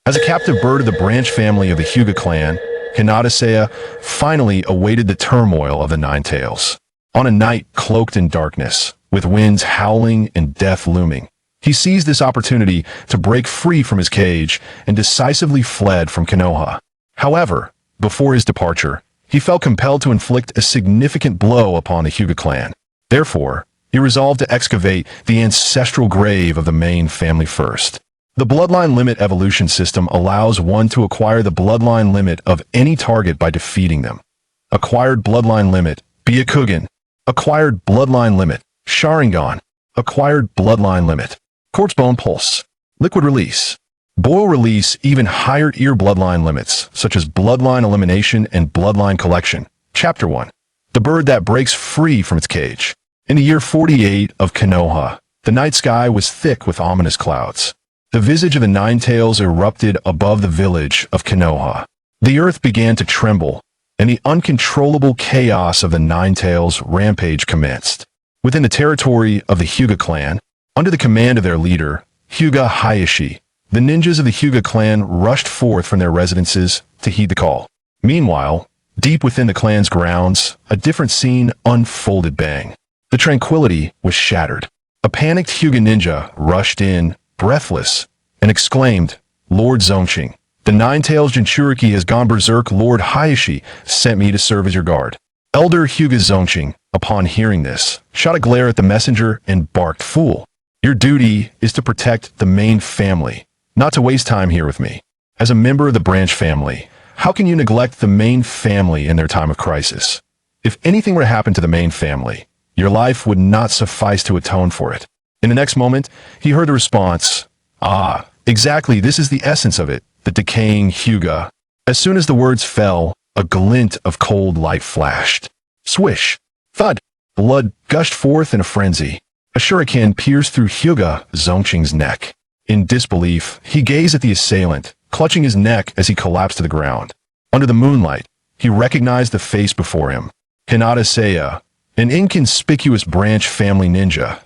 As a captive bird of the branch family of the Hyuga clan, Hinata Seiya finally awaited the turmoil of the Nine Tails. On a night cloaked in darkness, with winds howling and death looming, he seized this opportunity to break free from his cage and decisively fled from Konoha. However, before his departure, he felt compelled to inflict a significant blow upon the Hyuga clan. Therefore, he resolved to excavate the ancestral grave of the main family first. The bloodline limit evolution system allows one to acquire the bloodline limit of any target by defeating them. Acquired bloodline limit, Byakugan. Acquired bloodline limit, Sharingan. Acquired bloodline limit, Quartz Bone Pulse. Liquid release. Boil release even higher ear bloodline limits, such as bloodline elimination and bloodline collection. Chapter 1. The bird that breaks free from its cage. In the year 48 of Konoha, the night sky was thick with ominous clouds. The visage of the Nine Tails erupted above the village of Konoha. The earth began to tremble, and the uncontrollable chaos of the Nine Tails rampage commenced. Within the territory of the Hyuga clan, under the command of their leader, Hyuga Hayashi, the ninjas of the Hyuga clan rushed forth from their residences to heed the call. Meanwhile, deep within the clan's grounds, a different scene unfolded. Bang. The tranquility was shattered. A panicked Hyuga ninja rushed in, breathless, and exclaimed, "Lord Zonqing, the Nine-Tails Jinchuriki has gone berserk. Lord Hayashi sent me to serve as your guard." Elder Hyuga Zonqing, upon hearing this, shot a glare at the messenger and barked, "Fool, your duty is to protect the main family, not to waste time here with me. As a member of the branch family, how can you neglect the main family in their time of crisis? If anything were to happen to the main family, your life would not suffice to atone for it." In the next moment, he heard the response, "Ah, exactly, this is the essence of it, the decaying Hyuga." As soon as the words fell, a glint of cold light flashed. Swish! Thud! Blood gushed forth in a frenzy. A shuriken pierced through Hyuga Zonqing's neck. In disbelief, he gazed at the assailant, clutching his neck as he collapsed to the ground. Under the moonlight, he recognized the face before him. Hinata Seiya, an inconspicuous branch family ninja.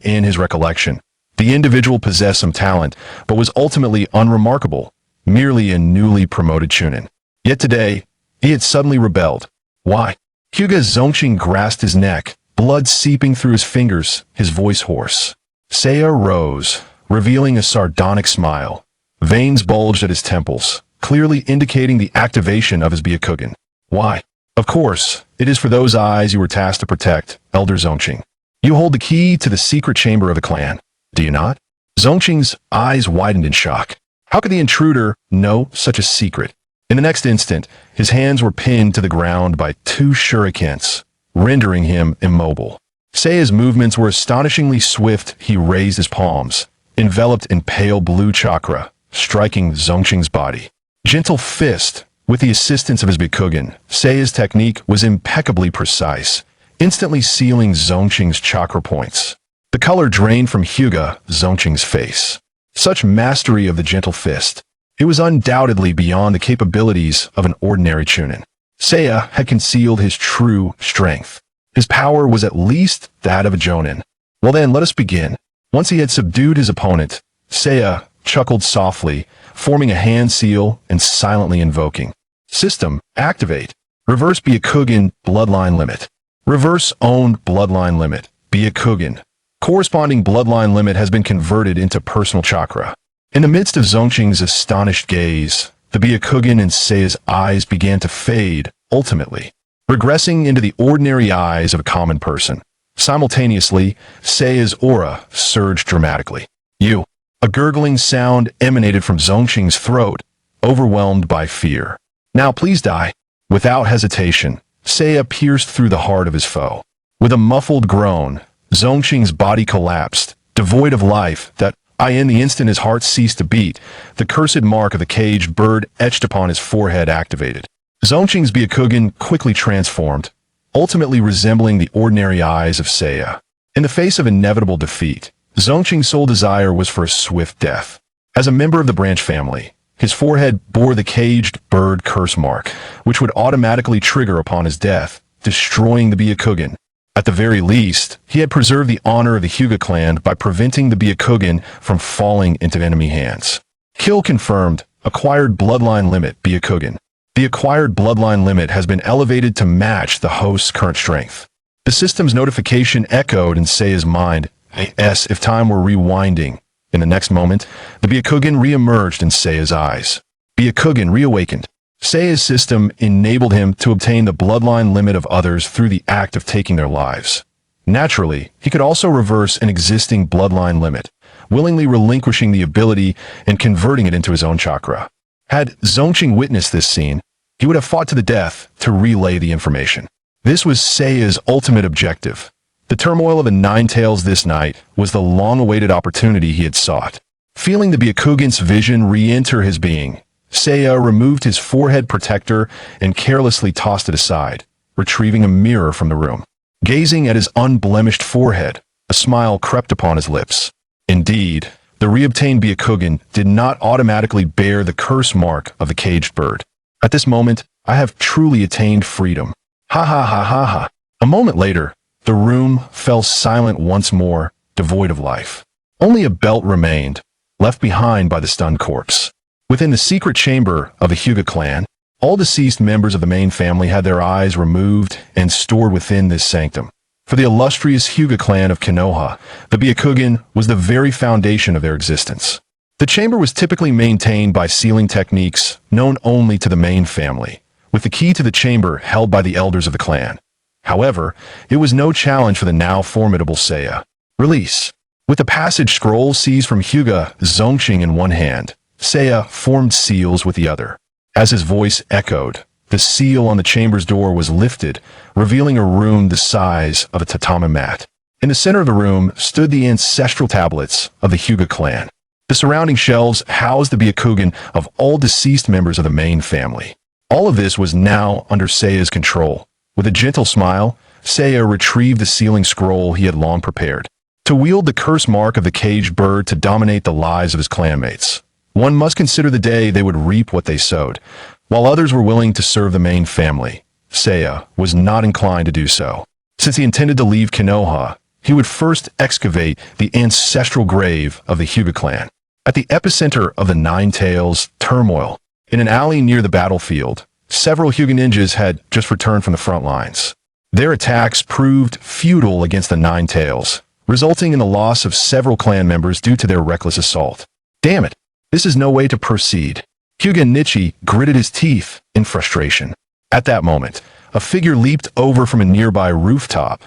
In his recollection, the individual possessed some talent, but was ultimately unremarkable, merely a newly promoted chunin. Yet today, he had suddenly rebelled. Why? Hyuga Zonqing grasped his neck, blood seeping through his fingers, his voice hoarse. Seiya rose, revealing a sardonic smile. Veins bulged at his temples, clearly indicating the activation of his Byakugan. Why? Of course, it is for those eyes you were tasked to protect, Elder Zonqing. You hold the key to the secret chamber of the clan, do you not? Zonqing's eyes widened in shock. How could the intruder know such a secret? In the next instant, his hands were pinned to the ground by two shurikens, rendering him immobile. Seiya's movements were astonishingly swift. He raised his palms, enveloped in pale blue chakra, striking Zonqing's body. Gentle fist, with the assistance of his Byakugan, Seiya's technique was impeccably precise, instantly sealing Zonqing's chakra points. The color drained from Hyuga Zonqing's face. Such mastery of the gentle fist. It was undoubtedly beyond the capabilities of an ordinary chunin. Seiya had concealed his true strength. His power was at least that of a jonin. Well then, let us begin. Once he had subdued his opponent, Seiya chuckled softly, forming a hand seal and silently invoking. System, activate. Reverse Byakugan bloodline limit. Reverse owned bloodline limit, Byakugan. Corresponding bloodline limit has been converted into personal chakra. In the midst of Zonqing's astonished gaze, the Byakugan in Seiya's eyes began to fade, ultimately, regressing into the ordinary eyes of a common person. Simultaneously, Seiya's aura surged dramatically. "You!" A gurgling sound emanated from Zonqing's throat, overwhelmed by fear. "Now please die." Without hesitation, Seiya pierced through the heart of his foe. With a muffled groan, Zonqing's body collapsed, devoid of life. In the instant his heart ceased to beat, the cursed mark of the caged bird etched upon his forehead activated. Zonqing's Byakugan quickly transformed, ultimately resembling the ordinary eyes of Seiya. In the face of inevitable defeat, Zonqing's sole desire was for a swift death. As a member of the branch family, his forehead bore the caged bird curse mark, which would automatically trigger upon his death, destroying the Byakugan. At the very least, he had preserved the honor of the Hyuga clan by preventing the Byakugan from falling into enemy hands. Kill confirmed. Acquired bloodline limit Byakugan. The acquired bloodline limit has been elevated to match the host's current strength. The system's notification echoed in Seiya's mind, as if time were rewinding. In the next moment, the Byakugan re-emerged in Seiya's eyes. Byakugan reawakened. Seiya's system enabled him to obtain the bloodline limit of others through the act of taking their lives. Naturally, he could also reverse an existing bloodline limit, willingly relinquishing the ability and converting it into his own chakra. Had Zongqing witnessed this scene, he would have fought to the death to relay the information. This was Seiya's ultimate objective. The turmoil of the Nine Tails this night was the long-awaited opportunity he had sought. Feeling the Byakugan's vision re-enter his being, Seiya removed his forehead protector and carelessly tossed it aside, retrieving a mirror from the room. Gazing at his unblemished forehead, a smile crept upon his lips. Indeed, the reobtained Byakugan did not automatically bear the curse mark of the caged bird. At this moment, I have truly attained freedom. Ha ha ha ha ha. A moment later, the room fell silent once more, devoid of life. Only a belt remained, left behind by the stunned corpse. Within the secret chamber of the Hyuga clan, all deceased members of the main family had their eyes removed and stored within this sanctum. For the illustrious Hyuga clan of Konoha, the Byakugan was the very foundation of their existence. The chamber was typically maintained by sealing techniques known only to the main family, with the key to the chamber held by the elders of the clan. However, it was no challenge for the now formidable Seiya. Release. With the passage scroll seized from Hyuga Zongqing in one hand, Seiya formed seals with the other. As his voice echoed, the seal on the chamber's door was lifted, revealing a room the size of a tatami mat. In the center of the room stood the ancestral tablets of the Hyuga clan. The surrounding shelves housed the Byakugan of all deceased members of the main family. All of this was now under Seiya's control. With a gentle smile, Seiya retrieved the sealing scroll he had long prepared. To wield the curse mark of the caged bird to dominate the lives of his clanmates, one must consider the day they would reap what they sowed. While others were willing to serve the main family, Seiya was not inclined to do so. Since he intended to leave Konoha, he would first excavate the ancestral grave of the Hyuga clan. At the epicenter of the Nine Tails turmoil, in an alley near the battlefield, several Hyuga ninjas had just returned from the front lines. Their attacks proved futile against the Nine Tails, resulting in the loss of several clan members due to their reckless assault. Damn it! This is no way to proceed. Hyuga Nichi gritted his teeth in frustration. At that moment, a figure leaped over from a nearby rooftop.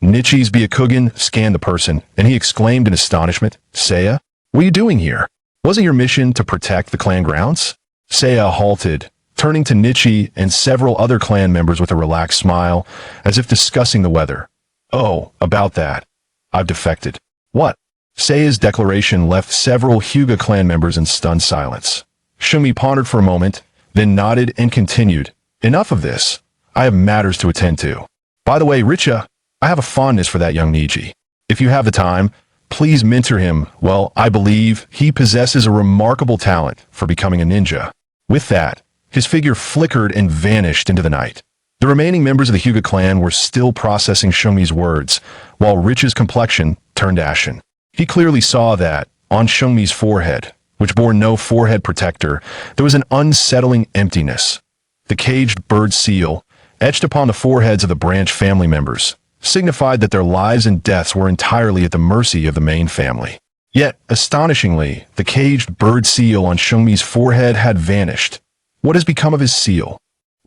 Nichi's Byakugan scanned the person, and he exclaimed in astonishment, "Seiya, what are you doing here? Wasn't your mission to protect the clan grounds?" Seiya halted, turning to Nichi and several other clan members with a relaxed smile, as if discussing the weather. "Oh, about that. I've defected." "What?" Seiya's declaration left several Hyuga clan members in stunned silence. Shumi pondered for a moment, then nodded and continued, "Enough of this. I have matters to attend to. By the way, Richa, I have a fondness for that young Niji. If you have the time, please mentor him. Well, I believe he possesses a remarkable talent for becoming a ninja." With that, his figure flickered and vanished into the night. The remaining members of the Hyuga clan were still processing Shumi's words, while Richa's complexion turned ashen. He clearly saw that, on Shumi's forehead, which bore no forehead protector, there was an unsettling emptiness. The caged bird seal, etched upon the foreheads of the branch family members, signified that their lives and deaths were entirely at the mercy of the main family. Yet, astonishingly, the caged bird seal on Shumi's forehead had vanished. What has become of his seal?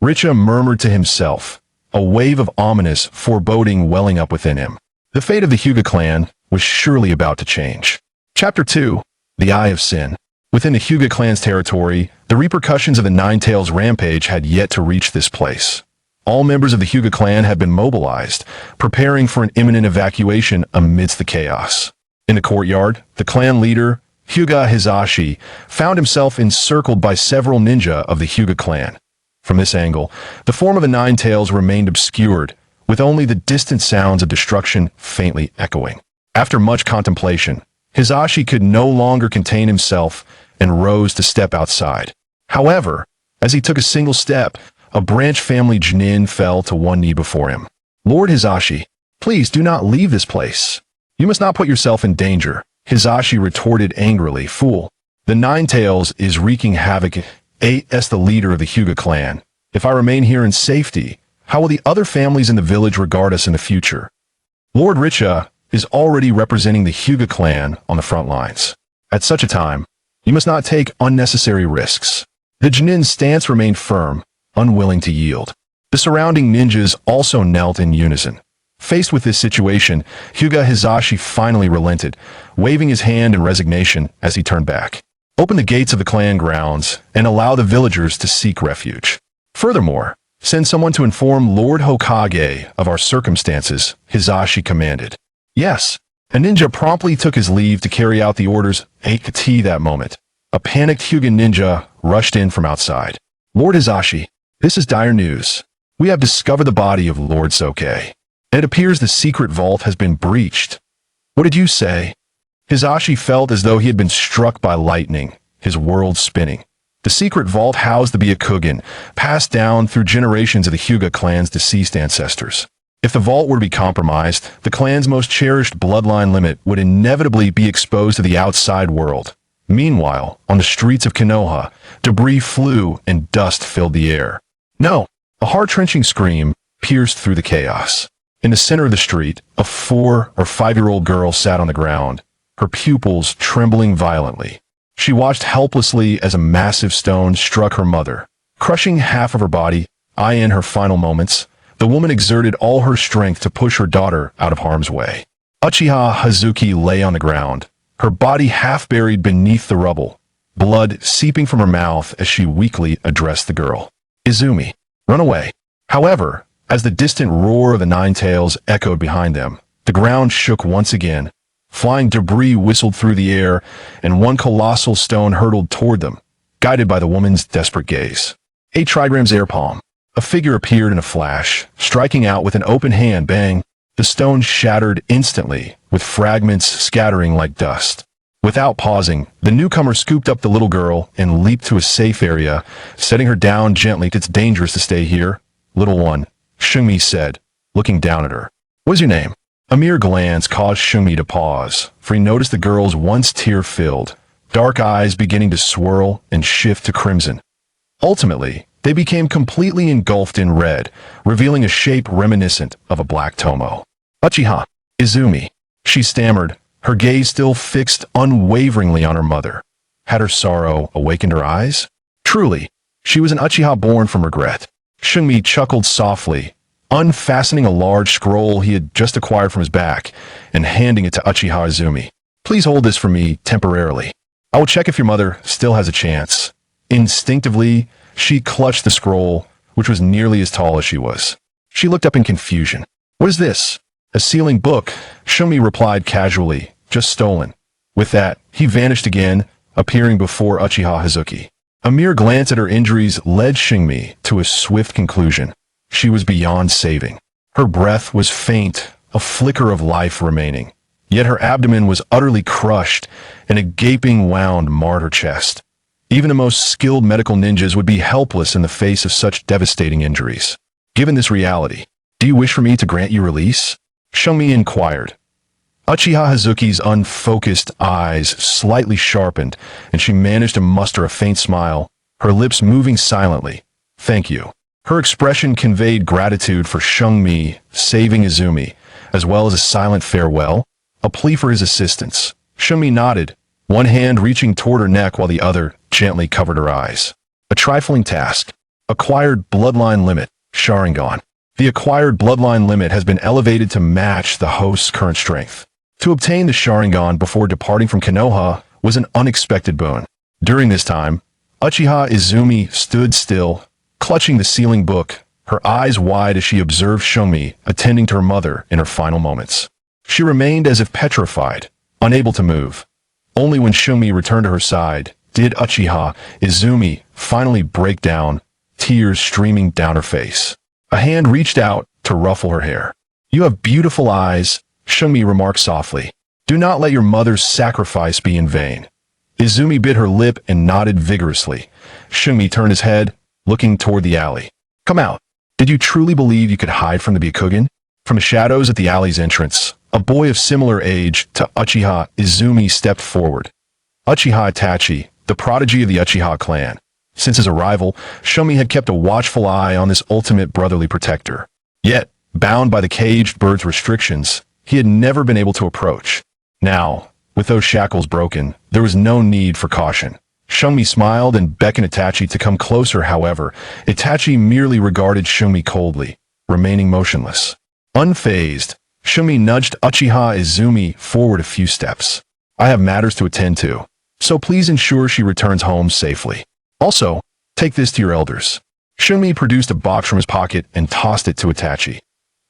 Richa murmured to himself, a wave of ominous foreboding welling up within him. The fate of the Hyuga clan was surely about to change. Chapter 2. The Eye of Sin. Within the Hyuga clan's territory, the repercussions of the Nine Tails rampage had yet to reach this place. All members of the Hyuga clan had been mobilized, preparing for an imminent evacuation amidst the chaos. In the courtyard, the clan leader, Hyuga Hizashi, found himself encircled by several ninja of the Hyuga clan. From this angle, the form of the Nine Tails remained obscured, with only the distant sounds of destruction faintly echoing. After much contemplation, Hizashi could no longer contain himself and rose to step outside. However, as he took a single step, a branch family Jnin fell to one knee before him. "Lord Hizashi, please do not leave this place. You must not put yourself in danger," Hizashi retorted angrily. "Fool, The Nine Tails is wreaking havoc as the leader of the Hyuga clan. If I remain here in safety, how will the other families in the village regard us in the future? Lord Richa is already representing the Hyuga clan on the front lines. At such a time, you must not take unnecessary risks. The Genin's stance remained firm, unwilling to yield. The surrounding ninjas also knelt in unison. Faced with this situation, Hyuga Hizashi finally relented, waving his hand in resignation as he turned back. Open the gates of the clan grounds and allow the villagers to seek refuge. Furthermore, send someone to inform Lord Hokage of our circumstances, Hizashi commanded. Yes, a ninja promptly took his leave to carry out the orders. Kekkei that moment. A panicked Hyuga ninja rushed in from outside. Lord Hizashi, this is dire news. We have discovered the body of Lord Soke. It appears the secret vault has been breached. What did you say? Hizashi felt as though he had been struck by lightning, his world spinning. The secret vault housed the Byakugan, passed down through generations of the Hyuga clan's deceased ancestors. If the vault were to be compromised, the clan's most cherished bloodline limit would inevitably be exposed to the outside world. Meanwhile, on the streets of Konoha, debris flew and dust filled the air. No! A heart-wrenching scream pierced through the chaos. In the center of the street, a 4- or 5-year-old girl sat on the ground, her pupils trembling violently. She watched helplessly as a massive stone struck her mother, crushing half of her body. In her final moments, the woman exerted all her strength to push her daughter out of harm's way. Uchiha Hazuki lay on the ground, her body half buried beneath the rubble, blood seeping from her mouth as she weakly addressed the girl. Izumi, run away. However, as the distant roar of the Nine Tails echoed behind them, the ground shook once again. Flying debris whistled through the air, and one colossal stone hurtled toward them, guided by the woman's desperate gaze. 8 trigrams air palm. A figure appeared in a flash, striking out with an open hand. Bang! The stone shattered instantly, with fragments scattering like dust. Without pausing, the newcomer scooped up the little girl and leaped to a safe area, setting her down gently. It's dangerous to stay here, little one, Shungmi said, looking down at her. What's your name? A mere glance caused Shungmi to pause, for he noticed the girl's once tear-filled, dark eyes beginning to swirl and shift to crimson. Ultimately, they became completely engulfed in red, revealing a shape reminiscent of a black tomo. Uchiha, Izumi, she stammered, her gaze still fixed unwaveringly on her mother. Had her sorrow awakened her eyes? Truly, she was an Uchiha born from regret. Shungmi chuckled softly, unfastening a large scroll he had just acquired from his back and handing it to Uchiha Izumi. Please hold this for me temporarily. I will check if your mother still has a chance. Instinctively, she clutched the scroll, which was nearly as tall as she was. She looked up in confusion. What is this? A sealing book, Shungmi replied casually, just stolen. With that, he vanished again, appearing before Uchiha Hazuki. A mere glance at her injuries led Shungmi to a swift conclusion. She was beyond saving. Her breath was faint, a flicker of life remaining. Yet her abdomen was utterly crushed, and a gaping wound marred her chest. Even the most skilled medical ninjas would be helpless in the face of such devastating injuries. Given this reality, do you wish for me to grant you release? Shungmi inquired. Uchiha Hazuki's unfocused eyes slightly sharpened, and she managed to muster a faint smile, her lips moving silently. Thank you. Her expression conveyed gratitude for Shungmi saving Izumi, as well as a silent farewell, a plea for his assistance. Shungmi nodded, one hand reaching toward her neck while the other gently covered her eyes. A trifling task. Acquired bloodline limit, Sharingan. The acquired bloodline limit has been elevated to match the host's current strength. To obtain the Sharingan before departing from Konoha was an unexpected boon. During this time, Uchiha Izumi stood still, clutching the sealing book, her eyes wide as she observed Shungmi attending to her mother in her final moments. She remained as if petrified, unable to move. Only when Shungmi returned to her side did Uchiha Izumi finally break down, tears streaming down her face. A hand reached out to ruffle her hair. You have beautiful eyes, Shungmi remarked softly. Do not let your mother's sacrifice be in vain. Izumi bit her lip and nodded vigorously. Shungmi turned his head, looking toward the alley. Come out. Did you truly believe you could hide from the Byakugan? From the shadows at the alley's entrance, a boy of similar age to Uchiha Izumi stepped forward. Uchiha Itachi, the prodigy of the Uchiha clan. Since his arrival, Shomi had kept a watchful eye on this ultimate brotherly protector. Yet, bound by the caged bird's restrictions, he had never been able to approach. Now, with those shackles broken, there was no need for caution. Shomi smiled and beckoned Itachi to come closer. However, Itachi merely regarded Shomi coldly, remaining motionless. Unfazed, Shomi nudged Uchiha Izumi forward a few steps. I have matters to attend to, so please ensure she returns home safely. Also, take this to your elders. Shomi produced a box from his pocket and tossed it to Itachi.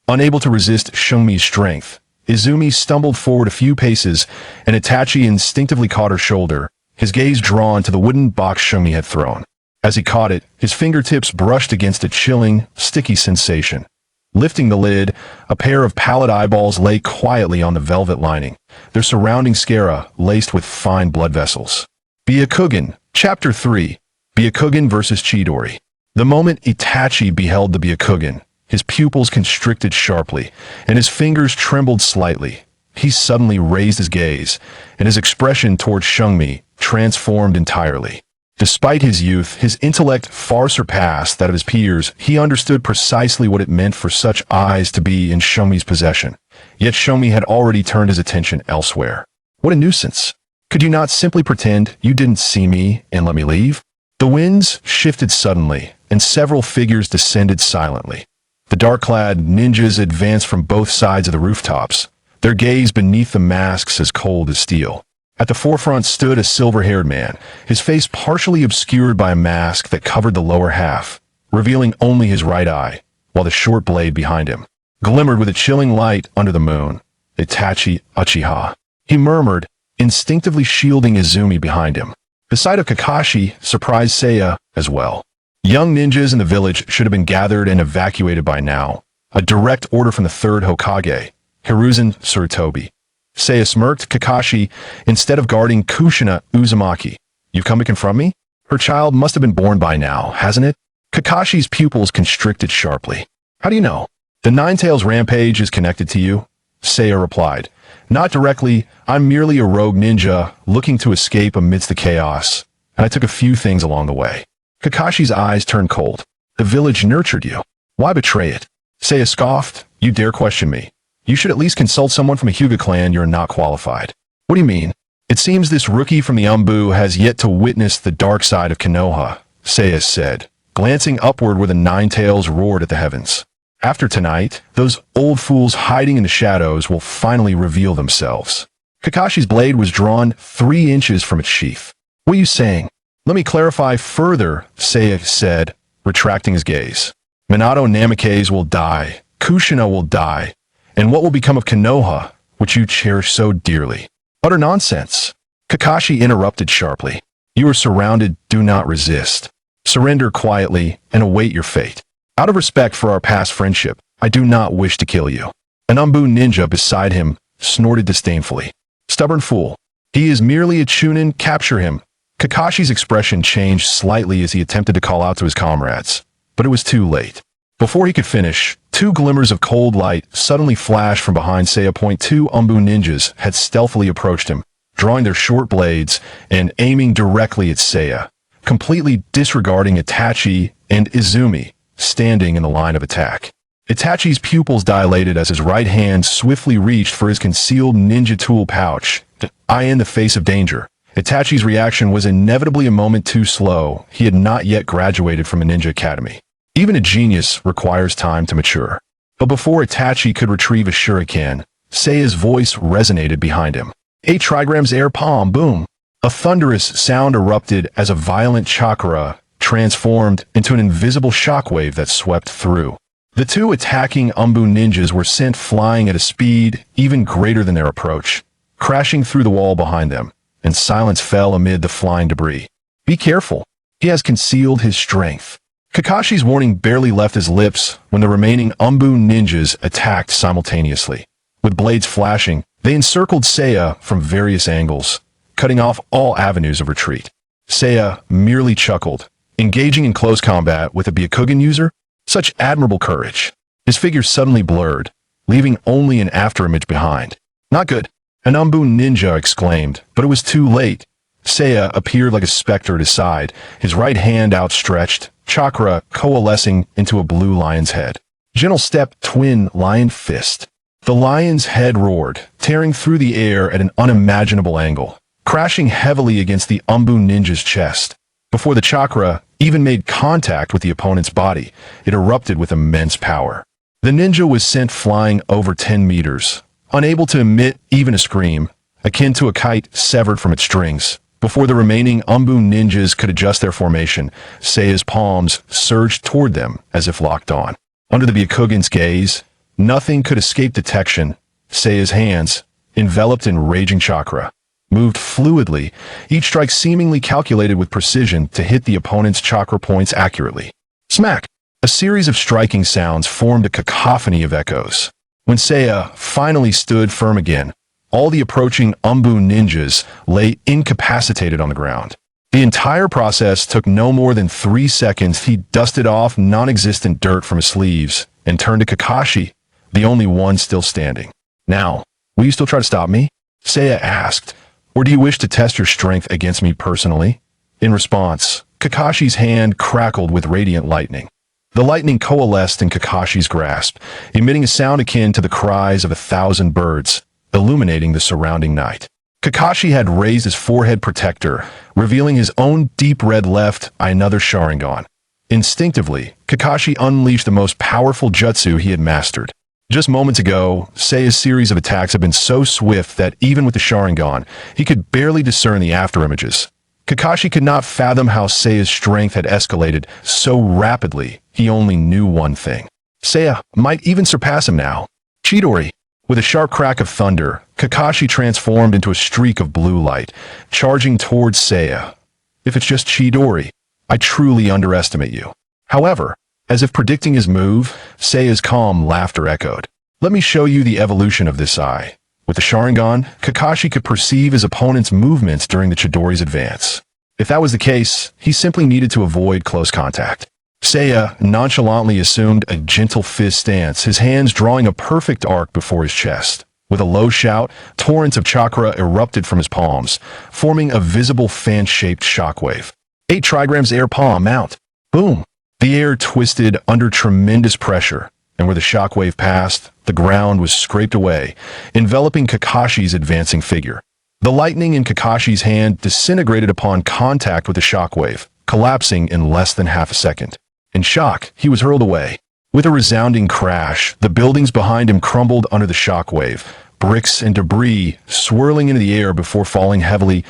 Unable to resist Shomi's strength, Izumi stumbled forward a few paces, and Itachi instinctively caught her shoulder, his gaze drawn to the wooden box Shomi had thrown. As he caught it, his fingertips brushed against a chilling, sticky sensation. Lifting the lid, a pair of pallid eyeballs lay quietly on the velvet lining, their surrounding scara laced with fine blood vessels. Byakugan, Chapter 3, Byakugan vs. Chidori. The moment Itachi beheld the Byakugan, his pupils constricted sharply, and his fingers trembled slightly. He suddenly raised his gaze, and his expression toward Shomi transformed entirely. Despite his youth, his intellect far surpassed that of his peers. He understood precisely what it meant for such eyes to be in Shomi's possession. Yet Shomi had already turned his attention elsewhere. What a nuisance! Could you not simply pretend you didn't see me and let me leave? The winds shifted suddenly, and several figures descended silently. The dark-clad ninjas advanced from both sides of the rooftops, their gaze beneath the masks as cold as steel. At the forefront stood a silver-haired man, his face partially obscured by a mask that covered the lower half, revealing only his right eye, while the short blade behind him glimmered with a chilling light under the moon. Itachi Uchiha, he murmured, instinctively shielding Izumi behind him. The sight of Kakashi surprised Seiya as well. Young ninjas in the village should have been gathered and evacuated by now. A direct order from the third Hokage, Hiruzen Tsurutobi. Seiya smirked. Kakashi, instead of guarding Kushina Uzumaki. You've come to confront me? Her child must have been born by now, hasn't it? Kakashi's pupils constricted sharply. How do you know? The Ninetales rampage is connected to you? Seiya replied. Not directly, I'm merely a rogue ninja looking to escape amidst the chaos, and I took a few things along the way. Kakashi's eyes turned cold. The village nurtured you. Why betray it? Seiya scoffed. You dare question me? You should at least consult someone from a Hyuga clan. You're not qualified. What do you mean? It seems this rookie from the Umbu has yet to witness the dark side of Konoha, Seiya said, glancing upward where the Ninetales roared at the heavens. After tonight, those old fools hiding in the shadows will finally reveal themselves. Kakashi's blade was drawn 3 inches from its sheath. What are you saying? Let me clarify further, Seiya said, retracting his gaze. Minato Namikaze will die, Kushina will die, and what will become of Konoha, which you cherish so dearly? Utter nonsense. Kakashi interrupted sharply. You are surrounded, do not resist. Surrender quietly and await your fate. Out of respect for our past friendship, I do not wish to kill you. An Umbu ninja beside him snorted disdainfully. Stubborn fool. He is merely a chunin, capture him. Kakashi's expression changed slightly as he attempted to call out to his comrades, but it was too late. Before he could finish, 2 glimmers of cold light suddenly flashed from behind Seiya. 2 Umbu ninjas had stealthily approached him, drawing their short blades and aiming directly at Seiya, completely disregarding Itachi and Izumi, standing in the line of attack. Itachi's pupils dilated as his right hand swiftly reached for his concealed ninja tool pouch, to eye in the face of danger. Itachi's reaction was inevitably a moment too slow. He had not yet graduated from a ninja academy. Even a genius requires time to mature. But before Itachi could retrieve a shuriken, Seiya's voice resonated behind him. 8 trigrams air palm, boom. A thunderous sound erupted as a violent chakra transformed into an invisible shockwave that swept through. The 2 attacking Umbu ninjas were sent flying at a speed even greater than their approach, crashing through the wall behind them, and silence fell amid the flying debris. Be careful. He has concealed his strength. Kakashi's warning barely left his lips when the remaining Umbu ninjas attacked simultaneously. With blades flashing, they encircled Seiya from various angles, cutting off all avenues of retreat. Seiya merely chuckled, engaging in close combat with a Byakugan user? Such admirable courage. His figure suddenly blurred, leaving only an afterimage behind. Not good. An Umbu ninja exclaimed, but it was too late. Seiya appeared like a specter at his side, his right hand outstretched, chakra coalescing into a blue lion's head. Gentle step, twin lion fist. The lion's head roared, tearing through the air at an unimaginable angle, crashing heavily against the Umbu ninja's chest. Before the chakra even made contact with the opponent's body, it erupted with immense power. The ninja was sent flying over 10 meters, unable to emit even a scream, akin to a kite severed from its strings. Before the remaining Umbu ninjas could adjust their formation, Seiya's palms surged toward them as if locked on. Under the Byakugan's gaze, nothing could escape detection. Seiya's hands, enveloped in raging chakra, moved fluidly, each strike seemingly calculated with precision to hit the opponent's chakra points accurately. Smack! A series of striking sounds formed a cacophony of echoes. When Seiya finally stood firm again, all the approaching Umbu ninjas lay incapacitated on the ground. The entire process took no more than 3 seconds. He dusted off non-existent dirt from his sleeves and turned to Kakashi, the only one still standing. "Now, will you still try to stop me?" Seiya asked. "Or do you wish to test your strength against me personally?" In response, Kakashi's hand crackled with radiant lightning. The lightning coalesced in Kakashi's grasp, emitting a sound akin to the cries of 1,000 birds, illuminating the surrounding night. Kakashi had raised his forehead protector, revealing his own deep red left eye, another Sharingan. Instinctively, Kakashi unleashed the most powerful jutsu he had mastered. Just moments ago, Seiya's series of attacks had been so swift that even with the Sharingan, he could barely discern the afterimages. Kakashi could not fathom how Seiya's strength had escalated so rapidly. He only knew one thing. Seiya might even surpass him now. Chidori. With a sharp crack of thunder, Kakashi transformed into a streak of blue light, charging towards Seiya. "If it's just Chidori, I truly underestimate you." However, as if predicting his move, Seiya's calm laughter echoed. "Let me show you the evolution of this eye." With the Sharingan, Kakashi could perceive his opponent's movements during the Chidori's advance. If that was the case, he simply needed to avoid close contact. Seiya nonchalantly assumed a gentle fist stance, his hands drawing a perfect arc before his chest. With a low shout, torrents of chakra erupted from his palms, forming a visible fan-shaped shockwave. 8 trigrams air palm mount. Boom! The air twisted under tremendous pressure, and where the shockwave passed, the ground was scraped away, enveloping Kakashi's advancing figure. The lightning in Kakashi's hand disintegrated upon contact with the shockwave, collapsing in less than half a second. In shock, he was hurled away. With a resounding crash, the buildings behind him crumbled under the shockwave, bricks and debris swirling into the air before falling heavily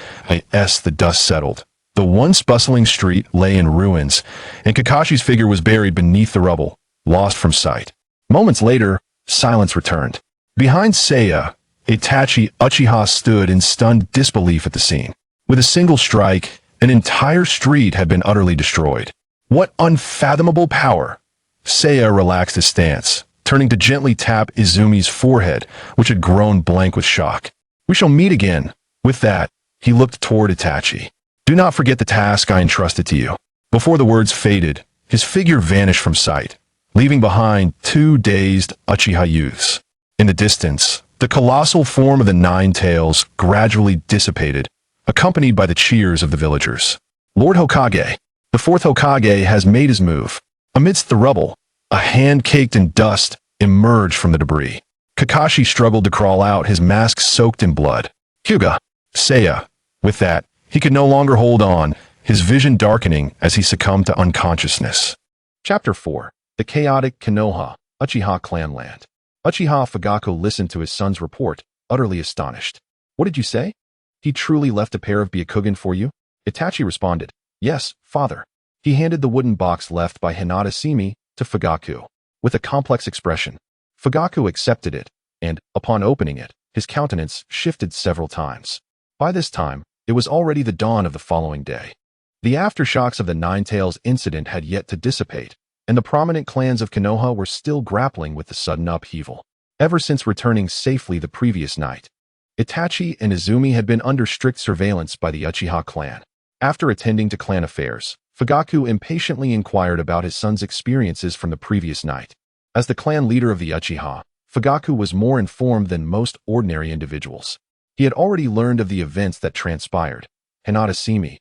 as the dust settled. The once bustling street lay in ruins, and Kakashi's figure was buried beneath the rubble, lost from sight. Moments later, silence returned. Behind Seiya, Itachi Uchiha stood in stunned disbelief at the scene. With a single strike, an entire street had been utterly destroyed. What unfathomable power! Seiya relaxed his stance, turning to gently tap Izumi's forehead, which had grown blank with shock. "We shall meet again." With that, he looked toward Itachi. "Do not forget the task I entrusted to you." Before the words faded, his figure vanished from sight, leaving behind 2 dazed Uchiha youths. In the distance, the colossal form of the Nine Tails gradually dissipated, accompanied by the cheers of the villagers. "Lord Hokage, the 4th Hokage has made his move." Amidst the rubble, a hand caked in dust emerged from the debris. Kakashi struggled to crawl out, his mask soaked in blood. "Hyuga!" Seiya. With that, he could no longer hold on, his vision darkening as he succumbed to unconsciousness. Chapter 4. The Chaotic Konoha, Uchiha Clanland. Uchiha Fugaku listened to his son's report, utterly astonished. "What did you say? He truly left a pair of Byakugan for you?" Itachi responded, "Yes, father." He handed the wooden box left by Hinata Seiya to Fugaku. With a complex expression, Fugaku accepted it, and, upon opening it, his countenance shifted several times. By this time, it was already the dawn of the following day. The aftershocks of the Nine Tails incident had yet to dissipate, and the prominent clans of Konoha were still grappling with the sudden upheaval. Ever since returning safely the previous night, Itachi and Izumi had been under strict surveillance by the Uchiha clan. After attending to clan affairs, Fugaku impatiently inquired about his son's experiences from the previous night. As the clan leader of the Uchiha, Fugaku was more informed than most ordinary individuals. He had already learned of the events that transpired, Hinata Seiya,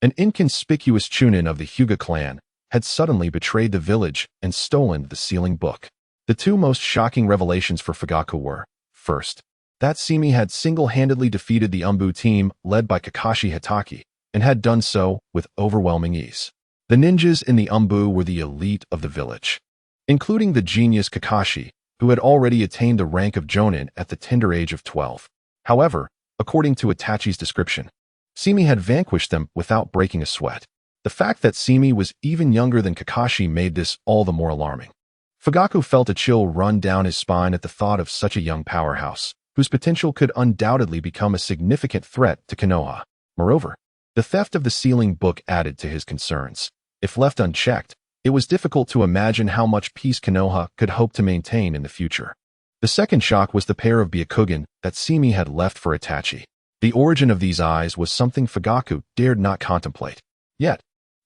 an inconspicuous chunin of the Hyuga clan, had suddenly betrayed the village and stolen the sealing book. The two most shocking revelations for Fugaku were, first, that Seiya had single-handedly defeated the Umbu team led by Kakashi Hitaki, and had done so with overwhelming ease. The ninjas in the Umbu were the elite of the village, including the genius Kakashi, who had already attained the rank of Jonin at the tender age of 12. However, according to Itachi's description, Seiya had vanquished them without breaking a sweat. The fact that Seiya was even younger than Kakashi made this all the more alarming. Fugaku felt a chill run down his spine at the thought of such a young powerhouse, whose potential could undoubtedly become a significant threat to Konoha. Moreover, the theft of the sealing book added to his concerns. If left unchecked, it was difficult to imagine how much peace Konoha could hope to maintain in the future. The second shock was the pair of Byakugan that Seiya had left for Itachi. The origin of these eyes was something Fugaku dared not contemplate. Yet,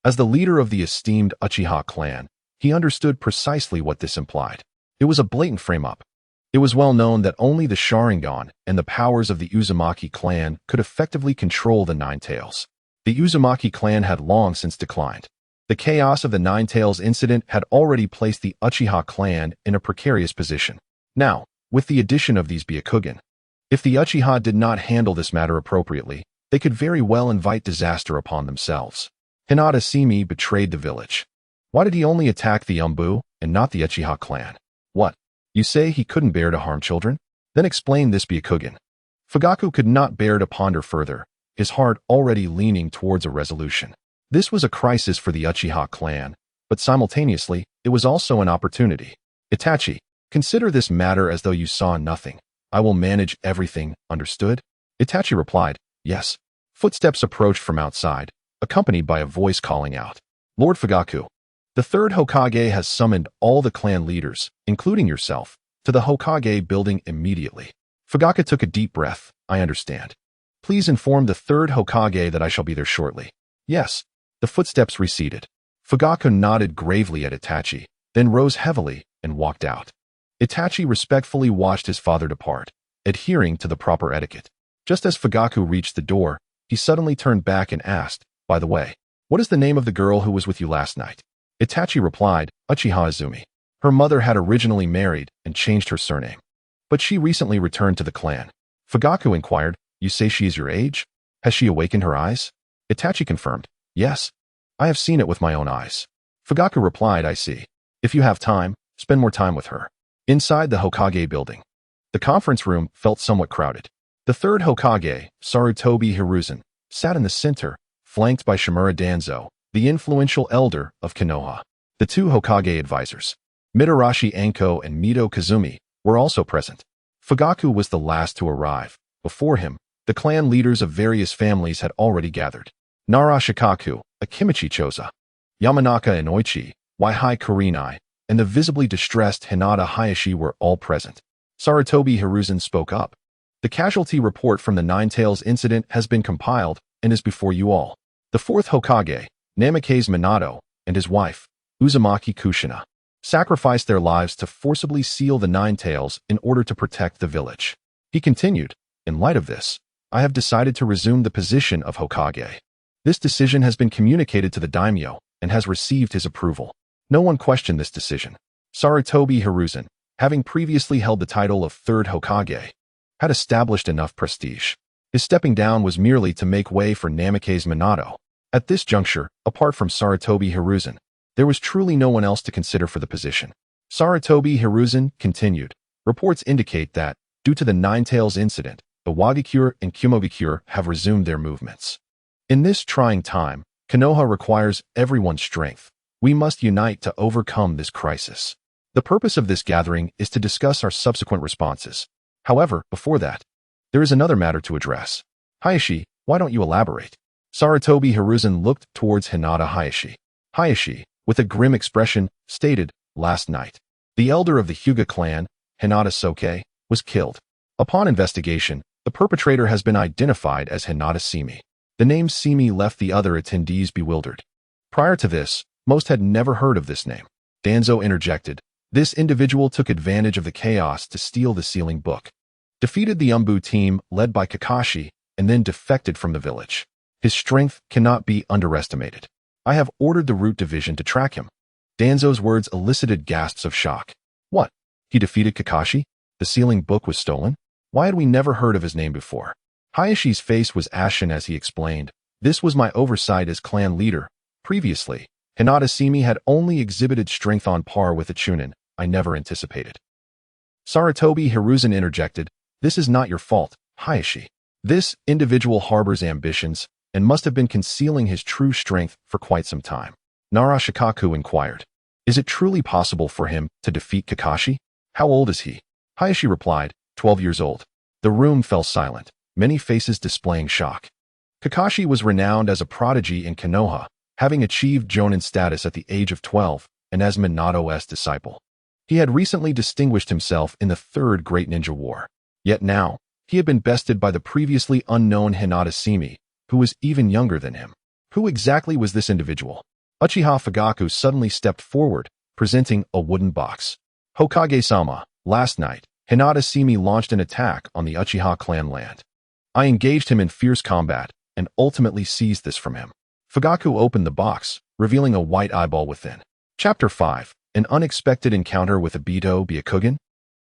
as the leader of the esteemed Uchiha clan, he understood precisely what this implied. It was a blatant frame-up. It was well known that only the Sharingan and the powers of the Uzumaki clan could effectively control the Nine Tails. The Uzumaki clan had long since declined. The chaos of the Nine Tails incident had already placed the Uchiha clan in a precarious position. Now, with the addition of these Byakugan, if the Uchiha did not handle this matter appropriately, they could very well invite disaster upon themselves. Hinata Seiya betrayed the village. Why did he only attack the Umbu and not the Uchiha clan? What? You say he couldn't bear to harm children? Then explain this, Byakugan. Fugaku could not bear to ponder further, his heart already leaning towards a resolution. This was a crisis for the Uchiha clan, but simultaneously, it was also an opportunity. Itachi, consider this matter as though you saw nothing. I will manage everything, understood? Itachi replied, yes. Footsteps approached from outside, accompanied by a voice calling out, Lord Fugaku, the third Hokage has summoned all the clan leaders, including yourself, to the Hokage building immediately. Fugaku took a deep breath. I understand. Please inform the third Hokage that I shall be there shortly. Yes. The footsteps receded. Fugaku nodded gravely at Itachi, then rose heavily and walked out. Itachi respectfully watched his father depart, adhering to the proper etiquette. Just as Fugaku reached the door, he suddenly turned back and asked, by the way, what is the name of the girl who was with you last night? Itachi replied, Uchiha Izumi. Her mother had originally married and changed her surname, but she recently returned to the clan. Fugaku inquired, you say she is your age? Has she awakened her eyes? Itachi confirmed, yes. I have seen it with my own eyes. Fugaku replied, I see. If you have time, spend more time with her. Inside the Hokage building, the conference room felt somewhat crowded. The third Hokage, Sarutobi Hiruzen, sat in the center, flanked by Shimura Danzo, the influential elder of Konoha. The two Hokage advisors, Mitarashi Anko and Mito Kazumi, were also present. Fugaku was the last to arrive. Before him, the clan leaders of various families had already gathered. Nara Shikaku, Akimichi Choza, Yamanaka and Oichi, Waihai Kurenai, and the visibly distressed Hinata Hayashi were all present. Sarutobi Hiruzen spoke up. The casualty report from the Nine Tails incident has been compiled and is before you all. The fourth Hokage, Namikaze Minato, and his wife, Uzumaki Kushina, sacrificed their lives to forcibly seal the Nine Tails in order to protect the village. He continued, in light of this, I have decided to resume the position of Hokage. This decision has been communicated to the daimyo and has received his approval. No one questioned this decision. Sarutobi Hiruzen, having previously held the title of third Hokage, had established enough prestige. His stepping down was merely to make way for Namikaze Minato. At this juncture, apart from Sarutobi Hiruzen, there was truly no one else to consider for the position. Sarutobi Hiruzen continued, reports indicate that, due to the Nine Tails incident, the Wagikure and Kumogakure have resumed their movements. In this trying time, Konoha requires everyone's strength. We must unite to overcome this crisis. The purpose of this gathering is to discuss our subsequent responses. However, before that, there is another matter to address. Hayashi, why don't you elaborate? Sarutobi Hiruzen looked towards Hinata Hayashi. Hayashi, with a grim expression, stated, last night, the elder of the Hyuga clan, Hinata Seiya, was killed. Upon investigation, the perpetrator has been identified as Hinata Seiya. The name Seiya left the other attendees bewildered. Prior to this, most had never heard of this name. Danzo interjected. This individual took advantage of the chaos to steal the sealing book, defeated the Umbu team led by Kakashi, and then defected from the village. His strength cannot be underestimated. I have ordered the root division to track him. Danzo's words elicited gasps of shock. What? He defeated Kakashi? The sealing book was stolen? Why had we never heard of his name before? Hayashi's face was ashen as he explained. This was my oversight as clan leader. Previously, Hinata Seiya had only exhibited strength on par with a Chunin. I never anticipated. Sarutobi Hiruzen interjected. This is not your fault, Hayashi. This individual harbors ambitions and must have been concealing his true strength for quite some time. Nara Shikaku inquired. Is it truly possible for him to defeat Kakashi? How old is he? Hayashi replied, 12 years old. The room fell silent, many faces displaying shock. Kakashi was renowned as a prodigy in Konoha, having achieved Jonin status at the age of 12 and as Minato's disciple. He had recently distinguished himself in the Third Great Ninja War. Yet now, he had been bested by the previously unknown Hinata Seiya, who was even younger than him. Who exactly was this individual? Uchiha Fugaku suddenly stepped forward, presenting a wooden box. Hokage-sama, last night, Hinata Seiya launched an attack on the Uchiha clan land. I engaged him in fierce combat and ultimately seized this from him. Fugaku opened the box, revealing a white eyeball within. Chapter 5. An unexpected encounter with Obito Byakugan?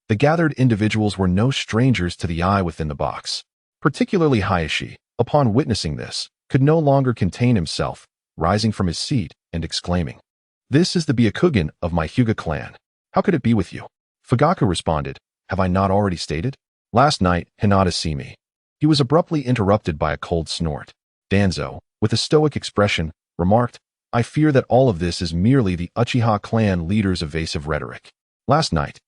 The gathered individuals were no strangers to the eye within the box. Particularly Hayashi, upon witnessing this, could no longer contain himself, rising from his seat and exclaiming, This is the Byakugan of my Hyuga clan. How could it be with you? Fugaku responded, Have I not already stated? Last night, Hinata Seiya. He was abruptly interrupted by a cold snort. Danzo, with a stoic expression, remarked, I fear that all of this is merely the Uchiha clan leader's evasive rhetoric. Last night,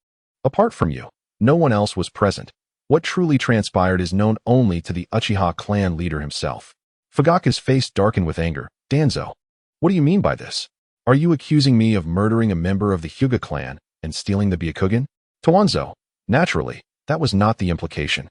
apart from you, no one else was present. What truly transpired is known only to the Uchiha clan leader himself. Fugaku's face darkened with anger. Danzo, what do you mean by this? Are you accusing me of murdering a member of the Hyuga clan and stealing the Byakugan? Toanzo, naturally, that was not the implication.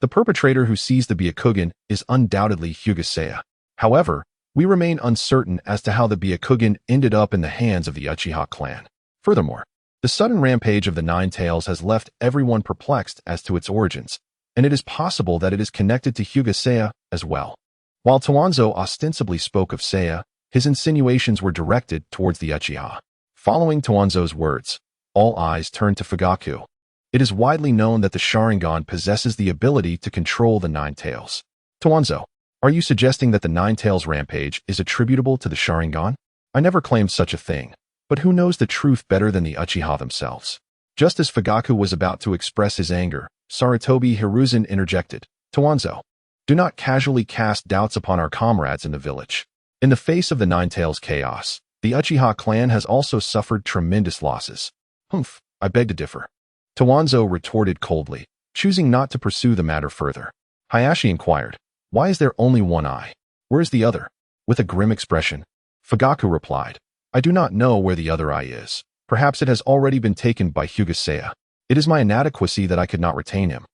The perpetrator who seized the Byakugan is undoubtedly Hyuga Seiya. However, we remain uncertain as to how the Byakugan ended up in the hands of the Uchiha clan. Furthermore, the sudden rampage of the Nine Tails has left everyone perplexed as to its origins, and it is possible that it is connected to Hyuga Seiya as well. While Toanzo ostensibly spoke of Seiya, his insinuations were directed towards the Uchiha. Following Toanzo's words, all eyes turned to Fugaku. It is widely known that the Sharingan possesses the ability to control the Nine Tails. Toanzo, are you suggesting that the Nine Tails rampage is attributable to the Sharingan? I never claimed such a thing, but who knows the truth better than the Uchiha themselves? Just as Fugaku was about to express his anger, Sarutobi Hiruzen interjected, Toanzo, do not casually cast doubts upon our comrades in the village. In the face of the Nine Tails chaos, the Uchiha clan has also suffered tremendous losses. Humph, I beg to differ. Toanzo retorted coldly, choosing not to pursue the matter further. Hayashi inquired, why is there only one eye? Where is the other? With a grim expression, Fugaku replied, I do not know where the other eye is. Perhaps it has already been taken by Hyuga Seiya. It is my inadequacy that I could not retain him.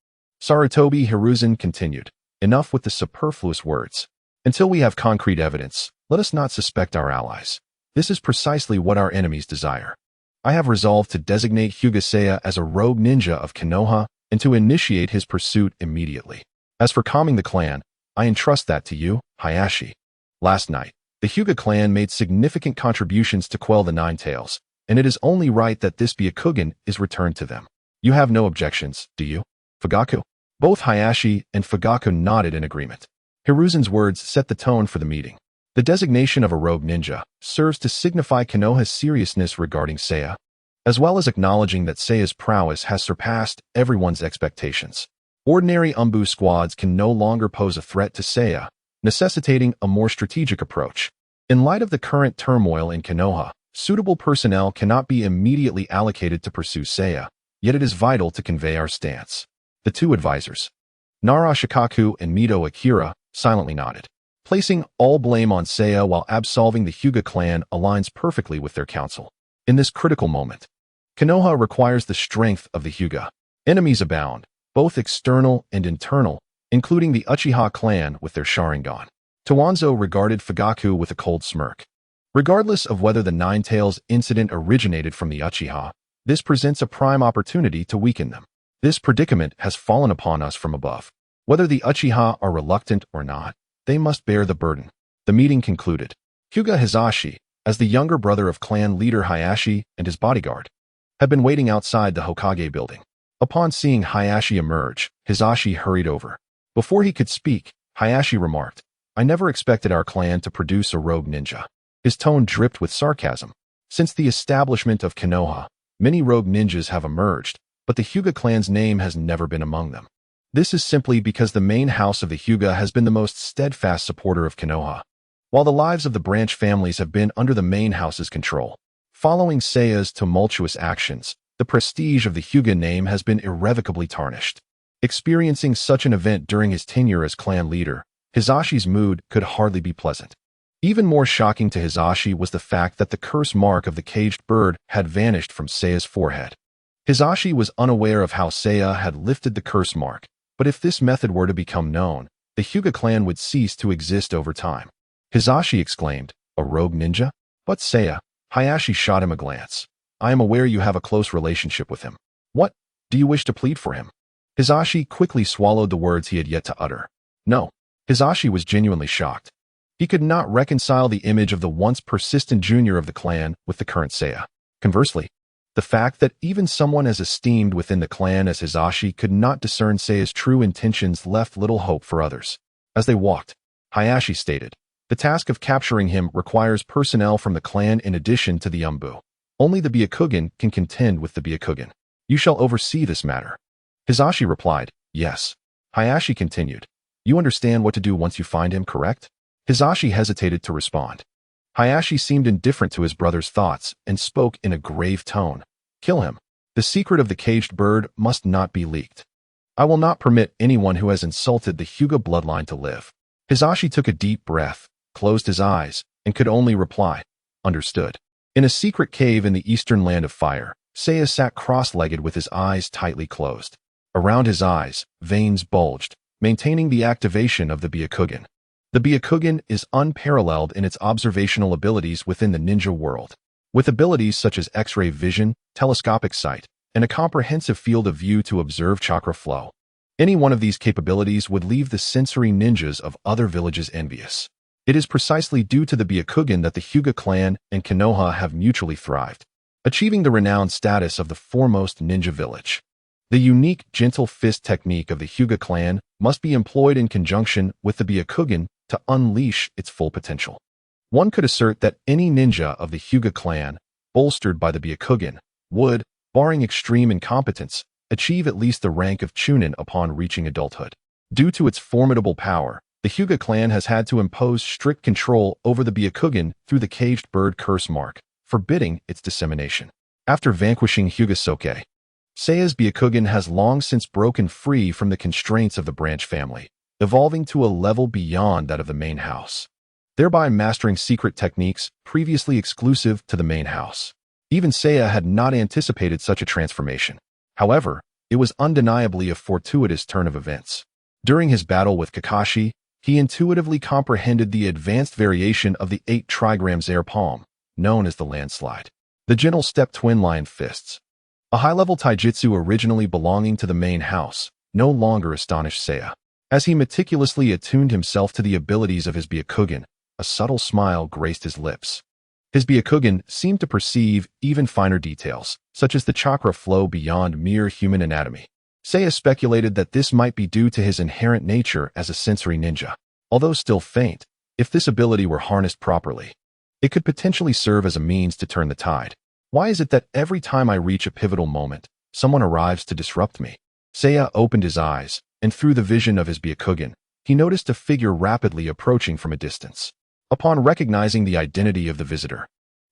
Sarutobi Hiruzen continued, enough with the superfluous words. Until we have concrete evidence, let us not suspect our allies. This is precisely what our enemies desire. I have resolved to designate Hyuga Seiya as a rogue ninja of Konoha and to initiate his pursuit immediately. As for calming the clan, I entrust that to you, Hayashi. Last night, the Hyuga clan made significant contributions to quell the Nine Tails, and it is only right that this Byakugan is returned to them. You have no objections, do you, Fugaku? Both Hayashi and Fugaku nodded in agreement. Hiruzen's words set the tone for the meeting. The designation of a rogue ninja serves to signify Konoha's seriousness regarding Seiya, as well as acknowledging that Seiya's prowess has surpassed everyone's expectations. Ordinary Umbu squads can no longer pose a threat to Seiya, necessitating a more strategic approach. In light of the current turmoil in Konoha, suitable personnel cannot be immediately allocated to pursue Seiya, yet it is vital to convey our stance. The two advisors, Nara Shikaku and Mito Akira, silently nodded. Placing all blame on Seiya while absolving the Hyuga clan aligns perfectly with their counsel. In this critical moment, Konoha requires the strength of the Hyuga. Enemies abound, both external and internal, including the Uchiha clan with their Sharingan. Toanzo regarded Fugaku with a cold smirk. Regardless of whether the Nine Tails incident originated from the Uchiha, this presents a prime opportunity to weaken them. This predicament has fallen upon us from above. Whether the Uchiha are reluctant or not, they must bear the burden. The meeting concluded. Hyuga Hizashi, as the younger brother of clan leader Hayashi and his bodyguard, had been waiting outside the Hokage building. Upon seeing Hayashi emerge, Hizashi hurried over. Before he could speak, Hayashi remarked, "I never expected our clan to produce a rogue ninja." His tone dripped with sarcasm. Since the establishment of Konoha, many rogue ninjas have emerged, but the Hyuga clan's name has never been among them. This is simply because the main house of the Hyuga has been the most steadfast supporter of Konoha, while the lives of the branch families have been under the main house's control. Following Seiya's tumultuous actions, the prestige of the Hyuga name has been irrevocably tarnished. Experiencing such an event during his tenure as clan leader, Hizashi's mood could hardly be pleasant. Even more shocking to Hizashi was the fact that the curse mark of the caged bird had vanished from Seiya's forehead. Hizashi was unaware of how Seiya had lifted the curse mark, but if this method were to become known, the Hyuga clan would cease to exist over time. Hizashi exclaimed, "A rogue ninja? But Seiya." Hayashi shot him a glance. "I am aware you have a close relationship with him. What? Do you wish to plead for him?" Hizashi quickly swallowed the words he had yet to utter. No. Hizashi was genuinely shocked. He could not reconcile the image of the once persistent junior of the clan with the current Seiya. Conversely, the fact that even someone as esteemed within the clan as Hizashi could not discern Seiya's true intentions left little hope for others. As they walked, Hayashi stated, "The task of capturing him requires personnel from the clan in addition to the Umbu. Only the Byakugan can contend with the Byakugan. You shall oversee this matter." Hizashi replied, "Yes." Hayashi continued, "You understand what to do once you find him, correct?" Hizashi hesitated to respond. Hayashi seemed indifferent to his brother's thoughts and spoke in a grave tone. "Kill him. The secret of the caged bird must not be leaked. I will not permit anyone who has insulted the Hyuga bloodline to live." Hizashi took a deep breath, closed his eyes, and could only reply, "Understood." In a secret cave in the eastern land of fire, Seiya sat cross-legged with his eyes tightly closed. Around his eyes, veins bulged, maintaining the activation of the Byakugan. The Byakugan is unparalleled in its observational abilities within the ninja world. With abilities such as X-ray vision, telescopic sight, and a comprehensive field of view to observe chakra flow. Any one of these capabilities would leave the sensory ninjas of other villages envious. It is precisely due to the Byakugan that the Hyuga clan and Konoha have mutually thrived, achieving the renowned status of the foremost ninja village. The unique gentle fist technique of the Hyuga clan must be employed in conjunction with the Byakugan to unleash its full potential. One could assert that any ninja of the Hyuga clan, bolstered by the Byakugan, would, barring extreme incompetence, achieve at least the rank of Chunin upon reaching adulthood. Due to its formidable power, the Hyuga clan has had to impose strict control over the Byakugan through the caged bird curse mark, forbidding its dissemination. After vanquishing Hyuga Soke, Seiya's Byakugan has long since broken free from the constraints of the branch family, evolving to a level beyond that of the main house, thereby mastering secret techniques previously exclusive to the main house. Even Seiya had not anticipated such a transformation. However, it was undeniably a fortuitous turn of events. During his battle with Kakashi, he intuitively comprehended the advanced variation of the 8 trigrams air palm, known as the landslide. The gentle step twin lion fists, a high-level taijutsu originally belonging to the main house, no longer astonished Seiya. As he meticulously attuned himself to the abilities of his Byakugan, a subtle smile graced his lips. His Byakugan seemed to perceive even finer details, such as the chakra flow beyond mere human anatomy. Seiya speculated that this might be due to his inherent nature as a sensory ninja. Although still faint, if this ability were harnessed properly, it could potentially serve as a means to turn the tide. Why is it that every time I reach a pivotal moment, someone arrives to disrupt me? Seiya opened his eyes, and through the vision of his Byakugan, he noticed a figure rapidly approaching from a distance. Upon recognizing the identity of the visitor,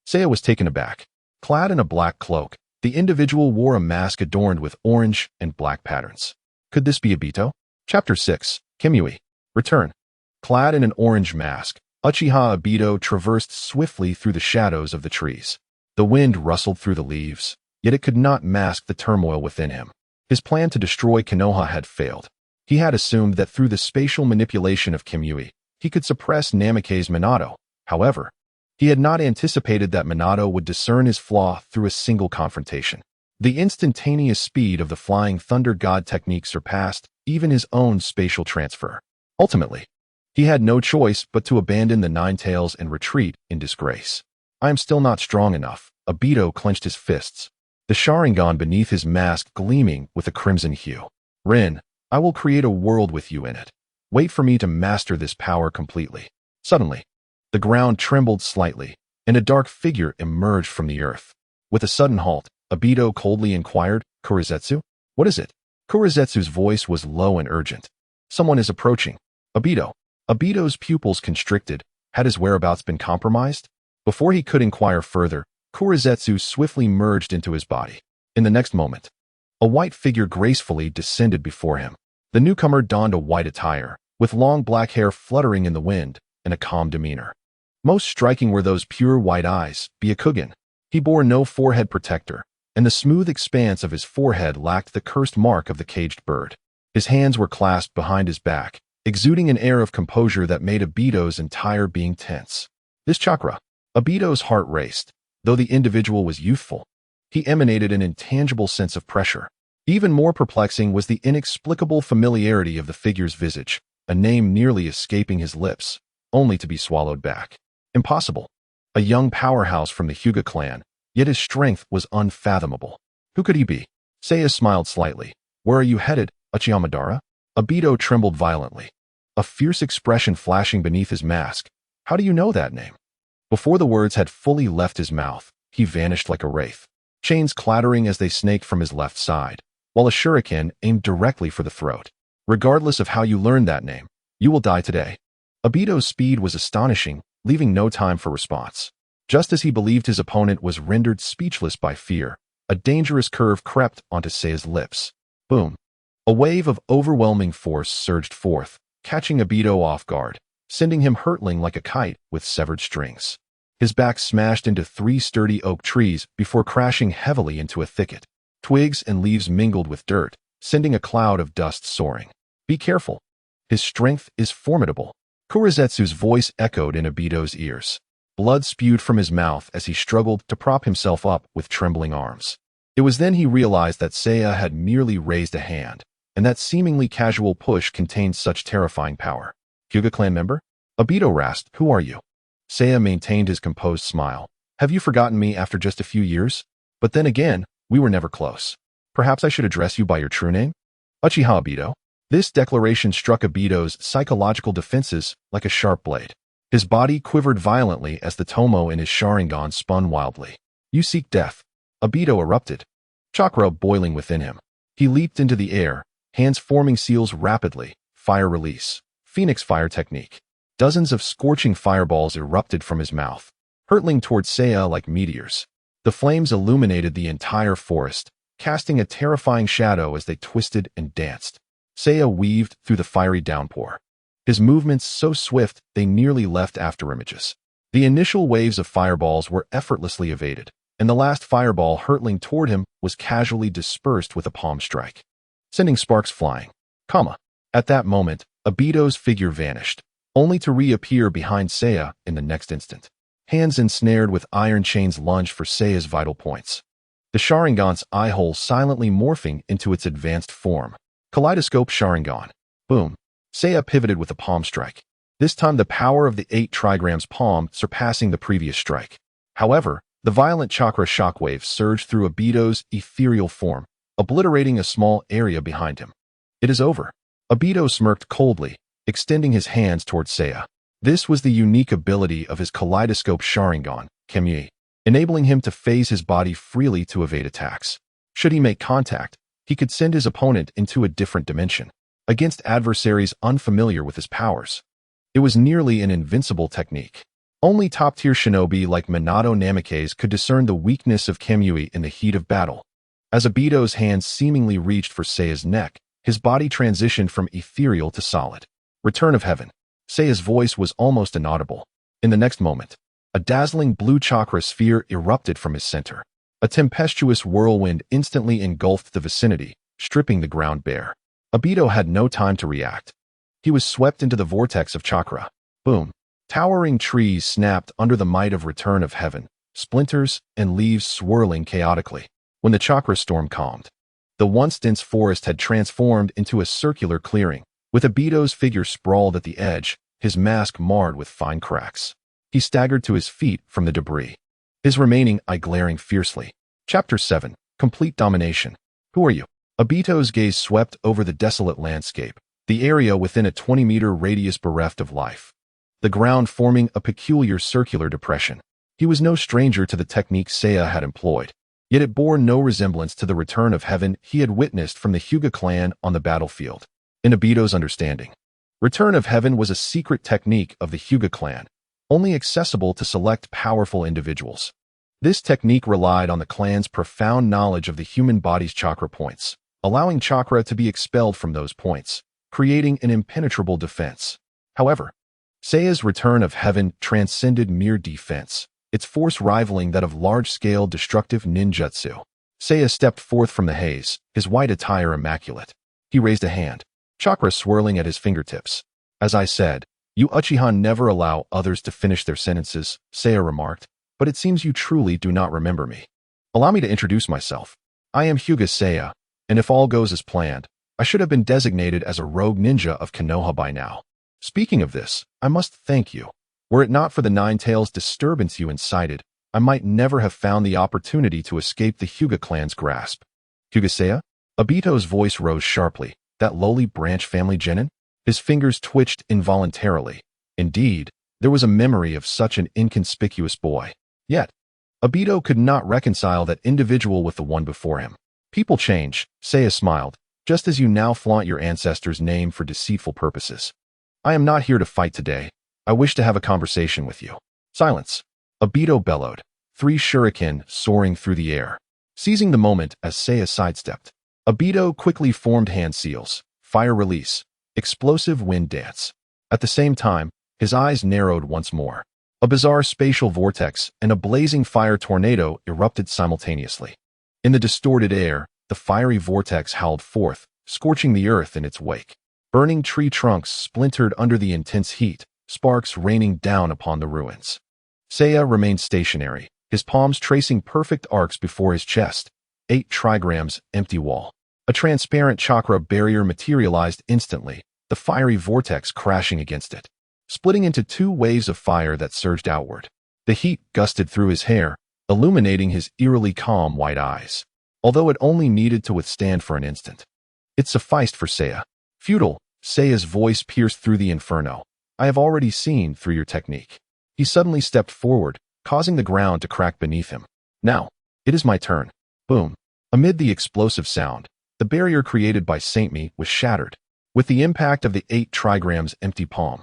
Seiya was taken aback. Clad in a black cloak, the individual wore a mask adorned with orange and black patterns. Could this be Obito? Chapter 6, Kimui. Return. Clad in an orange mask, Uchiha Obito traversed swiftly through the shadows of the trees. The wind rustled through the leaves, yet it could not mask the turmoil within him. His plan to destroy Konoha had failed. He had assumed that through the spatial manipulation of Kimui, he could suppress Namake's Minato. However, he had not anticipated that Minato would discern his flaw through a single confrontation. The instantaneous speed of the Flying Thunder God technique surpassed even his own spatial transfer. Ultimately, He had no choice but to abandon the Nine Tails and retreat in disgrace. I am still not strong enough. Obito clenched his fists, the Sharingan beneath his mask gleaming with a crimson hue. Rin, I will create a world with you in it. Wait for me to master this power completely. Suddenly, the ground trembled slightly, and a dark figure emerged from the earth. With a sudden halt, Obito coldly inquired, Kurizetsu? What is it? Kurizetsu's voice was low and urgent. Someone is approaching. Obito. Obito's pupils constricted. Had his whereabouts been compromised? Before he could inquire further, Kurizetsu swiftly merged into his body. In the next moment, a white figure gracefully descended before him. The newcomer donned a white attire, with long black hair fluttering in the wind, and a calm demeanor. Most striking were those pure white eyes, Byakugan. He bore no forehead protector, and the smooth expanse of his forehead lacked the cursed mark of the caged bird. His hands were clasped behind his back, exuding an air of composure that made Obito's entire being tense. This chakra. Obito's heart raced. Though the individual was youthful, he emanated an intangible sense of pressure. Even more perplexing was the inexplicable familiarity of the figure's visage, a name nearly escaping his lips, only to be swallowed back. Impossible. A young powerhouse from the Hyuga clan, yet his strength was unfathomable. Who could he be? Seiya smiled slightly. Where are you headed, Uchihamadara? Obito trembled violently, a fierce expression flashing beneath his mask. How do you know that name? Before the words had fully left his mouth, he vanished like a wraith, chains clattering as they snaked from his left side, while a shuriken aimed directly for the throat. Regardless of how you learned that name, you will die today. Obito's speed was astonishing, leaving no time for response. Just as he believed his opponent was rendered speechless by fear, a dangerous curve crept onto Seiya's lips. Boom. A wave of overwhelming force surged forth, catching Obito off guard, sending him hurtling like a kite with severed strings. His back smashed into 3 sturdy oak trees before crashing heavily into a thicket. Twigs and leaves mingled with dirt, sending a cloud of dust soaring. Be careful. His strength is formidable. Kurizetsu's voice echoed in Obito's ears. Blood spewed from his mouth as he struggled to prop himself up with trembling arms. It was then he realized that Seiya had merely raised a hand, and that seemingly casual push contained such terrifying power. Hyuga clan member? Obito rasped, who are you? Seiya maintained his composed smile. Have you forgotten me after just a few years? But then again, we were never close. Perhaps I should address you by your true name? Uchiha Obito. This declaration struck Obito's psychological defenses like a sharp blade. His body quivered violently as the tomo in his Sharingan spun wildly. You seek death. Obito erupted, chakra boiling within him. He leaped into the air, hands forming seals rapidly, fire release, phoenix fire technique. Dozens of scorching fireballs erupted from his mouth, hurtling toward Seiya like meteors. The flames illuminated the entire forest, casting a terrifying shadow as they twisted and danced. Seiya weaved through the fiery downpour, his movements so swift they nearly left afterimages. The initial waves of fireballs were effortlessly evaded, and the last fireball hurtling toward him was casually dispersed with a palm strike, sending sparks flying. At that moment, Obito's figure vanished, only to reappear behind Seiya in the next instant. Hands ensnared with iron chains lunged for Seiya's vital points. The Sharingan's eye hole silently morphing into its advanced form. Kaleidoscope Sharingan. Boom. Seiya pivoted with a palm strike. This time the power of the 8 trigrams palm surpassing the previous strike. However, the violent chakra shockwave surged through Obito's ethereal form, obliterating a small area behind him. It is over. Obito smirked coldly, extending his hands toward Seiya. This was the unique ability of his Kaleidoscope Sharingan, Kekkei, enabling him to phase his body freely to evade attacks. Should he make contact, he could send his opponent into a different dimension, against adversaries unfamiliar with his powers. It was nearly an invincible technique. Only top-tier shinobi like Minato Namikaze could discern the weakness of Kekkei in the heat of battle. As Obito's hands seemingly reached for Seiya's neck, his body transitioned from ethereal to solid. Return of heaven. Seiya's voice was almost inaudible. In the next moment, a dazzling blue chakra sphere erupted from his center. A tempestuous whirlwind instantly engulfed the vicinity, stripping the ground bare. Obito had no time to react. He was swept into the vortex of chakra. Boom. Towering trees snapped under the might of return of heaven, splinters and leaves swirling chaotically. When the chakra storm calmed, the once dense forest had transformed into a circular clearing, with Obito's figure sprawled at the edge, his mask marred with fine cracks. He staggered to his feet from the debris, his remaining eye glaring fiercely. Chapter 7. Complete Domination. Who are you? Obito's gaze swept over the desolate landscape, the area within a 20-meter radius bereft of life, the ground forming a peculiar circular depression. He was no stranger to the technique Seiya had employed, yet it bore no resemblance to the return of heaven he had witnessed from the Hyuga clan on the battlefield. In Obito's understanding, return of heaven was a secret technique of the Hyuga clan, only accessible to select powerful individuals. This technique relied on the clan's profound knowledge of the human body's chakra points, allowing chakra to be expelled from those points, creating an impenetrable defense. However, Seiya's return of heaven transcended mere defense, its force rivaling that of large-scale destructive ninjutsu. Seiya stepped forth from the haze, his white attire immaculate. He raised a hand, chakra swirling at his fingertips. As I said, you Uchiha never allow others to finish their sentences, Seiya remarked, but it seems you truly do not remember me. Allow me to introduce myself. I am Hyuga Seiya, and if all goes as planned, I should have been designated as a rogue ninja of Konoha by now. Speaking of this, I must thank you. Were it not for the Nine Tails disturbance you incited, I might never have found the opportunity to escape the Hyuga clan's grasp. Hyuga Seiya? Obito's voice rose sharply. That lowly branch family genin? His fingers twitched involuntarily. Indeed, there was a memory of such an inconspicuous boy. Yet, Obito could not reconcile that individual with the one before him. People change, Seiya smiled, just as you now flaunt your ancestors' name for deceitful purposes. I am not here to fight today. I wish to have a conversation with you. Silence. Obito bellowed, 3 shuriken soaring through the air. Seizing the moment as Seiya sidestepped, Obito quickly formed hand seals, fire release, explosive wind dance. At the same time, his eyes narrowed once more. A bizarre spatial vortex and a blazing fire tornado erupted simultaneously. In the distorted air, the fiery vortex howled forth, scorching the earth in its wake. Burning tree trunks splintered under the intense heat, sparks raining down upon the ruins. Seiya remained stationary, his palms tracing perfect arcs before his chest. 8 trigrams, empty wall. A transparent chakra barrier materialized instantly, the fiery vortex crashing against it, splitting into 2 waves of fire that surged outward. The heat gusted through his hair, illuminating his eerily calm white eyes, although it only needed to withstand for an instant. It sufficed for Seiya. Futile, Seiya's voice pierced through the inferno. I have already seen through your technique. He suddenly stepped forward, causing the ground to crack beneath him. Now, it is my turn. Boom. Amid the explosive sound, the barrier created by Saint Me was shattered. With the impact of the 8 trigrams empty palm,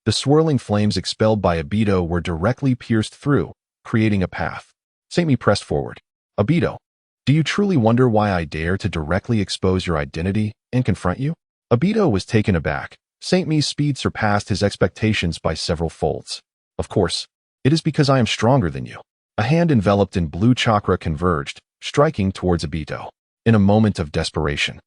the swirling flames expelled by Obito were directly pierced through, creating a path. Saint Me pressed forward. Obito, do you truly wonder why I dare to directly expose your identity and confront you? Obito was taken aback. Saint Me's speed surpassed his expectations by several folds. Of course, it is because I am stronger than you. A hand enveloped in blue chakra converged, striking towards Obito. In a moment of desperation,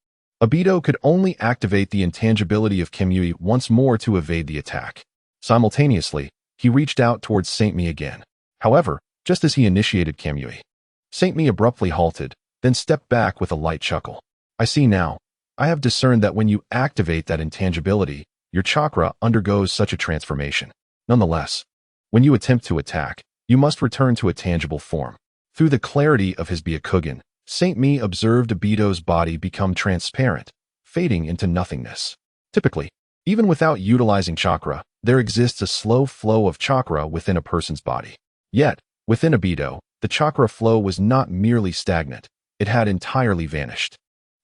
Obito could only activate the intangibility of Kamui once more to evade the attack. Simultaneously, he reached out towards Saint Me again. However, just as he initiated Kamui, Saint Me abruptly halted, then stepped back with a light chuckle. I see now. I have discerned that when you activate that intangibility, your chakra undergoes such a transformation. Nonetheless, when you attempt to attack, you must return to a tangible form. Through the clarity of his Byakugan, Saint Me observed Obito's body become transparent, fading into nothingness. Typically, even without utilizing chakra, there exists a slow flow of chakra within a person's body. Yet, within Obito, the chakra flow was not merely stagnant, it had entirely vanished.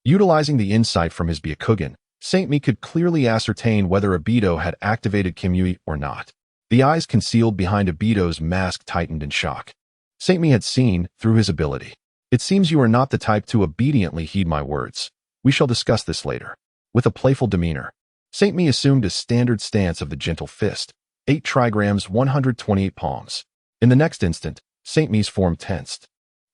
Utilizing the insight from his Byakugan, Saint Me could clearly ascertain whether Obito had activated Kamui or not. The eyes concealed behind Obito's mask tightened in shock. Saint Me had seen through his ability. It seems you are not the type to obediently heed my words. We shall discuss this later. With a playful demeanor, Saint Me assumed a standard stance of the gentle fist, 8 trigrams 128 palms. In the next instant, Saint Me's form tensed.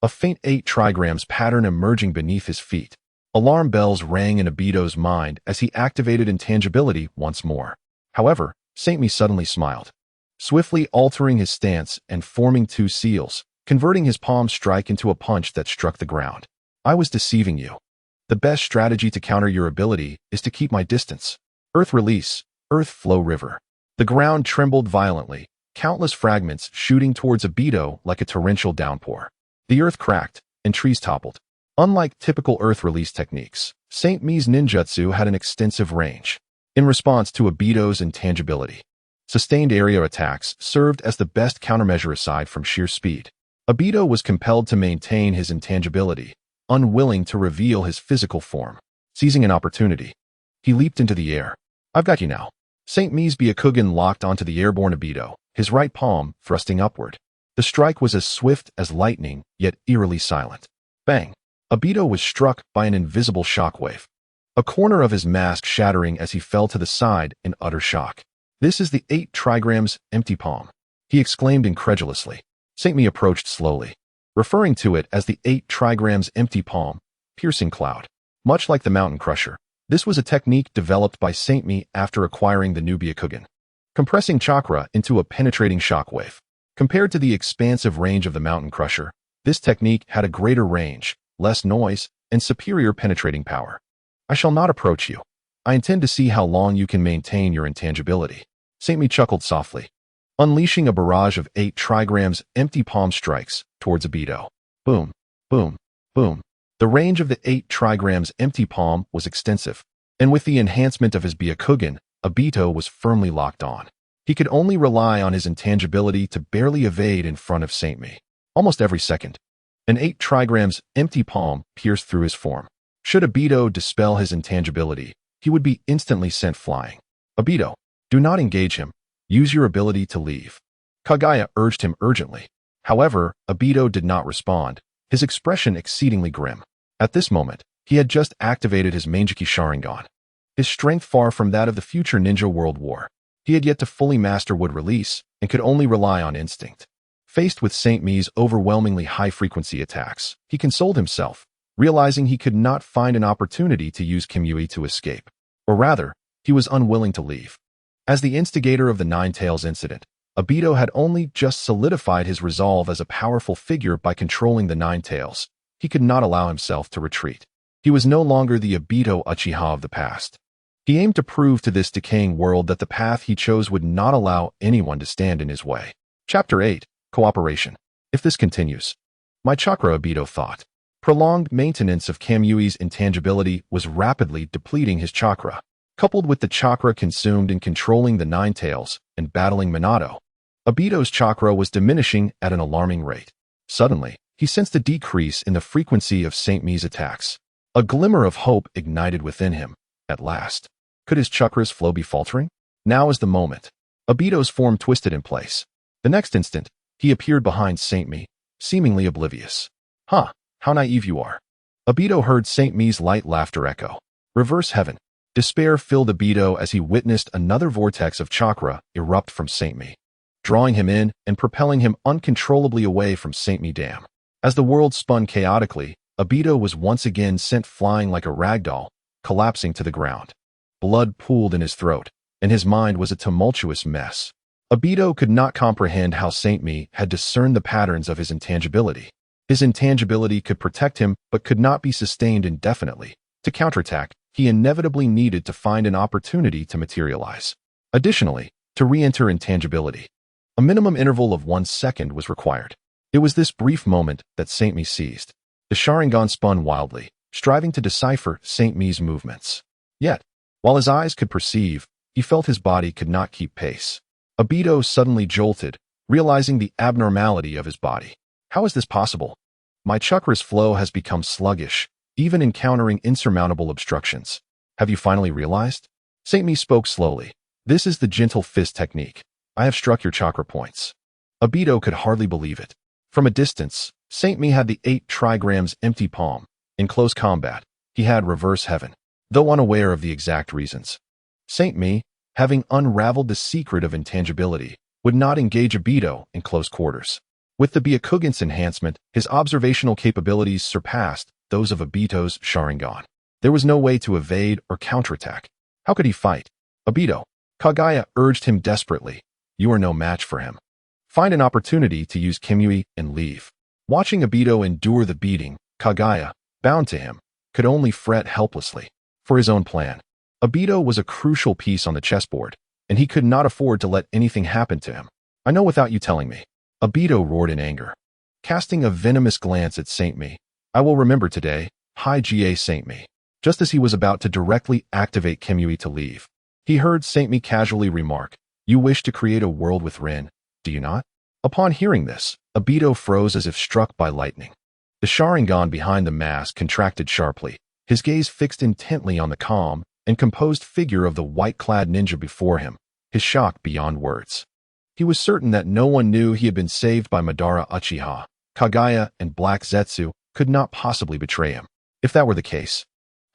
A faint 8 trigrams pattern emerging beneath his feet. Alarm bells rang in Obito's mind as he activated intangibility once more. However, Saint Me suddenly smiled, swiftly altering his stance and forming 2 seals, converting his palm strike into a punch that struck the ground. I was deceiving you. The best strategy to counter your ability is to keep my distance. Earth release, earth flow river. The ground trembled violently, countless fragments shooting towards Obito like a torrential downpour. The earth cracked, and trees toppled. Unlike typical earth release techniques, Saint Mi's ninjutsu had an extensive range. In response to Obito's intangibility, sustained area attacks served as the best countermeasure aside from sheer speed. Obito was compelled to maintain his intangibility, unwilling to reveal his physical form. Seizing an opportunity, he leaped into the air. "I've got you now." Saint Mi's Byakugan locked onto the airborne Obito, his right palm thrusting upward. The strike was as swift as lightning, yet eerily silent. Bang! Obito was struck by an invisible shockwave, a corner of his mask shattering as he fell to the side in utter shock. "This is the 8 trigrams empty palm," he exclaimed incredulously. Saint Mi approached slowly, referring to it as the 8 trigrams empty palm, piercing cloud. Much like the mountain crusher, this was a technique developed by Saint Mi after acquiring the new Byakugan, compressing chakra into a penetrating shockwave. Compared to the expansive range of the mountain crusher, this technique had a greater range, less noise, and superior penetrating power. "I shall not approach you. I intend to see how long you can maintain your intangibility." Saint Mi chuckled softly, unleashing a barrage of 8 trigrams empty palm strikes towards Obito. Boom, boom, boom. The range of the 8 trigrams empty palm was extensive, and with the enhancement of his Byakugan, Obito was firmly locked on. He could only rely on his intangibility to barely evade in front of Saint Mi. Almost every second, an 8 trigrams empty palm pierced through his form. Should Obito dispel his intangibility, he would be instantly sent flying. "Obito, do not engage him. Use your ability to leave," Kaguya urged him urgently. However, Obito did not respond, his expression exceedingly grim. At this moment, he had just activated his Manjiki Sharingan, his strength far from that of the future ninja world war. He had yet to fully master wood release and could only rely on instinct. Faced with Saint Mi's overwhelmingly high-frequency attacks, he consoled himself, realizing he could not find an opportunity to use Kimui to escape. Or rather, he was unwilling to leave. As the instigator of the Nine Tails incident, Obito had only just solidified his resolve as a powerful figure by controlling the Nine Tails. He could not allow himself to retreat. He was no longer the Obito Uchiha of the past. He aimed to prove to this decaying world that the path he chose would not allow anyone to stand in his way. Chapter 8. Cooperation. If this continues, my chakra, Obito thought. Prolonged maintenance of Kamui's intangibility was rapidly depleting his chakra. Coupled with the chakra consumed in controlling the Nine Tails and battling Minato, Obito's chakra was diminishing at an alarming rate. Suddenly, he sensed a decrease in the frequency of Saint Mi's attacks. A glimmer of hope ignited within him. At last, could his chakra's flow be faltering? Now is the moment. Obito's form twisted in place. The next instant, he appeared behind Saint Mi, seemingly oblivious. "Huh, how naive you are." Obito heard Saint Mi's light laughter echo. Reverse heaven. Despair filled Obito as he witnessed another vortex of chakra erupt from Saint Mi, drawing him in and propelling him uncontrollably away from Saint Mi Dam. As the world spun chaotically, Obito was once again sent flying like a ragdoll, collapsing to the ground. Blood pooled in his throat, and his mind was a tumultuous mess. Obito could not comprehend how Saint Mi had discerned the patterns of his intangibility. His intangibility could protect him but could not be sustained indefinitely. To counterattack, he inevitably needed to find an opportunity to materialize. Additionally, to re-enter intangibility, a minimum interval of 1 second was required. It was this brief moment that Saint Mi seized. The Sharingan spun wildly, striving to decipher Saint Mi's movements. Yet, while his eyes could perceive, he felt his body could not keep pace. Obito suddenly jolted, realizing the abnormality of his body. How is this possible? My chakra's flow has become sluggish, even encountering insurmountable obstructions. Have you finally realized? Saint Mi spoke slowly. This is the gentle fist technique. I have struck your chakra points. Obito could hardly believe it. From a distance, Saint Mi had the 8 trigrams empty palm. In close combat, he had reverse heaven, though unaware of the exact reasons. Saint Mi, having unraveled the secret of intangibility, would not engage Obito in close quarters. With the Byakugan's enhancement, his observational capabilities surpassed those of Obito's Sharingan. There was no way to evade or counterattack. How could he fight? Obito, Kaguya urged him desperately. You are no match for him. Find an opportunity to use Kimui and leave. Watching Obito endure the beating, Kaguya, bound to him, could only fret helplessly. For his own plan, Obito was a crucial piece on the chessboard. and he could not afford to let anything happen to him. I know without you telling me. Obito roared in anger, casting a venomous glance at Saint Me. I will remember today, High Ga Saint Me. Just as he was about to directly activate Kimui to leave, he heard Saint Me casually remark, "You wish to create a world with Rin, do you not?" Upon hearing this, Obito froze as if struck by lightning. The Sharingan behind the mask contracted sharply, his gaze fixed intently on the calm and composed figure of the white-clad ninja before him, his shock beyond words. He was certain that no one knew he had been saved by Madara Uchiha. Kaguya and Black Zetsu could not possibly betray him. If that were the case,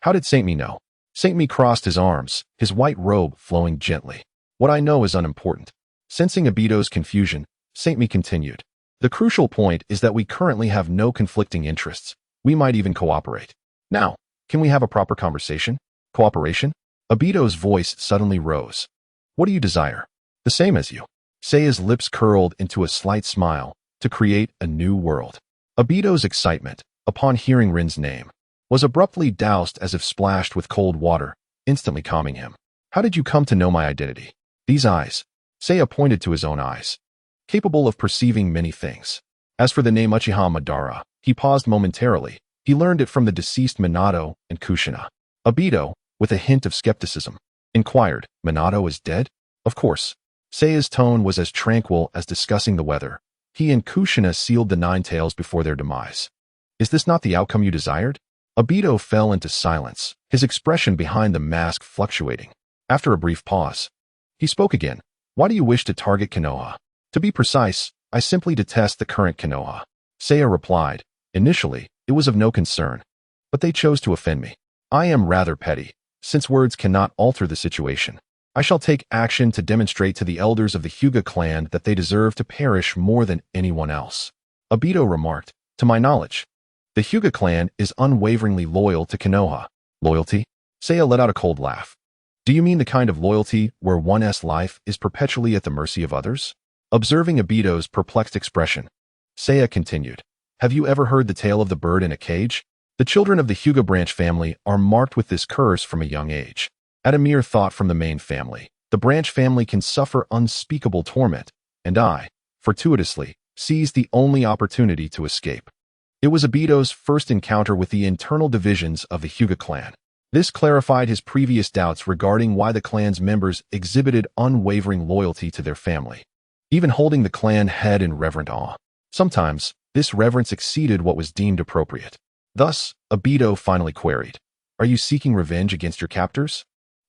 how did Saint Me know? Saint Me crossed his arms, his white robe flowing gently. What I know is unimportant. Sensing Obito's confusion, Saint Me continued. The crucial point is that we currently have no conflicting interests. We might even cooperate. Now, can we have a proper conversation? Cooperation? Obito's voice suddenly rose. What do you desire? The same as you. Seiya's lips curled into a slight smile, to create a new world. Obito's excitement, upon hearing Rin's name, was abruptly doused as if splashed with cold water, instantly calming him. How did you come to know my identity? These eyes. Seiya pointed to his own eyes, capable of perceiving many things. As for the name Uchiha Madara, he paused momentarily. He learned it from the deceased Minato and Kushina. Obito, with a hint of skepticism, inquired, Minato is dead? Of course. Seiya's tone was as tranquil as discussing the weather. He and Kushina sealed the Nine Tails before their demise. Is this not the outcome you desired? Obito fell into silence, his expression behind the mask fluctuating. After a brief pause, he spoke again. Why do you wish to target Konoha? To be precise, I simply detest the current Konoha. Seiya replied. Initially, it was of no concern, but they chose to offend me. I am rather petty. Since words cannot alter the situation, I shall take action to demonstrate to the elders of the Hyuga clan that they deserve to perish more than anyone else. Obito remarked, to my knowledge, the Hyuga clan is unwaveringly loyal to Konoha. Loyalty? Seiya let out a cold laugh. Do you mean the kind of loyalty where one's life is perpetually at the mercy of others? Observing Obito's perplexed expression, Seiya continued, have you ever heard the tale of the bird in a cage? The children of the Hyuga branch family are marked with this curse from a young age. At a mere thought from the main family, the branch family can suffer unspeakable torment, and I, fortuitously, seized the only opportunity to escape. It was Obito's first encounter with the internal divisions of the Hyuga clan. This clarified his previous doubts regarding why the clan's members exhibited unwavering loyalty to their family, even holding the clan head in reverent awe. Sometimes, this reverence exceeded what was deemed appropriate. Thus, Obito finally queried, are you seeking revenge against your captors?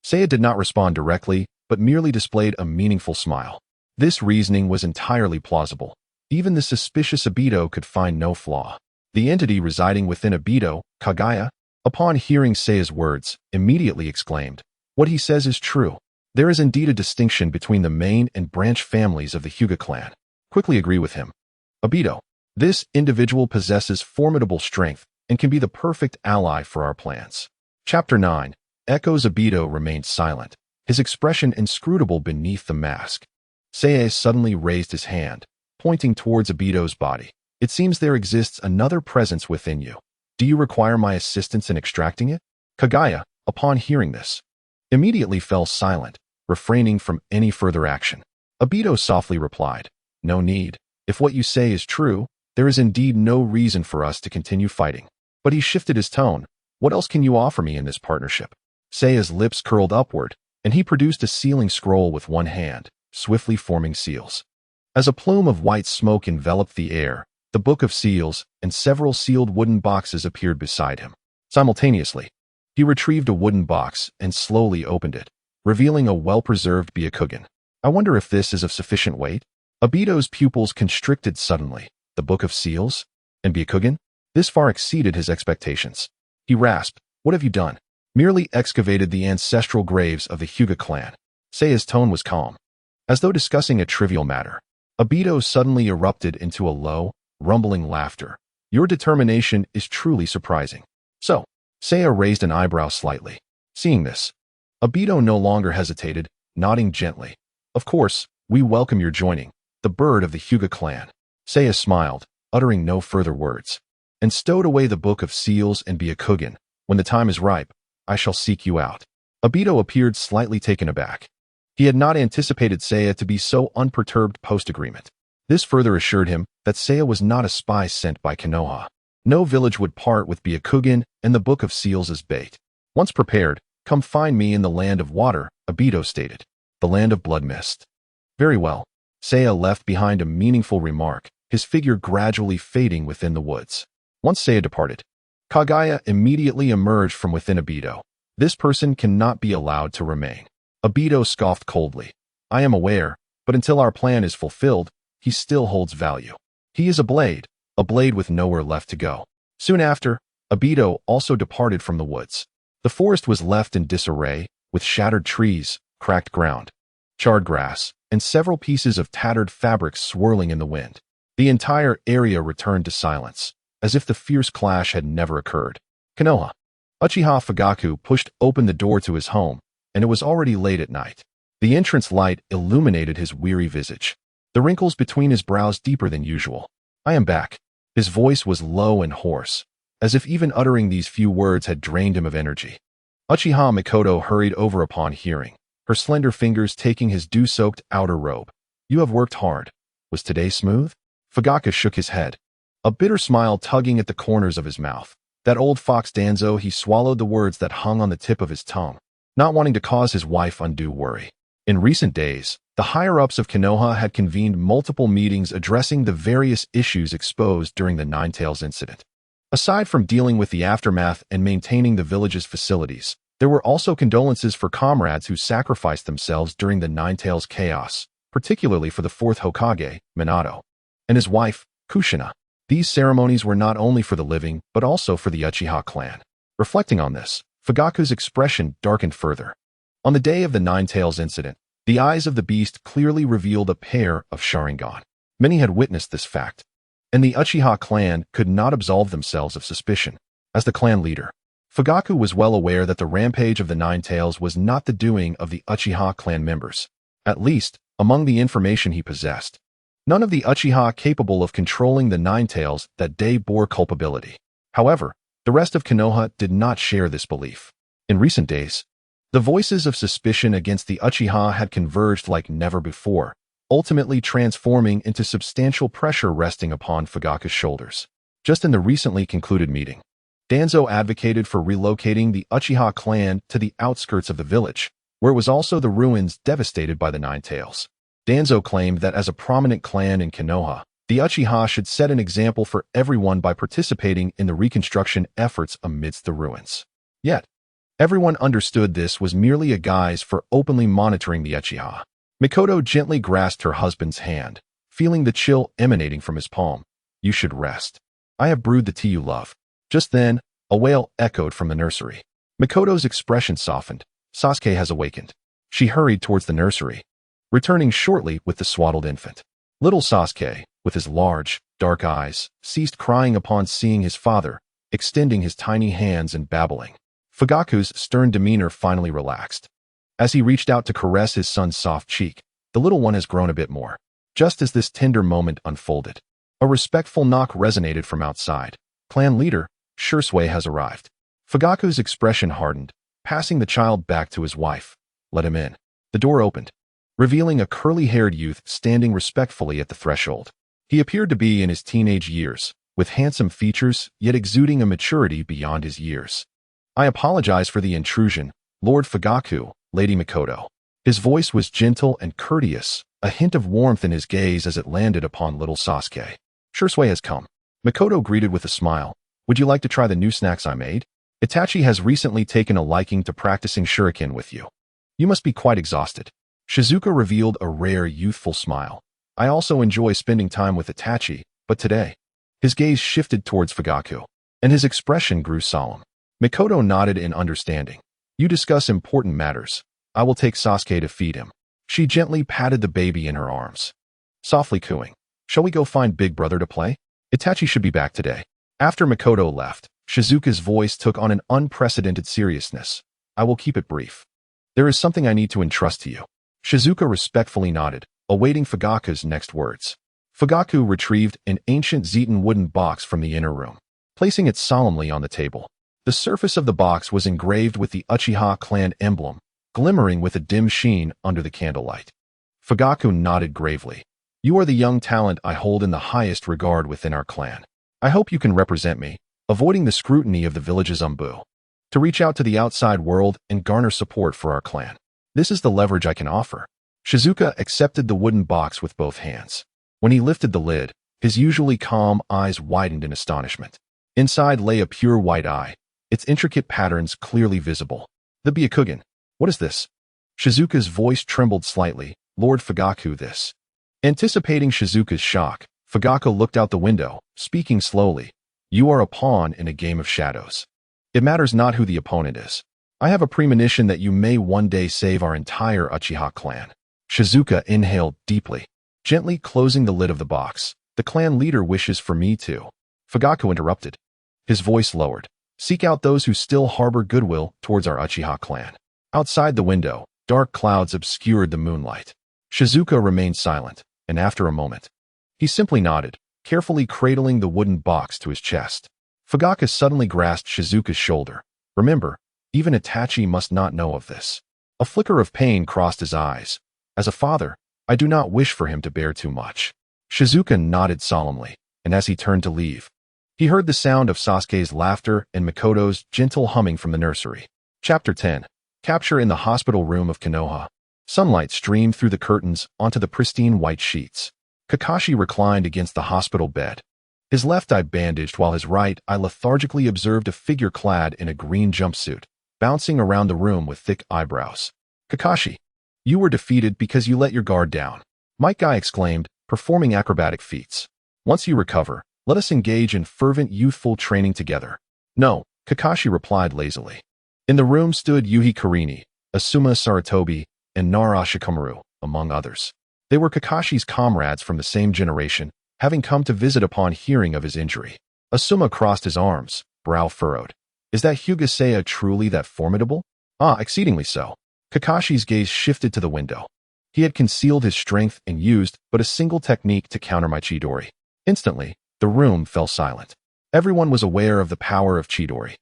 Seiya did not respond directly, but merely displayed a meaningful smile. This reasoning was entirely plausible. Even the suspicious Obito could find no flaw. The entity residing within Obito, Kaguya, upon hearing Seiya's words, immediately exclaimed, what he says is true. There is indeed a distinction between the main and branch families of the Hyuga clan. Quickly agree with him. Obito, this individual possesses formidable strength and can be the perfect ally for our plans. Chapter 9. Echo's Obito remained silent, his expression inscrutable beneath the mask. Seiya suddenly raised his hand, pointing towards Obito's body. It seems there exists another presence within you. Do you require my assistance in extracting it? Kaguya, upon hearing this, immediately fell silent, refraining from any further action. Obito softly replied, no need. If what you say is true, there is indeed no reason for us to continue fighting. But he shifted his tone. What else can you offer me in this partnership? Seiya's lips curled upward, and he produced a sealing scroll with one hand, swiftly forming seals. As a plume of white smoke enveloped the air, the book of seals and several sealed wooden boxes appeared beside him. Simultaneously, he retrieved a wooden box and slowly opened it, revealing a well-preserved Byakugan. I wonder if this is of sufficient weight? Obito's pupils constricted suddenly. The book of seals? And Byakugan? This far exceeded his expectations. He rasped, what have you done? Merely excavated the ancestral graves of the Hyuga clan. Seiya's tone was calm, as though discussing a trivial matter. Obito suddenly erupted into a low, rumbling laughter. Your determination is truly surprising. So, Seiya raised an eyebrow slightly. Seeing this, Obito no longer hesitated, nodding gently. Of course, we welcome your joining, the bird of the Hyuga clan. Seiya smiled, uttering no further words, and stowed away the book of seals and Byakugan. When the time is ripe, I shall seek you out. Obito appeared slightly taken aback. He had not anticipated Seiya to be so unperturbed post-agreement. This further assured him that Seiya was not a spy sent by Konoha. No village would part with Byakugan and the Book of Seals as bait. Once prepared, come find me in the land of water, Obito stated. The land of blood mist. Very well. Seiya left behind a meaningful remark, his figure gradually fading within the woods. Once Seiya departed, Kaguya immediately emerged from within Obito. This person cannot be allowed to remain. Obito scoffed coldly. I am aware, but until our plan is fulfilled, he still holds value. He is a blade with nowhere left to go. Soon after, Obito also departed from the woods. The forest was left in disarray, with shattered trees, cracked ground, charred grass, and several pieces of tattered fabric swirling in the wind. The entire area returned to silence, as if the fierce clash had never occurred. Konoha. Uchiha Fugaku pushed open the door to his home, and it was already late at night. The entrance light illuminated his weary visage, the wrinkles between his brows deeper than usual. I am back. His voice was low and hoarse, as if even uttering these few words had drained him of energy. Uchiha Mikoto hurried over upon hearing, her slender fingers taking his dew-soaked outer robe. You have worked hard. Was today smooth? Fugaku shook his head, a bitter smile tugging at the corners of his mouth. That old fox Danzo, he swallowed the words that hung on the tip of his tongue, not wanting to cause his wife undue worry. In recent days, the higher-ups of Konoha had convened multiple meetings addressing the various issues exposed during the Ninetales incident. Aside from dealing with the aftermath and maintaining the village's facilities, there were also condolences for comrades who sacrificed themselves during the Ninetales chaos, particularly for the fourth Hokage, Minato, and his wife, Kushina. These ceremonies were not only for the living, but also for the Uchiha clan. Reflecting on this, Fugaku's expression darkened further. On the day of the Ninetales incident, the eyes of the beast clearly revealed a pair of Sharingan. Many had witnessed this fact, and the Uchiha clan could not absolve themselves of suspicion. As the clan leader, Fugaku was well aware that the rampage of the Ninetales was not the doing of the Uchiha clan members, at least among the information he possessed. None of the Uchiha capable of controlling the Ninetales that day bore culpability. However, the rest of Konoha did not share this belief. In recent days, the voices of suspicion against the Uchiha had converged like never before, ultimately transforming into substantial pressure resting upon Fugaku's shoulders. Just in the recently concluded meeting, Danzo advocated for relocating the Uchiha clan to the outskirts of the village, where it was also the ruins devastated by the Ninetales. Danzo claimed that as a prominent clan in Konoha, the Uchiha should set an example for everyone by participating in the reconstruction efforts amidst the ruins. Yet, everyone understood this was merely a guise for openly monitoring the Uchiha. Mikoto gently grasped her husband's hand, feeling the chill emanating from his palm. You should rest. I have brewed the tea you love. Just then, a wail echoed from the nursery. Mikoto's expression softened. Sasuke has awakened. She hurried towards the nursery, returning shortly with the swaddled infant. Little Sasuke, with his large, dark eyes, ceased crying upon seeing his father, extending his tiny hands and babbling. Fugaku's stern demeanor finally relaxed. As he reached out to caress his son's soft cheek, the little one has grown a bit more. Just as this tender moment unfolded, a respectful knock resonated from outside. Clan leader, Shursui has arrived. Fugaku's expression hardened, passing the child back to his wife. Let him in. The door opened, revealing a curly-haired youth standing respectfully at the threshold. He appeared to be in his teenage years, with handsome features, yet exuding a maturity beyond his years. I apologize for the intrusion, Lord Fugaku, Lady Mikoto. His voice was gentle and courteous, a hint of warmth in his gaze as it landed upon little Sasuke. Shursui has come. Mikoto greeted with a smile. Would you like to try the new snacks I made? Itachi has recently taken a liking to practicing shuriken with you. You must be quite exhausted. Shizuka revealed a rare youthful smile. I also enjoy spending time with Itachi, but today, his gaze shifted towards Fugaku, and his expression grew solemn. Mikoto nodded in understanding. You discuss important matters. I will take Sasuke to feed him. She gently patted the baby in her arms, softly cooing. Shall we go find Big Brother to play? Itachi should be back today. After Mikoto left, Shizuka's voice took on an unprecedented seriousness. I will keep it brief. There is something I need to entrust to you. Shizuka respectfully nodded, awaiting Fugaku's next words. Fugaku retrieved an ancient Zetan wooden box from the inner room, placing it solemnly on the table. The surface of the box was engraved with the Uchiha clan emblem, glimmering with a dim sheen under the candlelight. Fugaku nodded gravely. You are the young talent I hold in the highest regard within our clan. I hope you can represent me, avoiding the scrutiny of the village's umbu, to reach out to the outside world and garner support for our clan. This is the leverage I can offer. Shizuka accepted the wooden box with both hands. When he lifted the lid, his usually calm eyes widened in astonishment. Inside lay a pure white eye, its intricate patterns clearly visible. The Byakugan. What is this? Shizuka's voice trembled slightly. Lord Fugaku, this. Anticipating Shizuka's shock, Fugaku looked out the window, speaking slowly. You are a pawn in a game of shadows. It matters not who the opponent is. I have a premonition that you may one day save our entire Uchiha clan. Shizuka inhaled deeply, gently closing the lid of the box. The clan leader wishes for me to. Fugaku interrupted. His voice lowered. Seek out those who still harbor goodwill towards our Uchiha clan. Outside the window, dark clouds obscured the moonlight. Shizuka remained silent, and after a moment, he simply nodded, carefully cradling the wooden box to his chest. Fugaku suddenly grasped Shizuka's shoulder. Remember, even Itachi must not know of this. A flicker of pain crossed his eyes. As a father, I do not wish for him to bear too much. Shizuka nodded solemnly, and as he turned to leave, he heard the sound of Sasuke's laughter and Mikoto's gentle humming from the nursery. Chapter 10. Capture in the hospital room of Konoha. Sunlight streamed through the curtains onto the pristine white sheets. Kakashi reclined against the hospital bed, his left eye bandaged while his right eye lethargically observed a figure clad in a green jumpsuit, bouncing around the room with thick eyebrows. Kakashi, you were defeated because you let your guard down, Might Guy exclaimed, performing acrobatic feats. Once you recover, let us engage in fervent youthful training together. No, Kakashi replied lazily. In the room stood Yuhi Karini, Asuma Saratobi, and Nara Shikamaru, among others. They were Kakashi's comrades from the same generation, having come to visit upon hearing of his injury. Asuma crossed his arms, brow furrowed. Is that Hyuga Seiya truly that formidable? Ah, exceedingly so. Kakashi's gaze shifted to the window. He had concealed his strength and used but a single technique to counter my Chidori. Instantly, the room fell silent. Everyone was aware of the power of Chidori.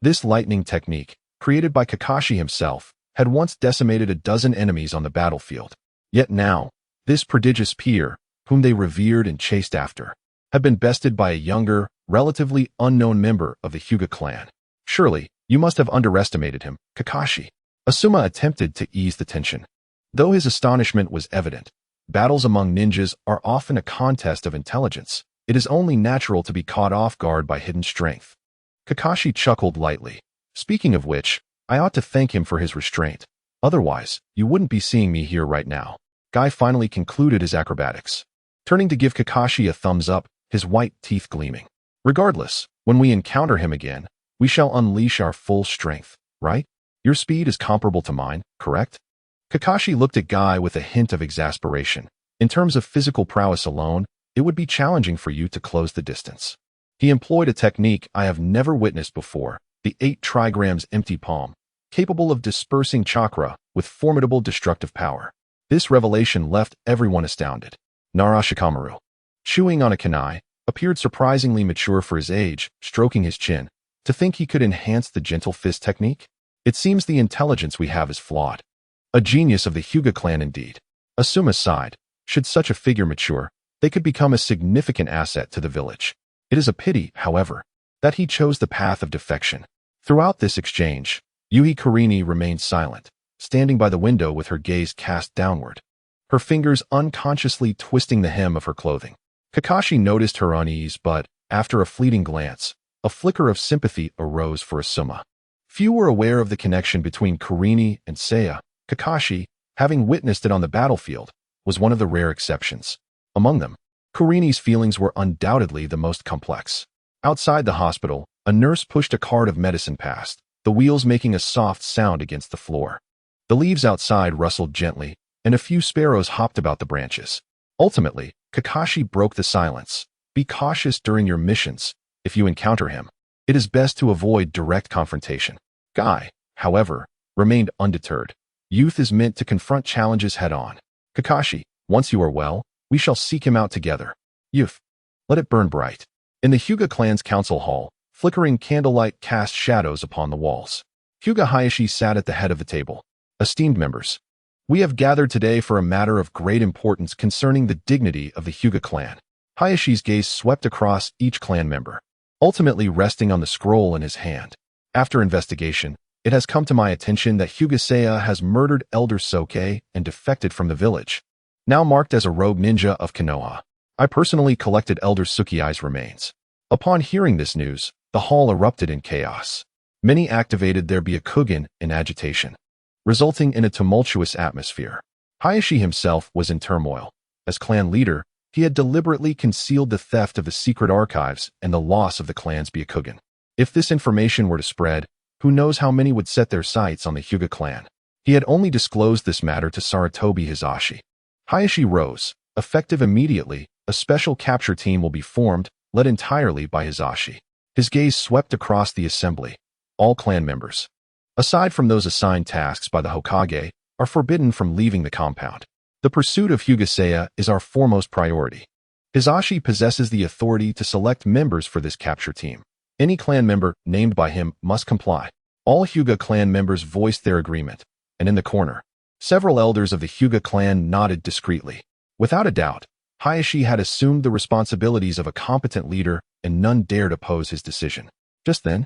This lightning technique, created by Kakashi himself, had once decimated a dozen enemies on the battlefield. Yet now, this prodigious peer, whom they revered and chased after, had been bested by a younger, relatively unknown member of the Hyuga clan. Surely, you must have underestimated him, Kakashi. Asuma attempted to ease the tension. Though his astonishment was evident, battles among ninjas are often a contest of intelligence. It is only natural to be caught off guard by hidden strength. Kakashi chuckled lightly. Speaking of which, I ought to thank him for his restraint. Otherwise, you wouldn't be seeing me here right now. Guy finally concluded his acrobatics, turning to give Kakashi a thumbs up, his white teeth gleaming. Regardless, when we encounter him again, we shall unleash our full strength, right? Your speed is comparable to mine, correct? Kakashi looked at Guy with a hint of exasperation. In terms of physical prowess alone, it would be challenging for you to close the distance. He employed a technique I have never witnessed before, the 8 trigrams empty palm, capable of dispersing chakra with formidable destructive power. This revelation left everyone astounded. Nara Shikamaru, chewing on a kunai, appeared surprisingly mature for his age, stroking his chin. To think he could enhance the gentle fist technique? It seems the intelligence we have is flawed. A genius of the Hyuga clan indeed. Asuma sighed. Should such a figure mature, they could become a significant asset to the village. It is a pity, however, that he chose the path of defection. Throughout this exchange, Yuhi Karini remained silent, standing by the window with her gaze cast downward, her fingers unconsciously twisting the hem of her clothing. Kakashi noticed her unease, but, after a fleeting glance, a flicker of sympathy arose for Asuma. Few were aware of the connection between Karini and Seiya. Kakashi, having witnessed it on the battlefield, was one of the rare exceptions. Among them, Karini's feelings were undoubtedly the most complex. Outside the hospital, a nurse pushed a cart of medicine past, the wheels making a soft sound against the floor. The leaves outside rustled gently, and a few sparrows hopped about the branches. Ultimately, Kakashi broke the silence. Be cautious during your missions. If you encounter him, it is best to avoid direct confrontation. Guy, however, remained undeterred. Youth is meant to confront challenges head-on. Kakashi, once you are well, we shall seek him out together. Youth, let it burn bright. In the Hyuga clan's council hall, flickering candlelight cast shadows upon the walls. Hyuga Hayashi sat at the head of the table, Esteemed members, we have gathered today for a matter of great importance concerning the dignity of the Hyuga clan. Hayashi's gaze swept across each clan member, ultimately resting on the scroll in his hand. After investigation, it has come to my attention that Hyuga Seiya has murdered Elder Kekkei and defected from the village. Now marked as a rogue ninja of Konoha, I personally collected Elder Kekkei's remains. Upon hearing this news, the hall erupted in chaos. Many activated their Byakugan in agitation, resulting in a tumultuous atmosphere. Hayashi himself was in turmoil. As clan leader, he had deliberately concealed the theft of the secret archives and the loss of the clan's Byakugan. If this information were to spread, who knows how many would set their sights on the Hyuga clan. He had only disclosed this matter to Sarutobi Hisashi. Hayashi rose. Effective immediately, a special capture team will be formed, led entirely by Hisashi. His gaze swept across the assembly. All clan members, aside from those assigned tasks by the Hokage, are forbidden from leaving the compound. The pursuit of Hyuga Seiya is our foremost priority. Hisashi possesses the authority to select members for this capture team. Any clan member named by him must comply. All Hyuga clan members voiced their agreement, and in the corner, several elders of the Hyuga clan nodded discreetly. Without a doubt, Hayashi had assumed the responsibilities of a competent leader, and none dared oppose his decision. Just then,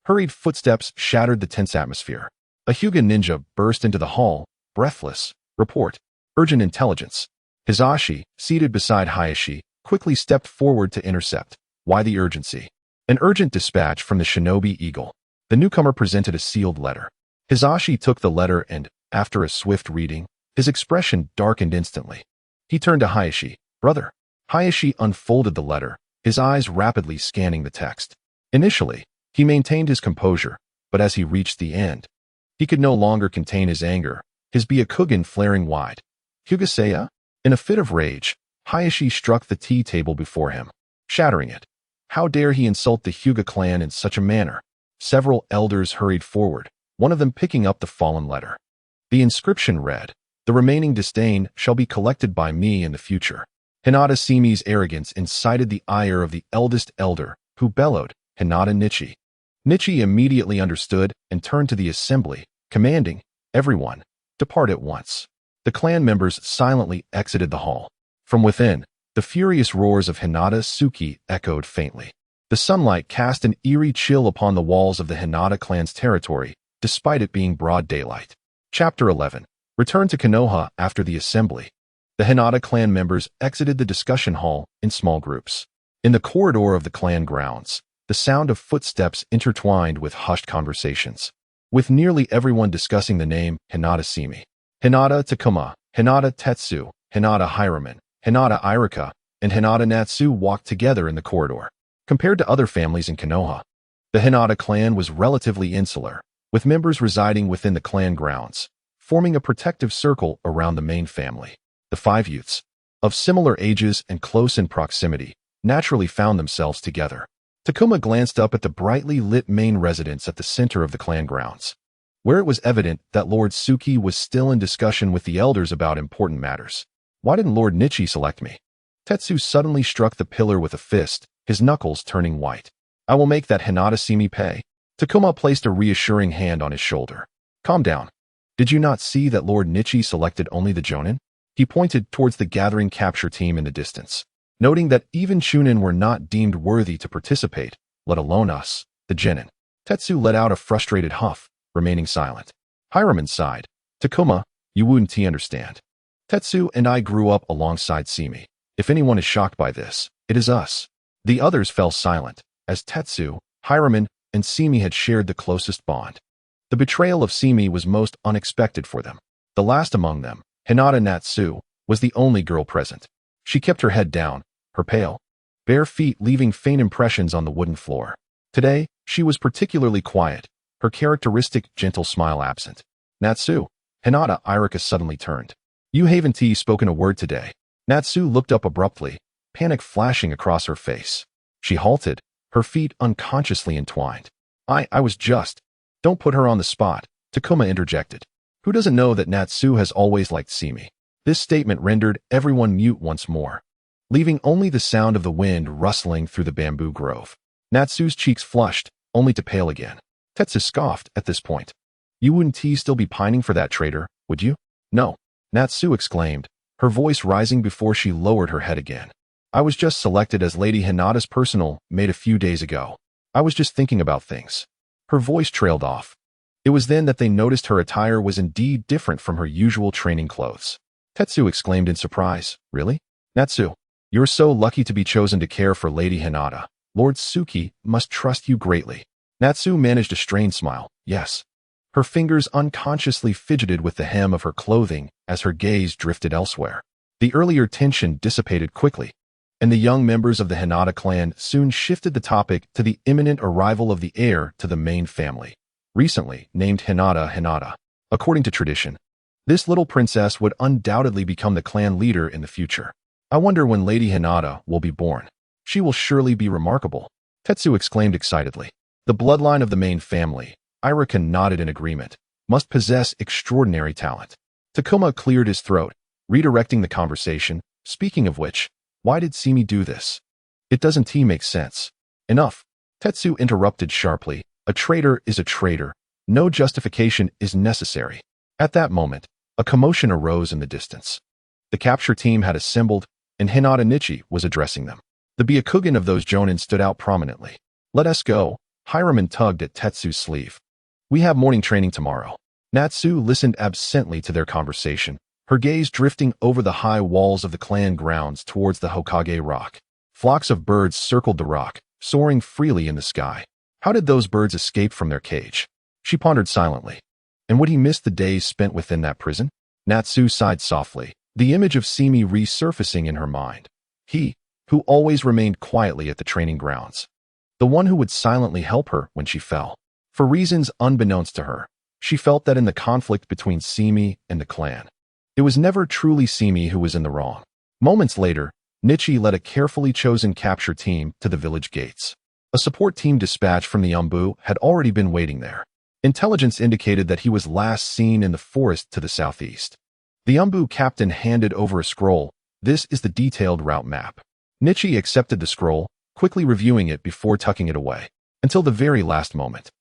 hurried footsteps shattered the tense atmosphere. A Hyuga ninja burst into the hall, breathless. Report. Urgent intelligence. Hisashi, seated beside Hayashi, quickly stepped forward to intercept. Why the urgency? An urgent dispatch from the Shinobi Eagle. The newcomer presented a sealed letter. Hisashi took the letter and, after a swift reading, his expression darkened instantly. He turned to Hayashi. Brother. Hayashi unfolded the letter, his eyes rapidly scanning the text. Initially, he maintained his composure, but as he reached the end, he could no longer contain his anger, his Byakugan flaring wide. Hyuga Seiya? In a fit of rage, Hayashi struck the tea table before him, shattering it. How dare he insult the Hyuga clan in such a manner? Several elders hurried forward, one of them picking up the fallen letter. The inscription read, "The remaining disdain shall be collected by me in the future." Hinata Seiya's arrogance incited the ire of the eldest elder, who bellowed, "Hinata Nichi." Nichi immediately understood and turned to the assembly, commanding, "Everyone, depart at once." The clan members silently exited the hall. From within, the furious roars of Hinata Seiya echoed faintly. The sunlight cast an eerie chill upon the walls of the Hinata clan's territory, despite it being broad daylight. Chapter 11. Return to Konoha after the assembly. The Hinata clan members exited the discussion hall in small groups. In the corridor of the clan grounds, the sound of footsteps intertwined with hushed conversations, with nearly everyone discussing the name Hinata Seiya. Hinata Takuma, Hinata Tetsu, Hinata Hyruman, Hinata Irika, and Hinata Natsu walked together in the corridor. Compared to other families in Konoha, the Hinata clan was relatively insular, with members residing within the clan grounds, forming a protective circle around the main family. The five youths, of similar ages and close in proximity, naturally found themselves together. Takuma glanced up at the brightly lit main residence at the center of the clan grounds, where it was evident that Lord Suki was still in discussion with the elders about important matters. Why didn't Lord Nichi select me? Tetsu suddenly struck the pillar with a fist, his knuckles turning white. I will make that Hinata Seiya pay. Takuma placed a reassuring hand on his shoulder. Calm down. Did you not see that Lord Nichi selected only the Jonin? He pointed towards the gathering capture team in the distance, noting that even Chunin were not deemed worthy to participate, let alone us, the genin. Tetsu let out a frustrated huff, remaining silent. Hyruman sighed. Takuma, you wouldn't understand. Tetsu and I grew up alongside Seiya. If anyone is shocked by this, it is us. The others fell silent, as Tetsu, Hyruman, and Seiya had shared the closest bond. The betrayal of Seiya was most unexpected for them. The last among them, Hinata Natsu, was the only girl present. She kept her head down, her pale, bare feet leaving faint impressions on the wooden floor. Today, she was particularly quiet, her characteristic gentle smile absent. Natsu, Hinata Irika suddenly turned. You haven't spoken a word today. Natsu looked up abruptly, panic flashing across her face. She halted, her feet unconsciously entwined. I was just. Don't put her on the spot, Takuma interjected. Who doesn't know that Natsu has always liked Seiya? This statement rendered everyone mute once more, leaving only the sound of the wind rustling through the bamboo grove. Natsu's cheeks flushed, only to pale again. Tetsu scoffed at this point. You wouldn't still be pining for that traitor, would you? No, Natsu exclaimed, her voice rising before she lowered her head again. I was just selected as Lady Hinata's personal maid a few days ago. I was just thinking about things. Her voice trailed off. It was then that they noticed her attire was indeed different from her usual training clothes. Tetsu exclaimed in surprise, Really? Natsu, you're so lucky to be chosen to care for Lady Hinata. Lord Tsuki must trust you greatly. Natsu managed a strained smile, yes. Her fingers unconsciously fidgeted with the hem of her clothing as her gaze drifted elsewhere. The earlier tension dissipated quickly, and the young members of the Hinata clan soon shifted the topic to the imminent arrival of the heir to the main family, recently named Hinata. According to tradition, this little princess would undoubtedly become the clan leader in the future. I wonder when Lady Hinata will be born. She will surely be remarkable. Tetsu exclaimed excitedly. The bloodline of the main family, Irika nodded in agreement, must possess extraordinary talent. Takuma cleared his throat, redirecting the conversation. Speaking of which, why did Simi do this? It doesn't make sense. Enough. Tetsu interrupted sharply. A traitor is a traitor. No justification is necessary. At that moment, a commotion arose in the distance. The capture team had assembled, and Hinata Nichi was addressing them. The Byakugan of those Jonin stood out prominently. Let us go. Hiraman tugged at Tetsu's sleeve. We have morning training tomorrow. Natsu listened absently to their conversation, her gaze drifting over the high walls of the clan grounds towards the Hokage rock. Flocks of birds circled the rock, soaring freely in the sky. How did those birds escape from their cage? She pondered silently. And would he miss the days spent within that prison? Natsu sighed softly, the image of Simi resurfacing in her mind. He, who always remained quietly at the training grounds. The one who would silently help her when she fell. For reasons unbeknownst to her, she felt that in the conflict between Simi and the clan, it was never truly Simi who was in the wrong. Moments later, Nichi led a carefully chosen capture team to the village gates. A support team dispatched from the Umbu had already been waiting there. Intelligence indicated that he was last seen in the forest to the southeast. The Umbu captain handed over a scroll. This is the detailed route map. Nichi accepted the scroll, quickly reviewing it before tucking it away. Until the very last moment.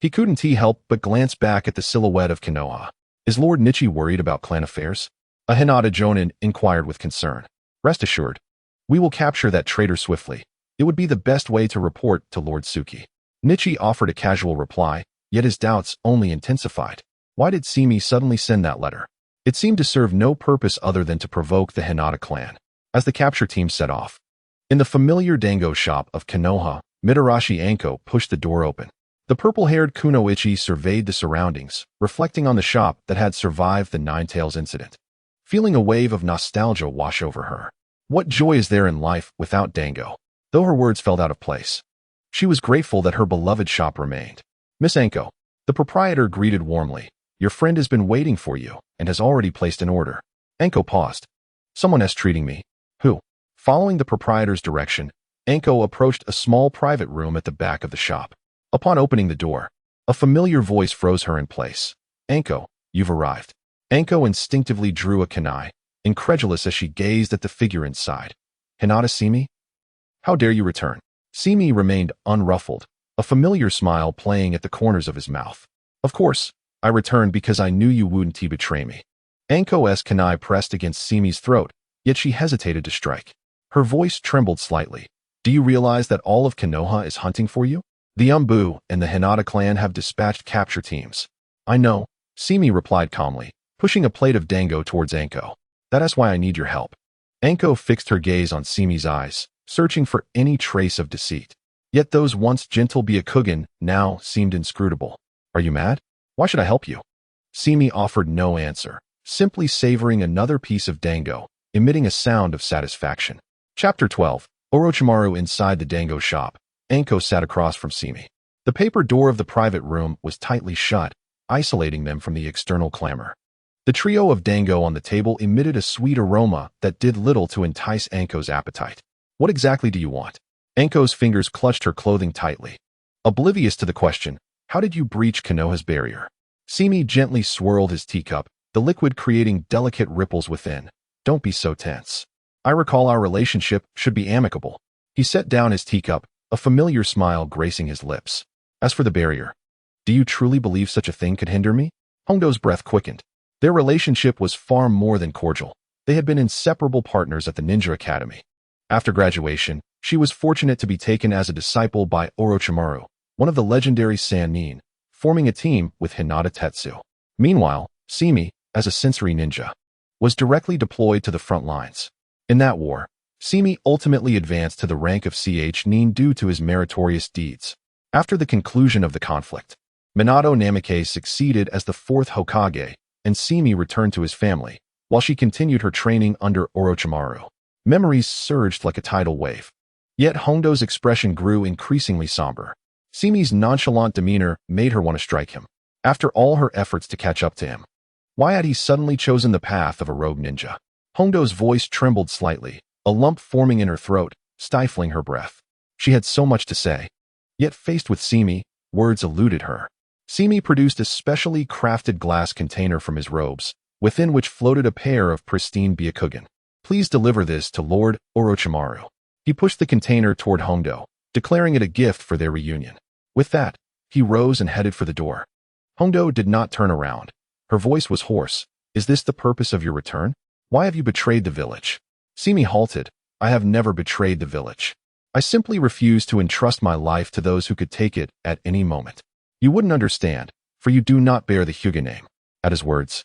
He couldn't help but glance back at the silhouette of Konoha. Is Lord Nichi worried about clan affairs? A Hinata Jonin inquired with concern. Rest assured, we will capture that traitor swiftly. It would be the best way to report to Lord Tsuki. Nichi offered a casual reply, yet his doubts only intensified. Why did Simi suddenly send that letter? It seemed to serve no purpose other than to provoke the Hinata clan. As the capture team set off, in the familiar dango shop of Konoha, Mitarashi Anko pushed the door open. The purple-haired Kunoichi surveyed the surroundings, reflecting on the shop that had survived the Nine-Tails incident. Feeling a wave of nostalgia wash over her. What joy is there in life without dango? Though her words felt out of place, she was grateful that her beloved shop remained. Miss Anko, the proprietor greeted warmly. Your friend has been waiting for you and has already placed an order. Anko paused. Someone is treating me. Who? Following the proprietor's direction, Anko approached a small private room at the back of the shop. Upon opening the door, a familiar voice froze her in place. Anko, you've arrived. Anko instinctively drew a kunai, incredulous as she gazed at the figure inside. Hinata Simi? How dare you return? Simi remained unruffled, a familiar smile playing at the corners of his mouth. Of course, I returned because I knew you wouldn't betray me. Anko's kunai pressed against Simi's throat, yet she hesitated to strike. Her voice trembled slightly. Do you realize that all of Konoha is hunting for you? The Umbu and the Hinata clan have dispatched capture teams. I know, Simi replied calmly, pushing a plate of dango towards Anko. That is why I need your help. Anko fixed her gaze on Simi's eyes, searching for any trace of deceit. Yet those once gentle Byakugan now seemed inscrutable. Are you mad? Why should I help you? Simi offered no answer, simply savoring another piece of dango, emitting a sound of satisfaction. Chapter 12. Orochimaru inside the dango shop. Anko sat across from Simi. The paper door of the private room was tightly shut, isolating them from the external clamor. The trio of dango on the table emitted a sweet aroma that did little to entice Anko's appetite. What exactly do you want? Anko's fingers clutched her clothing tightly. Oblivious to the question, how did you breach Konoha's barrier? Simi gently swirled his teacup, the liquid creating delicate ripples within. Don't be so tense. I recall our relationship should be amicable. He set down his teacup, a familiar smile gracing his lips. As for the barrier, Do you truly believe such a thing could hinder me? Hondo's breath quickened. Their relationship was far more than cordial. They had been inseparable partners at the Ninja Academy. After graduation, she was fortunate to be taken as a disciple by Orochimaru, one of the legendary Sannin, forming a team with Hinata Tetsu. Meanwhile, Simi, as a sensory ninja, was directly deployed to the front lines. In that war, Simi ultimately advanced to the rank of Nin due to his meritorious deeds. After the conclusion of the conflict, Minato Namikaze succeeded as the fourth Hokage, and Simi returned to his family, while she continued her training under Orochimaru. Memories surged like a tidal wave. Yet Hondo's expression grew increasingly somber. Simi's nonchalant demeanor made her want to strike him. After all her efforts to catch up to him, why had he suddenly chosen the path of a rogue ninja? Hondo's voice trembled slightly, a lump forming in her throat, stifling her breath. She had so much to say. Yet faced with Simi, words eluded her. Simi produced a specially crafted glass container from his robes, within which floated a pair of pristine Byakugan. Please deliver this to Lord Orochimaru. He pushed the container toward Hondo, declaring it a gift for their reunion. With that, he rose and headed for the door. Hondo did not turn around. Her voice was hoarse. Is this the purpose of your return? Why have you betrayed the village? Simi halted. I have never betrayed the village. I simply refuse to entrust my life to those who could take it at any moment. You wouldn't understand, for you do not bear the Hyuga name. At his words,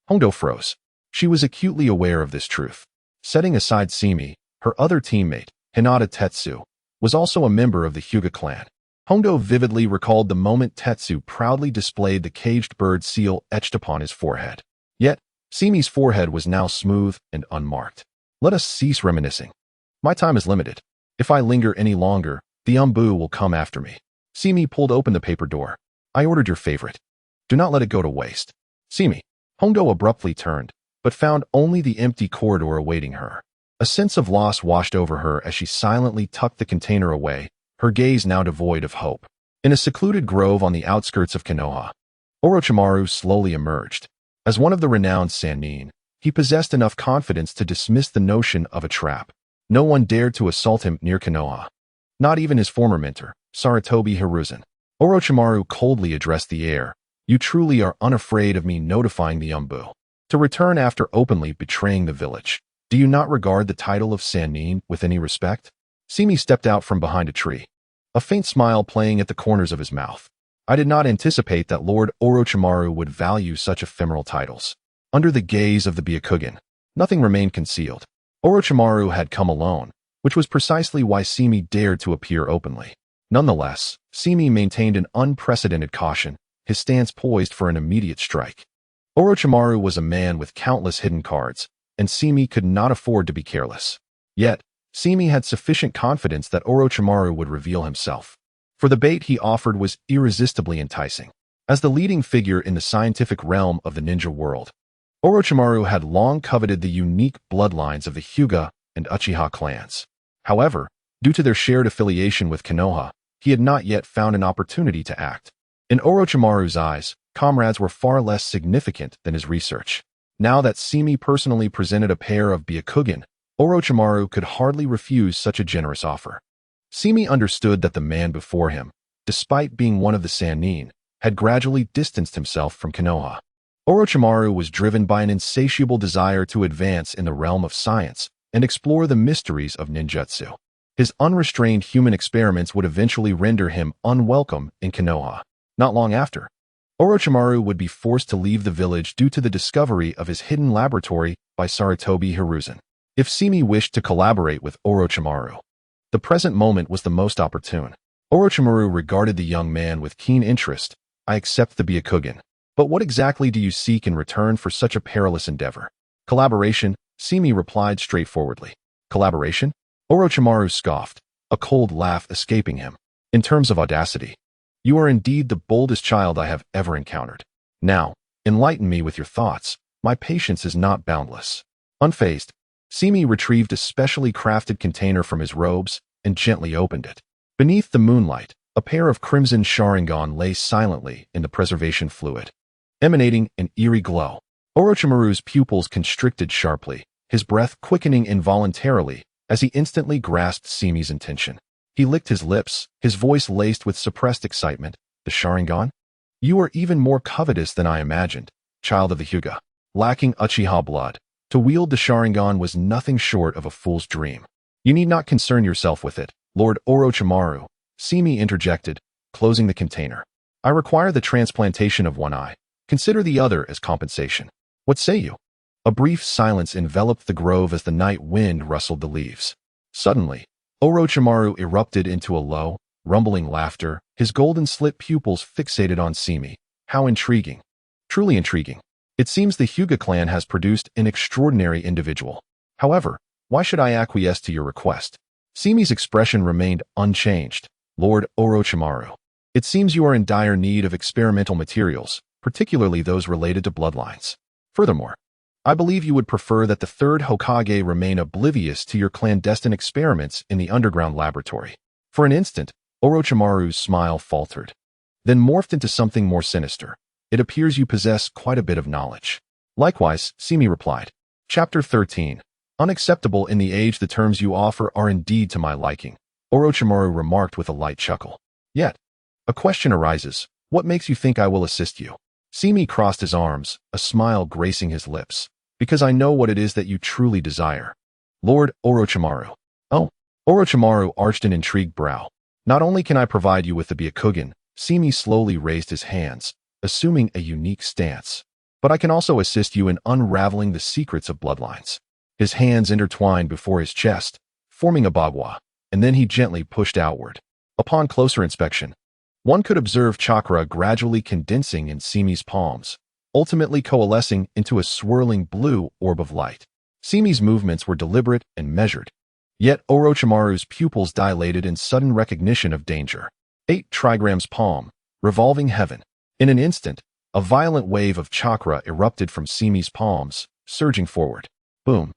Hondo froze. She was acutely aware of this truth. Setting aside Simi, her other teammate, Hinata Tetsu, was also a member of the Hyuga clan. Hondo vividly recalled the moment Tetsu proudly displayed the caged bird seal etched upon his forehead. Yet, Simi's forehead was now smooth and unmarked. Let us cease reminiscing. My time is limited. If I linger any longer, the Umbu will come after me. Simi pulled open the paper door. I ordered your favorite. Do not let it go to waste. Simi. Hondo abruptly turned, but found only the empty corridor awaiting her. A sense of loss washed over her as she silently tucked the container away, her gaze now devoid of hope. In a secluded grove on the outskirts of Konoha, Orochimaru slowly emerged. As one of the renowned Sannin, he possessed enough confidence to dismiss the notion of a trap. No one dared to assault him near Konoha. Not even his former mentor, Sarutobi Hiruzen. Orochimaru coldly addressed the air. You truly are unafraid of me notifying the Umbu to return after openly betraying the village. Do you not regard the title of Sannin with any respect? Simi stepped out from behind a tree, a faint smile playing at the corners of his mouth. I did not anticipate that Lord Orochimaru would value such ephemeral titles. Under the gaze of the Byakugan, nothing remained concealed. Orochimaru had come alone, which was precisely why Simi dared to appear openly. Nonetheless, Simi maintained an unprecedented caution, his stance poised for an immediate strike. Orochimaru was a man with countless hidden cards, and Simi could not afford to be careless. Yet, Simi had sufficient confidence that Orochimaru would reveal himself. For the bait he offered was irresistibly enticing. As the leading figure in the scientific realm of the ninja world, Orochimaru had long coveted the unique bloodlines of the Hyuga and Uchiha clans. However, due to their shared affiliation with Konoha, he had not yet found an opportunity to act. In Orochimaru's eyes, comrades were far less significant than his research. Now that Simi personally presented a pair of Byakugan, Orochimaru could hardly refuse such a generous offer. Simi understood that the man before him, despite being one of the Sannin, had gradually distanced himself from Konoha. Orochimaru was driven by an insatiable desire to advance in the realm of science and explore the mysteries of ninjutsu. His unrestrained human experiments would eventually render him unwelcome in Konoha. Not long after, Orochimaru would be forced to leave the village due to the discovery of his hidden laboratory by Sarutobi Hiruzen. If Simi wished to collaborate with Orochimaru, the present moment was the most opportune. Orochimaru regarded the young man with keen interest. I accept the Byakugan. But what exactly do you seek in return for such a perilous endeavor? Collaboration, Simi replied straightforwardly. Collaboration? Orochimaru scoffed, a cold laugh escaping him. In terms of audacity, you are indeed the boldest child I have ever encountered. Now, enlighten me with your thoughts. My patience is not boundless. Unfazed, Simi retrieved a specially crafted container from his robes and gently opened it. Beneath the moonlight, a pair of crimson Sharingan lay silently in the preservation fluid, emanating an eerie glow. Orochimaru's pupils constricted sharply, his breath quickening involuntarily as he instantly grasped Simi's intention. He licked his lips, his voice laced with suppressed excitement. The Sharingan? You are even more covetous than I imagined, child of the Hyuga. Lacking Uchiha blood, to wield the Sharingan was nothing short of a fool's dream. You need not concern yourself with it, Lord Orochimaru, Simi interjected, closing the container. I require the transplantation of one eye. Consider the other as compensation. What say you? A brief silence enveloped the grove as the night wind rustled the leaves. Suddenly, Orochimaru erupted into a low, rumbling laughter, his golden-slit pupils fixated on Simi. How intriguing. Truly intriguing. It seems the Hyuga clan has produced an extraordinary individual. However, why should I acquiesce to your request? Simi's expression remained unchanged. Lord Orochimaru, it seems you are in dire need of experimental materials, particularly those related to bloodlines. Furthermore, I believe you would prefer that the third Hokage remain oblivious to your clandestine experiments in the underground laboratory. For an instant, Orochimaru's smile faltered, then morphed into something more sinister. It appears you possess quite a bit of knowledge. Likewise, Simi replied. Chapter 13. Unacceptable in the age the terms you offer are indeed to my liking, Orochimaru remarked with a light chuckle. Yet, a question arises. What makes you think I will assist you? Simi crossed his arms, a smile gracing his lips. Because I know what it is that you truly desire. Lord Orochimaru. Oh, Orochimaru arched an intrigued brow. Not only can I provide you with the Byakugan, Simi slowly raised his hands, assuming a unique stance, but I can also assist you in unraveling the secrets of bloodlines. His hands intertwined before his chest, forming a bagua, and then he gently pushed outward. Upon closer inspection, one could observe chakra gradually condensing in Simi's palms, ultimately coalescing into a swirling blue orb of light. Simi's movements were deliberate and measured, yet Orochimaru's pupils dilated in sudden recognition of danger. 8 trigrams palm, revolving heaven. In an instant, a violent wave of chakra erupted from Simi's palms, surging forward. Boom.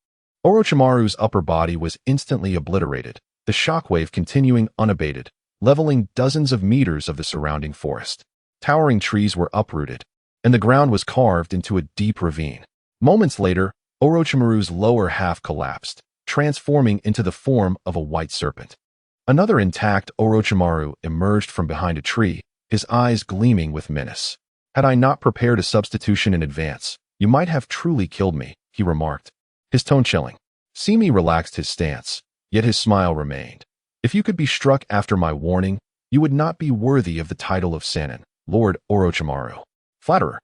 Orochimaru's upper body was instantly obliterated, the shockwave continuing unabated, leveling dozens of meters of the surrounding forest. Towering trees were uprooted, and the ground was carved into a deep ravine. Moments later, Orochimaru's lower half collapsed, transforming into the form of a white serpent. Another intact Orochimaru emerged from behind a tree, his eyes gleaming with menace. Had I not prepared a substitution in advance, you might have truly killed me, he remarked, his tone chilling. Simi relaxed his stance, yet his smile remained. If you could be struck after my warning, you would not be worthy of the title of Sannin, Lord Orochimaru. Flatterer.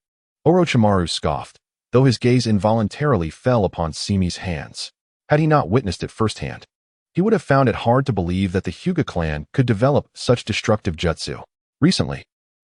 Orochimaru scoffed, though his gaze involuntarily fell upon Simi's hands. Had he not witnessed it firsthand, he would have found it hard to believe that the Hyuga clan could develop such destructive jutsu. Recently,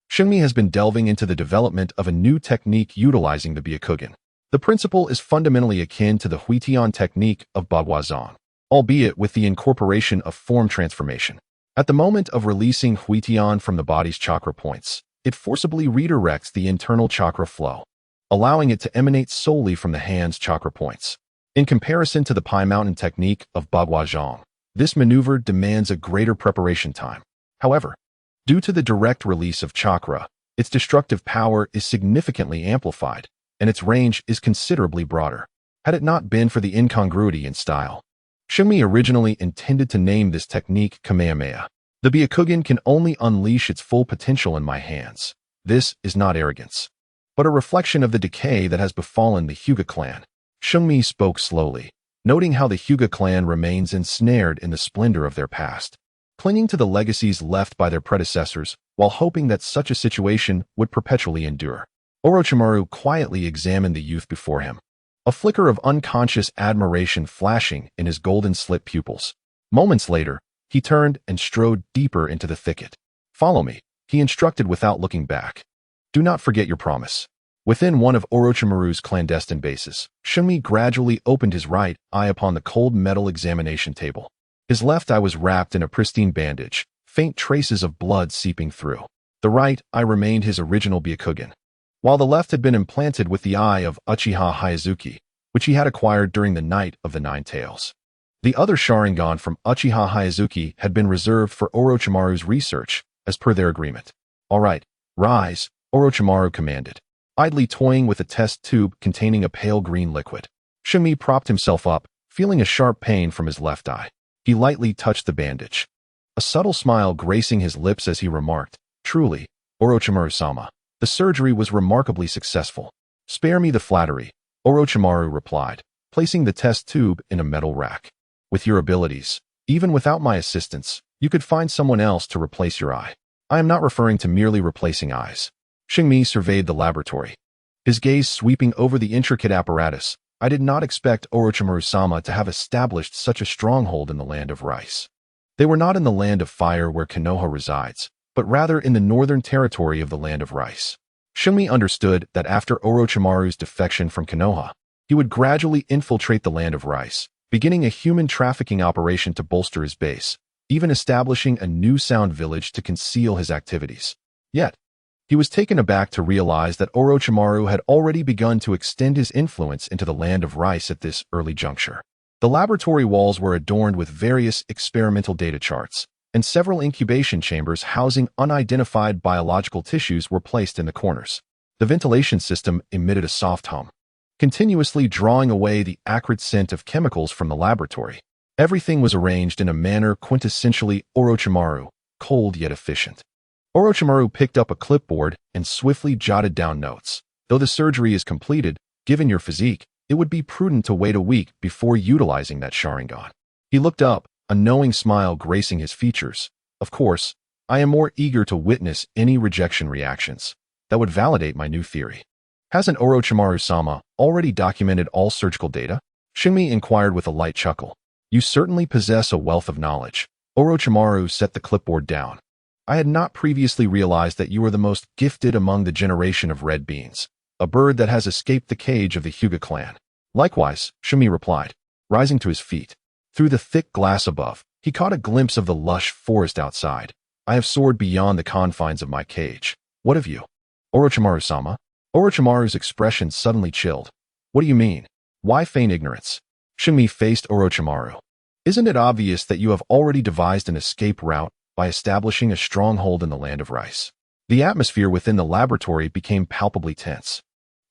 Shunmi has been delving into the development of a new technique utilizing the Byakugan. The principle is fundamentally akin to the Huitian technique of Baguazhang, albeit with the incorporation of form transformation. At the moment of releasing Huitian from the body's chakra points, it forcibly redirects the internal chakra flow, allowing it to emanate solely from the hand's chakra points. In comparison to the Pai Mountain technique of Baguazhang, this maneuver demands a greater preparation time. However, due to the direct release of chakra, its destructive power is significantly amplified, and its range is considerably broader. Had it not been for the incongruity in style, Shunmi originally intended to name this technique Kamehameha. The Byakugan can only unleash its full potential in my hands. This is not arrogance, but a reflection of the decay that has befallen the Hyuga clan. Shunmi spoke slowly, noting how the Hyuga clan remains ensnared in the splendor of their past, clinging to the legacies left by their predecessors while hoping that such a situation would perpetually endure. Orochimaru quietly examined the youth before him, a flicker of unconscious admiration flashing in his golden-slit pupils. Moments later, he turned and strode deeper into the thicket. Follow me, he instructed without looking back. Do not forget your promise. Within one of Orochimaru's clandestine bases, Shunmi gradually opened his right eye upon the cold metal examination table. His left eye was wrapped in a pristine bandage, faint traces of blood seeping through. The right eye remained his original Byakugan, while the left had been implanted with the eye of Uchiha Hyazuki, which he had acquired during the Night of the Nine Tails. The other Sharingan from Uchiha Hyazuki had been reserved for Orochimaru's research, as per their agreement. All right, rise, Orochimaru commanded, idly toying with a test tube containing a pale green liquid. Shunmi propped himself up, feeling a sharp pain from his left eye. He lightly touched the bandage, a subtle smile gracing his lips as he remarked, truly, Orochimaru-sama, The surgery was remarkably successful. Spare me the flattery, Orochimaru replied, placing the test tube in a metal rack. With your abilities, even without my assistance, you could find someone else to replace your eye. I am not referring to merely replacing eyes. Shingmi surveyed the laboratory, his gaze sweeping over the intricate apparatus. I did not expect Orochimaru-sama to have established such a stronghold in the land of rice. They were not in the land of fire where Konoha resides, but rather in the northern territory of the land of rice. Shingmi understood that after Orochimaru's defection from Konoha, he would gradually infiltrate the land of rice, beginning a human trafficking operation to bolster his base, even establishing a new sound village to conceal his activities. Yet, he was taken aback to realize that Orochimaru had already begun to extend his influence into the land of rice at this early juncture. The laboratory walls were adorned with various experimental data charts, and several incubation chambers housing unidentified biological tissues were placed in the corners. The ventilation system emitted a soft hum, continuously drawing away the acrid scent of chemicals from the laboratory. Everything was arranged in a manner quintessentially Orochimaru, cold yet efficient. Orochimaru picked up a clipboard and swiftly jotted down notes. Though the surgery is completed, given your physique, it would be prudent to wait a week before utilizing that Sharingan. He looked up, a knowing smile gracing his features. Of course, I am more eager to witness any rejection reactions that would validate my new theory. Hasn't Orochimaru-sama already documented all surgical data? Shingmi inquired with a light chuckle. You certainly possess a wealth of knowledge. Orochimaru set the clipboard down. I had not previously realized that you were the most gifted among the generation of red beans, a bird that has escaped the cage of the Hyuga clan. Likewise, Shingmi replied, rising to his feet. Through the thick glass above, he caught a glimpse of the lush forest outside. I have soared beyond the confines of my cage. What of you? Orochimaru-sama? Orochimaru's expression suddenly chilled. What do you mean? Why feign ignorance? Shingmi faced Orochimaru. Isn't it obvious that you have already devised an escape route by establishing a stronghold in the land of rice? The atmosphere within the laboratory became palpably tense.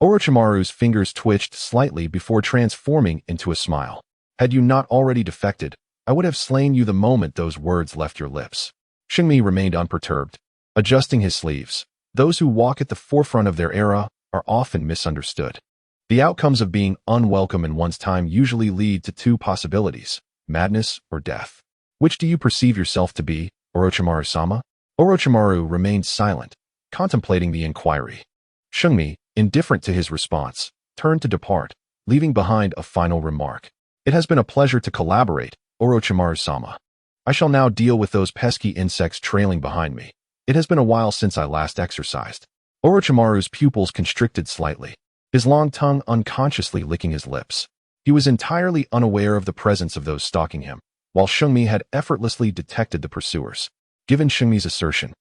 Orochimaru's fingers twitched slightly before transforming into a smile. Had you not already defected, I would have slain you the moment those words left your lips. Shingmi remained unperturbed, adjusting his sleeves. Those who walk at the forefront of their era are often misunderstood. The outcomes of being unwelcome in one's time usually lead to two possibilities, madness or death. Which do you perceive yourself to be, Orochimaru-sama? Orochimaru remained silent, contemplating the inquiry. Shingmi, indifferent to his response, turned to depart, leaving behind a final remark. It has been a pleasure to collaborate, Orochimaru-sama. I shall now deal with those pesky insects trailing behind me. It has been a while since I last exercised. Orochimaru's pupils constricted slightly, his long tongue unconsciously licking his lips. He was entirely unaware of the presence of those stalking him, while Shingmi had effortlessly detected the pursuers. Given Shingmi's assertion,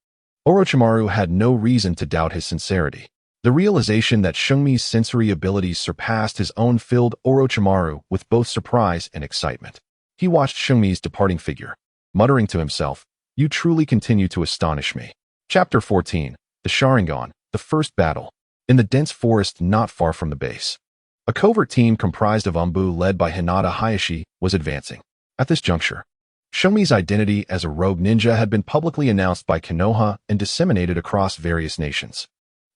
Orochimaru had no reason to doubt his sincerity. The realization that Shingmi's sensory abilities surpassed his own filled Orochimaru with both surprise and excitement. He watched Shingmi's departing figure, muttering to himself, You truly continue to astonish me. Chapter 14. The Sharingan, the first battle. In the dense forest not far from the base, a covert team comprised of Umbu led by Hinata Seiya was advancing. At this juncture, Shingmi's identity as a rogue ninja had been publicly announced by Konoha and disseminated across various nations.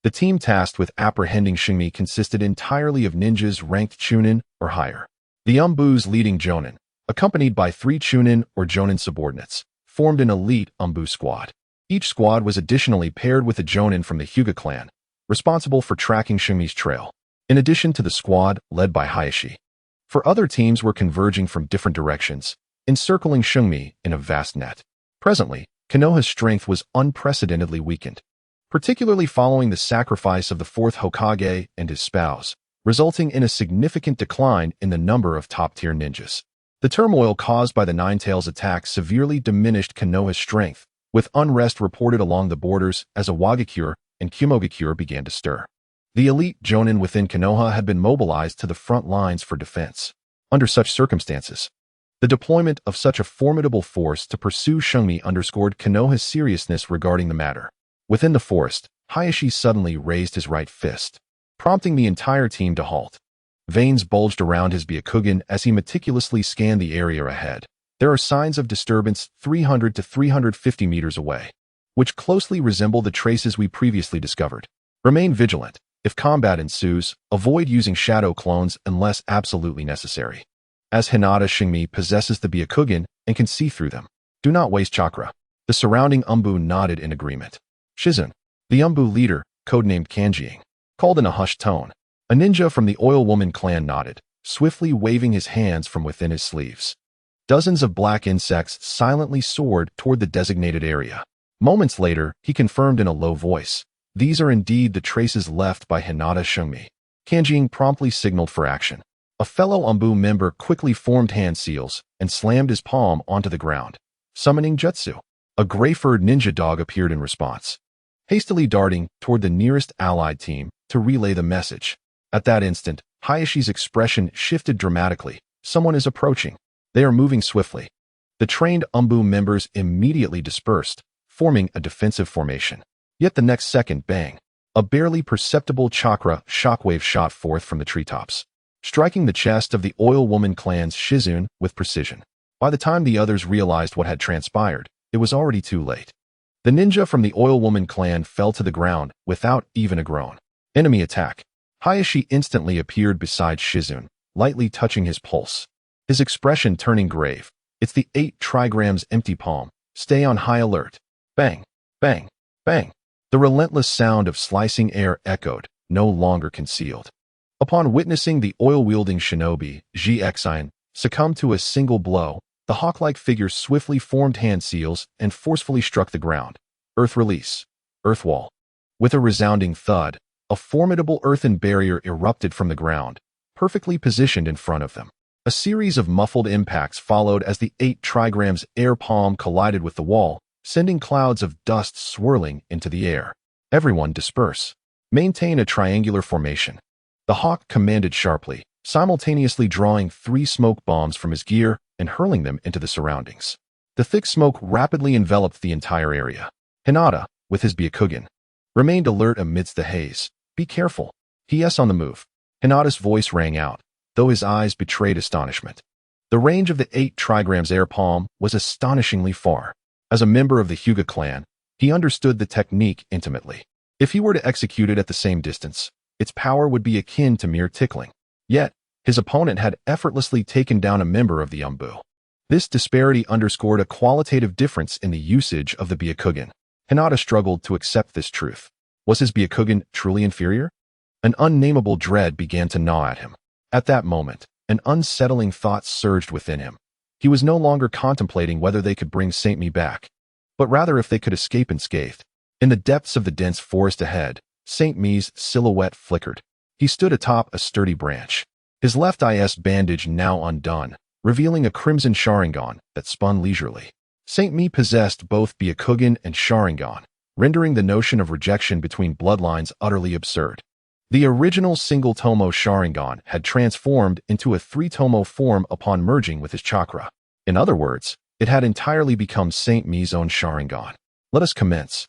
The team tasked with apprehending Shingmi consisted entirely of ninjas ranked Chunin or higher. The Umbu's leading Jonin, accompanied by 3 Chunin or Jonin subordinates, formed an elite Umbu squad. Each squad was additionally paired with a Jonin from the Hyuga clan, responsible for tracking Shingmi's trail, in addition to the squad led by Hayashi. For other teams were converging from different directions, encircling Shingmi in a vast net. Presently, Konoha's strength was unprecedentedly weakened, particularly following the sacrifice of the 4th Hokage and his spouse, resulting in a significant decline in the number of top-tier ninjas. The turmoil caused by the Nine-Tails attack severely diminished Konoha's strength, with unrest reported along the borders as Awagakure and Kumogakure began to stir. The elite Jonin within Konoha had been mobilized to the front lines for defense. Under such circumstances, the deployment of such a formidable force to pursue Shingmi underscored Konoha's seriousness regarding the matter. Within the forest, Hayashi suddenly raised his right fist, prompting the entire team to halt. Veins bulged around his Byakugan as he meticulously scanned the area ahead. There are signs of disturbance 300 to 350 meters away, which closely resemble the traces we previously discovered. Remain vigilant. If combat ensues, avoid using shadow clones unless absolutely necessary. As Hinata Seiya possesses the Byakugan and can see through them. Do not waste chakra. The surrounding Umbu nodded in agreement. Shizun, the Umbu leader, codenamed Kanjiing, called in a hushed tone. A ninja from the Oil Woman clan nodded, swiftly waving his hands from within his sleeves. Dozens of black insects silently soared toward the designated area. Moments later, he confirmed in a low voice, "These are indeed the traces left by Hinata Seiya." Kanjiing promptly signaled for action. A fellow Umbu member quickly formed hand seals and slammed his palm onto the ground, summoning jutsu. A gray-furred ninja dog appeared in response, hastily darting toward the nearest allied team to relay the message. At that instant, Hayashi's expression shifted dramatically. Someone is approaching. They are moving swiftly. The trained Umbu members immediately dispersed, forming a defensive formation. Yet the next second, bang! A barely perceptible chakra shockwave shot forth from the treetops, striking the chest of the Oil Woman clan's Shizun with precision. By the time the others realized what had transpired, it was already too late. The ninja from the Oil Woman clan fell to the ground without even a groan. Enemy attack. Hayashi instantly appeared beside Shizun, lightly touching his pulse. His expression turning grave. It's the 8 trigrams empty palm. Stay on high alert. Bang, bang, bang. The relentless sound of slicing air echoed, no longer concealed. Upon witnessing the oil-wielding shinobi, GXIN, succumb to a single blow, the hawk-like figure swiftly formed hand seals and forcefully struck the ground. Earth release. Earth wall. With a resounding thud, a formidable earthen barrier erupted from the ground, perfectly positioned in front of them. A series of muffled impacts followed as the 8 trigrams air palm collided with the wall, sending clouds of dust swirling into the air. Everyone disperse. Maintain a triangular formation. The hawk commanded sharply, simultaneously drawing 3 smoke bombs from his gear and hurling them into the surroundings. The thick smoke rapidly enveloped the entire area. Hinata, with his Byakugan, remained alert amidst the haze. Be careful. He is on the move. Hinata's voice rang out, though his eyes betrayed astonishment. The range of the 8 trigrams air palm was astonishingly far. As a member of the Hyuga clan, he understood the technique intimately. If he were to execute it at the same distance, its power would be akin to mere tickling. Yet, his opponent had effortlessly taken down a member of the Umbu. This disparity underscored a qualitative difference in the usage of the Byakugan. Hinata struggled to accept this truth. Was his Byakugan truly inferior? An unnameable dread began to gnaw at him. At that moment, an unsettling thought surged within him. He was no longer contemplating whether they could bring Saint Me back, but rather if they could escape unscathed. In the depths of the dense forest ahead, Saint Me's silhouette flickered. He stood atop a sturdy branch, his left eye's bandage now undone, revealing a crimson Sharingan that spun leisurely. Saint Me possessed both Byakugan and Sharingan, rendering the notion of rejection between bloodlines utterly absurd. The original single-tomo Sharingan had transformed into a 3-tomo form upon merging with his chakra. In other words, it had entirely become Saint Me's own Sharingan. Let us commence,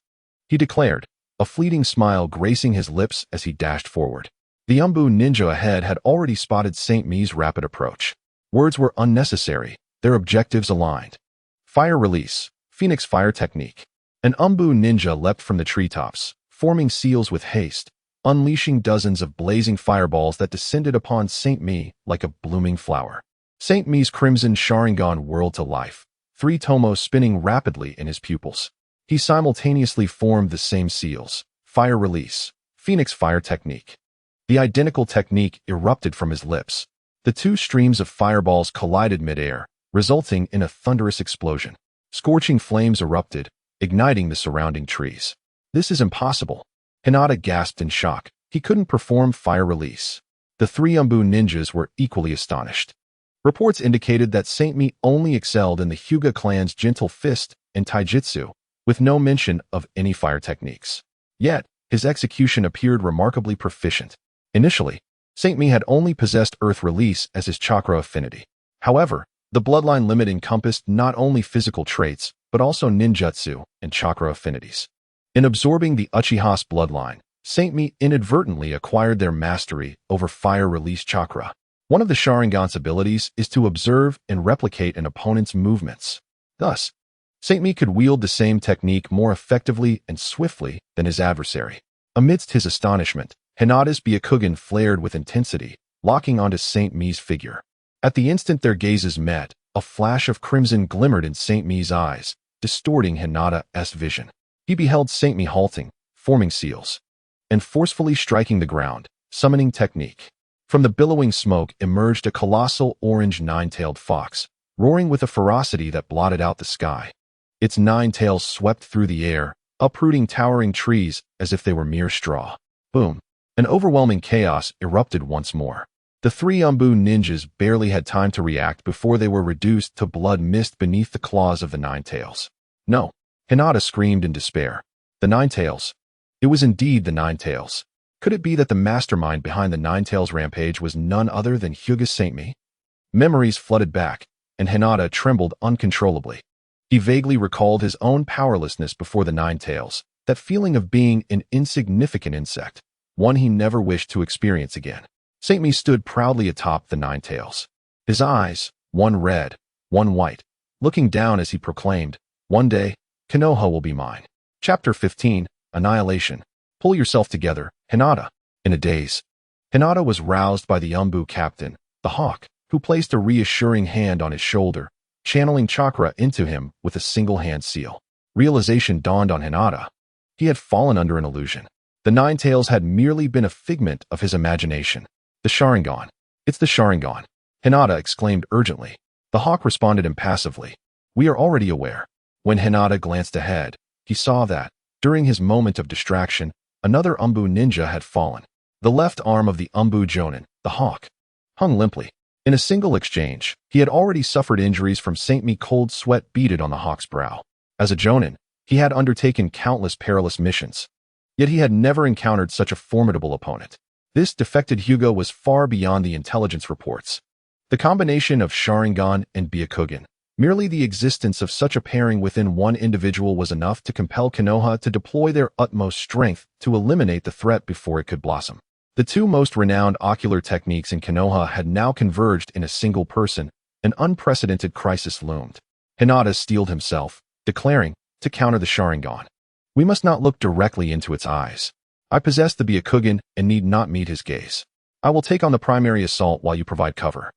he declared, a fleeting smile gracing his lips as he dashed forward. The Umbu ninja ahead had already spotted Saint Me's rapid approach. Words were unnecessary, their objectives aligned. Fire release, Phoenix fire technique. An Umbu ninja leapt from the treetops, forming seals with haste, unleashing dozens of blazing fireballs that descended upon Saint Me like a blooming flower. Saint Me's crimson Sharingan whirled to life, 3 tomos spinning rapidly in his pupils. He simultaneously formed the same seals, fire release, Phoenix fire technique. The identical technique erupted from his lips. The 2 streams of fireballs collided midair, resulting in a thunderous explosion. Scorching flames erupted, igniting the surrounding trees. This is impossible. Hinata gasped in shock. He couldn't perform fire release. The 3 Umbu ninjas were equally astonished. Reports indicated that Saint Me only excelled in the Hyuga clan's gentle fist and taijutsu, with no mention of any fire techniques. Yet, his execution appeared remarkably proficient. Initially, Saint Me had only possessed Earth Release as his chakra affinity. However, the bloodline limit encompassed not only physical traits, but also ninjutsu and chakra affinities. In absorbing the Uchiha's bloodline, Saint Me inadvertently acquired their mastery over fire release chakra. One of the Sharingan's abilities is to observe and replicate an opponent's movements. Thus, Saint Me could wield the same technique more effectively and swiftly than his adversary. Amidst his astonishment, Hinata's Byakugan flared with intensity, locking onto Saint Mi's figure. At the instant their gazes met, a flash of crimson glimmered in Saint Mi's eyes, distorting Hinata's vision. He beheld Saint Mi halting, forming seals, and forcefully striking the ground, summoning technique. From the billowing smoke emerged a colossal orange nine-tailed fox, roaring with a ferocity that blotted out the sky. Its 9 tails swept through the air, uprooting towering trees as if they were mere straw. Boom! An overwhelming chaos erupted once more. The 3 ninjas barely had time to react before they were reduced to blood mist beneath the claws of the 9 tails. No! Hinata screamed in despair. The 9 tails. It was indeed the 9 tails. Could it be that the mastermind behind the 9 tails rampage was none other than Hyuga Saint Mi? Memories flooded back, and Hinata trembled uncontrollably. He vaguely recalled his own powerlessness before the 9 tails, that feeling of being an insignificant insect, one he never wished to experience again. Saint Mi stood proudly atop the 9 tails. His eyes, one red, one white, looking down as he proclaimed, "One day, Konoha will be mine." Chapter 15, Annihilation. Pull yourself together, Hinata. In a daze, Hinata was roused by the captain, the hawk, who placed a reassuring hand on his shoulder, channeling chakra into him with a single-hand seal. Realization dawned on Hinata. He had fallen under an illusion. The 9 tails had merely been a figment of his imagination. The Sharingan. It's the Sharingan, Hinata exclaimed urgently. The hawk responded impassively. We are already aware. When Hinata glanced ahead, he saw that, during his moment of distraction, another ninja had fallen. The left arm of the Jonin, the hawk, hung limply. In a single exchange, he had already suffered injuries from Saint Mi. Cold sweat beaded on the hawk's brow. As a Jonin, he had undertaken countless perilous missions. Yet he had never encountered such a formidable opponent. This defected Hyuga was far beyond the intelligence reports. The combination of Sharingan and Byakugan, merely the existence of such a pairing within one individual was enough to compel Konoha to deploy their utmost strength to eliminate the threat before it could blossom. The 2 most renowned ocular techniques in Konoha had now converged in a single person. An unprecedented crisis loomed. Hinata steeled himself, declaring, to counter the Sharingan, "We must not look directly into its eyes. I possess the Byakugan and need not meet his gaze. I will take on the primary assault while you provide cover."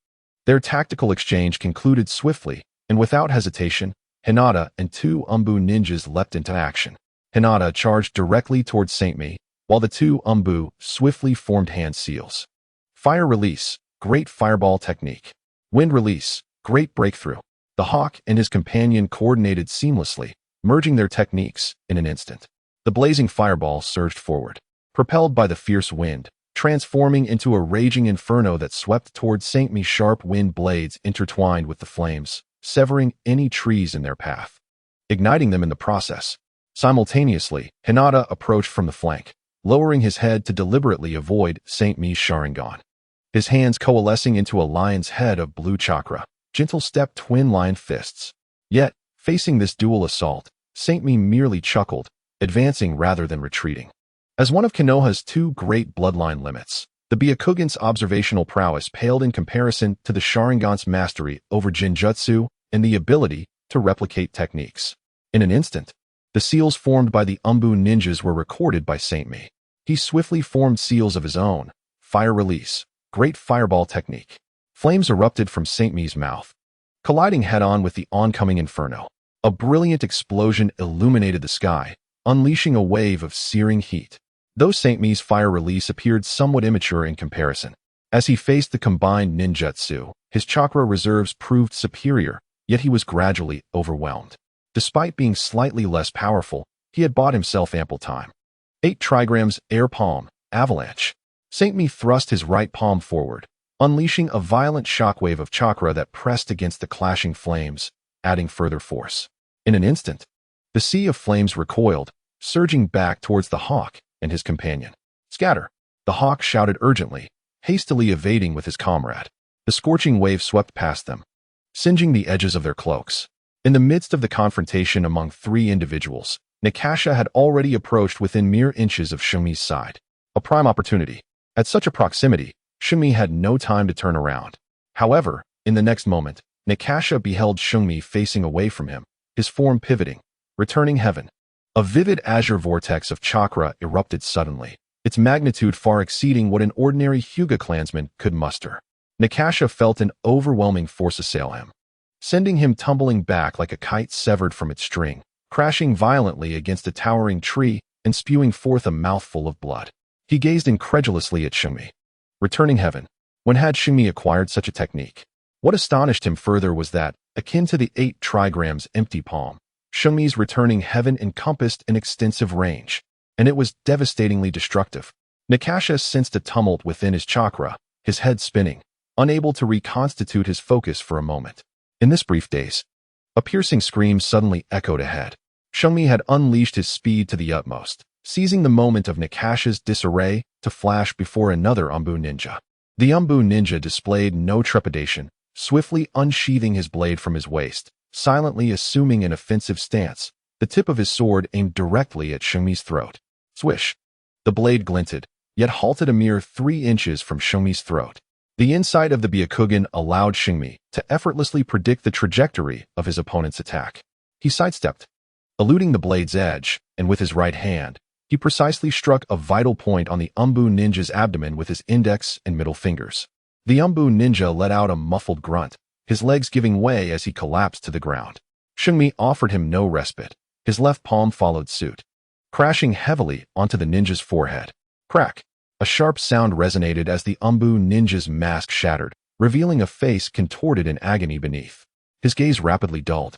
Their tactical exchange concluded swiftly, and without hesitation, Hinata and 2 ninjas leapt into action. Hinata charged directly towards Saint Mi, while the 2 swiftly formed hand seals. Fire release, great fireball technique. Wind release, great breakthrough. The hawk and his companion coordinated seamlessly, merging their techniques in an instant. The blazing fireball surged forward, propelled by the fierce wind, transforming into a raging inferno that swept towards Saint Mi. Sharp wind blades intertwined with the flames, severing any trees in their path, igniting them in the process. Simultaneously, Hinata approached from the flank, lowering his head to deliberately avoid Saint Mi's Sharingan. His hands coalescing into a lion's head of blue chakra, gentle-stepped twin lion fists. Yet, facing this dual assault, Saint Mi merely chuckled, advancing rather than retreating. As one of Konoha's 2 great bloodline limits, the Byakugan's observational prowess paled in comparison to the Sharingan's mastery over Jinjutsu and the ability to replicate techniques. In an instant, the seals formed by the ninjas were recorded by Saint Mi. He swiftly formed seals of his own. Fire release, great fireball technique. Flames erupted from Saint Mi's mouth, colliding head-on with the oncoming inferno. A brilliant explosion illuminated the sky, unleashing a wave of searing heat. Though Saint Mi's fire release appeared somewhat immature in comparison, as he faced the combined ninjutsu, his chakra reserves proved superior, yet he was gradually overwhelmed. Despite being slightly less powerful, he had bought himself ample time. 8 trigrams, air palm, avalanche. Saint Mi thrust his right palm forward, unleashing a violent shockwave of chakra that pressed against the clashing flames, adding further force. In an instant, the sea of flames recoiled, surging back towards the hawk and his companion. Scatter! The hawk shouted urgently, hastily evading with his comrade. The scorching wave swept past them, singeing the edges of their cloaks. In the midst of the confrontation among 3 individuals, Nakasha had already approached within mere inches of Shumi's side. A prime opportunity. At such a proximity, Shumi had no time to turn around. However, in the next moment, Nakasha beheld Shumi facing away from him, his form pivoting, returning heaven. A vivid azure vortex of chakra erupted suddenly, its magnitude far exceeding what an ordinary Hyuga clansman could muster. Nakasha felt an overwhelming force assail him, sending him tumbling back like a kite severed from its string, crashing violently against a towering tree and spewing forth a mouthful of blood. He gazed incredulously at Shunmi. Returning heaven. When had Shunmi acquired such a technique? What astonished him further was that, akin to the 8 trigrams empty palm, Shunmi's returning heaven encompassed an extensive range, and it was devastatingly destructive. Nakasha sensed a tumult within his chakra, his head spinning, unable to reconstitute his focus for a moment. In this brief daze, a piercing scream suddenly echoed ahead. Shunmi had unleashed his speed to the utmost, seizing the moment of Nakasha's disarray to flash before another Umbu ninja. The Umbu ninja displayed no trepidation, swiftly unsheathing his blade from his waist, silently assuming an offensive stance, the tip of his sword aimed directly at Shunmi's throat. Swish! The blade glinted, yet halted a mere 3 inches from Shunmi's throat. The insight of the Byakugan allowed Shunmi to effortlessly predict the trajectory of his opponent's attack. He sidestepped, eluding the blade's edge, and with his right hand, he precisely struck a vital point on the Umbu ninja's abdomen with his index and middle fingers. The Umbu ninja let out a muffled grunt, his legs giving way as he collapsed to the ground. Shunmi offered him no respite. His left palm followed suit, crashing heavily onto the ninja's forehead. Crack! A sharp sound resonated as the Umbu ninja's mask shattered, revealing a face contorted in agony beneath. His gaze rapidly dulled,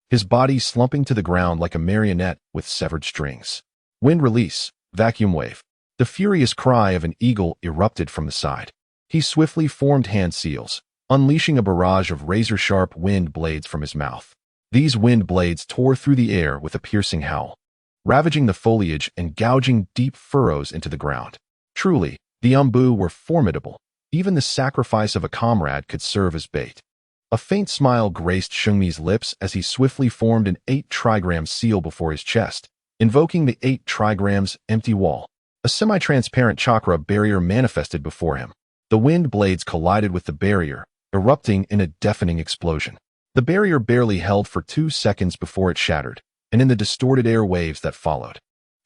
his body slumping to the ground like a marionette with severed strings. Wind release, vacuum wave. The furious cry of an eagle erupted from the side. He swiftly formed hand seals, unleashing a barrage of razor-sharp wind blades from his mouth. These wind blades tore through the air with a piercing howl, ravaging the foliage and gouging deep furrows into the ground. Truly, the Umbu were formidable. Even the sacrifice of a comrade could serve as bait. A faint smile graced Shunmi's lips as he swiftly formed an 8 trigram seal before his chest, invoking the 8 trigrams empty wall. A semi-transparent chakra barrier manifested before him. The wind blades collided with the barrier, erupting in a deafening explosion. The barrier barely held for 2 seconds before it shattered, and in the distorted air waves that followed,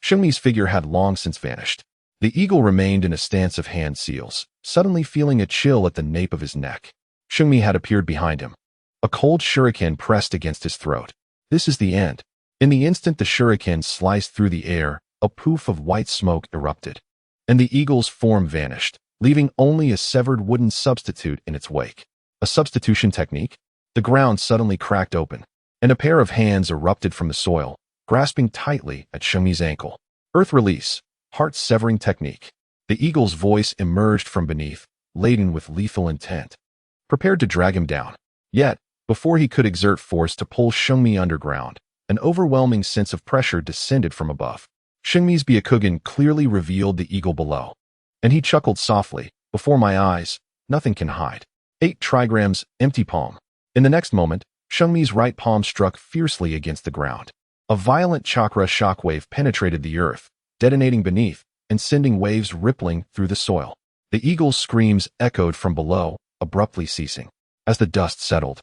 Shunmi's figure had long since vanished. The eagle remained in a stance of hand seals, suddenly feeling a chill at the nape of his neck. Shunmi had appeared behind him. A cold shuriken pressed against his throat. This is the end. In the instant the shuriken sliced through the air, a poof of white smoke erupted, and the eagle's form vanished, leaving only a severed wooden substitute in its wake. A substitution technique? The ground suddenly cracked open, and a pair of hands erupted from the soil, grasping tightly at Shunmi's ankle. Earth release, heart-severing technique. The eagle's voice emerged from beneath, laden with lethal intent, prepared to drag him down. Yet, before he could exert force to pull Shunmi underground, an overwhelming sense of pressure descended from above. Shunmi's Byakugan clearly revealed the eagle below, and he chuckled softly. Before my eyes, nothing can hide. 8 trigrams, empty palm. In the next moment, Shunmi's right palm struck fiercely against the ground. A violent chakra shockwave penetrated the earth, detonating beneath and sending waves rippling through the soil. The eagle's screams echoed from below, abruptly ceasing. As the dust settled,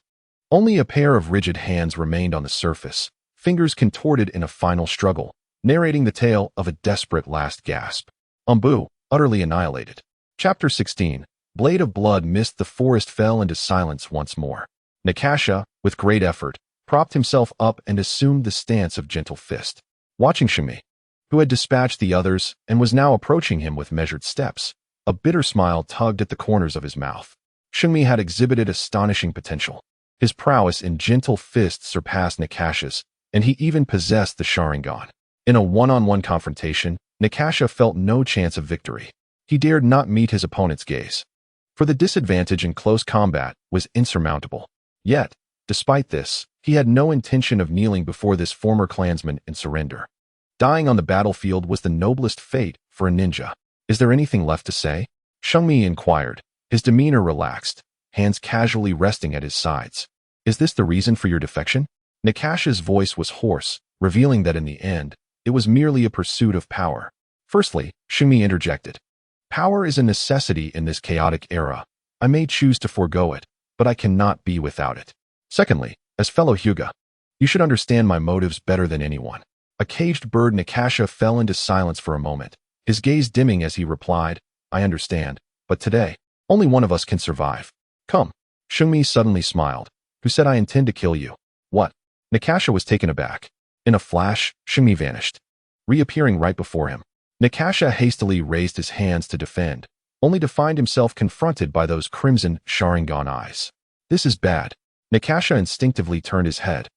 only a pair of rigid hands remained on the surface, fingers contorted in a final struggle, narrating the tale of a desperate last gasp. Umbu, utterly annihilated. Chapter 16. Blade of Blood missed the forest fell into silence once more. Nakasha, with great effort, propped himself up and assumed the stance of gentle fist, watching Shunmi, who had dispatched the others and was now approaching him with measured steps. A bitter smile tugged at the corners of his mouth. Shunmi had exhibited astonishing potential. His prowess in gentle fists surpassed Nakasha's, and he even possessed the Sharingan. In a one-on-one confrontation, Nakasha felt no chance of victory. He dared not meet his opponent's gaze, for the disadvantage in close combat was insurmountable. Yet, despite this, he had no intention of kneeling before this former clansman in surrender. Dying on the battlefield was the noblest fate for a ninja. Is there anything left to say? Shunmi inquired, his demeanor relaxed, hands casually resting at his sides. Is this the reason for your defection? Nakasha's voice was hoarse, revealing that in the end, it was merely a pursuit of power. Firstly, Shunmi interjected. Power is a necessity in this chaotic era. I may choose to forego it, but I cannot be without it. Secondly, as fellow Hyuga, you should understand my motives better than anyone. A caged bird. Nakasha fell into silence for a moment, his gaze dimming as he replied, I understand, but today, only one of us can survive. Come. Shungmi suddenly smiled. Who said I intend to kill you? What? Nakasha was taken aback. In a flash, Shungmi vanished, reappearing right before him. Nakasha hastily raised his hands to defend, only to find himself confronted by those crimson Sharingan eyes. This is bad. Nakasha instinctively turned his head,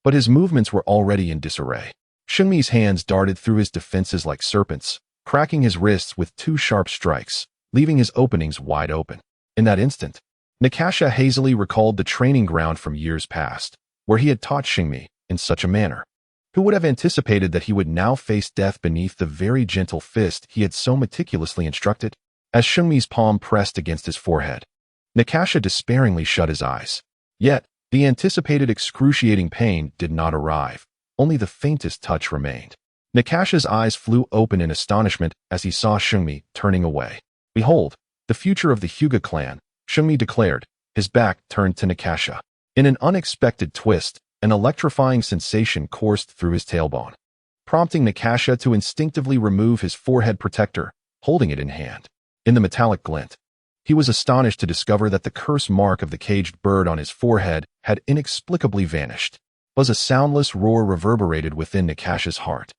but his movements were already in disarray. Shungmi's hands darted through his defenses like serpents, cracking his wrists with 2 sharp strikes, leaving his openings wide open. In that instant, Nakasha hazily recalled the training ground from years past, where he had taught Shungmi in such a manner. Who would have anticipated that he would now face death beneath the very gentle fist he had so meticulously instructed? As Shungmi's palm pressed against his forehead, Nakasha despairingly shut his eyes. Yet, the anticipated excruciating pain did not arrive. Only the faintest touch remained. Nakasha's eyes flew open in astonishment as he saw Shungmi turning away. Behold, the future of the Hyuga clan, Shungmi declared, his back turned to Nakasha. In an unexpected twist, an electrifying sensation coursed through his tailbone, prompting Nakasha to instinctively remove his forehead protector, holding it in hand. In the metallic glint, he was astonished to discover that the curse mark of the caged bird on his forehead had inexplicably vanished. A soundless roar reverberated within Nakasha's heart.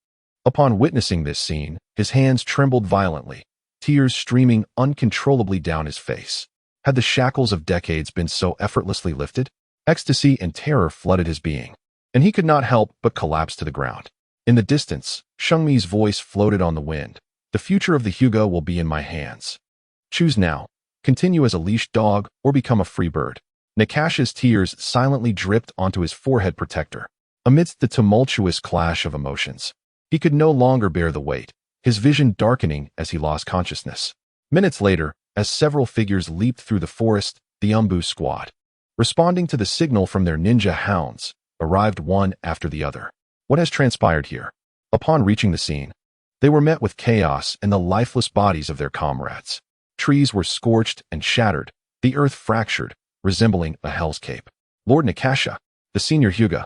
Upon witnessing this scene, his hands trembled violently, tears streaming uncontrollably down his face. Had the shackles of decades been so effortlessly lifted? Ecstasy and terror flooded his being, and he could not help but collapse to the ground. In the distance, Shungmi's voice floated on the wind. The future of the Hyuga will be in my hands. Choose now. Continue as a leashed dog or become a free bird. Nakasha's tears silently dripped onto his forehead protector. Amidst the tumultuous clash of emotions, he could no longer bear the weight, his vision darkening as he lost consciousness. Minutes later, as several figures leaped through the forest, the Umbu squad, responding to the signal from their ninja hounds, arrived one after the other. What has transpired here? Upon reaching the scene, they were met with chaos and the lifeless bodies of their comrades. Trees were scorched and shattered, the earth fractured, resembling a hell's cape. Lord Nakasha, the senior Hyuga,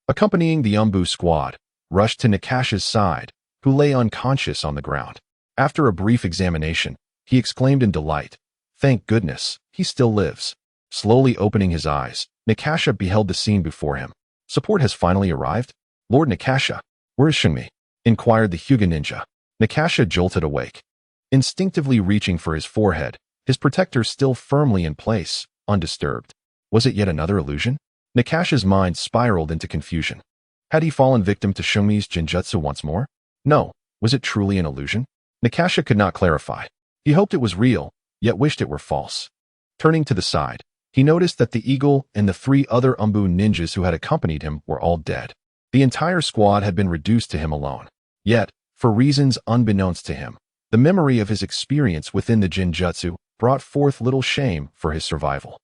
accompanying the Umbu squad, rushed to Nakasha's side, who lay unconscious on the ground. After a brief examination, he exclaimed in delight, "Thank goodness, he still lives." Slowly opening his eyes, Nakasha beheld the scene before him. Support has finally arrived? Lord Nakasha, where is Shungmi? Inquired the Hyuga ninja. Nakasha jolted awake, instinctively reaching for his forehead, his protector still firmly in place, undisturbed. Was it yet another illusion? Nakasha's mind spiraled into confusion. Had he fallen victim to Shungmi's genjutsu once more? No. Was it truly an illusion? Nakasha could not clarify. He hoped it was real, yet wished it were false. Turning to the side, he noticed that the eagle and the 3 other Umbu ninjas who had accompanied him were all dead. The entire squad had been reduced to him alone. Yet, for reasons unbeknownst to him, the memory of his experience within the genjutsu brought forth little shame for his survival.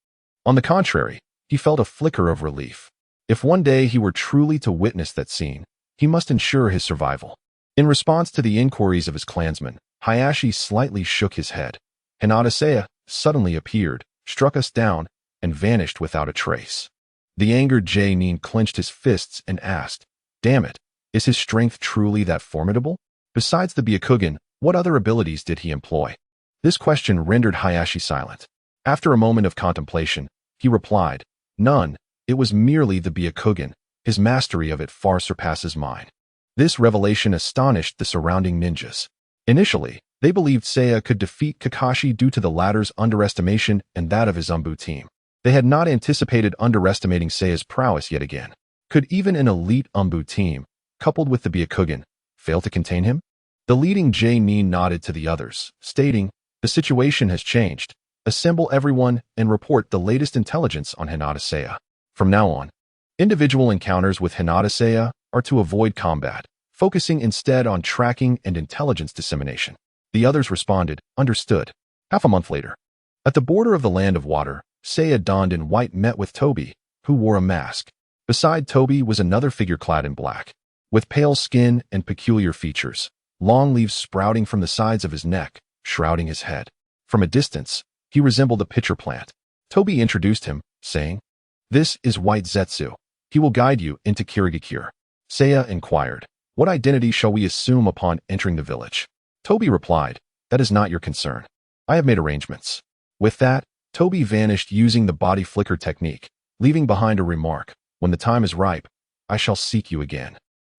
On the contrary, he felt a flicker of relief. If one day he were truly to witness that scene, he must ensure his survival. In response to the inquiries of his clansmen, Hayashi slightly shook his head. Hinata Seiya suddenly appeared, struck us down, and vanished without a trace. The angered J-Nin clenched his fists and asked, "Damn it, is his strength truly that formidable? Besides the Byakugan, what other abilities did he employ?" This question rendered Hayashi silent. After a moment of contemplation, he replied, "None, it was merely the Byakugan. His mastery of it far surpasses mine." This revelation astonished the surrounding ninjas. Initially, they believed Seiya could defeat Kakashi due to the latter's underestimation and that of his Umbu team. They had not anticipated underestimating Seiya's prowess yet again. Could even an elite Umbu team, coupled with the Byakugan, fail to contain him? The leading J-Nin nodded to the others, stating, "The situation has changed. Assemble everyone and report the latest intelligence on Hinata Seiya. From now on, individual encounters with Hinata Seiya are to avoid combat, focusing instead on tracking and intelligence dissemination." The others responded, "Understood." Half a month later, at the border of the Land of Water, Seiya donned in white met with Toby, who wore a mask. Beside Toby was another figure clad in black, with pale skin and peculiar features, long leaves sprouting from the sides of his neck, shrouding his head. From a distance, he resembled a pitcher plant. Toby introduced him, saying, "This is White Zetsu. He will guide you into Kirigakure." Seiya inquired, What identity shall we assume upon entering the village? Toby replied, that is not your concern. I have made arrangements. With that, Toby vanished using the body flicker technique, leaving behind a remark, when the time is ripe, I shall seek you again.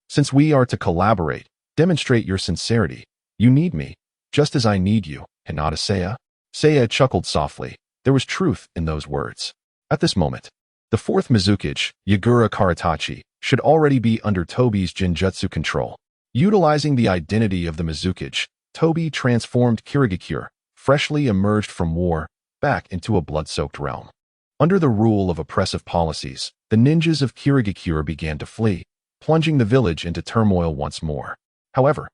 Since we are to collaborate, demonstrate your sincerity. You need me, just as I need you, Hinata Seiya. Seiya chuckled softly. There was truth in those words. At this moment, the fourth Mizukage, Yagura Karatachi, should already be under Toby's Genjutsu control. Utilizing the identity of the Mizukage, Toby transformed Kirigakure, freshly emerged from war, back into a blood-soaked realm. Under the rule of oppressive policies, the ninjas of Kirigakure began to flee, plunging the village into turmoil once more. However,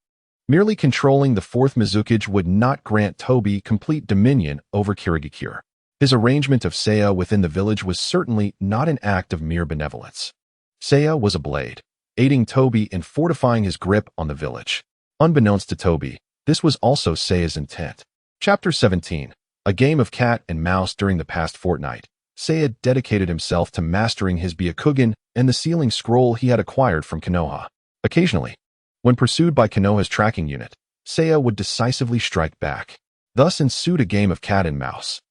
merely controlling the fourth Mizukage would not grant Toby complete dominion over Kirigakure. His arrangement of Seiya within the village was certainly not an act of mere benevolence. Seiya was a blade, aiding Toby in fortifying his grip on the village. Unbeknownst to Toby, this was also Seiya's intent. Chapter 17. A game of cat and mouse. During the past fortnight, Seiya dedicated himself to mastering his Byakugan and the sealing scroll he had acquired from Konoha. Occasionally, when pursued by Konoha's tracking unit, Seiya would decisively strike back. Thus ensued a game of cat and mouse,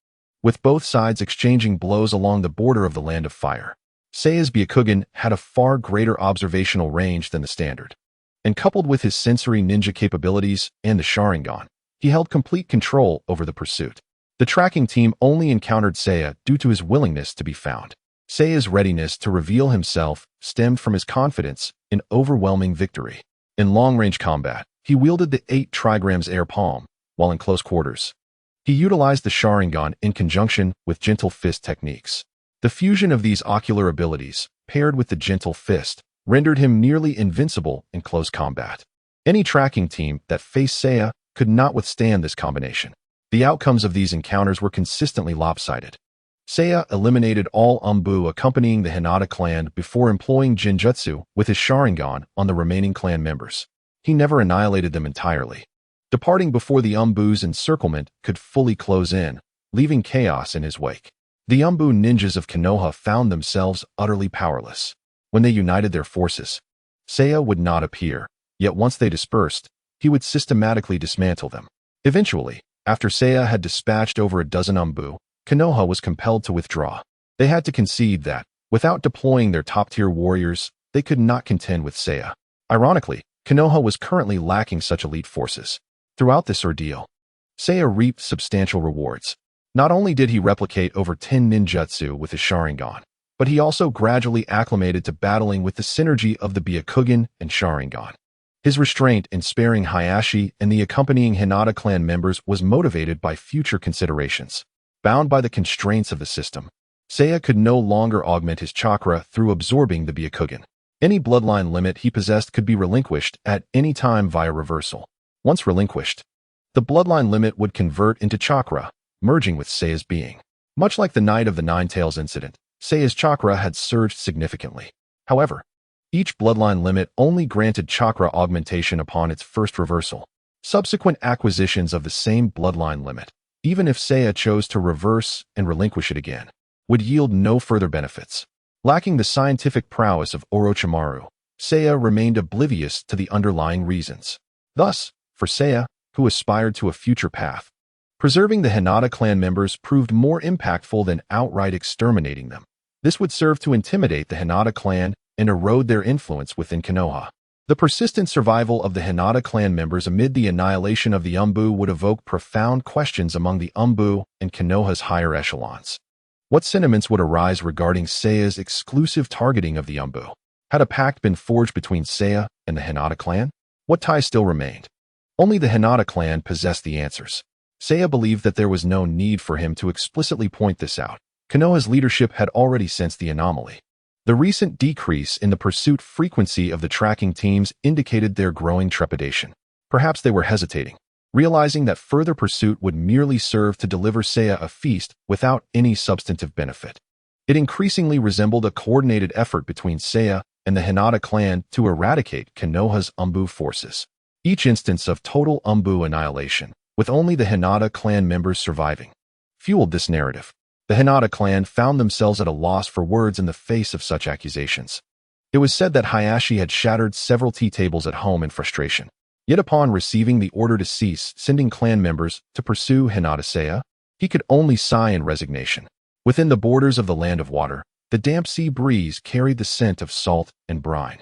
with both sides exchanging blows along the border of the Land of Fire. Seiya's Byakugan had a far greater observational range than the standard, and coupled with his sensory ninja capabilities and the Sharingan, he held complete control over the pursuit. The tracking team only encountered Seiya due to his willingness to be found. Seiya's readiness to reveal himself stemmed from his confidence in overwhelming victory. In long-range combat, he wielded the 8 trigrams air palm, while in close quarters, he utilized the Sharingan in conjunction with gentle fist techniques. The fusion of these ocular abilities, paired with the gentle fist, rendered him nearly invincible in close combat. Any tracking team that faced Seiya could not withstand this combination. The outcomes of these encounters were consistently lopsided. Seiya eliminated all Umbu accompanying the Hinata clan before employing Genjutsu with his Sharingan on the remaining clan members. He never annihilated them entirely, departing before the Umbu's encirclement could fully close in, leaving chaos in his wake. The Umbu ninjas of Konoha found themselves utterly powerless. When they united their forces, Seiya would not appear, yet once they dispersed, he would systematically dismantle them. Eventually, after Seiya had dispatched over a dozen Umbu, Konoha was compelled to withdraw. They had to concede that, without deploying their top-tier warriors, they could not contend with Seiya. Ironically, Konoha was currently lacking such elite forces. Throughout this ordeal, Seiya reaped substantial rewards. Not only did he replicate over 10 ninjutsu with his Sharingan, but he also gradually acclimated to battling with the synergy of the Byakugan and Sharingan. His restraint in sparing Hayashi and the accompanying Hinata clan members was motivated by future considerations. Bound by the constraints of the system, Seiya could no longer augment his chakra through absorbing the Byakugan. Any bloodline limit he possessed could be relinquished at any time via reversal. Once relinquished, the bloodline limit would convert into chakra, merging with Seiya's being. Much like the Night of the Nine Tails incident, Seiya's chakra had surged significantly. However, each bloodline limit only granted chakra augmentation upon its first reversal. Subsequent acquisitions of the same bloodline limit, even if Seiya chose to reverse and relinquish it again, would yield no further benefits. Lacking the scientific prowess of Orochimaru, Seiya remained oblivious to the underlying reasons. Thus, for Seiya, who aspired to a future path, preserving the Hinata clan members proved more impactful than outright exterminating them. This would serve to intimidate the Hinata clan and erode their influence within Konoha. The persistent survival of the Hinata clan members amid the annihilation of the Umbu would evoke profound questions among the Umbu and Konoha's higher echelons. What sentiments would arise regarding Seiya's exclusive targeting of the Umbu? Had a pact been forged between Seiya and the Hinata clan? What ties still remained? Only the Hinata clan possessed the answers. Seiya believed that there was no need for him to explicitly point this out. Konoha's leadership had already sensed the anomaly. The recent decrease in the pursuit frequency of the tracking teams indicated their growing trepidation. Perhaps they were hesitating, realizing that further pursuit would merely serve to deliver Seiya a feast without any substantive benefit. It increasingly resembled a coordinated effort between Seiya and the Hinata clan to eradicate Konoha's Umbu forces. Each instance of total Umbu annihilation, with only the Hinata clan members surviving, fueled this narrative. The Hinata clan found themselves at a loss for words in the face of such accusations. It was said that Hayashi had shattered several tea tables at home in frustration. Yet upon receiving the order to cease sending clan members to pursue Hinata Seiya, he could only sigh in resignation. Within the borders of the land of water, the damp sea breeze carried the scent of salt and brine.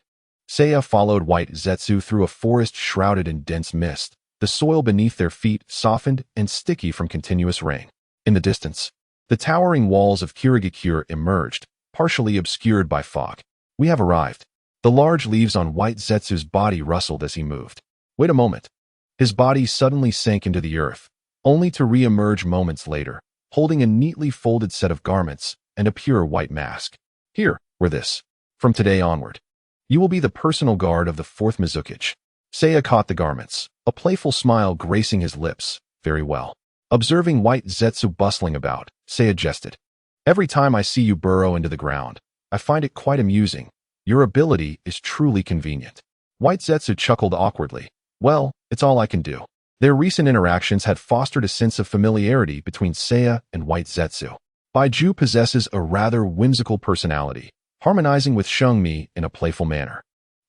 Seiya followed White Zetsu through a forest shrouded in dense mist, the soil beneath their feet softened and sticky from continuous rain. In the distance, the towering walls of Kirigakure emerged, partially obscured by fog. "We have arrived." The large leaves on White Zetsu's body rustled as he moved. Wait a moment. His body suddenly sank into the earth, only to re-emerge moments later, holding a neatly folded set of garments and a pure white mask. "Here, wear this. From today onward, you will be the personal guard of the 4th Mizukage." Seiya caught the garments, a playful smile gracing his lips. "Very well." Observing White Zetsu bustling about, Seiya jested. "Every time I see you burrow into the ground, I find it quite amusing. Your ability is truly convenient." White Zetsu chuckled awkwardly. "Well, it's all I can do." Their recent interactions had fostered a sense of familiarity between Seiya and White Zetsu. Baiju possesses a rather whimsical personality, harmonizing with Shungmi in a playful manner.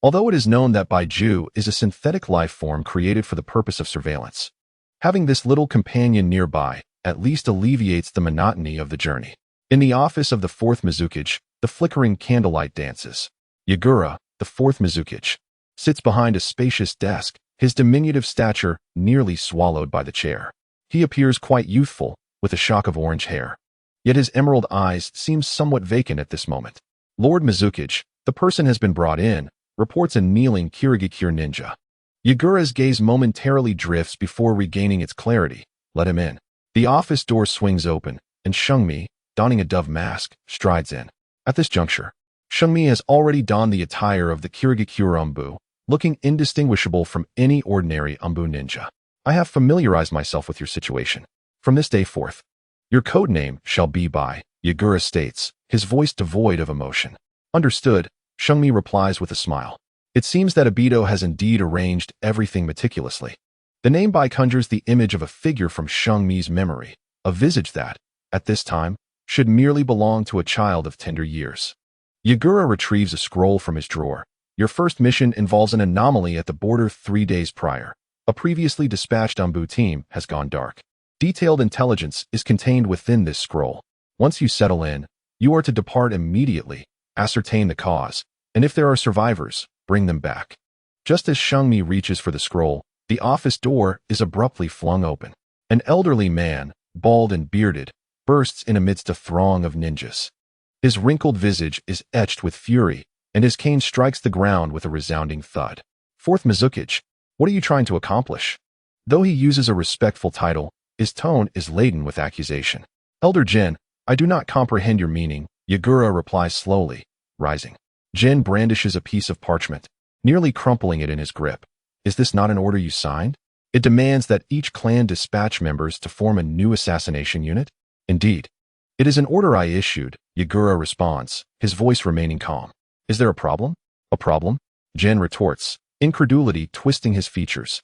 Although it is known that Baiju is a synthetic life form created for the purpose of surveillance, having this little companion nearby at least alleviates the monotony of the journey. In the office of the 4th Mizukage, the flickering candlelight dances. Yagura, the 4th Mizukage, sits behind a spacious desk, his diminutive stature nearly swallowed by the chair. He appears quite youthful, with a shock of orange hair. Yet his emerald eyes seem somewhat vacant at this moment. "Lord Mizukage, the person has been brought in," reports a kneeling Kirigakure ninja. Yagura's gaze momentarily drifts before regaining its clarity. "Let him in." The office door swings open, and Shungmi, donning a dove mask, strides in. At this juncture, Shungmi has already donned the attire of the Kirigakure Umbu, looking indistinguishable from any ordinary Umbu ninja. "I have familiarized myself with your situation. From this day forth, your code name shall be Bai," Yagura states, his voice devoid of emotion. "Understood," Shungmi replies with a smile. It seems that Obito has indeed arranged everything meticulously. The name Bai conjures the image of a figure from Shungmi's memory, a visage that, at this time, should merely belong to a child of tender years. Yagura retrieves a scroll from his drawer. "Your first mission involves an anomaly at the border 3 days prior. A previously dispatched Umbu team has gone dark. Detailed intelligence is contained within this scroll. Once you settle in, you are to depart immediately, ascertain the cause, and if there are survivors, bring them back." Just as Shungmi reaches for the scroll, the office door is abruptly flung open. An elderly man, bald and bearded, bursts in amidst a throng of ninjas. His wrinkled visage is etched with fury, and his cane strikes the ground with a resounding thud. "4th Mizukage, what are you trying to accomplish?" Though he uses a respectful title, his tone is laden with accusation. "Elder Jin, I do not comprehend your meaning," Yagura replies slowly, rising. Jin brandishes a piece of parchment, nearly crumpling it in his grip. "Is this not an order you signed? It demands that each clan dispatch members to form a new assassination unit?" "Indeed. It is an order I issued," Yagura responds, his voice remaining calm. "Is there a problem?" "A problem?" Jin retorts, incredulity twisting his features.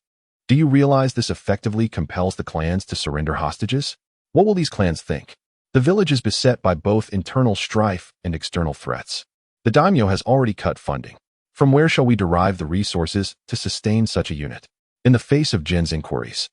"Do you realize this effectively compels the clans to surrender hostages? What will these clans think? The village is beset by both internal strife and external threats. The daimyo has already cut funding. From where shall we derive the resources to sustain such a unit?" In the face of Jin's inquiries,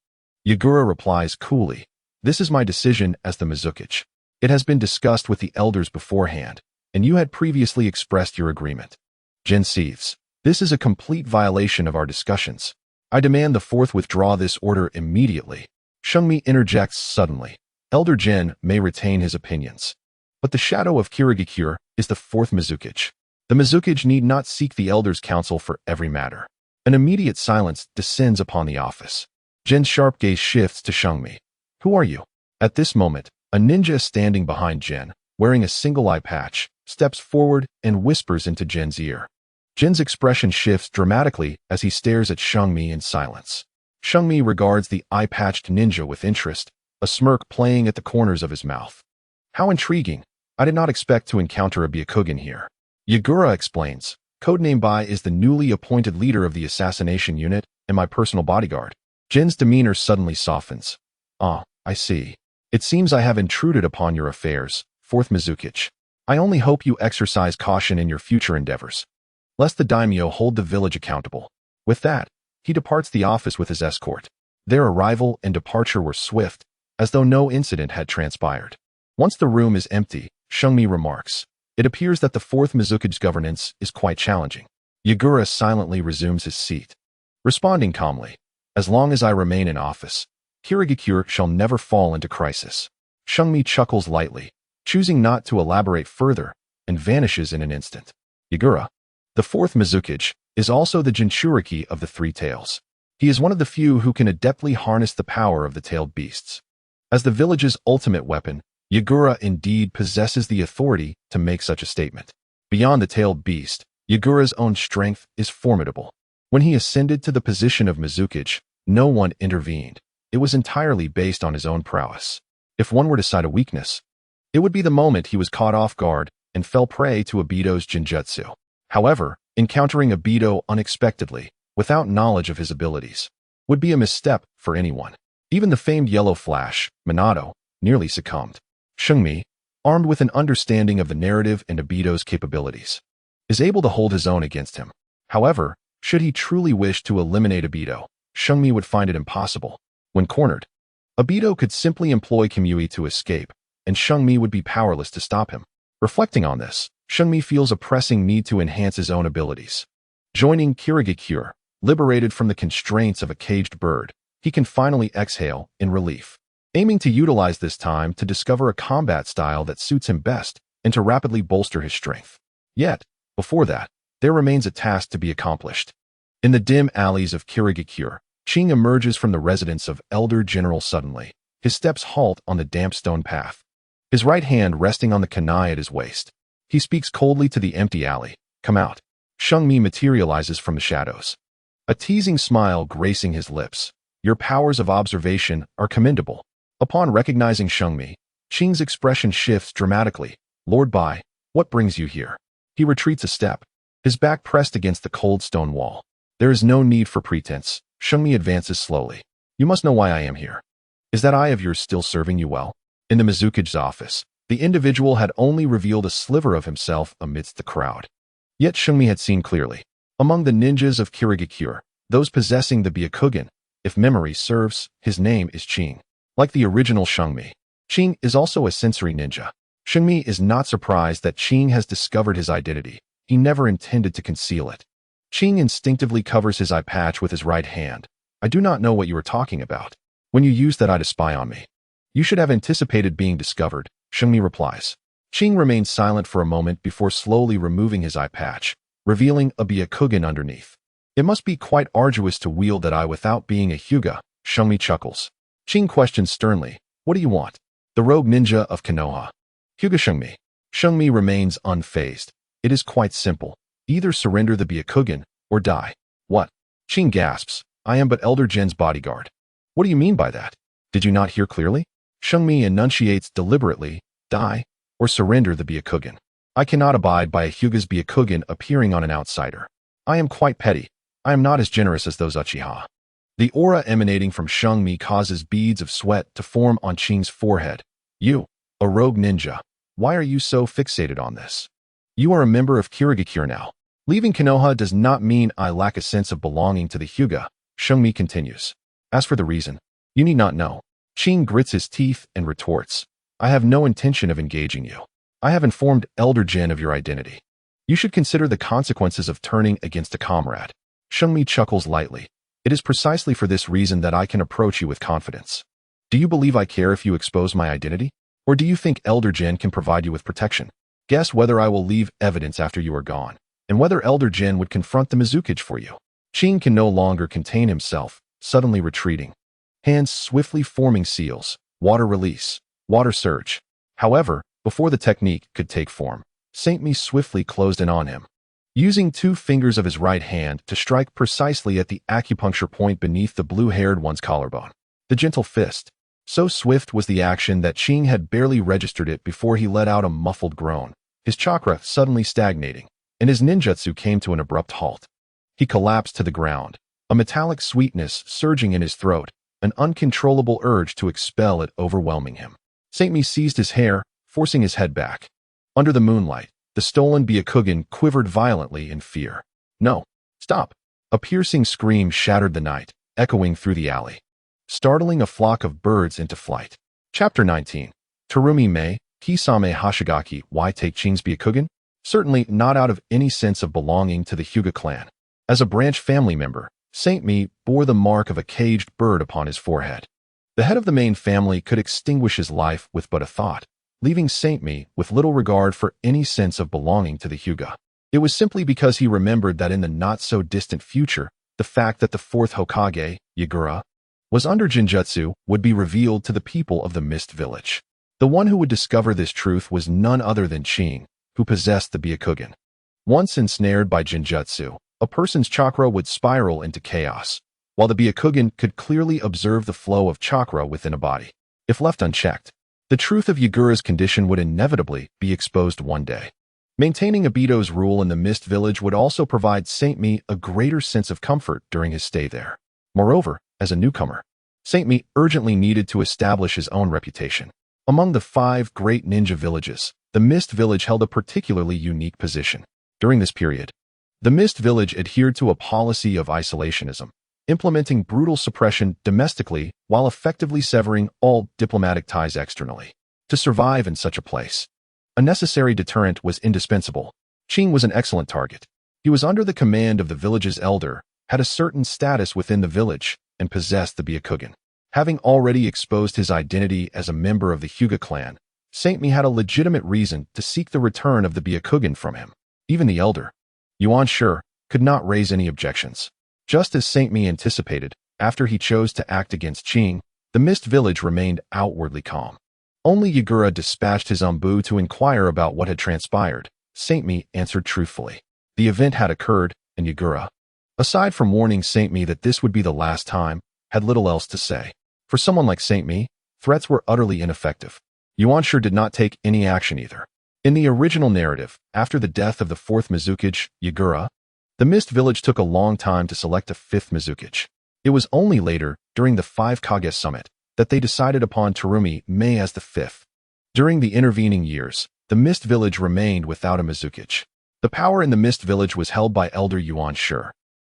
Yagura replies coolly, "This is my decision as the Mizukage. It has been discussed with the elders beforehand, and you had previously expressed your agreement." Jin seethes. "This is a complete violation of our discussions. I demand the 4th withdraw this order immediately." Shungmi interjects suddenly. "Elder Jin may retain his opinions, but the shadow of Kirigakure is the 4th Mizukage. The Mizukage need not seek the elders' counsel for every matter." An immediate silence descends upon the office. Jin's sharp gaze shifts to Shungmi. "Who are you?" At this moment, a ninja standing behind Jin, wearing a single eye patch, steps forward and whispers into Jin's ear. Jin's expression shifts dramatically as he stares at Shungmi in silence. Shungmi regards the eye-patched ninja with interest, a smirk playing at the corners of his mouth. "How intriguing. I did not expect to encounter a Byakugan here." Yagura explains, "Codename Bai is the newly appointed leader of the assassination unit and my personal bodyguard." Jin's demeanor suddenly softens. "Ah, I see. It seems I have intruded upon your affairs, 4th Mizukage. I only hope you exercise caution in your future endeavors." lest the daimyo hold the village accountable. With that, he departs the office with his escort. Their arrival and departure were swift, as though no incident had transpired. Once the room is empty, Shungmi remarks, "It appears that the fourth Mizuki's governance is quite challenging." Yagura silently resumes his seat, responding calmly, "As long as I remain in office, Kirigakure shall never fall into crisis." Shungmi chuckles lightly, choosing not to elaborate further, and vanishes in an instant. Yagura, the fourth Mizuki, is also the Jinchuriki of the three tails. He is one of the few who can adeptly harness the power of the tailed beasts. As the village's ultimate weapon, Yagura indeed possesses the authority to make such a statement. Beyond the tailed beast, Yagura's own strength is formidable. When he ascended to the position of Mizuki, no one intervened. It was entirely based on his own prowess. If one were to cite a weakness, it would be the moment he was caught off guard and fell prey to Obito's Jinjutsu. However, encountering Obito unexpectedly, without knowledge of his abilities, would be a misstep for anyone. Even the famed Yellow Flash, Minato, nearly succumbed. Shungmi, armed with an understanding of the narrative and Obito's capabilities, is able to hold his own against him. However, should he truly wish to eliminate Obito, Shungmi would find it impossible. When cornered, Obito could simply employ Kamui to escape, and Shungmi would be powerless to stop him. Reflecting on this, Shungmi feels a pressing need to enhance his own abilities. Joining Kirigakure, liberated from the constraints of a caged bird, he can finally exhale in relief, aiming to utilize this time to discover a combat style that suits him best and to rapidly bolster his strength. Yet, before that, there remains a task to be accomplished. In the dim alleys of Kirigakure, Ching emerges from the residence of Elder General suddenly. His steps halt on the damp stone path, his right hand resting on the kunai at his waist. He speaks coldly to the empty alley. "Come out." Shungmi materializes from the shadows, a teasing smile gracing his lips. "Your powers of observation are commendable." Upon recognizing Shungmi, Ching's expression shifts dramatically. "Lord Bai, what brings you here?" He retreats a step, his back pressed against the cold stone wall. "There is no need for pretense." Shungmi advances slowly. "You must know why I am here. Is that eye of yours still serving you well?" In the Mizuki's office, the individual had only revealed a sliver of himself amidst the crowd. Yet Shungmi had seen clearly. Among the ninjas of Kirigakure, those possessing the Byakugan, if memory serves, his name is Ching. Like the original Shungmi, Ching is also a sensory ninja. Shungmi is not surprised that Ching has discovered his identity. He never intended to conceal it. Ching instinctively covers his eye patch with his right hand. "I do not know what you are talking about. When you used that eye to spy on me, you should have anticipated being discovered," Shungmi replies. Ching remains silent for a moment before slowly removing his eye patch, revealing a Byakugan underneath. "It must be quite arduous to wield that eye without being a Hyuga," Shungmi chuckles. Ching questions sternly, "What do you want?" "The rogue ninja of Konoha." "Hyuga Shungmi." Shungmi remains unfazed. "It is quite simple. Either surrender the Byakugan or die." "What?" Ching gasps. "I am but Elder Gen's bodyguard." "What do you mean by that? Did you not hear clearly?" Shungmi enunciates deliberately, "Die, or surrender the Byakugan. I cannot abide by a Hyuga's Byakugan appearing on an outsider. I am quite petty. I am not as generous as those Uchiha." The aura emanating from Shungmi causes beads of sweat to form on Ching's forehead. "You, a rogue ninja. Why are you so fixated on this? You are a member of Kirigakure now. Leaving Konoha does not mean I lack a sense of belonging to the Hyuga," Shungmi continues. "As for the reason, you need not know." Ching grits his teeth and retorts, "I have no intention of engaging you. I have informed Elder Gen of your identity. You should consider the consequences of turning against a comrade." Shungmi chuckles lightly. "It is precisely for this reason that I can approach you with confidence. Do you believe I care if you expose my identity? Or do you think Elder Gen can provide you with protection? Guess whether I will leave evidence after you are gone, and whether Elder Gen would confront the Mizuki for you." Ching can no longer contain himself, suddenly retreating, hands swiftly forming seals, water release, water surge. However, before the technique could take form, Saint Mi swiftly closed in on him, using 2 fingers of his right hand to strike precisely at the acupuncture point beneath the blue-haired one's collarbone. The gentle fist. So swift was the action that Ching had barely registered it before he let out a muffled groan, his chakra suddenly stagnating, and his ninjutsu came to an abrupt halt. He collapsed to the ground, a metallic sweetness surging in his throat, an uncontrollable urge to expel it overwhelming him. Saint Mi seized his hair, forcing his head back. Under the moonlight, The stolen Byakugan quivered violently in fear. No. Stop. A piercing scream shattered the night, echoing through the alley, startling a flock of birds into flight. Chapter 19. Terumi Mei, Kisame Hashigaki. Why take Ching's Byakugan? Certainly not out of any sense of belonging to the Hyuga clan. As a branch family member, Saint Mi bore the mark of a caged bird upon his forehead. The head of the main family could extinguish his life with but a thought, leaving Saint Mi with little regard for any sense of belonging to the Hyuga. It was simply because he remembered that in the not-so-distant future, the fact that the fourth Hokage, Yagura, was under Genjutsu would be revealed to the people of the Mist Village. The one who would discover this truth was none other than Ching, who possessed the Byakugan. Once ensnared by Genjutsu, a person's chakra would spiral into chaos, while the Byakugan could clearly observe the flow of chakra within a body. If left unchecked, the truth of Yagura's condition would inevitably be exposed one day. Maintaining Obito's rule in the Mist Village would also provide Saint Mi a greater sense of comfort during his stay there. Moreover, as a newcomer, Saint Mi urgently needed to establish his own reputation. Among the 5 great ninja villages, the Mist Village held a particularly unique position. During this period, the Mist Village adhered to a policy of isolationism, implementing brutal suppression domestically while effectively severing all diplomatic ties externally. To survive in such a place, a necessary deterrent was indispensable. Ching was an excellent target. He was under the command of the village's elder, had a certain status within the village, and possessed the Byakugan. Having already exposed his identity as a member of the Hyuga clan, Saint Mi had a legitimate reason to seek the return of the Byakugan from him. Even the elder, Yuan Shi, could not raise any objections. Just as Saint Mi anticipated, after he chose to act against Ching, the Mist Village remained outwardly calm. Only Yagura dispatched his Umbu to inquire about what had transpired. Saint Mi answered truthfully. The event had occurred, and Yagura, aside from warning Saint Mi that this would be the last time, had little else to say. For someone like Saint Mi, threats were utterly ineffective. Yuan Shi did not take any action either. In the original narrative, after the death of the 4th Mizukage, Yagura, the Mist Village took a long time to select a 5th Mizukage. It was only later, during the 5 Kage Summit, that they decided upon Terumi Mei as the 5th. During the intervening years, the Mist Village remained without a Mizukage. The power in the Mist Village was held by Elder Yuan Shi,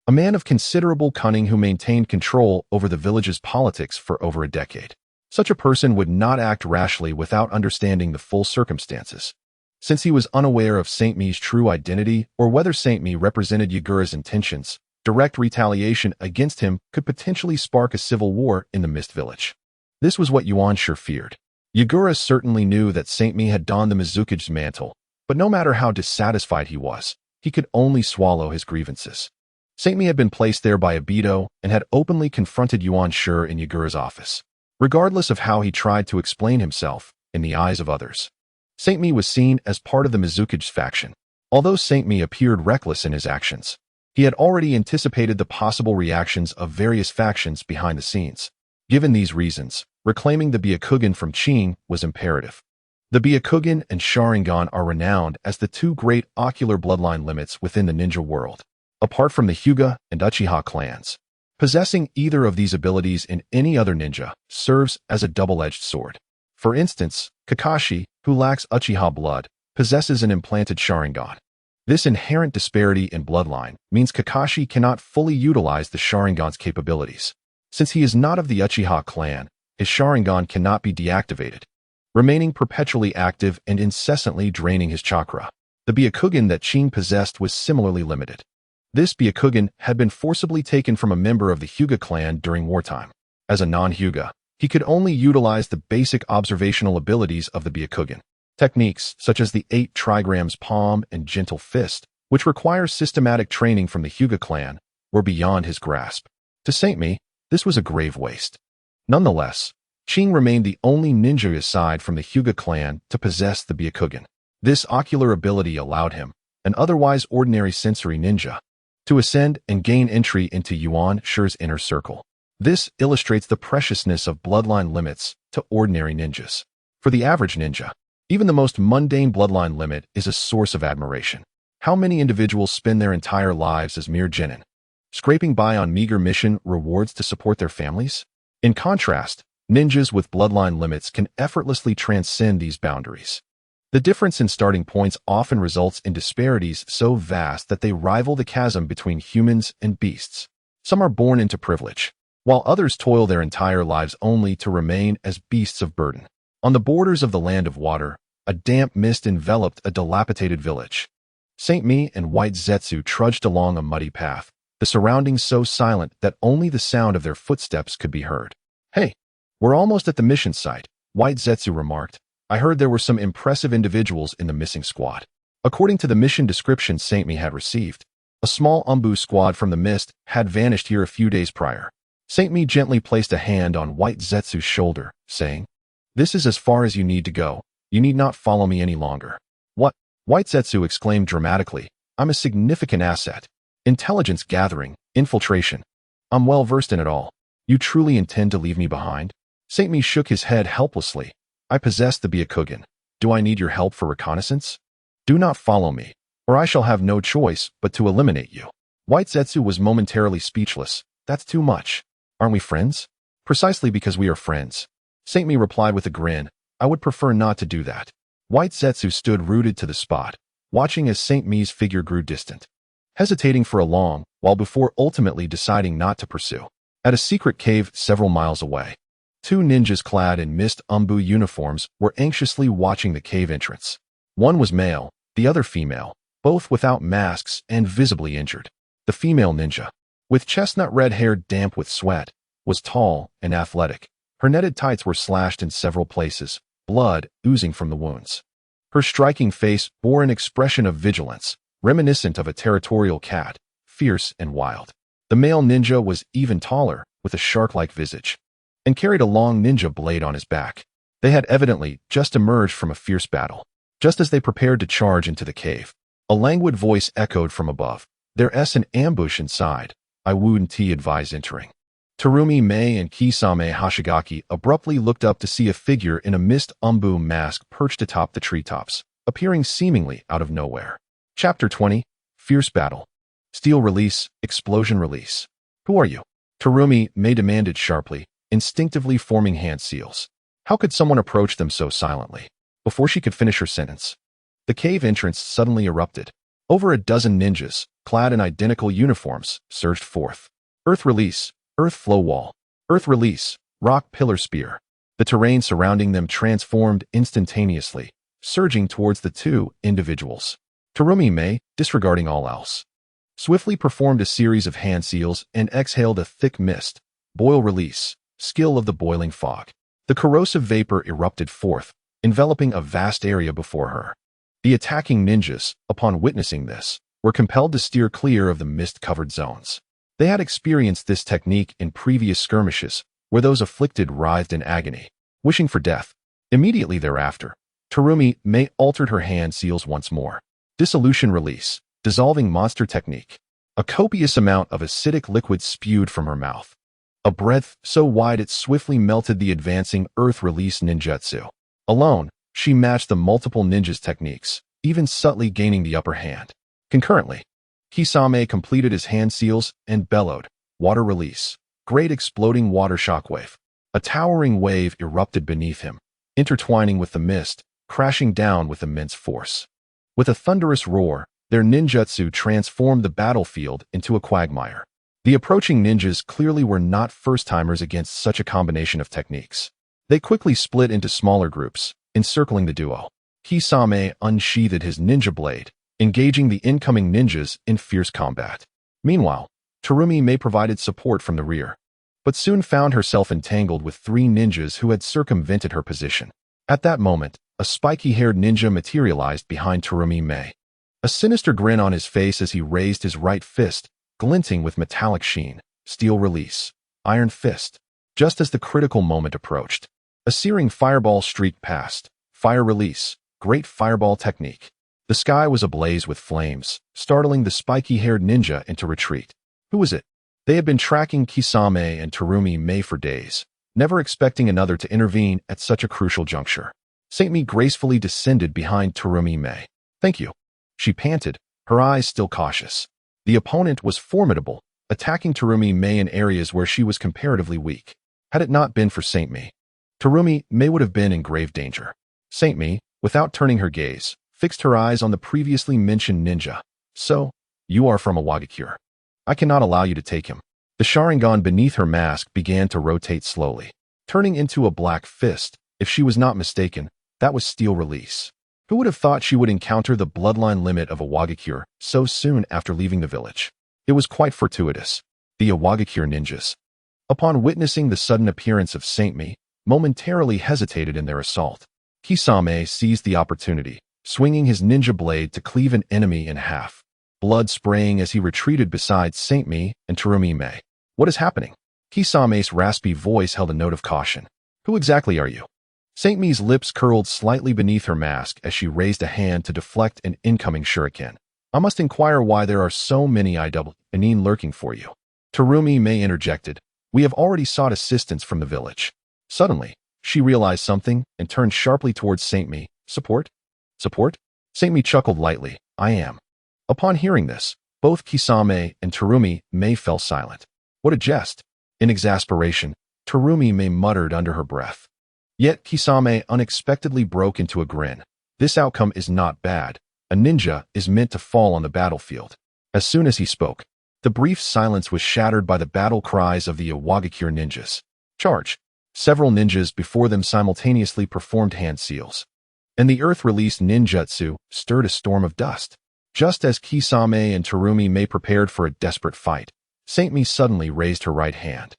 a man of considerable cunning who maintained control over the village's politics for over a decade. Such a person would not act rashly without understanding the full circumstances. Since he was unaware of Saint Mi's true identity or whether Saint Mi represented Yagura's intentions, direct retaliation against him could potentially spark a civil war in the Mist Village. This was what Yuan Shi feared. Yagura certainly knew that Saint Mi had donned the Mizukage's mantle, but no matter how dissatisfied he was, he could only swallow his grievances. Saint Mi had been placed there by Obito and had openly confronted Yuan Shi in Yagura's office. Regardless of how he tried to explain himself, in the eyes of others, Saint Mi was seen as part of the Mizukage's faction. Although Saint Mi appeared reckless in his actions, he had already anticipated the possible reactions of various factions behind the scenes. Given these reasons, reclaiming the Byakugan from Ching was imperative. The Byakugan and Sharingan are renowned as the 2 great ocular bloodline limits within the ninja world. Apart from the Hyuga and Uchiha clans, possessing either of these abilities in any other ninja serves as a double-edged sword. For instance, Kakashi, who lacks Uchiha blood, possesses an implanted Sharingan. This inherent disparity in bloodline means Kakashi cannot fully utilize the Sharingan's capabilities. Since he is not of the Uchiha clan, his Sharingan cannot be deactivated, remaining perpetually active and incessantly draining his chakra. The Byakugan that Ching possessed was similarly limited. This Byakugan had been forcibly taken from a member of the Hyuga clan during wartime. As a non-Hyuga, he could only utilize the basic observational abilities of the Byakugan. Techniques such as the 8 trigrams palm and gentle fist, which require systematic training from the Hyuga clan, were beyond his grasp. To Saint Mi, this was a grave waste. Nonetheless, Ching remained the only ninja aside from the Hyuga clan to possess the Byakugan. This ocular ability allowed him, an otherwise ordinary sensory ninja, to ascend and gain entry into Yuan Shi's inner circle. This illustrates the preciousness of bloodline limits to ordinary ninjas. For the average ninja, even the most mundane bloodline limit is a source of admiration. How many individuals spend their entire lives as mere genin, scraping by on meager mission rewards to support their families? In contrast, ninjas with bloodline limits can effortlessly transcend these boundaries. The difference in starting points often results in disparities so vast that they rival the chasm between humans and beasts. Some are born into privilege, while others toil their entire lives only to remain as beasts of burden. On the borders of the land of water, a damp mist enveloped a dilapidated village. Saint Mi and White Zetsu trudged along a muddy path, the surroundings so silent that only the sound of their footsteps could be heard. "Hey, we're almost at the mission site," White Zetsu remarked. "I heard there were some impressive individuals in the missing squad." According to the mission description Saint Mi had received, a small Umbu squad from the mist had vanished here a few days prior. Saint Mi gently placed a hand on White Zetsu's shoulder, saying, "This is as far as you need to go. You need not follow me any longer." "What?" White Zetsu exclaimed dramatically. "I'm a significant asset. Intelligence gathering, infiltration. I'm well versed in it all. You truly intend to leave me behind?" Saint Mi shook his head helplessly. "I possess the Byakugan. Do I need your help for reconnaissance? Do not follow me, or I shall have no choice but to eliminate you." White Zetsu was momentarily speechless. "That's too much. Aren't we friends?" "Precisely because we are friends," Saint Mi replied with a grin. "I would prefer not to do that." White Zetsu stood rooted to the spot, watching as Saint Mi's figure grew distant, hesitating for a long while before ultimately deciding not to pursue. At a secret cave several miles away, two ninjas clad in mist Umbu uniforms were anxiously watching the cave entrance. One was male, the other female, both without masks and visibly injured. The female ninja, with chestnut red hair damp with sweat, was tall and athletic. Her netted tights were slashed in several places, blood oozing from the wounds. Her striking face bore an expression of vigilance, reminiscent of a territorial cat, fierce and wild. The male ninja was even taller, with a shark-like visage, and carried a long ninja blade on his back. They had evidently just emerged from a fierce battle. Just as they prepared to charge into the cave, a languid voice echoed from above. "There's an ambush inside. I wouldn't advise entering." Terumi Mei and Kisame Hashigaki abruptly looked up to see a figure in a mist Umbu mask perched atop the treetops, appearing seemingly out of nowhere. Chapter 20, Fierce Battle. Steel release, explosion release. "Who are you?" Terumi Mei demanded sharply, instinctively forming hand seals. How could someone approach them so silently? Before she could finish her sentence, the cave entrance suddenly erupted. Over a dozen ninjas, clad in identical uniforms, surged forth. Earth release, earth flow wall. Earth release, rock pillar spear. The terrain surrounding them transformed instantaneously, surging towards the two individuals. Terumi Mei, disregarding all else, swiftly performed a series of hand seals and exhaled a thick mist. Boil release, skill of the boiling fog. The corrosive vapor erupted forth, enveloping a vast area before her. The attacking ninjas, upon witnessing this, were compelled to steer clear of the mist-covered zones. They had experienced this technique in previous skirmishes, where those afflicted writhed in agony, wishing for death. Immediately thereafter, Terumi Mei altered her hand seals once more. Dissolution release, dissolving monster technique. A copious amount of acidic liquid spewed from her mouth, a breadth so wide it swiftly melted the advancing earth release ninjutsu. Alone, she matched the multiple ninjas' techniques, even subtly gaining the upper hand. Concurrently, Kisame completed his hand seals and bellowed, "Water release." Great exploding water shockwave. A towering wave erupted beneath him, intertwining with the mist, crashing down with immense force. With a thunderous roar, their ninjutsu transformed the battlefield into a quagmire. The approaching ninjas clearly were not first-timers against such a combination of techniques. They quickly split into smaller groups, encircling the duo. Kisame unsheathed his ninja blade, engaging the incoming ninjas in fierce combat. Meanwhile, Terumi Mei provided support from the rear, but soon found herself entangled with three ninjas who had circumvented her position. At that moment, a spiky-haired ninja materialized behind Terumi Mei, a sinister grin on his face as he raised his right fist, glinting with metallic sheen. Steel release, iron fist. Just as the critical moment approached, a searing fireball streaked past. Fire release, great fireball technique. The sky was ablaze with flames, startling the spiky-haired ninja into retreat. Who was it? They had been tracking Kisame and Terumi Mei for days, never expecting another to intervene at such a crucial juncture. Saint Mi gracefully descended behind Terumi Mei. "Thank you," she panted, her eyes still cautious. The opponent was formidable, attacking Terumi Mei in areas where she was comparatively weak. Had it not been for Saint Mi, Terumi Mei would have been in grave danger. "Saint Mi, without turning her gaze, fixed her eyes on the previously mentioned ninja. So, you are from Iwagakure. I cannot allow you to take him. The Sharingan beneath her mask began to rotate slowly, turning into a black fist. If she was not mistaken, that was steel release. Who would have thought she would encounter the bloodline limit of Iwagakure so soon after leaving the village? It was quite fortuitous. The Iwagakure ninjas, upon witnessing the sudden appearance of Saint Mi, momentarily hesitated in their assault. Kisame seized the opportunity, swinging his ninja blade to cleave an enemy in half, blood spraying as he retreated beside Saint Mi and Terumi Mei. What is happening? Kisame's raspy voice held a note of caution. Who exactly are you? Saint Mi's lips curled slightly beneath her mask as she raised a hand to deflect an incoming shuriken. I must inquire why there are so many Anin lurking for you. Terumi Mei interjected. We have already sought assistance from the village. Suddenly, she realized something and turned sharply towards Saint Mi. Support? Support? Saint Mi chuckled lightly. I am. Upon hearing this, both Kisame and Terumi Mei fell silent. What a jest! In exasperation, Terumi Mei muttered under her breath. Yet Kisame unexpectedly broke into a grin. This outcome is not bad. A ninja is meant to fall on the battlefield. As soon as he spoke, the brief silence was shattered by the battle cries of the Iwagakure ninjas. Charge! Several ninjas before them simultaneously performed hand seals, and the earth-released ninjutsu stirred a storm of dust. Just as Kisame and Terumi Mei prepared for a desperate fight, Saint Mi suddenly raised her right hand,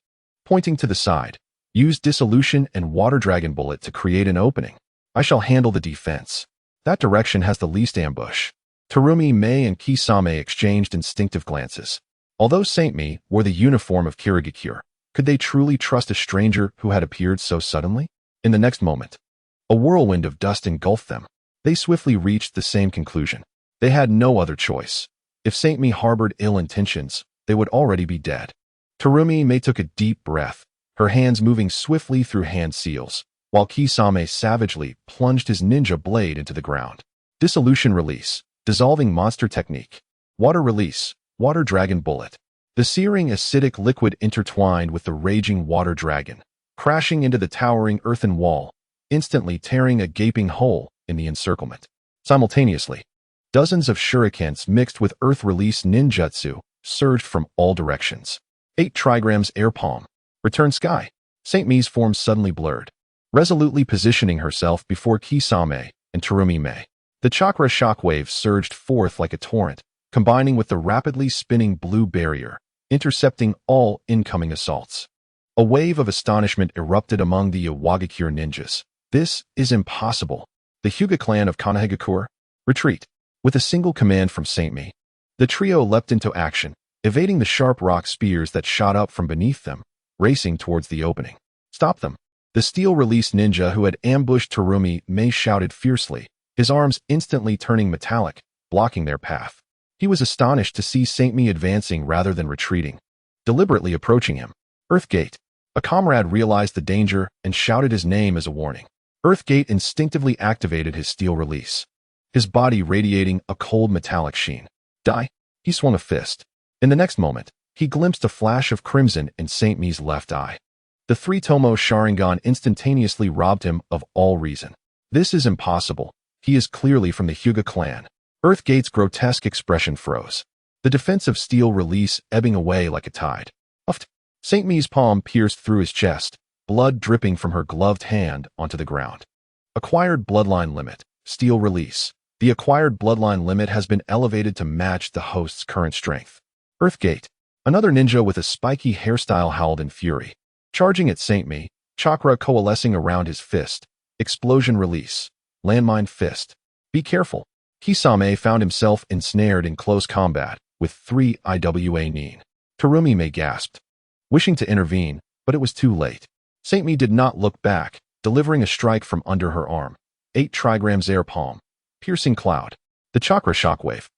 pointing to the side. Use dissolution and water dragon bullet to create an opening. I shall handle the defense. That direction has the least ambush. Terumi Mei and Kisame exchanged instinctive glances. Although Saint Mi wore the uniform of Kirigakure, could they truly trust a stranger who had appeared so suddenly? In the next moment, a whirlwind of dust engulfed them. They swiftly reached the same conclusion. They had no other choice. If Saint Mi harbored ill intentions, they would already be dead. Terumi Mei took a deep breath, her hands moving swiftly through hand seals, while Kisame savagely plunged his ninja blade into the ground. Dissolution release, dissolving monster technique. Water release, water dragon bullet. The searing acidic liquid intertwined with the raging water dragon, crashing into the towering earthen wall, instantly tearing a gaping hole in the encirclement. Simultaneously, dozens of shurikens mixed with earth-release ninjutsu surged from all directions. 8 trigrams air palm. Return sky. Saint Mi's form suddenly blurred, resolutely positioning herself before Kisame and Terumi Mei. The chakra shockwave surged forth like a torrent, combining with the rapidly spinning blue barrier, intercepting all incoming assaults. A wave of astonishment erupted among the Iwagakure ninjas. This is impossible. The Hyuga clan of Konoha, retreat. With a single command from Saint Mi, the trio leapt into action, evading the sharp rock spears that shot up from beneath them, racing towards the opening. Stop them! The steel-released ninja who had ambushed Terumi Mei shouted fiercely, his arms instantly turning metallic, blocking their path. He was astonished to see Saint Mi advancing rather than retreating, deliberately approaching him. Earthgate! A comrade realized the danger and shouted his name as a warning. Earthgate instinctively activated his steel release, his body radiating a cold metallic sheen. Die! He swung a fist. In the next moment, he glimpsed a flash of crimson in Saint Mi's left eye. The 3-tomo Sharingan instantaneously robbed him of all reason. This is impossible. He is clearly from the Hyuga clan. Earthgate's grotesque expression froze, the defensive steel release ebbing away like a tide. Uffed. Saint Mi's palm pierced through his chest, blood dripping from her gloved hand onto the ground. Acquired bloodline limit. Steel release. The acquired bloodline limit has been elevated to match the host's current strength. Earthgate. Another ninja with a spiky hairstyle howled in fury, charging at Saint Mi, chakra coalescing around his fist. Explosion release. Landmine fist. Be careful. Kisame found himself ensnared in close combat with 3 IWA Nin. Terumi Mei gasped, wishing to intervene, but it was too late. Saint Mi did not look back, delivering a strike from under her arm. 8 trigrams air palm. Piercing cloud. The chakra shockwave,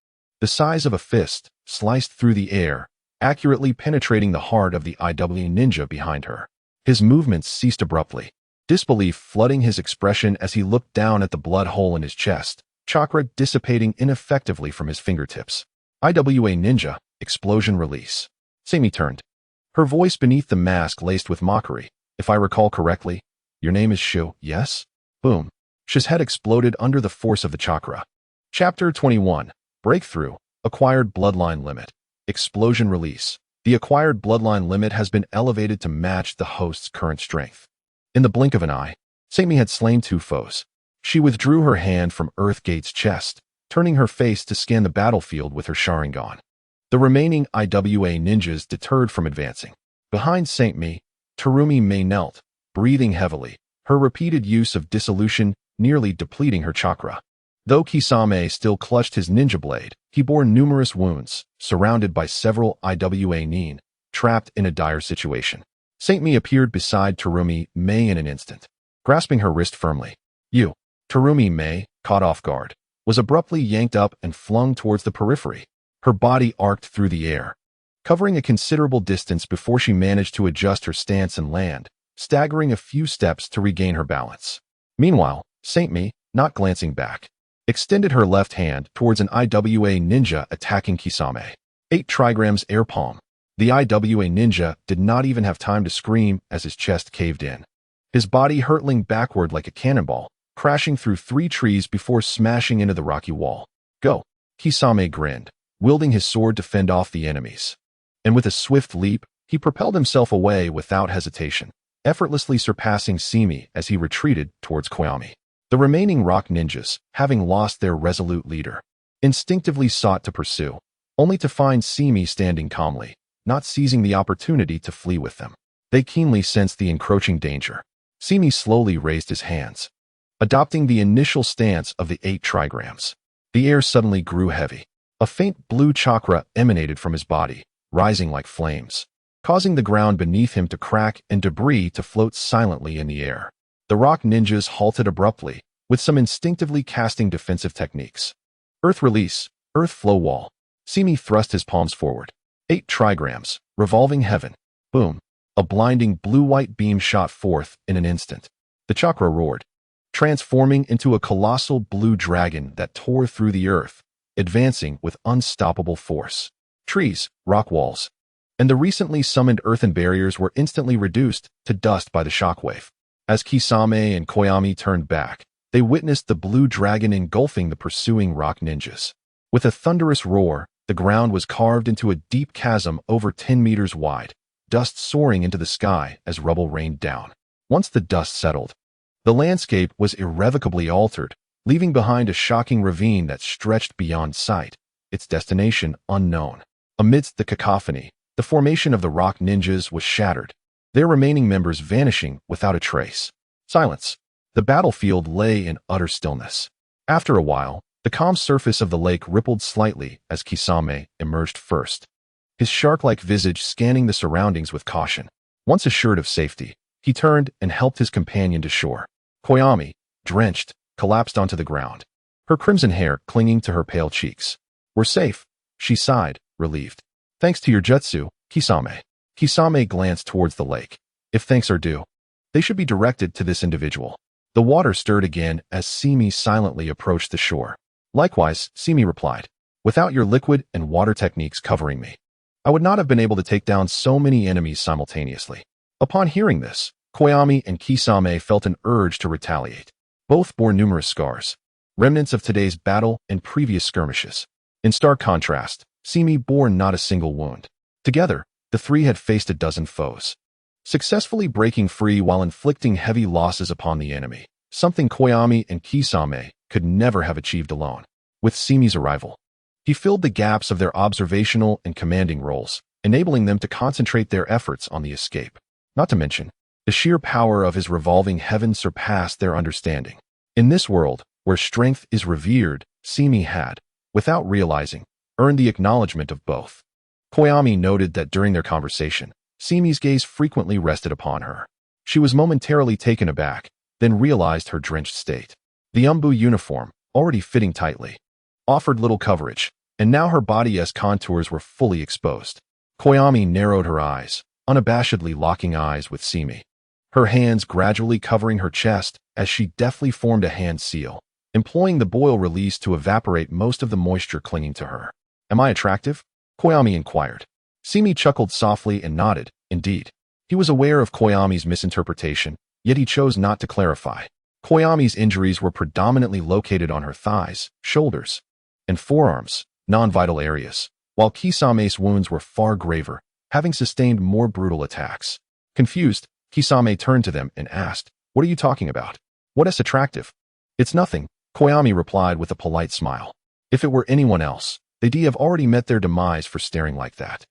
the size of a fist, sliced through the air, accurately penetrating the heart of the IW ninja behind her. His movements ceased abruptly, disbelief flooding his expression as he looked down at the blood hole in his chest, chakra dissipating ineffectively from his fingertips. IWA ninja, explosion release. Saint Mi turned, her voice beneath the mask laced with mockery. If I recall correctly, your name is Shu, yes? Boom. His head exploded under the force of the chakra. Chapter 21. Breakthrough. Acquired bloodline limit. Explosion release. The acquired bloodline limit has been elevated to match the host's current strength. In the blink of an eye, Saint-Mi had slain 2 foes. She withdrew her hand from Earthgate's chest, turning her face to scan the battlefield with her Sharingan. The remaining IWA ninjas deterred from advancing. Behind Saint-Mi, Terumi Mei knelt, breathing heavily, her repeated use of dissolution nearly depleting her chakra. Though Kisame still clutched his ninja blade, he bore numerous wounds, surrounded by several IWA nin, trapped in a dire situation. Saint-Mi appeared beside Terumi Mei in an instant, grasping her wrist firmly. You. Terumi Mei, caught off guard, was abruptly yanked up and flung towards the periphery. Her body arced through the air, covering a considerable distance before she managed to adjust her stance and land, staggering a few steps to regain her balance. Meanwhile, Saint-Mi, not glancing back, extended her left hand towards an IWA ninja attacking Kisame. 8 trigrams air palm. The IWA ninja did not even have time to scream as his chest caved in, his body hurtling backward like a cannonball, crashing through 3 trees before smashing into the rocky wall. Go! Kisame grinned, wielding his sword to fend off the enemies. And with a swift leap, he propelled himself away without hesitation, effortlessly surpassing Simi as he retreated towards Koyami. The remaining rock ninjas, having lost their resolute leader, instinctively sought to pursue, only to find Simi standing calmly, not seizing the opportunity to flee with them. They keenly sensed the encroaching danger. Simi slowly raised his hands, adopting the initial stance of the 8 trigrams. The air suddenly grew heavy. A faint blue chakra emanated from his body, rising like flames, causing the ground beneath him to crack and debris to float silently in the air. The rock ninjas halted abruptly, with some instinctively casting defensive techniques. Earth release, earth flow wall. Simi thrust his palms forward. 8 trigrams, revolving heaven. Boom. A blinding blue-white beam shot forth in an instant. The chakra roared, transforming into a colossal blue dragon that tore through the earth, advancing with unstoppable force. Trees, rock walls, and the recently summoned earthen barriers were instantly reduced to dust by the shockwave. As Kisame and Koyami turned back, they witnessed the blue dragon engulfing the pursuing rock ninjas. With a thunderous roar, the ground was carved into a deep chasm over 10 meters wide, dust soaring into the sky as rubble rained down. Once the dust settled, the landscape was irrevocably altered, leaving behind a shocking ravine that stretched beyond sight, its destination unknown. Amidst the cacophony, the formation of the rock ninjas was shattered, their remaining members vanishing without a trace. Silence. The battlefield lay in utter stillness. After a while, the calm surface of the lake rippled slightly as Kisame emerged first, his shark-like visage scanning the surroundings with caution. Once assured of safety, he turned and helped his companion to shore. Koyami, drenched, collapsed onto the ground, her crimson hair clinging to her pale cheeks. We're safe, she sighed, relieved. Thanks to your jutsu, Kisame. Kisame glanced towards the lake. If thanks are due, they should be directed to this individual. The water stirred again as Simi silently approached the shore. Likewise, Simi replied, without your liquid and water techniques covering me, I would not have been able to take down so many enemies simultaneously. Upon hearing this, Koyami and Kisame felt an urge to retaliate. Both bore numerous scars, remnants of today's battle and previous skirmishes. In stark contrast, Simi bore not a single wound. Together, the 3 had faced a dozen foes, successfully breaking free while inflicting heavy losses upon the enemy, something Koyami and Kisame could never have achieved alone. With Simi's arrival, he filled the gaps of their observational and commanding roles, enabling them to concentrate their efforts on the escape. Not to mention, the sheer power of his revolving heaven surpassed their understanding. In this world, where strength is revered, Simi had, without realizing, earned the acknowledgement of both. Koyami noted that during their conversation, Simi's gaze frequently rested upon her. She was momentarily taken aback, then realized her drenched state. The umbu uniform, already fitting tightly, offered little coverage, and now her body's contours were fully exposed. Koyami narrowed her eyes, unabashedly locking eyes with Simi, her hands gradually covering her chest as she deftly formed a hand seal, employing the boil release to evaporate most of the moisture clinging to her. Am I attractive? Koyami inquired. Simi chuckled softly and nodded. Indeed. He was aware of Koyami's misinterpretation, yet he chose not to clarify. Koyami's injuries were predominantly located on her thighs, shoulders, and forearms, non-vital areas, while Kisame's wounds were far graver, having sustained more brutal attacks. Confused, Kisame turned to them and asked, "What are you talking about? What is attractive?" "It's nothing," Koyami replied with a polite smile. If it were anyone else, they'd have already met their demise for staring like that.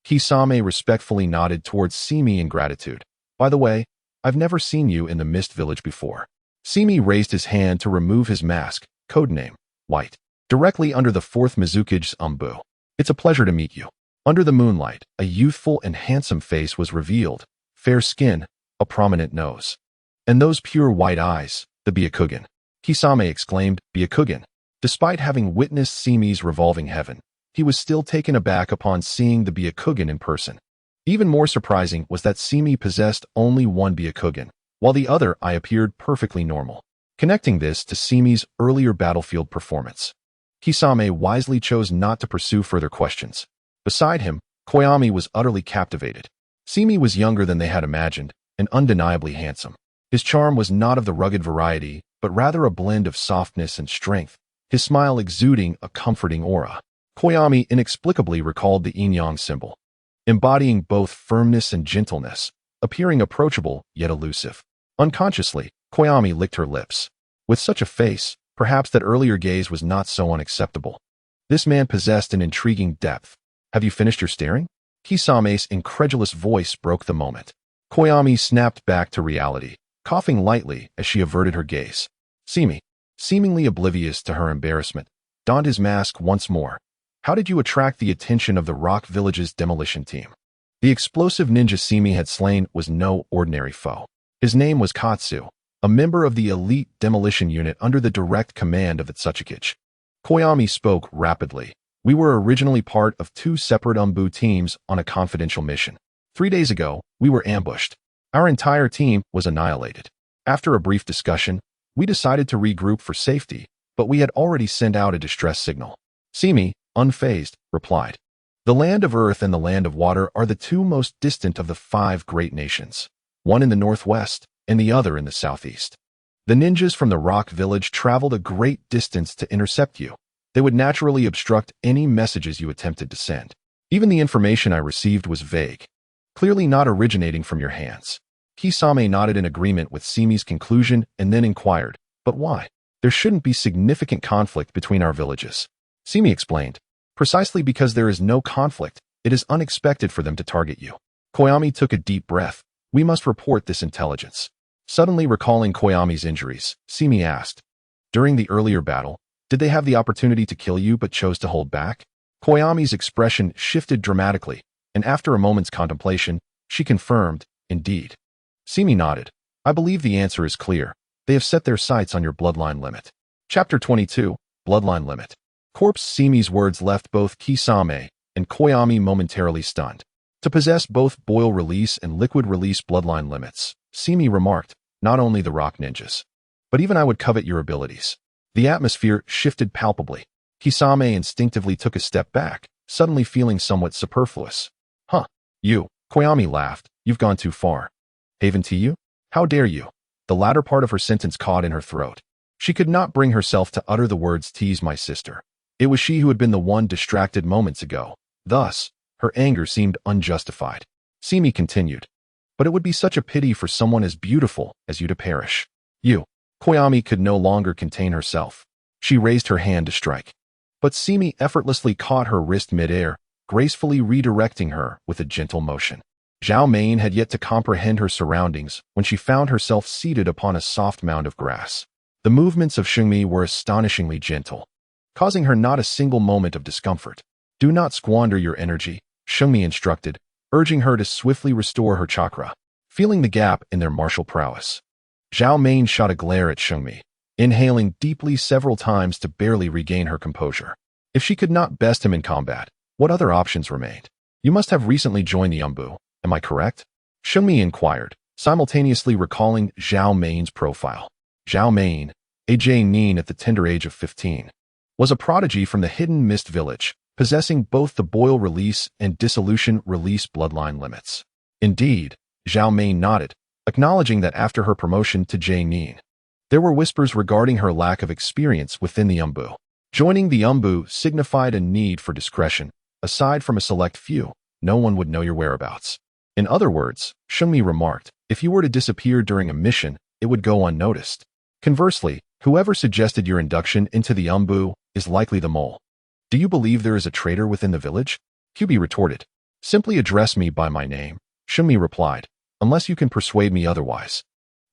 Kisame respectfully nodded towards Simi in gratitude. "By the way, I've never seen you in the Mist Village before." Simi raised his hand to remove his mask, codename White, directly under the fourth Mizukige's umbu. "It's a pleasure to meet you." Under the moonlight, a youthful and handsome face was revealed, fair skin, a prominent nose, and those pure white eyes, the Byakugan. Kisame exclaimed, "Byakugan." Despite having witnessed Simi's revolving heaven, he was still taken aback upon seeing the Byakugan in person. Even more surprising was that Simi possessed only one Byakugan, while the other eye appeared perfectly normal. Connecting this to Simi's earlier battlefield performance, Kisame wisely chose not to pursue further questions. Beside him, Koyami was utterly captivated. Simi was younger than they had imagined, and undeniably handsome. His charm was not of the rugged variety, but rather a blend of softness and strength, his smile exuding a comforting aura. Koyami inexplicably recalled the yin-yang symbol, embodying both firmness and gentleness, appearing approachable yet elusive. Unconsciously, Koyami licked her lips. With such a face, perhaps that earlier gaze was not so unacceptable. This man possessed an intriguing depth. "Have you finished your staring?" Kisame's incredulous voice broke the moment. Koyami snapped back to reality, coughing lightly as she averted her gaze. Simi, seemingly oblivious to her embarrassment, donned his mask once more. "How did you attract the attention of the Rock Village's demolition team?" The explosive ninja Simi had slain was no ordinary foe. His name was Katsu, a member of the elite demolition unit under the direct command of the Tsukikage. Koyami spoke rapidly. "We were originally part of two separate umbu teams on a confidential mission. 3 days ago, we were ambushed. Our entire team was annihilated. After a brief discussion, we decided to regroup for safety, but we had already sent out a distress signal." Simi, unfazed, replied, "The land of earth and the land of water are the two most distant of the 5 great nations, one in the northwest and the other in the southeast. The ninjas from the Rock Village traveled a great distance to intercept you. They would naturally obstruct any messages you attempted to send. Even the information I received was vague, clearly not originating from your hands." Kisame nodded in agreement with Simi's conclusion and then inquired, "But why? There shouldn't be significant conflict between our villages." Simi explained, "Precisely because there is no conflict, it is unexpected for them to target you." Koyami took a deep breath. "We must report this intelligence." Suddenly recalling Koyami's injuries, Simi asked, "During the earlier battle, did they have the opportunity to kill you but chose to hold back?" Koyami's expression shifted dramatically, and after a moment's contemplation, she confirmed, "Indeed." Simi nodded. "I believe the answer is clear. They have set their sights on your bloodline limit." Chapter 22, Bloodline Limit. Corpse Simi's words left both Kisame and Koyami momentarily stunned. To possess both boil release and liquid release bloodline limits, Simi remarked, "Not only the rock ninjas, but even I would covet your abilities." The atmosphere shifted palpably. Kisame instinctively took a step back, suddenly feeling somewhat superfluous. "Huh, you," Koyami laughed, "you've gone too far." "Haven to you? How dare you?" The latter part of her sentence caught in her throat. She could not bring herself to utter the words "tease my sister." It was she who had been the one distracted moments ago. Thus, her anger seemed unjustified. Simi continued, "But it would be such a pity for someone as beautiful as you to perish." "You." Koyami could no longer contain herself. She raised her hand to strike. But Simi effortlessly caught her wrist midair, gracefully redirecting her with a gentle motion. Zhao Mein had yet to comprehend her surroundings when she found herself seated upon a soft mound of grass. The movements of Shungmi were astonishingly gentle, causing her not a single moment of discomfort. "Do not squander your energy," Shungmi instructed, urging her to swiftly restore her chakra, feeling the gap in their martial prowess. Zhao Mein shot a glare at Shungmi, inhaling deeply several times to barely regain her composure. If she could not best him in combat, what other options remained? "You must have recently joined the umbu, am I correct?" Shungmi inquired, simultaneously recalling Zhao Mein's profile. Zhao Mein, a Nin at the tender age of 15, was a prodigy from the hidden Mist Village, possessing both the boil release and dissolution release bloodline limits. Indeed, Zhao Mein nodded, acknowledging that after her promotion to Nin, There were whispers regarding her lack of experience within the Umbu. Joining the Umbu signified a need for discretion. Aside from a select few, no one would know your whereabouts. In other words, Shungmi remarked, if you were to disappear during a mission, it would go unnoticed. Conversely, whoever suggested your induction into the Umbu is likely the mole. Do you believe there is a traitor within the village? Kyubi retorted. Simply address me by my name, Shungmi replied, unless you can persuade me otherwise.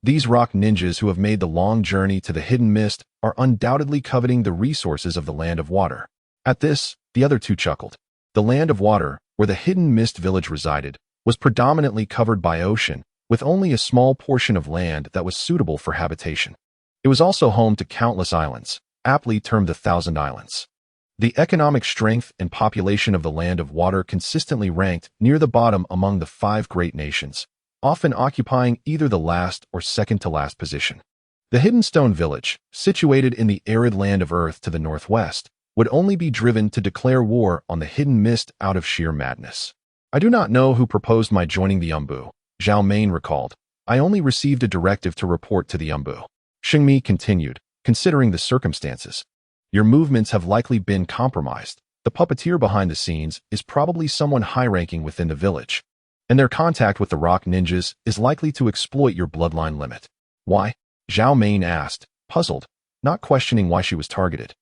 These rock ninjas who have made the long journey to the hidden mist are undoubtedly coveting the resources of the land of water. At this, the other two chuckled. The land of water, where the hidden mist village resided, was predominantly covered by ocean, with only a small portion of land that was suitable for habitation. It was also home to countless islands, aptly termed the Thousand Islands. The economic strength and population of the land of water consistently ranked near the bottom among the 5 great nations, often occupying either the last or second-to-last position. The Hidden Stone Village, situated in the arid land of Earth to the northwest, would only be driven to declare war on the hidden mist out of sheer madness. I do not know who proposed my joining the Umbu, Zhao Main recalled. I only received a directive to report to the Umbu. Shungmi continued, considering the circumstances. Your movements have likely been compromised. The puppeteer behind the scenes is probably someone high-ranking within the village, and their contact with the rock ninjas is likely to exploit your bloodline limit. Why? Zhao Main asked, puzzled, not questioning why she was targeted,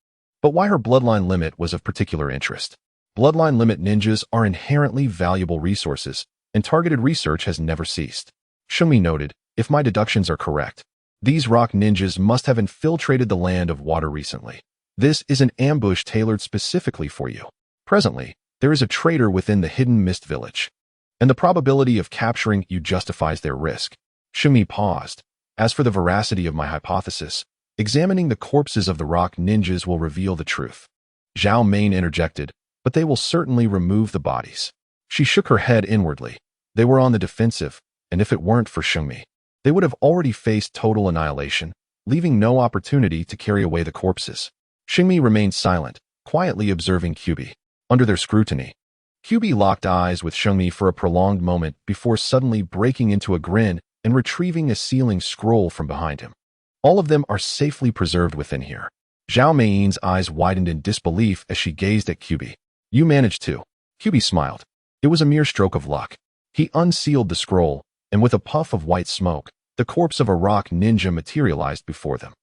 but why her bloodline limit was of particular interest. Bloodline limit ninjas are inherently valuable resources, and targeted research has never ceased. Shungmi noted, if my deductions are correct, these rock ninjas must have infiltrated the land of water recently. This is an ambush tailored specifically for you. Presently, there is a traitor within the hidden mist village, and the probability of capturing you justifies their risk. Shungmi paused. As for the veracity of my hypothesis, examining the corpses of the rock ninjas will reveal the truth. Zhao Main interjected, but they will certainly remove the bodies. She shook her head inwardly. They were on the defensive, and if it weren't for Shungmi, they would have already faced total annihilation, leaving no opportunity to carry away the corpses. Shungmi remained silent, quietly observing Kyubi. Under their scrutiny, Kyubi locked eyes with Shungmi for a prolonged moment before suddenly breaking into a grin and retrieving a sealing scroll from behind him. All of them are safely preserved within here. Zhao Main's eyes widened in disbelief as she gazed at Kyubi. You managed to. Kyubi smiled. It was a mere stroke of luck. He unsealed the scroll, and with a puff of white smoke, the corpse of a rock ninja materialized before them.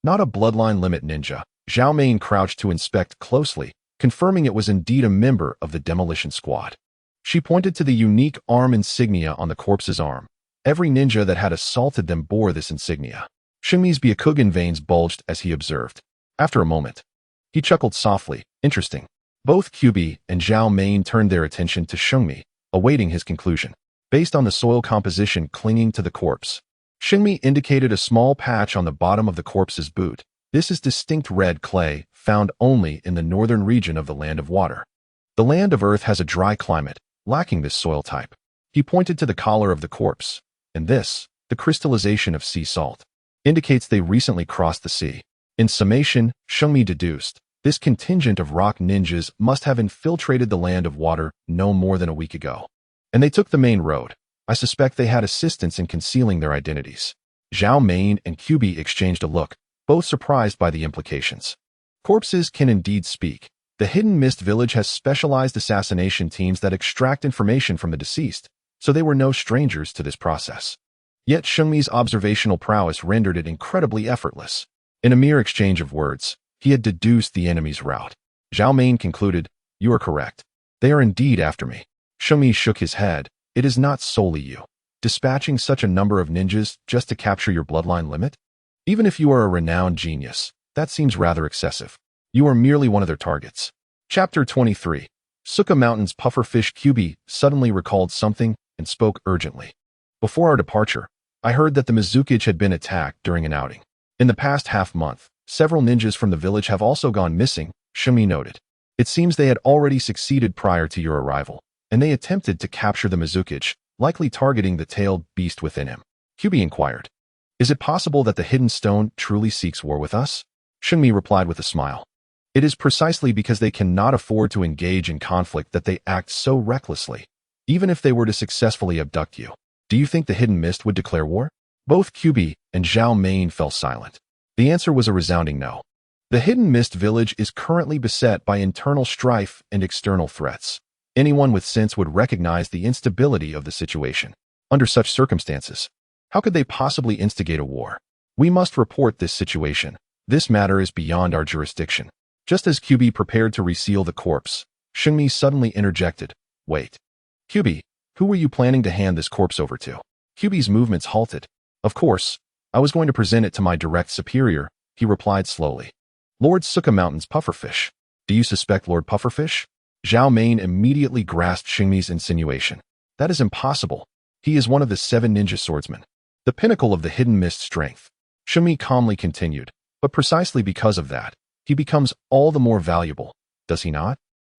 Not a bloodline limit ninja. Zhao Main crouched to inspect closely, confirming it was indeed a member of the demolition squad. She pointed to the unique arm insignia on the corpse's arm. Every ninja that had assaulted them bore this insignia. Shungmi's Byakugan veins bulged as he observed. After a moment, he chuckled softly. Interesting. Both Kyubi and Zhao Main turned their attention to Shungmi, awaiting his conclusion. Based on the soil composition clinging to the corpse, Shungmi indicated a small patch on the bottom of the corpse's boot. This is distinct red clay, found only in the northern region of the land of water. The land of Earth has a dry climate, lacking this soil type. He pointed to the collar of the corpse, and this, the crystallization of sea salt, indicates they recently crossed the sea. In summation, Shungmi deduced, this contingent of rock ninjas must have infiltrated the land of water no more than a week ago. And they took the main road. I suspect they had assistance in concealing their identities. Zhao Main and Kyubi exchanged a look, both surprised by the implications. Corpses can indeed speak. The Hidden Mist Village has specialized assassination teams that extract information from the deceased, so they were no strangers to this process. Yet Shungmi's observational prowess rendered it incredibly effortless. In a mere exchange of words, he had deduced the enemy's route. Zhao Main concluded, you are correct. They are indeed after me. Shungmi shook his head. It is not solely you. Dispatching such a number of ninjas just to capture your bloodline limit? Even if you are a renowned genius, that seems rather excessive. You are merely one of their targets. Chapter 23. Suka Mountain's pufferfish Kyubi suddenly recalled something and spoke urgently. Before our departure, I heard that the Mizukage had been attacked during an outing. In the past half-month, several ninjas from the village have also gone missing, Shungmi noted. It seems they had already succeeded prior to your arrival, and they attempted to capture the Mizukage, likely targeting the tailed beast within him. Kyubi inquired, is it possible that the Hidden Stone truly seeks war with us? Shungmi replied with a smile. It is precisely because they cannot afford to engage in conflict that they act so recklessly, even if they were to successfully abduct you. Do you think the Hidden Mist would declare war? Both Kyubi and Zhao Main fell silent. The answer was a resounding no. The Hidden Mist Village is currently beset by internal strife and external threats. Anyone with sense would recognize the instability of the situation. Under such circumstances, how could they possibly instigate a war? We must report this situation. This matter is beyond our jurisdiction. Just as Kyubi prepared to reseal the corpse, Shungmi suddenly interjected. Wait. Kyubi, who were you planning to hand this corpse over to? Kyubi's movements halted. Of course, I was going to present it to my direct superior, he replied slowly. Lord Suka Mountain's pufferfish. Do you suspect Lord Pufferfish? Zhao Mane immediately grasped Shungmi's insinuation. That is impossible. He is one of the 7 ninja swordsmen. The pinnacle of the Hidden Mist strength. Shungmi calmly continued. But precisely because of that, he becomes all the more valuable, does he not?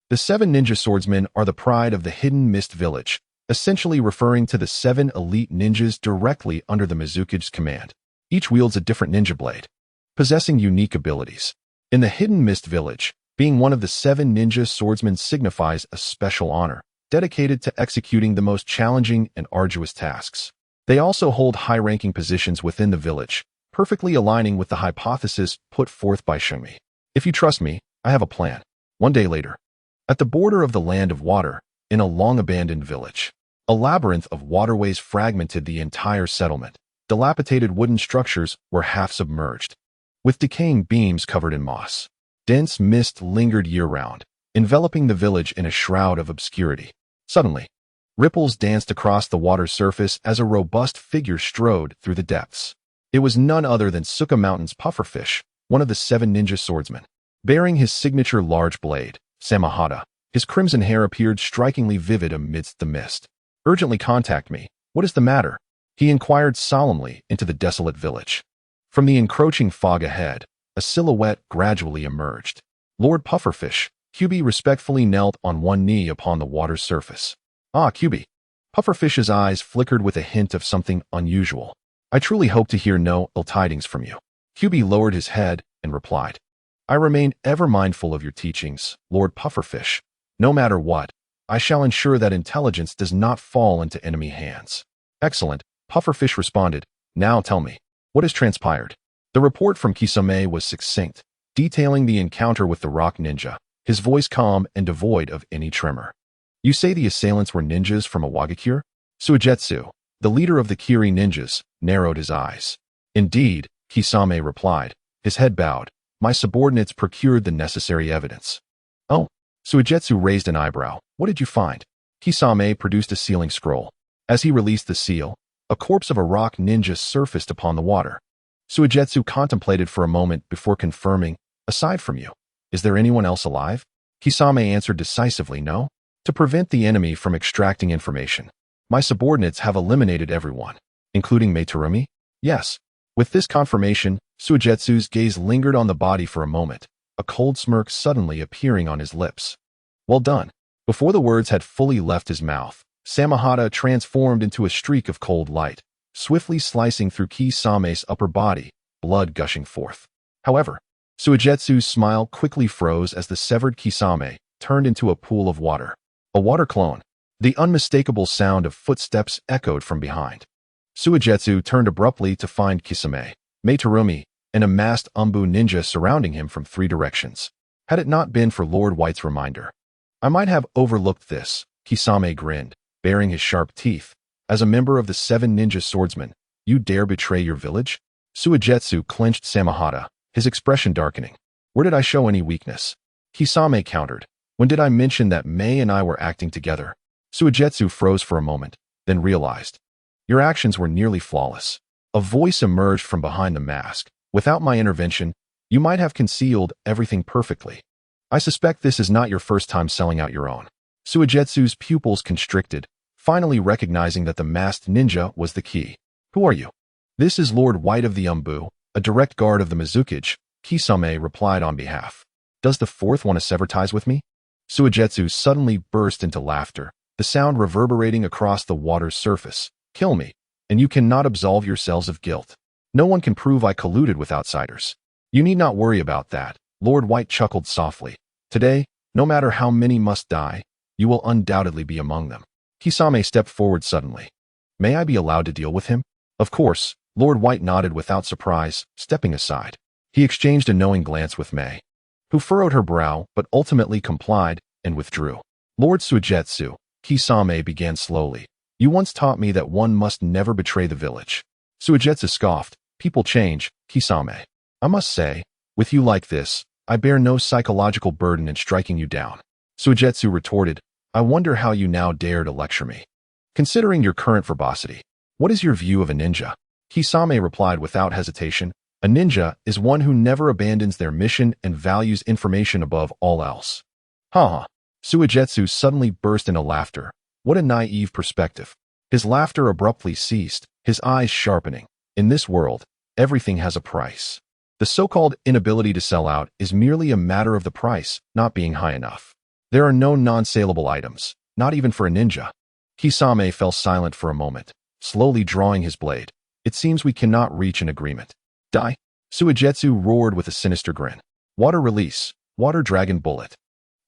The 7 ninja swordsmen are the pride of the Hidden Mist Village, essentially referring to the 7 elite ninjas directly under the Mizuki's command. Each wields a different ninja blade, possessing unique abilities. In the Hidden Mist Village, being one of the 7 ninja swordsmen signifies a special honor, dedicated to executing the most challenging and arduous tasks. They also hold high-ranking positions within the village, perfectly aligning with the hypothesis put forth by Shungmi. If you trust me, I have a plan. One day later, at the border of the Land of Water, in a long-abandoned village, a labyrinth of waterways fragmented the entire settlement. Dilapidated wooden structures were half submerged, with decaying beams covered in moss. Dense mist lingered year-round, enveloping the village in a shroud of obscurity. Suddenly, ripples danced across the water's surface as a robust figure strode through the depths. It was none other than Suka Mountain's pufferfish, one of the 7 ninja swordsmen. Bearing his signature large blade, Samahata, his crimson hair appeared strikingly vivid amidst the mist. Urgently contact me. What is the matter? He inquired solemnly into the desolate village. From the encroaching fog ahead, a silhouette gradually emerged. Lord Pufferfish, Kyubi respectfully knelt on one knee upon the water's surface. Ah, Kyubi. Pufferfish's eyes flickered with a hint of something unusual. I truly hope to hear no ill tidings from you. Kyubi lowered his head and replied. I remain ever mindful of your teachings, Lord Pufferfish. No matter what, I shall ensure that intelligence does not fall into enemy hands. Excellent, Pufferfish responded. Now tell me, what has transpired? The report from Kisame was succinct, detailing the encounter with the rock ninja, his voice calm and devoid of any tremor. You say the assailants were ninjas from a Wagakure? Suigetsu, the leader of the Kiri ninjas, narrowed his eyes. Indeed, Kisame replied, his head bowed. My subordinates procured the necessary evidence. Oh, Suigetsu raised an eyebrow. What did you find? Kisame produced a sealing scroll. As he released the seal, a corpse of a rock ninja surfaced upon the water. Suigetsu contemplated for a moment before confirming, aside from you, is there anyone else alive? Kisame answered decisively no. To prevent the enemy from extracting information, my subordinates have eliminated everyone, including Meitarumi? Yes. With this confirmation, Suigetsu's gaze lingered on the body for a moment, a cold smirk suddenly appearing on his lips. Well done. Before the words had fully left his mouth, Samahata transformed into a streak of cold light, swiftly slicing through Kisame's upper body, blood gushing forth. However, Suigetsu's smile quickly froze as the severed Kisame turned into a pool of water. A water clone. The unmistakable sound of footsteps echoed from behind. Suigetsu turned abruptly to find Kisame, Meitarumi, and a masked Umbu ninja surrounding him from 3 directions. Had it not been for Lord White's reminder, I might have overlooked this, Kisame grinned, baring his sharp teeth. As a member of the 7 ninja swordsmen, you dare betray your village? Suigetsu clenched Samahata, his expression darkening. Where did I show any weakness? Kisame countered. When did I mention that Mei and I were acting together? Suigetsu froze for a moment, then realized. Your actions were nearly flawless. A voice emerged from behind the mask. Without my intervention, you might have concealed everything perfectly. I suspect this is not your first time selling out your own. Suigetsu's pupils constricted, finally recognizing that the masked ninja was the key. Who are you? This is Lord White of the Umbu, a direct guard of the Mizuki, Kisame replied on behalf. Does the 4th want to sever ties with me? Suigetsu suddenly burst into laughter, the sound reverberating across the water's surface. Kill me, and you cannot absolve yourselves of guilt. No one can prove I colluded with outsiders. You need not worry about that, Lord White chuckled softly. Today, no matter how many must die, you will undoubtedly be among them. Kisame stepped forward suddenly. May I be allowed to deal with him? Of course, Lord White nodded without surprise, stepping aside. He exchanged a knowing glance with Mei, who furrowed her brow but ultimately complied and withdrew. Lord Suigetsu, Kisame began slowly. You once taught me that one must never betray the village. Suigetsu scoffed. People change, Kisame. I must say, with you like this, I bear no psychological burden in striking you down. Suigetsu retorted, I wonder how you now dare to lecture me. Considering your current verbosity, what is your view of a ninja? Kisame replied without hesitation, a ninja is one who never abandons their mission and values information above all else. Ha! Suigetsu suddenly burst into laughter. What a naive perspective. His laughter abruptly ceased, his eyes sharpening. In this world, everything has a price. The so-called inability to sell out is merely a matter of the price not being high enough. There are no non-saleable items, not even for a ninja. Kisame fell silent for a moment, slowly drawing his blade. It seems we cannot reach an agreement. Die! Suigetsu roared with a sinister grin. Water release, water dragon bullet.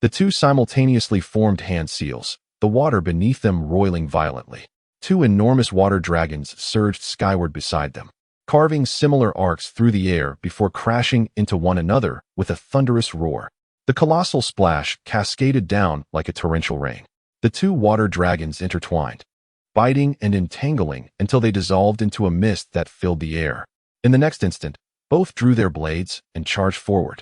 The two simultaneously formed hand seals, the water beneath them roiling violently. Two enormous water dragons surged skyward beside them, carving similar arcs through the air before crashing into one another with a thunderous roar. The colossal splash cascaded down like a torrential rain. The two water dragons intertwined, biting and entangling until they dissolved into a mist that filled the air. In the next instant, both drew their blades and charged forward.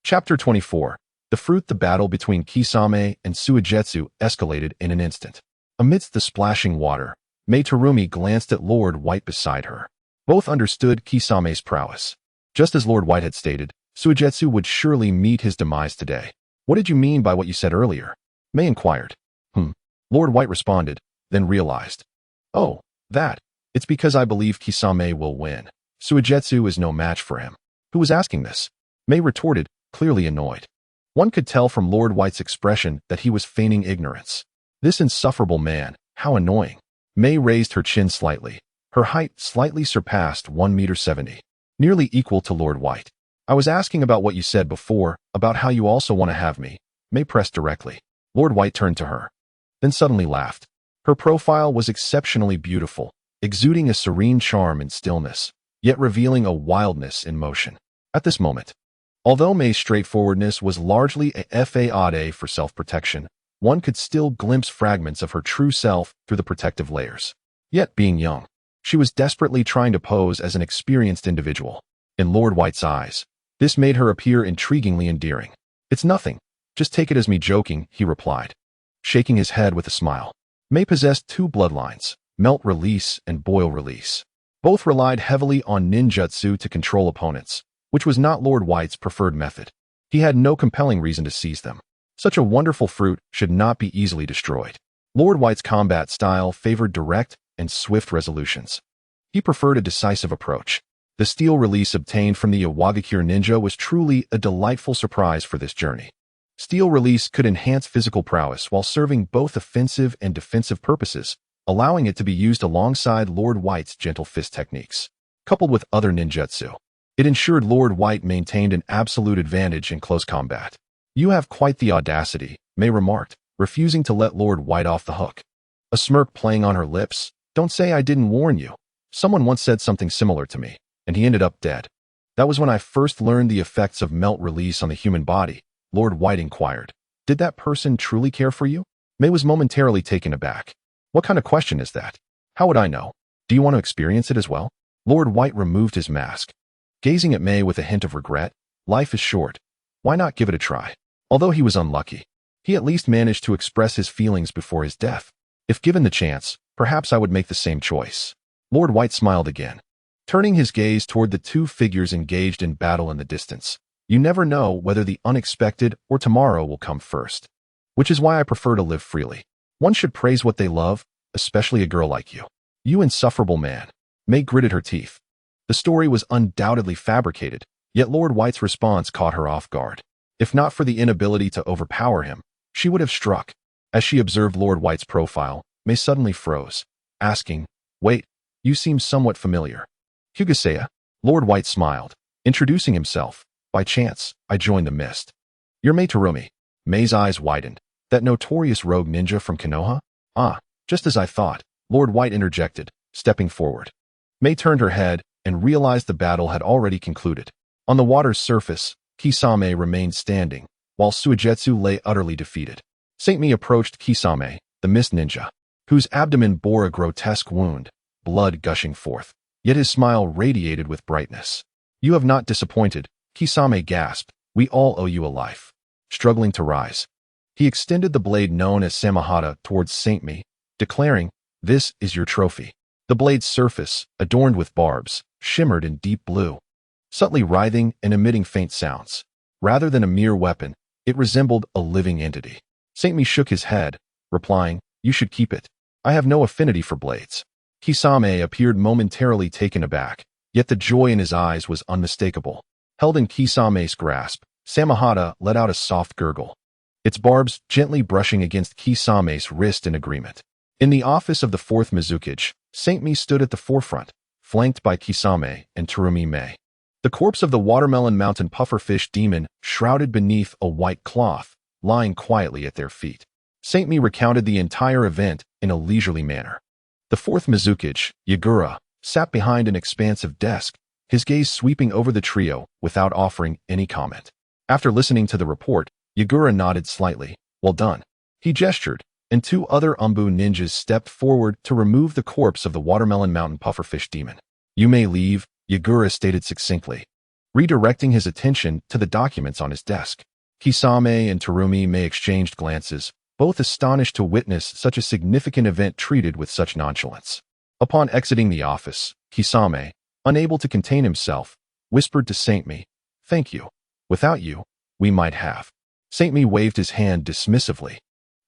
Chapter 24. The fruit. The battle between Kisame and Suigetsu escalated in an instant. Amidst the splashing water, Mei Terumi glanced at Lord White beside her. Both understood Kisame's prowess. Just as Lord White had stated, Suigetsu would surely meet his demise today. What did you mean by what you said earlier? Mei inquired. Lord White responded, then realized. Oh, that. It's because I believe Kisame will win. Suigetsu is no match for him. Who was asking this? Mei retorted, clearly annoyed. One could tell from Lord White's expression that he was feigning ignorance. This insufferable man, how annoying. Mei raised her chin slightly. Her height slightly surpassed 1.70 meters, nearly equal to Lord White. I was asking about what you said before, about how you also want to have me. Mei pressed directly. Lord White turned to her, then suddenly laughed. Her profile was exceptionally beautiful, exuding a serene charm and stillness, yet revealing a wildness in motion. At this moment, although Mei's straightforwardness was largely a fade for self-protection, one could still glimpse fragments of her true self through the protective layers. Yet, being young, she was desperately trying to pose as an experienced individual. In Lord White's eyes, this made her appear intriguingly endearing. It's nothing. Just take it as me joking, he replied, shaking his head with a smile. Mei possessed two bloodlines, melt release and boil release. Both relied heavily on ninjutsu to control opponents, which was not Lord White's preferred method. He had no compelling reason to seize them. Such a wonderful fruit should not be easily destroyed. Lord White's combat style favored direct and swift resolutions. He preferred a decisive approach. The steel release obtained from the Iwagakure ninja was truly a delightful surprise for this journey. Steel release could enhance physical prowess while serving both offensive and defensive purposes, allowing it to be used alongside Lord White's gentle fist techniques. Coupled with other ninjutsu, it ensured Lord White maintained an absolute advantage in close combat. You have quite the audacity, Mei remarked, refusing to let Lord White off the hook. A smirk playing on her lips. Don't say I didn't warn you. Someone once said something similar to me, and he ended up dead. That was when I first learned the effects of melt release on the human body. Lord White inquired. Did that person truly care for you? Mei was momentarily taken aback. What kind of question is that? How would I know? Do you want to experience it as well? Lord White removed his mask, gazing at Mei with a hint of regret. Life is short. Why not give it a try? Although he was unlucky, he at least managed to express his feelings before his death. If given the chance, perhaps I would make the same choice. Lord White smiled again, turning his gaze toward the two figures engaged in battle in the distance. You never know whether the unexpected or tomorrow will come first. Which is why I prefer to live freely. One should praise what they love, especially a girl like you. You insufferable man. Mei gritted her teeth. The story was undoubtedly fabricated, yet Lord White's response caught her off guard. If not for the inability to overpower him, she would have struck. As she observed Lord White's profile, Mei suddenly froze, asking, Wait, you seem somewhat familiar. Hyuga Seiya. Lord White smiled, introducing himself. By chance, I joined the mist. You're Mei Terumi. Mei's eyes widened. That notorious rogue ninja from Konoha? Ah, just as I thought, Lord White interjected, stepping forward. Mei turned her head and realized the battle had already concluded. On the water's surface, Kisame remained standing, while Suigetsu lay utterly defeated. Saint Mi approached Kisame, the mist ninja, whose abdomen bore a grotesque wound, blood gushing forth. Yet his smile radiated with brightness. "You have not disappointed," Kisame gasped. "We all owe you a life." Struggling to rise, he extended the blade known as Samahata towards Saint Mi, declaring, "This is your trophy." The blade's surface, adorned with barbs, shimmered in deep blue, subtly writhing and emitting faint sounds. Rather than a mere weapon, it resembled a living entity. Saint Mi shook his head, replying, "You should keep it. I have no affinity for blades." Kisame appeared momentarily taken aback, yet the joy in his eyes was unmistakable. Held in Kisame's grasp, Samahata let out a soft gurgle, its barbs gently brushing against Kisame's wrist in agreement. In the office of the fourth Mizukage, Saint Mi stood at the forefront, flanked by Kisame and Terumi Mei. The corpse of the watermelon mountain pufferfish demon shrouded beneath a white cloth, lying quietly at their feet. Saint Mi recounted the entire event in a leisurely manner. The fourth Mizukage, Yagura, sat behind an expansive desk, his gaze sweeping over the trio without offering any comment. After listening to the report, Yagura nodded slightly. "Well done." He gestured, and two other Umbu ninjas stepped forward to remove the corpse of the watermelon mountain pufferfish demon. "You may leave," Yagura stated succinctly, redirecting his attention to the documents on his desk. Kisame and Terumi Mei exchanged glances, both astonished to witness such a significant event treated with such nonchalance. Upon exiting the office, Kisame, unable to contain himself, whispered to Saint Mi, "Thank you. Without you, we might have." Saint Mi waved his hand dismissively.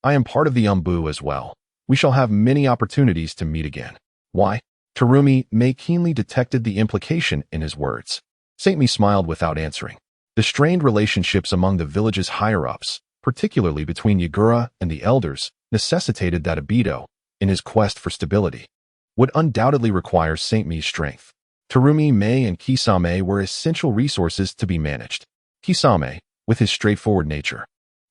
"I am part of the Umbu as well. We shall have many opportunities to meet again." "Why?" Terumi Mei keenly detected the implication in his words. Saint Mi smiled without answering. The strained relationships among the village's higher-ups, particularly between Yagura and the elders, necessitated that Abido, in his quest for stability, would undoubtedly require Saint Mi's strength. Terumi Mei and Kisame were essential resources to be managed. Kisame, with his straightforward nature,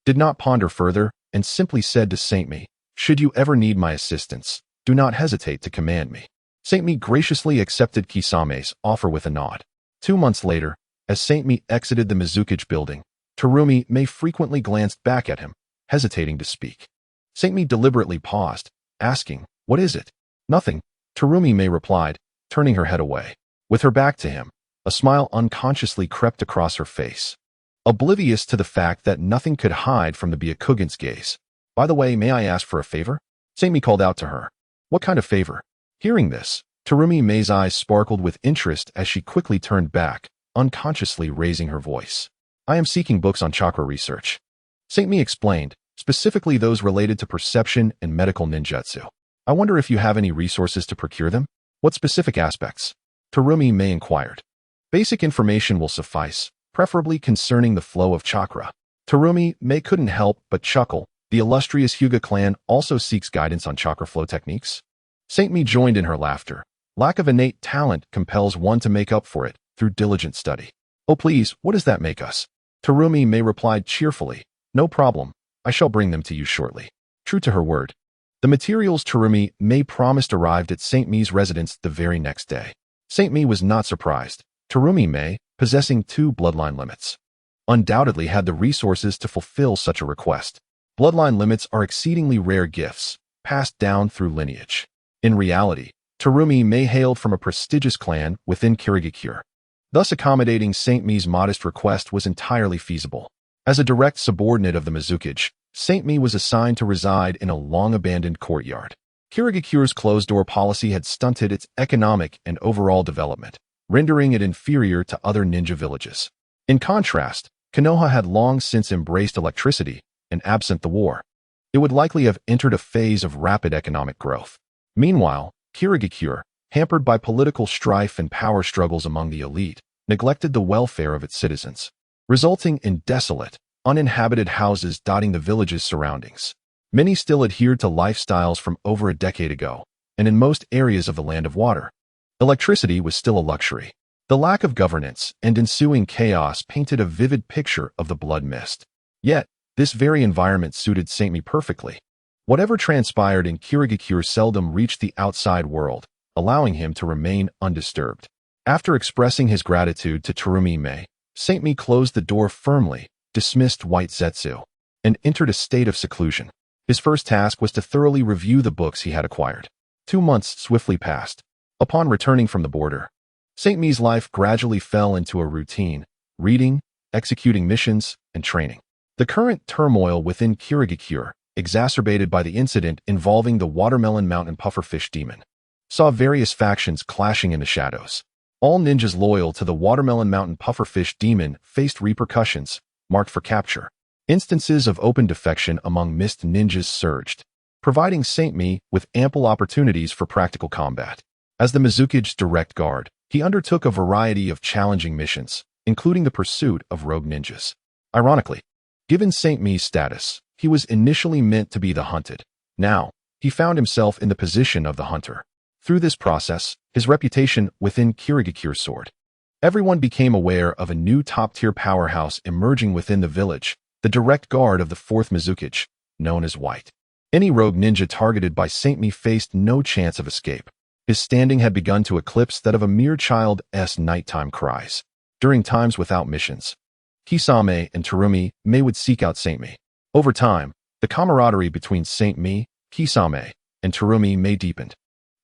did not ponder further and simply said to Saint Mi, "Should you ever need my assistance, do not hesitate to command me." Saint Mi graciously accepted Kisame's offer with a nod. 2 months later, as Saint Mi exited the Mizukage building, Terumi Mei frequently glanced back at him, hesitating to speak. Saint Mi deliberately paused, asking, "What is it?" "Nothing," Terumi Mei replied, turning her head away. With her back to him, a smile unconsciously crept across her face, oblivious to the fact that nothing could hide from the Byakugan's gaze. "By the way, may I ask for a favor?" Saint Mi called out to her. "What kind of favor?" Hearing this, Terumi Mei's eyes sparkled with interest as she quickly turned back, unconsciously raising her voice. "I am seeking books on chakra research," Saint Mi explained, specifically those related to perception and medical ninjutsu. "I wonder if you have any resources to procure them?" "What specific aspects?" Terumi Mei inquired. "Basic information will suffice, preferably concerning the flow of chakra." Terumi Mei couldn't help but chuckle. The illustrious Hyuga clan also seeks guidance on chakra flow techniques. Saint Mi joined in her laughter. "Lack of innate talent compels one to make up for it through diligent study." "Oh please, what does that make us?" Terumi Mei replied cheerfully. "No problem. I shall bring them to you shortly." True to her word, the materials Terumi Mei promised arrived at Saint Mi's residence the very next day. Saint Mi was not surprised. Terumi Mei, possessing 2 bloodline limits, undoubtedly had the resources to fulfill such a request. Bloodline limits are exceedingly rare gifts, passed down through lineage. In reality, Terumi Mei hailed from a prestigious clan within Kirigakure. Thus accommodating Saint Mi's modest request was entirely feasible. As a direct subordinate of the Mizukage, Saint Mi was assigned to reside in a long-abandoned courtyard. Kirigakure's closed-door policy had stunted its economic and overall development, rendering it inferior to other ninja villages. In contrast, Konoha had long since embraced electricity, and absent the war, it would likely have entered a phase of rapid economic growth. Meanwhile, Kirigakure, hampered by political strife and power struggles among the elite, neglected the welfare of its citizens, resulting in desolate, uninhabited houses dotting the village's surroundings. Many still adhered to lifestyles from over a decade ago, and in most areas of the Land of Water, electricity was still a luxury. The lack of governance and ensuing chaos painted a vivid picture of the blood mist. Yet, this very environment suited Saint Mi perfectly. Whatever transpired in Kirigakure seldom reached the outside world, allowing him to remain undisturbed. After expressing his gratitude to Terumi Mei, Saint Mi closed the door firmly, dismissed White Zetsu, and entered a state of seclusion. His first task was to thoroughly review the books he had acquired. 2 months swiftly passed. Upon returning from the border, Saint Mi's life gradually fell into a routine, reading, executing missions, and training. The current turmoil within Kirigakure, exacerbated by the incident involving the Watermelon Mountain Pufferfish Demon, saw various factions clashing in the shadows. All ninjas loyal to the Watermelon Mountain Pufferfish Demon faced repercussions, marked for capture. Instances of open defection among mist ninjas surged, providing Saint Mi with ample opportunities for practical combat. As the Mizuki's direct guard, he undertook a variety of challenging missions, including the pursuit of rogue ninjas. Ironically, given Saint Mi's status, he was initially meant to be the hunted. Now, he found himself in the position of the hunter. Through this process, his reputation within Kirigakure soared. Everyone became aware of a new top-tier powerhouse emerging within the village, the direct guard of the 4th Mizuki, known as White. Any rogue ninja targeted by Saint Mi faced no chance of escape. His standing had begun to eclipse that of a mere child's nighttime cries. During times without missions, Kisame and Terumi would seek out Saint Mi. Over time, the camaraderie between Saint Mi, Kisame, and Terumi deepened.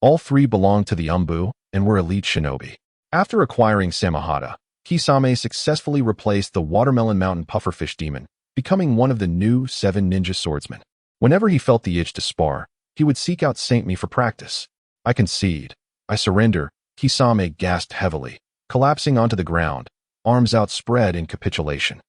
All 3 belonged to the Umbu and were elite shinobi. After acquiring Samahata, Kisame successfully replaced the Watermelon Mountain Pufferfish Demon, becoming one of the new 7 ninja swordsmen. Whenever he felt the itch to spar, he would seek out Saint Mi for practice. "I concede. I surrender," Kisame gasped heavily, collapsing onto the ground, arms outspread in capitulation.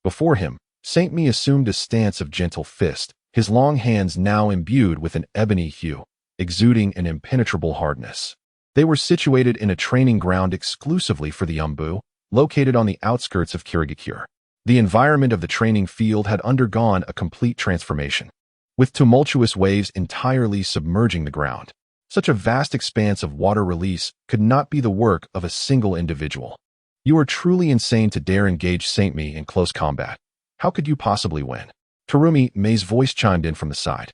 Before him, Saint Mi assumed a stance of gentle fist, his long hands now imbued with an ebony hue, exuding an impenetrable hardness. They were situated in a training ground exclusively for the Umbu, located on the outskirts of Kirigakure. The environment of the training field had undergone a complete transformation, with tumultuous waves entirely submerging the ground. Such a vast expanse of water release could not be the work of a single individual. "You are truly insane to dare engage Saint Mi in close combat. How could you possibly win?" Terumi's voice chimed in from the side.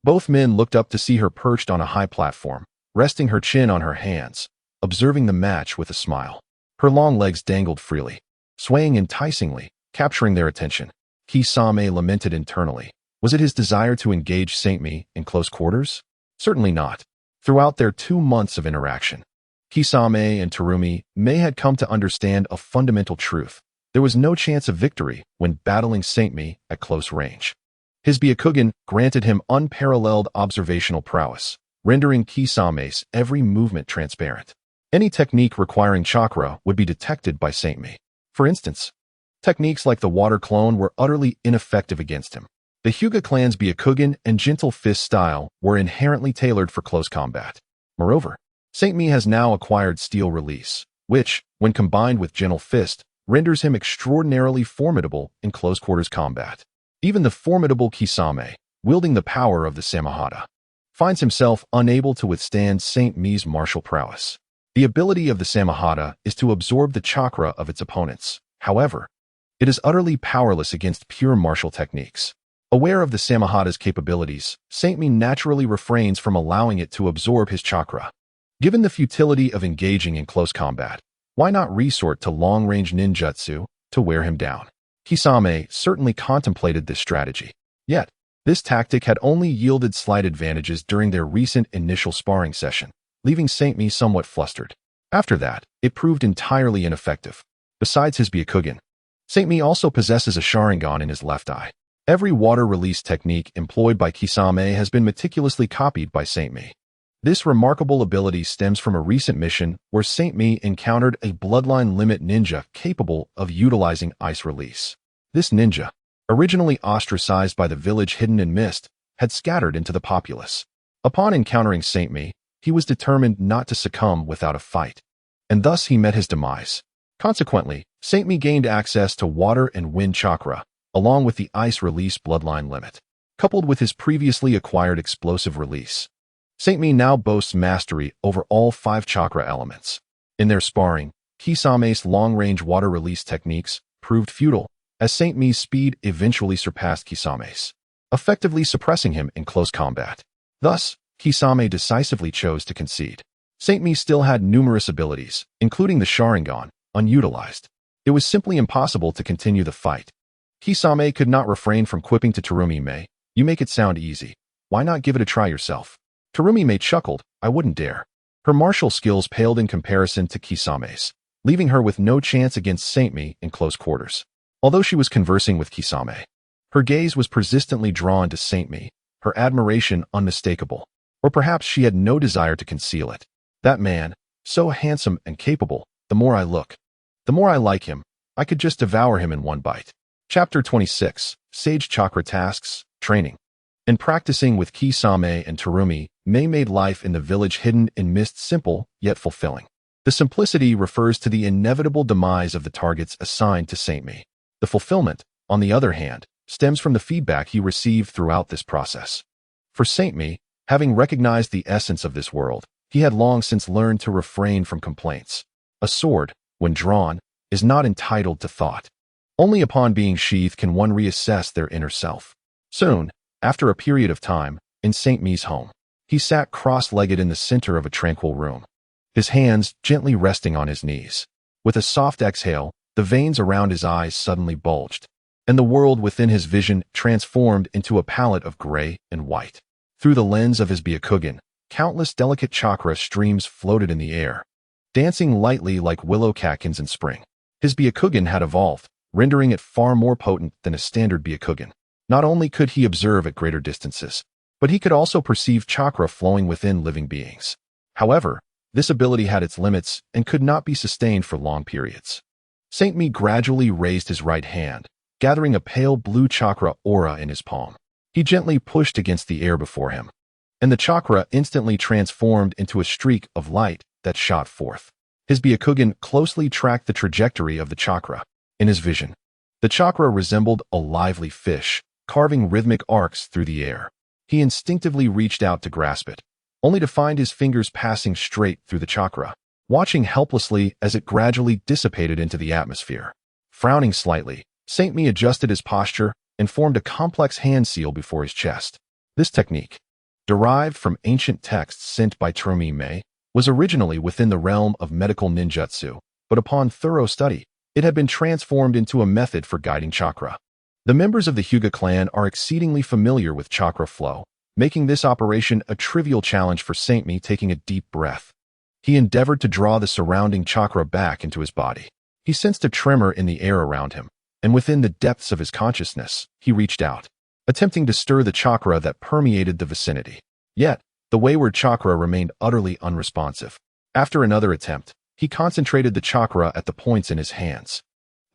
Both men looked up to see her perched on a high platform, resting her chin on her hands, observing the match with a smile. Her long legs dangled freely, swaying enticingly, capturing their attention. Kisame lamented internally. Was it his desire to engage Saint Mi in close quarters? Certainly not. Throughout their 2 months of interaction, Kisame and Terumi had come to understand a fundamental truth. There was no chance of victory when battling Saint Mi at close range. His Byakugan granted him unparalleled observational prowess, rendering Kisame's every movement transparent. Any technique requiring chakra would be detected by Saint Mi. For instance, techniques like the water clone were utterly ineffective against him. The Hyuga clan's Byakugan and gentle fist style were inherently tailored for close combat. Moreover, Saint Mi has now acquired steel release, which, when combined with gentle fist, renders him extraordinarily formidable in close-quarters combat. Even the formidable Kisame, wielding the power of the Samahata, finds himself unable to withstand Saint Mi's martial prowess. The ability of the Samahata is to absorb the chakra of its opponents. However, it is utterly powerless against pure martial techniques. Aware of the Samahata's capabilities, Saint Mi naturally refrains from allowing it to absorb his chakra. Given the futility of engaging in close combat, why not resort to long-range ninjutsu to wear him down? Kisame certainly contemplated this strategy. Yet, this tactic had only yielded slight advantages during their recent initial sparring session, leaving Saint Mi somewhat flustered. After that, it proved entirely ineffective. Besides his Byakugan, Saint Mi also possesses a Sharingan in his left eye. Every water release technique employed by Kisame has been meticulously copied by Saint Mi. This remarkable ability stems from a recent mission where Saint Mi encountered a bloodline limit ninja capable of utilizing ice release. This ninja, originally ostracized by the village hidden in mist, had scattered into the populace. Upon encountering Saint Mi, he was determined not to succumb without a fight, and thus he met his demise. Consequently, Saint Mi gained access to water and wind chakra, along with the ice release bloodline limit, coupled with his previously acquired explosive release. Saint Mi now boasts mastery over all 5 chakra elements. In their sparring, Kisame's long-range water release techniques proved futile, as Saint Mi's speed eventually surpassed Kisame's, effectively suppressing him in close combat. Thus, Kisame decisively chose to concede. Saint Mi still had numerous abilities, including the Sharingan, unutilized. It was simply impossible to continue the fight. Kisame could not refrain from quipping to Terumi-me, "You make it sound easy. Why not give it a try yourself?" Terumi-me chuckled, "I wouldn't dare." Her martial skills paled in comparison to Kisame's, leaving her with no chance against Saint-Me in close quarters. Although she was conversing with Kisame, her gaze was persistently drawn to Saint-Me, her admiration unmistakable. Or perhaps she had no desire to conceal it. That man, so handsome and capable, the more I look, the more I like him. I could just devour him in one bite. Chapter 26, Sage Chakra Tasks, Training. In practicing with Kisame and Terumi, Mei made life in the village hidden in mist simple, yet fulfilling. The simplicity refers to the inevitable demise of the targets assigned to Saint-Me. The fulfillment, on the other hand, stems from the feedback he received throughout this process. For Saint-Me, having recognized the essence of this world, he had long since learned to refrain from complaints. A sword, when drawn, is not entitled to thought. Only upon being sheathed can one reassess their inner self. Soon, after a period of time, in Saint-Me's home, he sat cross-legged in the center of a tranquil room, his hands gently resting on his knees. With a soft exhale, the veins around his eyes suddenly bulged, and the world within his vision transformed into a palette of gray and white. Through the lens of his Byakugan, countless delicate chakra streams floated in the air, dancing lightly like willow catkins in spring. His Byakugan had evolved, rendering it far more potent than a standard Byakugan. Not only could he observe at greater distances, but he could also perceive chakra flowing within living beings. However, this ability had its limits and could not be sustained for long periods. Saint-Me gradually raised his right hand, gathering a pale blue chakra aura in his palm. He gently pushed against the air before him, and the chakra instantly transformed into a streak of light that shot forth. His Byakugan closely tracked the trajectory of the chakra. In his vision, the chakra resembled a lively fish, carving rhythmic arcs through the air. He instinctively reached out to grasp it, only to find his fingers passing straight through the chakra, watching helplessly as it gradually dissipated into the atmosphere. Frowning slightly, Saint-Me adjusted his posture and formed a complex hand seal before his chest. This technique, derived from ancient texts sent by Terumi-me, was originally within the realm of medical ninjutsu, but upon thorough study, it had been transformed into a method for guiding chakra. The members of the Hyuga clan are exceedingly familiar with chakra flow, making this operation a trivial challenge for Saint-Me. Taking a deep breath, he endeavored to draw the surrounding chakra back into his body. He sensed a tremor in the air around him, and within the depths of his consciousness, he reached out, attempting to stir the chakra that permeated the vicinity. Yet, the wayward chakra remained utterly unresponsive. After another attempt, he concentrated the chakra at the points in his hands.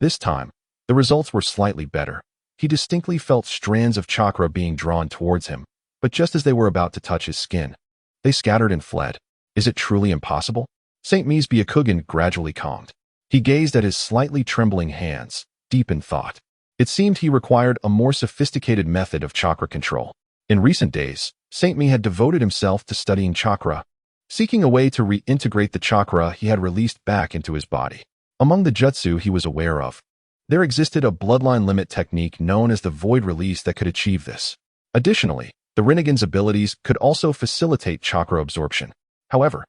This time, the results were slightly better. He distinctly felt strands of chakra being drawn towards him, but just as they were about to touch his skin, they scattered and fled. Is it truly impossible? Saint-Me's Byakugan gradually calmed. He gazed at his slightly trembling hands, deep in thought. It seemed he required a more sophisticated method of chakra control. In recent days, Saint-Me had devoted himself to studying chakra, seeking a way to reintegrate the chakra he had released back into his body. Among the jutsu he was aware of, there existed a bloodline limit technique known as the void release that could achieve this. Additionally, the Rinnegan's abilities could also facilitate chakra absorption. However,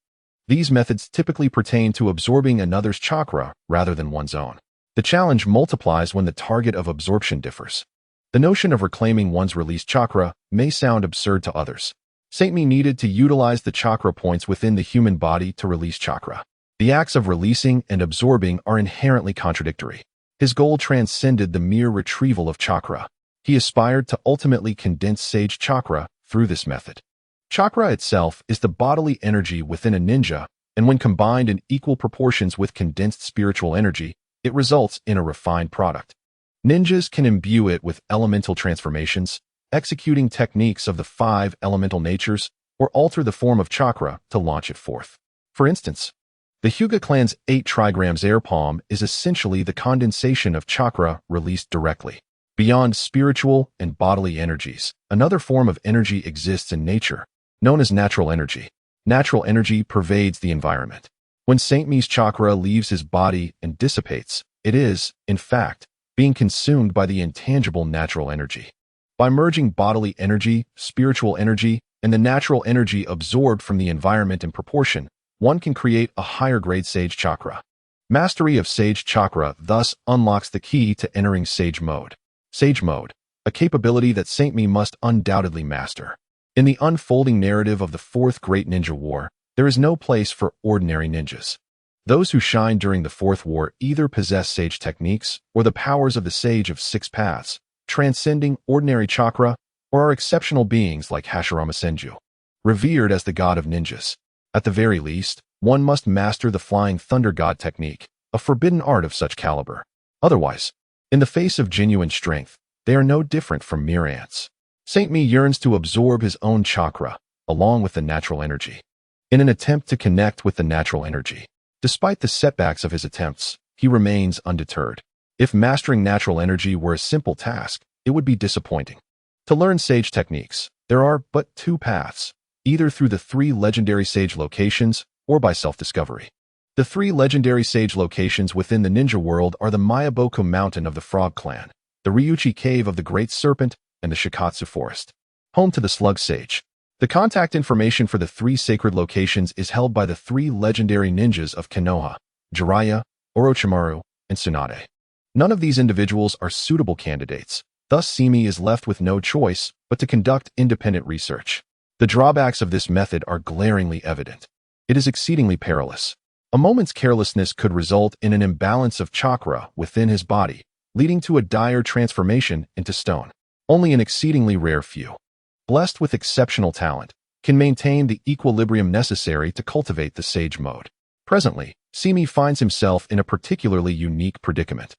these methods typically pertain to absorbing another's chakra rather than one's own. The challenge multiplies when the target of absorption differs. The notion of reclaiming one's released chakra may sound absurd to others. Saint-Me needed to utilize the chakra points within the human body to release chakra. The acts of releasing and absorbing are inherently contradictory. His goal transcended the mere retrieval of chakra. He aspired to ultimately condense sage chakra through this method. Chakra itself is the bodily energy within a ninja, and when combined in equal proportions with condensed spiritual energy, it results in a refined product. Ninjas can imbue it with elemental transformations, executing techniques of the 5 elemental natures, or alter the form of chakra to launch it forth. For instance, the Hyuga clan's 8 trigrams air palm is essentially the condensation of chakra released directly. Beyond spiritual and bodily energies, another form of energy exists in nature, known as natural energy. Natural energy pervades the environment. When Saint-Me's chakra leaves his body and dissipates, it is, in fact, being consumed by the intangible natural energy. By merging bodily energy, spiritual energy, and the natural energy absorbed from the environment in proportion, one can create a higher grade sage chakra. Mastery of Sage Chakra thus unlocks the key to entering Sage Mode. Sage Mode, a capability that Saint Me must undoubtedly master. In the unfolding narrative of the Fourth Great Ninja War, there is no place for ordinary ninjas. Those who shine during the Fourth War either possess sage techniques or the powers of the Sage of Six Paths, transcending ordinary chakra, or are exceptional beings like Hashirama Senju, revered as the god of ninjas. At the very least, one must master the Flying Thunder God technique, a forbidden art of such caliber. Otherwise, in the face of genuine strength, they are no different from mere ants. Saint Me yearns to absorb his own chakra, along with the natural energy. In an attempt to connect with the natural energy, despite the setbacks of his attempts, he remains undeterred. If mastering natural energy were a simple task, it would be disappointing. To learn sage techniques, there are but two paths, either through the 3 legendary sage locations or by self-discovery. The 3 legendary sage locations within the ninja world are the Mayaboku Mountain of the Frog Clan, the Ryuchi Cave of the Great Serpent, and the Shikatsu Forest, home to the Slug Sage. The contact information for the 3 sacred locations is held by the 3 legendary ninjas of Konoha, Jiraiya, Orochimaru, and Tsunade. None of these individuals are suitable candidates, thus Simi is left with no choice but to conduct independent research. The drawbacks of this method are glaringly evident. It is exceedingly perilous. A moment's carelessness could result in an imbalance of chakra within his body, leading to a dire transformation into stone. Only an exceedingly rare few, blessed with exceptional talent, can maintain the equilibrium necessary to cultivate the sage mode. Presently, Simi finds himself in a particularly unique predicament.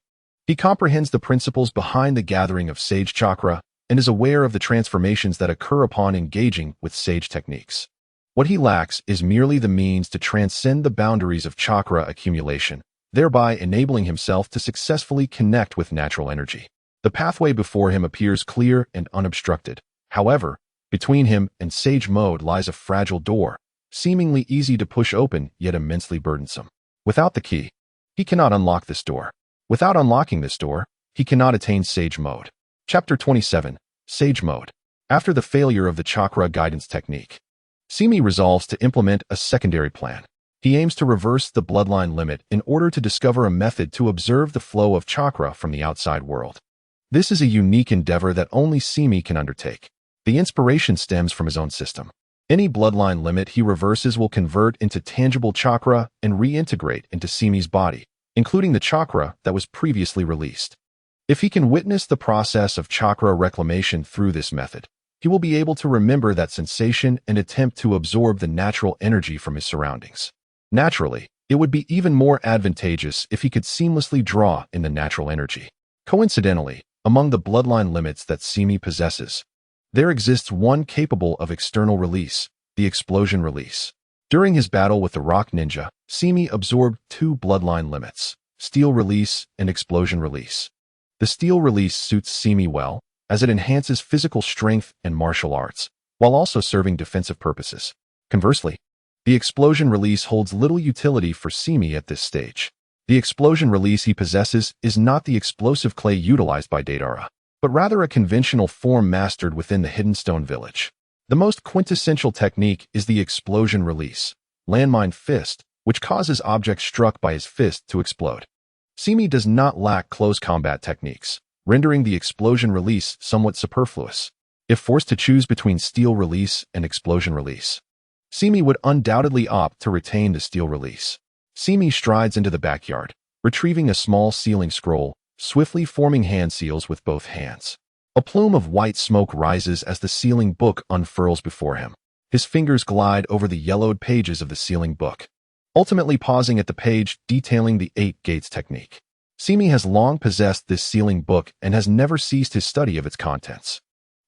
He comprehends the principles behind the gathering of sage chakra and is aware of the transformations that occur upon engaging with sage techniques. What he lacks is merely the means to transcend the boundaries of chakra accumulation, thereby enabling himself to successfully connect with natural energy. The pathway before him appears clear and unobstructed. However, between him and sage mode lies a fragile door, seemingly easy to push open yet immensely burdensome. Without the key, he cannot unlock this door. Without unlocking this door, he cannot attain sage mode. Chapter 27, Sage Mode. After the failure of the chakra guidance technique, Simi resolves to implement a secondary plan. He aims to reverse the bloodline limit in order to discover a method to observe the flow of chakra from the outside world. This is a unique endeavor that only Simi can undertake. The inspiration stems from his own system. Any bloodline limit he reverses will convert into tangible chakra and reintegrate into Simi's body, including the chakra that was previously released. If he can witness the process of chakra reclamation through this method, he will be able to remember that sensation and attempt to absorb the natural energy from his surroundings. Naturally, it would be even more advantageous if he could seamlessly draw in the natural energy. Coincidentally, among the bloodline limits that Simi possesses, there exists one capable of external release, the explosion release. During his battle with the Rock Ninja, Simi absorbed 2 bloodline limits, steel release and explosion release. The steel release suits Simi well, as it enhances physical strength and martial arts, while also serving defensive purposes. Conversely, the explosion release holds little utility for Simi at this stage. The explosion release he possesses is not the explosive clay utilized by Deidara, but rather a conventional form mastered within the Hidden Stone Village. The most quintessential technique is the explosion release, landmine fist, which causes objects struck by his fist to explode. Simi does not lack close combat techniques, rendering the explosion release somewhat superfluous. If forced to choose between steel release and explosion release, Simi would undoubtedly opt to retain the steel release. Simi strides into the backyard, retrieving a small sealing scroll, swiftly forming hand seals with both hands. A plume of white smoke rises as the sealing book unfurls before him. His fingers glide over the yellowed pages of the sealing book, ultimately pausing at the page detailing the 8 gates technique. Simi has long possessed this sealing book and has never ceased his study of its contents.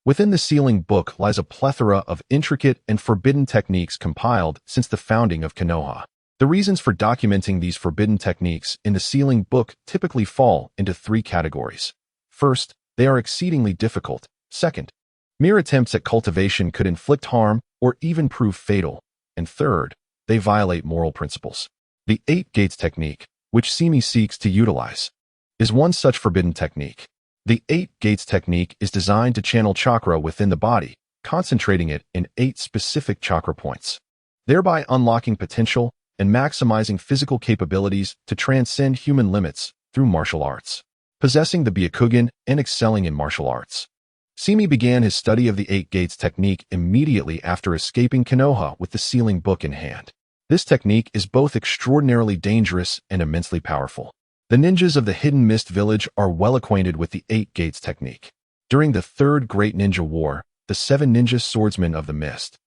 Within the sealing book lies a plethora of intricate and forbidden techniques compiled since the founding of Konoha. The reasons for documenting these forbidden techniques in the sealing book typically fall into 3 categories. First, they are exceedingly difficult. Second, mere attempts at cultivation could inflict harm or even prove fatal. And third, they violate moral principles. The 8 gates technique, which Simi seeks to utilize, is one such forbidden technique. The 8 gates technique is designed to channel chakra within the body, concentrating it in 8 specific chakra points, thereby unlocking potential and maximizing physical capabilities to transcend human limits through martial arts. Possessing the Byakugan and excelling in martial arts. Simi began his study of the Eight Gates technique immediately after escaping Konoha with the sealing book in hand. This technique is both extraordinarily dangerous and immensely powerful. The ninjas of the Hidden Mist Village are well acquainted with the Eight Gates technique. During the Third Great Ninja War, the 7 ninja swordsmen of the mist,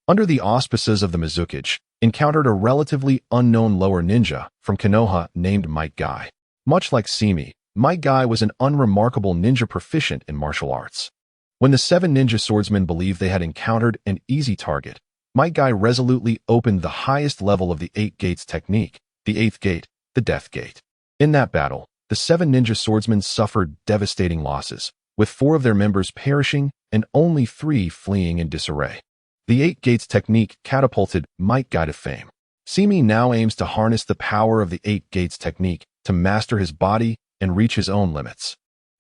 under the auspices of the Mizukage, encountered a relatively unknown lower ninja from Konoha named Might Guy. Much like Simi, Might Guy was an unremarkable ninja proficient in martial arts. When the 7 ninja swordsmen believed they had encountered an easy target, Might Guy resolutely opened the highest level of the Eight Gates technique, the 8th gate, the Death Gate. In that battle, the 7 ninja swordsmen suffered devastating losses, with 4 of their members perishing and only 3 fleeing in disarray. The Eight Gates technique catapulted Might Guy to fame. Simi now aims to harness the power of the Eight Gates technique to master his body and reach his own limits.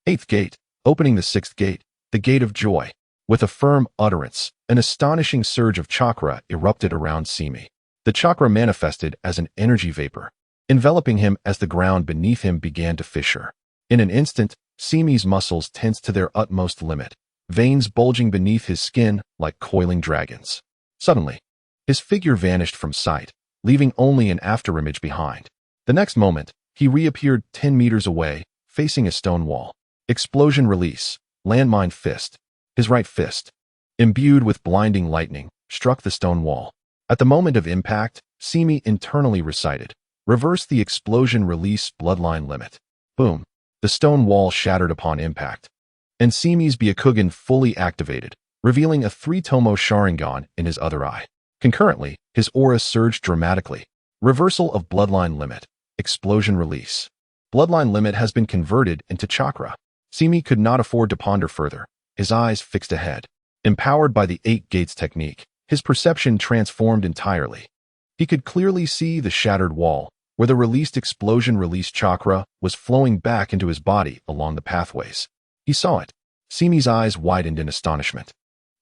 8th gate, opening the 6th gate, the Gate of Joy. With a firm utterance, an astonishing surge of chakra erupted around Simi. The chakra manifested as an energy vapor, enveloping him as the ground beneath him began to fissure. In an instant, Simi's muscles tensed to their utmost limit, veins bulging beneath his skin like coiling dragons. Suddenly, his figure vanished from sight, leaving only an afterimage behind. The next moment, he reappeared 10 meters away, facing a stone wall. Explosion release, landmine fist. His right fist, imbued with blinding lightning, struck the stone wall. At the moment of impact, Simi internally recited, "Reverse the explosion release bloodline limit." Boom. The stone wall shattered upon impact, and Simi's Byakugan fully activated, revealing a 3-tomo Sharingan in his other eye. Concurrently, his aura surged dramatically. Reversal of bloodline limit, explosion release. Bloodline limit has been converted into chakra. Simi could not afford to ponder further, his eyes fixed ahead. Empowered by the Eight Gates technique, his perception transformed entirely. He could clearly see the shattered wall, where the released explosion release chakra was flowing back into his body along the pathways. He saw it. Simi's eyes widened in astonishment.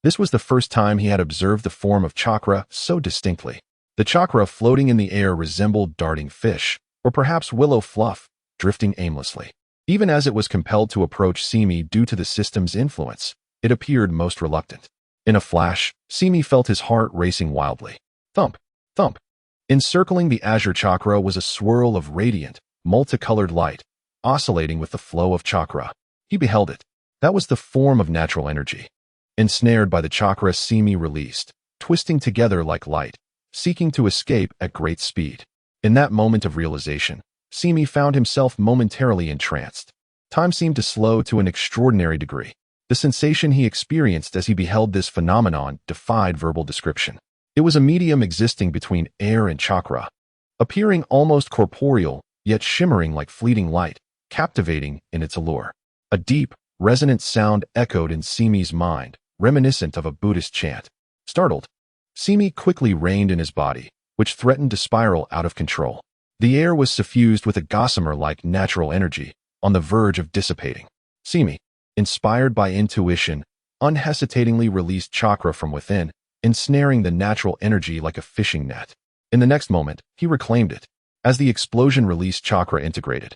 This was the first time he had observed the form of chakra so distinctly. The chakra floating in the air resembled darting fish, or perhaps willow fluff, drifting aimlessly. Even as it was compelled to approach Simi due to the system's influence, it appeared most reluctant. In a flash, Simi felt his heart racing wildly. Thump, thump. Encircling the azure chakra was a swirl of radiant, multicolored light, oscillating with the flow of chakra. He beheld it. That was the form of natural energy. Ensnared by the chakra, Simi released, twisting together like light, seeking to escape at great speed. In that moment of realization, Simi found himself momentarily entranced. Time seemed to slow to an extraordinary degree. The sensation he experienced as he beheld this phenomenon defied verbal description. It was a medium existing between air and chakra, appearing almost corporeal, yet shimmering like fleeting light, captivating in its allure. A deep, resonant sound echoed in Simi's mind, reminiscent of a Buddhist chant. Startled, Simi quickly reined in his body, which threatened to spiral out of control. The air was suffused with a gossamer-like natural energy, on the verge of dissipating. Simi, inspired by intuition, unhesitatingly released chakra from within, ensnaring the natural energy like a fishing net. In the next moment, he reclaimed it. As the explosion released chakra integrated,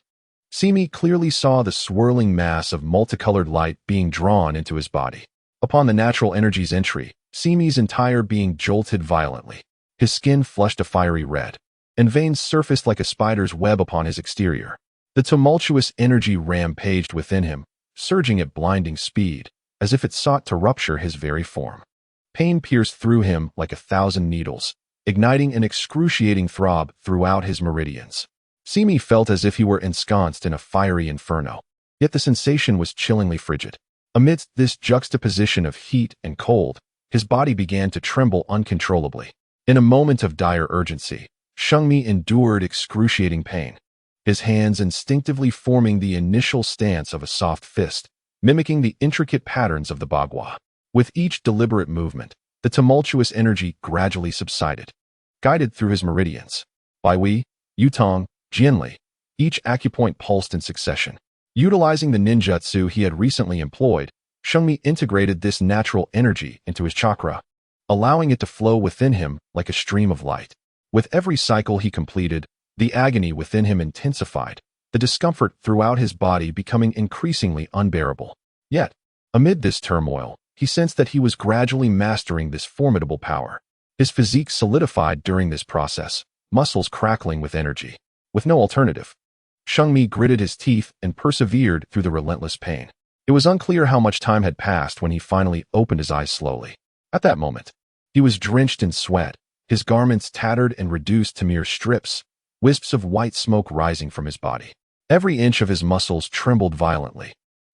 Simi clearly saw the swirling mass of multicolored light being drawn into his body. Upon the natural energy's entry, Simi's entire being jolted violently. His skin flushed a fiery red, and veins surfaced like a spider's web upon his exterior. The tumultuous energy rampaged within him, surging at blinding speed, as if it sought to rupture his very form. Pain pierced through him like 1,000 needles, igniting an excruciating throb throughout his meridians. Simi felt as if he were ensconced in a fiery inferno, yet the sensation was chillingly frigid. Amidst this juxtaposition of heat and cold, his body began to tremble uncontrollably. In a moment of dire urgency, Shungmi endured excruciating pain, his hands instinctively forming the initial stance of a soft fist, mimicking the intricate patterns of the bagua. With each deliberate movement, the tumultuous energy gradually subsided, guided through his meridians. Baihui, Yutong, Jianli, each acupoint pulsed in succession. Utilizing the ninjutsu he had recently employed, Shungmi integrated this natural energy into his chakra, allowing it to flow within him like a stream of light. With every cycle he completed, the agony within him intensified, the discomfort throughout his body becoming increasingly unbearable. Yet, amid this turmoil, he sensed that he was gradually mastering this formidable power. His physique solidified during this process, muscles crackling with energy. With no alternative, Shungmi gritted his teeth and persevered through the relentless pain. It was unclear how much time had passed when he finally opened his eyes slowly. At that moment, he was drenched in sweat, his garments tattered and reduced to mere strips, wisps of white smoke rising from his body. Every inch of his muscles trembled violently,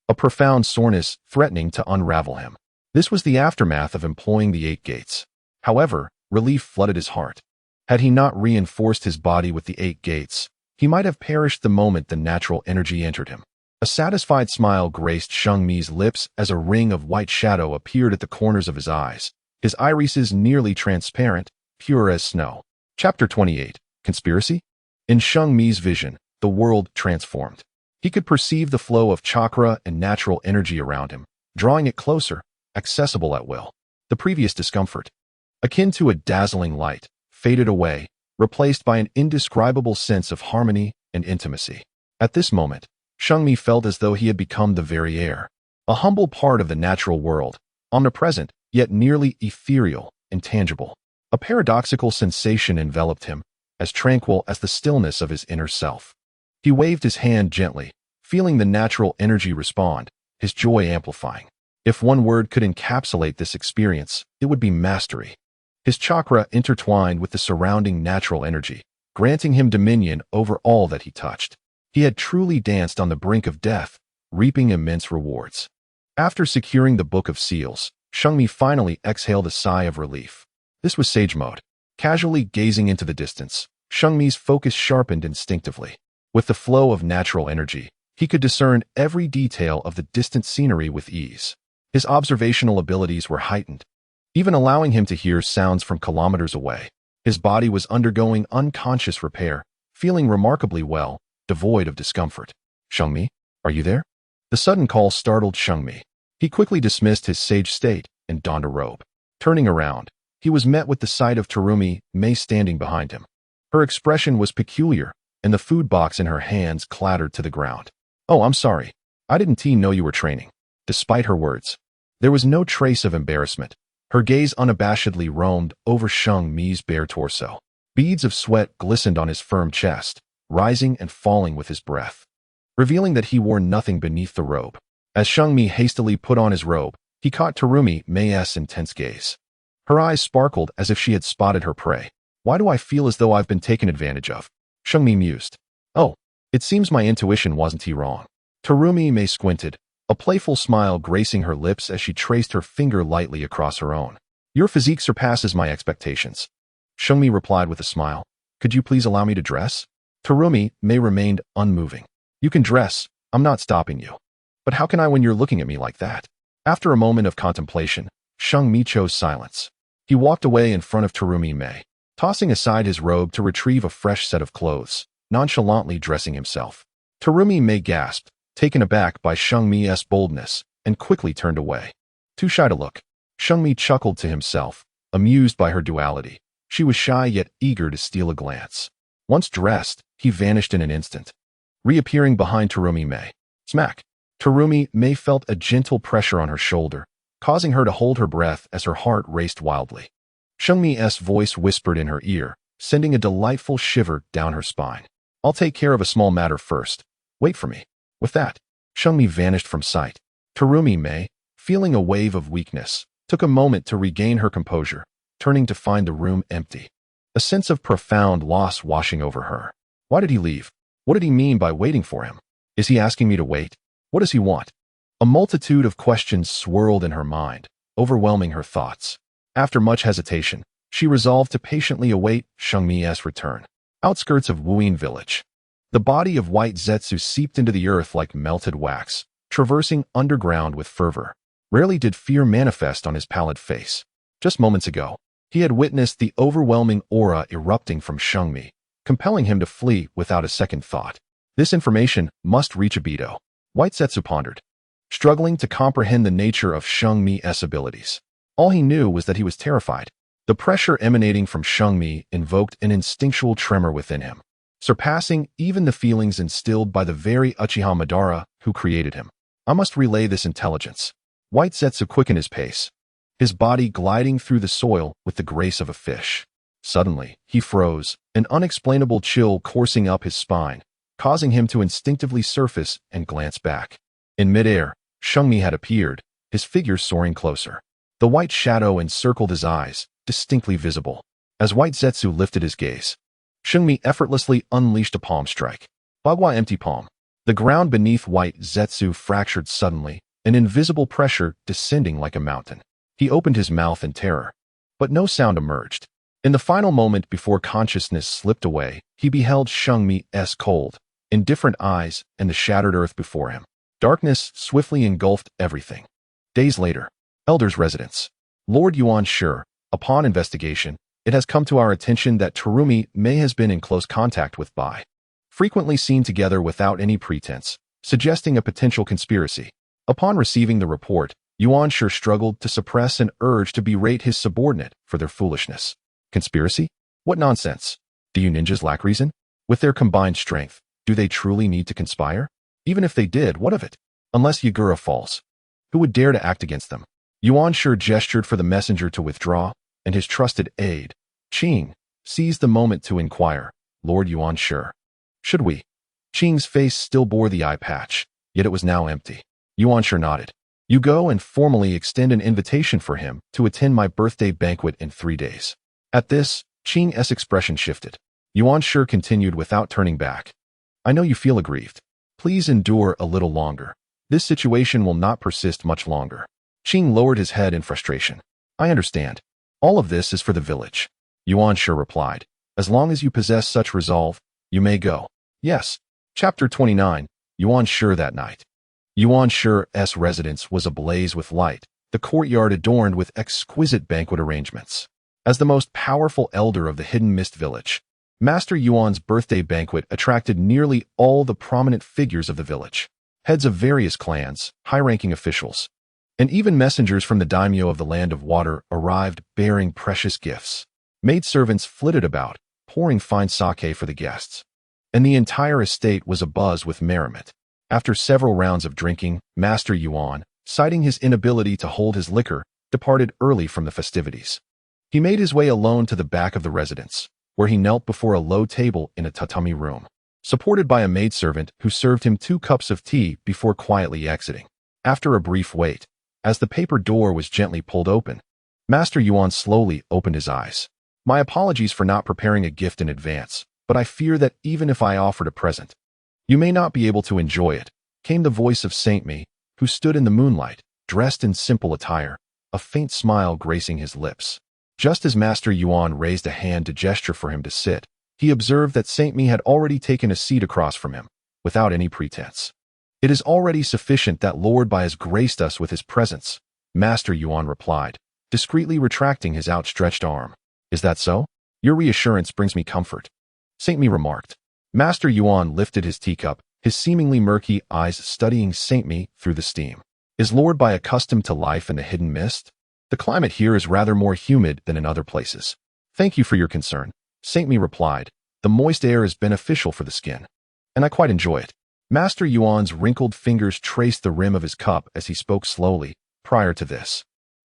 a profound soreness threatening to unravel him. This was the aftermath of employing the 8 gates. However, relief flooded his heart. Had he not reinforced his body with the 8 gates, he might have perished the moment the natural energy entered him. A satisfied smile graced Shungmi's lips as a ring of white shadow appeared at the corners of his eyes, his irises nearly transparent, pure as snow. Chapter 28. Conspiracy? In Shungmi's vision, the world transformed. He could perceive the flow of chakra and natural energy around him, drawing it closer, accessible at will. The previous discomfort, akin to a dazzling light, faded away, replaced by an indescribable sense of harmony and intimacy. At this moment, Shungmi felt as though he had become the very air, a humble part of the natural world, omnipresent, yet nearly ethereal, intangible. A paradoxical sensation enveloped him, as tranquil as the stillness of his inner self. He waved his hand gently, feeling the natural energy respond, his joy amplifying. If one word could encapsulate this experience, it would be mastery. His chakra intertwined with the surrounding natural energy, granting him dominion over all that he touched. He had truly danced on the brink of death, reaping immense rewards. After securing the Book of Seals, Shungmi finally exhaled a sigh of relief. This was sage mode. Casually gazing into the distance, Shungmi's focus sharpened instinctively. With the flow of natural energy, he could discern every detail of the distant scenery with ease. His observational abilities were heightened, even allowing him to hear sounds from kilometers away. His body was undergoing unconscious repair, feeling remarkably well, devoid of discomfort. Shungmi, are you there? The sudden call startled Shungmi. He quickly dismissed his sage state and donned a robe. Turning around, he was met with the sight of Terumi Mei standing behind him. Her expression was peculiar, and the food box in her hands clattered to the ground. Oh, I'm sorry. I didn't know you were training. Despite her words, there was no trace of embarrassment. Her gaze unabashedly roamed over Shungmi's bare torso. Beads of sweat glistened on his firm chest, rising and falling with his breath, revealing that he wore nothing beneath the robe. As Shungmi hastily put on his robe, he caught Terumi Mei's intense gaze. Her eyes sparkled as if she had spotted her prey. Why do I feel as though I've been taken advantage of? Shungmi mused. Oh, it seems my intuition wasn't wrong. Terumi Mei squinted, a playful smile gracing her lips as she traced her finger lightly across her own. Your physique surpasses my expectations. Shungmi replied with a smile. Could you please allow me to dress? Terumi Mei remained unmoving. You can dress, I'm not stopping you. But how can I when you're looking at me like that? After a moment of contemplation, Shungmi chose silence. He walked away in front of Terumi Mei, tossing aside his robe to retrieve a fresh set of clothes, nonchalantly dressing himself. Terumi Mei gasped, taken aback by Shungmi's boldness, and quickly turned away. Too shy to look. Shungmi chuckled to himself, amused by her duality. She was shy yet eager to steal a glance. Once dressed, he vanished in an instant, reappearing behind Terumi Mei. Smack! Terumi Mei felt a gentle pressure on her shoulder, causing her to hold her breath as her heart raced wildly. Shungmi's voice whispered in her ear, sending a delightful shiver down her spine. I'll take care of a small matter first. Wait for me. With that, Shungmi vanished from sight. Terumi Mei, feeling a wave of weakness, took a moment to regain her composure, turning to find the room empty. A sense of profound loss washing over her. Why did he leave? What did he mean by waiting for him? Is he asking me to wait? What does he want? A multitude of questions swirled in her mind, overwhelming her thoughts. After much hesitation, she resolved to patiently await Shungmi's return. Outskirts of Wuyin village. The body of white Zetsu seeped into the earth like melted wax, traversing underground with fervor. Rarely did fear manifest on his pallid face. Just moments ago, he had witnessed the overwhelming aura erupting from Shungmi, compelling him to flee without a second thought. This information must reach Obito. White Zetsu pondered, struggling to comprehend the nature of Shungmi's abilities. All he knew was that he was terrified. The pressure emanating from Shungmi invoked an instinctual tremor within him, surpassing even the feelings instilled by the very Uchiha Madara who created him. I must relay this intelligence. White Zetsu quickened his pace, his body gliding through the soil with the grace of a fish. Suddenly, he froze, an unexplainable chill coursing up his spine, causing him to instinctively surface and glance back. In midair, Shungmi had appeared, his figure soaring closer. The white shadow encircled his eyes, distinctly visible. As White Zetsu lifted his gaze, Shungmi effortlessly unleashed a palm strike. Bagua empty palm. The ground beneath White Zetsu fractured suddenly, an invisible pressure descending like a mountain. He opened his mouth in terror, but no sound emerged. In the final moment before consciousness slipped away, he beheld Shungmi's cold, indifferent eyes and the shattered earth before him. Darkness swiftly engulfed everything. Days later, Elder's residence. Lord Yuan sure, upon investigation, it has come to our attention that Terumi may has been in close contact with Bai, frequently seen together without any pretense, suggesting a potential conspiracy. Upon receiving the report, Yuan sure struggled to suppress an urge to berate his subordinate for their foolishness. Conspiracy? What nonsense. Do you ninjas lack reason? With their combined strength, do they truly need to conspire? Even if they did, what of it? Unless Yagura falls, who would dare to act against them? Yuan sure gestured for the messenger to withdraw, and his trusted aide, Qing, seized the moment to inquire, Lord Yuan sure, should we? Qing's face still bore the eye patch, yet it was now empty. Yuan sure nodded. You go and formally extend an invitation for him to attend my birthday banquet in 3 days. At this, Qing's expression shifted. Yuan sure continued without turning back. I know you feel aggrieved. Please endure a little longer. This situation will not persist much longer. Qing lowered his head in frustration. I understand. All of this is for the village. Yuan sure replied. As long as you possess such resolve, you may go. Yes. Chapter 29, Yuan sure that night. Yuan sure's residence was ablaze with light, the courtyard adorned with exquisite banquet arrangements. As the most powerful elder of the Hidden Mist village, Master Yuan's birthday banquet attracted nearly all the prominent figures of the village. Heads of various clans, high-ranking officials, and even messengers from the daimyo of the Land of Water arrived bearing precious gifts. Maidservants flitted about, pouring fine sake for the guests, and the entire estate was abuzz with merriment. After several rounds of drinking, Master Yuan, citing his inability to hold his liquor, departed early from the festivities. He made his way alone to the back of the residence, where he knelt before a low table in a tatami room, supported by a maidservant who served him 2 cups of tea before quietly exiting. After a brief wait, as the paper door was gently pulled open, Master Yuan slowly opened his eyes. My apologies for not preparing a gift in advance, but I fear that even if I offered a present, you may not be able to enjoy it, came the voice of Saint Me, who stood in the moonlight, dressed in simple attire, a faint smile gracing his lips. Just as Master Yuan raised a hand to gesture for him to sit, he observed that Saint Me had already taken a seat across from him, without any pretense. It is already sufficient that Lord Bai has graced us with his presence, Master Yuan replied, discreetly retracting his outstretched arm. Is that so? Your reassurance brings me comfort, Saint Me remarked. Master Yuan lifted his teacup, his seemingly murky eyes studying Saint Me through the steam. Is Lord Bai accustomed to life in the Hidden Mist? The climate here is rather more humid than in other places. Thank you for your concern, Saint Me replied. The moist air is beneficial for the skin, and I quite enjoy it. Master Yuan's wrinkled fingers traced the rim of his cup as he spoke slowly. Prior to this,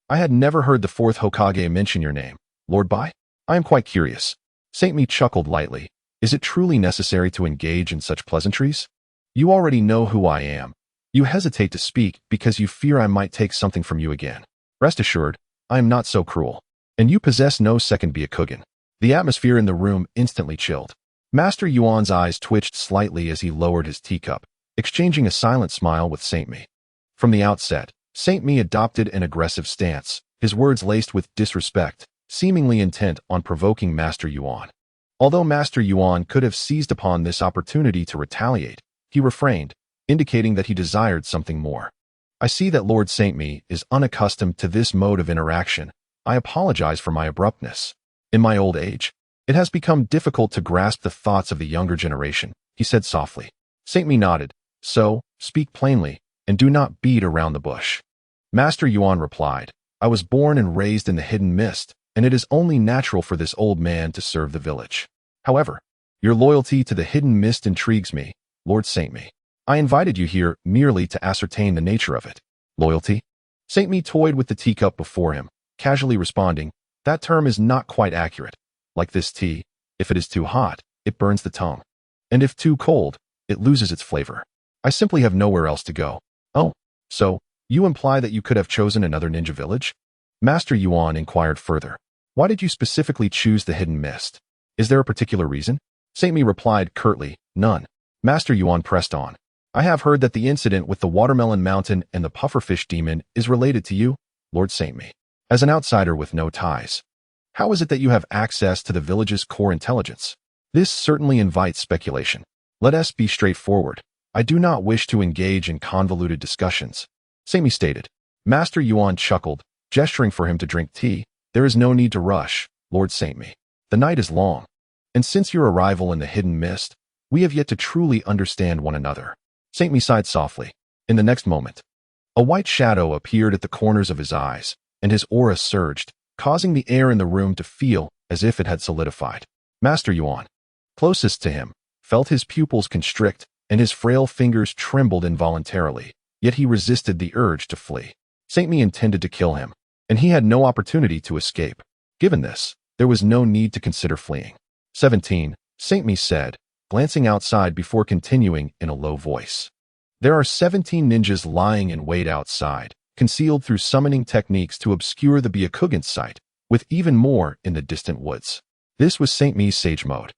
I had never heard the 4th Hokage mention your name, Lord Bai. I am quite curious. Saint Me chuckled lightly. Is it truly necessary to engage in such pleasantries? You already know who I am. You hesitate to speak because you fear I might take something from you again. Rest assured, I am not so cruel. And you possess no second Byakugan. The atmosphere in the room instantly chilled. Master Yuan's eyes twitched slightly as he lowered his teacup, exchanging a silent smile with Saint Me. From the outset, Saint Me adopted an aggressive stance, his words laced with disrespect, seemingly intent on provoking Master Yuan. Although Master Yuan could have seized upon this opportunity to retaliate, he refrained, indicating that he desired something more. I see that Lord Saint Me is unaccustomed to this mode of interaction. I apologize for my abruptness. In my old age, it has become difficult to grasp the thoughts of the younger generation, he said softly. Saint Me nodded. So, speak plainly, and do not beat around the bush. Master Yuan replied, I was born and raised in the Hidden Mist, and it is only natural for this old man to serve the village. However, your loyalty to the hidden mist intrigues me, Lord Saint-Me. I invited you here merely to ascertain the nature of it. Loyalty? Saint-Me toyed with the teacup before him, casually responding, that term is not quite accurate. Like this tea, if it is too hot, it burns the tongue. And if too cold, it loses its flavor. I simply have nowhere else to go. Oh, so, you imply that you could have chosen another ninja village? Master Yuan inquired further. Why did you specifically choose the hidden mist? Is there a particular reason? Saint-Me replied curtly, none. Master Yuan pressed on. I have heard that the incident with the Watermelon Mountain and the pufferfish demon is related to you, Lord Saint-Me. As an outsider with no ties, how is it that you have access to the village's core intelligence? This certainly invites speculation. Let us be straightforward. I do not wish to engage in convoluted discussions, Saint-Me stated. Master Yuan chuckled, gesturing for him to drink tea. There is no need to rush, Lord Saint-Me. The night is long, and since your arrival in the hidden mist, we have yet to truly understand one another. Saint-Me sighed softly. In the next moment, a white shadow appeared at the corners of his eyes, and his aura surged, causing the air in the room to feel as if it had solidified. Master Yuan, closest to him, felt his pupils constrict, and his frail fingers trembled involuntarily, yet he resisted the urge to flee. Saint-Me intended to kill him, and he had no opportunity to escape. Given this, there was no need to consider fleeing. 17, Saint-Me said, glancing outside before continuing in a low voice. There are 17 ninjas lying in wait outside, concealed through summoning techniques to obscure the Byakugan's sight, with even more in the distant woods. This was Saint-Me's Sage Mode,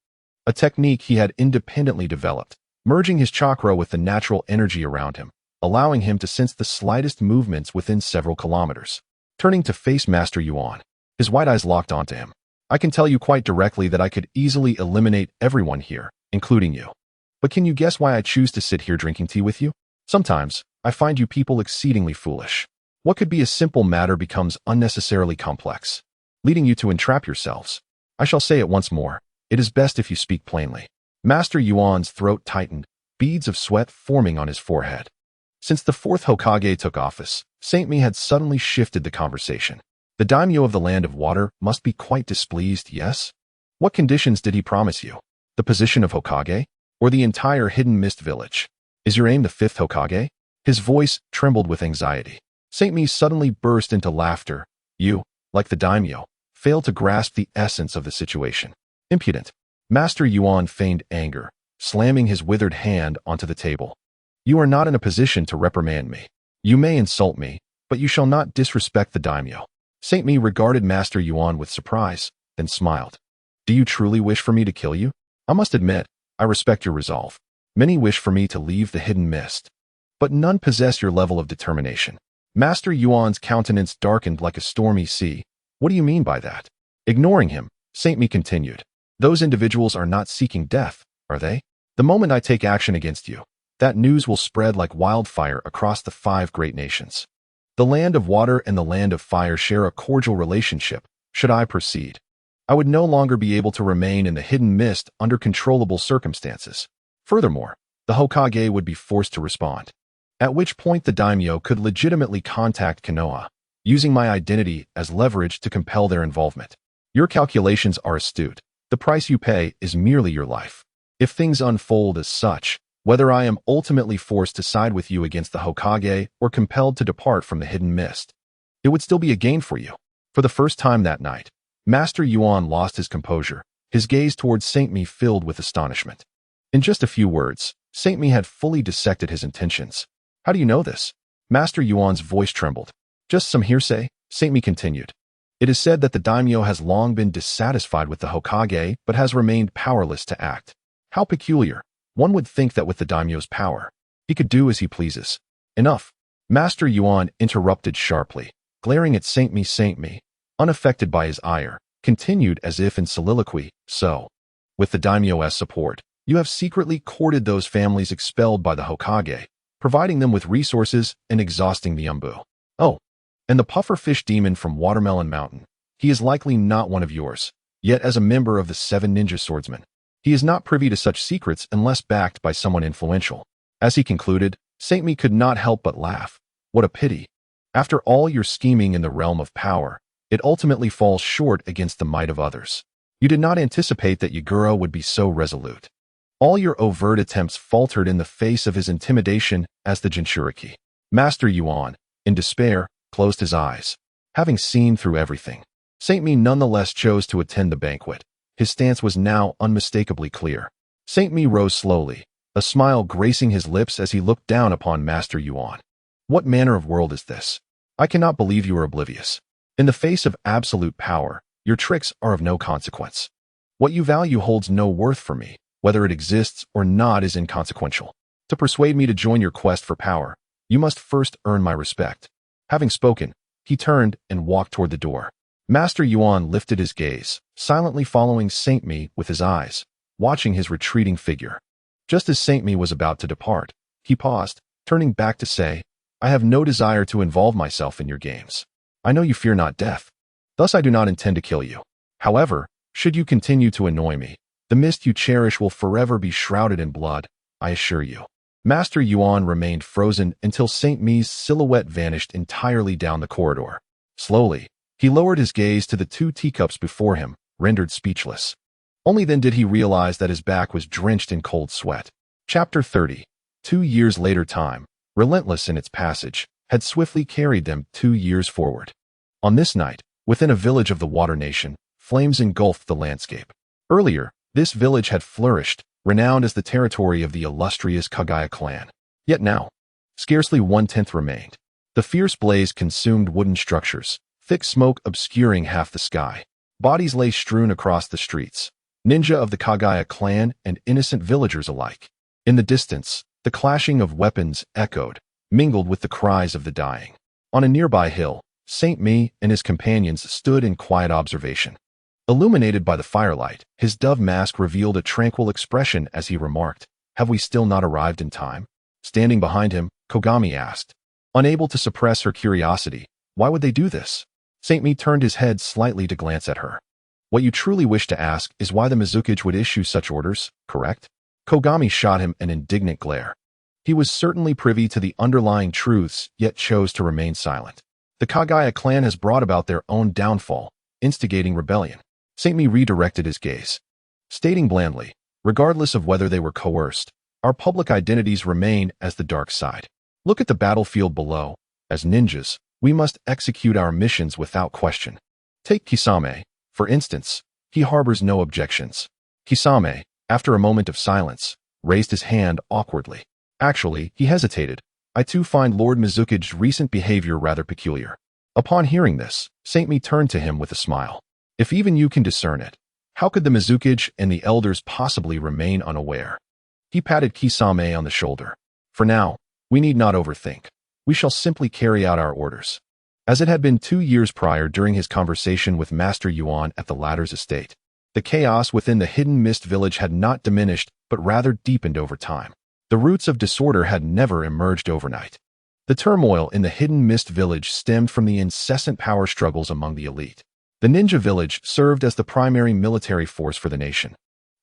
a technique he had independently developed, merging his chakra with the natural energy around him, allowing him to sense the slightest movements within several kilometers. Turning to face Master Yuan, his white eyes locked onto him. I can tell you quite directly that I could easily eliminate everyone here, including you. But can you guess why I choose to sit here drinking tea with you? Sometimes, I find you people exceedingly foolish. What could be a simple matter becomes unnecessarily complex, leading you to entrap yourselves. I shall say it once more. It is best if you speak plainly. Master Yuan's throat tightened, beads of sweat forming on his forehead. Since the fourth Hokage took office, Saint-Me had suddenly shifted the conversation. The daimyo of the Land of Water must be quite displeased, yes? What conditions did he promise you? The position of Hokage? Or the entire Hidden Mist village? Is your aim the fifth Hokage? His voice trembled with anxiety. Saint-Me suddenly burst into laughter. You, like the daimyo, fail to grasp the essence of the situation. Impudent. Master Yuan feigned anger, slamming his withered hand onto the table. You are not in a position to reprimand me. You may insult me, but you shall not disrespect the daimyo. Saint-Me regarded Master Yuan with surprise, then smiled. Do you truly wish for me to kill you? I must admit, I respect your resolve. Many wish for me to leave the hidden mist, but none possess your level of determination. Master Yuan's countenance darkened like a stormy sea. What do you mean by that? Ignoring him, Saint-Me continued. Those individuals are not seeking death, are they? The moment I take action against you, that news will spread like wildfire across the 5 great nations. The Land of Water and the Land of Fire share a cordial relationship. Should I proceed, I would no longer be able to remain in the hidden mist under controllable circumstances. Furthermore, the Hokage would be forced to respond, at which point the daimyo could legitimately contact Konoha, using my identity as leverage to compel their involvement. Your calculations are astute. The price you pay is merely your life. If things unfold as such, whether I am ultimately forced to side with you against the Hokage or compelled to depart from the hidden mist, it would still be a gain for you. For the first time that night, Master Yuan lost his composure, his gaze towards Saint-Me filled with astonishment. In just a few words, Saint-Me had fully dissected his intentions. How do you know this? Master Yuan's voice trembled. Just some hearsay, Saint-Me continued. It is said that the daimyo has long been dissatisfied with the Hokage but has remained powerless to act. How peculiar. One would think that with the daimyo's power, he could do as he pleases. Enough. Master Yuan interrupted sharply, glaring at Saint-Me. Saint-Me, unaffected by his ire, continued as if in soliloquy. So, with the daimyo's support, you have secretly courted those families expelled by the Hokage, providing them with resources and exhausting the Umbu. Oh, and the pufferfish demon from Watermelon Mountain. He is likely not one of yours, yet as a member of the 7 ninja swordsmen, he is not privy to such secrets unless backed by someone influential. As he concluded, Saint-Me could not help but laugh. What a pity. After all your scheming in the realm of power, it ultimately falls short against the might of others. You did not anticipate that Yagura would be so resolute. All your overt attempts faltered in the face of his intimidation as the Jinchuriki. Master Yuan, in despair, closed his eyes. Having seen through everything, Saint Mi nonetheless chose to attend the banquet. His stance was now unmistakably clear. Saint Mi rose slowly, a smile gracing his lips as he looked down upon Master Yuan. What manner of world is this? I cannot believe you are oblivious. In the face of absolute power, your tricks are of no consequence. What you value holds no worth for me. Whether it exists or not is inconsequential. To persuade me to join your quest for power, you must first earn my respect. Having spoken, he turned and walked toward the door. Master Yuan lifted his gaze, silently following Saint Mi with his eyes, watching his retreating figure. Just as Saint Mi was about to depart, he paused, turning back to say, I have no desire to involve myself in your games. I know you fear not death. Thus I do not intend to kill you. However, should you continue to annoy me, the mist you cherish will forever be shrouded in blood, I assure you. Master Yuan remained frozen until Saint Mi's silhouette vanished entirely down the corridor. Slowly, he lowered his gaze to the two teacups before him, rendered speechless. Only then did he realize that his back was drenched in cold sweat. Chapter 30. 2 years later time, relentless in its passage, had swiftly carried them 2 years forward. On this night, within a village of the Water Nation, flames engulfed the landscape. Earlier, this village had flourished, renowned as the territory of the illustrious Kekkei clan. Yet now, scarcely 1/10 remained. The fierce blaze consumed wooden structures, thick smoke obscuring half the sky. Bodies lay strewn across the streets, ninja of the Kekkei clan and innocent villagers alike. In the distance, the clashing of weapons echoed, mingled with the cries of the dying. On a nearby hill, Saint Mi and his companions stood in quiet observation. Illuminated by the firelight, his dove mask revealed a tranquil expression as he remarked, Have we still not arrived in time? Standing behind him, Kogami asked. Unable to suppress her curiosity, why would they do this? Saint Mi turned his head slightly to glance at her. What you truly wish to ask is why the Mizukage would issue such orders, correct? Kogami shot him an indignant glare. He was certainly privy to the underlying truths, yet chose to remain silent. The Kekkei clan has brought about their own downfall, instigating rebellion. Saint Mi redirected his gaze, stating blandly, regardless of whether they were coerced, our public identities remain as the dark side. Look at the battlefield below. As ninjas, we must execute our missions without question. Take Kisame, for instance. He harbors no objections. Kisame, after a moment of silence, raised his hand awkwardly. Actually, he hesitated. I too find Lord Mizukage's recent behavior rather peculiar. Upon hearing this, Saint Mi turned to him with a smile. If even you can discern it, how could the Mizukage and the elders possibly remain unaware? He patted Kisame on the shoulder. For now, we need not overthink. We shall simply carry out our orders. As it had been 2 years prior during his conversation with Master Yuan at the latter's estate, the chaos within the hidden mist village had not diminished but rather deepened over time. The roots of disorder had never emerged overnight. The turmoil in the hidden mist village stemmed from the incessant power struggles among the elite. The ninja village served as the primary military force for the nation,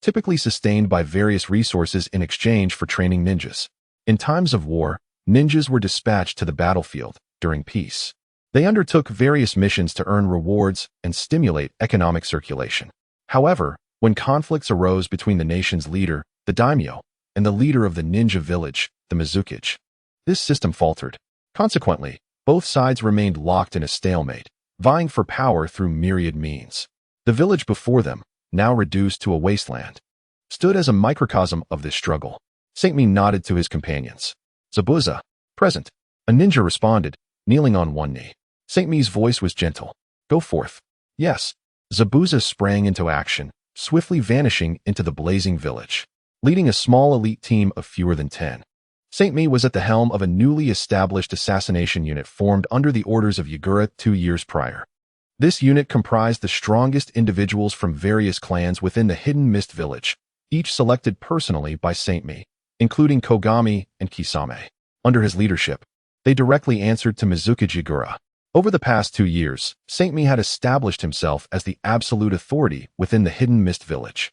typically sustained by various resources in exchange for training ninjas. In times of war, ninjas were dispatched to the battlefield. During peace, they undertook various missions to earn rewards and stimulate economic circulation. However, when conflicts arose between the nation's leader, the daimyo, and the leader of the ninja village, the Mizukage, this system faltered. Consequently, both sides remained locked in a stalemate, vying for power through myriad means. The village before them, now reduced to a wasteland, stood as a microcosm of this struggle. Saint Mi nodded to his companions. Zabuza, present. A ninja responded, kneeling on one knee. Saint Mi's voice was gentle. Go forth. Yes. Zabuza sprang into action, swiftly vanishing into the blazing village, leading a small elite team of fewer than 10. Saint Mi was at the helm of a newly established assassination unit formed under the orders of Yagura 2 years prior. This unit comprised the strongest individuals from various clans within the hidden mist village, each selected personally by Saint Mi, including Kogami and Kisame. Under his leadership, they directly answered to Mizukage Yagura. Over the past 2 years, Saint Mi had established himself as the absolute authority within the hidden mist village.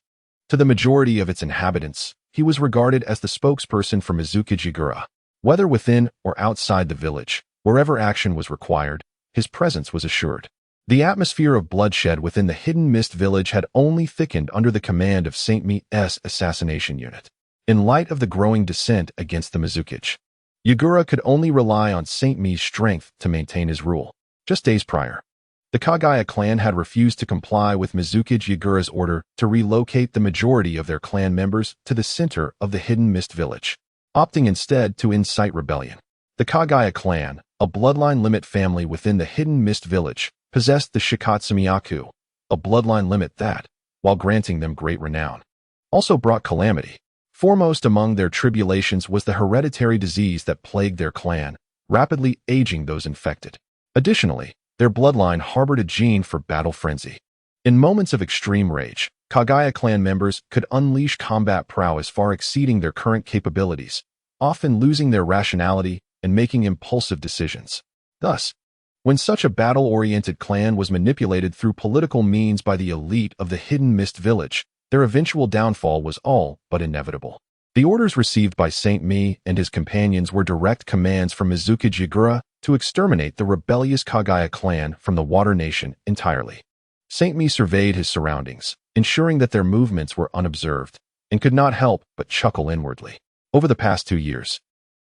To the majority of its inhabitants, he was regarded as the spokesperson for Mizukage Yagura. Whether within or outside the village, wherever action was required, his presence was assured. The atmosphere of bloodshed within the Hidden Mist village had only thickened under the command of Saint Mi's assassination unit. In light of the growing dissent against the Mizukichi, Yagura could only rely on Saint Mi's strength to maintain his rule. Just days prior, the Kagaya clan had refused to comply with Mizukichi Yagura's order to relocate the majority of their clan members to the center of the Hidden Mist village, opting instead to incite rebellion. The Kagaya clan, a bloodline limit family within the Hidden Mist village, possessed the Shikatsumiyaku, a bloodline limit that, while granting them great renown, also brought calamity. Foremost among their tribulations was the hereditary disease that plagued their clan, rapidly aging those infected. Additionally, their bloodline harbored a gene for battle frenzy. In moments of extreme rage, Kagaya clan members could unleash combat prowess far exceeding their current capabilities, often losing their rationality and making impulsive decisions. Thus, when such a battle-oriented clan was manipulated through political means by the elite of the Hidden Mist village, their eventual downfall was all but inevitable. The orders received by Saint Mi and his companions were direct commands from Mizukichi Yagura to exterminate the rebellious Kagaya clan from the Water Nation entirely. Saint Mi surveyed his surroundings, ensuring that their movements were unobserved, and could not help but chuckle inwardly. Over the past 2 years,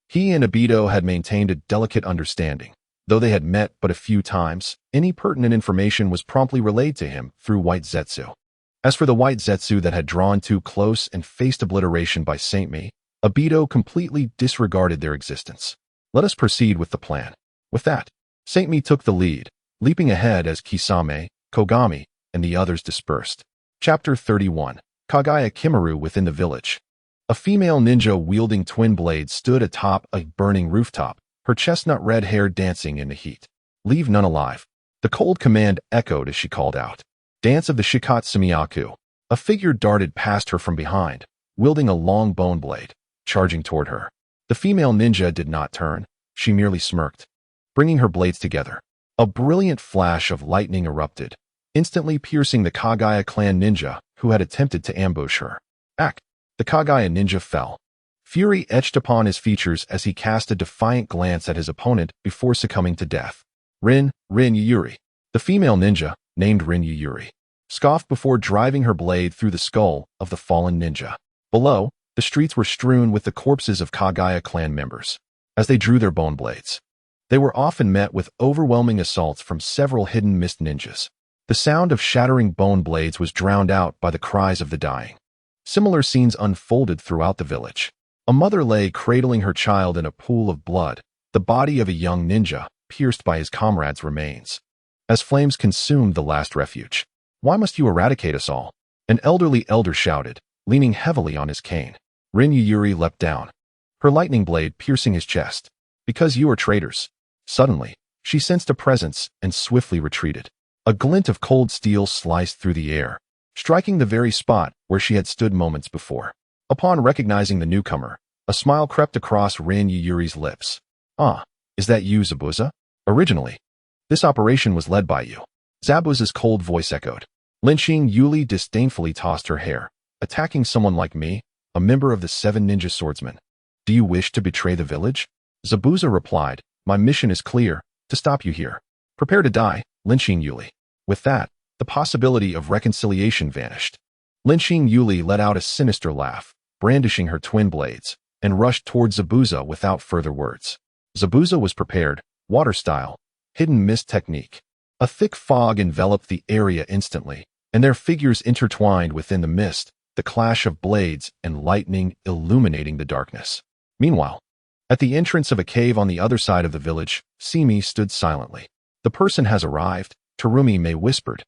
he and Obito had maintained a delicate understanding. Though they had met but a few times, any pertinent information was promptly relayed to him through White Zetsu. As for the White Zetsu that had drawn too close and faced obliteration by Saint Mi, Obito completely disregarded their existence. Let us proceed with the plan. With that, Saint Mi took the lead, leaping ahead as Kisame, Kogami, and the others dispersed. Chapter 31. Kagaya Kimaru within the village. A female ninja wielding twin blades stood atop a burning rooftop, her chestnut red hair dancing in the heat. Leave none alive. The cold command echoed as she called out. Dance of the Shikatsumiyaku. A figure darted past her from behind, wielding a long bone blade, charging toward her. The female ninja did not turn. She merely smirked, bringing her blades together. A brilliant flash of lightning erupted, instantly piercing the Kagaya clan ninja who had attempted to ambush her. Ack! The Kagaya ninja fell. Fury etched upon his features as he cast a defiant glance at his opponent before succumbing to death. Rin Yuyuri. The female ninja, named Rin Yuyuri, scoffed before driving her blade through the skull of the fallen ninja. Below, the streets were strewn with the corpses of Kagaya clan members. As they drew their bone blades, they were often met with overwhelming assaults from several Hidden Mist ninjas. The sound of shattering bone blades was drowned out by the cries of the dying. Similar scenes unfolded throughout the village. A mother lay cradling her child in a pool of blood, the body of a young ninja, pierced by his comrades' remains. As flames consumed the last refuge. Why must you eradicate us all? An elderly elder shouted, leaning heavily on his cane. Rin Yuyuri leapt down, her lightning blade piercing his chest. Because you are traitors. Suddenly, she sensed a presence and swiftly retreated. A glint of cold steel sliced through the air, striking the very spot where she had stood moments before. Upon recognizing the newcomer, a smile crept across Rin Yuyuri's lips. Ah, is that you, Zabuza? Originally, this operation was led by you. Zabuza's cold voice echoed. Lynching Yuli disdainfully tossed her hair. Attacking someone like me, a member of the 7 ninja swordsmen. Do you wish to betray the village? Zabuza replied, my mission is clear, to stop you here. Prepare to die, Lynching Yuli. With that, the possibility of reconciliation vanished. Lynching Yuli let out a sinister laugh, brandishing her twin blades, and rushed toward Zabuza without further words. Zabuza was prepared, water style, Hidden Mist technique. A thick fog enveloped the area instantly, and their figures intertwined within the mist, the clash of blades and lightning illuminating the darkness. Meanwhile, at the entrance of a cave on the other side of the village, Simi stood silently. The person has arrived, Terumi May whispered.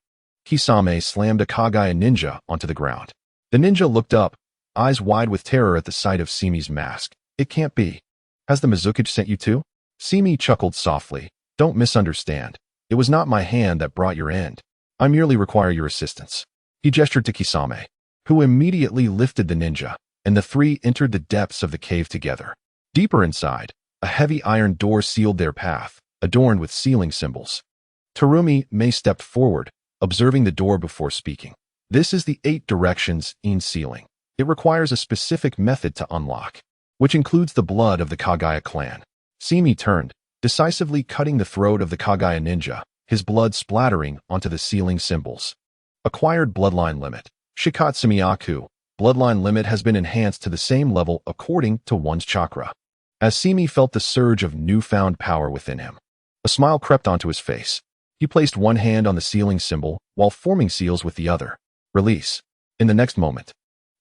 Kisame slammed a Kagaya ninja onto the ground. The ninja looked up, eyes wide with terror at the sight of Simi's mask. It can't be. Has the Mizukichi sent you too? Simi chuckled softly. Don't misunderstand. It was not my hand that brought your end. I merely require your assistance. He gestured to Kisame, who immediately lifted the ninja, and the three entered the depths of the cave together. Deeper inside, a heavy iron door sealed their path, adorned with sealing symbols. Terumi May stepped forward, observing the door before speaking. This is the 8 directions in sealing. It requires a specific method to unlock, which includes the blood of the Kagaya clan. Simi turned, decisively cutting the throat of the Kagaya ninja, his blood splattering onto the ceiling symbols. Acquired bloodline limit. Shikatsumiyaku. Bloodline limit has been enhanced to the same level according to one's chakra. As Simi felt the surge of newfound power within him, a smile crept onto his face. He placed one hand on the ceiling symbol while forming seals with the other. Release. In the next moment,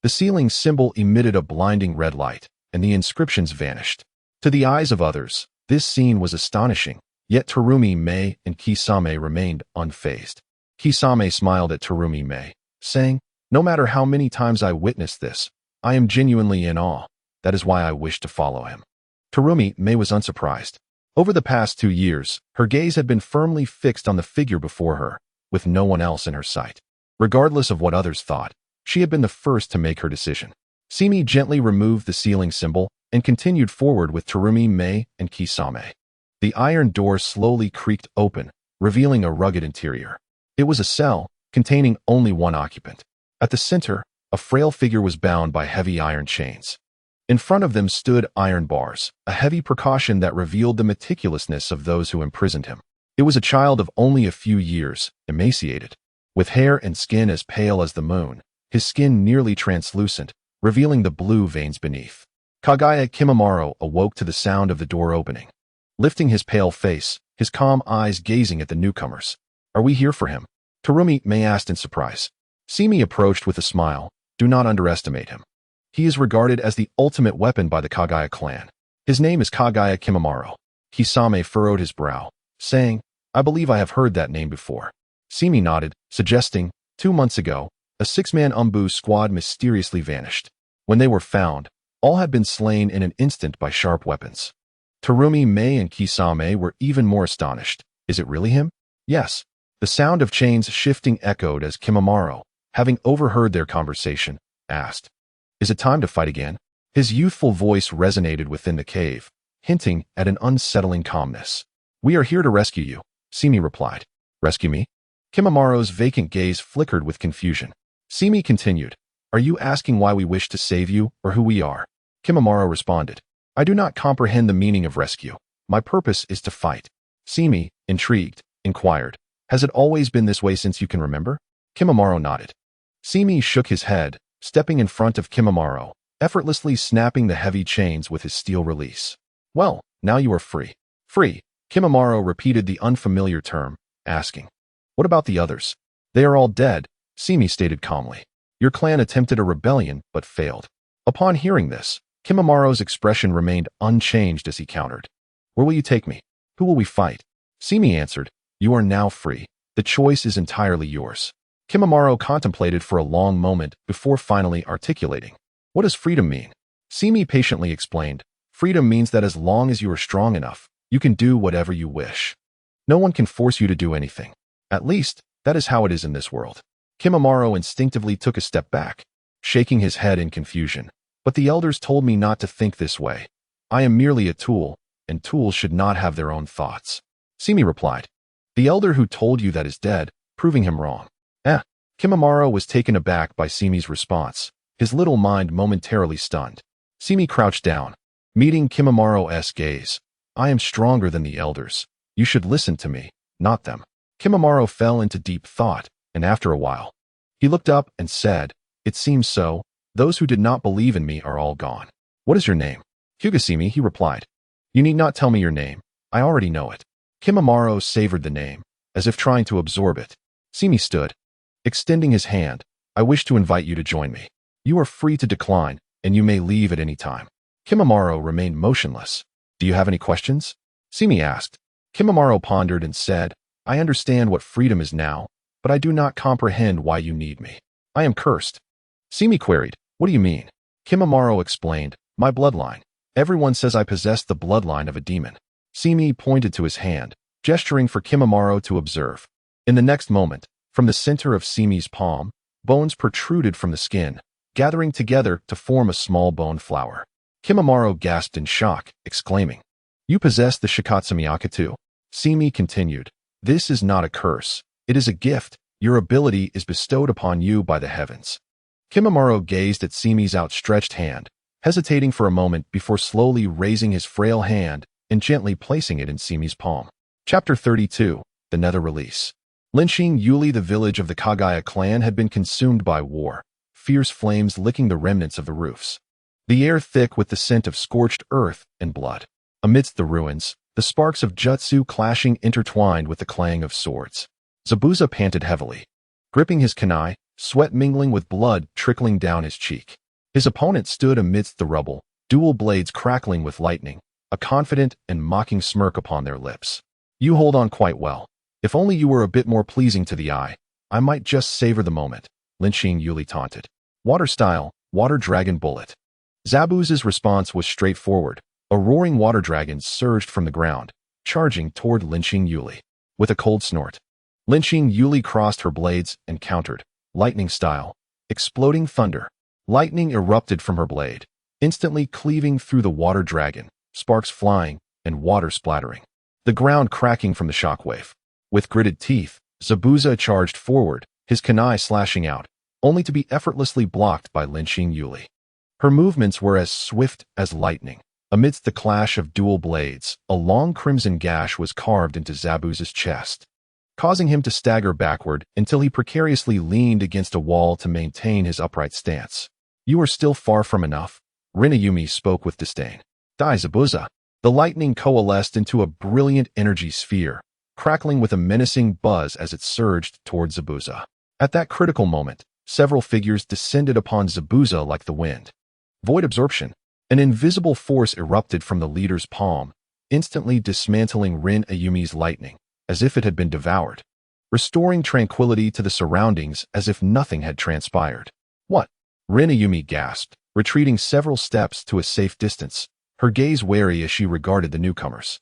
the ceiling symbol emitted a blinding red light, and the inscriptions vanished. To the eyes of others, this scene was astonishing, yet Terumi Mei and Kisame remained unfazed. Kisame smiled at Terumi Mei, saying, "No matter how many times I witnessed this, I am genuinely in awe. That is why I wish to follow him." Terumi Mei was unsurprised. Over the past 2 years, her gaze had been firmly fixed on the figure before her, with no one else in her sight. Regardless of what others thought, she had been the first to make her decision. Simi gently removed the ceiling symbol and continued forward with Terumi Mei and Kisame. The iron door slowly creaked open, revealing a rugged interior. It was a cell, containing only one occupant. At the center, a frail figure was bound by heavy iron chains. In front of them stood iron bars, a heavy precaution that revealed the meticulousness of those who imprisoned him. It was a child of only a few years, emaciated, with hair and skin as pale as the moon, his skin nearly translucent, revealing the blue veins beneath. Kagaya Kimimaro awoke to the sound of the door opening. Lifting his pale face, his calm eyes gazing at the newcomers. "Are we here for him?" Terumi Mei asked in surprise. Simi approached with a smile. "Do not underestimate him. He is regarded as the ultimate weapon by the Kagaya clan. His name is Kagaya Kimimaro." Kisame furrowed his brow, saying, "I believe I have heard that name before." Simi nodded, suggesting, 2 months ago, a 6-man Umbu squad mysteriously vanished. When they were found, all had been slain in an instant by sharp weapons. Terumi Mei and Kisame were even more astonished. "Is it really him?" "Yes." The sound of chains shifting echoed as Kimimaro, having overheard their conversation, asked, "Is it time to fight again?" His youthful voice resonated within the cave, hinting at an unsettling calmness. "We are here to rescue you," Simi replied. "Rescue me?" Kimimaro's vacant gaze flickered with confusion. Simi continued, "Are you asking why we wish to save you or who we are?" Kimimaro responded, "I do not comprehend the meaning of rescue. My purpose is to fight." Simi, intrigued, inquired, "Has it always been this way since you can remember?" Kimimaro nodded. Simi shook his head, stepping in front of Kimimaro, effortlessly snapping the heavy chains with his steel release. "Well, now you are free." "Free," Kimimaro repeated the unfamiliar term, asking, "What about the others?" "They are all dead," Simi stated calmly. "Your clan attempted a rebellion, but failed." Upon hearing this, Kimimaro's expression remained unchanged as he countered, "Where will you take me? Who will we fight?" Simi answered, "You are now free. The choice is entirely yours." Kimimaro contemplated for a long moment before finally articulating, "What does freedom mean?" Simi patiently explained, "Freedom means that as long as you are strong enough, you can do whatever you wish. No one can force you to do anything. At least, that is how it is in this world." Kimimaro instinctively took a step back, shaking his head in confusion. "But the elders told me not to think this way. I am merely a tool, and tools should not have their own thoughts." Simi replied, "The elder who told you that is dead, proving him wrong." Kimimaro was taken aback by Simi's response, his little mind momentarily stunned. Simi crouched down, meeting Kimimaro's gaze. "I am stronger than the elders. You should listen to me, not them." Kimimaro fell into deep thought, and after a while, he looked up and said, "It seems so. Those who did not believe in me are all gone." "What is your name?" "Hyuga Simi," he replied. "You need not tell me your name. I already know it." Kimimaro savored the name, as if trying to absorb it. Simi stood, extending his hand. "I wish to invite you to join me. You are free to decline, and you may leave at any time." Kimimaro remained motionless. "Do you have any questions?" Simi asked. Kimimaro pondered and said, "I understand what freedom is now, but I do not comprehend why you need me. I am cursed." Simi queried, "What do you mean?" Kimimaro explained, "My bloodline. Everyone says I possess the bloodline of a demon." Simi pointed to his hand, gesturing for Kimimaro to observe. In the next moment, from the center of Simi's palm, bones protruded from the skin, gathering together to form a small bone flower. Kimimaro gasped in shock, exclaiming, "You possess the Shikatsumiyaku too?" Simi continued, "This is not a curse. It is a gift. Your ability is bestowed upon you by the heavens." Kimimaro gazed at Simi's outstretched hand, hesitating for a moment before slowly raising his frail hand and gently placing it in Simi's palm. Chapter 32. the nether release. Lynching Yuli, the village of the Kagaya clan, had been consumed by war, fierce flames licking the remnants of the roofs. The air thick with the scent of scorched earth and blood. Amidst the ruins, the sparks of jutsu clashing intertwined with the clang of swords. Zabuza panted heavily, gripping his kunai, sweat mingling with blood trickling down his cheek. His opponent stood amidst the rubble, dual blades crackling with lightning, a confident and mocking smirk upon their lips. You hold on quite well. If only you were a bit more pleasing to the eye, I might just savor the moment, Lynching Yuli taunted. Water style, water dragon bullet. Zabuza's response was straightforward. A roaring water dragon surged from the ground, charging toward Lynching Yuli. With a cold snort, Lynching Yuli crossed her blades and countered, lightning style. Exploding thunder. Lightning erupted from her blade, instantly cleaving through the water dragon, sparks flying and water splattering. The ground cracking from the shockwave. With gritted teeth, Zabuza charged forward, his kunai slashing out, only to be effortlessly blocked by Lynching Yuli. Her movements were as swift as lightning. Amidst the clash of dual blades, a long crimson gash was carved into Zabuza's chest, causing him to stagger backward until he precariously leaned against a wall to maintain his upright stance. You are still far from enough, Rinayumi spoke with disdain. Die, Zabuza. The lightning coalesced into a brilliant energy sphere, crackling with a menacing buzz as it surged toward Zabuza. At that critical moment, several figures descended upon Zabuza like the wind. Void absorption. An invisible force erupted from the leader's palm, instantly dismantling Rin Ayumi's lightning, as if it had been devoured, restoring tranquility to the surroundings as if nothing had transpired. What? Rin Ayumi gasped, retreating several steps to a safe distance, her gaze wary as she regarded the newcomers.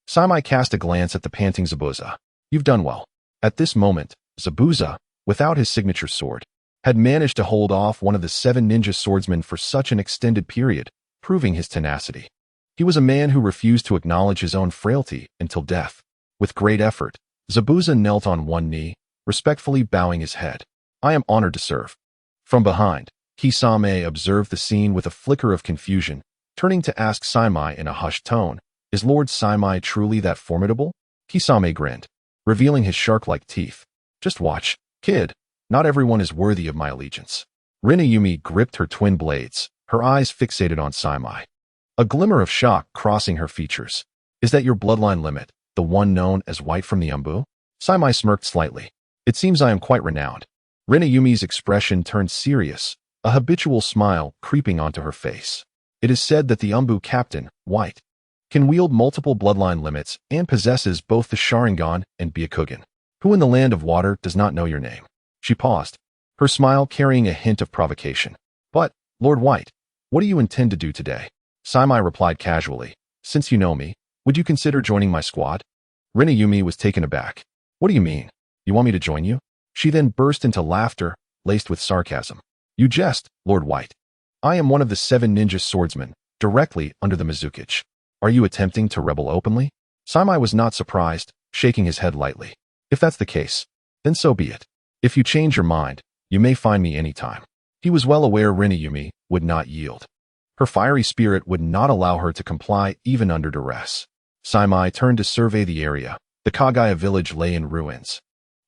Saimai cast a glance at the panting Zabuza. You've done well. At this moment, Zabuza, without his signature sword, had managed to hold off one of the 7 ninja swordsmen for such an extended period, proving his tenacity. He was a man who refused to acknowledge his own frailty until death. With great effort, Zabuza knelt on one knee, respectfully bowing his head. I am honored to serve. From behind, Kisame observed the scene with a flicker of confusion, turning to ask Saimai in a hushed tone, is Lord Saimai truly that formidable? Kisame grinned, revealing his shark-like teeth. Just watch, kid. Not everyone is worthy of my allegiance. Rinayumi gripped her twin blades, her eyes fixated on Saimai. A glimmer of shock crossing her features. Is that your bloodline limit, the one known as White from the Umbu? Saimai smirked slightly. It seems I am quite renowned. Rinayumi's expression turned serious, a habitual smile creeping onto her face. It is said that the Umbu captain, White, can wield multiple bloodline limits and possesses both the Sharingan and Byakugan. Who in the land of water does not know your name? She paused, her smile carrying a hint of provocation. But, Lord White, what do you intend to do today? Saimai replied casually. Since you know me, would you consider joining my squad? Rinayumi was taken aback. What do you mean? You want me to join you? She then burst into laughter, laced with sarcasm. You jest, Lord White. I am one of the 7 ninja swordsmen, directly under the Mizukichi. Are you attempting to rebel openly? Saimai was not surprised, shaking his head lightly. If that's the case, then so be it. If you change your mind, you may find me anytime. He was well aware Rinayumi would not yield. Her fiery spirit would not allow her to comply even under duress. Saimai turned to survey the area. The Kagaya village lay in ruins.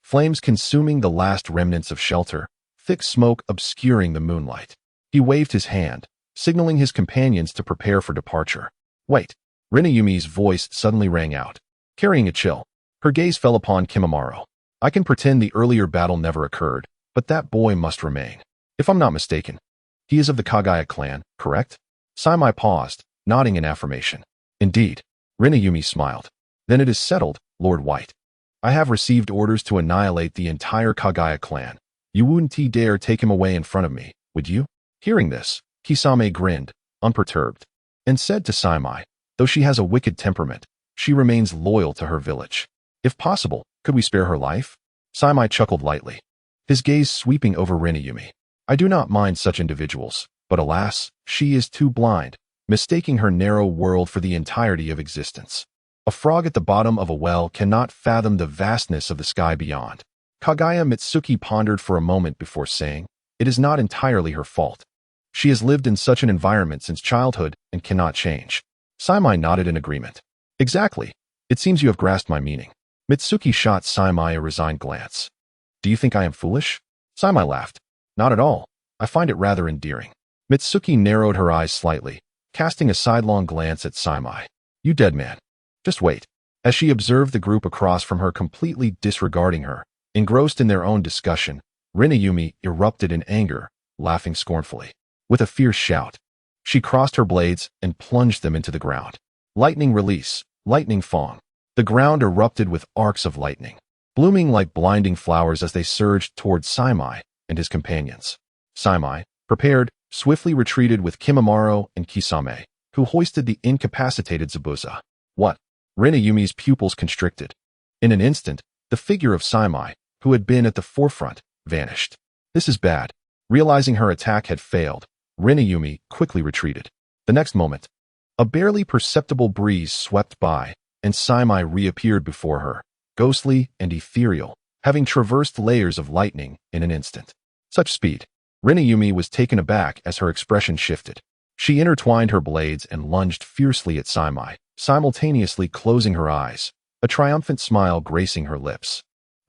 Flames consuming the last remnants of shelter, thick smoke obscuring the moonlight. He waved his hand, signaling his companions to prepare for departure. Wait. Rinayumi's voice suddenly rang out, carrying a chill. Her gaze fell upon Kimimaro. I can pretend the earlier battle never occurred, but that boy must remain. If I'm not mistaken, he is of the Kagaya clan, correct? Saimai paused, nodding in affirmation. Indeed. Rinayumi smiled. Then it is settled, Lord White. I have received orders to annihilate the entire Kagaya clan. You wouldn't dare take him away in front of me, would you? Hearing this, Kisame grinned, unperturbed, and said to Saimai, though she has a wicked temperament, she remains loyal to her village. If possible, could we spare her life? Saimai chuckled lightly, his gaze sweeping over Rinayumi. I do not mind such individuals, but alas, she is too blind, mistaking her narrow world for the entirety of existence. A frog at the bottom of a well cannot fathom the vastness of the sky beyond. Kagaya Mitsuki pondered for a moment before saying, it is not entirely her fault. She has lived in such an environment since childhood and cannot change. Saimai nodded in agreement. Exactly. It seems you have grasped my meaning. Mitsuki shot Saimai a resigned glance. Do you think I am foolish? Saimai laughed. Not at all. I find it rather endearing. Mitsuki narrowed her eyes slightly, casting a sidelong glance at Saimai. You dead man. Just wait. As she observed the group across from her completely disregarding her, engrossed in their own discussion, Rinayumi erupted in anger, laughing scornfully. With a fierce shout, she crossed her blades and plunged them into the ground. Lightning release, lightning fong. The ground erupted with arcs of lightning, blooming like blinding flowers as they surged towards Saimai and his companions. Saimai, prepared, swiftly retreated with Kimimaro and Kisame, who hoisted the incapacitated Zabuza. What? Rinayumi's pupils constricted. In an instant, the figure of Saimai, who had been at the forefront, vanished. This is bad. Realizing her attack had failed, Rinayumi quickly retreated. The next moment, a barely perceptible breeze swept by, and Saimai reappeared before her, ghostly and ethereal, having traversed layers of lightning in an instant. Such speed. Rinayumi was taken aback as her expression shifted. She intertwined her blades and lunged fiercely at Saimai, simultaneously closing her eyes, a triumphant smile gracing her lips.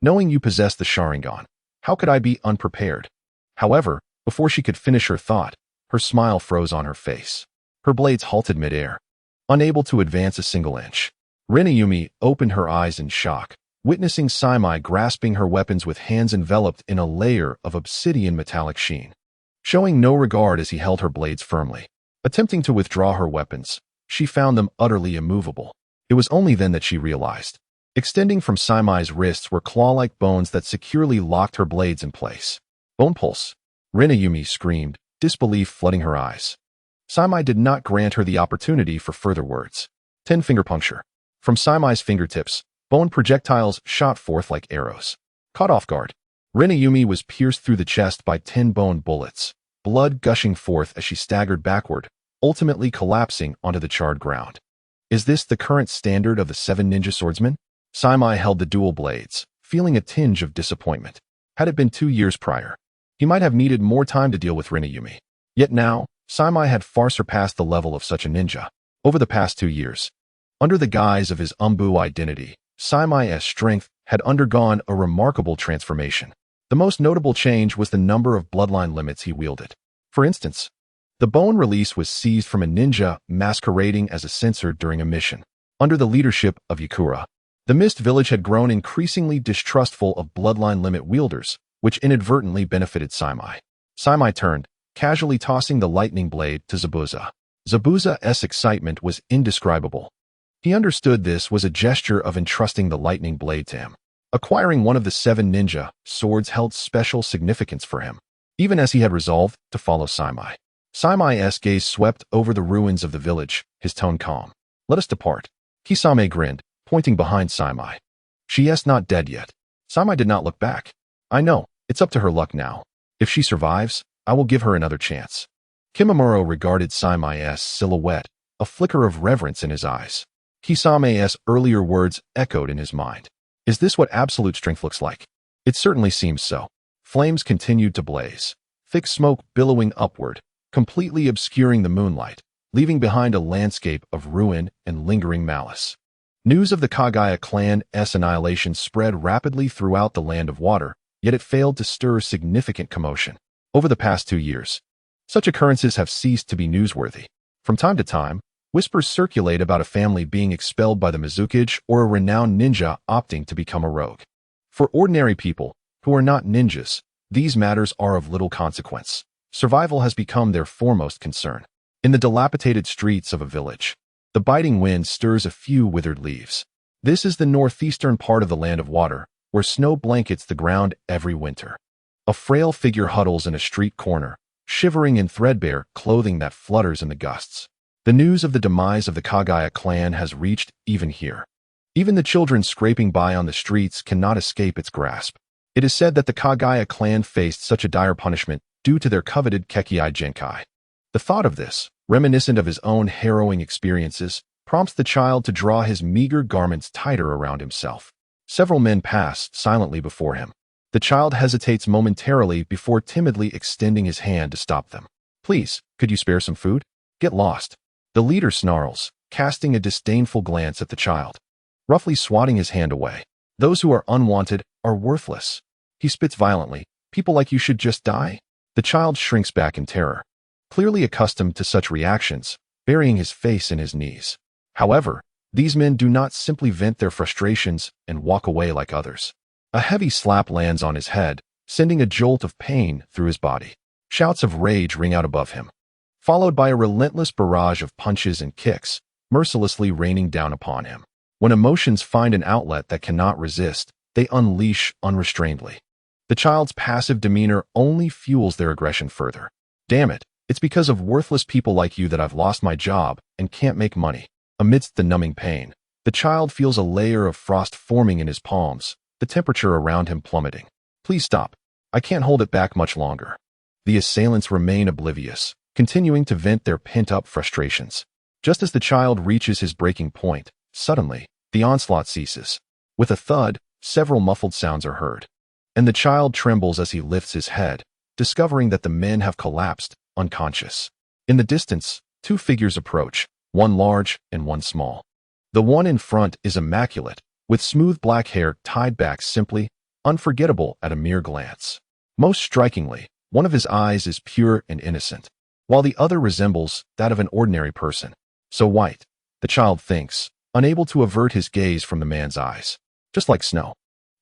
Knowing you possess the Sharingan, how could I be unprepared? However, before she could finish her thought, her smile froze on her face. Her blades halted midair, unable to advance a single inch. Rinayumi opened her eyes in shock, witnessing Saimai grasping her weapons with hands enveloped in a layer of obsidian metallic sheen. Showing no regard as he held her blades firmly. Attempting to withdraw her weapons, she found them utterly immovable. It was only then that she realized. Extending from Saimai's wrists were claw-like bones that securely locked her blades in place. Bone pulse. Rinayumi screamed, disbelief flooding her eyes. Saimai did not grant her the opportunity for further words. 10-finger puncture. From Saimai's fingertips, bone projectiles shot forth like arrows. Caught off guard, Rinayumi was pierced through the chest by 10 bone bullets, blood gushing forth as she staggered backward, ultimately collapsing onto the charred ground. Is this the current standard of the 7 ninja swordsmen? Saimai held the dual blades, feeling a tinge of disappointment. Had it been 2 years prior, he might have needed more time to deal with Rinayumi. Yet now, Saimai had far surpassed the level of such a ninja. Over the past 2 years, under the guise of his Umbu identity, Saimai's strength had undergone a remarkable transformation. The most notable change was the number of bloodline limits he wielded. For instance, the bone release was seized from a ninja masquerading as a censor during a mission. Under the leadership of Yakura, the Mist Village had grown increasingly distrustful of bloodline limit wielders, which inadvertently benefited Saimai. Saimai turned, casually tossing the lightning blade to Zabuza. Zabuza's excitement was indescribable. He understood this was a gesture of entrusting the lightning blade to him. Acquiring one of the 7 ninja swords held special significance for him, even as he had resolved to follow Saimai. Saimai's gaze swept over the ruins of the village, his tone calm. Let us depart. Kisame grinned, pointing behind Saimai. She is not dead yet. Saimai did not look back. I know, it's up to her luck now. If she survives, I will give her another chance. Kimimaro regarded Saimai's silhouette, a flicker of reverence in his eyes. Kisame's earlier words echoed in his mind. Is this what absolute strength looks like? It certainly seems so. Flames continued to blaze, thick smoke billowing upward, completely obscuring the moonlight, leaving behind a landscape of ruin and lingering malice. News of the Kagaya clan's annihilation spread rapidly throughout the Land of Water, yet it failed to stir significant commotion. Over the past 2 years, such occurrences have ceased to be newsworthy. From time to time, whispers circulate about a family being expelled by the Mizukage or a renowned ninja opting to become a rogue. For ordinary people, who are not ninjas, these matters are of little consequence. Survival has become their foremost concern. In the dilapidated streets of a village, the biting wind stirs a few withered leaves. This is the northeastern part of the Land of Water, where snow blankets the ground every winter. A frail figure huddles in a street corner, shivering in threadbare clothing that flutters in the gusts. The news of the demise of the Kagaya clan has reached even here. Even the children scraping by on the streets cannot escape its grasp. It is said that the Kagaya clan faced such a dire punishment due to their coveted Kekkei Genkai. The thought of this, reminiscent of his own harrowing experiences, prompts the child to draw his meager garments tighter around himself. Several men pass silently before him. The child hesitates momentarily before timidly extending his hand to stop them. Please, could you spare some food? Get lost. The leader snarls, casting a disdainful glance at the child. Roughly swatting his hand away. Those who are unwanted are worthless. He spits violently. People like you should just die. The child shrinks back in terror, clearly accustomed to such reactions, burying his face in his knees. However, these men do not simply vent their frustrations and walk away like others. A heavy slap lands on his head, sending a jolt of pain through his body. Shouts of rage ring out above him, followed by a relentless barrage of punches and kicks, mercilessly raining down upon him. When emotions find an outlet that cannot resist, they unleash unrestrainedly. The child's passive demeanor only fuels their aggression further. Damn it, it's because of worthless people like you that I've lost my job and can't make money. Amidst the numbing pain, the child feels a layer of frost forming in his palms, the temperature around him plummeting. Please stop. I can't hold it back much longer. The assailants remain oblivious, continuing to vent their pent-up frustrations. Just as the child reaches his breaking point, suddenly, the onslaught ceases. With a thud, several muffled sounds are heard, and the child trembles as he lifts his head, discovering that the men have collapsed, unconscious. In the distance, two figures approach, one large and one small. The one in front is immaculate, with smooth black hair tied back simply, unforgettable at a mere glance. Most strikingly, one of his eyes is pure and innocent, while the other resembles that of an ordinary person. So white, the child thinks, unable to avert his gaze from the man's eyes. Just like snow.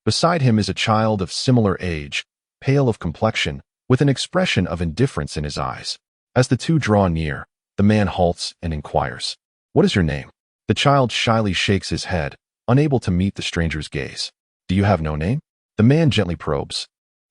Beside him is a child of similar age, pale of complexion, with an expression of indifference in his eyes. As the two draw near, the man halts and inquires, "What is your name?" The child shyly shakes his head, unable to meet the stranger's gaze. "Do you have no name?" The man gently probes.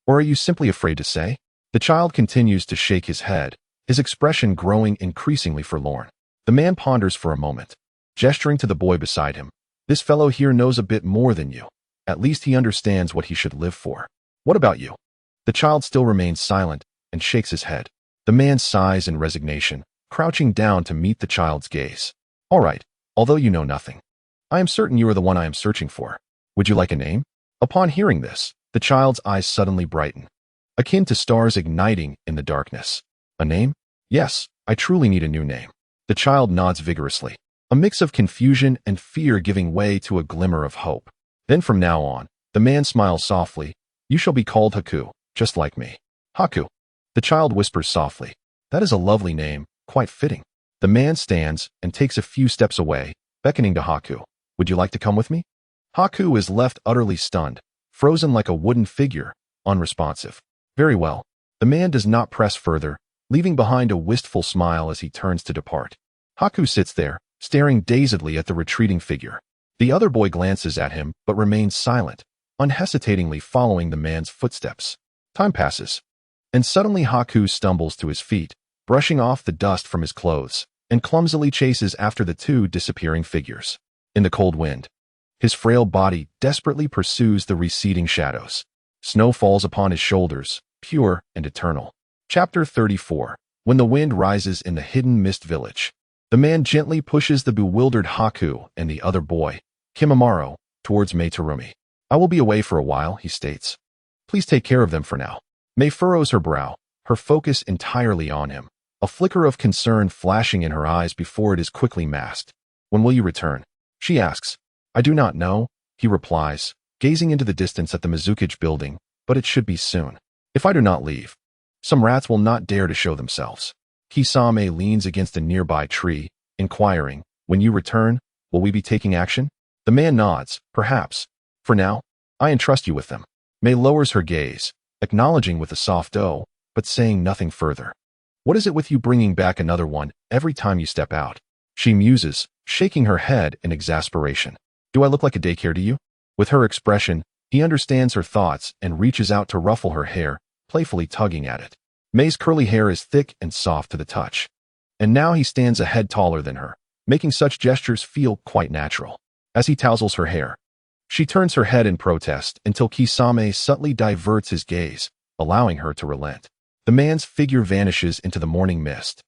"Or are you simply afraid to say?" The child continues to shake his head, his expression growing increasingly forlorn. The man ponders for a moment, gesturing to the boy beside him. "This fellow here knows a bit more than you. At least he understands what he should live for. What about you?" The child still remains silent and shakes his head. The man sighs in resignation, crouching down to meet the child's gaze. "All right, although you know nothing. I am certain you are the one I am searching for. Would you like a name?" Upon hearing this, the child's eyes suddenly brighten, akin to stars igniting in the darkness. "A name? Yes, I truly need a new name." The child nods vigorously, a mix of confusion and fear giving way to a glimmer of hope. Then from now on, the man smiles softly. "You shall be called Haku, just like me." "Haku." The child whispers softly. "That is a lovely name, quite fitting." The man stands and takes a few steps away, beckoning to Haku. "Would you like to come with me?" Haku is left utterly stunned, frozen like a wooden figure, unresponsive. Very well. The man does not press further, leaving behind a wistful smile as he turns to depart. Haku sits there, staring dazedly at the retreating figure. The other boy glances at him but remains silent, unhesitatingly following the man's footsteps. Time passes, and suddenly Haku stumbles to his feet, brushing off the dust from his clothes, and clumsily chases after the two disappearing figures. In the cold wind, his frail body desperately pursues the receding shadows. Snow falls upon his shoulders, pure and eternal. Chapter 34. When the wind rises in the hidden mist village, the man gently pushes the bewildered Haku and the other boy, Kimimaro, towards Mei Terumi. "I will be away for a while," he states. "Please take care of them for now." Mei furrows her brow, her focus entirely on him, a flicker of concern flashing in her eyes before it is quickly masked. "When will you return?" she asks. "I do not know," he replies, gazing into the distance at the Mizukage building, "but it should be soon. If I do not leave, some rats will not dare to show themselves." Kisame leans against a nearby tree, inquiring, "When you return, will we be taking action?" The man nods, "Perhaps. For now, I entrust you with them." Mei lowers her gaze, acknowledging with a soft "oh," but saying nothing further. "What is it with you bringing back another one every time you step out?" she muses, shaking her head in exasperation. "Do I look like a daycare to you?" With her expression, he understands her thoughts and reaches out to ruffle her hair, playfully tugging at it. Mei's curly hair is thick and soft to the touch, and now he stands a head taller than her, making such gestures feel quite natural. As he tousles her hair, she turns her head in protest until Kisame subtly diverts his gaze, allowing her to relent. The man's figure vanishes into the morning mist,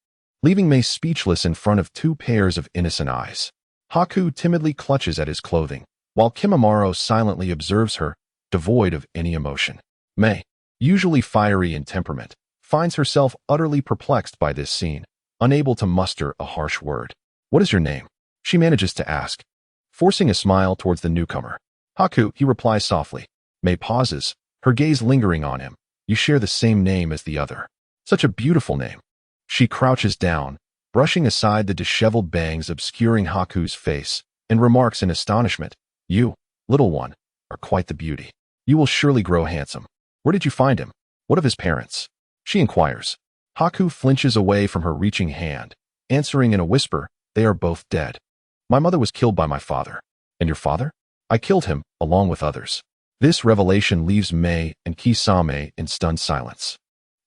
leaving Mei speechless in front of two pairs of innocent eyes. Haku timidly clutches at his clothing, while Kimimaro silently observes her, devoid of any emotion. Mei, usually fiery in temperament, finds herself utterly perplexed by this scene, unable to muster a harsh word. "What is your name?" she manages to ask, forcing a smile towards the newcomer. Haku, he replies softly. Mei pauses, her gaze lingering on him. You share the same name as the other. Such a beautiful name. She crouches down, brushing aside the disheveled bangs obscuring Haku's face, and remarks in astonishment, You, little one, are quite the beauty. You will surely grow handsome. Where did you find him? What of his parents? She inquires. Haku flinches away from her reaching hand, answering in a whisper, They are both dead. My mother was killed by my father. And your father? I killed him, along with others. This revelation leaves Mei and Kisame in stunned silence.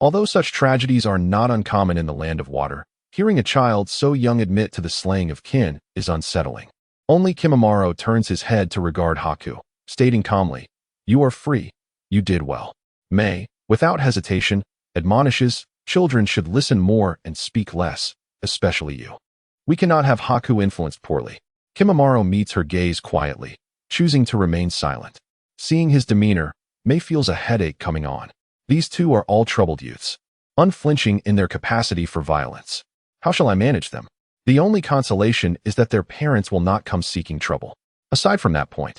Although such tragedies are not uncommon in the land of water, hearing a child so young admit to the slaying of kin is unsettling. Only Kimimaro turns his head to regard Haku, stating calmly, You are free. You did well. Mei, without hesitation, admonishes, Children should listen more and speak less, especially you. We cannot have Haku influenced poorly. Kimimaro meets her gaze quietly, choosing to remain silent. Seeing his demeanor, Mei feels a headache coming on. These two are all troubled youths, unflinching in their capacity for violence. How shall I manage them? The only consolation is that their parents will not come seeking trouble. Aside from that point,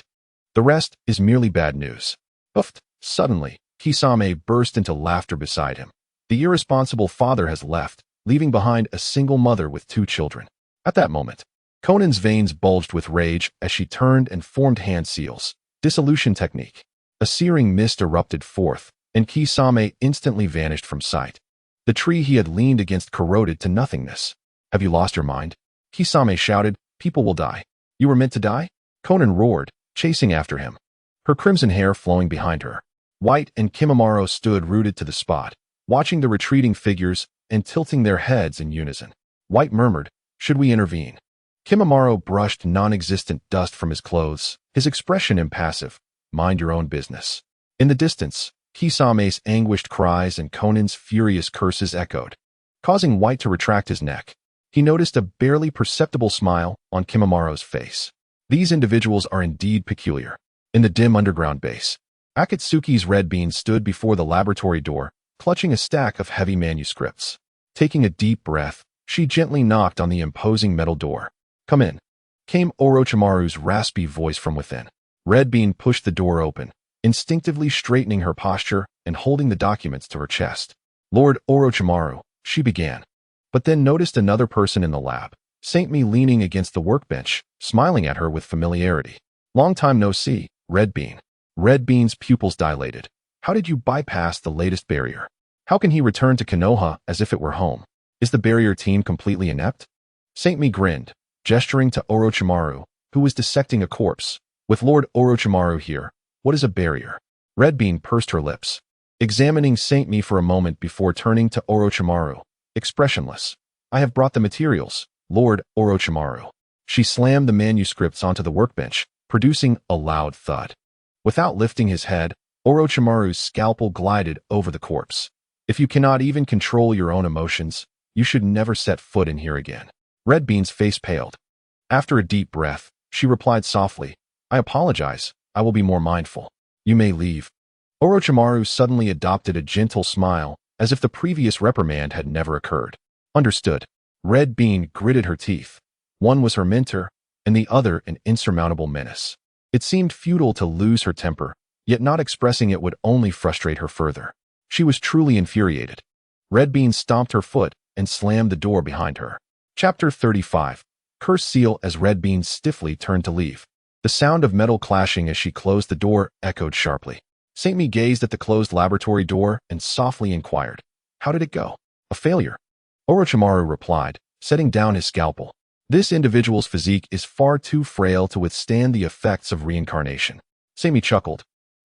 the rest is merely bad news. Oofed! Suddenly, Kisame burst into laughter beside him. The irresponsible father has left, leaving behind a single mother with 2 children. At that moment, Conan's veins bulged with rage as she turned and formed hand seals. Dissolution technique. A searing mist erupted forth, and Kisame instantly vanished from sight. The tree he had leaned against corroded to nothingness. Have you lost your mind? Kisame shouted, People will die. You were meant to die? Conan roared, chasing after him, her crimson hair flowing behind her. White and Kimimaro stood rooted to the spot, watching the retreating figures and tilting their heads in unison. White murmured, Should we intervene? Kimimaro brushed non-existent dust from his clothes, his expression impassive. Mind your own business. In the distance, Kisame's anguished cries and Conan's furious curses echoed, causing White to retract his neck. He noticed a barely perceptible smile on Kimimaro's face. These individuals are indeed peculiar. In the dim underground base, Akatsuki's red bean stood before the laboratory door, clutching a stack of heavy manuscripts. Taking a deep breath, she gently knocked on the imposing metal door. Come in, came Orochimaru's raspy voice from within. Red Bean pushed the door open, instinctively straightening her posture and holding the documents to her chest. Lord Orochimaru, she began, but then noticed another person in the lab, Saint Me leaning against the workbench, smiling at her with familiarity. Long time no see, Red Bean. Red Bean's pupils dilated. How did you bypass the latest barrier? How can he return to Konoha as if it were home? Is the barrier team completely inept? Saint Me grinned, gesturing to Orochimaru, who was dissecting a corpse. With Lord Orochimaru here, what is a barrier? Red Bean pursed her lips, examining Saint Me for a moment before turning to Orochimaru, expressionless. I have brought the materials, Lord Orochimaru. She slammed the manuscripts onto the workbench, producing a loud thud. Without lifting his head, Orochimaru's scalpel glided over the corpse. If you cannot even control your own emotions, you should never set foot in here again. Red Bean's face paled. After a deep breath, she replied softly, I apologize. I will be more mindful. You may leave. Orochimaru suddenly adopted a gentle smile, as if the previous reprimand had never occurred. Understood. Red Bean gritted her teeth. One was her mentor, and the other an insurmountable menace. It seemed futile to lose her temper, yet not expressing it would only frustrate her further. She was truly infuriated. Red Bean stomped her foot and slammed the door behind her. Chapter 35. Curse Seal. As Red Bean stiffly turned to leave, the sound of metal clashing as she closed the door echoed sharply. Saint Me gazed at the closed laboratory door and softly inquired, How did it go? A failure. Orochimaru replied, setting down his scalpel. This individual's physique is far too frail to withstand the effects of reincarnation. Saint Me chuckled.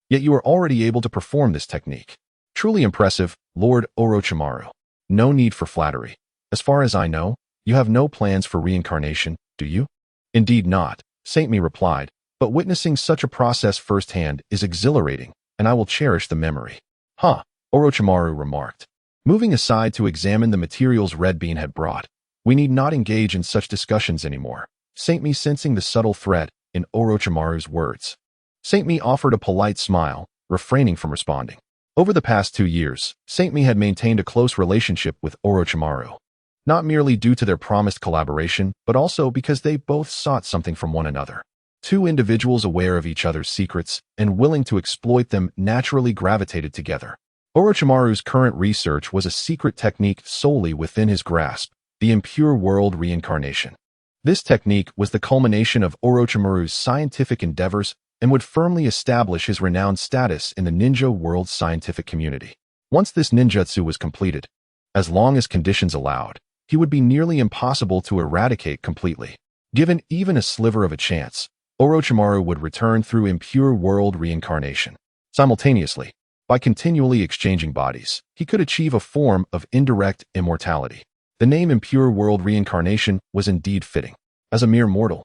Yet you are already able to perform this technique. Truly impressive, Lord Orochimaru. No need for flattery. As far as I know, you have no plans for reincarnation, do you? Indeed not, Saint Me replied, but witnessing such a process firsthand is exhilarating, and I will cherish the memory. Huh, Orochimaru remarked, moving aside to examine the materials Red Bean had brought. We need not engage in such discussions anymore, Saint Me sensing the subtle threat in Orochimaru's words. Saint Me offered a polite smile, refraining from responding. Over the past 2 years, Saint Me had maintained a close relationship with Orochimaru. Not merely due to their promised collaboration, but also because they both sought something from one another. Two individuals aware of each other's secrets and willing to exploit them naturally gravitated together. Orochimaru's current research was a secret technique solely within his grasp, the impure world reincarnation. This technique was the culmination of Orochimaru's scientific endeavors and would firmly establish his renowned status in the ninja world's scientific community. Once this ninjutsu was completed, as long as conditions allowed, he would be nearly impossible to eradicate completely. Given even a sliver of a chance, Orochimaru would return through impure world reincarnation. Simultaneously, by continually exchanging bodies, he could achieve a form of indirect immortality. The name impure world reincarnation was indeed fitting. As a mere mortal,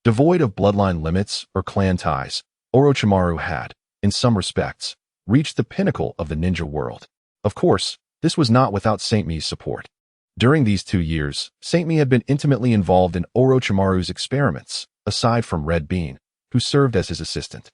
devoid of bloodline limits or clan ties, Orochimaru had, in some respects, reached the pinnacle of the ninja world. Of course, this was not without Saint Mi's support. During these 2 years, Saint Mi had been intimately involved in Orochimaru's experiments, aside from Red Bean, who served as his assistant.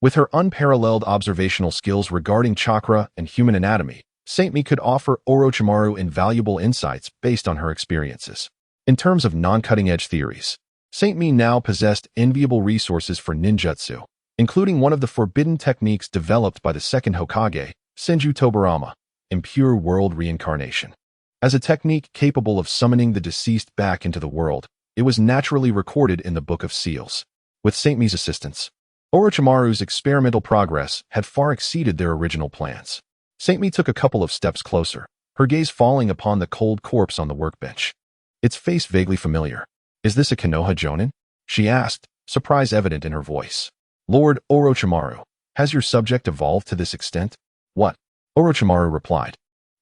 With her unparalleled observational skills regarding chakra and human anatomy, Saint Mi could offer Orochimaru invaluable insights based on her experiences. In terms of non-cutting-edge theories, Saint Mi now possessed enviable resources for ninjutsu, including one of the forbidden techniques developed by the second Hokage, Senju Tobarama, impure world reincarnation. As a technique capable of summoning the deceased back into the world, it was naturally recorded in the Book of Seals. With Saint Mi's assistance, Orochimaru's experimental progress had far exceeded their original plans. Saint Mi took a couple of steps closer, her gaze falling upon the cold corpse on the workbench. Its face vaguely familiar. "Is this a Konoha Jonin?" she asked, surprise evident in her voice. "Lord Orochimaru, has your subject evolved to this extent?" "What?" Orochimaru replied,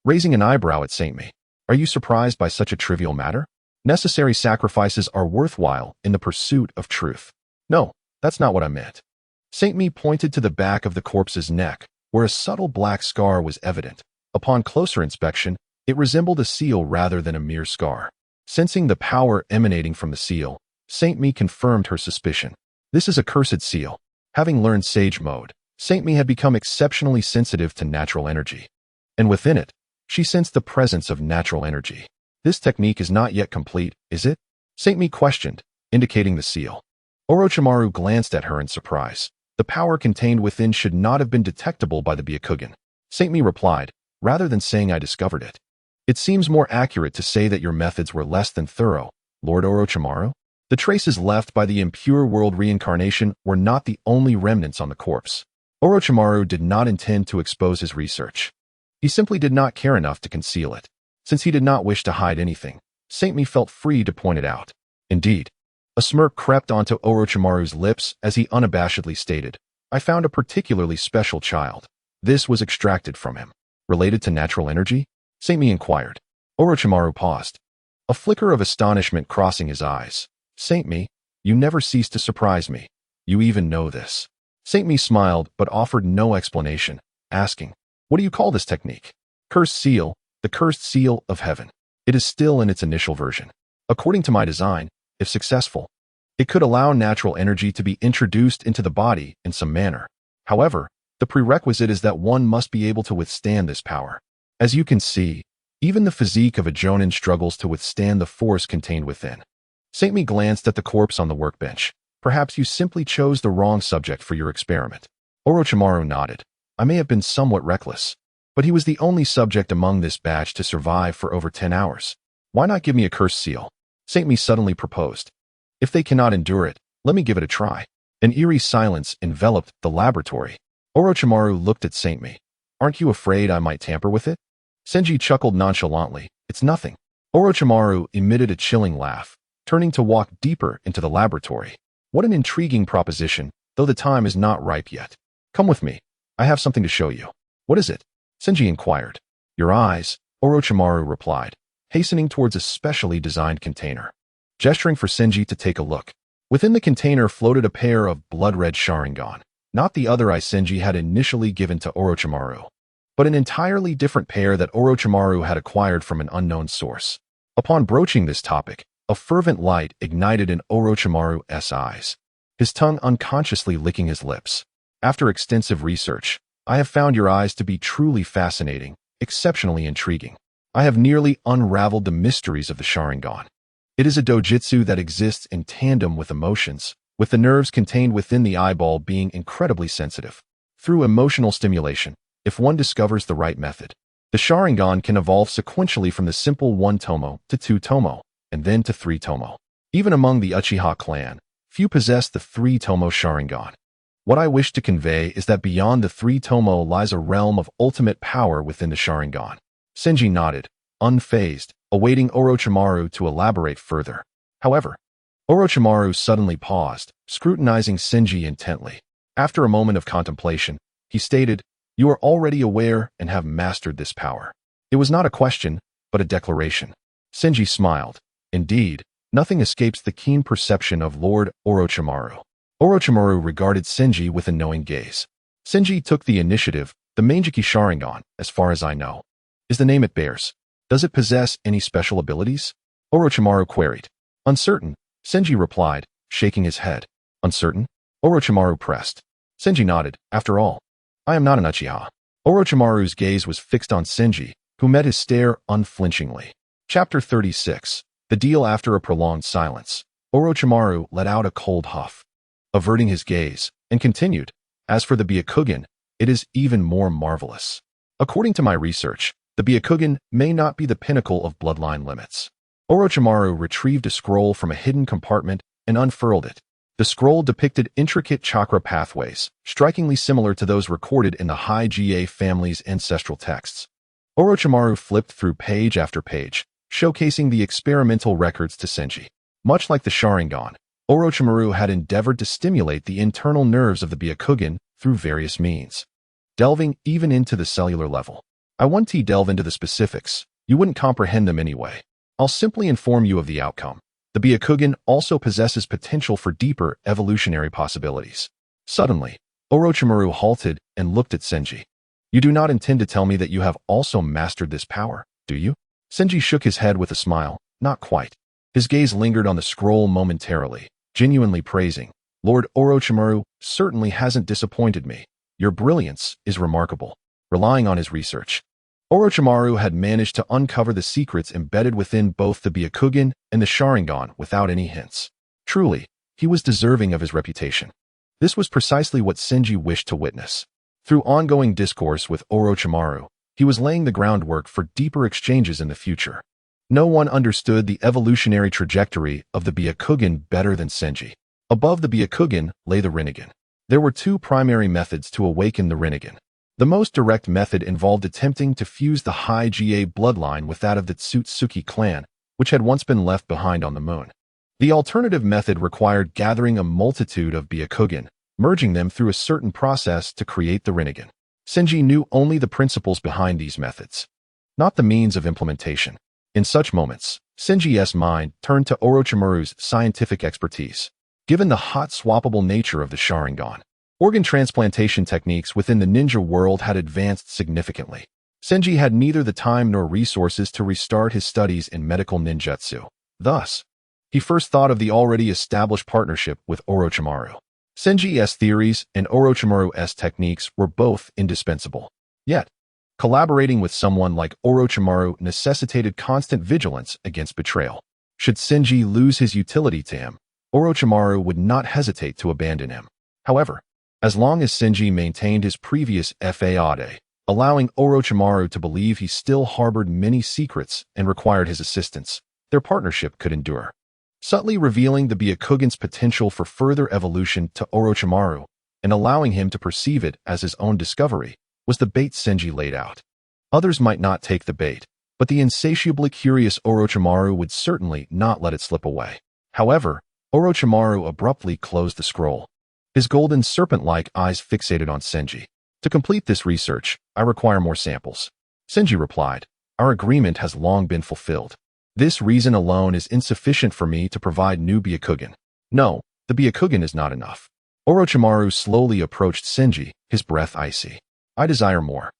raising an eyebrow at Saint Mi. "Are you surprised by such a trivial matter? Necessary sacrifices are worthwhile in the pursuit of truth." "No, that's not what I meant." Saint Mi pointed to the back of the corpse's neck, where a subtle black scar was evident. Upon closer inspection, it resembled a seal rather than a mere scar. Sensing the power emanating from the seal, Saint Mi confirmed her suspicion. "This is a cursed seal." Having learned Sage Mode, Saint Mi had become exceptionally sensitive to natural energy. And within it, she sensed the presence of natural energy. "This technique is not yet complete, is it?" Saint Mi questioned, indicating the seal. Orochimaru glanced at her in surprise. The power contained within should not have been detectable by the Byakugan. Saint Mi replied, "Rather than saying I discovered it, it seems more accurate to say that your methods were less than thorough, Lord Orochimaru." The traces left by the impure world reincarnation were not the only remnants on the corpse. Orochimaru did not intend to expose his research. He simply did not care enough to conceal it. Since he did not wish to hide anything, Saint Mi felt free to point it out. Indeed, a smirk crept onto Orochimaru's lips as he unabashedly stated, "I found a particularly special child. This was extracted from him." "Related to natural energy?" Saint Mi inquired. Orochimaru paused, a flicker of astonishment crossing his eyes. "Saint Mi, you never cease to surprise me. You even know this." Saint Mi smiled but offered no explanation, asking, "What do you call this technique?" "Cursed seal, the cursed seal of heaven. It is still in its initial version. According to my design, if successful, it could allow natural energy to be introduced into the body in some manner. However, the prerequisite is that one must be able to withstand this power. As you can see, even the physique of a Jonin struggles to withstand the force contained within." Saint Mi glanced at the corpse on the workbench. "Perhaps you simply chose the wrong subject for your experiment." Orochimaru nodded. "I may have been somewhat reckless, but he was the only subject among this batch to survive for over 10 hours. Why not give me a cursed seal?" Saint Mi suddenly proposed. "If they cannot endure it, let me give it a try." An eerie silence enveloped the laboratory. Orochimaru looked at Saint Mi. "Aren't you afraid I might tamper with it?" Senji chuckled nonchalantly. "It's nothing." Orochimaru emitted a chilling laugh, turning to walk deeper into the laboratory. "What an intriguing proposition, though the time is not ripe yet. Come with me. I have something to show you." "What is it?" Senji inquired. "Your eyes," Orochimaru replied, hastening towards a specially designed container. Gesturing for Senji to take a look. Within the container floated a pair of blood-red Sharingan, not the other eye Senji had initially given to Orochimaru, but an entirely different pair that Orochimaru had acquired from an unknown source. Upon broaching this topic, a fervent light ignited in Orochimaru's eyes, his tongue unconsciously licking his lips. "After extensive research, I have found your eyes to be truly fascinating, exceptionally intriguing. I have nearly unraveled the mysteries of the Sharingan. It is a dojutsu that exists in tandem with emotions, with the nerves contained within the eyeball being incredibly sensitive. Through emotional stimulation, if one discovers the right method, the Sharingan can evolve sequentially from the simple 1 tomo to 2 tomo, and then to 3 tomo. Even among the Uchiha clan, few possess the 3 tomo Sharingan. What I wish to convey is that beyond the 3 tomo lies a realm of ultimate power within the Sharingan. Senji nodded, unfazed, awaiting Orochimaru to elaborate further. However, Orochimaru suddenly paused, scrutinizing Senji intently. After a moment of contemplation, he stated, "You are already aware and have mastered this power." It was not a question, but a declaration. Senji smiled. Indeed, nothing escapes the keen perception of Lord Orochimaru. Orochimaru regarded Senji with a knowing gaze. Senji took the initiative. The Manjiki Sharingan, as far as I know, is the name it bears. Does it possess any special abilities? Orochimaru queried. Uncertain, Senji replied, shaking his head. Uncertain? Orochimaru pressed. Senji nodded. After all, I am not an Uchiha. Orochimaru's gaze was fixed on Senji, who met his stare unflinchingly. Chapter 36. The deal. After a prolonged silence, Orochimaru let out a cold huff, averting his gaze, and continued, "As for the Byakugan, it is even more marvelous. According to my research, the Byakugan may not be the pinnacle of bloodline limits." Orochimaru retrieved a scroll from a hidden compartment and unfurled it. The scroll depicted intricate chakra pathways, strikingly similar to those recorded in the Hyuga family's ancestral texts. Orochimaru flipped through page after page, showcasing the experimental records to Senji. Much like the Sharingan, Orochimaru had endeavored to stimulate the internal nerves of the Byakugan through various means, delving even into the cellular level. I won't delve into the specifics, you wouldn't comprehend them anyway. I'll simply inform you of the outcome. The Byakugan also possesses potential for deeper evolutionary possibilities. Suddenly, Orochimaru halted and looked at Senji. You do not intend to tell me that you have also mastered this power, do you? Senji shook his head with a smile. Not quite. His gaze lingered on the scroll momentarily, genuinely praising. Lord Orochimaru certainly hasn't disappointed me. Your brilliance is remarkable. Relying on his research, Orochimaru had managed to uncover the secrets embedded within both the Byakugan and the Sharingan without any hints. Truly, he was deserving of his reputation. This was precisely what Senji wished to witness. Through ongoing discourse with Orochimaru, he was laying the groundwork for deeper exchanges in the future. No one understood the evolutionary trajectory of the Byakugan better than Senji. Above the Byakugan lay the Rinnegan. There were 2 primary methods to awaken the Rinnegan. The most direct method involved attempting to fuse the Hyuga bloodline with that of the Tsutsuki clan, which had once been left behind on the moon. The alternative method required gathering a multitude of Byakugan, merging them through a certain process to create the Rinnegan. Senji knew only the principles behind these methods, not the means of implementation. In such moments, Senji's mind turned to Orochimaru's scientific expertise. Given the hot swappable nature of the Sharingan, organ transplantation techniques within the ninja world had advanced significantly. Senji had neither the time nor resources to restart his studies in medical ninjutsu. Thus, he first thought of the already established partnership with Orochimaru. Senji's theories and Orochimaru's techniques were both indispensable. Yet, collaborating with someone like Orochimaru necessitated constant vigilance against betrayal. Should Senji lose his utility to him, Orochimaru would not hesitate to abandon him. However, as long as Senji maintained his previous faade, allowing Orochimaru to believe he still harbored many secrets and required his assistance, their partnership could endure. Subtly revealing the Byakugan's potential for further evolution to Orochimaru and allowing him to perceive it as his own discovery was the bait Senji laid out. Others might not take the bait, but the insatiably curious Orochimaru would certainly not let it slip away. However, Orochimaru abruptly closed the scroll, his golden serpent-like eyes fixated on Senji. To complete this research, I require more samples. Senji replied, our agreement has long been fulfilled. This reason alone is insufficient for me to provide new Byakugan. No, the Byakugan is not enough. Orochimaru slowly approached Senji, his breath icy. I desire more.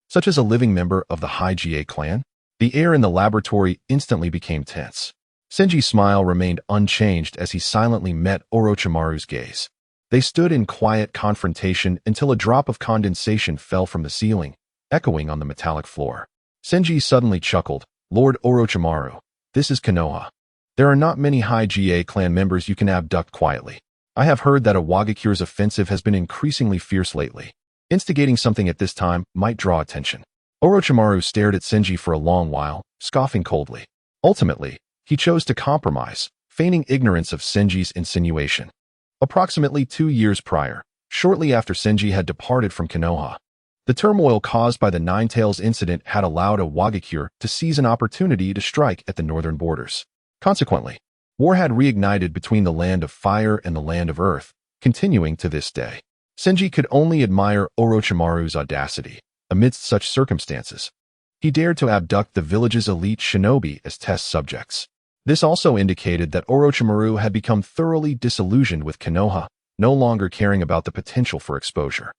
Such as a living member of the Hyuga clan? The air in the laboratory instantly became tense. Senji's smile remained unchanged as he silently met Orochimaru's gaze. They stood in quiet confrontation until a drop of condensation fell from the ceiling, echoing on the metallic floor. Senji suddenly chuckled. Lord Orochimaru, this is Konoha. There are not many Hyuga clan members you can abduct quietly. I have heard that a Wagakure's offensive has been increasingly fierce lately. Instigating something at this time might draw attention. Orochimaru stared at Senji for a long while, scoffing coldly. Ultimately, he chose to compromise, feigning ignorance of Senji's insinuation. Approximately 2 years prior, shortly after Senji had departed from Konoha, the turmoil caused by the Nine Tails incident had allowed a Wagakure to seize an opportunity to strike at the northern borders. Consequently, war had reignited between the Land of Fire and the Land of Earth, continuing to this day. Senji could only admire Orochimaru's audacity. Amidst such circumstances, he dared to abduct the village's elite shinobi as test subjects. This also indicated that Orochimaru had become thoroughly disillusioned with Konoha, no longer caring about the potential for exposure.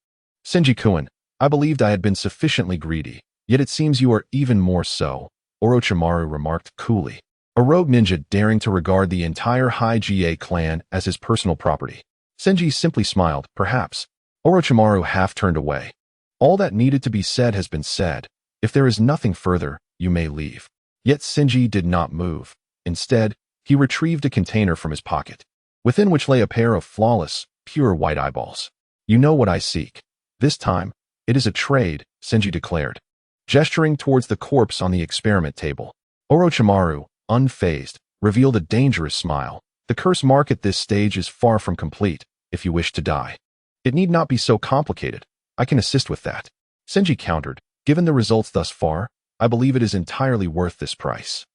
Senji-kun, I believed I had been sufficiently greedy, yet it seems you are even more so, Orochimaru remarked coolly. A rogue ninja daring to regard the entire Hyuga clan as his personal property. Senji simply smiled, perhaps. Orochimaru half turned away. All that needed to be said has been said. If there is nothing further, you may leave. Yet Senji did not move. Instead, he retrieved a container from his pocket, within which lay a pair of flawless, pure white eyeballs. You know what I seek. This time, it is a trade, Senji declared, gesturing towards the corpse on the experiment table. Orochimaru, unfazed, revealed a dangerous smile. The curse mark at this stage is far from complete, if you wish to die. It need not be so complicated. I can assist with that. Senji countered, given the results thus far, I believe it is entirely worth this price.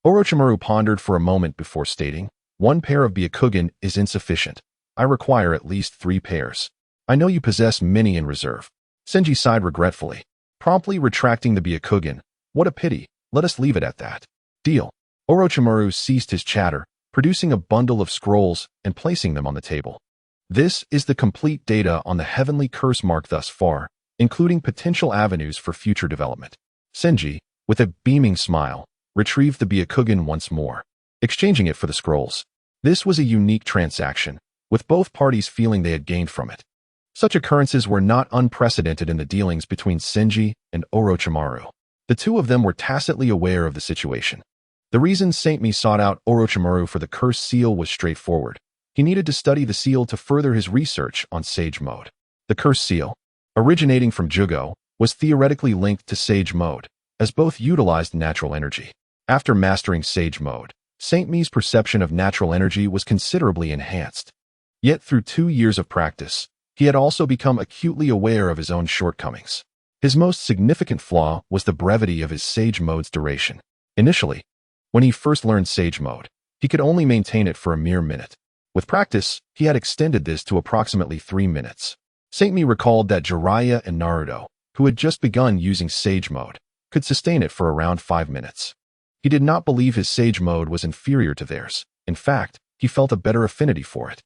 Orochimaru pondered for a moment before stating, 1 pair of Byakugan is insufficient. I require at least 3 pairs. I know you possess many in reserve. Senji sighed regretfully, promptly retracting the Byakugan. What a pity, let us leave it at that. Deal. Orochimaru ceased his chatter, producing a bundle of scrolls and placing them on the table. This is the complete data on the heavenly curse mark thus far, including potential avenues for future development. Senji, with a beaming smile, retrieved the Byakugan once more, exchanging it for the scrolls. This was a unique transaction, with both parties feeling they had gained from it. Such occurrences were not unprecedented in the dealings between Senji and Orochimaru. The two of them were tacitly aware of the situation. The reason Saint Mi sought out Orochimaru for the cursed seal was straightforward. He needed to study the seal to further his research on Sage Mode. The cursed seal, originating from Jugo, was theoretically linked to Sage Mode, as both utilized natural energy. After mastering Sage Mode, Saint Mi's perception of natural energy was considerably enhanced. Yet through 2 years of practice, he had also become acutely aware of his own shortcomings. His most significant flaw was the brevity of his Sage Mode's duration. Initially, when he first learned Sage Mode, he could only maintain it for a mere minute. With practice, he had extended this to approximately 3 minutes. Saint Mi recalled that Jiraiya and Naruto, who had just begun using Sage Mode, could sustain it for around 5 minutes. He did not believe his Sage Mode was inferior to theirs. In fact, he felt a better affinity for it.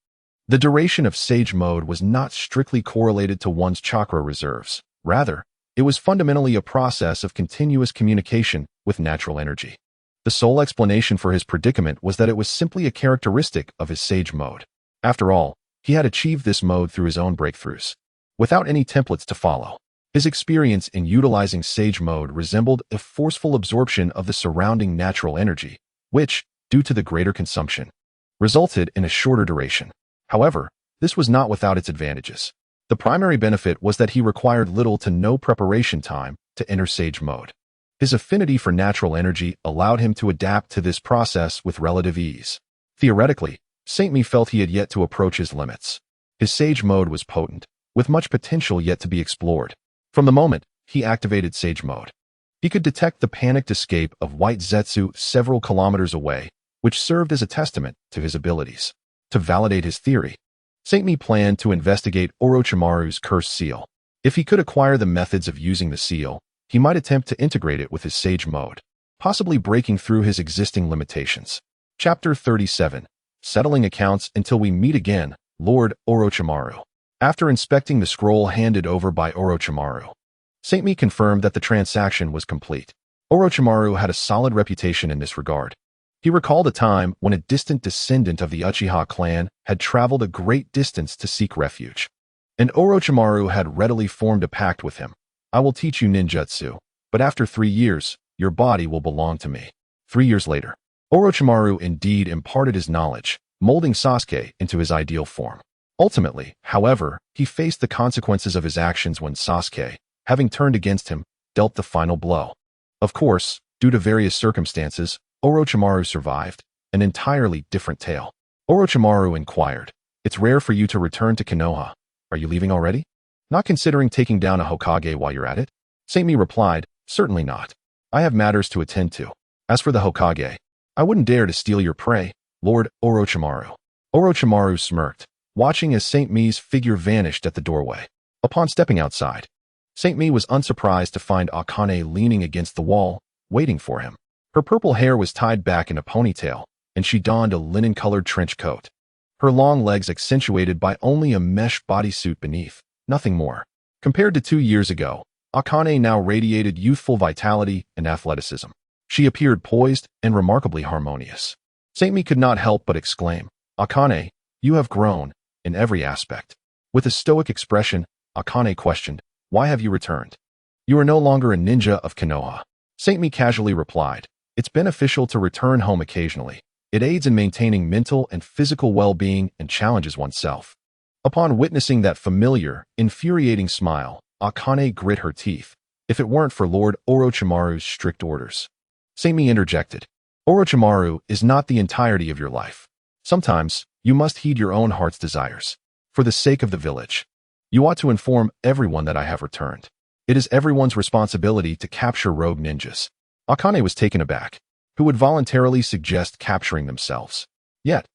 The duration of Sage Mode was not strictly correlated to one's chakra reserves. Rather, it was fundamentally a process of continuous communication with natural energy. The sole explanation for his predicament was that it was simply a characteristic of his Sage Mode. After all, he had achieved this mode through his own breakthroughs, without any templates to follow. His experience in utilizing Sage Mode resembled a forceful absorption of the surrounding natural energy, which, due to the greater consumption, resulted in a shorter duration. However, this was not without its advantages. The primary benefit was that he required little to no preparation time to enter Sage Mode. His affinity for natural energy allowed him to adapt to this process with relative ease. Theoretically, Saint Mi felt he had yet to approach his limits. His Sage Mode was potent, with much potential yet to be explored. From the moment he activated Sage Mode, he could detect the panicked escape of White Zetsu several kilometers away, which served as a testament to his abilities. To validate his theory, Saint Mi planned to investigate Orochimaru's cursed seal. If he could acquire the methods of using the seal, he might attempt to integrate it with his Sage Mode, possibly breaking through his existing limitations. Chapter 37. Settling Accounts Until We Meet Again, Lord Orochimaru. After inspecting the scroll handed over by Orochimaru, Saint Mi confirmed that the transaction was complete. Orochimaru had a solid reputation in this regard. He recalled a time when a distant descendant of the Uchiha clan had traveled a great distance to seek refuge, and Orochimaru had readily formed a pact with him. I will teach you ninjutsu, but after 3 years, your body will belong to me. 3 years later, Orochimaru indeed imparted his knowledge, molding Sasuke into his ideal form. Ultimately, however, he faced the consequences of his actions when Sasuke, having turned against him, dealt the final blow. Of course, due to various circumstances, Orochimaru survived, an entirely different tale. Orochimaru inquired, "It's rare for you to return to Konoha. Are you leaving already? Not considering taking down a Hokage while you're at it?" Saint Mi replied, "Certainly not. I have matters to attend to. As for the Hokage, I wouldn't dare to steal your prey, Lord Orochimaru." Orochimaru smirked, watching as Saint Mi's figure vanished at the doorway. Upon stepping outside, Saint Mi was unsurprised to find Akane leaning against the wall, waiting for him. Her purple hair was tied back in a ponytail, and she donned a linen-colored trench coat. Her long legs accentuated by only a mesh bodysuit beneath, nothing more. Compared to 2 years ago, Akane now radiated youthful vitality and athleticism. She appeared poised and remarkably harmonious. Saint Mi could not help but exclaim, "Akane, you have grown, in every aspect." With a stoic expression, Akane questioned, "Why have you returned? You are no longer a ninja of Konoha." Saint Mi casually replied, "It's beneficial to return home occasionally. It aids in maintaining mental and physical well-being and challenges oneself." Upon witnessing that familiar, infuriating smile, Akane grit her teeth. If it weren't for Lord Orochimaru's strict orders. Saint Mi interjected, "Orochimaru is not the entirety of your life. Sometimes, you must heed your own heart's desires. For the sake of the village, you ought to inform everyone that I have returned. It is everyone's responsibility to capture rogue ninjas." Akane was taken aback. Who would voluntarily suggest capturing themselves? Yet,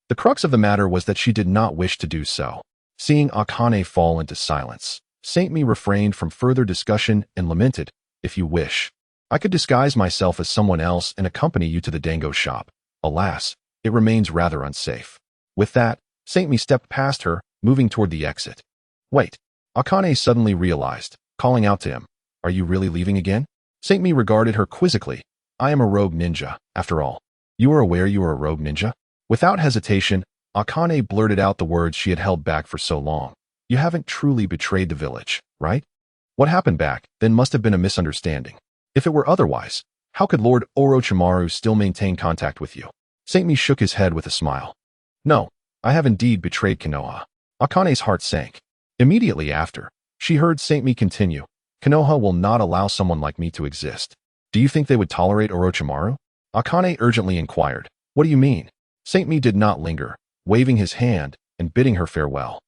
the crux of the matter was that she did not wish to do so. Seeing Akane fall into silence, Saint Mi refrained from further discussion and lamented, "If you wish, I could disguise myself as someone else and accompany you to the dango shop. Alas, it remains rather unsafe." With that, Saint Mi stepped past her, moving toward the exit. "Wait," Akane suddenly realized, calling out to him, "Are you really leaving again?" Saint Mi regarded her quizzically. "I am a rogue ninja, after all." "You are aware you are a rogue ninja?" Without hesitation, Akane blurted out the words she had held back for so long. "You haven't truly betrayed the village, right? What happened back then must have been a misunderstanding. If it were otherwise, how could Lord Orochimaru still maintain contact with you?" Saint Mi shook his head with a smile. "No, I have indeed betrayed Konoha." Akane's heart sank. Immediately after, she heard Saint Mi continue, "Konoha will not allow someone like me to exist. Do you think they would tolerate Orochimaru?" Akane urgently inquired, "What do you mean?" Saint Mi did not linger, waving his hand and bidding her farewell.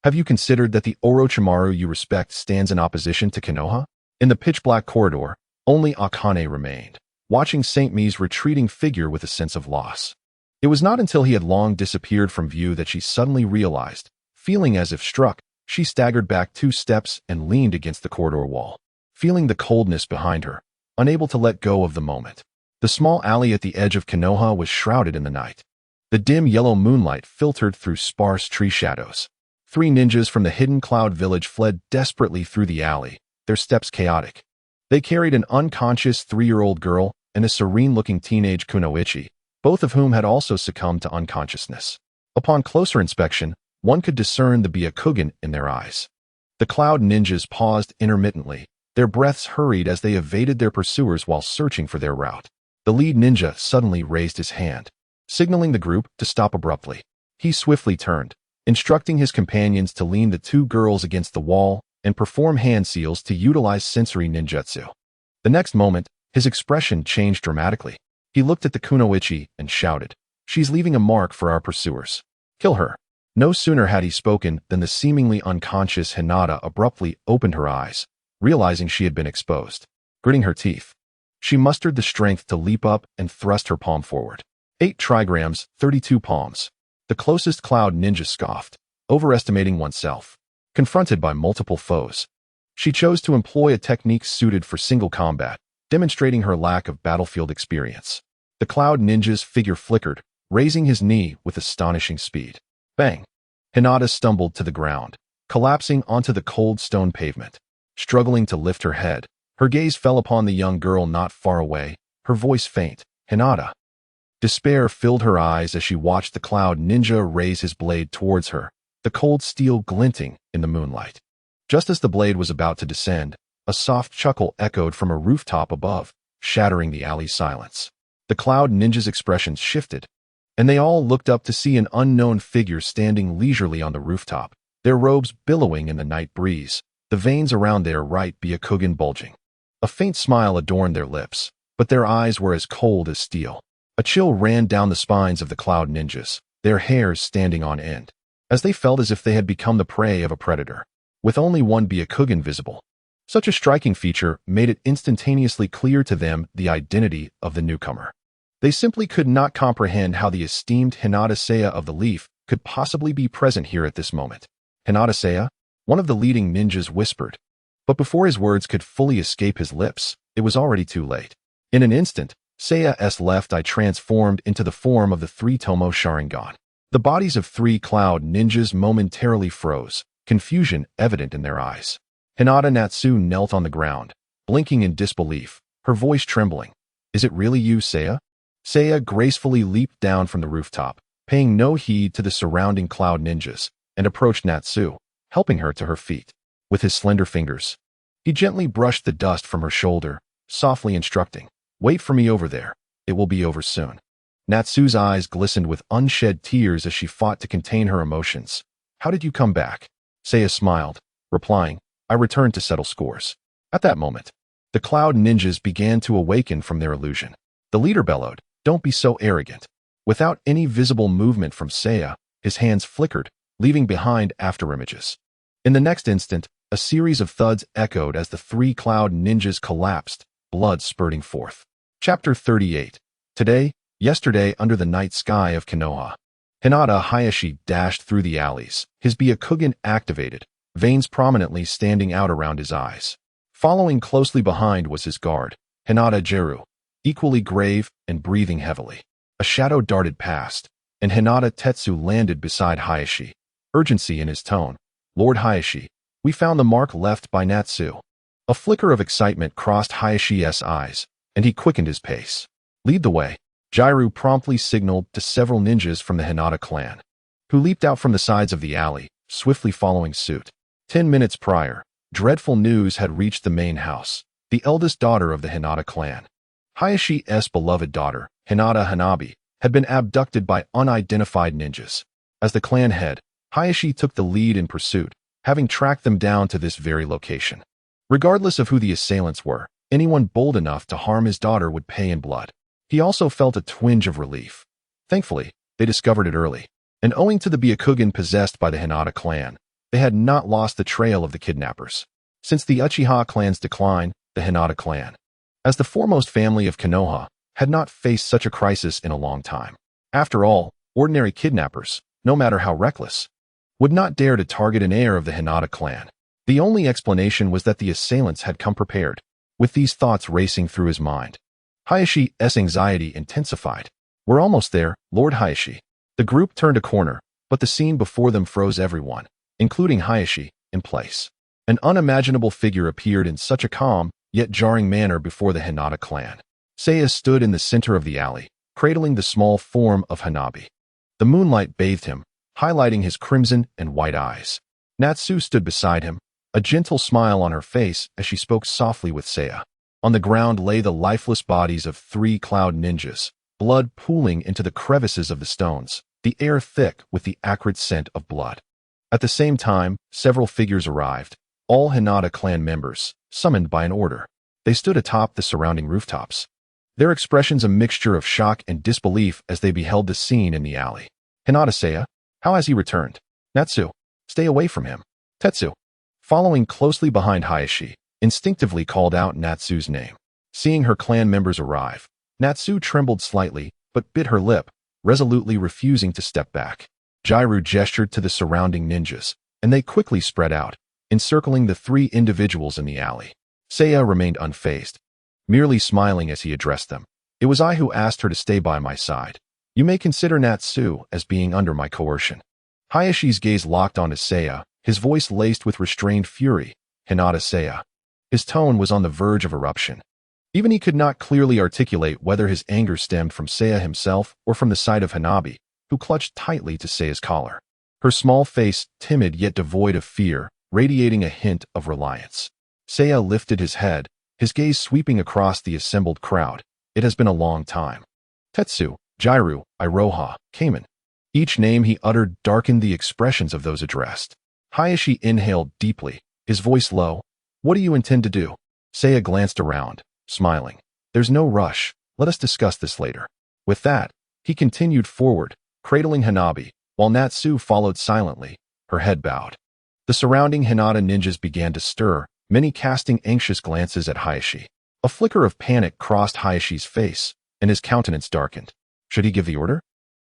"Have you considered that the Orochimaru you respect stands in opposition to Konoha?" In the pitch-black corridor, only Akane remained, watching Saint Mi's retreating figure with a sense of loss. It was not until he had long disappeared from view that she suddenly realized, feeling as if struck, she staggered back 2 steps and leaned against the corridor wall, feeling the coldness behind her, unable to let go of the moment. The small alley at the edge of Konoha was shrouded in the night. The dim yellow moonlight filtered through sparse tree shadows. 3 ninjas from the hidden cloud village fled desperately through the alley, their steps chaotic. They carried an unconscious 3-year-old girl and a serene-looking teenage kunoichi, both of whom had also succumbed to unconsciousness. Upon closer inspection, one could discern the Byakugan in their eyes. The cloud ninjas paused intermittently, their breaths hurried as they evaded their pursuers while searching for their route. The lead ninja suddenly raised his hand, signaling the group to stop abruptly. He swiftly turned, instructing his companions to lean the 2 girls against the wall and perform hand seals to utilize sensory ninjutsu. The next moment, his expression changed dramatically. He looked at the kunoichi and shouted, "She's leaving a mark for our pursuers. Kill her." No sooner had he spoken than the seemingly unconscious Hinata abruptly opened her eyes, realizing she had been exposed. Gritting her teeth, she mustered the strength to leap up and thrust her palm forward. 8 trigrams, 32 palms. The closest cloud ninja scoffed, overestimating oneself. Confronted by multiple foes, she chose to employ a technique suited for single combat, demonstrating her lack of battlefield experience. The cloud ninja's figure flickered, raising his knee with astonishing speed. Bang! Hinata stumbled to the ground, collapsing onto the cold stone pavement. Struggling to lift her head, her gaze fell upon the young girl not far away, her voice faint, "Hinata." Despair filled her eyes as she watched the cloud ninja raise his blade towards her, the cold steel glinting in the moonlight. Just as the blade was about to descend, a soft chuckle echoed from a rooftop above, shattering the alley's silence. The cloud ninja's expression shifted, and they all looked up to see an unknown figure standing leisurely on the rooftop, their robes billowing in the night breeze, the veins around their right Byakugan bulging. A faint smile adorned their lips, but their eyes were as cold as steel. A chill ran down the spines of the Cloud Ninjas, their hairs standing on end, as they felt as if they had become the prey of a predator, with only one Byakugan visible. Such a striking feature made it instantaneously clear to them the identity of the newcomer. They simply could not comprehend how the esteemed Hinata Seiya of the Leaf could possibly be present here at this moment. Hinata Seiya? One of the leading ninjas whispered. But before his words could fully escape his lips, it was already too late. In an instant, Seiya's left eye transformed into the form of the three Tomo Sharingan. The bodies of three Cloud Ninjas momentarily froze, confusion evident in their eyes. Hinata Natsu knelt on the ground, blinking in disbelief, her voice trembling. Is it really you, Seiya? Seiya gracefully leaped down from the rooftop, paying no heed to the surrounding Cloud Ninjas, and approached Natsu, helping her to her feet. With his slender fingers, he gently brushed the dust from her shoulder, softly instructing, "Wait for me over there. It will be over soon." Natsu's eyes glistened with unshed tears as she fought to contain her emotions. "How did you come back?" Seiya smiled, replying, "I returned to settle scores." At that moment, the Cloud Ninjas began to awaken from their illusion. The leader bellowed, "Don't be so arrogant." Without any visible movement from Seiya, his hands flickered, leaving behind afterimages. In the next instant, a series of thuds echoed as the three Cloud Ninjas collapsed, blood spurting forth. Chapter 38. Today, yesterday under the night sky of Konoha. Hinata Hayashi dashed through the alleys, his Byakugan activated, veins prominently standing out around his eyes. Following closely behind was his guard, Hinata Jeru, equally grave and breathing heavily. A shadow darted past, and Hinata Tetsu landed beside Hayashi, urgency in his tone. "Lord Hayashi, we found the mark left by Natsu." A flicker of excitement crossed Hayashi's eyes, and he quickened his pace. "Lead the way." Jairu promptly signaled to several ninjas from the Hinata clan, who leaped out from the sides of the alley, swiftly following suit. 10 minutes prior, dreadful news had reached the main house. The eldest daughter of the Hinata clan, Hayashi's beloved daughter, Hinata Hanabi, had been abducted by unidentified ninjas. As the clan head, Hayashi took the lead in pursuit, having tracked them down to this very location. Regardless of who the assailants were, anyone bold enough to harm his daughter would pay in blood. He also felt a twinge of relief. Thankfully, they discovered it early, and owing to the Byakugan possessed by the Hinata clan, they had not lost the trail of the kidnappers. Since the Uchiha clan's decline, the Hinata clan, as the foremost family of Konoha, had not faced such a crisis in a long time. After all, ordinary kidnappers, no matter how reckless, would not dare to target an heir of the Hinata clan. The only explanation was that the assailants had come prepared. With these thoughts racing through his mind, Hayashi's anxiety intensified. "We're almost there, Lord Hayashi." The group turned a corner, but the scene before them froze everyone, including Hayashi, in place. An unimaginable figure appeared in such a calm, yet jarring manner before the Hinata clan. Seiya stood in the center of the alley, cradling the small form of Hanabi. The moonlight bathed him, highlighting his crimson and white eyes. Natsu stood beside him, a gentle smile on her face as she spoke softly with Seiya. On the ground lay the lifeless bodies of three Cloud Ninjas, blood pooling into the crevices of the stones, the air thick with the acrid scent of blood. At the same time, several figures arrived, all Hinata clan members, summoned by an order. They stood atop the surrounding rooftops, their expressions a mixture of shock and disbelief as they beheld the scene in the alley. "Hinata Seiya, how has he returned?" "Natsu, stay away from him." Tetsu, following closely behind Hayashi, instinctively called out Natsu's name. Seeing her clan members arrive, Natsu trembled slightly, but bit her lip, resolutely refusing to step back. Jairu gestured to the surrounding ninjas, and they quickly spread out, encircling the three individuals in the alley. Seiya remained unfazed, merely smiling as he addressed them. "It was I who asked her to stay by my side. You may consider Natsu as being under my coercion." Hayashi's gaze locked onto Seiya, his voice laced with restrained fury. "Hinata Seiya." His tone was on the verge of eruption. Even he could not clearly articulate whether his anger stemmed from Seiya himself or from the sight of Hanabi, who clutched tightly to Seiya's collar. Her small face, timid yet devoid of fear, radiating a hint of reliance. Seiya lifted his head, his gaze sweeping across the assembled crowd. "It has been a long time." Tetsu, Jairu, Iroha, Kamen. Each name he uttered darkened the expressions of those addressed. Hayashi inhaled deeply, his voice low. What do you intend to do? Seiya glanced around, smiling. There's no rush. Let us discuss this later. With that, he continued forward, cradling Hanabi, while Natsu followed silently, her head bowed. The surrounding Hinata ninjas began to stir, many casting anxious glances at Hayashi. A flicker of panic crossed Hayashi's face, and his countenance darkened. Should he give the order?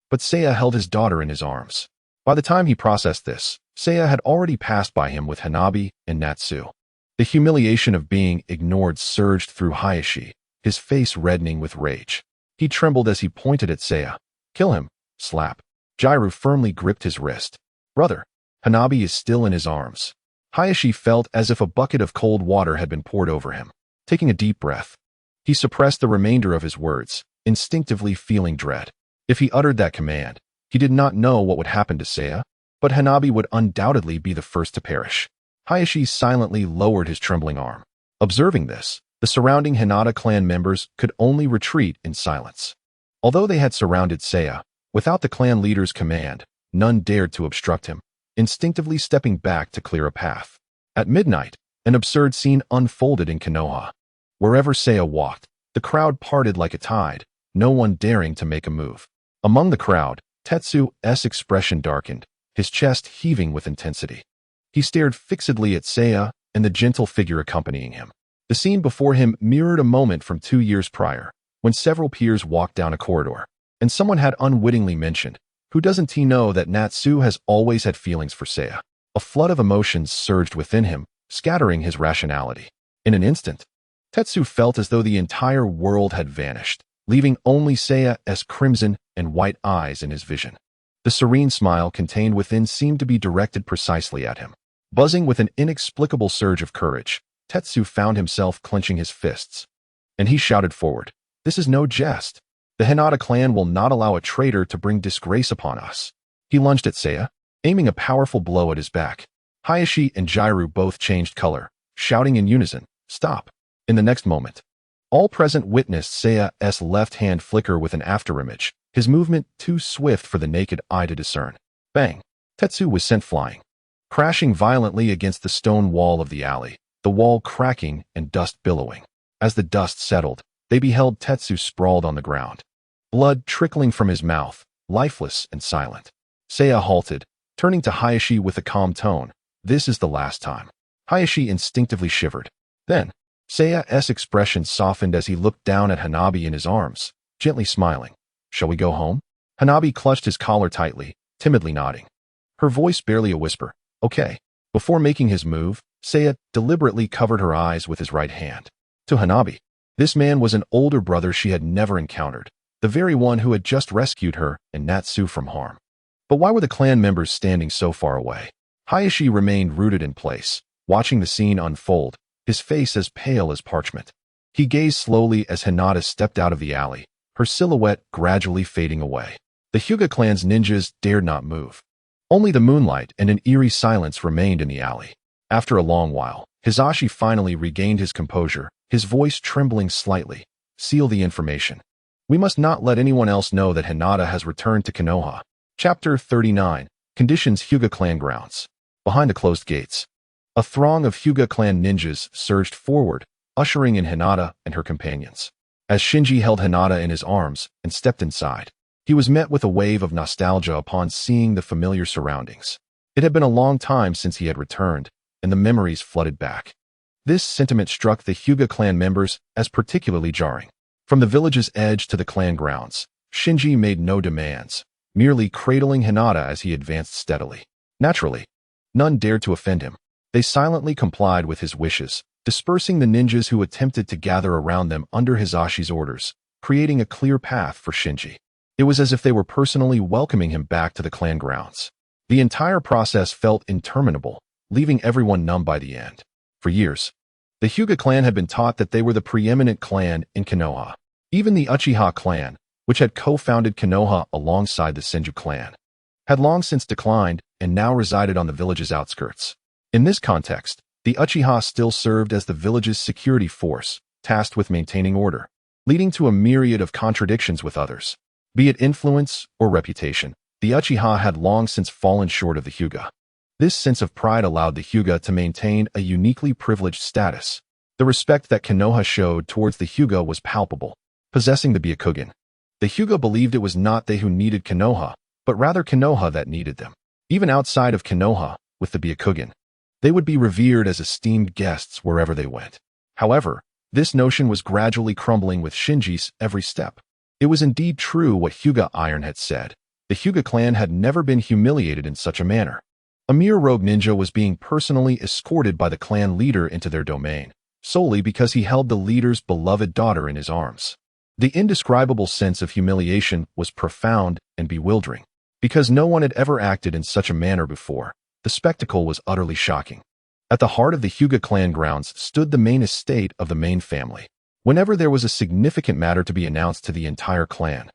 But Seiya held his daughter in his arms. By the time he processed this, Seiya had already passed by him with Hanabi and Natsu. The humiliation of being ignored surged through Hayashi, his face reddening with rage. He trembled as he pointed at Seiya. Kill him. Slap. Jairu firmly gripped his wrist. Brother. Hanabi is still in his arms. Hayashi felt as if a bucket of cold water had been poured over him. Taking a deep breath, he suppressed the remainder of his words, instinctively feeling dread. If he uttered that command, he did not know what would happen to Seiya, but Hanabi would undoubtedly be the first to perish. Hayashi silently lowered his trembling arm. Observing this, the surrounding Hinata clan members could only retreat in silence. Although they had surrounded Seiya, without the clan leader's command, none dared to obstruct him, instinctively stepping back to clear a path. At midnight, an absurd scene unfolded in Konoha. Wherever Seiya walked, the crowd parted like a tide, no one daring to make a move. Among the crowd, Tetsu's expression darkened, his chest heaving with intensity. He stared fixedly at Seiya and the gentle figure accompanying him. The scene before him mirrored a moment from 2 years prior, when several peers walked down a corridor, and someone had unwittingly mentioned, who doesn't he know that Natsu has always had feelings for Seiya? A flood of emotions surged within him, scattering his rationality. In an instant, Tetsu felt as though the entire world had vanished, leaving only Seiya's crimson and white eyes in his vision. The serene smile contained within seemed to be directed precisely at him. Buzzing with an inexplicable surge of courage, Tetsu found himself clenching his fists. And he shouted forward, "This is no jest. The Hinata clan will not allow a traitor to bring disgrace upon us." He lunged at Seiya, aiming a powerful blow at his back. Hayashi and Jairu both changed color, shouting in unison, "Stop." In the next moment, all present witnessed Seiya's left hand flicker with an afterimage, his movement too swift for the naked eye to discern. Bang! Tetsu was sent flying, crashing violently against the stone wall of the alley, the wall cracking and dust billowing. As the dust settled, they beheld Tetsu sprawled on the ground, blood trickling from his mouth, lifeless and silent. Seiya halted, turning to Hayashi with a calm tone. "This is the last time." Hayashi instinctively shivered. Then, Seiya's expression softened as he looked down at Hanabi in his arms, gently smiling. "Shall we go home?" Hanabi clutched his collar tightly, timidly nodding. Her voice barely a whisper. "Okay." Before making his move, Seiya deliberately covered her eyes with his right hand. To Hanabi, this man was an older brother she had never encountered, the very one who had just rescued her and Natsu from harm. But why were the clan members standing so far away? Hayashi remained rooted in place, watching the scene unfold, his face as pale as parchment. He gazed slowly as Hinata stepped out of the alley, her silhouette gradually fading away. The Hyuga clan's ninjas dared not move. Only the moonlight and an eerie silence remained in the alley. After a long while, Hisashi finally regained his composure, his voice trembling slightly. "Seal the information. We must not let anyone else know that Hinata has returned to Konoha." Chapter 39. Conditions Hyuga clan grounds. Behind the closed gates, a throng of Hyuga clan ninjas surged forward, ushering in Hinata and her companions. As Shinji held Hinata in his arms and stepped inside, he was met with a wave of nostalgia upon seeing the familiar surroundings. It had been a long time since he had returned, and the memories flooded back. This sentiment struck the Hyuga clan members as particularly jarring. From the village's edge to the clan grounds, Shinji made no demands, merely cradling Hinata as he advanced steadily. Naturally, none dared to offend him. They silently complied with his wishes, dispersing the ninjas who attempted to gather around them under Hisashi's orders, creating a clear path for Shinji. It was as if they were personally welcoming him back to the clan grounds. The entire process felt interminable, leaving everyone numb by the end. For years, the Hyuga clan had been taught that they were the preeminent clan in Konoha. Even the Uchiha clan, which had co-founded Konoha alongside the Senju clan, had long since declined and now resided on the village's outskirts. In this context, the Uchiha still served as the village's security force, tasked with maintaining order, leading to a myriad of contradictions with others. Be it influence or reputation, the Uchiha had long since fallen short of the Hyuga. This sense of pride allowed the Hyuga to maintain a uniquely privileged status. The respect that Konoha showed towards the Hyuga was palpable. Possessing the Byakugan, the Hyuga believed it was not they who needed Konoha, but rather Konoha that needed them. Even outside of Konoha, with the Byakugan, they would be revered as esteemed guests wherever they went. However, this notion was gradually crumbling with Shinji's every step. It was indeed true what Hyuga Iron had said. The Hyuga clan had never been humiliated in such a manner. A mere rogue ninja was being personally escorted by the clan leader into their domain, solely because he held the leader's beloved daughter in his arms. The indescribable sense of humiliation was profound and bewildering. Because no one had ever acted in such a manner before, the spectacle was utterly shocking. At the heart of the Hyuga clan grounds stood the main estate of the main family. Whenever there was a significant matter to be announced to the entire clan,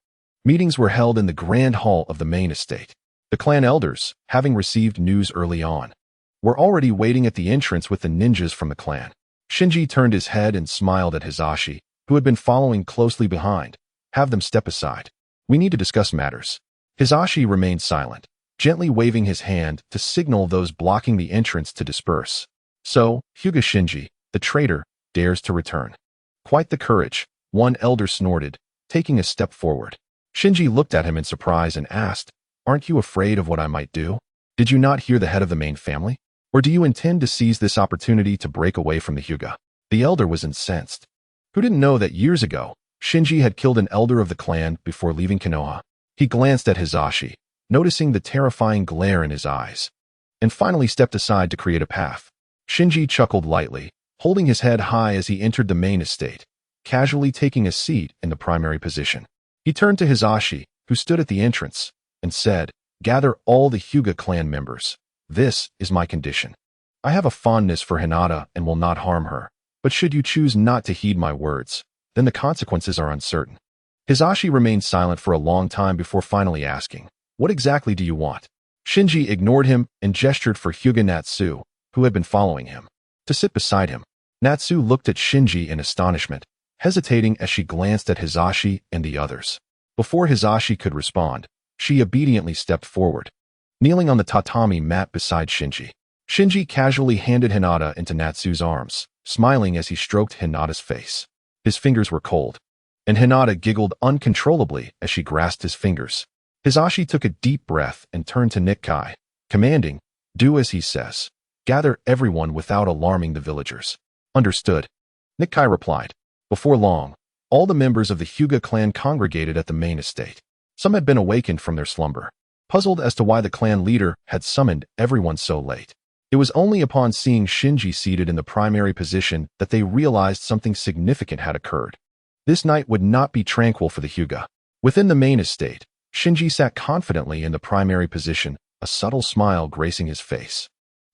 meetings were held in the grand hall of the main estate. The clan elders, having received news early on, were already waiting at the entrance with the ninjas from the clan. Shinji turned his head and smiled at Hisashi, who had been following closely behind. Have them step aside. We need to discuss matters. Hisashi remained silent, gently waving his hand to signal those blocking the entrance to disperse. So, Hyuga Shinji, the traitor, dares to return. Quite the courage, one elder snorted, taking a step forward. Shinji looked at him in surprise and asked, "Aren't you afraid of what I might do? Did you not hear the head of the main family? Or do you intend to seize this opportunity to break away from the Hyuga?" The elder was incensed. Who didn't know that years ago, Shinji had killed an elder of the clan before leaving Konoha? He glanced at Hisashi, noticing the terrifying glare in his eyes, and finally stepped aside to create a path. Shinji chuckled lightly, holding his head high as he entered the main estate, casually taking a seat in the primary position. He turned to Hisashi, who stood at the entrance, and said, "Gather all the Hyuga clan members. This is my condition. I have a fondness for Hinata and will not harm her, but should you choose not to heed my words, then the consequences are uncertain." Hisashi remained silent for a long time before finally asking, "What exactly do you want?" Shinji ignored him and gestured for Hyuga Natsu, who had been following him, to sit beside him. Natsu looked at Shinji in astonishment, hesitating as she glanced at Hisashi and the others. Before Hisashi could respond, she obediently stepped forward, kneeling on the tatami mat beside Shinji. Shinji casually handed Hinata into Natsu's arms, smiling as he stroked Hinata's face. His fingers were cold, and Hinata giggled uncontrollably as she grasped his fingers. Hisashi took a deep breath and turned to Kekkei, commanding, "Do as he says. Gather everyone without alarming the villagers." "Understood," Kekkei replied. Before long, all the members of the Hyuga clan congregated at the main estate. Some had been awakened from their slumber, puzzled as to why the clan leader had summoned everyone so late. It was only upon seeing Shinji seated in the primary position that they realized something significant had occurred. This night would not be tranquil for the Hyuga. Within the main estate, Shinji sat confidently in the primary position, a subtle smile gracing his face,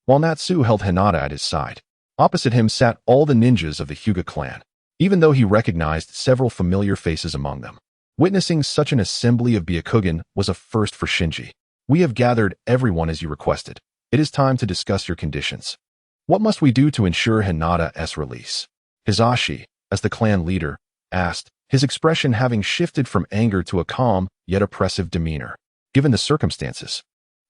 while Natsu held Hinata at his side. Opposite him sat all the ninjas of the Hyuga clan, even though he recognized several familiar faces among them. Witnessing such an assembly of Byakugan was a first for Shinji. "We have gathered everyone as you requested. It is time to discuss your conditions. What must we do to ensure Hinata's release?" Hisashi, as the clan leader, asked, his expression having shifted from anger to a calm yet oppressive demeanor. Given the circumstances,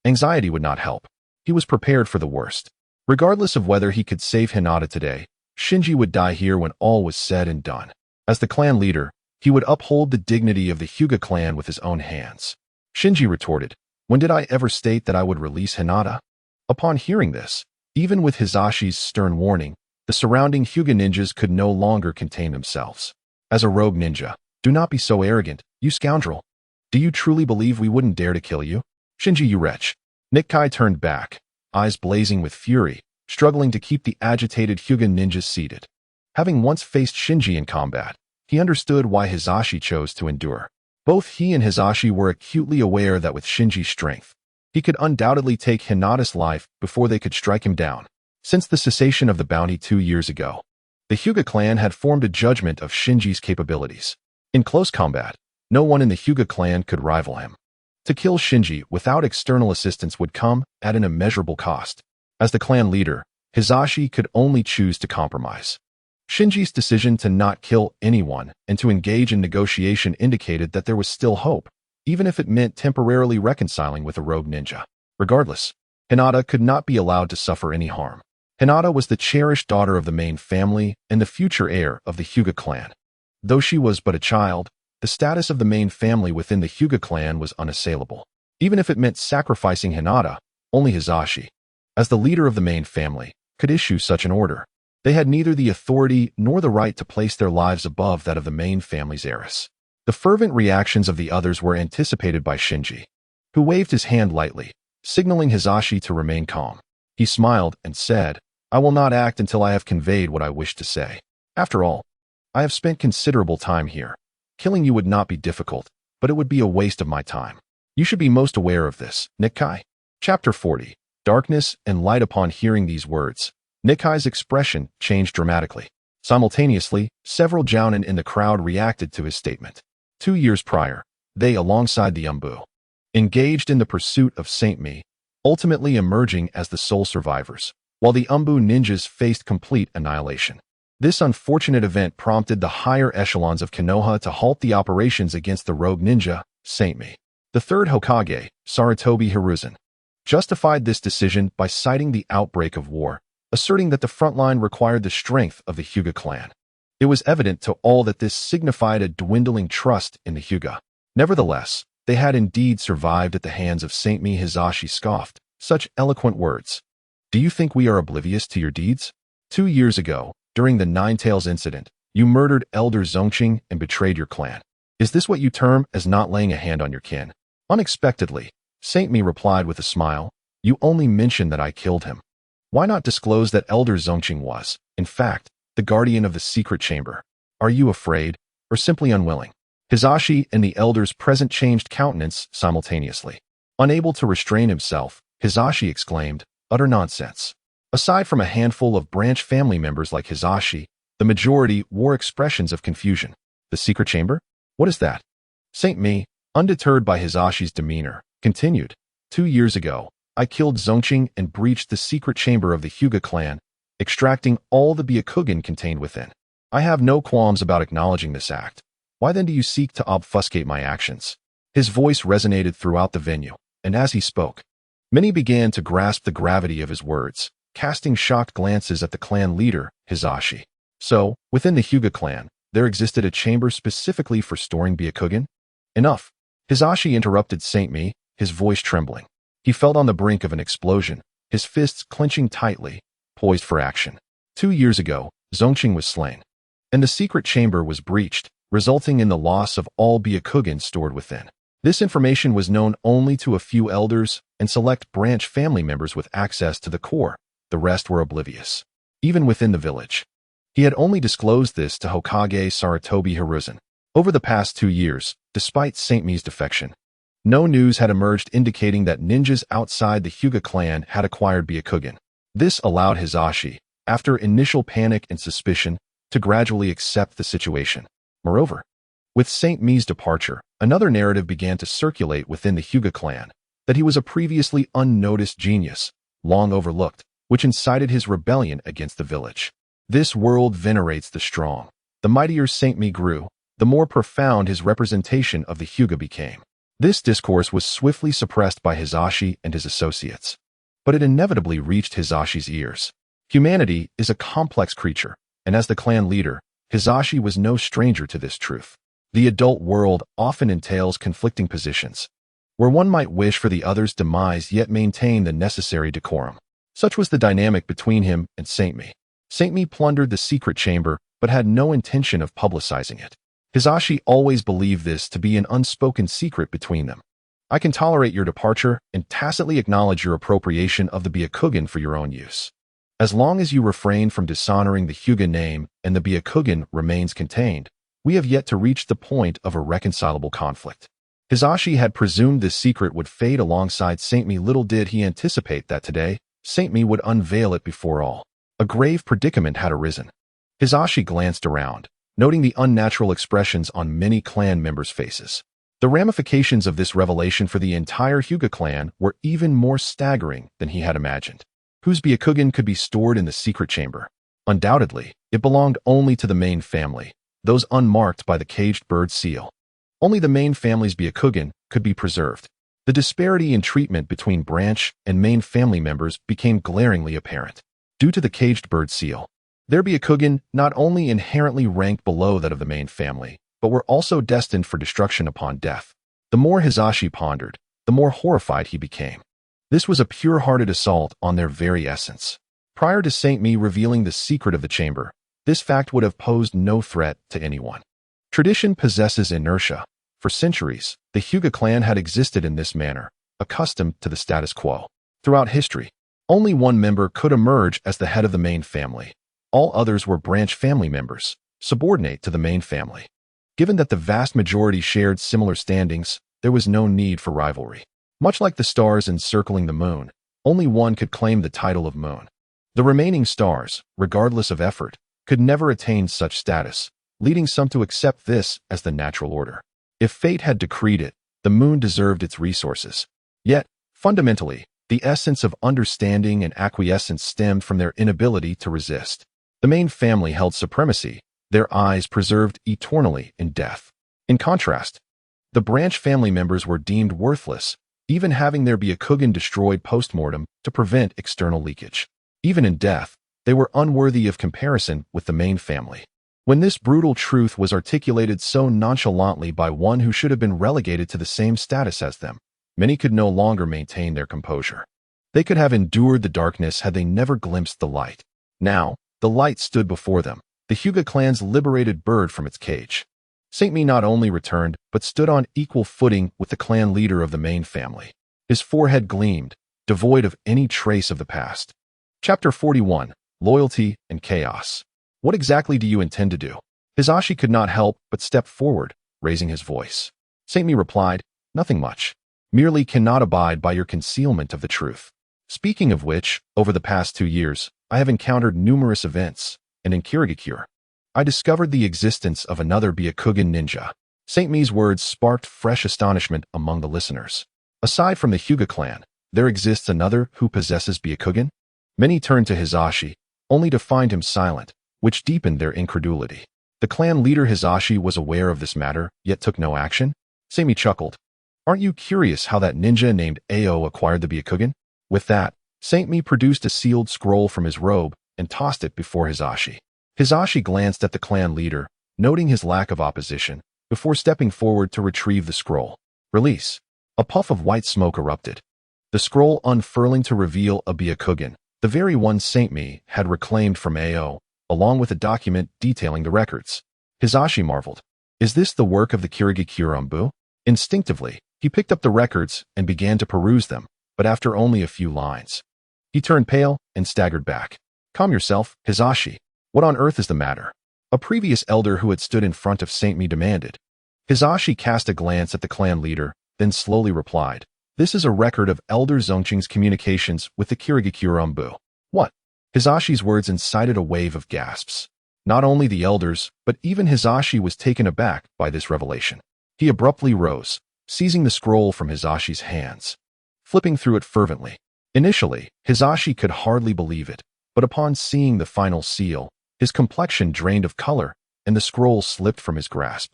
anxiety would not help. He was prepared for the worst. Regardless of whether he could save Hinata today, Shinji would die here when all was said and done. As the clan leader, he would uphold the dignity of the Hyuga clan with his own hands. Shinji retorted, "When did I ever state that I would release Hinata?" Upon hearing this, even with Hisashi's stern warning, the surrounding Hyuga ninjas could no longer contain themselves. "As a rogue ninja, do not be so arrogant, you scoundrel. Do you truly believe we wouldn't dare to kill you? Shinji, you wretch." Kekkei turned back, eyes blazing with fury, struggling to keep the agitated Hyuga ninjas seated. Having once faced Shinji in combat, he understood why Hisashi chose to endure. Both he and Hisashi were acutely aware that with Shinji's strength, he could undoubtedly take Hinata's life before they could strike him down. Since the cessation of the bounty 2 years ago, the Hyuga clan had formed a judgment of Shinji's capabilities. In close combat, no one in the Hyuga clan could rival him. To kill Shinji without external assistance would come at an immeasurable cost. As the clan leader, Hisashi could only choose to compromise. Shinji's decision to not kill anyone and to engage in negotiation indicated that there was still hope. even if it meant temporarily reconciling with a rogue ninja. Regardless, Hinata could not be allowed to suffer any harm. Hinata was the cherished daughter of the main family and the future heir of the Hyuga clan. Though she was but a child, the status of the main family within the Hyuga clan was unassailable. Even if it meant sacrificing Hinata, only Hisashi, as the leader of the main family, could issue such an order. They had neither the authority nor the right to place their lives above that of the main family's heiress. The fervent reactions of the others were anticipated by Shinji, who waved his hand lightly, signaling Hisashi to remain calm. He smiled and said, "I will not act until I have conveyed what I wish to say. After all, I have spent considerable time here. Killing you would not be difficult, but it would be a waste of my time. You should be most aware of this." Kekkei. Chapter 40. Darkness and light. Upon hearing these words, Kekkei's expression changed dramatically. Simultaneously, several jounin in the crowd reacted to his statement. 2 years prior, they, alongside the Umbu, engaged in the pursuit of Saint Mi, ultimately emerging as the sole survivors, while the Umbu ninjas faced complete annihilation. This unfortunate event prompted the higher echelons of Konoha to halt the operations against the rogue ninja, Saint Mi. The third Hokage, Sarutobi Hiruzen, justified this decision by citing the outbreak of war, asserting that the front line required the strength of the Hyuga clan. It was evident to all that this signified a dwindling trust in the Hyuga. Nevertheless, they had indeed survived at the hands of Saint Mi. Hisashi scoffed. Such eloquent words. Do you think we are oblivious to your deeds? 2 years ago, during the Nine Tails incident, you murdered Elder Zongqing and betrayed your clan. Is this what you term as not laying a hand on your kin? Unexpectedly, Saint Mi replied with a smile, "You only mentioned that I killed him. Why not disclose that Elder Zongqing was, in fact, the guardian of the secret chamber? Are you afraid, or simply unwilling?" Hisashi and the elders present changed countenance simultaneously. Unable to restrain himself, Hisashi exclaimed, "Utter nonsense." Aside from a handful of branch family members like Hisashi, the majority wore expressions of confusion. The secret chamber? What is that? Saint Mi, undeterred by Hisashi's demeanor, continued, 2 years ago, I killed Zongqing and breached the secret chamber of the Hyuga clan, extracting all the Byakugan contained within. I have no qualms about acknowledging this act. Why then do you seek to obfuscate my actions? His voice resonated throughout the venue, and as he spoke, many began to grasp the gravity of his words, casting shocked glances at the clan leader, Hisashi. So, within the Hyuga clan, there existed a chamber specifically for storing Byakugan? Enough. Hisashi interrupted Saint Mi, his voice trembling. He felt on the brink of an explosion, his fists clenching tightly, poised for action. 2 years ago, Zongqing was slain, and the secret chamber was breached, resulting in the loss of all Byakugan stored within. This information was known only to a few elders and select branch family members with access to the core. The rest were oblivious. Even within the village, he had only disclosed this to Hokage Sarutobi Hiruzen. Over the past 2 years, despite Saint Mi's defection, no news had emerged indicating that ninjas outside the Hyuga clan had acquired Byakugan. This allowed Hisashi, after initial panic and suspicion, to gradually accept the situation. Moreover, with Saint Mi's departure, another narrative began to circulate within the Hyuga clan, that he was a previously unnoticed genius, long overlooked, which incited his rebellion against the village. This world venerates the strong. The mightier Saint Mi grew, the more profound his representation of the Hyuga became. This discourse was swiftly suppressed by Hisashi and his associates, but it inevitably reached Hisashi's ears. Humanity is a complex creature, and as the clan leader, Hisashi was no stranger to this truth. The adult world often entails conflicting positions, where one might wish for the other's demise yet maintain the necessary decorum. Such was the dynamic between him and Saint Mi. Saint Mi plundered the secret chamber, but had no intention of publicizing it. Hisashi always believed this to be an unspoken secret between them. I can tolerate your departure and tacitly acknowledge your appropriation of the Byakugan for your own use. As long as you refrain from dishonoring the Hyuga name and the Byakugan remains contained, we have yet to reach the point of a reconcilable conflict. Hisashi had presumed this secret would fade alongside Saint Mi. Little did he anticipate that today, Saint Mi would unveil it before all. A grave predicament had arisen. Hisashi glanced around, noting the unnatural expressions on many clan members' faces. The ramifications of this revelation for the entire Hyuga clan were even more staggering than he had imagined. Whose Byakugan could be stored in the secret chamber? Undoubtedly, it belonged only to the main family, those unmarked by the caged bird seal. Only the main family's Byakugan, could be preserved. The disparity in treatment between branch and main family members became glaringly apparent. Due to the caged bird seal, their Byakugan not only inherently ranked below that of the main family, but were also destined for destruction upon death. The more Hisashi pondered, the more horrified he became. This was a pure-hearted assault on their very essence. Prior to Saint Mi revealing the secret of the chamber, this fact would have posed no threat to anyone. Tradition possesses inertia. For centuries, the Hyuga clan had existed in this manner, accustomed to the status quo. Throughout history, only one member could emerge as the head of the main family. All others were branch family members, subordinate to the main family. Given that the vast majority shared similar standings, there was no need for rivalry. Much like the stars encircling the moon, only one could claim the title of moon. The remaining stars, regardless of effort, could never attain such status, leading some to accept this as the natural order. If fate had decreed it, the moon deserved its resources. Yet, fundamentally, the essence of understanding and acquiescence stemmed from their inability to resist. The main family held supremacy, their eyes preserved eternally in death. In contrast, the branch family members were deemed worthless, even having their Byakugan destroyed post-mortem to prevent external leakage. Even in death, they were unworthy of comparison with the main family. When this brutal truth was articulated so nonchalantly by one who should have been relegated to the same status as them, many could no longer maintain their composure. They could have endured the darkness had they never glimpsed the light. Now, the light stood before them, the Hyuga clan's liberated bird from its cage. Saint Mi not only returned, but stood on equal footing with the clan leader of the main family. His forehead gleamed, devoid of any trace of the past. Chapter 41, Loyalty and Chaos. What exactly do you intend to do? Hisashi could not help but step forward, raising his voice. Saint Mi replied, nothing much. Merely cannot abide by your concealment of the truth. Speaking of which, over the past 2 years, I have encountered numerous events, and in Kirigakure, I discovered the existence of another Byakugan ninja. Saint Mi's words sparked fresh astonishment among the listeners. Aside from the Hyuga clan, there exists another who possesses Byakugan? Many turned to Hisashi, only to find him silent, which deepened their incredulity. The clan leader Hisashi was aware of this matter, yet took no action? Saint Mi chuckled. Aren't you curious how that ninja named Ao acquired the Byakugan? With that, Saint Mi produced a sealed scroll from his robe and tossed it before Hisashi. Hisashi glanced at the clan leader, noting his lack of opposition, before stepping forward to retrieve the scroll. Release. A puff of white smoke erupted. The scroll unfurling to reveal a Byakugan, the very one Saint Mi had reclaimed from Ao, along with a document detailing the records. Hisashi marveled. Is this the work of the Kirigakure? Instinctively, he picked up the records and began to peruse them, but after only a few lines, he turned pale and staggered back. Calm yourself, Hisashi. What on earth is the matter? A previous elder who had stood in front of Saint Mi demanded. Hisashi cast a glance at the clan leader, then slowly replied, this is a record of Elder Zongqing's communications with the Kirigakure. What? Hisashi's words incited a wave of gasps. Not only the elders, but even Hisashi was taken aback by this revelation. He abruptly rose, seizing the scroll from Hisashi's hands, flipping through it fervently. Initially, Hisashi could hardly believe it, but upon seeing the final seal, his complexion drained of color, and the scroll slipped from his grasp,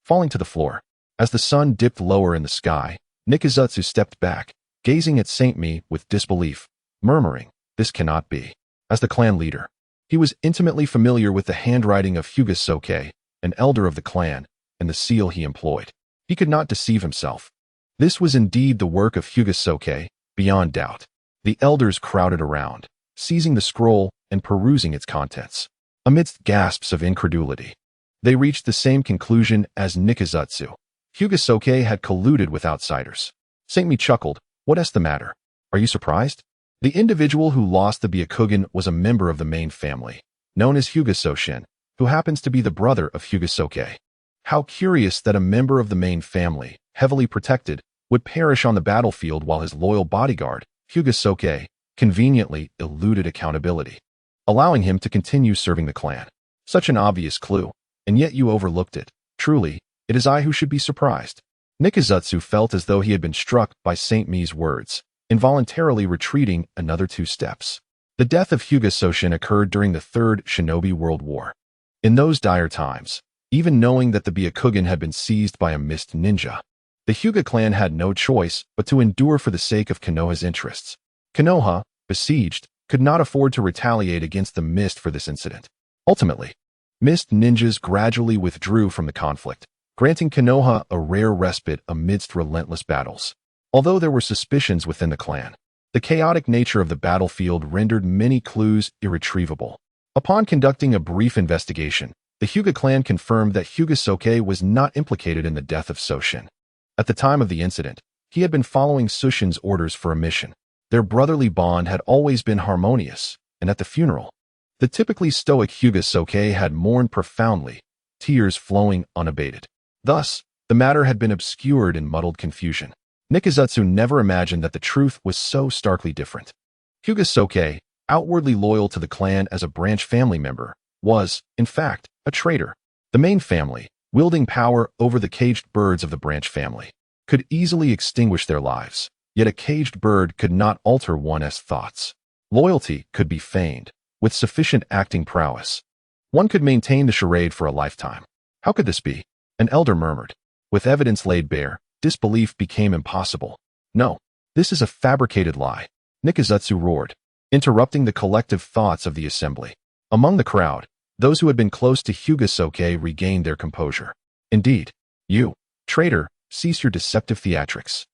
falling to the floor. As the sun dipped lower in the sky, Nikizutsu stepped back, gazing at Saint Mi with disbelief, murmuring, this cannot be. As the clan leader, he was intimately familiar with the handwriting of Hyuga, an elder of the clan, and the seal he employed. He could not deceive himself. This was indeed the work of Hyuga, beyond doubt. The elders crowded around, seizing the scroll and perusing its contents. Amidst gasps of incredulity, they reached the same conclusion as Nikizutsu. Hyuga had colluded with outsiders. Saint Mi chuckled. What's the matter? Are you surprised? The individual who lost the Byakugan was a member of the main family, known as Hyuga, who happens to be the brother of Hyuga. How curious that a member of the main family, heavily protected, would perish on the battlefield while his loyal bodyguard, Hyuga, conveniently eluded accountability, allowing him to continue serving the clan. Such an obvious clue, and yet you overlooked it. Truly, it is I who should be surprised. Nikizutsu felt as though he had been struck by Saint Mi's words, involuntarily retreating another 2 steps. The death of Hyuga occurred during the Third Shinobi World War. In those dire times, even knowing that the Byakugan had been seized by a mist ninja, The Hyuga clan had no choice but to endure for the sake of Konoha's interests. Konoha, besieged, could not afford to retaliate against the Mist for this incident. Ultimately, Mist ninjas gradually withdrew from the conflict, granting Konoha a rare respite amidst relentless battles. Although there were suspicions within the clan, the chaotic nature of the battlefield rendered many clues irretrievable. Upon conducting a brief investigation, the Hyuga clan confirmed that Hyuga Kekkei was not implicated in the death of Soshin. At the time of the incident, he had been following Sushin's orders for a mission. Their brotherly bond had always been harmonious, and at the funeral, the typically stoic Hyuga Kekkei had mourned profoundly, tears flowing unabated. Thus, the matter had been obscured in muddled confusion. Nikizutsu never imagined that the truth was so starkly different. Hyuga Kekkei, outwardly loyal to the clan as a branch family member, was, in fact, a traitor. The main family, wielding power over the caged birds of the branch family, could easily extinguish their lives, yet a caged bird could not alter one's thoughts. Loyalty could be feigned, with sufficient acting prowess. One could maintain the charade for a lifetime. How could this be? An elder murmured. With evidence laid bare, disbelief became impossible. No, this is a fabricated lie, Nikizutsu roared, interrupting the collective thoughts of the assembly. Among the crowd, those who had been close to Hyuga Kekkei regained their composure. Indeed, you, traitor, cease your deceptive theatrics.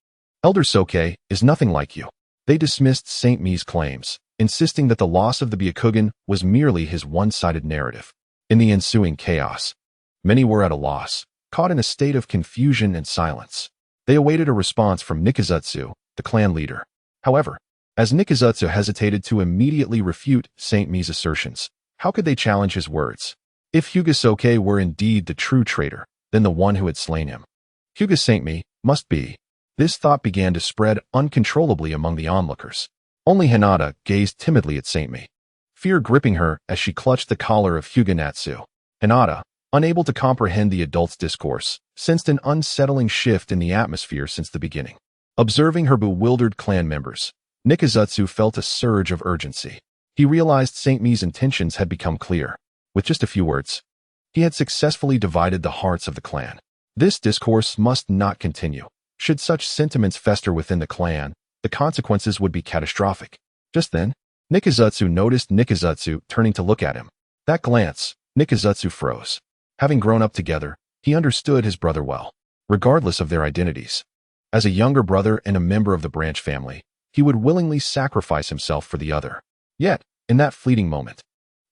Elder Kekkei is nothing like you. They dismissed Saint Mi's claims, insisting that the loss of the Byakugan was merely his one-sided narrative. In the ensuing chaos, many were at a loss, caught in a state of confusion and silence. They awaited a response from Nikizutsu, the clan leader. However, as Nikizutsu hesitated to immediately refute Saint Mi's assertions, how could they challenge his words? If Hyuga Kekkei were indeed the true traitor, then the one who had slain him, Hyuga Saint Mi, must be. This thought began to spread uncontrollably among the onlookers. Only Hinata gazed timidly at Saint Mi, fear gripping her as she clutched the collar of Hyuga Natsu. Hinata, unable to comprehend the adult's discourse, sensed an unsettling shift in the atmosphere since the beginning. Observing her bewildered clan members, Nikizutsu felt a surge of urgency. He realized Saint Mi's intentions had become clear. With just a few words, he had successfully divided the hearts of the clan. This discourse must not continue. Should such sentiments fester within the clan, the consequences would be catastrophic. Just then, Nikizutsu noticed Nikizutsu turning to look at him. That glance, Nikizutsu froze. Having grown up together, he understood his brother well, regardless of their identities. As a younger brother and a member of the branch family, he would willingly sacrifice himself for the other. Yet, in that fleeting moment,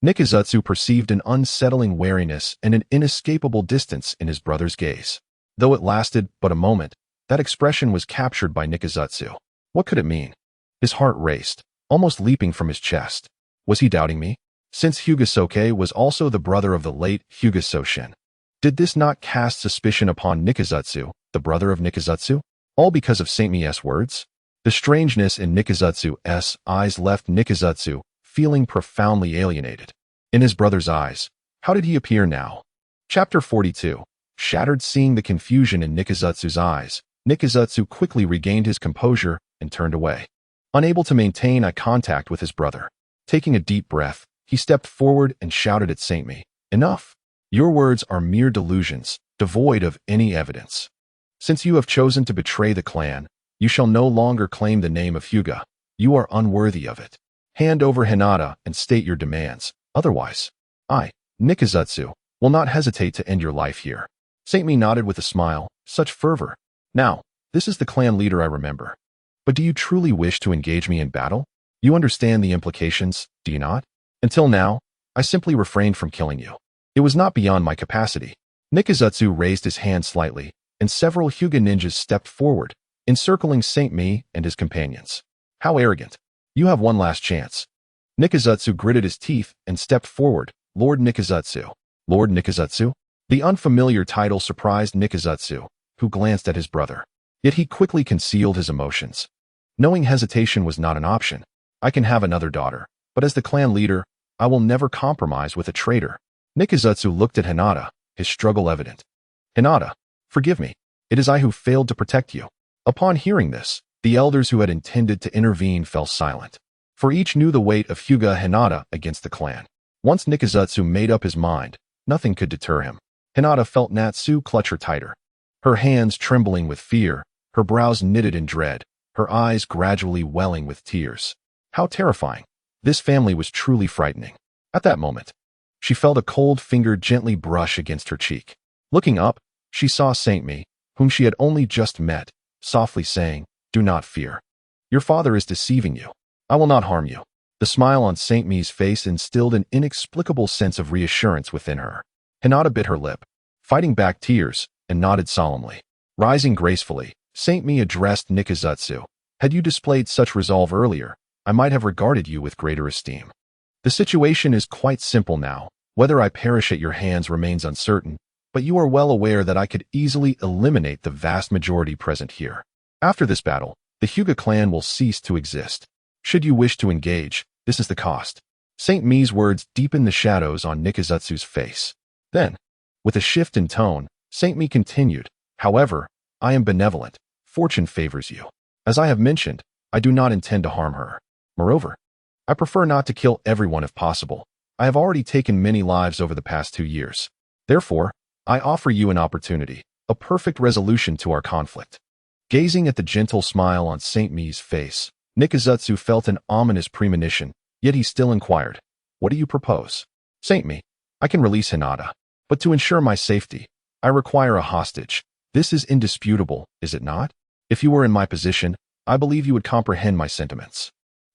Nikizutsu perceived an unsettling wariness and an inescapable distance in his brother's gaze. Though it lasted but a moment, that expression was captured by Nikizutsu. What could it mean? His heart raced, almost leaping from his chest. Was he doubting me? Since Hyuga Kekkei was also the brother of the late Hyuga Soshin, did this not cast suspicion upon Nikizutsu, the brother of Nikizutsu? All because of Saint Mi's words? The strangeness in Nikizutsu's eyes left Nikizutsu feeling profoundly alienated. In his brother's eyes, how did he appear now? Chapter 42. Shattered. Seeing the confusion in Nikizutsu's eyes, Nikizutsu quickly regained his composure and turned away, unable to maintain eye contact with his brother. Taking a deep breath, he stepped forward and shouted at Saint Mi, "Enough! Your words are mere delusions, devoid of any evidence. Since you have chosen to betray the clan, you shall no longer claim the name of Hyuga. You are unworthy of it. Hand over Hinata and state your demands. Otherwise, I, Nikizutsu, will not hesitate to end your life here." Saint Mi nodded with a smile. Such fervor. Now, this is the clan leader I remember. But do you truly wish to engage me in battle? You understand the implications, do you not? Until now, I simply refrained from killing you. It was not beyond my capacity. Nikizutsu raised his hand slightly, and several Hyuga ninjas stepped forward, encircling Saint Mi and his companions. How arrogant. You have one last chance. Nikizutsu gritted his teeth and stepped forward. Lord Nikizutsu. Lord Nikizutsu? The unfamiliar title surprised Nikizutsu, who glanced at his brother. Yet he quickly concealed his emotions. Knowing hesitation was not an option, I can have another daughter, but as the clan leader, I will never compromise with a traitor. Nikizutsu looked at Hinata, his struggle evident. Hinata, forgive me. It is I who failed to protect you. Upon hearing this, the elders who had intended to intervene fell silent, for each knew the weight of Hyuga Hinata against the clan. Once Nikizutsu made up his mind, nothing could deter him. Hinata felt Natsu clutch her tighter. her hands trembling with fear, her brows knitted in dread, her eyes gradually welling with tears. How terrifying. This family was truly frightening. At that moment, she felt a cold finger gently brush against her cheek. Looking up, she saw Saint Me, whom she had only just met, softly saying, "Do not fear. Your father is deceiving you. I will not harm you." The smile on Saint Me's face instilled an inexplicable sense of reassurance within her. Hinata bit her lip, fighting back tears, and nodded solemnly. Rising gracefully, Saint Me addressed Nikizutsu. "Had you displayed such resolve earlier, I might have regarded you with greater esteem. The situation is quite simple now. Whether I perish at your hands remains uncertain, but you are well aware that I could easily eliminate the vast majority present here. After this battle, the Hyuga clan will cease to exist. Should you wish to engage, this is the cost." Saint Me's words deepened the shadows on Nikizutsu's face. Then, with a shift in tone, Saint Me continued, "However, I am benevolent. Fortune favors you. As I have mentioned, I do not intend to harm her. Moreover, I prefer not to kill everyone if possible. I have already taken many lives over the past 2 years. Therefore, I offer you an opportunity, a perfect resolution to our conflict." Gazing at the gentle smile on Saint Me's face, Nikizutsu felt an ominous premonition, yet he still inquired, "What do you propose?" "Saint Me, I can release Hinata, but to ensure my safety, I require a hostage. This is indisputable, is it not? If you were in my position, I believe you would comprehend my sentiments.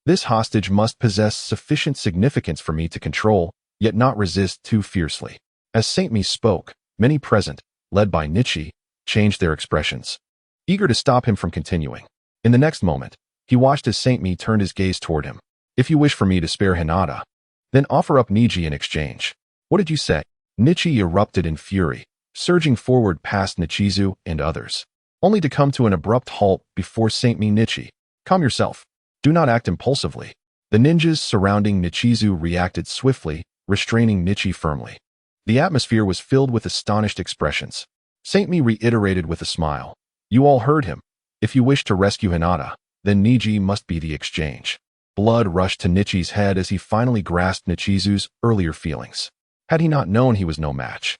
This hostage must possess sufficient significance for me to control, yet not resist too fiercely." As Saint Me spoke, many present, led by Nichi, changed their expressions, eager to stop him from continuing. In the next moment, he watched as Saint Me turned his gaze toward him. "If you wish for me to spare Hinata, then offer up Niji in exchange." "What did you say?" Nichi erupted in fury, surging forward past Nichizu and others, only to come to an abrupt halt before Saint Me. "Nichi, calm yourself. Do not act impulsively." The ninjas surrounding Nichizu reacted swiftly, restraining Nichi firmly. The atmosphere was filled with astonished expressions. Saint Me reiterated with a smile, "You all heard him. If you wish to rescue Hinata, then Niji must be the exchange." Blood rushed to Nichi's head as he finally grasped Nichizu's earlier feelings. Had he not known he was no match,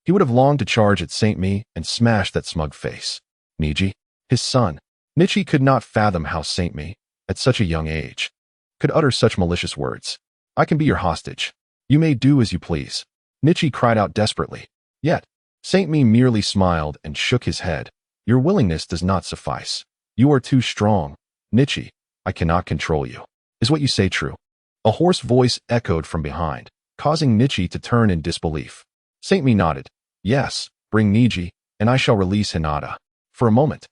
he would have longed to charge at Saint Me and smash that smug face. Niji, his son. Nichi could not fathom how Saint Me, at such a young age, could utter such malicious words. "I can be your hostage. You may do as you please." Nichi cried out desperately. Yet, Saint Me merely smiled and shook his head. "Your willingness does not suffice. You are too strong. Nichi, I cannot control you. Is what you say true?" A hoarse voice echoed from behind, causing Nichi to turn in disbelief. Saint Me nodded. "Yes, bring Niji, and I shall release Hinata." For a moment,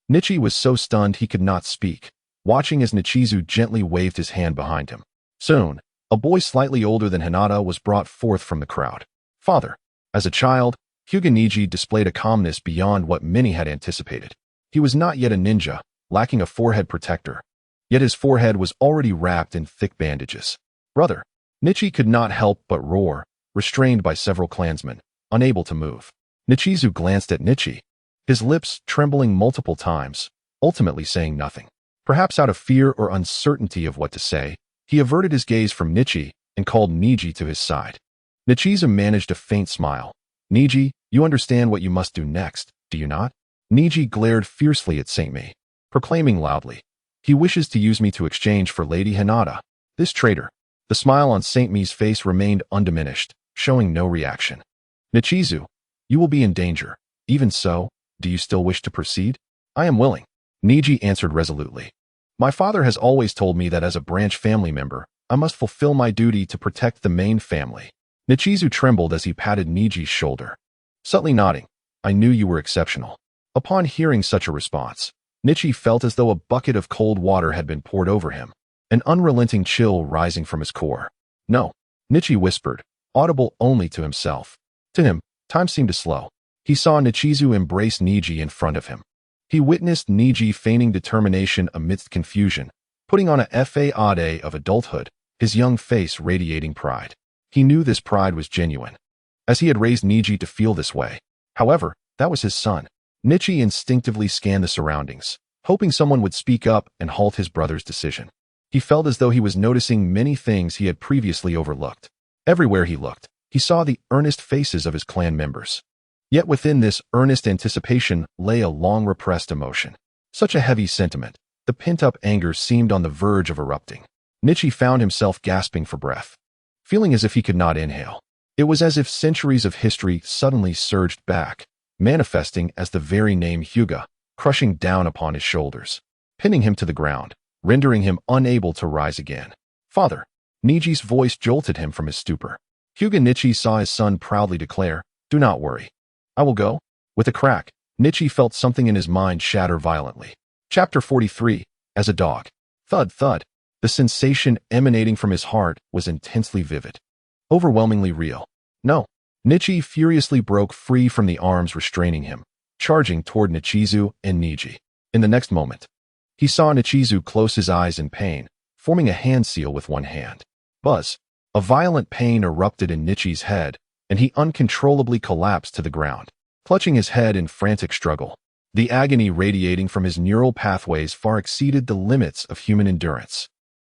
Nichi was so stunned he could not speak, watching as Nichizu gently waved his hand behind him. Soon, a boy slightly older than Hinata was brought forth from the crowd. "Father." As a child, Hyuga Niji displayed a calmness beyond what many had anticipated. He was not yet a ninja, lacking a forehead protector. Yet his forehead was already wrapped in thick bandages. "Brother." Nichi could not help but roar, restrained by several clansmen, unable to move. Nichizu glanced at Nichi, his lips trembling multiple times, ultimately saying nothing. Perhaps out of fear or uncertainty of what to say, he averted his gaze from Nichi and called Niji to his side. Nichizu managed a faint smile. "Niji, you understand what you must do next, do you not?" Niji glared fiercely at Saint Me, proclaiming loudly, "He wishes to use me to exchange for Lady Hinata. This traitor." The smile on Saint Me's face remained undiminished, showing no reaction. "Nichizu, you will be in danger. Even so, do you still wish to proceed?" "I am willing," Niji answered resolutely. "My father has always told me that as a branch family member, I must fulfill my duty to protect the main family." Nichizu trembled as he patted Niji's shoulder, subtly nodding. "I knew you were exceptional." Upon hearing such a response, Nichi felt as though a bucket of cold water had been poured over him, an unrelenting chill rising from his core. "No," Nichi whispered, audible only to himself. To him, time seemed to slow. He saw Nichizu embrace Niji in front of him. He witnessed Niji feigning determination amidst confusion, putting on a facade of adulthood, his young face radiating pride. He knew this pride was genuine, as he had raised Niji to feel this way. However, that was his son. Nichi instinctively scanned the surroundings, hoping someone would speak up and halt his brother's decision. He felt as though he was noticing many things he had previously overlooked. Everywhere he looked, he saw the earnest faces of his clan members. Yet within this earnest anticipation lay a long-repressed emotion. Such a heavy sentiment, the pent-up anger seemed on the verge of erupting. Nichi found himself gasping for breath, feeling as if he could not inhale. It was as if centuries of history suddenly surged back, manifesting as the very name Hyuga, crushing down upon his shoulders, pinning him to the ground, rendering him unable to rise again. "Father!" Niji's voice jolted him from his stupor. Hyuga Nichi saw his son proudly declare, "Do not worry. I will go." With a crack, Nichi felt something in his mind shatter violently. Chapter 43, As a Dog. Thud, thud. The sensation emanating from his heart was intensely vivid, overwhelmingly real. No. Nichi furiously broke free from the arms restraining him, charging toward Nichizu and Niji. In the next moment, he saw Nichizu close his eyes in pain, forming a hand seal with one hand. Buzz. A violent pain erupted in Nichi's head, and he uncontrollably collapsed to the ground, clutching his head in frantic struggle. The agony radiating from his neural pathways far exceeded the limits of human endurance.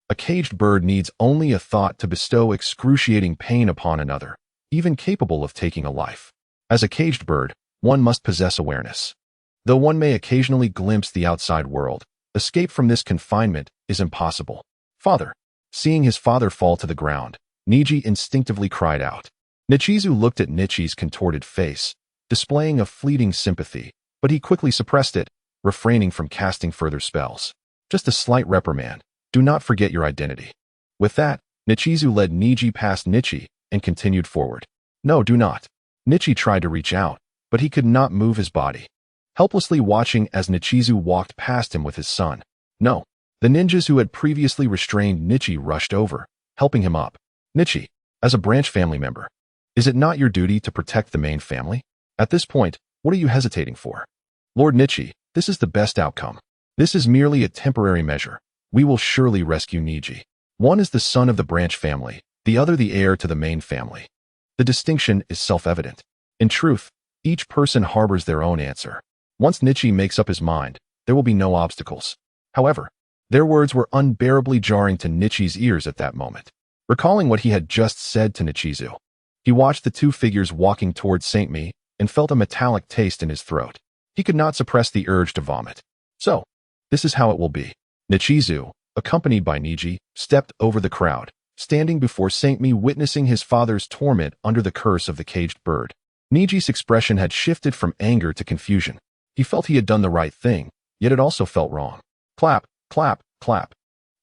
A caged bird needs only a thought to bestow excruciating pain upon another, even capable of taking a life. As a caged bird, one must possess awareness. Though one may occasionally glimpse the outside world, escape from this confinement is impossible. "Father!" Seeing his father fall to the ground, Niji instinctively cried out. Nichizu looked at Nichi's contorted face, displaying a fleeting sympathy, but he quickly suppressed it, refraining from casting further spells. "Just a slight reprimand. Do not forget your identity." With that, Nichizu led Niji past Nichi and continued forward. "No, do not." Nichi tried to reach out, but he could not move his body, helplessly watching as Nichizu walked past him with his son. "No." The ninjas who had previously restrained Nichi rushed over, helping him up. "Nichi, as a branch family member, is it not your duty to protect the main family? At this point, what are you hesitating for? Lord Nichi, this is the best outcome. This is merely a temporary measure. We will surely rescue Niji. One is the son of the branch family, the other the heir to the main family. The distinction is self-evident. In truth, each person harbors their own answer. Once Nichi makes up his mind, there will be no obstacles." However, their words were unbearably jarring to Nichi's ears at that moment. Recalling what he had just said to Nichizu, he watched the two figures walking towards Saint Mi and felt a metallic taste in his throat. He could not suppress the urge to vomit. "So, this is how it will be." Nichizu, accompanied by Niji, stepped over the crowd, standing before Saint Mi witnessing his father's torment under the curse of the caged bird. Niji's expression had shifted from anger to confusion. He felt he had done the right thing, yet it also felt wrong. Clap, clap, clap.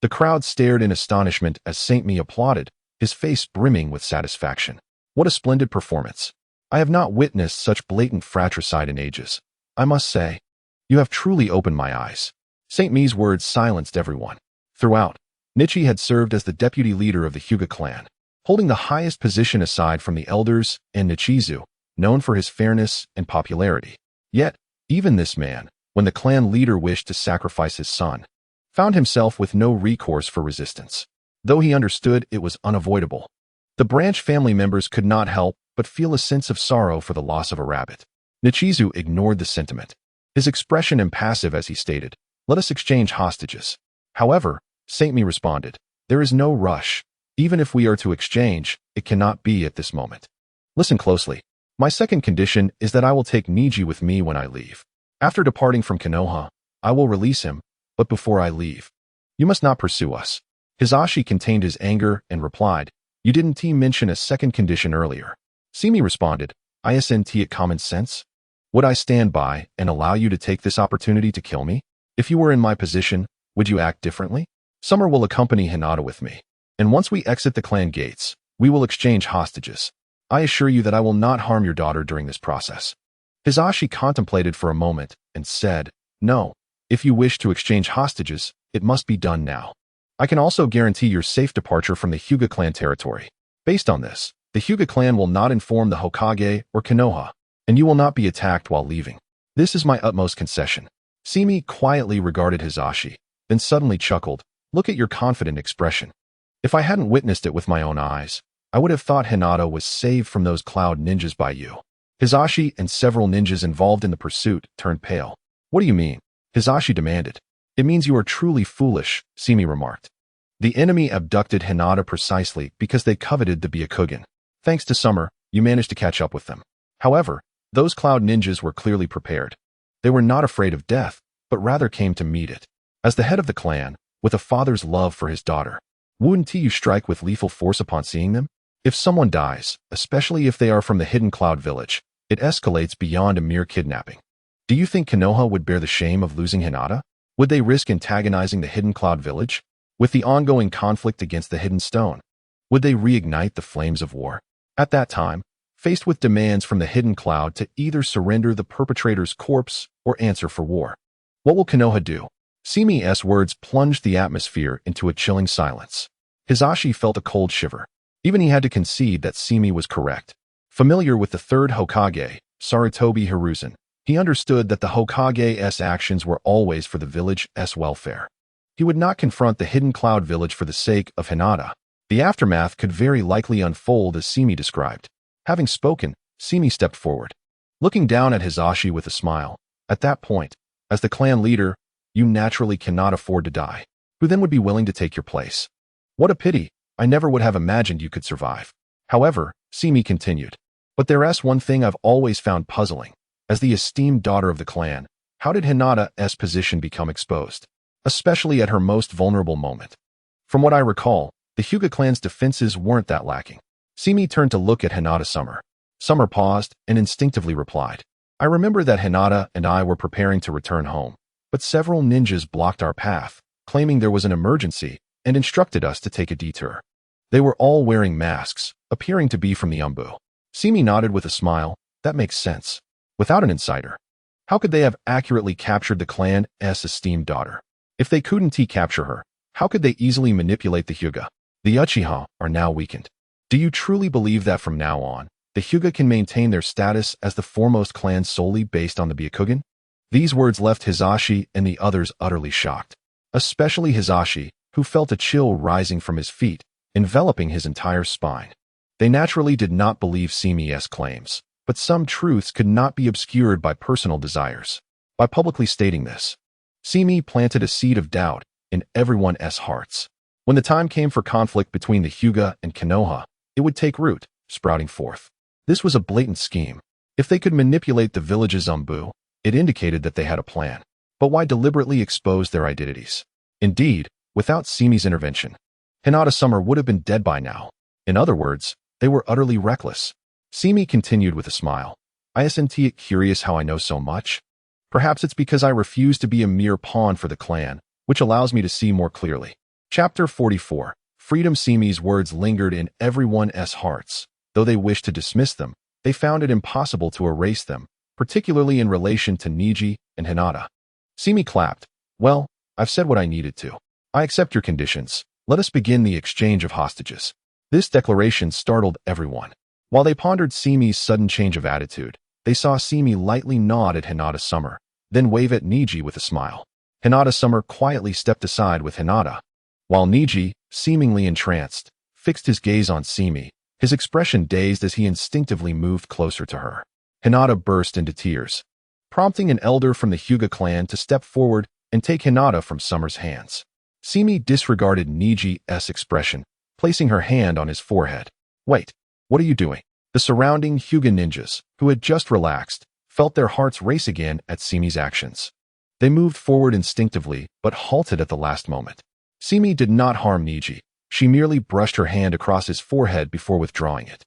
The crowd stared in astonishment as Saint Mi applauded, his face brimming with satisfaction. "What a splendid performance. I have not witnessed such blatant fratricide in ages. I must say, you have truly opened my eyes." Saint Mi's words silenced everyone. Throughout, Nichi had served as the deputy leader of the Hyuga clan, holding the highest position aside from the elders and Nichizu, known for his fairness and popularity. Yet, even this man, when the clan leader wished to sacrifice his son, found himself with no recourse for resistance, though he understood it was unavoidable. The branch family members could not help but feel a sense of sorrow for the loss of a rabbit. Nichizu ignored the sentiment, his expression impassive as he stated, "Let us exchange hostages." However, Saint Mi responded, "There is no rush. Even if we are to exchange, it cannot be at this moment. Listen closely. My second condition is that I will take Niji with me when I leave. After departing from Konoha, I will release him, but before I leave, you must not pursue us." Hizashi contained his anger and replied, "You didn't mention a second condition earlier." Simi responded, "Isn't it common sense? Would I stand by and allow you to take this opportunity to kill me? If you were in my position, would you act differently? Summer will accompany Hinata with me, and once we exit the clan gates, we will exchange hostages. I assure you that I will not harm your daughter during this process." Hizashi contemplated for a moment and said, "No, if you wish to exchange hostages, it must be done now. I can also guarantee your safe departure from the Hyuga clan territory. Based on this, the Hyuga clan will not inform the Hokage or Konoha, and you will not be attacked while leaving. This is my utmost concession." Simi quietly regarded Hizashi, then suddenly chuckled, "Look at your confident expression. If I hadn't witnessed it with my own eyes, I would have thought Hinata was saved from those cloud ninjas by you." Hizashi and several ninjas involved in the pursuit turned pale. "What do you mean?" Hizashi demanded. "It means you are truly foolish," Simi remarked. "The enemy abducted Hinata precisely because they coveted the Byakugan. Thanks to Summer, you managed to catch up with them. However, Those cloud ninjas were clearly prepared. They were not afraid of death, but rather came to meet it. As the head of the clan, with a father's love for his daughter, wouldn't you strike with lethal force upon seeing them? If someone dies, especially if they are from the hidden cloud village, it escalates beyond a mere kidnapping. Do you think Konoha would bear the shame of losing Hinata? Would they risk antagonizing the hidden cloud village? With the ongoing conflict against the hidden stone, would they reignite the flames of war? At that time, faced with demands from the hidden cloud to either surrender the perpetrator's corpse or answer for war, what will Konoha do? Simi's words plunged the atmosphere into a chilling silence. Hisashi felt a cold shiver. Even he had to concede that Simi was correct. Familiar with the third Hokage, Sarutobi Hiruzen, he understood that the Hokage's actions were always for the village's welfare. He would not confront the hidden cloud village for the sake of Hinata. The aftermath could very likely unfold as Simi described. Having spoken, Simi stepped forward, looking down at Hisashi with a smile. At that point, as the clan leader, you naturally cannot afford to die. Who then would be willing to take your place? What a pity, I never would have imagined you could survive. However, Simi continued, but there's one thing I've always found puzzling. As the esteemed daughter of the clan, how did Hinata's position become exposed? Especially at her most vulnerable moment. From what I recall, the Hyuga clan's defenses weren't that lacking. Simi turned to look at Hinata Summer. Summer paused and instinctively replied, I remember that Hinata and I were preparing to return home, but several ninjas blocked our path, claiming there was an emergency, and instructed us to take a detour. They were all wearing masks, appearing to be from the Umbu. Simi nodded with a smile. That makes sense. Without an insider, how could they have accurately captured the clan's esteemed daughter? If they couldn't capture her, how could they easily manipulate the Hyuga? The Uchiha are now weakened. Do you truly believe that from now on, the Hyuga can maintain their status as the foremost clan solely based on the Byakugan? These words left Hisashi and the others utterly shocked. Especially Hisashi, who felt a chill rising from his feet, enveloping his entire spine. They naturally did not believe Simi's claims, but some truths could not be obscured by personal desires. By publicly stating this, Simi planted a seed of doubt in everyone's hearts. When the time came for conflict between the Hyuga and Konoha, it would take root, sprouting forth. This was a blatant scheme. If they could manipulate the village's Umbu, it indicated that they had a plan. But why deliberately expose their identities? Indeed, without Simi's intervention, Hinata Summer would have been dead by now. In other words, they were utterly reckless. Simi continued with a smile. Isn't it curious how I know so much? Perhaps it's because I refuse to be a mere pawn for the clan, which allows me to see more clearly. Chapter 44. Freedom. Simi's words lingered in everyone's hearts. Though they wished to dismiss them, they found it impossible to erase them, particularly in relation to Niji and Hinata. Simi clapped. Well, I've said what I needed to. I accept your conditions. Let us begin the exchange of hostages. This declaration startled everyone. While they pondered Simi's sudden change of attitude, they saw Simi lightly nod at Hinata Summer, then wave at Niji with a smile. Hinata Summer quietly stepped aside with Hinata, while Niji, seemingly entranced, fixed his gaze on Simi, his expression dazed as he instinctively moved closer to her. Hinata burst into tears, prompting an elder from the Hyuga clan to step forward and take Hinata from Summer's hands. Simi disregarded Niji's expression, placing her hand on his forehead. Wait, what are you doing? The surrounding Hyuga ninjas, who had just relaxed, felt their hearts race again at Simi's actions. They moved forward instinctively, but halted at the last moment. Simi did not harm Niji. She merely brushed her hand across his forehead before withdrawing it.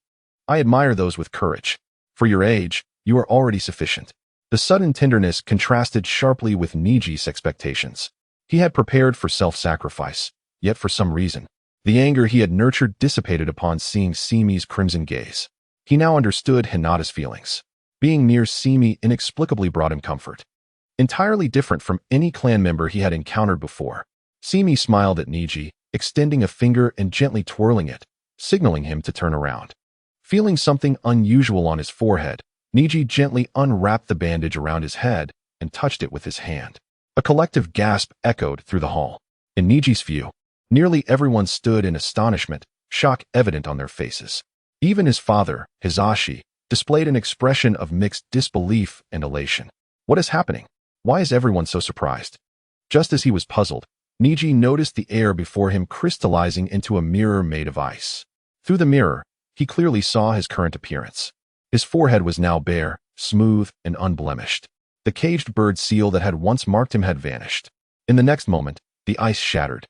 I admire those with courage. For your age, you are already sufficient. The sudden tenderness contrasted sharply with Niji's expectations. He had prepared for self-sacrifice, yet for some reason, the anger he had nurtured dissipated upon seeing Simi's crimson gaze. He now understood Hinata's feelings. Being near Simi inexplicably brought him comfort. Entirely different from any clan member he had encountered before. Simi smiled at Niji, extending a finger and gently twirling it, signaling him to turn around. Feeling something unusual on his forehead, Niji gently unwrapped the bandage around his head and touched it with his hand. A collective gasp echoed through the hall. In Niji's view, nearly everyone stood in astonishment, shock evident on their faces. Even his father, Hisashi, displayed an expression of mixed disbelief and elation. What is happening? Why is everyone so surprised? Just as he was puzzled, Niji noticed the air before him crystallizing into a mirror made of ice. Through the mirror, he clearly saw his current appearance. His forehead was now bare, smooth and unblemished. The caged bird seal that had once marked him had vanished. In the next moment, the ice shattered.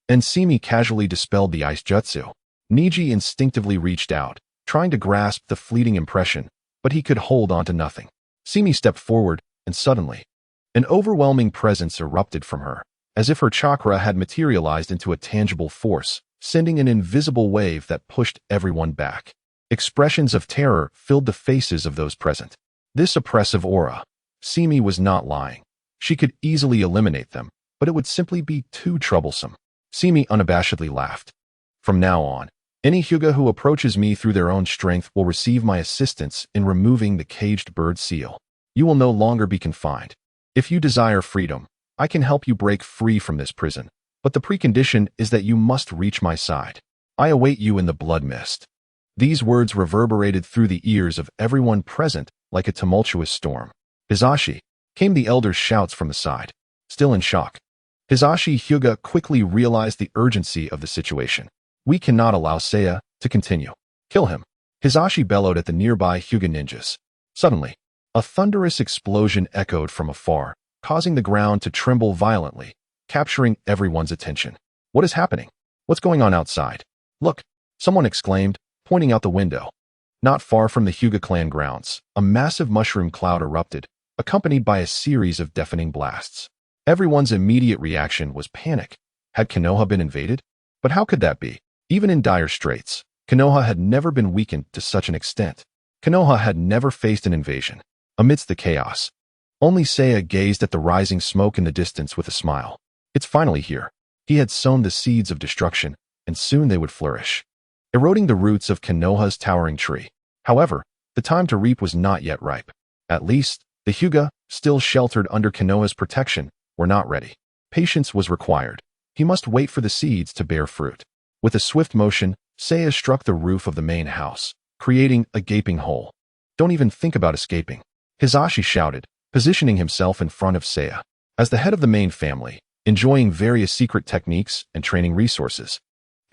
And Simi casually dispelled the ice jutsu. Niji instinctively reached out, trying to grasp the fleeting impression, but he could hold on to nothing. Simi stepped forward, and suddenly, an overwhelming presence erupted from her, as if her chakra had materialized into a tangible force, sending an invisible wave that pushed everyone back. Expressions of terror filled the faces of those present. This oppressive aura. Simi was not lying. She could easily eliminate them, but it would simply be too troublesome. Simi unabashedly laughed. From now on, any Hyuga who approaches me through their own strength will receive my assistance in removing the caged bird seal. You will no longer be confined. If you desire freedom, I can help you break free from this prison, but the precondition is that you must reach my side. I await you in the blood mist. These words reverberated through the ears of everyone present like a tumultuous storm. Hizashi, came the elder's shouts from the side. Still in shock, Hizashi Hyuga quickly realized the urgency of the situation. We cannot allow Seiya to continue. Kill him. Hizashi bellowed at the nearby Hyuga ninjas. Suddenly, a thunderous explosion echoed from afar, causing the ground to tremble violently, capturing everyone's attention. What is happening? What's going on outside? Look, someone exclaimed, pointing out the window. Not far from the Hyuga clan grounds, a massive mushroom cloud erupted, accompanied by a series of deafening blasts. Everyone's immediate reaction was panic. Had Konoha been invaded? But how could that be? Even in dire straits, Konoha had never been weakened to such an extent. Konoha had never faced an invasion. Amidst the chaos, only Seiya gazed at the rising smoke in the distance with a smile. It's finally here. He had sown the seeds of destruction, and soon they would flourish, eroding the roots of Konoha's towering tree. However, the time to reap was not yet ripe. At least, the Hyuga, still sheltered under Konoha's protection, were not ready. Patience was required. He must wait for the seeds to bear fruit. With a swift motion, Seiya struck the roof of the main house, creating a gaping hole. Don't even think about escaping, Hizashi shouted, positioning himself in front of Seiya. As the head of the main family, enjoying various secret techniques and training resources,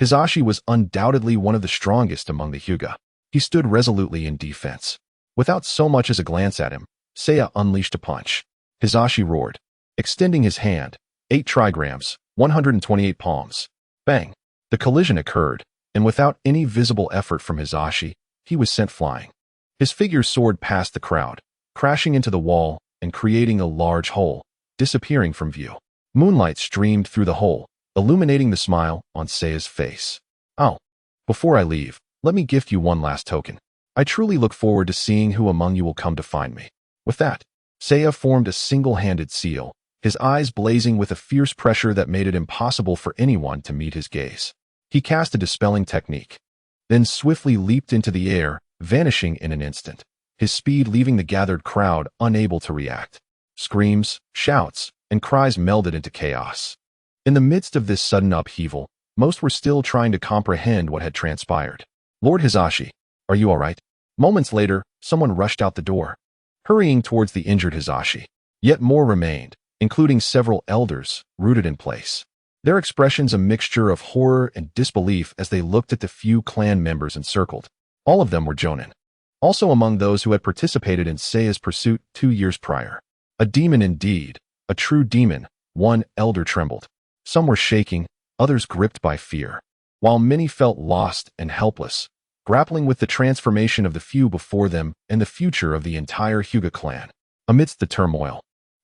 Hizashi was undoubtedly one of the strongest among the Hyuga. He stood resolutely in defense. Without so much as a glance at him, Seiya unleashed a punch. Hizashi roared, extending his hand, 8 trigrams, 128 palms. Bang! The collision occurred, and without any visible effort from Hizashi, he was sent flying. His figure soared past the crowd, crashing into the wall and creating a large hole, disappearing from view. Moonlight streamed through the hole, illuminating the smile on Seiya's face. Oh, before I leave, let me gift you one last token. I truly look forward to seeing who among you will come to find me. With that, Seiya formed a single-handed seal, his eyes blazing with a fierce pressure that made it impossible for anyone to meet his gaze. He cast a dispelling technique, then swiftly leaped into the air, vanishing in an instant, his speed leaving the gathered crowd unable to react. Screams, shouts, and cries melded into chaos. In the midst of this sudden upheaval, most were still trying to comprehend what had transpired. Lord Hizashi, are you all right? Moments later, someone rushed out the door, hurrying towards the injured Hizashi. Yet more remained, including several elders, rooted in place. Their expressions a mixture of horror and disbelief as they looked at the few clan members encircled. All of them were jonin. Also among those who had participated in Seiya's pursuit 2 years prior. A demon indeed, a true demon, one elder trembled. Some were shaking, others gripped by fear, while many felt lost and helpless, grappling with the transformation of the few before them and the future of the entire Hyuga clan. Amidst the turmoil,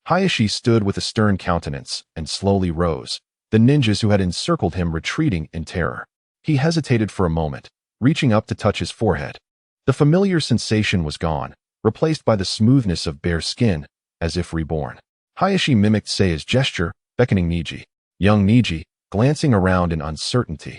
Hayashi stood with a stern countenance and slowly rose, the ninjas who had encircled him retreating in terror. He hesitated for a moment, reaching up to touch his forehead. The familiar sensation was gone, replaced by the smoothness of bare skin, as if reborn. Hayashi mimicked Seiya's gesture, beckoning Niji. Young Niji, glancing around in uncertainty,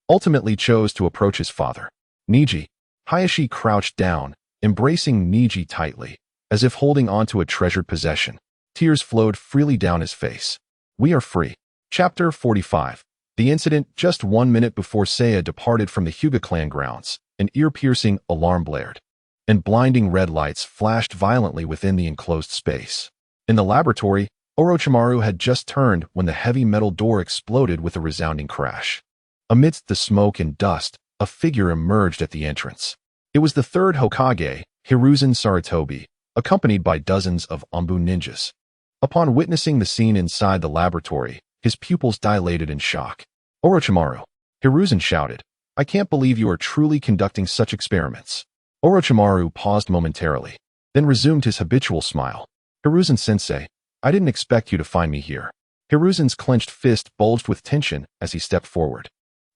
ultimately chose to approach his father. Niji. Hayashi crouched down, embracing Niji tightly, as if holding onto a treasured possession. Tears flowed freely down his face. We are free. Chapter 45. The incident just 1 minute before Seiya departed from the Hyuga clan grounds, an ear-piercing alarm blared, and blinding red lights flashed violently within the enclosed space. In the laboratory, Orochimaru had just turned when the heavy metal door exploded with a resounding crash. Amidst the smoke and dust, a figure emerged at the entrance. It was the third Hokage, Hiruzen Sarutobi, accompanied by dozens of Anbu ninjas. Upon witnessing the scene inside the laboratory, his pupils dilated in shock. Orochimaru, Hiruzen shouted, I can't believe you are truly conducting such experiments. Orochimaru paused momentarily, then resumed his habitual smile. Hiruzen-sensei, I didn't expect you to find me here. Hiruzen's clenched fist bulged with tension as he stepped forward.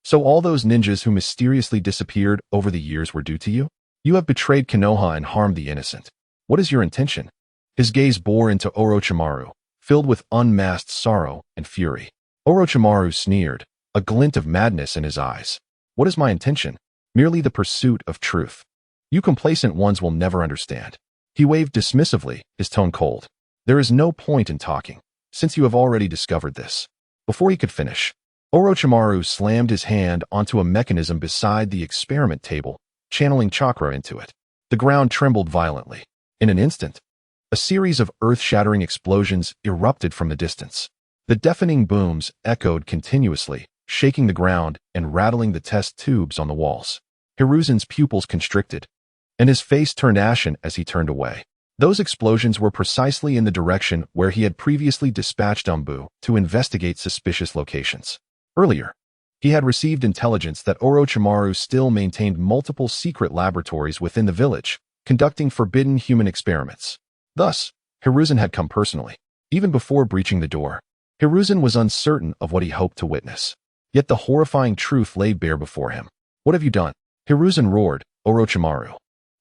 So all those ninjas who mysteriously disappeared over the years were due to you? You have betrayed Konoha and harmed the innocent. What is your intention? His gaze bore into Orochimaru, filled with unmasked sorrow and fury. Orochimaru sneered, a glint of madness in his eyes. What is my intention? Merely the pursuit of truth. You complacent ones will never understand. He waved dismissively, his tone cold. There is no point in talking, since you have already discovered this. Before he could finish, Orochimaru slammed his hand onto a mechanism beside the experiment table, channeling chakra into it. The ground trembled violently. In an instant, a series of earth-shattering explosions erupted from the distance. The deafening booms echoed continuously, shaking the ground and rattling the test tubes on the walls. Hiruzen's pupils constricted, and his face turned ashen as he turned away. Those explosions were precisely in the direction where he had previously dispatched Anbu to investigate suspicious locations. Earlier, he had received intelligence that Orochimaru still maintained multiple secret laboratories within the village, conducting forbidden human experiments. Thus, Hiruzen had come personally. Even before breaching the door, Hiruzen was uncertain of what he hoped to witness. Yet the horrifying truth lay bare before him. What have you done? Hiruzen roared, Orochimaru.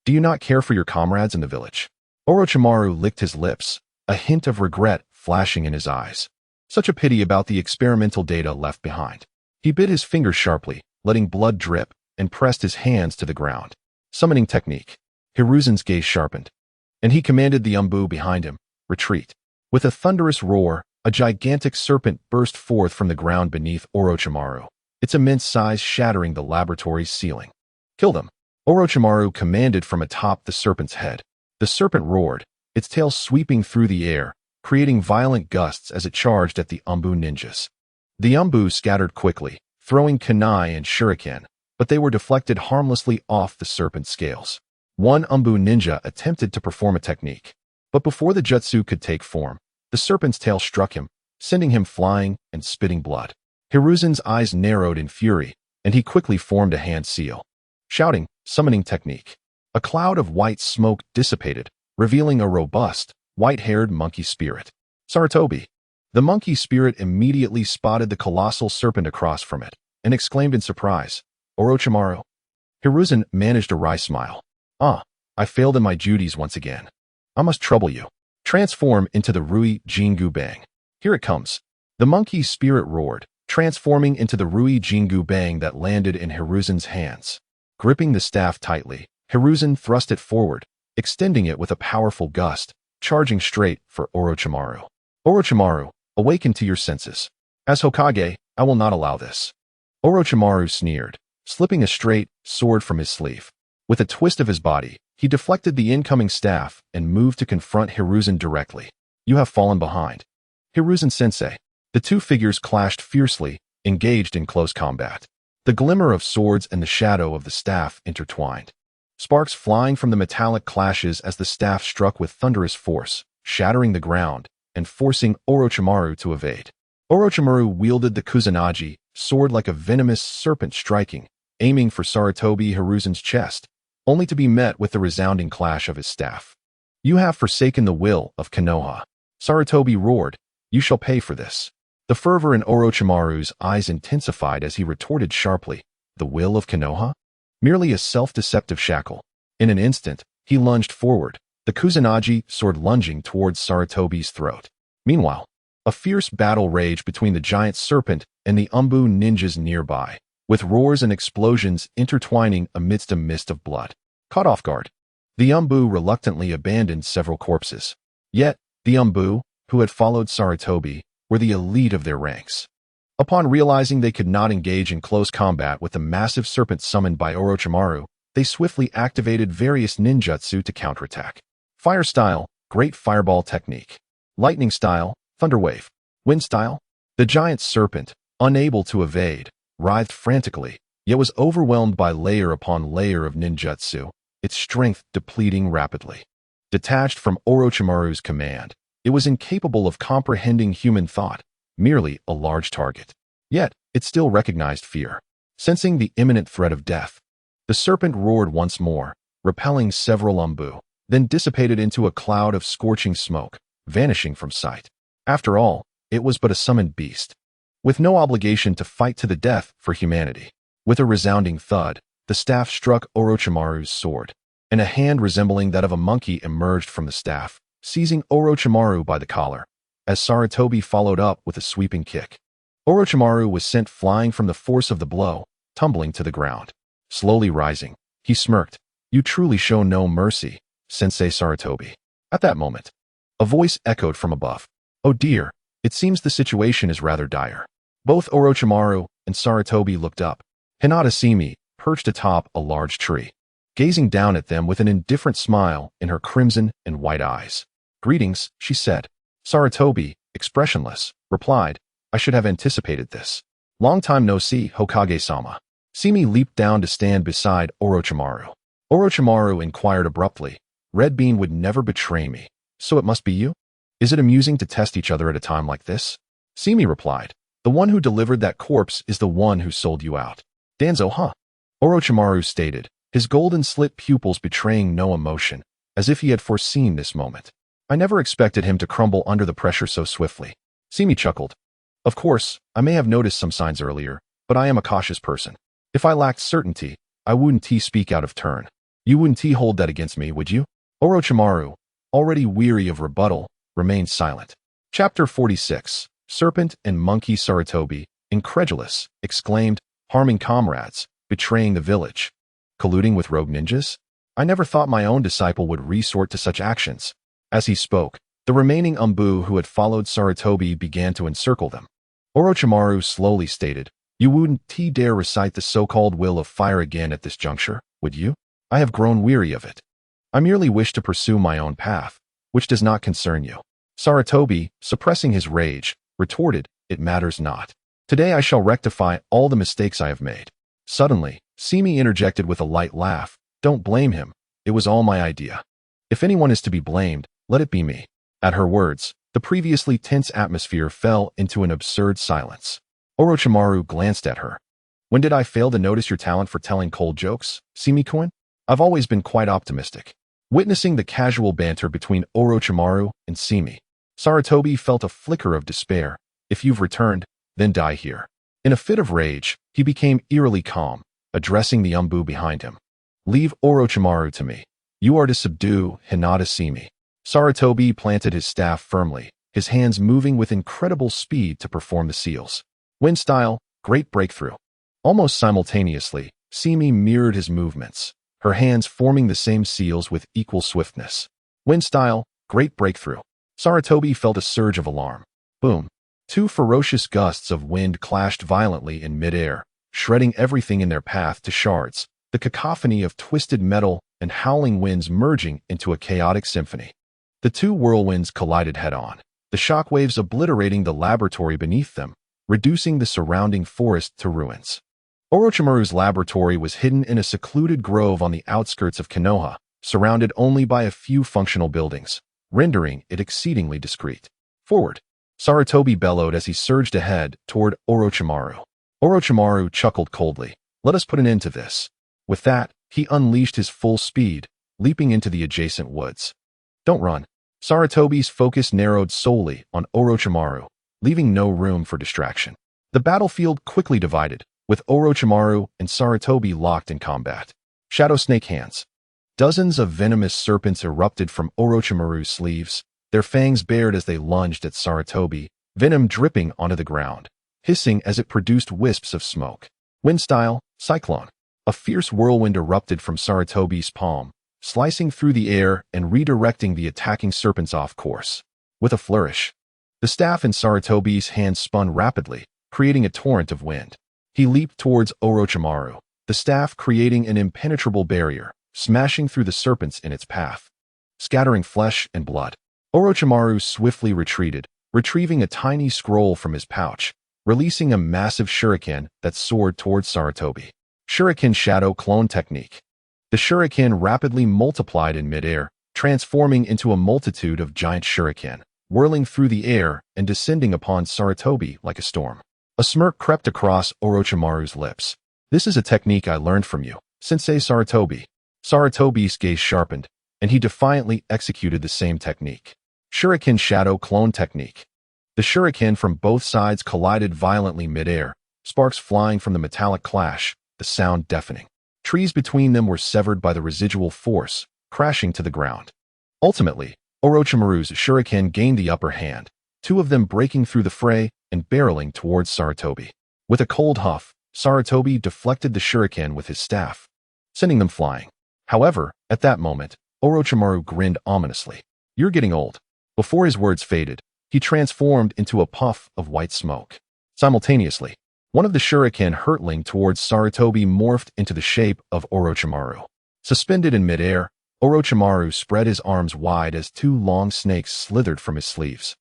Do you not care for your comrades in the village? Orochimaru licked his lips, a hint of regret flashing in his eyes. Such a pity about the experimental data left behind. He bit his fingers sharply, letting blood drip, and pressed his hands to the ground. Summoning technique. Hiruzen's gaze sharpened, and he commanded the Anbu behind him, retreat. With a thunderous roar, a gigantic serpent burst forth from the ground beneath Orochimaru, its immense size shattering the laboratory's ceiling. Kill them, Orochimaru commanded from atop the serpent's head. The serpent roared, its tail sweeping through the air, creating violent gusts as it charged at the Anbu ninjas. The Anbu scattered quickly, throwing kunai and shuriken, but they were deflected harmlessly off the serpent's scales. One Anbu ninja attempted to perform a technique, but before the jutsu could take form, the serpent's tail struck him, sending him flying and spitting blood. Hiruzen's eyes narrowed in fury, and he quickly formed a hand seal. Shouting, summoning technique. A cloud of white smoke dissipated, revealing a robust, white-haired monkey spirit. Sarutobi. The monkey spirit immediately spotted the colossal serpent across from it, and exclaimed in surprise, Orochimaru. Hiruzen managed a wry smile. I failed in my duties once again. I must trouble you. Transform into the Rui Jingu Bang. Here it comes. The monkey spirit roared, transforming into the Rui Jingu Bang that landed in Hiruzen's hands. Gripping the staff tightly, Hiruzen thrust it forward, extending it with a powerful gust, charging straight for Orochimaru. Orochimaru, awaken to your senses. As Hokage, I will not allow this. Orochimaru sneered, slipping a straight sword from his sleeve. With a twist of his body, he deflected the incoming staff and moved to confront Hiruzen directly. You have fallen behind. Hiruzen-sensei. The two figures clashed fiercely, engaged in close combat. The glimmer of swords and the shadow of the staff intertwined. Sparks flying from the metallic clashes as the staff struck with thunderous force, shattering the ground and forcing Orochimaru to evade. Orochimaru wielded the Kusanagi, sword like a venomous serpent striking, aiming for Sarutobi Hiruzen's chest, only to be met with the resounding clash of his staff. You have forsaken the will of Konoha. Sarutobi roared, you shall pay for this. The fervor in Orochimaru's eyes intensified as he retorted sharply, the will of Konoha? Merely a self-deceptive shackle. In an instant, he lunged forward, the Kusanagi sword lunging towards Sarutobi's throat. Meanwhile, a fierce battle raged between the giant serpent and the Anbu ninjas nearby, with roars and explosions intertwining amidst a mist of blood. Caught off guard, the Anbu reluctantly abandoned several corpses. Yet, the Anbu, who had followed Sarutobi, were the elite of their ranks. Upon realizing they could not engage in close combat with the massive serpent summoned by Orochimaru, they swiftly activated various ninjutsu to counterattack. Fire style, Great Fireball Technique. Lightning style, Thunder Wave. Wind style. The giant serpent, unable to evade, writhed frantically, yet was overwhelmed by layer upon layer of ninjutsu, its strength depleting rapidly. Detached from Orochimaru's command, it was incapable of comprehending human thought, merely a large target. Yet, it still recognized fear. Sensing the imminent threat of death, the serpent roared once more, repelling several umbu, then dissipated into a cloud of scorching smoke, vanishing from sight. After all, it was but a summoned beast, with no obligation to fight to the death for humanity. With a resounding thud, the staff struck Orochimaru's sword, and a hand resembling that of a monkey emerged from the staff, seizing Orochimaru by the collar, as Sarutobi followed up with a sweeping kick. Orochimaru was sent flying from the force of the blow, tumbling to the ground. Slowly rising, he smirked. "You truly show no mercy, Sensei Sarutobi." At that moment, a voice echoed from above. "Oh dear, it seems the situation is rather dire." Both Orochimaru and Sarutobi looked up. Hinata Seiya perched atop a large tree, gazing down at them with an indifferent smile in her crimson and white eyes. "Greetings," she said. Sarutobi, expressionless, replied, "I should have anticipated this. Long time no see, Hokage-sama." Seiya leaped down to stand beside Orochimaru. Orochimaru inquired abruptly, "Red Bean would never betray me, so it must be you? Is it amusing to test each other at a time like this?" Seiya replied, "The one who delivered that corpse is the one who sold you out." "Danzo, huh?" Orochimaru stated, his golden slit pupils betraying no emotion, as if he had foreseen this moment. "I never expected him to crumble under the pressure so swiftly." Seiya chuckled. "Of course, I may have noticed some signs earlier, but I am a cautious person. If I lacked certainty, I wouldn't speak out of turn. You wouldn't hold that against me, would you?" Orochimaru, already weary of rebuttal, remained silent. Chapter 46. Serpent and Monkey. Sarutobi, incredulous, exclaimed, "Harming comrades, betraying the village, colluding with rogue ninjas? I never thought my own disciple would resort to such actions." As he spoke, the remaining umbu who had followed Sarutobi began to encircle them. Orochimaru slowly stated, "You wouldn't dare recite the so-called will of fire again at this juncture, would you? I have grown weary of it. I merely wish to pursue my own path, which does not concern you." Sarutobi, suppressing his rage, retorted, "It matters not. Today I shall rectify all the mistakes I have made." Suddenly, Seiya interjected with a light laugh, "Don't blame him. It was all my idea. If anyone is to be blamed, let it be me." At her words, the previously tense atmosphere fell into an absurd silence. Orochimaru glanced at her. "When did I fail to notice your talent for telling cold jokes, Seiya-kun? I've always been quite optimistic." Witnessing the casual banter between Orochimaru and Seiya, Sarutobi felt a flicker of despair. "If you've returned, then die here." In a fit of rage, he became eerily calm, addressing the umbu behind him. "Leave Orochimaru to me. You are to subdue Hinata Seiya." Sarutobi planted his staff firmly, his hands moving with incredible speed to perform the seals. Wind style, great breakthrough. Almost simultaneously, Seiya mirrored his movements, her hands forming the same seals with equal swiftness. Wind style, great breakthrough. Sarutobi felt a surge of alarm. Boom. Two ferocious gusts of wind clashed violently in midair, shredding everything in their path to shards, the cacophony of twisted metal and howling winds merging into a chaotic symphony. The two whirlwinds collided head-on, the shockwaves obliterating the laboratory beneath them, reducing the surrounding forest to ruins. Orochimaru's laboratory was hidden in a secluded grove on the outskirts of Konoha, surrounded only by a few functional buildings, rendering it exceedingly discreet. "Forward!" Sarutobi bellowed as he surged ahead toward Orochimaru. Orochimaru chuckled coldly. "Let us put an end to this." With that, he unleashed his full speed, leaping into the adjacent woods. "Don't run." Sarutobi's focus narrowed solely on Orochimaru, leaving no room for distraction. The battlefield quickly divided, with Orochimaru and Sarutobi locked in combat. Shadow Snake Hands. Dozens of venomous serpents erupted from Orochimaru's sleeves, their fangs bared as they lunged at Sarutobi, venom dripping onto the ground, hissing as it produced wisps of smoke. Wind style, Cyclone. A fierce whirlwind erupted from Sarutobi's palm, slicing through the air and redirecting the attacking serpents off course. With a flourish, the staff in Sarutobi's hand spun rapidly, creating a torrent of wind. He leaped towards Orochimaru, the staff creating an impenetrable barrier, smashing through the serpents in its path, scattering flesh and blood. Orochimaru swiftly retreated, retrieving a tiny scroll from his pouch, releasing a massive shuriken that soared towards Sarutobi. Shuriken Shadow Clone Technique. The shuriken rapidly multiplied in midair, transforming into a multitude of giant shuriken, whirling through the air and descending upon Sarutobi like a storm. A smirk crept across Orochimaru's lips. "This is a technique I learned from you, Sensei Sarutobi." Sarutobi's gaze sharpened, and he defiantly executed the same technique. Shuriken Shadow Clone Technique. The shuriken from both sides collided violently mid-air, sparks flying from the metallic clash, the sound deafening. Trees between them were severed by the residual force, crashing to the ground. Ultimately, Orochimaru's shuriken gained the upper hand, two of them breaking through the fray and barreling towards Sarutobi. With a cold huff, Sarutobi deflected the shuriken with his staff, sending them flying. However, at that moment, Orochimaru grinned ominously. "You're getting old." Before his words faded, he transformed into a puff of white smoke. Simultaneously, one of the shuriken hurtling towards Sarutobi morphed into the shape of Orochimaru. Suspended in midair, Orochimaru spread his arms wide as two long snakes slithered from his sleeves,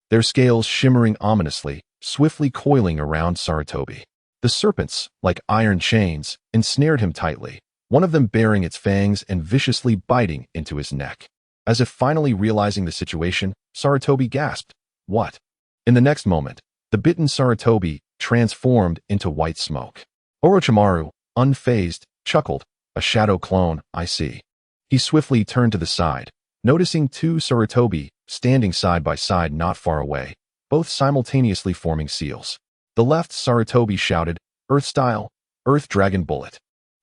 their scales shimmering ominously, swiftly coiling around Sarutobi. The serpents, like iron chains, ensnared him tightly, one of them baring its fangs and viciously biting into his neck. As if finally realizing the situation, Sarutobi gasped, "What?" In the next moment, the bitten Sarutobi transformed into white smoke. Orochimaru, unfazed, chuckled, "A shadow clone, I see." He swiftly turned to the side, noticing two Sarutobi standing side by side not far away, both simultaneously forming seals. The left Sarutobi shouted, "Earth style, Earth Dragon Bullet."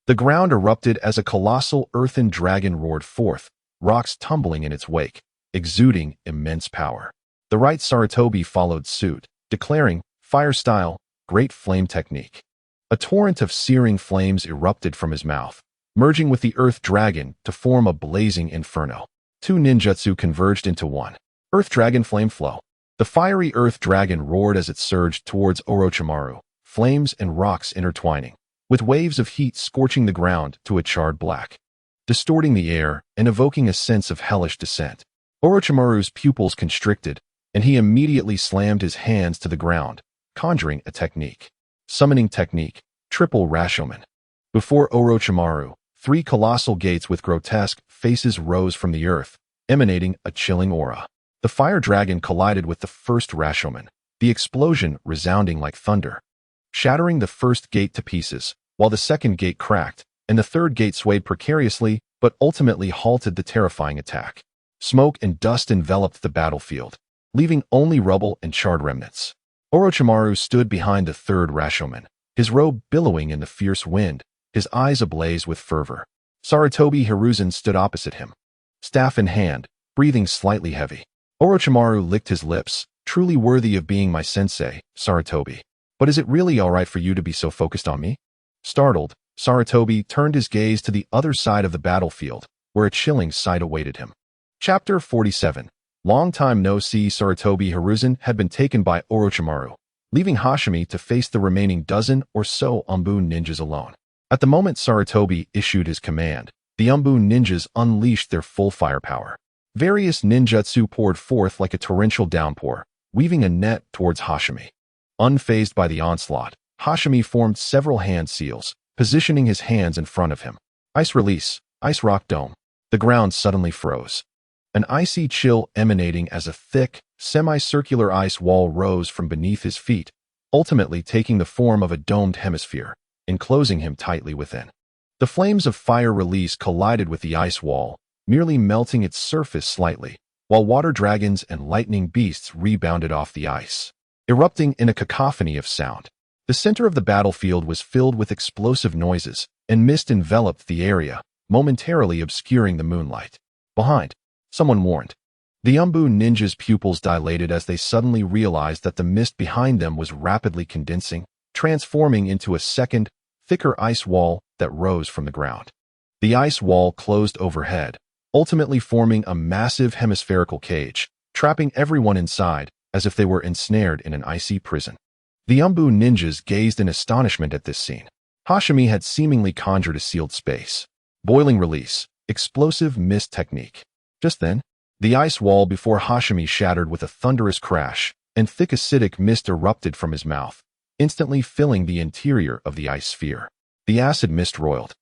The ground erupted as a colossal earthen dragon roared forth, rocks tumbling in its wake, exuding immense power. The right Sarutobi followed suit, declaring, "Fire style, Great Flame Technique." A torrent of searing flames erupted from his mouth, merging with the Earth Dragon to form a blazing inferno. Two ninjutsu converged into one. Earth Dragon Flame Flow. The fiery Earth Dragon roared as it surged towards Orochimaru, flames and rocks intertwining, with waves of heat scorching the ground to a charred black, distorting the air and evoking a sense of hellish descent. Orochimaru's pupils constricted, and he immediately slammed his hands to the ground, conjuring a technique. Summoning Technique, Triple Rashomon. Before Orochimaru, three colossal gates with grotesque faces rose from the earth, emanating a chilling aura. The fire dragon collided with the first Rashomon, the explosion resounding like thunder, shattering the first gate to pieces, while the second gate cracked, and the third gate swayed precariously but ultimately halted the terrifying attack. Smoke and dust enveloped the battlefield, leaving only rubble and charred remnants. Orochimaru stood behind the third Rashomon, his robe billowing in the fierce wind, his eyes ablaze with fervor. Sarutobi Hiruzen stood opposite him, staff in hand, breathing slightly heavy. Orochimaru licked his lips, "Truly worthy of being my sensei, Sarutobi. But is it really all right for you to be so focused on me?" Startled, Sarutobi turned his gaze to the other side of the battlefield, where a chilling sight awaited him. Chapter 47. Long time no see. Sarutobi Hiruzen had been taken by Orochimaru, leaving Hashimi to face the remaining dozen or so Umbu ninjas alone. At the moment Sarutobi issued his command, the Umbu ninjas unleashed their full firepower. Various ninjutsu poured forth like a torrential downpour, weaving a net towards Hashimi. Unfazed by the onslaught, Hashimi formed several hand seals, positioning his hands in front of him. Ice Release, Ice Rock Dome. The ground suddenly froze. An icy chill emanating as a thick, semicircular ice wall rose from beneath his feet, ultimately taking the form of a domed hemisphere, enclosing him tightly within. The flames of fire release collided with the ice wall, merely melting its surface slightly, while water dragons and lightning beasts rebounded off the ice, erupting in a cacophony of sound. The center of the battlefield was filled with explosive noises, and mist enveloped the area, momentarily obscuring the moonlight. Behind, someone warned. The Umbu ninjas' pupils dilated as they suddenly realized that the mist behind them was rapidly condensing, transforming into a second, thicker ice wall that rose from the ground. The ice wall closed overhead, ultimately forming a massive hemispherical cage, trapping everyone inside as if they were ensnared in an icy prison. The Umbu ninjas gazed in astonishment at this scene. Hashimi had seemingly conjured a sealed space. Boiling Release, Explosive Mist Technique. Just then, the ice wall before Hashimi shattered with a thunderous crash, and thick acidic mist erupted from his mouth, instantly filling the interior of the ice sphere. The acid mist roiled,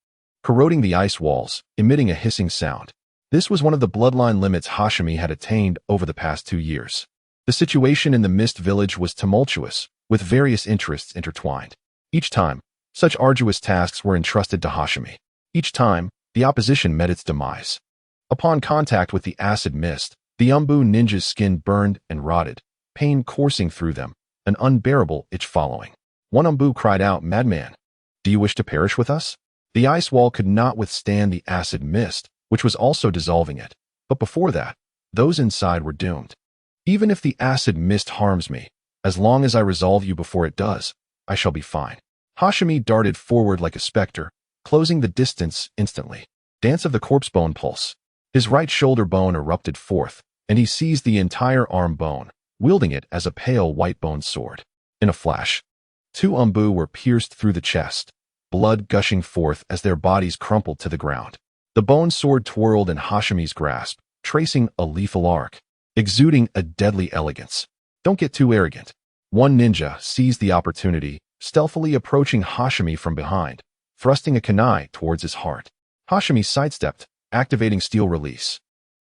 corroding the ice walls, emitting a hissing sound. This was one of the bloodline limits Hashimi had attained over the past 2 years. The situation in the Mist Village was tumultuous, with various interests intertwined. Each time, such arduous tasks were entrusted to Hashimi. Each time, the opposition met its demise. Upon contact with the acid mist, the Umbu ninja's skin burned and rotted, pain coursing through them, an unbearable itch following. One Umbu cried out, "Madman, do you wish to perish with us?" The ice wall could not withstand the acid mist, which was also dissolving it, but before that, those inside were doomed. "Even if the acid mist harms me, as long as I resolve you before it does, I shall be fine." Hashimi darted forward like a specter, closing the distance instantly. Dance of the corpse bone pulse. His right shoulder bone erupted forth, and he seized the entire arm bone, wielding it as a pale white bone sword. In a flash, 2 Umbu were pierced through the chest, blood gushing forth as their bodies crumpled to the ground. The bone sword twirled in Hashimi's grasp, tracing a lethal arc, exuding a deadly elegance. "Don't get too arrogant." One ninja seized the opportunity, stealthily approaching Hashimi from behind, thrusting a kunai towards his heart. Hashimi sidestepped, activating steel release,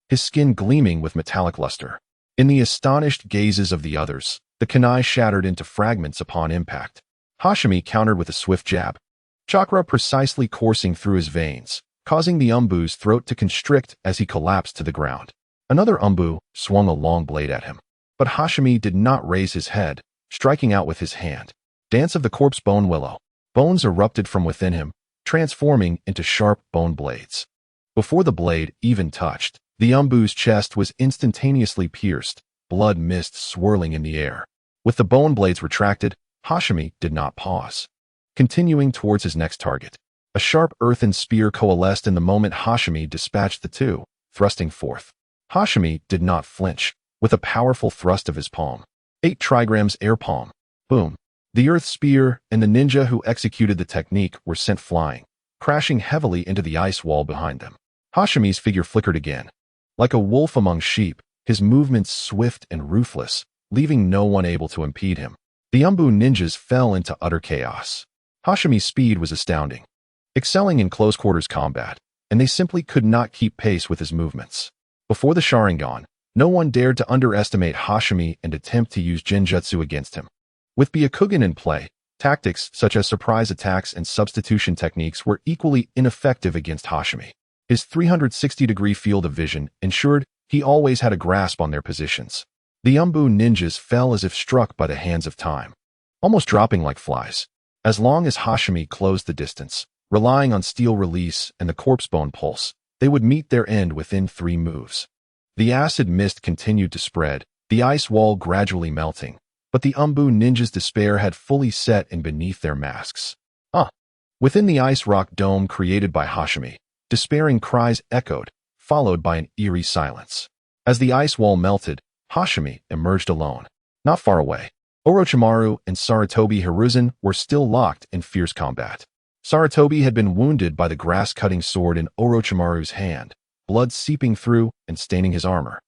his skin gleaming with metallic luster. In the astonished gazes of the others, the kunai shattered into fragments upon impact. Hashimi countered with a swift jab, chakra precisely coursing through his veins, causing the Umbu's throat to constrict as he collapsed to the ground. Another Umbu swung a long blade at him, but Hashimi did not raise his head, striking out with his hand. Dance of the corpse bone willow. Bones erupted from within him, transforming into sharp bone blades. Before the blade even touched, the Umbu's chest was instantaneously pierced, blood mist swirling in the air. With the bone blades retracted, Hashimi did not pause. Continuing towards his next target, a sharp earthen spear coalesced in the moment Hashimi dispatched the 2, thrusting forth. Hashimi did not flinch, with a powerful thrust of his palm. 8 trigrams air palm. Boom. The earth spear and the ninja who executed the technique were sent flying, crashing heavily into the ice wall behind them. Hashimi's figure flickered again. Like a wolf among sheep, his movements swift and ruthless, leaving no one able to impede him. The Umbu ninjas fell into utter chaos. Hashimi's speed was astounding, excelling in close-quarters combat, and they simply could not keep pace with his movements. Before the Sharingan, no one dared to underestimate Hashimi and attempt to use Genjutsu against him. With Byakugan in play, tactics such as surprise attacks and substitution techniques were equally ineffective against Hashimi. His 360-degree field of vision ensured he always had a grasp on their positions. The Umbu ninjas fell as if struck by the hands of time, almost dropping like flies. As long as Hashimi closed the distance, relying on steel release and the corpse bone pulse, they would meet their end within 3 moves. The acid mist continued to spread, the ice wall gradually melting, but the Umbu ninjas' despair had fully set in beneath their masks. Within the ice rock dome created by Hashimi, despairing cries echoed, followed by an eerie silence. As the ice wall melted, Hashimi emerged alone. Not far away, Orochimaru and Sarutobi Hiruzen were still locked in fierce combat. Sarutobi had been wounded by the grass-cutting sword in Orochimaru's hand, blood seeping through and staining his armor,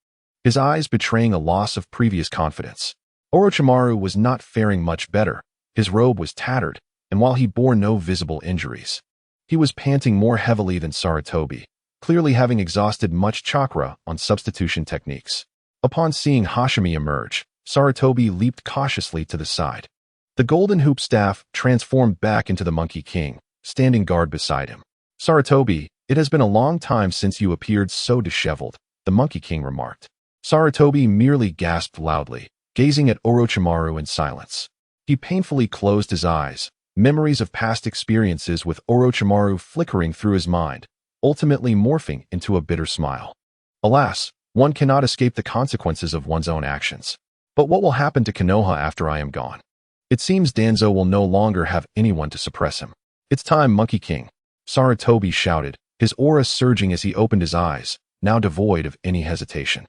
his eyes betraying a loss of previous confidence. Orochimaru was not faring much better. His robe was tattered, and while he bore no visible injuries, he was panting more heavily than Sarutobi, clearly having exhausted much chakra on substitution techniques. Upon seeing Hashimi emerge, Sarutobi leaped cautiously to the side. The golden hoop staff transformed back into the Monkey King, standing guard beside him. "Sarutobi, it has been a long time since you appeared so disheveled," the Monkey King remarked. Sarutobi merely gasped loudly, gazing at Orochimaru in silence. He painfully closed his eyes, memories of past experiences with Orochimaru flickering through his mind, ultimately morphing into a bitter smile. Alas, one cannot escape the consequences of one's own actions. But what will happen to Konoha after I am gone? It seems Danzo will no longer have anyone to suppress him. "It's time, Monkey King," Sarutobi shouted, his aura surging as he opened his eyes, now devoid of any hesitation.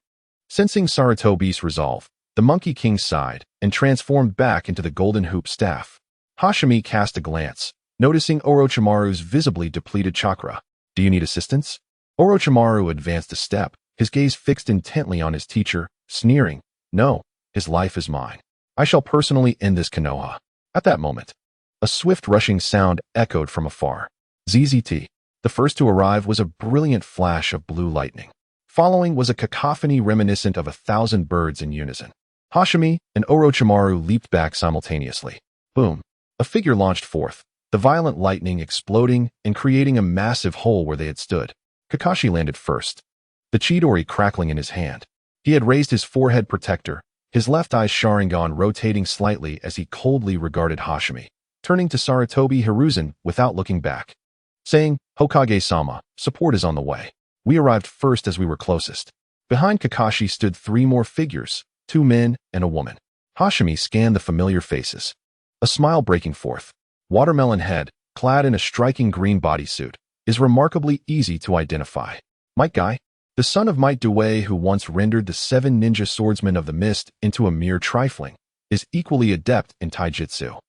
Sensing Sarutobi's resolve, the Monkey King sighed and transformed back into the golden hoop staff. Hashimi cast a glance, noticing Orochimaru's visibly depleted chakra. "Do you need assistance?" Orochimaru advanced a step, his gaze fixed intently on his teacher, sneering, "No, his life is mine. I shall personally end this Konoha." At that moment, a swift rushing sound echoed from afar. ZZT. The first to arrive was a brilliant flash of blue lightning. Following was a cacophony reminiscent of 1,000 birds in unison. Hashimi and Orochimaru leaped back simultaneously. Boom. A figure launched forth, the violent lightning exploding and creating a massive hole where they had stood. Kakashi landed first, the Chidori crackling in his hand. He had raised his forehead protector, his left eye's Sharingan rotating slightly as he coldly regarded Hashimi, turning to Sarutobi Hiruzen without looking back, saying, "Hokage-sama, support is on the way." We arrived first as we were closest. Behind Kakashi stood 3 more figures, 2 men and a woman. Hashimi scanned the familiar faces, a smile breaking forth. Watermelon Head, clad in a striking green bodysuit, is remarkably easy to identify. Might Guy, the son of Might Due who once rendered the 7 ninja swordsmen of the mist into a mere trifling, is equally adept in taijutsu.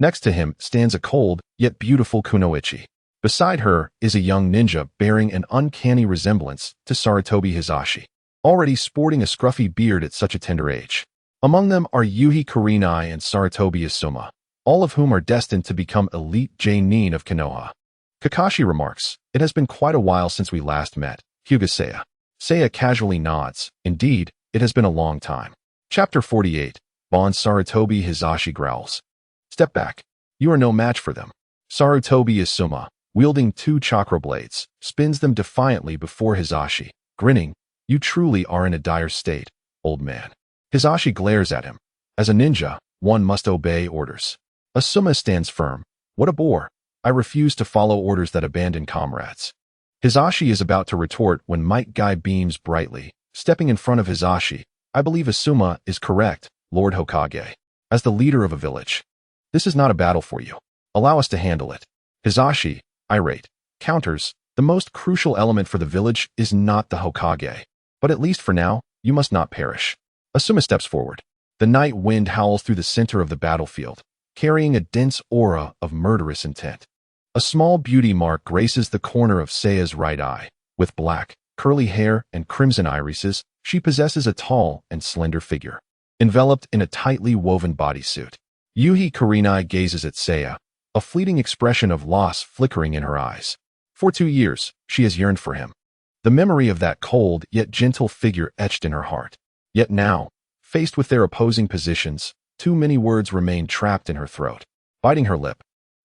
Next to him stands a cold, yet beautiful kunoichi. Beside her is a young ninja bearing an uncanny resemblance to Sarutobi Hizashi, already sporting a scruffy beard at such a tender age. Among them are Yuhi Kurenai and Sarutobi Asuma, all of whom are destined to become elite J-nin of Konoha. Kakashi remarks, "It has been quite a while since we last met, Hyuga Seiya." Seiya casually nods. Indeed, it has been a long time. Chapter 48, Bon Sarutobi Hizashi growls. "Step back. You are no match for them." Sarutobi Asuma, wielding 2 chakra blades, spins them defiantly before Hizashi, grinning, "You truly are in a dire state, old man." Hizashi glares at him. As a ninja, one must obey orders. Asuma stands firm. "What a bore. I refuse to follow orders that abandon comrades." Hizashi is about to retort when Might Guy beams brightly, stepping in front of Hizashi. "I believe Asuma is correct, Lord Hokage. As the leader of a village, this is not a battle for you. Allow us to handle it." Hizashi, irate, counters, "The most crucial element for the village is not the Hokage. But at least for now, you must not perish." Asuma steps forward. The night wind howls through the center of the battlefield, carrying a dense aura of murderous intent. A small beauty mark graces the corner of Seiya's right eye. With black, curly hair and crimson irises, she possesses a tall and slender figure, enveloped in a tightly woven bodysuit. Yuhi Kurenai gazes at Seiya, a fleeting expression of loss flickering in her eyes. For 2 years, she has yearned for him. The memory of that cold yet gentle figure etched in her heart. Yet now, faced with their opposing positions, too many words remain trapped in her throat. Biting her lip,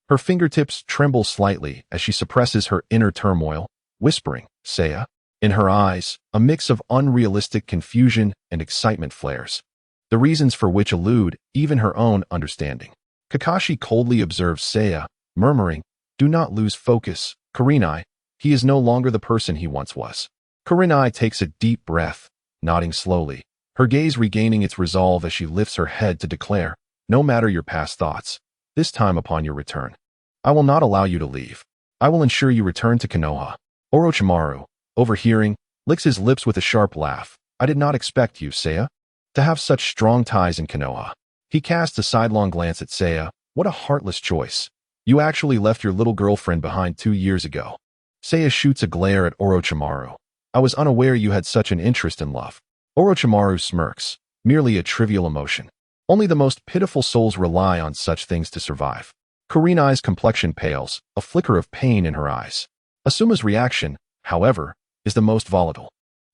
her fingertips tremble slightly as she suppresses her inner turmoil, whispering, "Seiya." In her eyes, a mix of unrealistic confusion and excitement flares, the reasons for which elude even her own understanding. Kakashi coldly observes Seiya, murmuring, "Do not lose focus, Kurenai. He is no longer the person he once was." Kurenai takes a deep breath, nodding slowly, her gaze regaining its resolve as she lifts her head to declare, "No matter your past thoughts, this time upon your return, I will not allow you to leave. I will ensure you return to Konoha." Orochimaru, overhearing, licks his lips with a sharp laugh. "I did not expect you, Seiya, to have such strong ties in Konoha." He casts a sidelong glance at Seiya. "What a heartless choice. You actually left your little girlfriend behind 2 years ago." Seiya shoots a glare at Orochimaru. "I was unaware you had such an interest in love." Orochimaru smirks, merely a trivial emotion. Only the most pitiful souls rely on such things to survive. Kurenai's complexion pales, a flicker of pain in her eyes. Asuma's reaction, however, is the most volatile.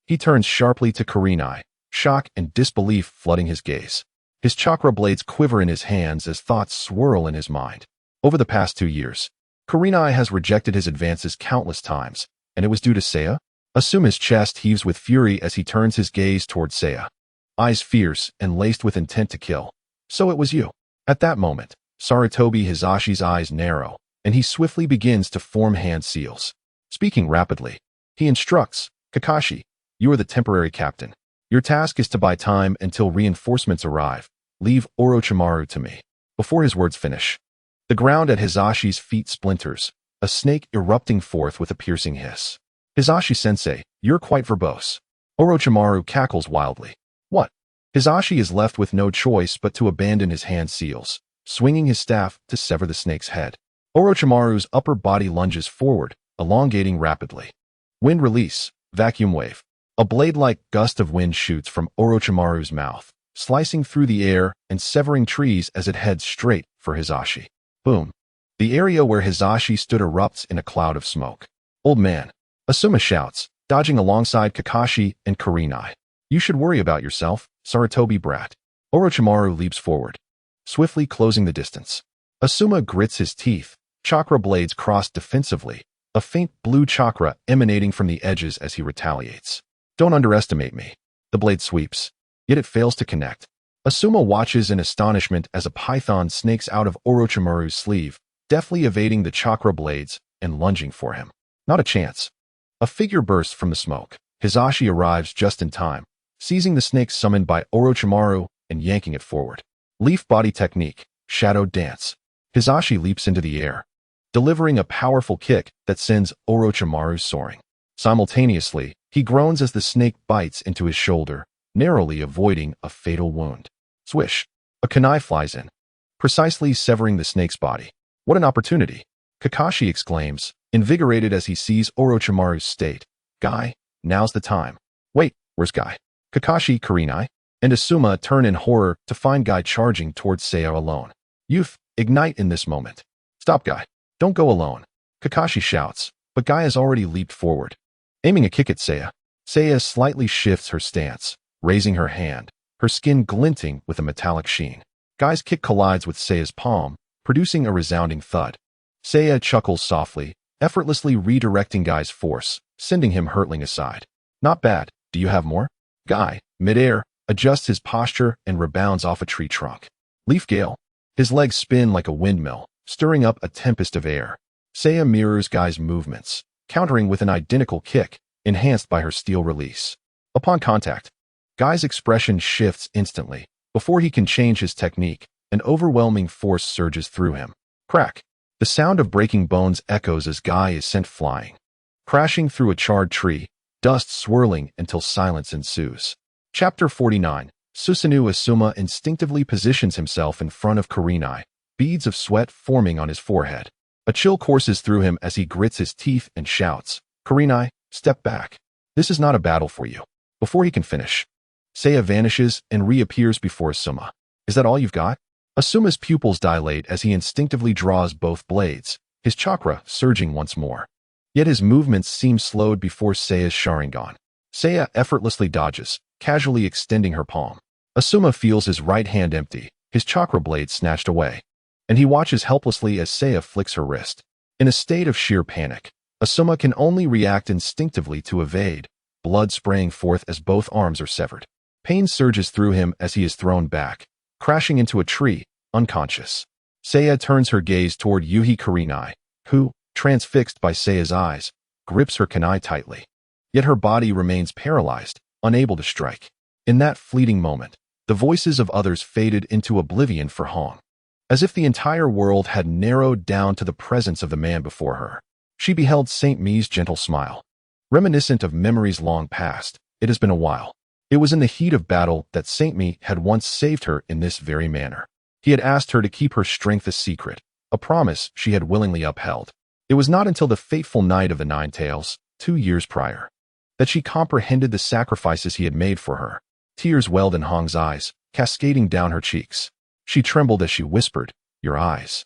He turns sharply to Kurenai, shock and disbelief flooding his gaze. His chakra blades quiver in his hands as thoughts swirl in his mind. Over the past 2 years, Kurenai has rejected his advances countless times, and it was due to Seiya? Asuma's chest heaves with fury as he turns his gaze toward Seiya, eyes fierce and laced with intent to kill. "So it was you." At that moment, Sarutobi Hizashi's eyes narrow, and he swiftly begins to form hand seals. Speaking rapidly, he instructs, "Kakashi, you are the temporary captain. Your task is to buy time until reinforcements arrive. Leave Orochimaru to me." Before his words finish, the ground at Hizashi's feet splinters, a snake erupting forth with a piercing hiss. "Hizashi-sensei, you're quite verbose." Orochimaru cackles wildly. "What?" Hizashi is left with no choice but to abandon his hand seals, swinging his staff to sever the snake's head. Orochimaru's upper body lunges forward, elongating rapidly. Wind release, vacuum wave. A blade-like gust of wind shoots from Orochimaru's mouth, slicing through the air and severing trees as it heads straight for Hizashi. Boom. The area where Hizashi stood erupts in a cloud of smoke. "Old man," Asuma shouts, dodging alongside Kakashi and Kurenai. You should worry about yourself, Sarutobi brat. Orochimaru leaps forward, swiftly closing the distance. Asuma grits his teeth, chakra blades crossed defensively, a faint blue chakra emanating from the edges as he retaliates. Don't underestimate me. The blade sweeps, yet it fails to connect. Asuma watches in astonishment as a python snakes out of Orochimaru's sleeve, deftly evading the chakra blades and lunging for him. Not a chance. A figure bursts from the smoke. Hisashi arrives just in time, seizing the snake summoned by Orochimaru and yanking it forward. Leaf body technique, shadow dance. Hisashi leaps into the air, delivering a powerful kick that sends Orochimaru soaring. Simultaneously, he groans as the snake bites into his shoulder, narrowly avoiding a fatal wound. Swish! A kunai flies in, precisely severing the snake's body. What an opportunity! Kakashi exclaims, invigorated as he sees Orochimaru's state. Guy, now's the time. Wait, where's Guy? Kakashi, Kurenai, and Asuma turn in horror to find Guy charging towards Seiya alone. Youth, ignite in this moment. Stop, Guy. Don't go alone. Kakashi shouts, but Guy has already leaped forward, aiming a kick at Seiya. Seiya slightly shifts her stance, raising her hand, her skin glinting with a metallic sheen. Guy's kick collides with Seiya's palm, producing a resounding thud. Seiya chuckles softly, effortlessly redirecting Guy's force, sending him hurtling aside. Not bad. Do you have more? Guy, midair, adjusts his posture and rebounds off a tree trunk. Leaf gale. His legs spin like a windmill, stirring up a tempest of air. Seiya mirrors Guy's movements, countering with an identical kick, enhanced by her steel release. Upon contact, Guy's expression shifts instantly. Before he can change his technique, an overwhelming force surges through him. Crack! The sound of breaking bones echoes as Guy is sent flying, crashing through a charred tree, dust swirling until silence ensues. Chapter 49. Susanoo Asuma instinctively positions himself in front of Kurenai, beads of sweat forming on his forehead. A chill courses through him as he grits his teeth and shouts, Kurenai, step back. This is not a battle for you. Before he can finish, Seiya vanishes and reappears before Asuma. Is that all you've got? Asuma's pupils dilate as he instinctively draws both blades, his chakra surging once more. Yet his movements seem slowed before Seiya's Sharingan. Seiya effortlessly dodges, casually extending her palm. Asuma feels his right hand empty, his chakra blade snatched away, and he watches helplessly as Seiya flicks her wrist. In a state of sheer panic, Asuma can only react instinctively to evade, blood spraying forth as both arms are severed. Pain surges through him as he is thrown back, crashing into a tree, unconscious. Seiya turns her gaze toward Yuhi Kurenai, who, transfixed by Seiya's eyes, grips her kunai tightly. Yet her body remains paralyzed, unable to strike. In that fleeting moment, the voices of others faded into oblivion for Hong. As if the entire world had narrowed down to the presence of the man before her. She beheld Saint Mi's gentle smile. Reminiscent of memories long past, it has been a while. It was in the heat of battle that Saint Mi had once saved her in this very manner. He had asked her to keep her strength a secret, a promise she had willingly upheld. It was not until the fateful night of the Nine Tails, 2 years prior, that she comprehended the sacrifices he had made for her. Tears welled in Hong's eyes, cascading down her cheeks. She trembled as she whispered, "Your eyes."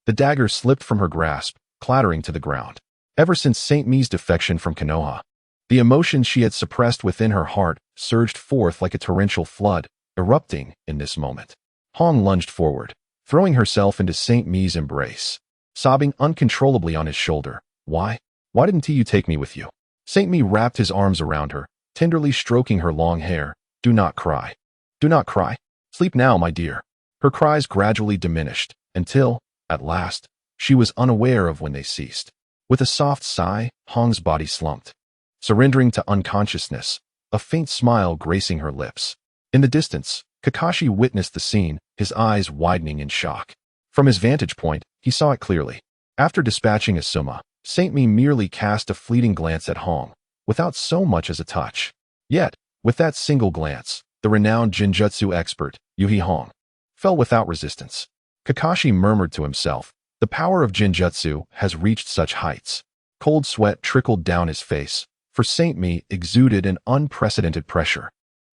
The dagger slipped from her grasp, clattering to the ground. Ever since Saint Mi's defection from Konoha, the emotions she had suppressed within her heart surged forth like a torrential flood, erupting in this moment. Hong lunged forward, throwing herself into Saint Mi's embrace, sobbing uncontrollably on his shoulder. Why didn't you take me with you? Saint Mi wrapped his arms around her, tenderly stroking her long hair. Do not cry. Do not cry. Sleep now, my dear. Her cries gradually diminished, until, at last, she was unaware of when they ceased. With a soft sigh, Hong's body slumped, surrendering to unconsciousness, a faint smile gracing her lips. In the distance, Kakashi witnessed the scene, his eyes widening in shock. From his vantage point, he saw it clearly. After dispatching Asuma, Saint Mi merely cast a fleeting glance at Hong, without so much as a touch. Yet, with that single glance, the renowned Jinjutsu expert, Yuhi Hong, fell without resistance. Kakashi murmured to himself, the power of Jinjutsu has reached such heights. Cold sweat trickled down his face, for Saint Mi exuded an unprecedented pressure.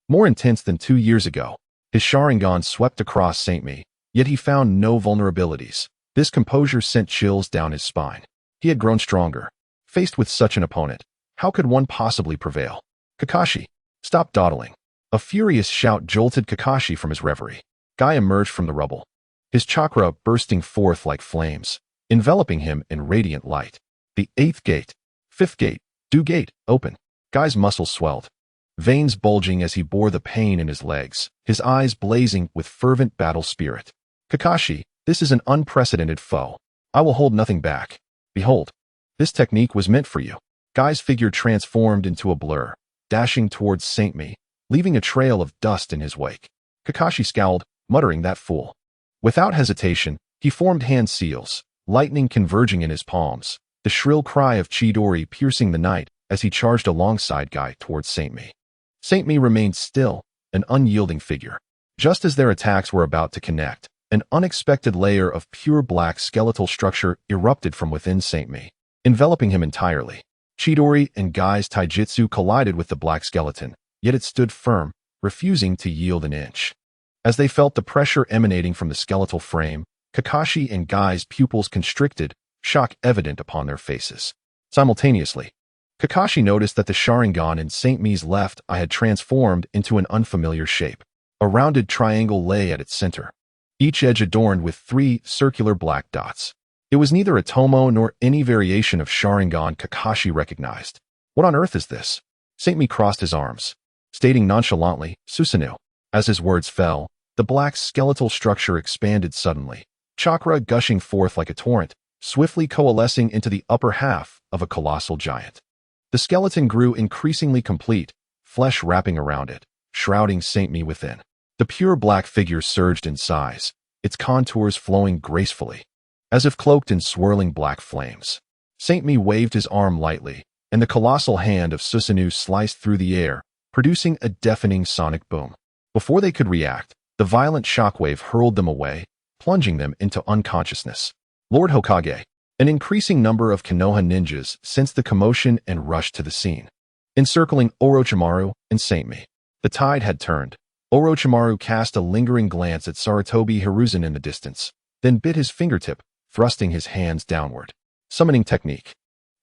More intense than 2 years ago, his Sharingan swept across Saint Mi, yet he found no vulnerabilities. This composure sent chills down his spine. He had grown stronger. Faced with such an opponent, How could one possibly prevail? Kakashi, stop dawdling. A furious shout jolted Kakashi from his reverie. Guy emerged from the rubble, his chakra bursting forth like flames, enveloping him in radiant light. The 8th gate, 5th gate, due gate, open. Guy's muscles swelled, veins bulging as he bore the pain in his legs, his eyes blazing with fervent battle spirit. Kakashi, this is an unprecedented foe. I will hold nothing back. Behold, this technique was meant for you. Guy's figure transformed into a blur, dashing towards Saint Mi, leaving a trail of dust in his wake. Kakashi scowled, muttering, that fool. Without hesitation, he formed hand seals, lightning converging in his palms, the shrill cry of Chidori piercing the night as he charged alongside Guy towards Saint Mi. Saint Mi remained still, an unyielding figure. Just as their attacks were about to connect, an unexpected layer of pure black skeletal structure erupted from within Saint Mi, enveloping him entirely. Chidori and Guy's taijutsu collided with the black skeleton, yet it stood firm, refusing to yield an inch. As they felt the pressure emanating from the skeletal frame, Kakashi and Guy's pupils constricted, shock evident upon their faces. Simultaneously, Kakashi noticed that the Sharingan in Saint Mi's left eye had transformed into an unfamiliar shape. A rounded triangle lay at its center, each edge adorned with 3 circular black dots. It was neither a tomo nor any variation of Sharingan Kakashi recognized. What on earth is this? Saint Mi crossed his arms, stating nonchalantly, Susanoo. As his words fell, the black skeletal structure expanded suddenly, chakra gushing forth like a torrent, swiftly coalescing into the upper half of a colossal giant. The skeleton grew increasingly complete, flesh wrapping around it, shrouding Saint Mi within. The pure black figure surged in size, its contours flowing gracefully, as if cloaked in swirling black flames. Saint Mi waved his arm lightly, and the colossal hand of Susanoo sliced through the air, producing a deafening sonic boom. Before they could react, the violent shockwave hurled them away, plunging them into unconsciousness. Lord Hokage, an increasing number of Konoha ninjas sensed the commotion and rushed to the scene, encircling Orochimaru and Saint Mi. The tide had turned. Orochimaru cast a lingering glance at Sarutobi Hiruzen in the distance, then bit his fingertip, thrusting his hands downward. Summoning technique.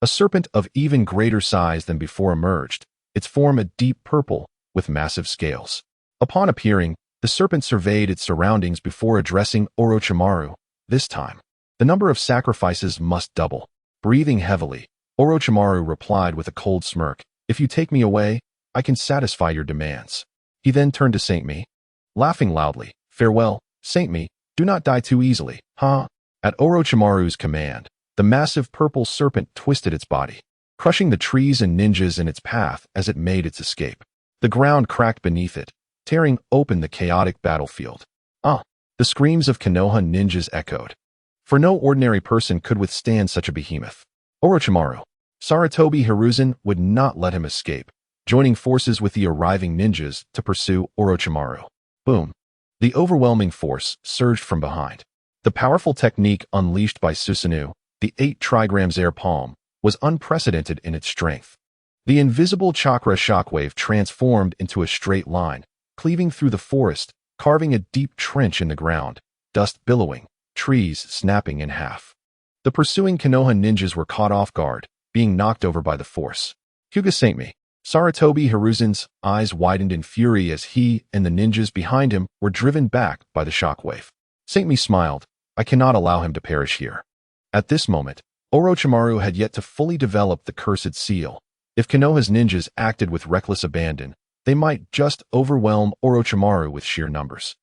A serpent of even greater size than before emerged, its form a deep purple with massive scales. Upon appearing, the serpent surveyed its surroundings before addressing Orochimaru. This time, the number of sacrifices must double. Breathing heavily, Orochimaru replied with a cold smirk, if you take me away, I can satisfy your demands. He then turned to Saint Mi, laughing loudly, farewell, Saint Mi, do not die too easily, huh? At Orochimaru's command, the massive purple serpent twisted its body, crushing the trees and ninjas in its path as it made its escape. The ground cracked beneath it, tearing open the chaotic battlefield. The screams of Konoha ninjas echoed, for no ordinary person could withstand such a behemoth. Orochimaru, Sarutobi Hiruzen would not let him escape, joining forces with the arriving ninjas to pursue Orochimaru. Boom! The overwhelming force surged from behind. The powerful technique unleashed by Susanoo, the 8 trigrams air palm, was unprecedented in its strength. The invisible chakra shockwave transformed into a straight line, cleaving through the forest, carving a deep trench in the ground, dust billowing, trees snapping in half. The pursuing Konoha ninjas were caught off guard, being knocked over by the force. Hyuga Saint Mi, Sarutobi Hiruzen's eyes widened in fury as he and the ninjas behind him were driven back by the shockwave. Saint Mi smiled, I cannot allow him to perish here. At this moment, Orochimaru had yet to fully develop the cursed seal. If Konoha's ninjas acted with reckless abandon, they might just overwhelm Orochimaru with sheer numbers.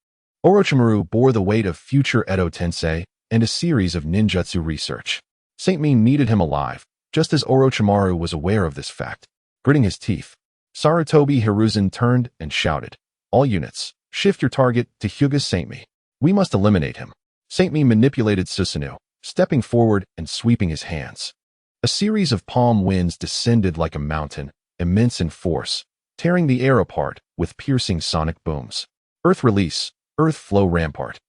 Orochimaru bore the weight of future Edo Tensei and a series of ninjutsu research. Saint Mi needed him alive, just as Orochimaru was aware of this fact. Gritting his teeth, Sarutobi Hiruzen turned and shouted, all units, shift your target to Hyuga Saint Mi. We must eliminate him. Saint Mi manipulated Susanoo, stepping forward and sweeping his hands. A series of palm winds descended like a mountain, immense in force, tearing the air apart with piercing sonic booms. Earth release, earth flow rampart.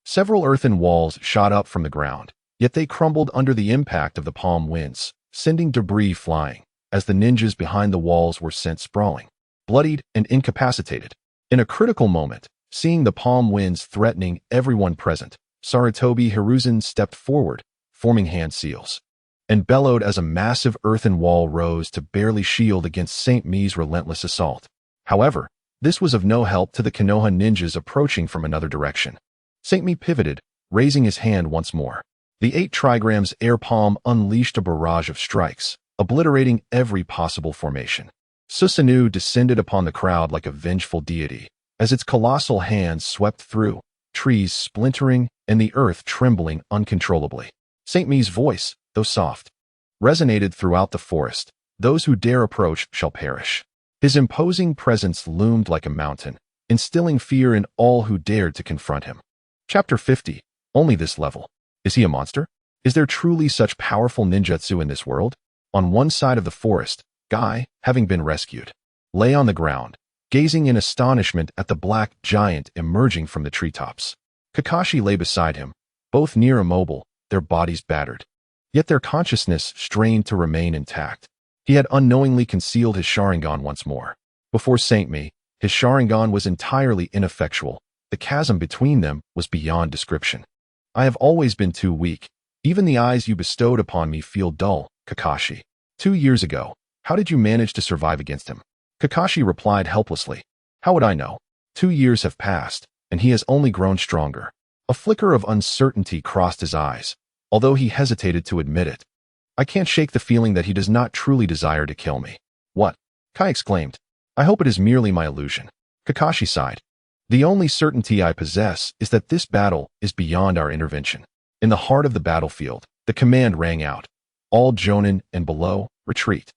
Several earthen walls shot up from the ground, yet they crumbled under the impact of the palm winds, sending debris flying, as the ninjas behind the walls were sent sprawling, bloodied and incapacitated. In a critical moment, seeing the palm winds threatening everyone present, Sarutobi Hiruzen stepped forward, forming hand seals. and bellowed as a massive earthen wall rose to barely shield against Saint Mi's relentless assault. However, this was of no help to the Konoha ninjas approaching from another direction. Saint Mi pivoted, raising his hand once more. The 8 trigrams air palm unleashed a barrage of strikes, obliterating every possible formation. Susanoo descended upon the crowd like a vengeful deity, as its colossal hands swept through, trees splintering and the earth trembling uncontrollably. Saint Mi's voice, though soft, resonated throughout the forest. Those who dare approach shall perish. His imposing presence loomed like a mountain, instilling fear in all who dared to confront him. Chapter 50. Only this level. Is he a monster? Is there truly such powerful ninjutsu in this world? On one side of the forest, Guy, having been rescued, lay on the ground, gazing in astonishment at the black giant emerging from the treetops. Kakashi lay beside him, both near immobile, their bodies battered. Yet their consciousness strained to remain intact. He had unknowingly concealed his Sharingan once more. Before Saint Mi, his Sharingan was entirely ineffectual. The chasm between them was beyond description. I have always been too weak. Even the eyes you bestowed upon me feel dull, Kakashi. 2 years ago, how did you manage to survive against him? Kakashi replied helplessly. How would I know? 2 years have passed, and he has only grown stronger. A flicker of uncertainty crossed his eyes, although he hesitated to admit it. I can't shake the feeling that he does not truly desire to kill me. What? Kai exclaimed. I hope it is merely my illusion. Kakashi sighed. The only certainty I possess is that this battle is beyond our intervention. In the heart of the battlefield, the command rang out. All Jonin and below, retreat.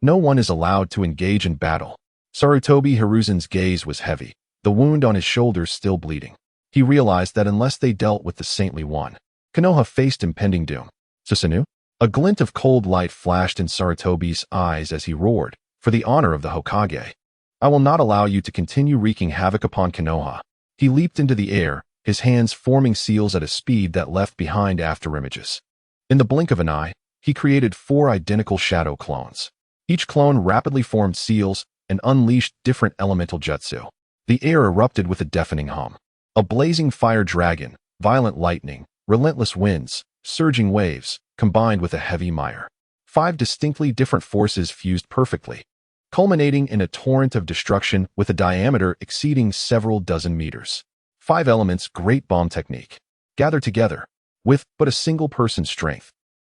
No one is allowed to engage in battle. Sarutobi Hiruzen's gaze was heavy, the wound on his shoulder still bleeding. He realized that unless they dealt with the saintly one, Konoha faced impending doom. Susanoo? A glint of cold light flashed in Sarutobi's eyes as he roared, for the honor of the Hokage. I will not allow you to continue wreaking havoc upon Konoha. He leaped into the air, his hands forming seals at a speed that left behind afterimages. In the blink of an eye, he created 4 identical shadow clones. Each clone rapidly formed seals and unleashed different elemental jutsu. The air erupted with a deafening hum. A blazing fire dragon, violent lightning, relentless winds, surging waves, combined with a heavy mire. 5 distinctly different forces fused perfectly, culminating in a torrent of destruction with a diameter exceeding several dozen meters. 5 elements, great bomb technique. Gather together, with but a single person's strength.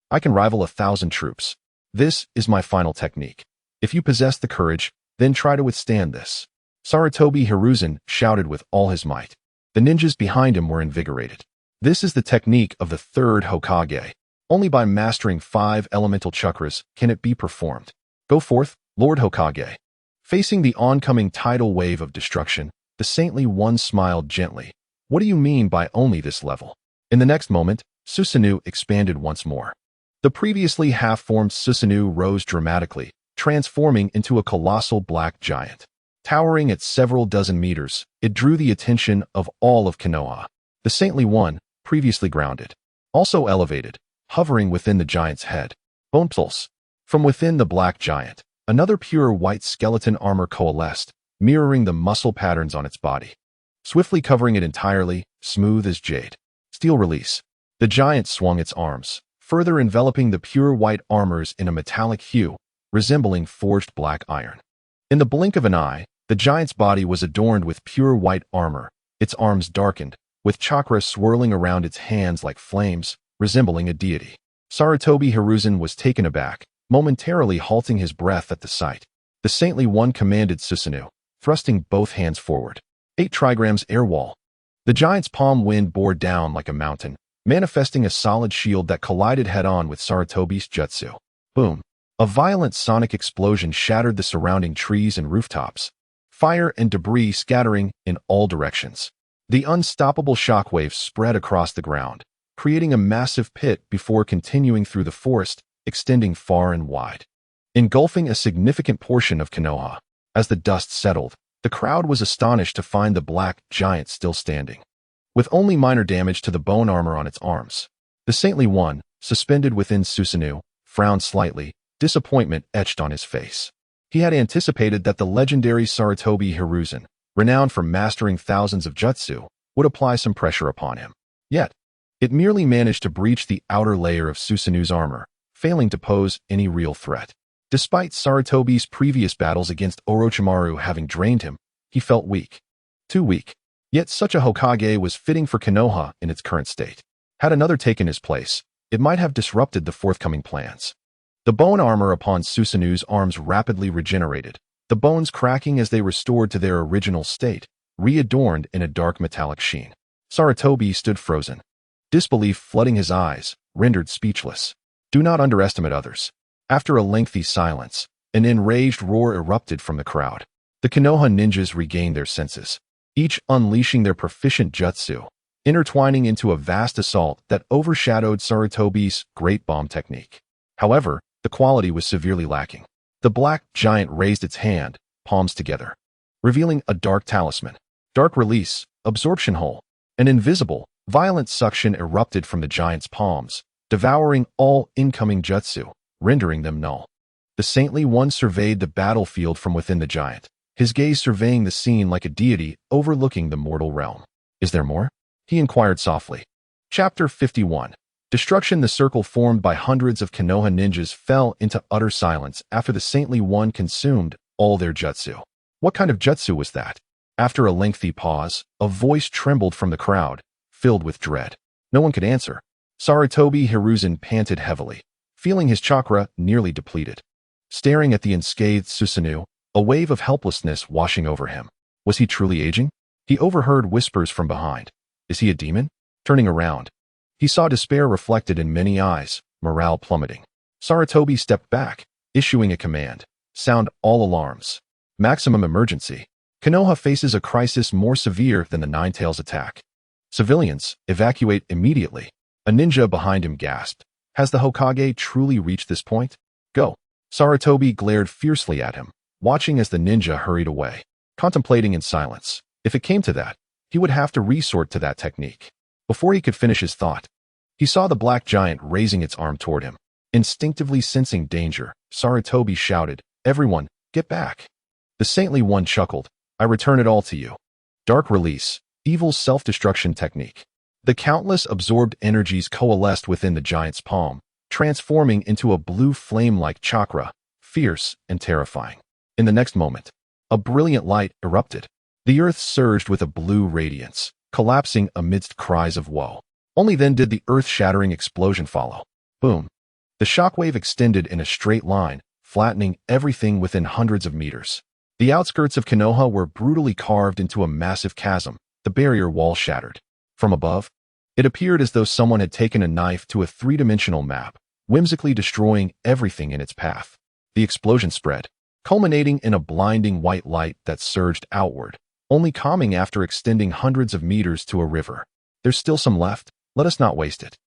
I can rival 1,000 troops. This is my final technique. If you possess the courage, then try to withstand this. Sarutobi Hiruzen shouted with all his might. The ninjas behind him were invigorated. This is the technique of the 3rd Hokage. Only by mastering 5 elemental chakras can it be performed. Go forth, Lord Hokage. Facing the oncoming tidal wave of destruction, the saintly one smiled gently. What do you mean by only this level? In the next moment, Susanoo expanded once more. The previously half-formed Susanoo rose dramatically, transforming into a colossal black giant. Towering at several dozen meters, it drew the attention of all of Konoha. The saintly one, previously grounded, also elevated, hovering within the giant's head. Bone pulse. From within the black giant, another pure white skeleton armor coalesced, mirroring the muscle patterns on its body. Swiftly covering it entirely, smooth as jade. Steel release. The giant swung its arms, further enveloping the pure white armors in a metallic hue, resembling forged black iron. In the blink of an eye, the giant's body was adorned with pure white armor, its arms darkened, with chakra swirling around its hands like flames, resembling a deity. Sarutobi Hiruzen was taken aback, momentarily halting his breath at the sight. The saintly one commanded Susanoo, thrusting both hands forward. 8 trigrams air wall. The giant's palm wind bore down like a mountain, manifesting a solid shield that collided head-on with Sarutobi's jutsu. Boom. A violent sonic explosion shattered the surrounding trees and rooftops, fire and debris scattering in all directions. The unstoppable shockwave spread across the ground, creating a massive pit before continuing through the forest, extending far and wide, engulfing a significant portion of Konoha. As the dust settled, the crowd was astonished to find the black giant still standing, with only minor damage to the bone armor on its arms. The saintly one, suspended within Susanoo, frowned slightly, disappointment etched on his face. He had anticipated that the legendary Sarutobi Hiruzen, renowned for mastering thousands of jutsu, would apply some pressure upon him. Yet, it merely managed to breach the outer layer of Susanoo's armor, failing to pose any real threat. Despite Sarutobi's previous battles against Orochimaru having drained him, he felt weak. Too weak. Yet such a Hokage was fitting for Konoha in its current state. Had another taken his place, it might have disrupted the forthcoming plans. The bone armor upon Susanu's arms rapidly regenerated, the bones cracking as they restored to their original state, readorned in a dark metallic sheen. Sarutobi stood frozen. Disbelief flooding his eyes, rendered speechless. Do not underestimate others. After a lengthy silence, an enraged roar erupted from the crowd. The Konoha ninjas regained their senses, each unleashing their proficient jutsu, intertwining into a vast assault that overshadowed Sarutobi's great bomb technique. However, the quality was severely lacking. The black giant raised its hand, palms together, revealing a dark talisman. Dark release, absorption hole. An invisible, violent suction erupted from the giant's palms, devouring all incoming jutsu, rendering them null. The saintly one surveyed the battlefield from within the giant, his gaze surveying the scene like a deity overlooking the mortal realm. Is there more? He inquired softly. Chapter 51. Destruction. The circle formed by hundreds of Konoha ninjas fell into utter silence after the saintly one consumed all their jutsu. What kind of jutsu was that? After a lengthy pause, a voice trembled from the crowd, filled with dread. No one could answer. Sarutobi Hiruzen panted heavily, feeling his chakra nearly depleted. Staring at the unscathed Susanoo, a wave of helplessness washing over him. Was he truly aging? He overheard whispers from behind. Is he a demon? Turning around, he saw despair reflected in many eyes, morale plummeting. Sarutobi stepped back, issuing a command. Sound all alarms. Maximum emergency. Konoha faces a crisis more severe than the Nine-Tails attack. Civilians, evacuate immediately. A ninja behind him gasped. Has the Hokage truly reached this point? Go. Sarutobi glared fiercely at him, watching as the ninja hurried away, contemplating in silence. If it came to that, he would have to resort to that technique. Before he could finish his thought, he saw the black giant raising its arm toward him. Instinctively sensing danger, Sarutobi shouted, "Everyone, get back." The saintly one chuckled. I return it all to you. Dark release, evil self-destruction technique. The countless absorbed energies coalesced within the giant's palm, transforming into a blue flame-like chakra, fierce and terrifying. In the next moment, a brilliant light erupted. The earth surged with a blue radiance, collapsing amidst cries of woe. Only then did the earth-shattering explosion follow. Boom. The shockwave extended in a straight line, flattening everything within hundreds of meters. The outskirts of Konoha were brutally carved into a massive chasm, the barrier wall shattered. From above, it appeared as though someone had taken a knife to a three-dimensional map, whimsically destroying everything in its path. The explosion spread, culminating in a blinding white light that surged outward, only calming after extending hundreds of meters to a river. There's still some left, let us not waste it.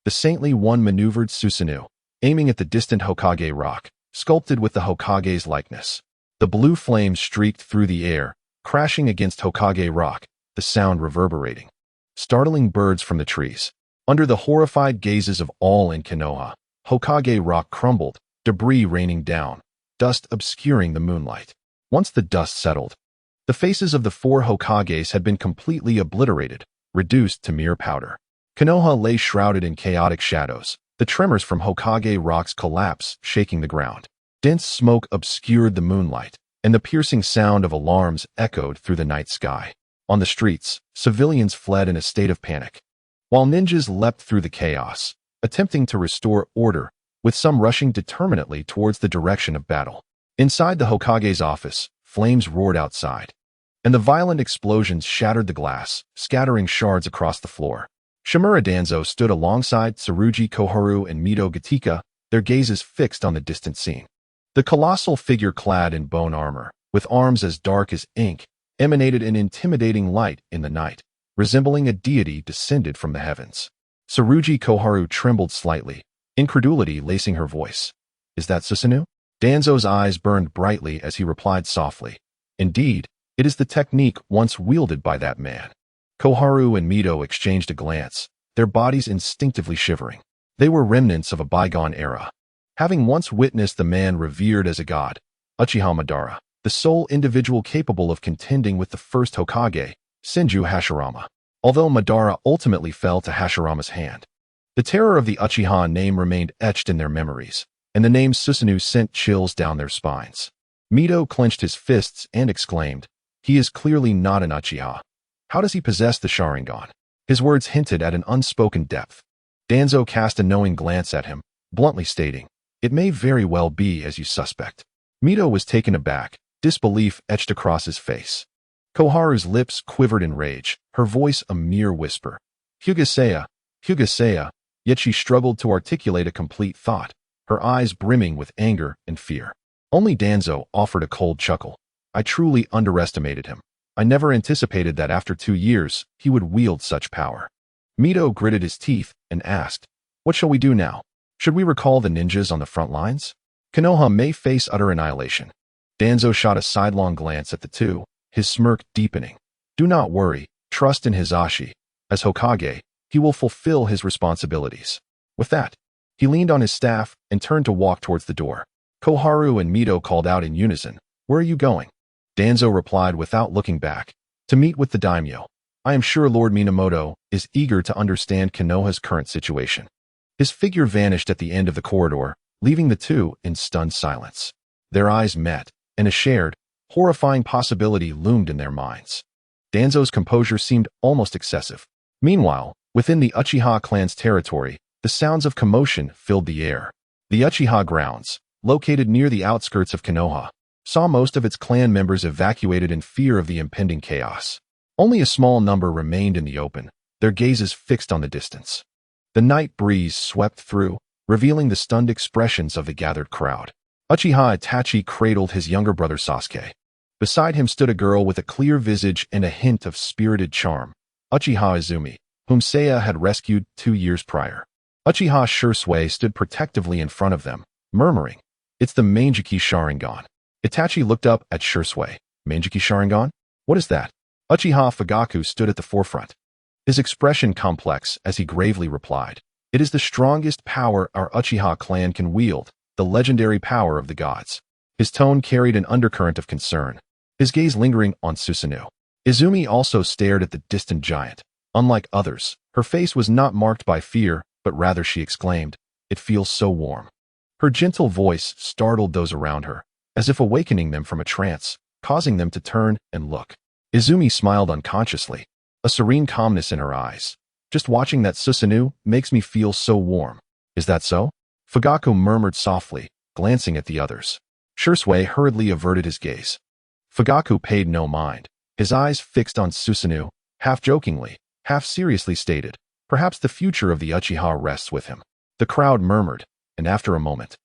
The saintly one maneuvered Susanoo, aiming at the distant Hokage rock, sculpted with the Hokage's likeness. The blue flames streaked through the air, crashing against Hokage rock, the sound reverberating. Startling birds from the trees. Under the horrified gazes of all in Konoha, Hokage rock crumbled, debris raining down, dust obscuring the moonlight. Once the dust settled, the faces of the four Hokages had been completely obliterated, reduced to mere powder. Konoha lay shrouded in chaotic shadows, the tremors from Hokage rock's collapse shaking the ground. Dense smoke obscured the moonlight, and the piercing sound of alarms echoed through the night sky. On the streets, civilians fled in a state of panic, while ninjas leapt through the chaos, attempting to restore order, with some rushing determinately towards the direction of battle. Inside the Hokage's office, flames roared outside, and the violent explosions shattered the glass, scattering shards across the floor. Shimura Danzo stood alongside Tsurugi Koharu and Mito Gatika, their gazes fixed on the distant scene. The colossal figure clad in bone armor, with arms as dark as ink, emanated an intimidating light in the night, resembling a deity descended from the heavens. Tsurugi Koharu trembled slightly, incredulity lacing her voice. Is that Susanoo? Danzo's eyes burned brightly as he replied softly. Indeed, it is the technique once wielded by that man. Koharu and Mito exchanged a glance, their bodies instinctively shivering. They were remnants of a bygone era, having once witnessed the man revered as a god, Uchiha Madara, the sole individual capable of contending with the first Hokage, Senju Hashirama. Although Madara ultimately fell to Hashirama's hand, The terror of the Uchiha name remained etched in their memories, and the name Susanoo sent chills down their spines. Mito clenched his fists and exclaimed, "He is clearly not an Uchiha. How does he possess the Sharingan?" His words hinted at an unspoken depth. Danzo cast a knowing glance at him, bluntly stating, "It may very well be as you suspect." Mito was taken aback, disbelief etched across his face. Koharu's lips quivered in rage, her voice a mere whisper. Hyuga Seiya, yet she struggled to articulate a complete thought, her eyes brimming with anger and fear. Only Danzo offered a cold chuckle. "I truly underestimated him. I never anticipated that after 2 years, he would wield such power." Mito gritted his teeth and asked, "What shall we do now? Should we recall the ninjas on the front lines? Konoha may face utter annihilation." Danzo shot a sidelong glance at the two, his smirk deepening. "Do not worry, trust in Hisashi. As Hokage, he will fulfill his responsibilities." With that, he leaned on his staff and turned to walk towards the door. Koharu and Mito called out in unison, "Where are you going?" Danzo replied without looking back, "To meet with the daimyo. I am sure Lord Minamoto is eager to understand Konoha's current situation." His figure vanished at the end of the corridor, leaving the two in stunned silence. Their eyes met, and a shared, horrifying possibility loomed in their minds. Danzo's composure seemed almost excessive. Meanwhile, within the Uchiha clan's territory, the sounds of commotion filled the air. The Uchiha grounds, located near the outskirts of Konoha, saw most of its clan members evacuated in fear of the impending chaos. Only a small number remained in the open, their gazes fixed on the distance. The night breeze swept through, revealing the stunned expressions of the gathered crowd. Uchiha Itachi cradled his younger brother Sasuke. Beside him stood a girl with a clear visage and a hint of spirited charm, Uchiha Izumi, whom Seiya had rescued 2 years prior. Uchiha Shursui stood protectively in front of them, murmuring, "It's the Manjiki Sharingan." Itachi looked up at Shursui. "Manjiki Sharingan? What is that?" Uchiha Fugaku stood at the forefront, his expression complex as he gravely replied, "It is the strongest power our Uchiha clan can wield, the legendary power of the gods." His tone carried an undercurrent of concern, his gaze lingering on Susanoo. Izumi also stared at the distant giant. Unlike others, her face was not marked by fear, but rather she exclaimed, "It feels so warm." Her gentle voice startled those around her, as if awakening them from a trance, causing them to turn and look. Izumi smiled unconsciously, a serene calmness in her eyes. "Just watching that Susanoo makes me feel so warm." "Is that so?" Fugaku murmured softly, glancing at the others. Shursui hurriedly averted his gaze. Fugaku paid no mind, his eyes fixed on Susanoo, half jokingly, half seriously stated, "Perhaps the future of the Uchiha rests with him." The crowd murmured, and after a moment,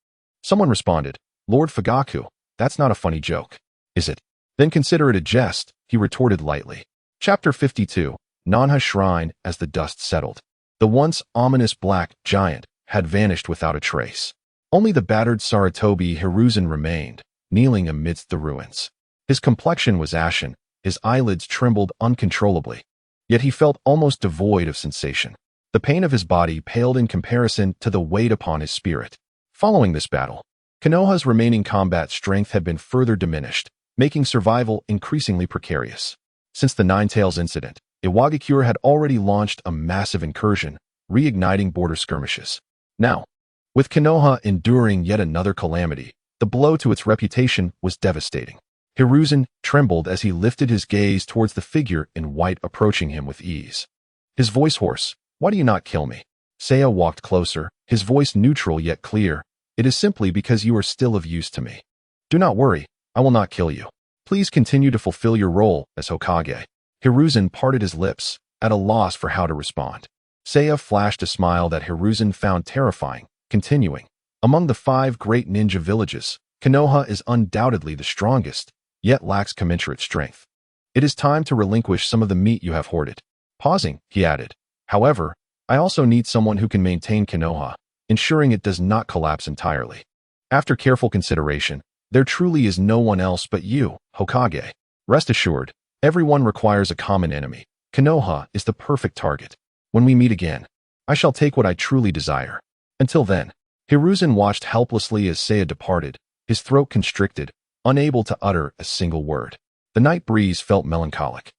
someone responded, "Lord Fugaku, that's not a funny joke, is it?" "Then consider it a jest," he retorted lightly. Chapter 52, Nanha Shrine. As the dust settled, the once ominous black giant had vanished without a trace. Only the battered Sarutobi Hiruzen remained, kneeling amidst the ruins. His complexion was ashen, his eyelids trembled uncontrollably, yet he felt almost devoid of sensation. The pain of his body paled in comparison to the weight upon his spirit. Following this battle, Konoha's remaining combat strength had been further diminished, making survival increasingly precarious. Since the Nine Tails incident, Iwagakure had already launched a massive incursion, reigniting border skirmishes. Now, with Konoha enduring yet another calamity, the blow to its reputation was devastating. Hiruzen trembled as he lifted his gaze towards the figure in white approaching him with ease. His voice hoarse, "Why do you not kill me?" Seiya walked closer, his voice neutral yet clear, "It is simply because you are still of use to me. Do not worry, I will not kill you. Please continue to fulfill your role as Hokage." Hiruzen parted his lips, at a loss for how to respond. Seiya flashed a smile that Hiruzen found terrifying, continuing, "Among the 5 great ninja villages, Konoha is undoubtedly the strongest, yet lacks commensurate strength. It is time to relinquish some of the meat you have hoarded." Pausing, he added, "However, I also need someone who can maintain Konoha, ensuring it does not collapse entirely. After careful consideration, there truly is no one else but you, Hokage. Rest assured, everyone requires a common enemy. Konoha is the perfect target. When we meet again, I shall take what I truly desire. Until then." Hiruzen watched helplessly as Seiya departed, his throat constricted, unable to utter a single word. The night breeze felt melancholic,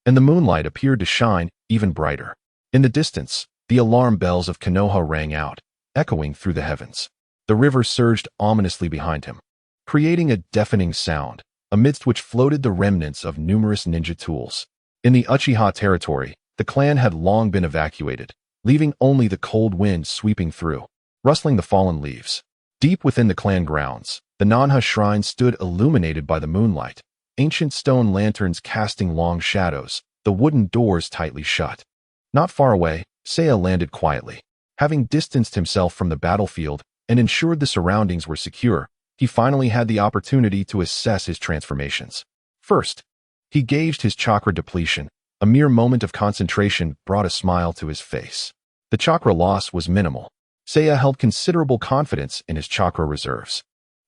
and the moonlight appeared to shine even brighter. In the distance, The alarm bells of Konoha rang out, echoing through the heavens. The river surged ominously behind him, creating a deafening sound, amidst which floated the remnants of numerous ninja tools. In the Uchiha territory, the clan had long been evacuated, leaving only the cold wind sweeping through, rustling the fallen leaves. Deep within the clan grounds, the Nanha shrine stood illuminated by the moonlight, ancient stone lanterns casting long shadows, the wooden doors tightly shut. Not far away, Seiya landed quietly. Having distanced himself from the battlefield and ensured the surroundings were secure, he finally had the opportunity to assess his transformations. First, he gauged his chakra depletion. A mere moment of concentration brought a smile to his face. The chakra loss was minimal. Seiya held considerable confidence in his chakra reserves.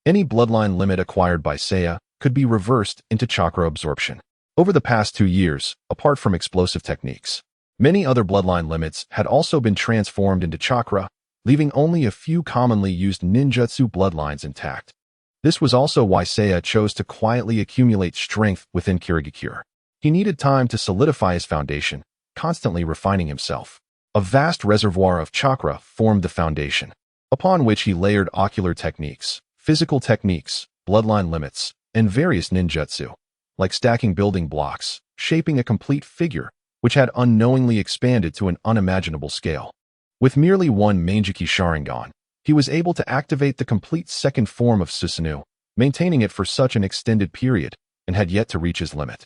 Any bloodline limit acquired by Seiya could be reversed into chakra absorption. Over the past 2 years, apart from explosive techniques, many other bloodline limits had also been transformed into chakra, leaving only a few commonly used ninjutsu bloodlines intact. This was also why Seiya chose to quietly accumulate strength within Kirigakure. He needed time to solidify his foundation, constantly refining himself. A vast reservoir of chakra formed the foundation, upon which he layered ocular techniques, physical techniques, bloodline limits, and various ninjutsu, like stacking building blocks, shaping a complete figure, which had unknowingly expanded to an unimaginable scale. With merely one Manjiki Sharingan, he was able to activate the complete second form of Susanoo, maintaining it for such an extended period, and had yet to reach his limit.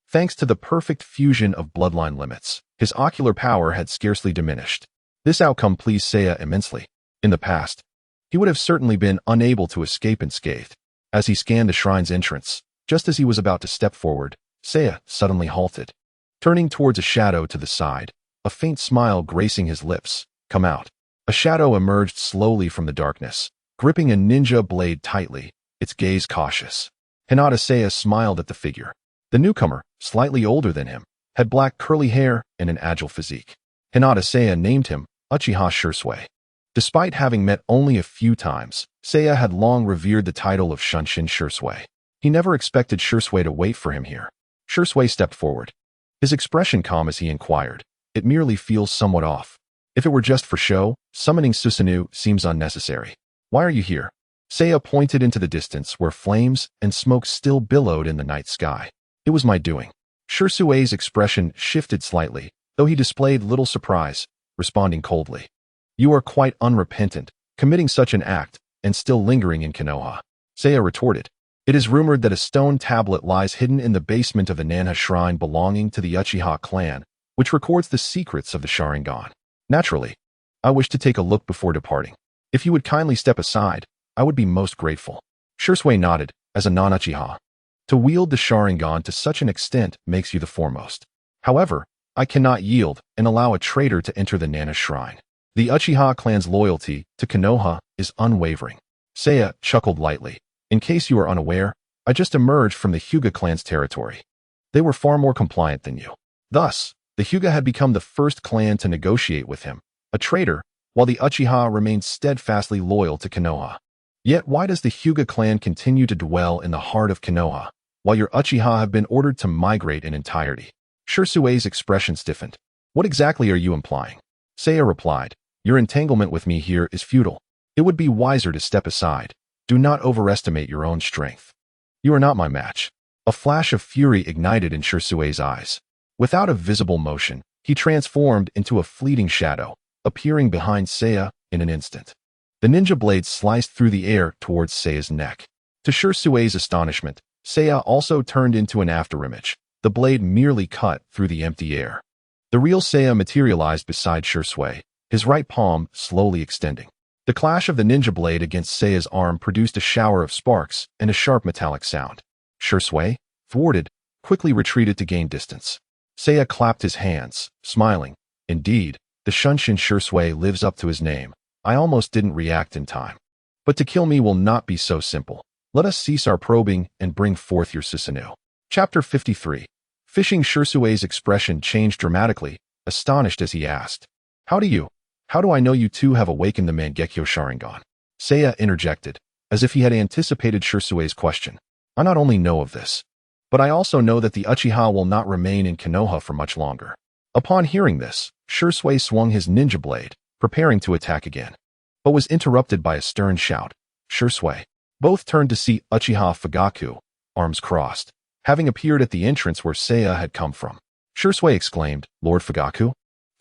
Thanks to the perfect fusion of bloodline limits, his ocular power had scarcely diminished. This outcome pleased Seiya immensely. In the past, he would have certainly been unable to escape unscathed. As he scanned the shrine's entrance, just as he was about to step forward, Seiya suddenly halted. Turning towards a shadow to the side, a faint smile gracing his lips. "Come out." A shadow emerged slowly from the darkness, gripping a ninja blade tightly, its gaze cautious. Hinata Seiya smiled at the figure. The newcomer, slightly older than him, had black curly hair and an agile physique. Hinata Seiya named him Uchiha Shursui. Despite having met only a few times, Seiya had long revered the title of Shunshin Shursui. He never expected Shursui to wait for him here. Shursui stepped forward. His expression calm as he inquired, "It merely feels somewhat off. If it were just for show, summoning Susanoo seems unnecessary. Why are you here?" Seiya pointed into the distance where flames and smoke still billowed in the night sky. "It was my doing." Shursui's expression shifted slightly, though he displayed little surprise, responding coldly. "You are quite unrepentant, committing such an act, and still lingering in Konoha." Seiya retorted. "It is rumored that a stone tablet lies hidden in the basement of the Nanha shrine belonging to the Uchiha clan, which records the secrets of the Sharingan. Naturally, I wish to take a look before departing. If you would kindly step aside, I would be most grateful." Shursui nodded. As a non-Uchiha, to wield the Sharingan to such an extent makes you the foremost. However, I cannot yield and allow a traitor to enter the Nanha shrine. The Uchiha clan's loyalty to Konoha is unwavering. Seiya chuckled lightly. "In case you are unaware, I just emerged from the Hyuga clan's territory. They were far more compliant than you." Thus, the Hyuga had become the first clan to negotiate with him, a traitor, while the Uchiha remained steadfastly loyal to Konoha. Yet why does the Hyuga clan continue to dwell in the heart of Konoha, while your Uchiha have been ordered to migrate in entirety? Shursui's expression stiffened. "What exactly are you implying?" Seiya replied, "Your entanglement with me here is futile. It would be wiser to step aside. Do not overestimate your own strength. You are not my match." A flash of fury ignited in Shursui's eyes. Without a visible motion, he transformed into a fleeting shadow, appearing behind Seiya in an instant. The ninja blade sliced through the air towards Seiya's neck. To Shursui's astonishment, Seiya also turned into an afterimage. The blade merely cut through the empty air. The real Seiya materialized beside Shursui, his right palm slowly extending. The clash of the ninja blade against Seiya's arm produced a shower of sparks and a sharp metallic sound. Shursui, thwarted, quickly retreated to gain distance. Seiya clapped his hands, smiling. "Indeed, the Shunshin Shursui lives up to his name. I almost didn't react in time. But to kill me will not be so simple. Let us cease our probing and bring forth your Susanoo." Chapter 53. Fishing. Shursui's expression changed dramatically, astonished as he asked, How do I know you two have awakened the Mangekyo Sharingan?" Seiya interjected, as if he had anticipated Shursui's question. "I not only know of this, but I also know that the Uchiha will not remain in Konoha for much longer." Upon hearing this, Shursui swung his ninja blade, preparing to attack again, but was interrupted by a stern shout. Shursui. Both turned to see Uchiha Fugaku, arms crossed, having appeared at the entrance where Seiya had come from. Shursui exclaimed, "Lord Fugaku?"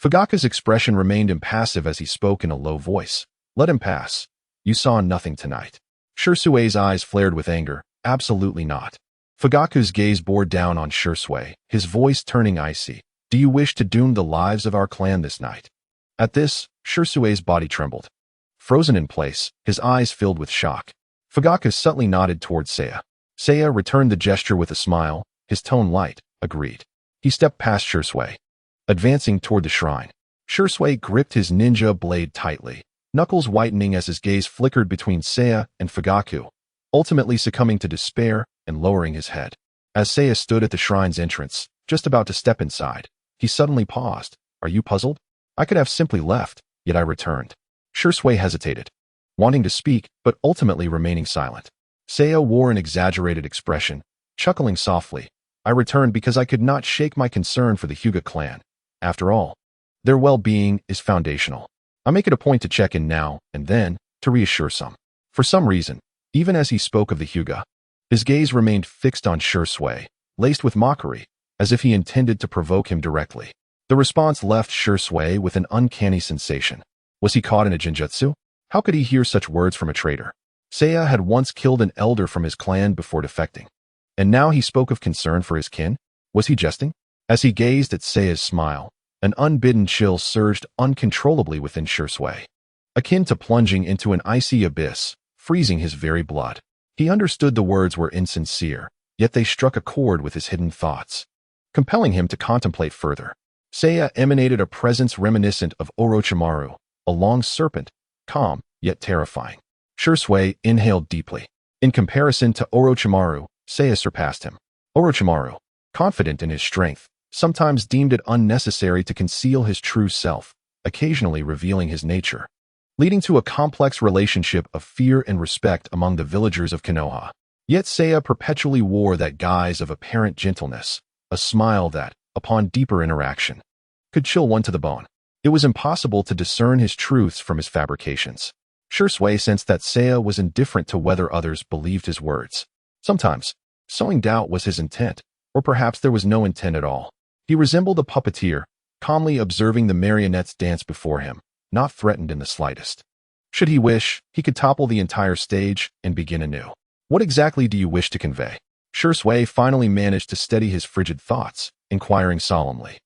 Fugaku's expression remained impassive as he spoke in a low voice. "Let him pass. You saw nothing tonight." Shursui's eyes flared with anger. "Absolutely not." Fugaku's gaze bore down on Shursui, his voice turning icy. "Do you wish to doom the lives of our clan this night?" At this, Shursui's body trembled. Frozen in place, his eyes filled with shock. Fugaku subtly nodded towards Seiya. Seiya returned the gesture with a smile, his tone light. "Agreed." He stepped past Shursui, advancing toward the shrine. Shursui gripped his ninja blade tightly, knuckles whitening as his gaze flickered between Seiya and Fugaku, ultimately succumbing to despair and lowering his head. As Seiya stood at the shrine's entrance, just about to step inside, he suddenly paused. "Are you puzzled? I could have simply left, yet I returned." Shursui hesitated, wanting to speak, but ultimately remaining silent. Seiya wore an exaggerated expression, chuckling softly. "I returned because I could not shake my concern for the Hyuga clan. After all, their well-being is foundational. I make it a point to check in now and then to reassure some." For some reason, even as he spoke of the Hyuga, his gaze remained fixed on Shursui, laced with mockery, as if he intended to provoke him directly. The response left Shursui with an uncanny sensation. Was he caught in a genjutsu? How could he hear such words from a traitor? Seiya had once killed an elder from his clan before defecting, and now he spoke of concern for his kin? Was he jesting? As he gazed at Seiya's smile, an unbidden chill surged uncontrollably within Shursui, akin to plunging into an icy abyss, freezing his very blood. He understood the words were insincere, yet they struck a chord with his hidden thoughts, compelling him to contemplate further. Seiya emanated a presence reminiscent of Orochimaru, a long serpent, calm, yet terrifying. Shursui inhaled deeply. In comparison to Orochimaru, Seiya surpassed him. Orochimaru, confident in his strength, sometimes deemed it unnecessary to conceal his true self, occasionally revealing his nature, leading to a complex relationship of fear and respect among the villagers of Konoha. Yet Seiya perpetually wore that guise of apparent gentleness, a smile that, upon deeper interaction, could chill one to the bone. It was impossible to discern his truths from his fabrications. Shursui sensed that Seiya was indifferent to whether others believed his words. Sometimes, sowing doubt was his intent, or perhaps there was no intent at all. He resembled a puppeteer, calmly observing the marionettes dance before him, not threatened in the slightest. Should he wish, he could topple the entire stage and begin anew. "What exactly do you wish to convey?" Shursui finally managed to steady his frigid thoughts, inquiring solemnly.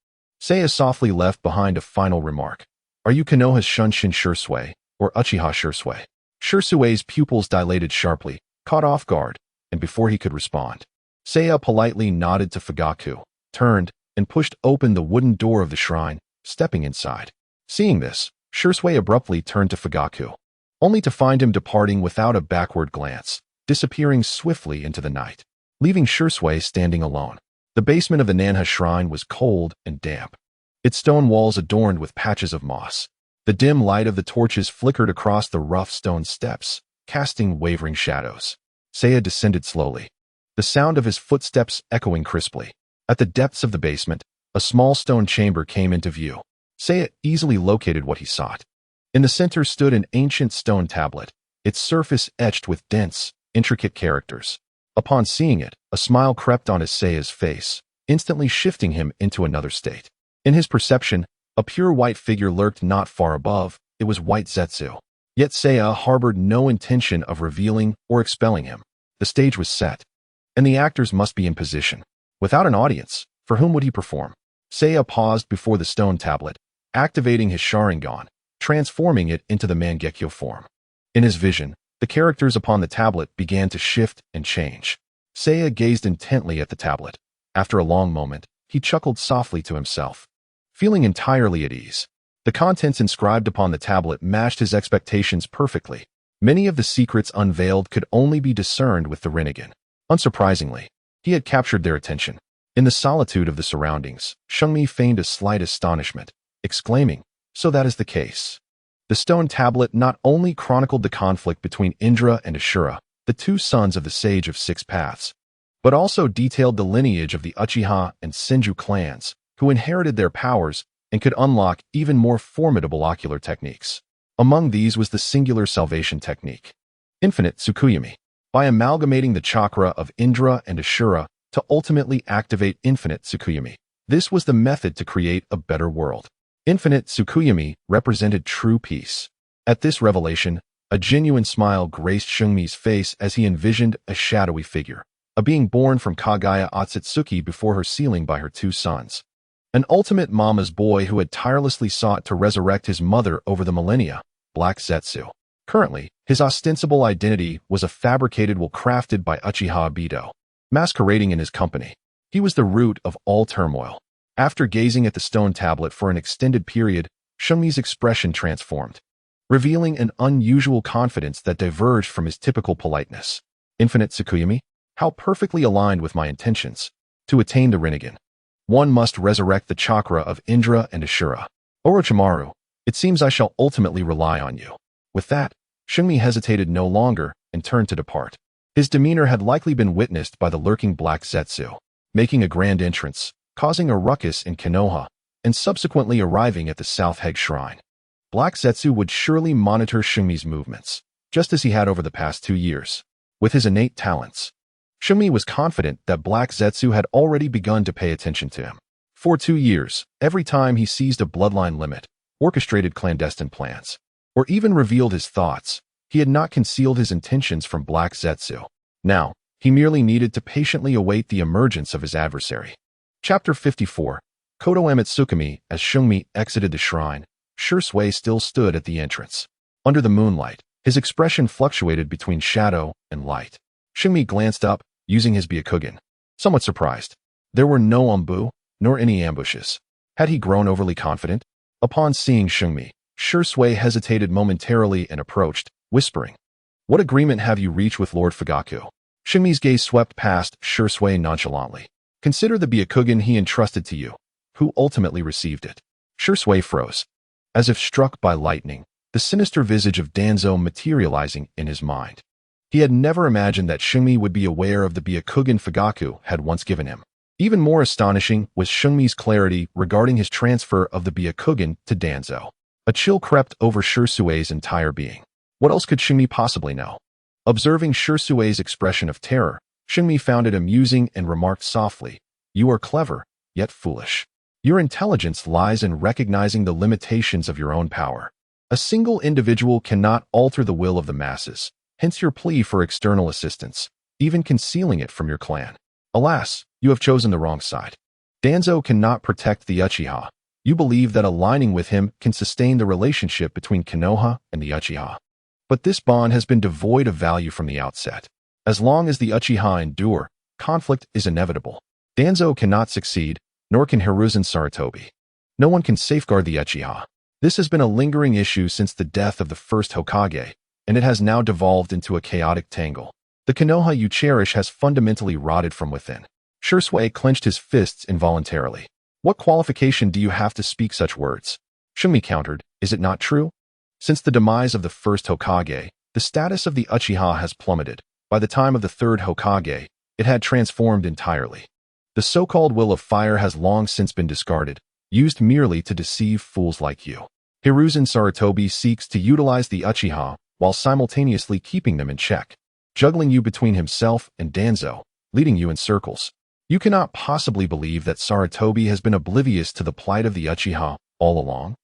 Seiya softly left behind a final remark. "Are you Konoha's Shunshin Shursui, or Uchiha Shursui?" Shursui's pupils dilated sharply, caught off guard, and before he could respond, Seiya politely nodded to Fugaku, turned, and pushed open the wooden door of the shrine, stepping inside. Seeing this, Shursui abruptly turned to Fugaku, only to find him departing without a backward glance, disappearing swiftly into the night, leaving Shursui standing alone. The basement of the Nanha shrine was cold and damp, its stone walls adorned with patches of moss. The dim light of the torches flickered across the rough stone steps, casting wavering shadows. Seiya descended slowly, the sound of his footsteps echoing crisply. At the depths of the basement, a small stone chamber came into view. Seiya easily located what he sought. In the center stood an ancient stone tablet, its surface etched with dense, intricate characters. Upon seeing it, a smile crept on Seiya's face, instantly shifting him into another state. In his perception, a pure white figure lurked not far above. It was White Zetsu. Yet Seiya harbored no intention of revealing or expelling him. The stage was set, and the actors must be in position. Without an audience, for whom would he perform? Seiya paused before the stone tablet, activating his Sharingan, transforming it into the Mangekyo form. In his vision, the characters upon the tablet began to shift and change. Seiya gazed intently at the tablet. After a long moment, he chuckled softly to himself, feeling entirely at ease. The contents inscribed upon the tablet matched his expectations perfectly. Many of the secrets unveiled could only be discerned with the Rinnegan. Unsurprisingly, he had captured their attention. In the solitude of the surroundings, Shungmi feigned a slight astonishment, exclaiming, "So that is the case." The stone tablet not only chronicled the conflict between Indra and Ashura, the two sons of the Sage of Six Paths, but also detailed the lineage of the Uchiha and Senju clans, who inherited their powers and could unlock even more formidable ocular techniques. Among these was the singular salvation technique, infinite Tsukuyomi. By amalgamating the chakra of Indra and Ashura to ultimately activate infinite Tsukuyomi, this was the method to create a better world. Infinite Tsukuyomi represented true peace. At this revelation, a genuine smile graced Shungmi's face as he envisioned a shadowy figure, a being born from Kagaya Otsutsuki before her sealing by her two sons. An ultimate mama's boy who had tirelessly sought to resurrect his mother over the millennia, Black Zetsu. Currently, his ostensible identity was a fabricated will crafted by Uchiha Obito, masquerading in his company. He was the root of all turmoil. After gazing at the stone tablet for an extended period, Shungmi's expression transformed, revealing an unusual confidence that diverged from his typical politeness. Infinite Tsukuyomi? How perfectly aligned with my intentions. To attain the Rinnegan, one must resurrect the chakra of Indra and Ashura. Orochimaru, it seems I shall ultimately rely on you. With that, Shungmi hesitated no longer and turned to depart. His demeanor had likely been witnessed by the lurking Black Zetsu, making a grand entrance, causing a ruckus in Konoha, and subsequently arriving at the South Heg Shrine. Black Zetsu would surely monitor Shungmi's movements, just as he had over the past 2 years. With his innate talents, Shungmi was confident that Black Zetsu had already begun to pay attention to him. For 2 years, every time he seized a bloodline limit, orchestrated clandestine plans, or even revealed his thoughts, he had not concealed his intentions from Black Zetsu. Now, he merely needed to patiently await the emergence of his adversary. Chapter 54. Kodo Amitsukami. As Shungmi exited the shrine, Shursui still stood at the entrance. Under the moonlight, his expression fluctuated between shadow and light. Shungmi glanced up, using his Byakugan, somewhat surprised. There were no ombu, nor any ambushes. Had he grown overly confident? Upon seeing Shungmi, Shursui hesitated momentarily and approached, whispering, "What agreement have you reached with Lord Fugaku?" Shungmi's gaze swept past Shursui nonchalantly. "Consider the Byakugan he entrusted to you. Who ultimately received it?" Shursui froze, as if struck by lightning, the sinister visage of Danzo materializing in his mind. He had never imagined that Shungmi would be aware of the Byakugan Fugaku had once given him. Even more astonishing was Shungmi's clarity regarding his transfer of the Byakugan to Danzo. A chill crept over Shursui's entire being. What else could Shungmi possibly know? Observing Shursui's expression of terror, Shungmi found it amusing and remarked softly, "You are clever, yet foolish. Your intelligence lies in recognizing the limitations of your own power. A single individual cannot alter the will of the masses, hence your plea for external assistance, even concealing it from your clan. Alas, you have chosen the wrong side. Danzo cannot protect the Uchiha. You believe that aligning with him can sustain the relationship between Konoha and the Uchiha. But this bond has been devoid of value from the outset. As long as the Uchiha endure, conflict is inevitable. Danzo cannot succeed, nor can Hiruzen Sarutobi. No one can safeguard the Uchiha. This has been a lingering issue since the death of the first Hokage, and it has now devolved into a chaotic tangle. The Konoha you cherish has fundamentally rotted from within." Shursui clenched his fists involuntarily. "What qualification do you have to speak such words?" Shungmi countered, "Is it not true? Since the demise of the first Hokage, the status of the Uchiha has plummeted. By the time of the third Hokage, it had transformed entirely. The so-called will of fire has long since been discarded, used merely to deceive fools like you. Hiruzen Sarutobi seeks to utilize the Uchiha while simultaneously keeping them in check, juggling you between himself and Danzo, leading you in circles. You cannot possibly believe that Sarutobi has been oblivious to the plight of the Uchiha all along.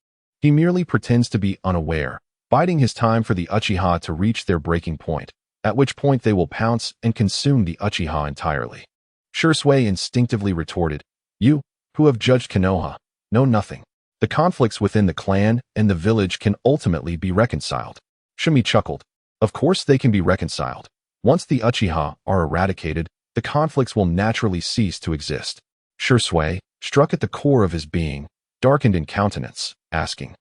He merely pretends to be unaware, biding his time for the Uchiha to reach their breaking point, at which point they will pounce and consume the Uchiha entirely." Shursui instinctively retorted, "You, who have judged Konoha, know nothing. The conflicts within the clan and the village can ultimately be reconciled." Shungmi chuckled. "Of course they can be reconciled. Once the Uchiha are eradicated, the conflicts will naturally cease to exist." Shursui, struck at the core of his being, darkened in countenance, asking,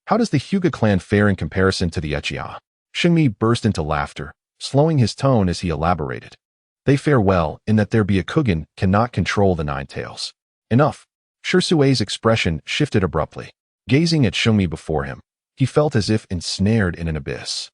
"How does the Hyuga clan fare in comparison to the Uchiha?" Shungmi burst into laughter, slowing his tone as he elaborated. "They fare well in that their Byakugan cannot control the Nine Tails." Enough. Shursui's expression shifted abruptly. Gazing at Shungmi before him, he felt as if ensnared in an abyss,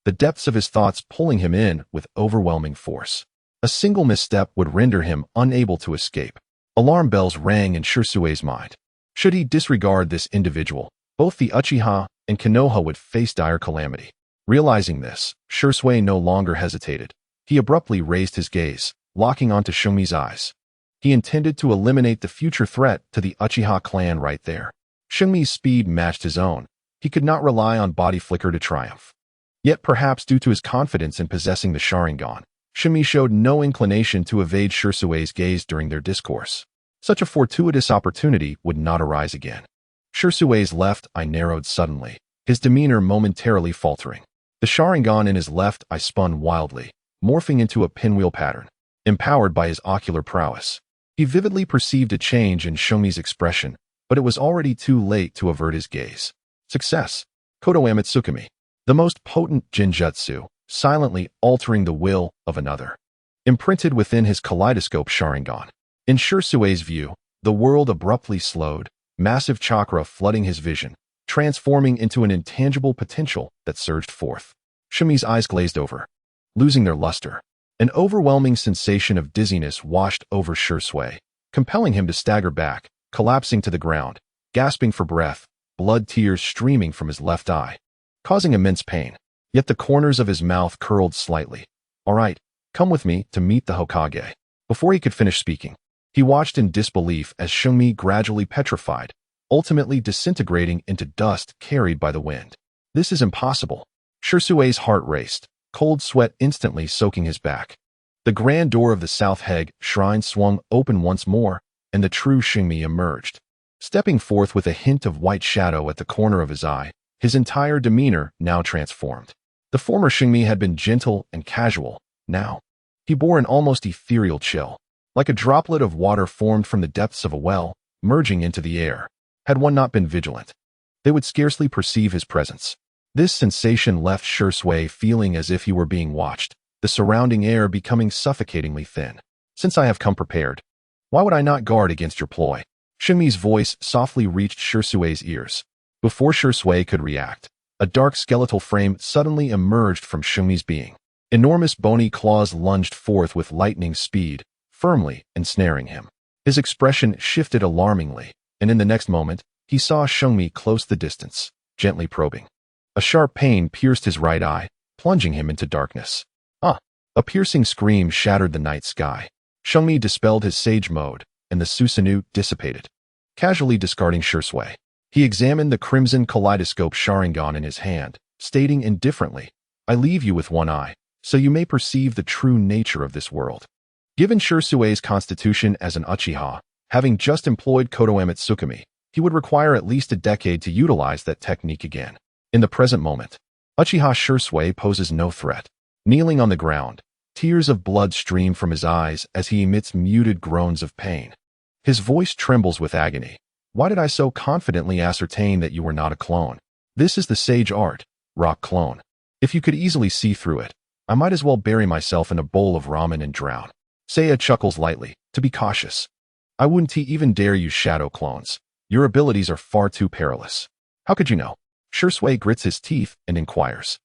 the depths of his thoughts pulling him in with overwhelming force. A single misstep would render him unable to escape. Alarm bells rang in Shursui's mind. Should he disregard this individual, both the Uchiha and Konoha would face dire calamity. Realizing this, Shursui no longer hesitated. He abruptly raised his gaze, locking onto Shumi's eyes. He intended to eliminate the future threat to the Uchiha clan right there. Shumi's speed matched his own. He could not rely on body flicker to triumph. Yet perhaps due to his confidence in possessing the Sharingan, Shumi showed no inclination to evade Shursui's gaze during their discourse. Such a fortuitous opportunity would not arise again. Shursui's left eye narrowed suddenly, his demeanor momentarily faltering. The Sharingan in his left eye spun wildly, morphing into a pinwheel pattern. Empowered by his ocular prowess, he vividly perceived a change in Shumi's expression, but it was already too late to avert his gaze. Success. Kodoha Mitsukami. The most potent Jinjutsu, silently altering the will of another. Imprinted within his kaleidoscope Sharingan. In Shursui's view, the world abruptly slowed, massive chakra flooding his vision, transforming into an intangible potential that surged forth. Shumi's eyes glazed over, losing their luster. An overwhelming sensation of dizziness washed over Shursui, compelling him to stagger back, collapsing to the ground, gasping for breath, blood tears streaming from his left eye, causing immense pain. Yet the corners of his mouth curled slightly. "All right, come with me to meet the Hokage." Before he could finish speaking, he watched in disbelief as Shumi gradually petrified, ultimately disintegrating into dust carried by the wind. This is impossible. Shursui's heart raced, cold sweat instantly soaking his back. The grand door of the South Heg shrine swung open once more, and the true Shumi emerged. Stepping forth with a hint of white shadow at the corner of his eye, his entire demeanor now transformed. The former Shumi had been gentle and casual. Now, he bore an almost ethereal chill, like a droplet of water formed from the depths of a well, merging into the air. Had one not been vigilant, they would scarcely perceive his presence. This sensation left Shursui feeling as if he were being watched, the surrounding air becoming suffocatingly thin. "Since I have come prepared, why would I not guard against your ploy?" Shumi's voice softly reached Shursui's ears. Before Shursui could react, a dark skeletal frame suddenly emerged from Shumi's being. Enormous bony claws lunged forth with lightning speed, firmly ensnaring him. His expression shifted alarmingly, and in the next moment, he saw Shumi close the distance, gently probing. A sharp pain pierced his right eye, plunging him into darkness. "Ah!" A piercing scream shattered the night sky. Shumi dispelled his sage mode, and the Susanoo dissipated. Casually discarding Shursui, he examined the crimson kaleidoscope Sharingan in his hand, stating indifferently, "I leave you with one eye, so you may perceive the true nature of this world." Given Shursui's constitution as an Uchiha, having just employed Kodoha Mitsukami, he would require at least a decade to utilize that technique again. In the present moment, Uchiha Shursui poses no threat. Kneeling on the ground, tears of blood stream from his eyes as he emits muted groans of pain. His voice trembles with agony. "Why did I so confidently ascertain that you were not a clone? This is the sage art, rock clone. If you could easily see through it, I might as well bury myself in a bowl of ramen and drown." Seiya chuckles lightly, "To be cautious. I wouldn't even dare use shadow clones. Your abilities are far too perilous." "How could you know?" Shursui grits his teeth and inquires.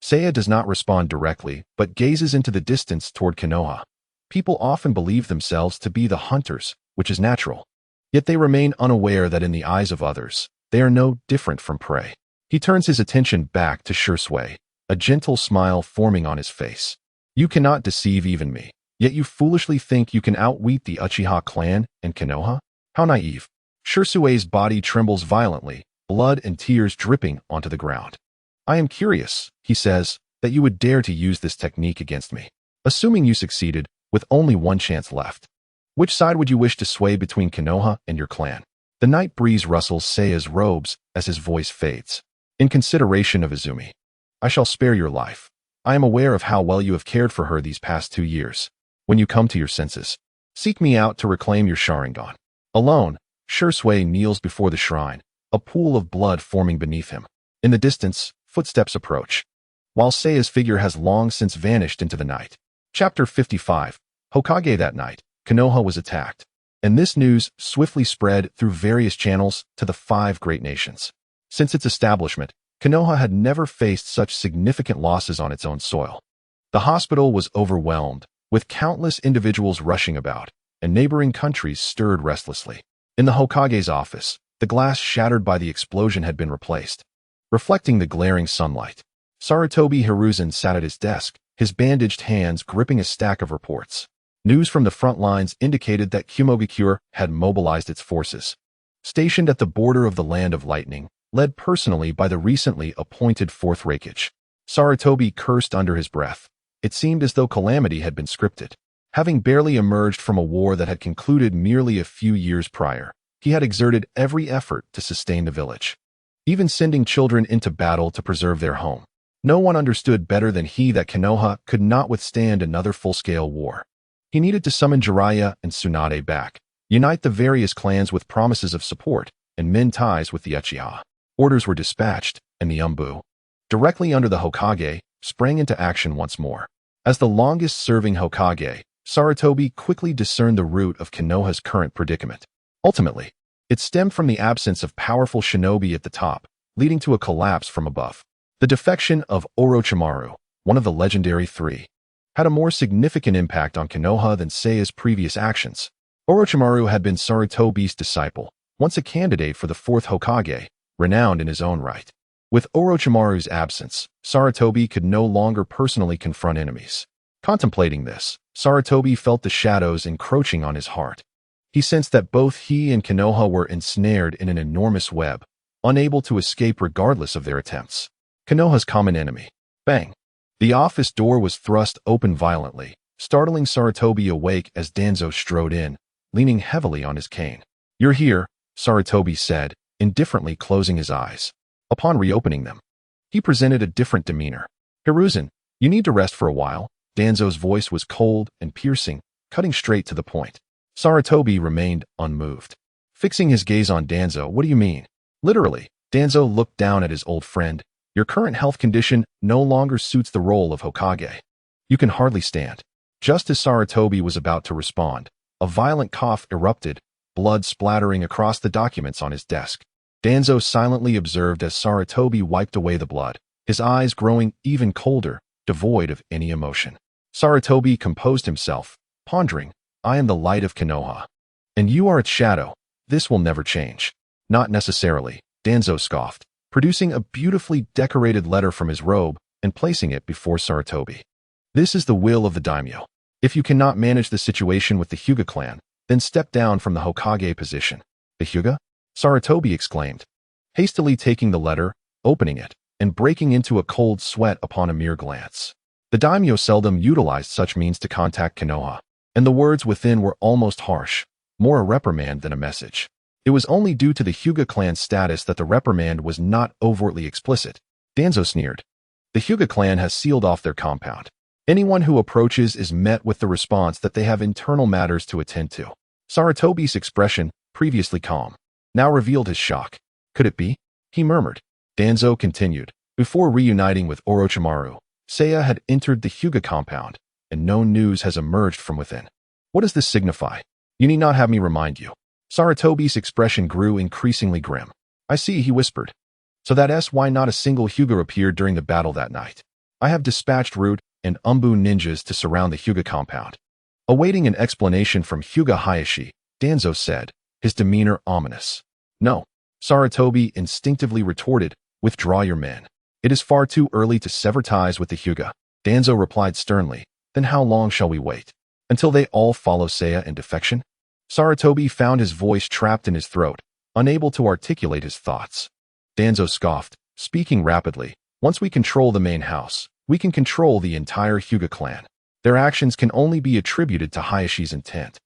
Seiya does not respond directly, but gazes into the distance toward Konoha. People often believe themselves to be the hunters, which is natural. Yet they remain unaware that in the eyes of others, they are no different from prey. He turns his attention back to Shursui, a gentle smile forming on his face. "You cannot deceive even me, yet you foolishly think you can outwit the Uchiha clan and Konoha? How naive." Shursui's body trembles violently, blood and tears dripping onto the ground. "I am curious," he says, "that you would dare to use this technique against me. Assuming you succeeded, with only one chance left. Which side would you wish to sway between Konoha and your clan?" The night breeze rustles Seiya's robes as his voice fades. "In consideration of Izumi, I shall spare your life. I am aware of how well you have cared for her these past 2 years. When you come to your senses, seek me out to reclaim your Sharingan." Alone, Shursui kneels before the shrine, a pool of blood forming beneath him. In the distance, footsteps approach, while Seiya's figure has long since vanished into the night. Chapter 55. Hokage. That night, Konoha was attacked, and this news swiftly spread through various channels to the 5 great nations. Since its establishment, Konoha had never faced such significant losses on its own soil. The hospital was overwhelmed, with countless individuals rushing about, and neighboring countries stirred restlessly. In the Hokage's office, The glass shattered by the explosion had been replaced, reflecting the glaring sunlight. Sarutobi Hiruzen sat at his desk, his bandaged hands gripping a stack of reports. News from the front lines indicated that Kumogakure had mobilized its forces. Stationed at the border of the Land of Lightning, led personally by the recently appointed 4th Reikage. Sarutobi cursed under his breath. It seemed as though calamity had been scripted. Having barely emerged from a war that had concluded merely a few years prior, he had exerted every effort to sustain the village, even sending children into battle to preserve their home. No one understood better than he that Konoha could not withstand another full-scale war. He needed to summon Jiraiya and Tsunade back, unite the various clans with promises of support, and mend ties with the Uchiha. Orders were dispatched, and the Umbu, directly under the Hokage, sprang into action once more. As the longest-serving Hokage, Sarutobi quickly discerned the root of Konoha's current predicament. Ultimately, it stemmed from the absence of powerful shinobi at the top, leading to a collapse from above. The defection of Orochimaru, one of the legendary 3, had a more significant impact on Konoha than Seiya's previous actions. Orochimaru had been Sarutobi's disciple, once a candidate for the 4th Hokage, renowned in his own right. With Orochimaru's absence, Sarutobi could no longer personally confront enemies. Contemplating this, Sarutobi felt the shadows encroaching on his heart. He sensed that both he and Konoha were ensnared in an enormous web, unable to escape regardless of their attempts. Konoha's common enemy. Bang! The office door was thrust open violently, startling Sarutobi awake as Danzo strode in, leaning heavily on his cane. "You're here," Sarutobi said, indifferently closing his eyes. Upon reopening them, he presented a different demeanor. "Hiruzen, you need to rest for a while." Danzo's voice was cold and piercing, cutting straight to the point. Sarutobi remained unmoved. Fixing his gaze on Danzo, "What do you mean?" "Literally." Danzo looked down at his old friend. "Your current health condition no longer suits the role of Hokage. You can hardly stand." Just as Sarutobi was about to respond, a violent cough erupted, blood splattering across the documents on his desk. Danzo silently observed as Sarutobi wiped away the blood, his eyes growing even colder, devoid of any emotion. Sarutobi composed himself, pondering, "I am the light of Konoha, and you are its shadow. This will never change." "Not necessarily," Danzo scoffed, producing a beautifully decorated letter from his robe and placing it before Sarutobi. "This is the will of the daimyo. If you cannot manage the situation with the Hyuga clan, then step down from the Hokage position." "The Hyuga?" Sarutobi exclaimed, hastily taking the letter, opening it, and breaking into a cold sweat upon a mere glance. The daimyo seldom utilized such means to contact Konoha, and the words within were almost harsh, more a reprimand than a message. It was only due to the Hyuga clan's status that the reprimand was not overtly explicit. Danzo sneered. "The Hyuga clan has sealed off their compound. Anyone who approaches is met with the response that they have internal matters to attend to." Sarutobi's expression, previously calm, now revealed his shock. "Could it be?" he murmured. Danzo continued. "Before reuniting with Orochimaru, Seiya had entered the Hyuga compound, and no news has emerged from within." "What does this signify?" "You need not have me remind you." Sarutobi's expression grew increasingly grim. "I see," he whispered. "So that's why not a single Hyuga appeared during the battle that night. I have dispatched Root and Umbu ninjas to surround the Hyuga compound." Awaiting an explanation from Hyuga Hayashi, Danzo said, his demeanor ominous. "No," Sarutobi instinctively retorted, "withdraw your men. It is far too early to sever ties with the Hyuga." Danzo replied sternly, "Then how long shall we wait? Until they all follow Seiya in defection?" Sarutobi found his voice trapped in his throat, unable to articulate his thoughts. Danzo scoffed, speaking rapidly. "Once we control the main house, we can control the entire Hyuga clan. Their actions can only be attributed to Hayashi's intent."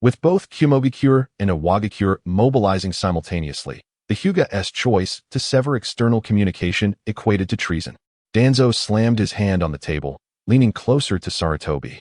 With both Kumogakure and Iwagakure mobilizing simultaneously, the Hyuga's choice to sever external communication equated to treason. Danzo slammed his hand on the table, leaning closer to Sarutobi.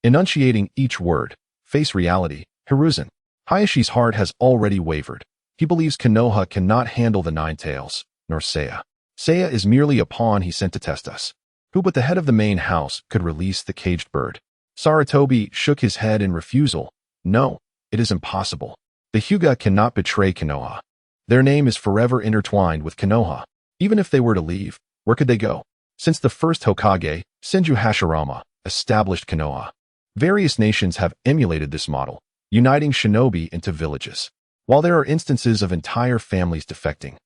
Enunciating each word, "Face reality, Hiruzen." Hayashi's heart has already wavered. He believes Konoha cannot handle the Nine Tails, nor Seiya. Seiya is merely a pawn he sent to test us. Who but the head of the main house could release the caged bird? Sarutobi shook his head in refusal. "No, it is impossible. The Hyuga cannot betray Konoha. Their name is forever intertwined with Konoha. Even if they were to leave, where could they go? Since the first Hokage, Senju Hashirama, established Konoha, various nations have emulated this model, uniting shinobi into villages. While there are instances of entire families defecting,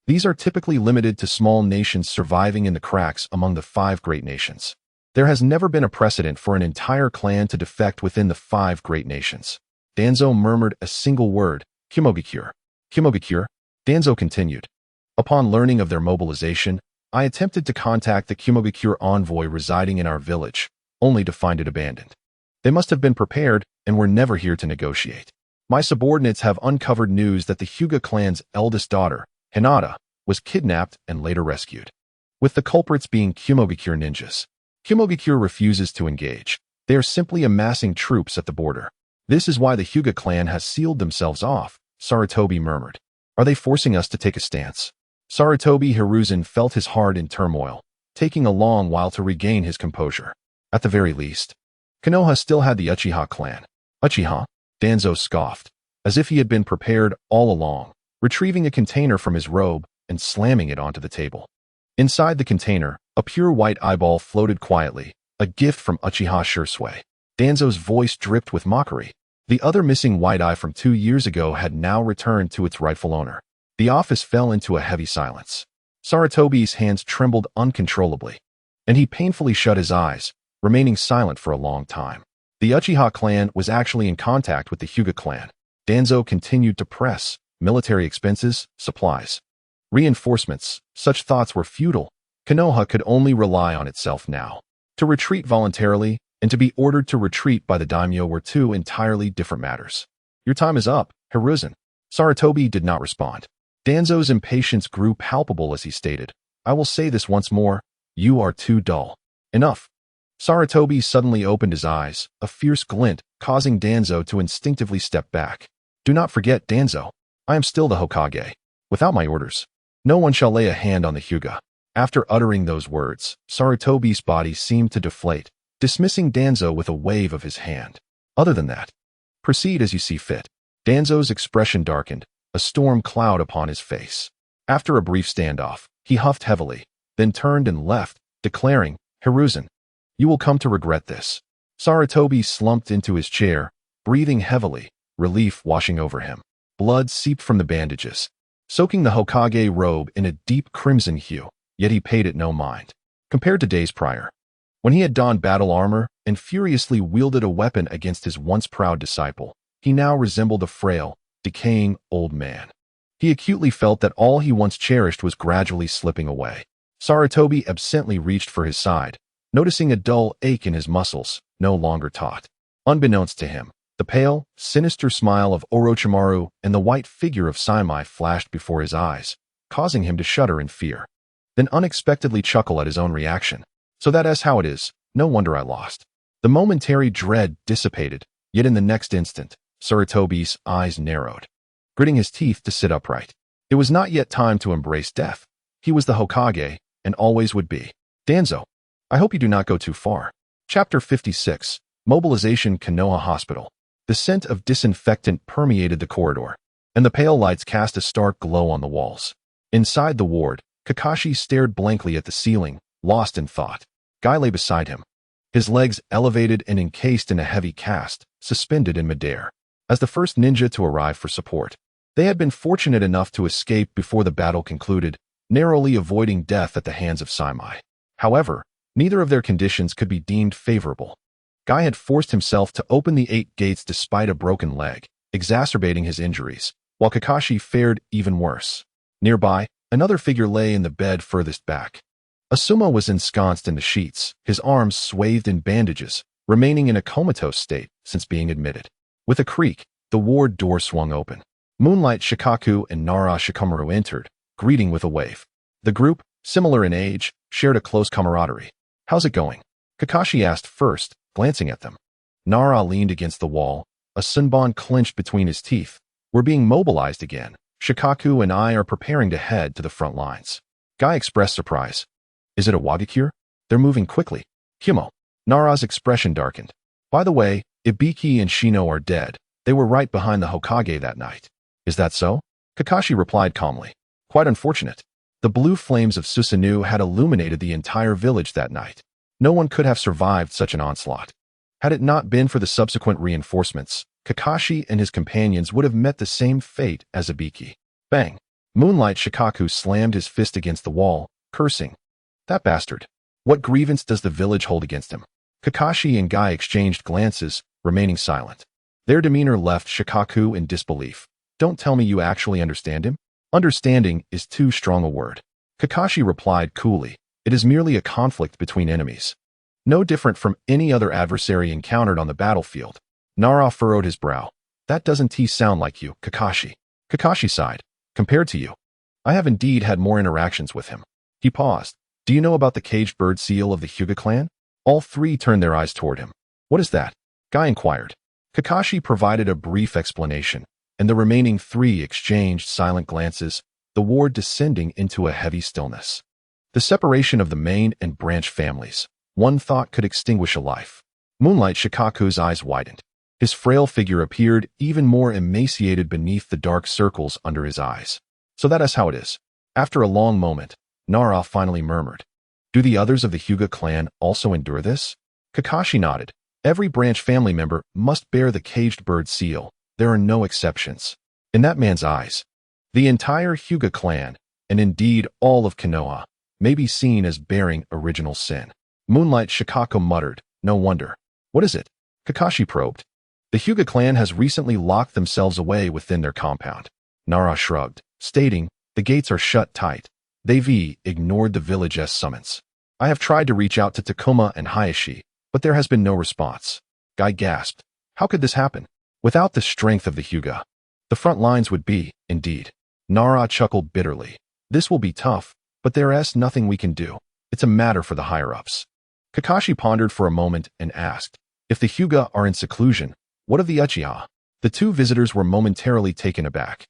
these are typically limited to small nations surviving in the cracks among the 5 great nations. There has never been a precedent for an entire clan to defect within the 5 great nations. Danzo murmured a single word, Kumogakure. Kumogakure? Danzo continued. Upon learning of their mobilization, I attempted to contact the Kumogakure envoy residing in our village, only to find it abandoned. They must have been prepared and were never here to negotiate. My subordinates have uncovered news that the Hyuga clan's eldest daughter, Hinata, was kidnapped and later rescued, with the culprits being Kumogakure ninjas. Kumogakure refuses to engage. They are simply amassing troops at the border. This is why the Hyuga clan has sealed themselves off, Sarutobi murmured. Are they forcing us to take a stance? Sarutobi Hiruzen felt his heart in turmoil, taking a long while to regain his composure. At the very least, Konoha still had the Uchiha clan. Uchiha? Danzo scoffed, as if he had been prepared all along, retrieving a container from his robe and slamming it onto the table. Inside the container, a pure white eyeball floated quietly, a gift from Uchiha Shursui. Danzo's voice dripped with mockery. The other missing white eye from 2 years ago had now returned to its rightful owner. The office fell into a heavy silence. Sarutobi's hands trembled uncontrollably, and he painfully shut his eyes, remaining silent for a long time. The Uchiha clan was actually in contact with the Hyuga clan. Danzo continued to press. Military expenses, supplies, reinforcements, such thoughts were futile. Konoha could only rely on itself now. To retreat voluntarily and to be ordered to retreat by the daimyo were 2 entirely different matters. Your time is up, Hiruzen. Sarutobi did not respond. Danzo's impatience grew palpable as he stated, I will say this once more, you are too dull. Enough. Sarutobi suddenly opened his eyes, a fierce glint, causing Danzo to instinctively step back. Do not forget, Danzo. I am still the Hokage. Without my orders, no one shall lay a hand on the Hyuga. After uttering those words, Sarutobi's body seemed to deflate, dismissing Danzo with a wave of his hand. Other than that, proceed as you see fit. Danzo's expression darkened, a storm cloud upon his face. After a brief standoff, he huffed heavily, then turned and left, declaring, Hiruzen, you will come to regret this. Sarutobi slumped into his chair, breathing heavily, relief washing over him. Blood seeped from the bandages, soaking the Hokage robe in a deep crimson hue, yet he paid it no mind. Compared to days prior, when he had donned battle armor and furiously wielded a weapon against his once proud disciple, he now resembled a frail, decaying old man. He acutely felt that all he once cherished was gradually slipping away. Sarutobi absently reached for his side, noticing a dull ache in his muscles, no longer taut. Unbeknownst to him, the pale, sinister smile of Orochimaru and the white figure of Saimai flashed before his eyes, causing him to shudder in fear, then unexpectedly chuckle at his own reaction. So that's how it is, no wonder I lost. The momentary dread dissipated, yet in the next instant, Sarutobi's eyes narrowed, gritting his teeth to sit upright. It was not yet time to embrace death. He was the Hokage, and always would be. Danzo, I hope you do not go too far. Chapter 56, Mobilization Konoha Hospital. The scent of disinfectant permeated the corridor, and the pale lights cast a stark glow on the walls. Inside the ward, Kakashi stared blankly at the ceiling, lost in thought. Guy lay beside him, his legs elevated and encased in a heavy cast, suspended in midair. As the first ninja to arrive for support, they had been fortunate enough to escape before the battle concluded, narrowly avoiding death at the hands of Saimai. However, neither of their conditions could be deemed favorable. Guy had forced himself to open the 8 gates despite a broken leg, exacerbating his injuries, while Kakashi fared even worse. Nearby, another figure lay in the bed furthest back. Asuma was ensconced in the sheets, his arms swathed in bandages, remaining in a comatose state since being admitted. With a creak, the ward door swung open. Moonlight Shikaku and Nara Shikamaru entered, greeting with a wave. The group, similar in age, shared a close camaraderie. How's it going? Kakashi asked first, glancing at them. Nara leaned against the wall, a sunbon clenched between his teeth. We're being mobilized again. Shikaku and I are preparing to head to the front lines. Guy expressed surprise. Is it a Wagakure? They're moving quickly. Kumo. Nara's expression darkened. By the way, Ibiki and Shino are dead. They were right behind the Hokage that night. Is that so? Kakashi replied calmly. Quite unfortunate. The blue flames of Susanoo had illuminated the entire village that night. No one could have survived such an onslaught. Had it not been for the subsequent reinforcements, Kakashi and his companions would have met the same fate as Ibiki. Bang! Moonlight Shikaku slammed his fist against the wall, cursing. That bastard. What grievance does the village hold against him? Kakashi and Guy exchanged glances, remaining silent. Their demeanor left Shikaku in disbelief. Don't tell me you actually understand him? Understanding is too strong a word. Kakashi replied coolly. It is merely a conflict between enemies. No different from any other adversary encountered on the battlefield. Nara furrowed his brow. That doesn't sound like you, Kakashi. Kakashi sighed. Compared to you, I have indeed had more interactions with him. He paused. Do you know about the caged bird seal of the Hyuga clan? All three turned their eyes toward him. What is that? Guy inquired. Kakashi provided a brief explanation, and the remaining three exchanged silent glances, the ward descending into a heavy stillness. The separation of the main and branch families. One thought could extinguish a life. Moonlight Shikaku's eyes widened. His frail figure appeared even more emaciated beneath the dark circles under his eyes. So that is how it is. After a long moment, Nara finally murmured. Do the others of the Hyuga clan also endure this? Kakashi nodded. Every branch family member must bear the caged bird seal. There are no exceptions. In that man's eyes, the entire Hyuga clan, and indeed all of Konoha, may be seen as bearing original sin. Moonlight Shikaku muttered, no wonder. What is it? Kakashi probed. The Hyuga clan has recently locked themselves away within their compound. Nara shrugged, stating, the gates are shut tight. They've ignored the village's summons. I have tried to reach out to Takuma and Hayashi, but there has been no response. Guy gasped. How could this happen? Without the strength of the Hyuga, the front lines would be, indeed. Nara chuckled bitterly. This will be tough, but there is nothing we can do. It's a matter for the higher-ups. Kakashi pondered for a moment and asked, if the Hyuga are in seclusion, what of the Uchiha? The two visitors were momentarily taken aback.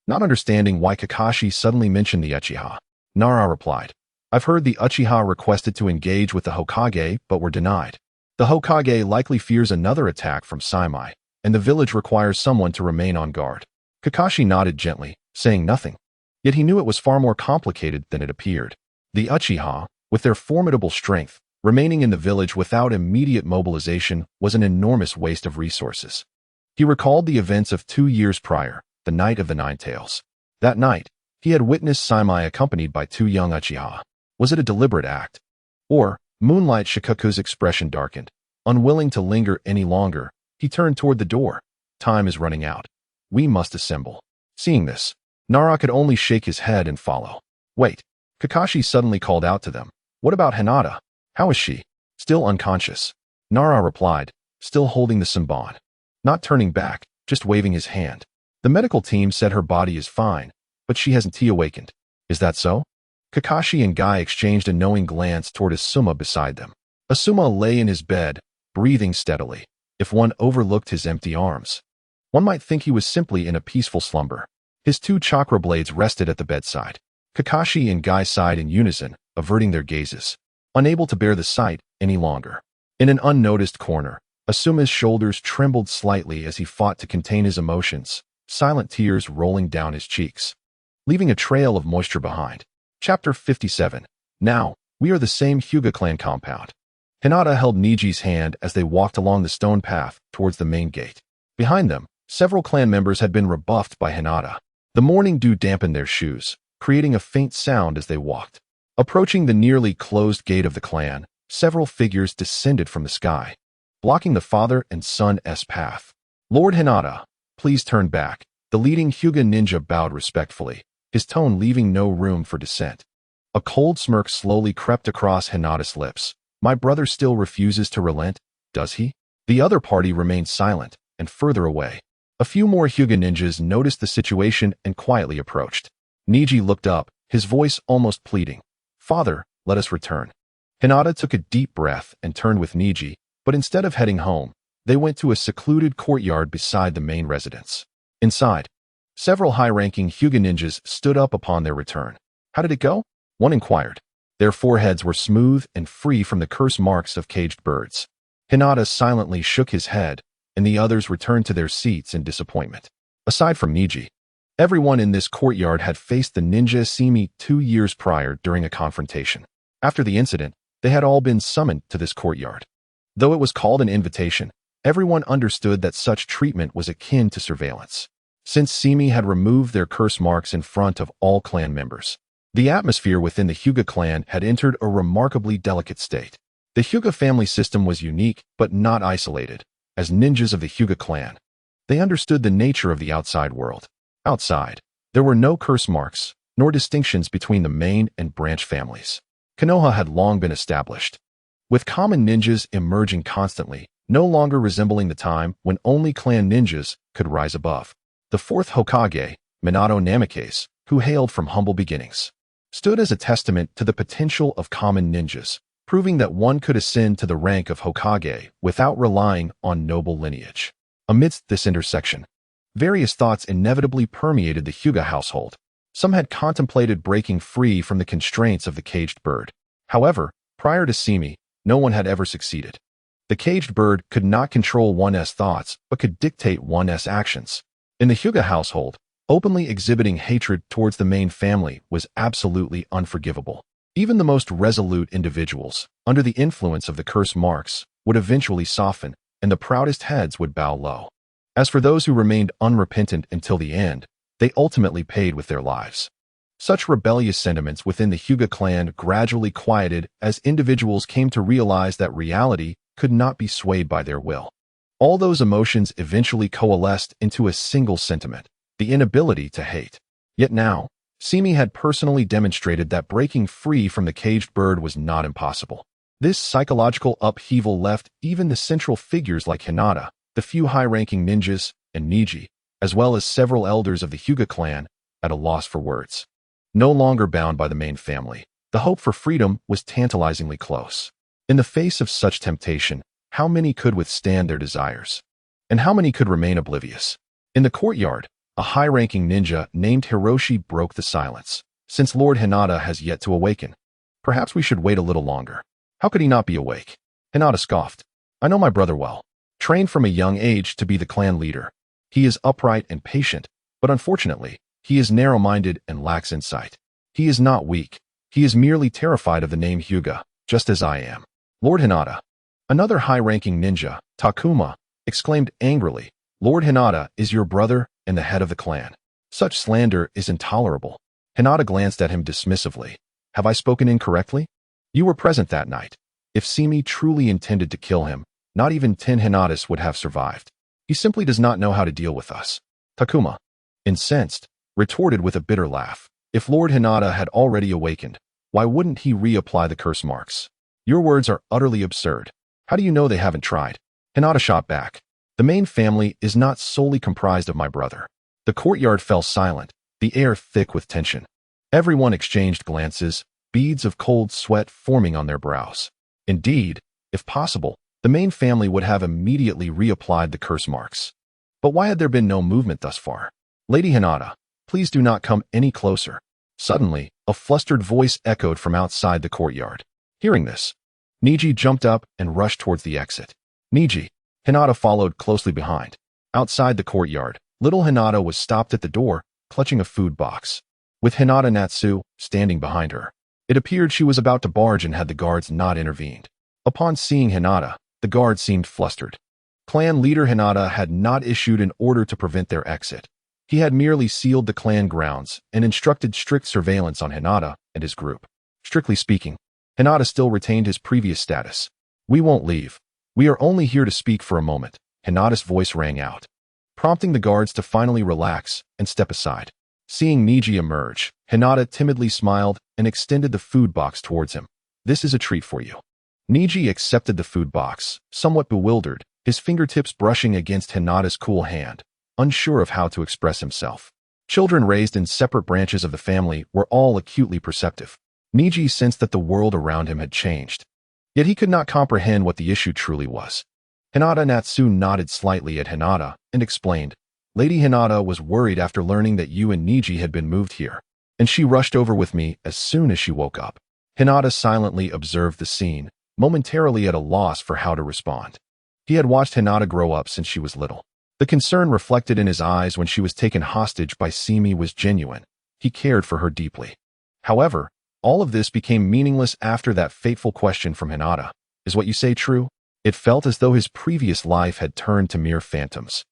Not understanding why Kakashi suddenly mentioned the Uchiha, Nara replied, I've heard the Uchiha requested to engage with the Hokage but were denied. The Hokage likely fears another attack from Saimai, and the village requires someone to remain on guard. Kakashi nodded gently, saying nothing. Yet he knew it was far more complicated than it appeared. The Uchiha, with their formidable strength, remaining in the village without immediate mobilization was an enormous waste of resources. He recalled the events of 2 years prior, the night of the Nine Tails. That night, he had witnessed Saimai accompanied by 2 young Uchiha. Was it a deliberate act? Or, Moonlight Shikaku's expression darkened. Unwilling to linger any longer, he turned toward the door. Time is running out. We must assemble. Seeing this, Nara could only shake his head and follow. Wait. Kakashi suddenly called out to them. What about Hinata? How is she? Still unconscious. Nara replied, still holding the Senbon. Not turning back, just waving his hand. The medical team said her body is fine, but she hasn't awakened. Is that so? Kakashi and Guy exchanged a knowing glance toward Asuma beside them. Asuma lay in his bed, breathing steadily. If one overlooked his empty arms, one might think he was simply in a peaceful slumber. His 2 chakra blades rested at the bedside. Kakashi and Guy sighed in unison, averting their gazes, unable to bear the sight any longer. In an unnoticed corner, Asuma's shoulders trembled slightly as he fought to contain his emotions, silent tears rolling down his cheeks, leaving a trail of moisture behind. Chapter 57. Now, we are the same Hyuga clan compound. Hinata held Niji's hand as they walked along the stone path towards the main gate. Behind them, several clan members had been rebuffed by Hinata. The morning dew dampened their shoes, creating a faint sound as they walked. Approaching the nearly closed gate of the clan, several figures descended from the sky, blocking the father and son's path. Lord Hinata, please turn back. The leading Hyuga ninja bowed respectfully, his tone leaving no room for dissent. A cold smirk slowly crept across Hinata's lips. My brother still refuses to relent, does he? The other party remained silent, and further away. A few more Hyuga ninjas noticed the situation and quietly approached. Niji looked up, his voice almost pleading. Father, let us return. Hinata took a deep breath and turned with Niji, but instead of heading home, they went to a secluded courtyard beside the main residence. Inside, several high-ranking Hyuga ninjas stood up upon their return. How did it go? One inquired. Their foreheads were smooth and free from the curse marks of caged birds. Hinata silently shook his head, and the others returned to their seats in disappointment. Aside from Niji, everyone in this courtyard had faced the ninja Simi 2 years prior during a confrontation. After the incident, they had all been summoned to this courtyard. Though it was called an invitation, Everyone understood that such treatment was akin to surveillance. Since Simi had removed their curse marks in front of all clan members, the atmosphere within the Hyuga clan had entered a remarkably delicate state. The Hyuga family system was unique but not isolated. As ninjas of the Hyuga clan, they understood the nature of the outside world. Outside, there were no curse marks, nor distinctions between the main and branch families. Konoha had long been established, with common ninjas emerging constantly, no longer resembling the time when only clan ninjas could rise above. The fourth Hokage, Minato Namikaze, who hailed from humble beginnings, stood as a testament to the potential of common ninjas, proving that one could ascend to the rank of Hokage without relying on noble lineage. Amidst this intersection, various thoughts inevitably permeated the Hyuga household. Some had contemplated breaking free from the constraints of the caged bird. However, prior to Simi, no one had ever succeeded. The caged bird could not control one's thoughts, but could dictate one's actions. In the Hyuga household, openly exhibiting hatred towards the main family was absolutely unforgivable. Even the most resolute individuals, under the influence of the curse marks, would eventually soften, and the proudest heads would bow low. As for those who remained unrepentant until the end, they ultimately paid with their lives. Such rebellious sentiments within the Hyuga clan gradually quieted as individuals came to realize that reality could not be swayed by their will. All those emotions eventually coalesced into a single sentiment: the inability to hate. Yet now, Simi had personally demonstrated that breaking free from the caged bird was not impossible. This psychological upheaval left even the central figures like Hinata, the few high-ranking ninjas, and Niji, as well as several elders of the Hyuga clan, at a loss for words. No longer bound by the main family, the hope for freedom was tantalizingly close. In the face of such temptation, how many could withstand their desires? And how many could remain oblivious? In the courtyard, a high-ranking ninja named Hiroshi broke the silence. Since Lord Hinata has yet to awaken, perhaps we should wait a little longer. How could he not be awake? Hinata scoffed. I know my brother well. Trained from a young age to be the clan leader. He is upright and patient, but unfortunately, he is narrow-minded and lacks insight. He is not weak. He is merely terrified of the name Hyuga, just as I am. Lord Hinata. Another high-ranking ninja, Takuma, exclaimed angrily, Lord Hinata is your brother and the head of the clan. Such slander is intolerable. Hinata glanced at him dismissively. Have I spoken incorrectly? You were present that night. If Simi truly intended to kill him, not even 10 Hinatas would have survived. He simply does not know how to deal with us. Takuma, incensed, retorted with a bitter laugh. If Lord Hinata had already awakened, why wouldn't he reapply the curse marks? Your words are utterly absurd. How do you know they haven't tried? Hinata shot back. The main family is not solely comprised of my brother. The courtyard fell silent, the air thick with tension. Everyone exchanged glances, beads of cold sweat forming on their brows. Indeed, if possible, the main family would have immediately reapplied the curse marks. But why had there been no movement thus far? Lady Hinata, please do not come any closer. Suddenly, a flustered voice echoed from outside the courtyard. Hearing this, Niji jumped up and rushed towards the exit. Niji. Hinata followed closely behind. Outside the courtyard, little Hinata was stopped at the door, clutching a food box, with Hinata Natsu standing behind her. It appeared she was about to barge and had the guards not intervened. Upon seeing Hinata, the guard seemed flustered. Clan leader Hinata had not issued an order to prevent their exit. He had merely sealed the clan grounds and instructed strict surveillance on Hinata and his group. Strictly speaking, Hinata still retained his previous status. We won't leave. We are only here to speak for a moment, Hinata's voice rang out, prompting the guards to finally relax and step aside. Seeing Niji emerge, Hinata timidly smiled and extended the food box towards him. This is a treat for you. Niji accepted the food box, somewhat bewildered, his fingertips brushing against Hinata's cool hand, unsure of how to express himself. Children raised in separate branches of the family were all acutely perceptive. Niji sensed that the world around him had changed. Yet he could not comprehend what the issue truly was. Hinata Natsu nodded slightly at Hinata and explained, Lady Hinata was worried after learning that you and Niji had been moved here, and she rushed over with me as soon as she woke up. Hinata silently observed the scene, momentarily at a loss for how to respond. He had watched Hinata grow up since she was little. The concern reflected in his eyes when she was taken hostage by Simi was genuine. He cared for her deeply. However, all of this became meaningless after that fateful question from Hinata. Is what you say true? It felt as though his previous life had turned to mere phantoms,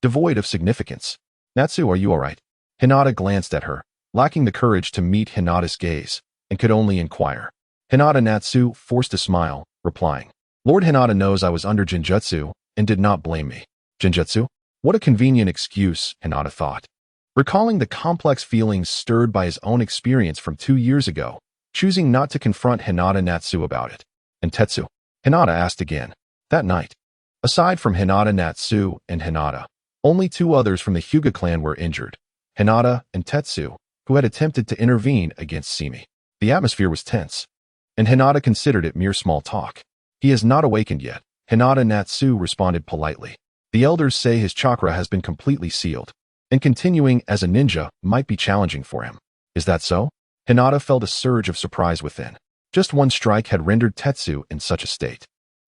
devoid of significance. "Natsu, are you all right?" Hinata glanced at her, lacking the courage to meet Hinata's gaze, and could only inquire. Natsu forced a smile, replying, "Lord Hinata knows I was under Genjutsu and did not blame me." Genjutsu? What a convenient excuse, Hinata thought. Recalling the complex feelings stirred by his own experience from 2 years ago, choosing not to confront Natsu about it. "And Tetsu?" Hinata asked again. That night, aside from Natsu and Hinata, only 2 others from the Hyuga clan were injured, Hinata and Tetsu, who had attempted to intervene against Simi. The atmosphere was tense, and Hinata considered it mere small talk. "He has not awakened yet," Natsu responded politely. "The elders say his chakra has been completely sealed, and continuing as a ninja might be challenging for him." "Is that so?" Hinata felt a surge of surprise within. Just one strike had rendered Tetsu in such a state.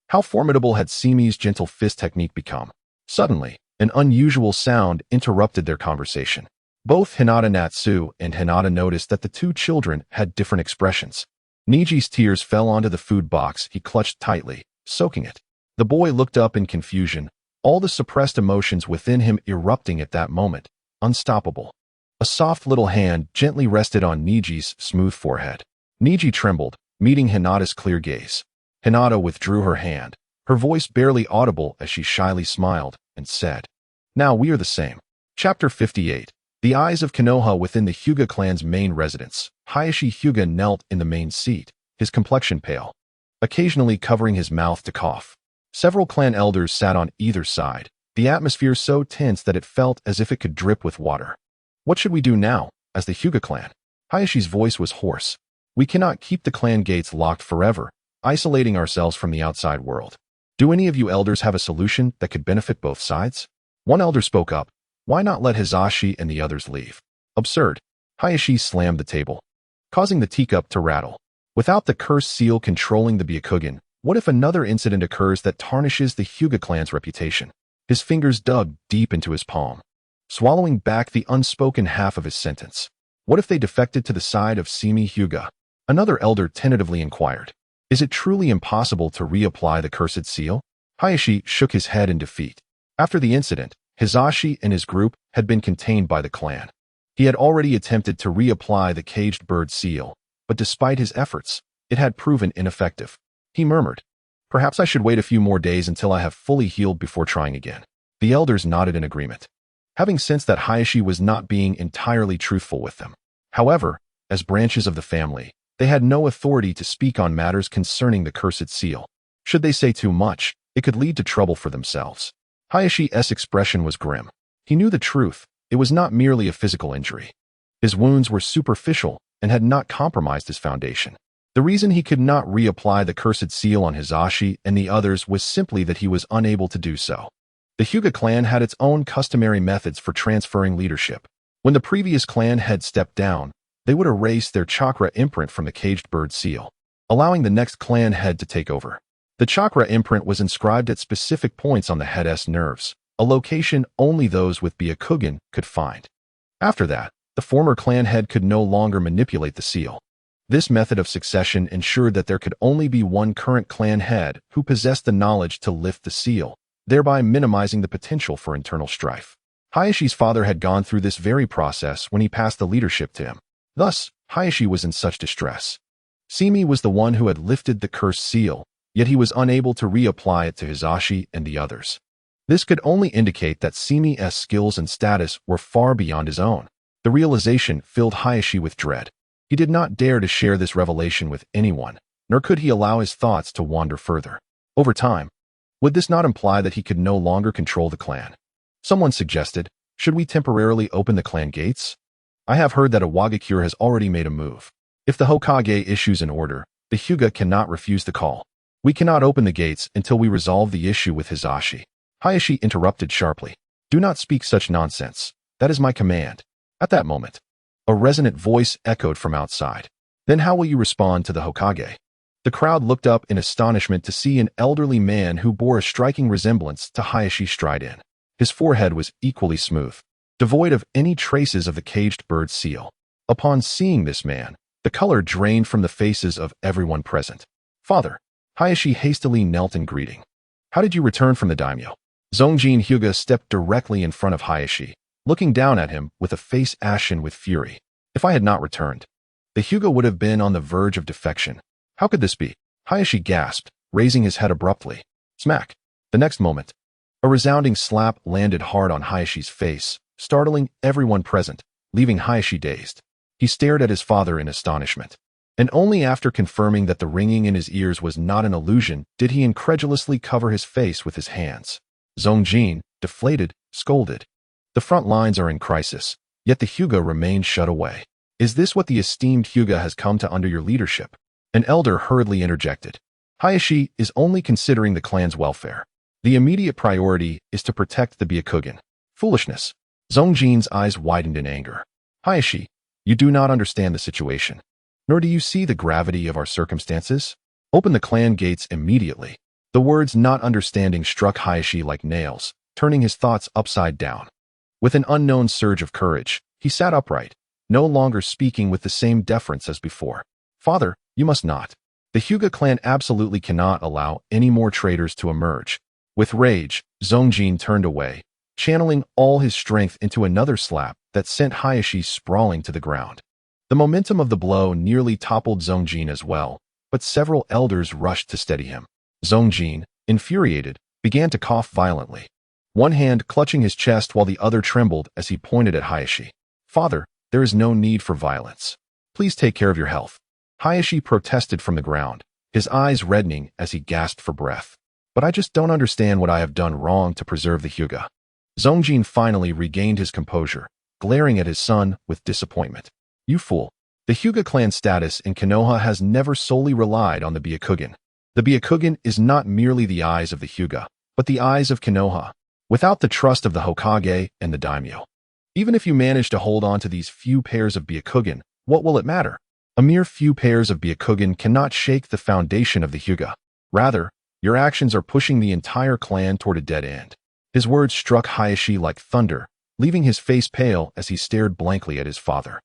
How formidable had Simi's gentle fist technique become? Suddenly, an unusual sound interrupted their conversation. Both Natsu and Hinata noticed that the 2 children had different expressions. Niji's tears fell onto the food box he clutched tightly, soaking it. The boy looked up in confusion, all the suppressed emotions within him erupting at that moment, unstoppable. A soft little hand gently rested on Niji's smooth forehead. Niji trembled, meeting Hinata's clear gaze. Hinata withdrew her hand, her voice barely audible as she shyly smiled, and said, "Now we are the same." Chapter 58. The eyes of Konoha within the Hyuga clan's main residence. Hayashi Hyuga knelt in the main seat, his complexion pale, occasionally covering his mouth to cough. Several clan elders sat on either side, the atmosphere so tense that it felt as if it could drip with water. "What should we do now, as the Hyuga clan?" Hayashi's voice was hoarse. "We cannot keep the clan gates locked forever, isolating ourselves from the outside world. Do any of you elders have a solution that could benefit both sides?" One elder spoke up. "Why not let Hizashi and the others leave?" "Absurd." Hayashi slammed the table, causing the teacup to rattle. "Without the cursed seal controlling the Byakugan, what if another incident occurs that tarnishes the Hyuga clan's reputation?" His fingers dug deep into his palm, swallowing back the unspoken half of his sentence. "What if they defected to the side of Simi Hyuga?" Another elder tentatively inquired. "Is it truly impossible to reapply the cursed seal?" Hayashi shook his head in defeat. After the incident, Hizashi and his group had been contained by the clan. He had already attempted to reapply the caged bird seal, but despite his efforts, it had proven ineffective. He murmured, "Perhaps I should wait a few more days until I have fully healed before trying again." The elders nodded in agreement, having sensed that Hayashi was not being entirely truthful with them. However, as branches of the family, they had no authority to speak on matters concerning the cursed seal. Should they say too much, it could lead to trouble for themselves. Hayashi's expression was grim. He knew the truth. It was not merely a physical injury. His wounds were superficial and had not compromised his foundation. The reason he could not reapply the cursed seal on Hizashi and the others was simply that he was unable to do so. The Hyuga clan had its own customary methods for transferring leadership. When the previous clan head stepped down, they would erase their chakra imprint from the caged bird seal, allowing the next clan head to take over. The chakra imprint was inscribed at specific points on the head's nerves, a location only those with Byakugan could find. After that, the former clan head could no longer manipulate the seal. This method of succession ensured that there could only be one current clan head who possessed the knowledge to lift the seal, thereby minimizing the potential for internal strife. Hayashi's father had gone through this very process when he passed the leadership to him. Thus, Hayashi was in such distress. Simi was the one who had lifted the cursed seal, yet he was unable to reapply it to Hizashi and the others. This could only indicate that Simi's skills and status were far beyond his own. The realization filled Hayashi with dread. He did not dare to share this revelation with anyone, nor could he allow his thoughts to wander further. Over time, would this not imply that he could no longer control the clan? Someone suggested, "Should we temporarily open the clan gates? I have heard that a Wagakure has already made a move. If the Hokage issues an order, the Hyuga cannot refuse the call. We cannot open the gates until we resolve the issue with Hizashi." Hayashi interrupted sharply. "Do not speak such nonsense. That is my command." At that moment, a resonant voice echoed from outside. "Then how will you respond to the Hokage?" The crowd looked up in astonishment to see an elderly man who bore a striking resemblance to Hayashi stride in. His forehead was equally smooth, devoid of any traces of the caged bird seal. Upon seeing this man, the color drained from the faces of everyone present. "Father." Hayashi hastily knelt in greeting. How did you return from the daimyo? Zongjin Hyuga stepped directly in front of Hayashi, looking down at him with a face ashen with fury. If I had not returned, the Hyuga would have been on the verge of defection. How could this be? Hayashi gasped, raising his head abruptly. Smack. The next moment, a resounding slap landed hard on Hayashi's face, startling everyone present, leaving Hayashi dazed. He stared at his father in astonishment. And only after confirming that the ringing in his ears was not an illusion did he incredulously cover his face with his hands. Zongjin, deflated, scolded. The front lines are in crisis, yet the Hyuga remained shut away. Is this what the esteemed Hyuga has come to under your leadership? An elder hurriedly interjected. Hayashi is only considering the clan's welfare. The immediate priority is to protect the Byakugan. Foolishness. Zongjin's eyes widened in anger. Hayashi, you do not understand the situation. Nor do you see the gravity of our circumstances? Open the clan gates immediately. The words not understanding struck Hayashi like nails, turning his thoughts upside down. With an unknown surge of courage, he sat upright, no longer speaking with the same deference as before. Father, you must not. The Hyuga clan absolutely cannot allow any more traitors to emerge. With rage, Zongjin turned away, channeling all his strength into another slap that sent Hayashi sprawling to the ground. The momentum of the blow nearly toppled Zongjin as well, but several elders rushed to steady him. Zongjin, infuriated, began to cough violently, one hand clutching his chest while the other trembled as he pointed at Hayashi. Father, there is no need for violence. Please take care of your health. Hayashi protested from the ground, his eyes reddening as he gasped for breath. But I just don't understand what I have done wrong to preserve the Hyuga. Zongjin finally regained his composure, glaring at his son with disappointment. You fool. The Hyuga clan status in Konoha has never solely relied on the Byakugan. The Byakugan is not merely the eyes of the Hyuga, but the eyes of Konoha, without the trust of the Hokage and the daimyo. Even if you manage to hold on to these few pairs of Byakugan, what will it matter? A mere few pairs of Byakugan cannot shake the foundation of the Hyuga. Rather, your actions are pushing the entire clan toward a dead end. His words struck Hayashi like thunder, leaving his face pale as he stared blankly at his father.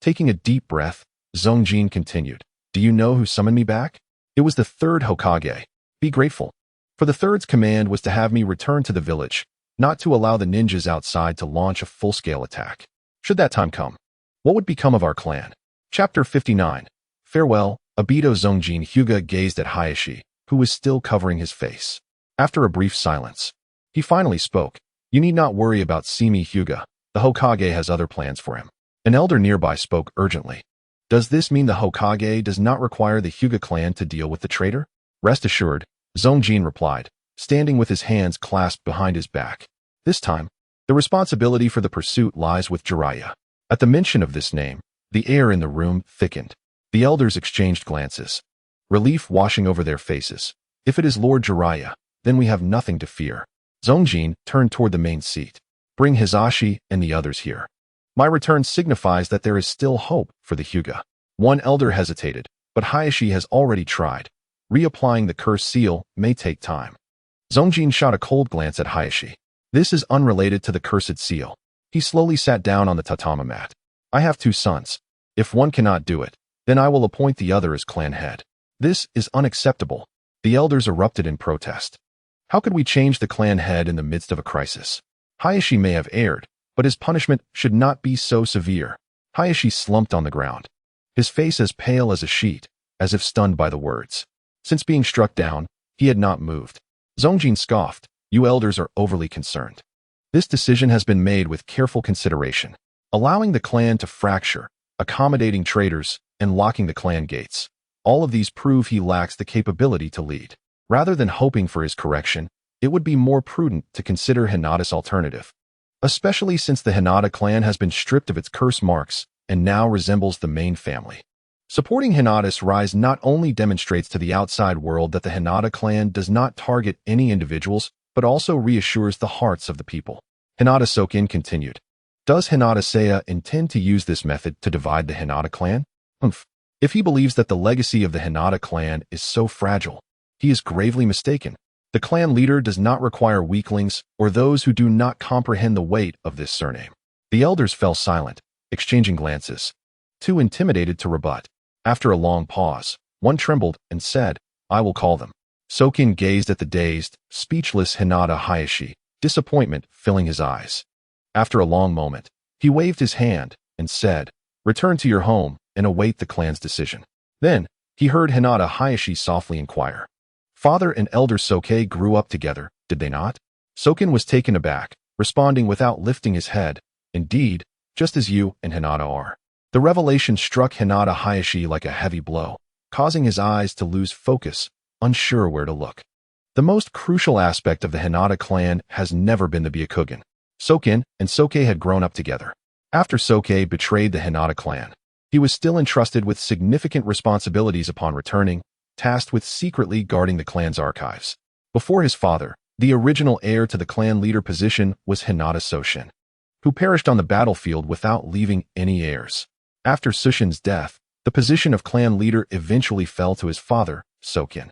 Taking a deep breath, Zongjin continued. Do you know who summoned me back? It was the third Hokage. Be grateful. For the third's command was to have me return to the village, not to allow the ninjas outside to launch a full-scale attack. Should that time come, what would become of our clan? Chapter 59. Farewell. Obito. Zongjin Hyuga gazed at Hayashi, who was still covering his face. After a brief silence, he finally spoke. You need not worry about Simi Hyuga. The Hokage has other plans for him. An elder nearby spoke urgently. Does this mean the Hokage does not require the Hyuga clan to deal with the traitor? Rest assured, Zongjin replied, standing with his hands clasped behind his back. This time, the responsibility for the pursuit lies with Jiraiya. At the mention of this name, the air in the room thickened. The elders exchanged glances, relief washing over their faces. If it is Lord Jiraiya, then we have nothing to fear. Zongjin turned toward the main seat. Bring Hisashi and the others here. My return signifies that there is still hope for the Hyuga. One elder hesitated, but Hayashi has already tried. Reapplying the curse seal may take time. Zongjin shot a cold glance at Hayashi. This is unrelated to the cursed seal. He slowly sat down on the tatami mat. I have 2 sons. If one cannot do it, then I will appoint the other as clan head. This is unacceptable. The elders erupted in protest. How could we change the clan head in the midst of a crisis? Hayashi may have erred, but his punishment should not be so severe. Hayashi slumped on the ground, his face as pale as a sheet, as if stunned by the words. Since being struck down, he had not moved. Zongjin scoffed. You elders are overly concerned. This decision has been made with careful consideration, allowing the clan to fracture, accommodating traitors, and locking the clan gates. All of these prove he lacks the capability to lead. Rather than hoping for his correction, it would be more prudent to consider Hinata's alternative, especially since the Hinata clan has been stripped of its curse marks and now resembles the main family. Supporting Hinata's rise not only demonstrates to the outside world that the Hinata clan does not target any individuals, but also reassures the hearts of the people. Hinata Sokin continued. Does Hinata Seiya intend to use this method to divide the Hinata clan? If he believes that the legacy of the Hinata clan is so fragile, he is gravely mistaken. The clan leader does not require weaklings or those who do not comprehend the weight of this surname. The elders fell silent, exchanging glances, too intimidated to rebut. After a long pause, one trembled and said, I will call them. Soken gazed at the dazed, speechless Hinata Hayashi, disappointment filling his eyes. After a long moment, he waved his hand and said, "Return to your home and await the clan's decision." Then, he heard Hinata Hayashi softly inquire, "Father and Elder Soke grew up together, did they not?" Soken was taken aback, responding without lifting his head, "Indeed, just as you and Hinata are." The revelation struck Hinata Hayashi like a heavy blow, causing his eyes to lose focus, unsure where to look. The most crucial aspect of the Hinata clan has never been the Byakugan. Soken and Soke had grown up together. After Soke betrayed the Hinata clan, he was still entrusted with significant responsibilities upon returning, tasked with secretly guarding the clan's archives. Before his father, the original heir to the clan leader position was Hinata Soshin, who perished on the battlefield without leaving any heirs. After Sushin's death, the position of clan leader eventually fell to his father, Soken.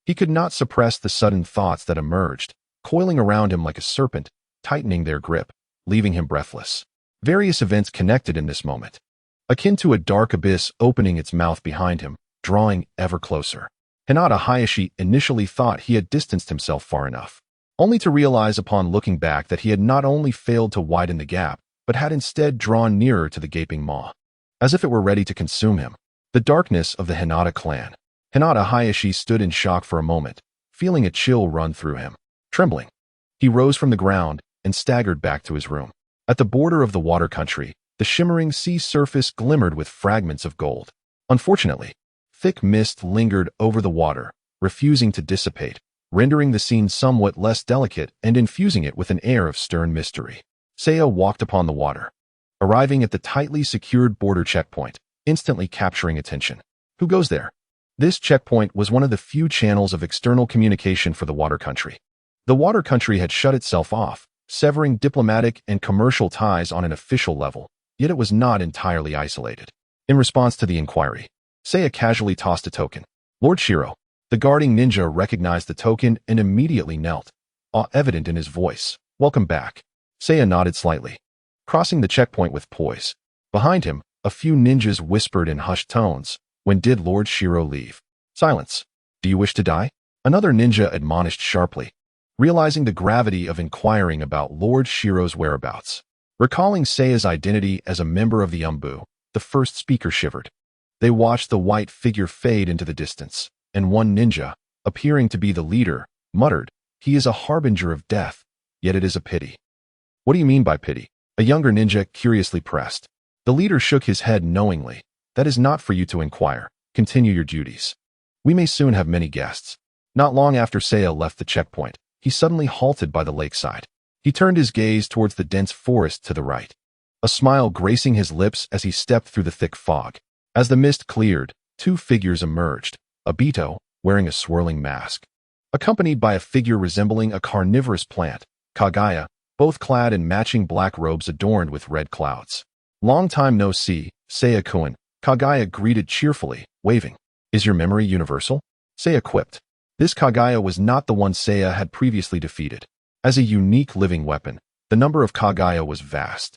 He could not suppress the sudden thoughts that emerged, coiling around him like a serpent, tightening their grip, leaving him breathless. Various events connected in this moment, akin to a dark abyss opening its mouth behind him, drawing ever closer. Hinata Hayashi initially thought he had distanced himself far enough, only to realize upon looking back that he had not only failed to widen the gap, but had instead drawn nearer to the gaping maw, as if it were ready to consume him. The darkness of the Hinata clan. Hinata Hayashi stood in shock for a moment, feeling a chill run through him. Trembling, he rose from the ground and staggered back to his room. At the border of the water country, the shimmering sea surface glimmered with fragments of gold. Unfortunately, thick mist lingered over the water, refusing to dissipate, rendering the scene somewhat less delicate and infusing it with an air of stern mystery. Seiya walked upon the water, arriving at the tightly secured border checkpoint, instantly capturing attention. Who goes there? This checkpoint was one of the few channels of external communication for the water country. The water country had shut itself off, severing diplomatic and commercial ties on an official level, yet it was not entirely isolated. In response to the inquiry, Seiya casually tossed a token. Lord Shiro, the guarding ninja, recognized the token and immediately knelt, awe evident in his voice. "Welcome back." Seiya nodded slightly, crossing the checkpoint with poise. Behind him, a few ninjas whispered in hushed tones, "When did Lord Shiro leave?" "Silence. Do you wish to die?" Another ninja admonished sharply, realizing the gravity of inquiring about Lord Shiro's whereabouts. Recalling Seiya's identity as a member of the Umbu, the first speaker shivered. They watched the white figure fade into the distance, and one ninja, appearing to be the leader, muttered, "He is a harbinger of death, yet it is a pity." "What do you mean by pity?" A younger ninja curiously pressed. The leader shook his head knowingly. "That is not for you to inquire. Continue your duties. We may soon have many guests." Not long after Seiya left the checkpoint, he suddenly halted by the lakeside. He turned his gaze towards the dense forest to the right, a smile gracing his lips as he stepped through the thick fog. As the mist cleared, two figures emerged, Obito, wearing a swirling mask, accompanied by a figure resembling a carnivorous plant, Kaguya, both clad in matching black robes adorned with red clouds. "Long time no see, Seiya-kun," Kaguya greeted cheerfully, waving. "Is your memory universal?" Seiya quipped. This Kaguya was not the one Seiya had previously defeated. As a unique living weapon, the number of Kaguya was vast,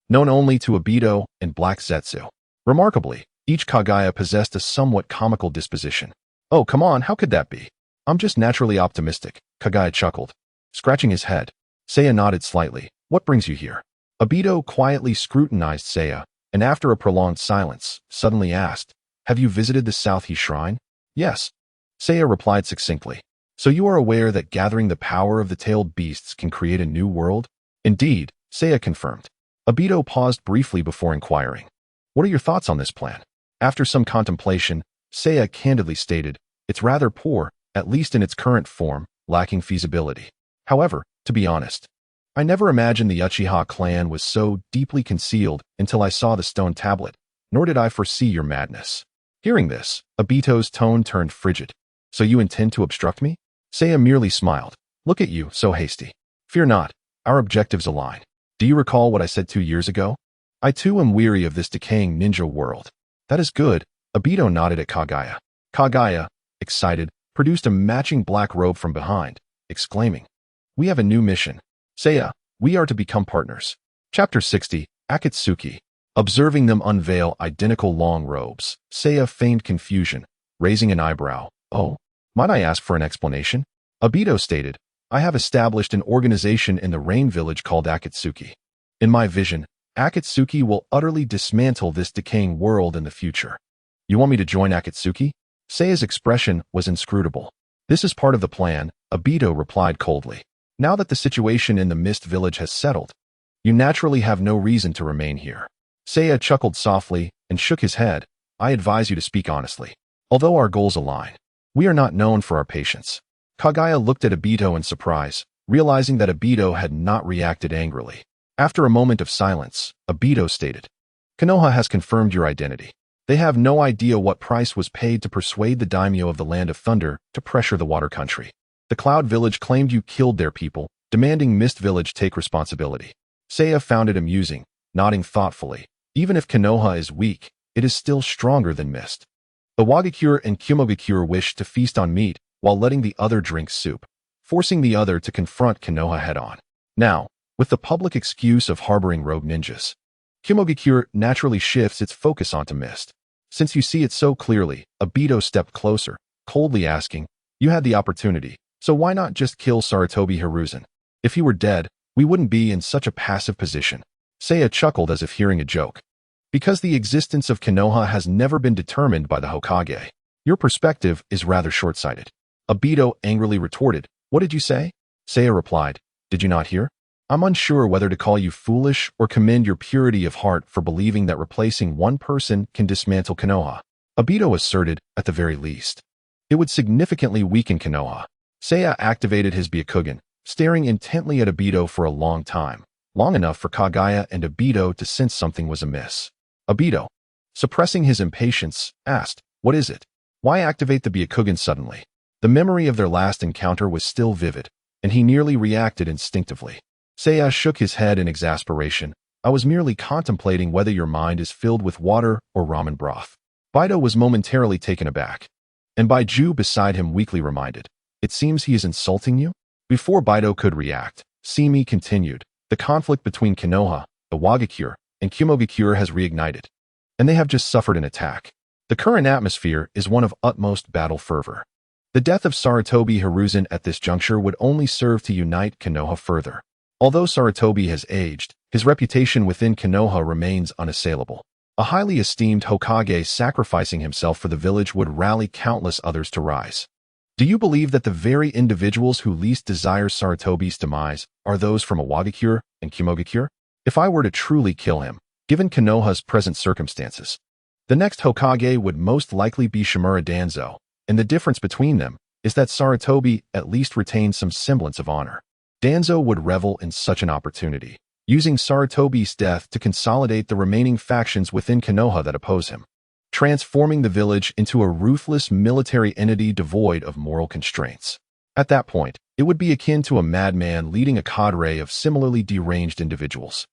known only to Obito and Black Zetsu. Remarkably, each Kaguya possessed a somewhat comical disposition. "Oh, come on, how could that be? I'm just naturally optimistic," Kaguya chuckled, scratching his head. Seiya nodded slightly. "What brings you here?" Obito quietly scrutinized Seiya, and after a prolonged silence, suddenly asked, "Have you visited the South He Shrine?" "Yes," Seiya replied succinctly. "So you are aware that gathering the power of the tailed beasts can create a new world?" "Indeed," Seiya confirmed. Obito paused briefly before inquiring, "What are your thoughts on this plan?" After some contemplation, Seiya candidly stated, "It's rather poor, at least in its current form, lacking feasibility. However, to be honest, I never imagined the Uchiha clan was so deeply concealed until I saw the stone tablet, nor did I foresee your madness." Hearing this, Obito's tone turned frigid. "So you intend to obstruct me?" Seiya merely smiled. "Look at you, so hasty. Fear not, our objectives align. Do you recall what I said 2 years ago? I too am weary of this decaying ninja world." "That is good," Obito nodded at Kaguya. Kaguya, excited, produced a matching black robe from behind, exclaiming, "We have a new mission. Seiya, we are to become partners." Chapter 60, Akatsuki. Observing them unveil identical long robes, Seiya feigned confusion, raising an eyebrow. "Oh, Might I ask for an explanation? Obito stated, I have established an organization in the rain village called Akatsuki. In my vision, Akatsuki will utterly dismantle this decaying world in the future. You want me to join Akatsuki? Seiya's expression was inscrutable. This is part of the plan, Obito replied coldly. Now that the situation in the Mist Village has settled, you naturally have no reason to remain here. Seiya chuckled softly and shook his head. I advise you to speak honestly. Although our goals align, we are not known for our patience. Kaguya looked at Obito in surprise, realizing that Obito had not reacted angrily. After a moment of silence, Obito stated, Konoha has confirmed your identity. They have no idea what price was paid to persuade the daimyo of the Land of Thunder to pressure the water country. The Cloud Village claimed you killed their people, demanding Mist Village take responsibility. Seiya found it amusing, nodding thoughtfully. Even if Konoha is weak, it is still stronger than Mist. The Wagakure and Kumogakure wished to feast on meat while letting the other drink soup, forcing the other to confront Konoha head-on. Now, with the public excuse of harboring rogue ninjas, Kumogakure naturally shifts its focus onto Mist. Since you see it so clearly, Obito stepped closer, coldly asking, you had the opportunity, so why not just kill Sarutobi Hiruzen? If he were dead, we wouldn't be in such a passive position. Seiya chuckled as if hearing a joke. Because the existence of Konoha has never been determined by the Hokage. Your perspective is rather short-sighted. Obito angrily retorted, what did you say? Seiya replied, did you not hear? I'm unsure whether to call you foolish or commend your purity of heart for believing that replacing one person can dismantle Konoha. Obito asserted, at the very least. It would significantly weaken Konoha. Seiya activated his Byakugan, staring intently at Obito for a long time, long enough for Kaguya and Obito to sense something was amiss. Obito, suppressing his impatience, asked, what is it? Why activate the Byakugan suddenly? The memory of their last encounter was still vivid, and he nearly reacted instinctively. Seiya shook his head in exasperation. I was merely contemplating whether your mind is filled with water or ramen broth. Baido was momentarily taken aback. And Baiju beside him weakly reminded, it seems he is insulting you? Before Baido could react, Simi continued, the conflict between Konoha, the Wagakure, and Kumogakure has reignited. And they have just suffered an attack. The current atmosphere is one of utmost battle fervor. The death of Sarutobi Hiruzen at this juncture would only serve to unite Konoha further. Although Sarutobi has aged, his reputation within Konoha remains unassailable. A highly esteemed Hokage sacrificing himself for the village would rally countless others to rise. Do you believe that the very individuals who least desire Sarutobi's demise are those from Wagakure and Kumogakure? If I were to truly kill him, given Konoha's present circumstances, the next Hokage would most likely be Shimura Danzo, and the difference between them is that Sarutobi at least retains some semblance of honor. Danzo would revel in such an opportunity, using Sarutobi's death to consolidate the remaining factions within Konoha that oppose him, transforming the village into a ruthless military entity devoid of moral constraints. At that point, it would be akin to a madman leading a cadre of similarly deranged individuals.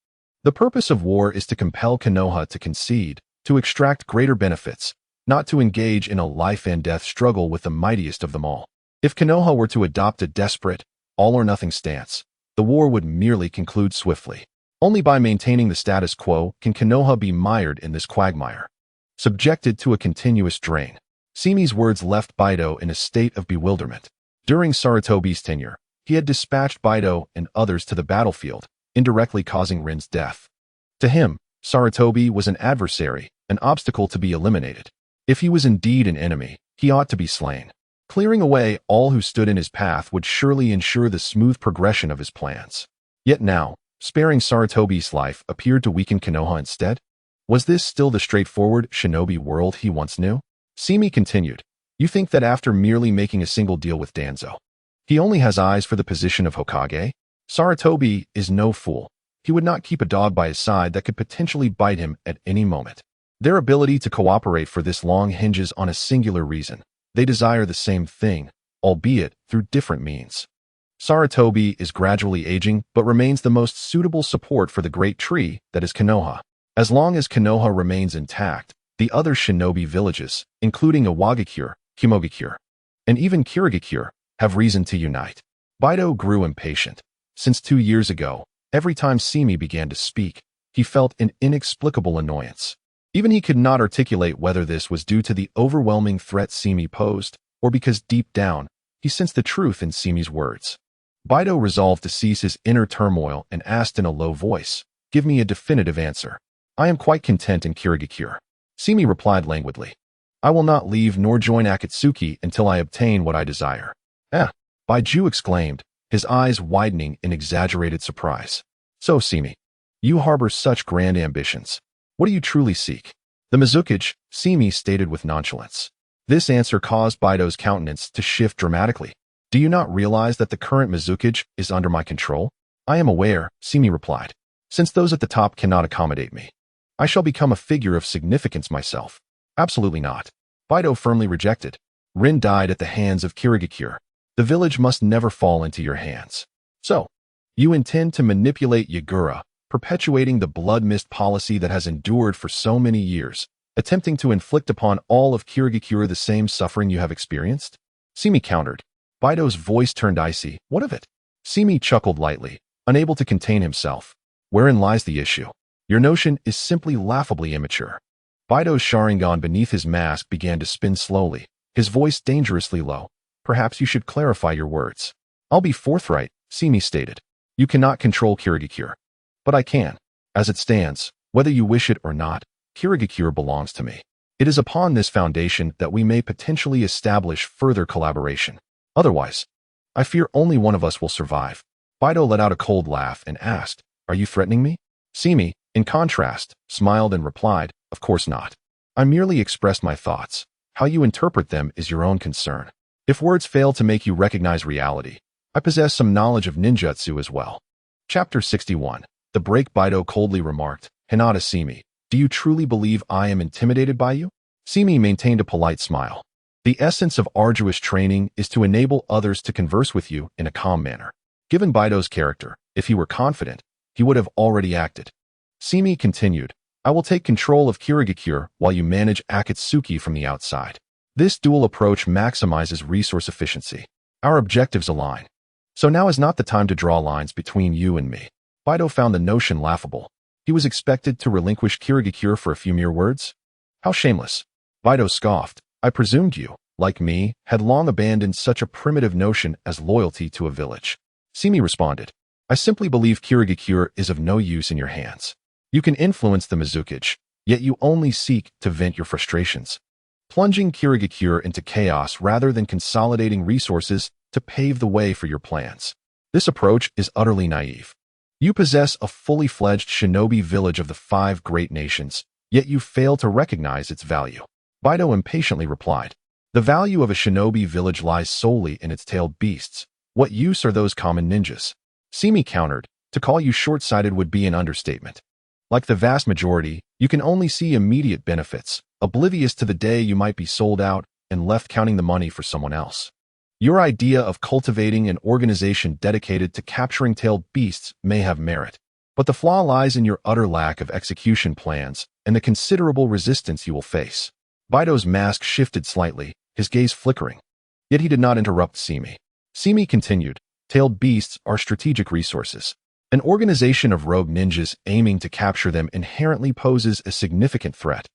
The purpose of war is to compel Konoha to concede, to extract greater benefits, not to engage in a life-and-death struggle with the mightiest of them all. If Konoha were to adopt a desperate, all-or-nothing stance, the war would merely conclude swiftly. Only by maintaining the status quo can Konoha be mired in this quagmire, subjected to a continuous drain. Simi's words left Baido in a state of bewilderment. During Sarutobi's tenure, he had dispatched Baido and others to the battlefield, indirectly causing Rin's death. To him, Sarutobi was an adversary, an obstacle to be eliminated. If he was indeed an enemy, he ought to be slain. Clearing away all who stood in his path would surely ensure the smooth progression of his plans. Yet now, sparing Sarutobi's life appeared to weaken Konoha instead? Was this still the straightforward shinobi world he once knew? Simi continued, you think that after merely making a single deal with Danzo, he only has eyes for the position of Hokage? Sarutobi is no fool. He would not keep a dog by his side that could potentially bite him at any moment. Their ability to cooperate for this long hinges on a singular reason. They desire the same thing, albeit through different means. Sarutobi is gradually aging but remains the most suitable support for the great tree that is Konoha. As long as Konoha remains intact, the other shinobi villages, including Wagakure, Kumogakure, and even Kirigakure, have reason to unite. Baido grew impatient. Since 2 years ago, every time Simi began to speak, he felt an inexplicable annoyance. Even he could not articulate whether this was due to the overwhelming threat Simi posed, or because deep down, he sensed the truth in Simi's words. Baido resolved to cease his inner turmoil and asked in a low voice, "Give me a definitive answer." "I am quite content in Kirigakure," Simi replied languidly. "I will not leave nor join Akatsuki until I obtain what I desire." "Eh," Baiju exclaimed, his eyes widening in exaggerated surprise. "So, Simi, you harbor such grand ambitions. What do you truly seek?" "The Mizukage," Simi stated with nonchalance. This answer caused Baido's countenance to shift dramatically. "Do you not realize that the current Mizukage is under my control?" "I am aware," Simi replied. "Since those at the top cannot accommodate me, I shall become a figure of significance myself." "Absolutely not," Baido firmly rejected. "Rin died at the hands of Kirigakure. The village must never fall into your hands. So, you intend to manipulate Yagura, perpetuating the blood mist policy that has endured for so many years, attempting to inflict upon all of Kirigakure the same suffering you have experienced?" Simi countered. Baido's voice turned icy. "What of it?" Simi chuckled lightly, unable to contain himself. "Wherein lies the issue? Your notion is simply laughably immature." Baido's Sharingan beneath his mask began to spin slowly, his voice dangerously low. "Perhaps you should clarify your words." "I'll be forthright," Simi stated. "You cannot control Kirigakure. But I can. As it stands, whether you wish it or not, Kirigakure belongs to me. It is upon this foundation that we may potentially establish further collaboration. Otherwise, I fear only one of us will survive." Baido let out a cold laugh and asked, "Are you threatening me?" Simi, in contrast, smiled and replied, "Of course not. I merely expressed my thoughts. How you interpret them is your own concern. If words fail to make you recognize reality, I possess some knowledge of ninjutsu as well." Chapter 61. The break. Baido coldly remarked, "Hinata Simi, do you truly believe I am intimidated by you?" Simi maintained a polite smile. "The essence of arduous training is to enable others to converse with you in a calm manner." Given Baido's character, if he were confident, he would have already acted. Simi continued, "I will take control of Kirigakure while you manage Akatsuki from the outside. This dual approach maximizes resource efficiency. Our objectives align. So now is not the time to draw lines between you and me." Baido found the notion laughable. He was expected to relinquish Kirigakure for a few mere words? How shameless. Baido scoffed. "I presumed you, like me, had long abandoned such a primitive notion as loyalty to a village." Simi responded, "I simply believe Kirigakure is of no use in your hands. You can influence the Mizukage, yet you only seek to vent your frustrations, plunging Kirigakure into chaos rather than consolidating resources to pave the way for your plans. This approach is utterly naive. You possess a fully fledged shinobi village of the 5 great nations, yet you fail to recognize its value." Baido impatiently replied, "The value of a shinobi village lies solely in its tailed beasts. What use are those common ninjas?" Simi countered, "To call you short-sighted would be an understatement. Like the vast majority, you can only see immediate benefits, oblivious to the day you might be sold out and left counting the money for someone else. Your idea of cultivating an organization dedicated to capturing tailed beasts may have merit, but the flaw lies in your utter lack of execution plans and the considerable resistance you will face." Baido's mask shifted slightly, his gaze flickering. Yet he did not interrupt Simi. Simi continued, "Tailed beasts are strategic resources. An organization of rogue ninjas aiming to capture them inherently poses a significant threat.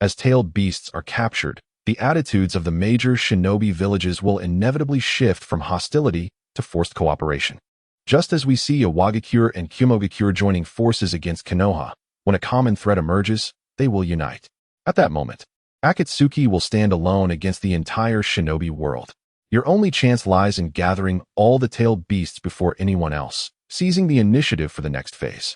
As tailed beasts are captured, the attitudes of the major shinobi villages will inevitably shift from hostility to forced cooperation. Just as we see Iwagakure and Kumogakure joining forces against Konoha, when a common threat emerges, they will unite. At that moment, Akatsuki will stand alone against the entire shinobi world. Your only chance lies in gathering all the tailed beasts before anyone else, seizing the initiative for the next phase.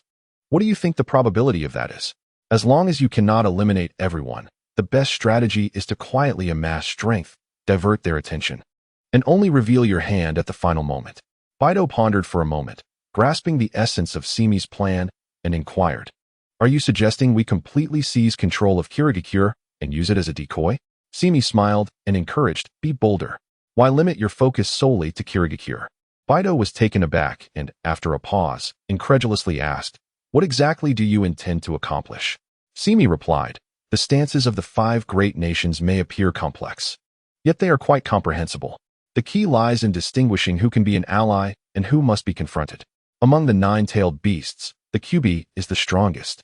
What do you think the probability of that is? As long as you cannot eliminate everyone, the best strategy is to quietly amass strength, divert their attention, and only reveal your hand at the final moment." Baido pondered for a moment, grasping the essence of Simi's plan, and inquired, "Are you suggesting we completely seize control of Kirigakure and use it as a decoy?" Simi smiled and encouraged, "Be bolder. Why limit your focus solely to Kirigakure?" Baido was taken aback and, after a pause, incredulously asked, "What exactly do you intend to accomplish?" Simi replied, "The stances of the 5 great nations may appear complex, yet they are quite comprehensible. The key lies in distinguishing who can be an ally and who must be confronted. Among the 9-tailed beasts, the Kyubi is the strongest,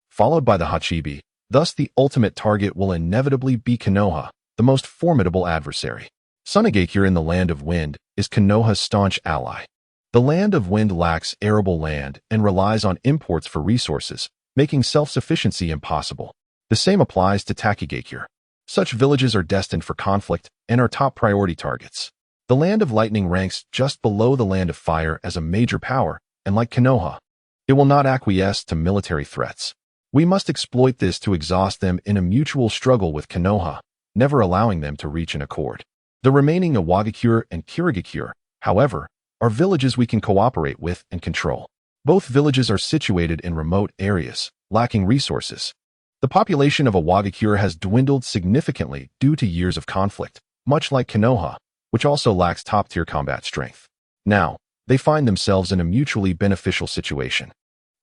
followed by the Hachibi. Thus the ultimate target will inevitably be Konoha, the most formidable adversary. Sunagakure in the Land of Wind is Konoha's staunch ally. The Land of Wind lacks arable land and relies on imports for resources, making self-sufficiency impossible. The same applies to Takigakure. Such villages are destined for conflict and are top priority targets. The Land of Lightning ranks just below the Land of Fire as a major power, and like Konoha, it will not acquiesce to military threats. We must exploit this to exhaust them in a mutual struggle with Konoha, never allowing them to reach an accord. The remaining Iwagakure and Kirigakure, however, are villages we can cooperate with and control. Both villages are situated in remote areas, lacking resources. The population of Iwagakure has dwindled significantly due to years of conflict, much like Konoha, which also lacks top-tier combat strength. Now, they find themselves in a mutually beneficial situation.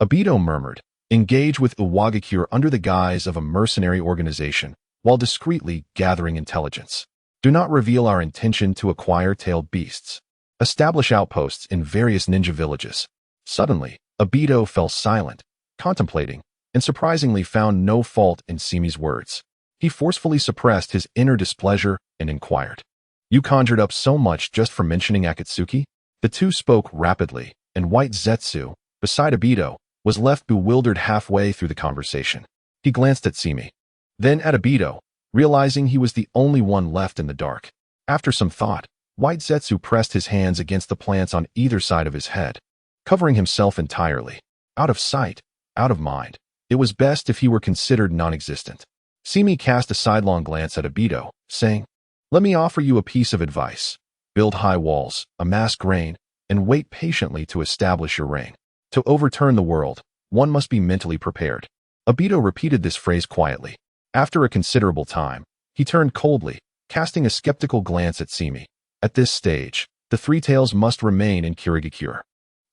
Obito murmured, "Engage with Iwagakure under the guise of a mercenary organization, while discreetly gathering intelligence. Do not reveal our intention to acquire tailed beasts. Establish outposts in various ninja villages." Suddenly, Obito fell silent, contemplating, and surprisingly found no fault in Simi's words. He forcefully suppressed his inner displeasure and inquired, "You conjured up so much just for mentioning Akatsuki?" The two spoke rapidly, and White Zetsu, beside Obito, was left bewildered halfway through the conversation. He glanced at Simi, then at Obito, realizing he was the only one left in the dark. After some thought, White Zetsu pressed his hands against the plants on either side of his head, covering himself entirely. Out of sight, out of mind. It was best if he were considered non-existent. Simi cast a sidelong glance at Obito, saying, "Let me offer you a piece of advice. Build high walls, amass grain, and wait patiently to establish your reign. To overturn the world, one must be mentally prepared." Obito repeated this phrase quietly. After a considerable time, he turned coldly, casting a skeptical glance at Simi. "At this stage, the three tails must remain in Kirigakure.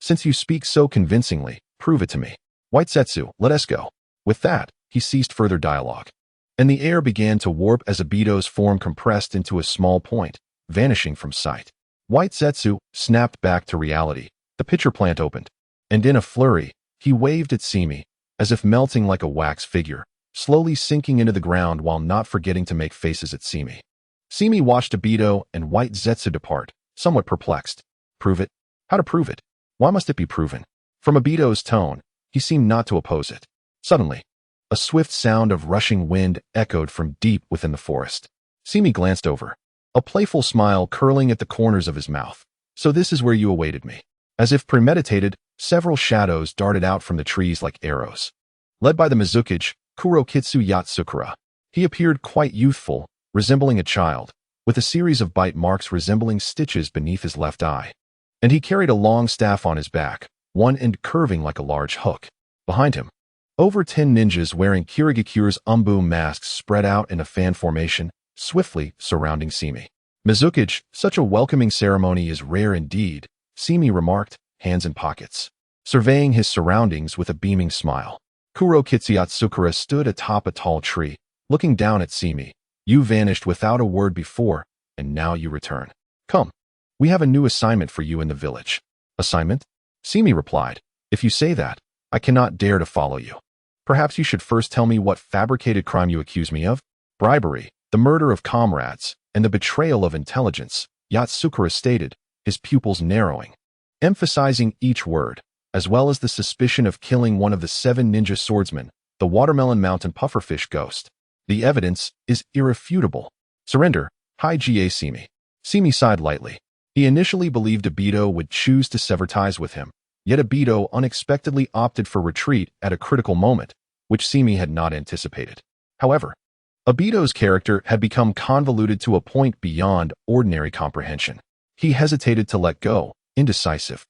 Since you speak so convincingly, prove it to me. White Zetsu, let us go." With that, he ceased further dialogue, and the air began to warp as Obito's form compressed into a small point, vanishing from sight. White Zetsu snapped back to reality. The pitcher plant opened, and in a flurry, he waved at Simi, as if melting like a wax figure, slowly sinking into the ground while not forgetting to make faces at Simi. Simi watched Obito and White Zetsu depart, somewhat perplexed. Prove it? How to prove it? Why must it be proven? From Obito's tone, he seemed not to oppose it. Suddenly, a swift sound of rushing wind echoed from deep within the forest. Simi glanced over, a playful smile curling at the corners of his mouth. "So this is where you awaited me." As if premeditated, several shadows darted out from the trees like arrows. Led by the Mizukage, Kurokitsu Yatsukura. He appeared quite youthful, resembling a child, with a series of bite marks resembling stitches beneath his left eye. And he carried a long staff on his back, one end curving like a large hook. Behind him, over 10 ninjas wearing Kirigakure's umbu masks spread out in a fan formation, swiftly surrounding Simi. "Mizukage, such a welcoming ceremony is rare indeed," Simi remarked, hands in pockets, surveying his surroundings with a beaming smile. Kurokitsu Yatsukura stood atop a tall tree, looking down at Simi. "You vanished without a word before, and now you return. Come, we have a new assignment for you in the village." "Assignment?" Simi replied. "If you say that, I cannot dare to follow you. Perhaps you should first tell me what fabricated crime you accuse me of." "Bribery, the murder of comrades, and the betrayal of intelligence," Yatsukura stated, his pupils narrowing, emphasizing each word, as well as the suspicion of killing one of the 7 ninja swordsmen, the Watermelon Mountain pufferfish ghost. "The evidence is irrefutable. Surrender, Hyuga Simi." Simi sighed lightly. He initially believed Obito would choose to sever ties with him, yet Obito unexpectedly opted for retreat at a critical moment, which Simi had not anticipated. However, Obito's character had become convoluted to a point beyond ordinary comprehension. He hesitated to let go, indecisive,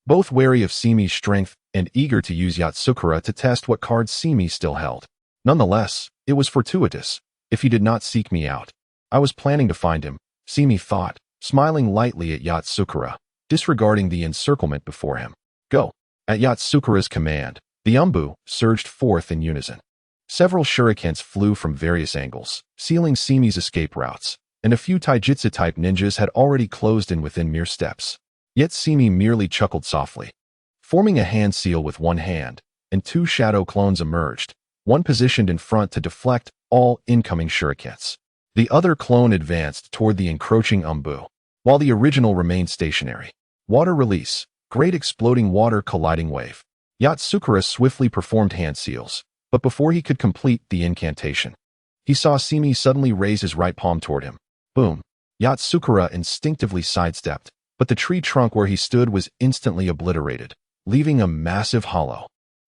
both wary of Simi's strength and eager to use Yatsukura to test what cards Simi still held. Nonetheless, it was fortuitous, if he did not seek me out. I was planning to find him, Simi thought, smiling lightly at Yatsukura, disregarding the encirclement before him. "Go." At Yatsukura's command, the umbu surged forth in unison. Several shurikens flew from various angles, sealing Simi's escape routes, and a few taijutsu-type ninjas had already closed in within mere steps. Yet Simi merely chuckled softly. Forming a hand seal with one hand, and 2 shadow clones emerged, one positioned in front to deflect all incoming shurikens. The other clone advanced toward the encroaching Umbu, while the original remained stationary. Water release. Great exploding water colliding wave. Yatsukura swiftly performed hand seals, but before he could complete the incantation, he saw Simi suddenly raise his right palm toward him. Boom. Yatsukura instinctively sidestepped, but the tree trunk where he stood was instantly obliterated, leaving a massive hollow.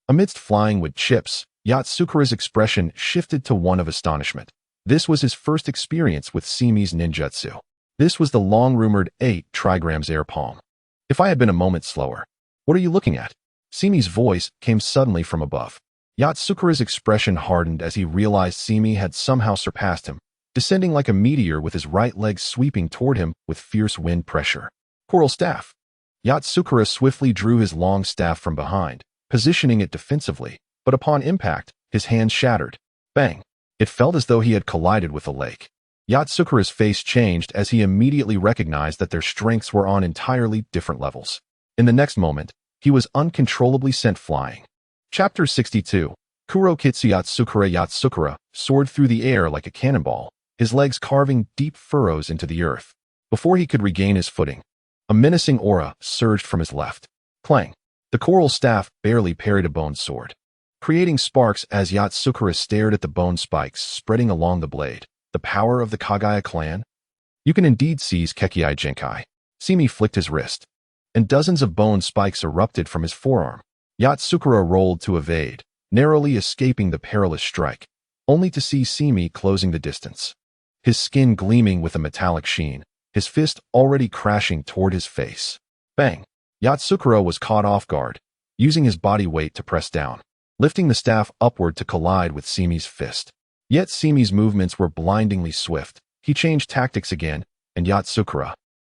Amidst flying wood chips, Yatsukura's expression shifted to one of astonishment. This was his first experience with Simi's ninjutsu. This was the long-rumored 8 trigrams air palm. If I had been a moment slower. What are you looking at? Simi's voice came suddenly from above. Yatsukura's expression hardened as he realized Simi had somehow surpassed him, descending like a meteor with his right leg sweeping toward him with fierce wind pressure. Coral staff. Yatsukura swiftly drew his long staff from behind, positioning it defensively, but upon impact, his hand shattered. Bang! It felt as though he had collided with a lake. Yatsukura's face changed as he immediately recognized that their strengths were on entirely different levels. In the next moment, he was uncontrollably sent flying. Chapter 62. Kurokitsu Yatsukura soared through the air like a cannonball, his legs carving deep furrows into the earth. Before he could regain his footing, a menacing aura surged from his left. Clang! The coral staff barely parried a bone sword, creating sparks as Yatsukura stared at the bone spikes spreading along the blade. The power of the Kagaya clan? You can indeed seize Kekkei Genkai. Simi flicked his wrist, and dozens of bone spikes erupted from his forearm. Yatsukura rolled to evade, narrowly escaping the perilous strike, only to see Simi closing the distance. His skin gleaming with a metallic sheen, his fist already crashing toward his face. Bang! Yatsukura was caught off guard, using his body weight to press down, lifting the staff upward to collide with Simi's fist. Yet Simi's movements were blindingly swift. He changed tactics again, and Yatsukura,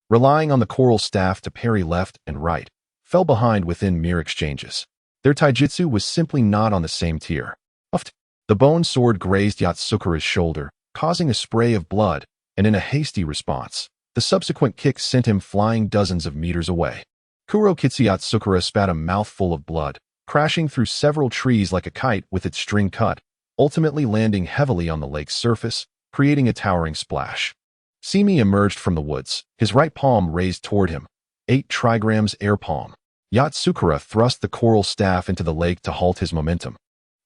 relying on the coral staff to parry left and right, fell behind within mere exchanges. Their taijutsu was simply not on the same tier. Uft! The bone sword grazed Yatsukura's shoulder, causing a spray of blood, and in a hasty response, the subsequent kick sent him flying dozens of meters away. Kurokitsu Yatsukura spat a mouthful of blood, crashing through several trees like a kite with its string cut, ultimately landing heavily on the lake's surface, creating a towering splash. Simi emerged from the woods, his right palm raised toward him. 8 trigrams air palm. Yatsukura thrust the coral staff into the lake to halt his momentum,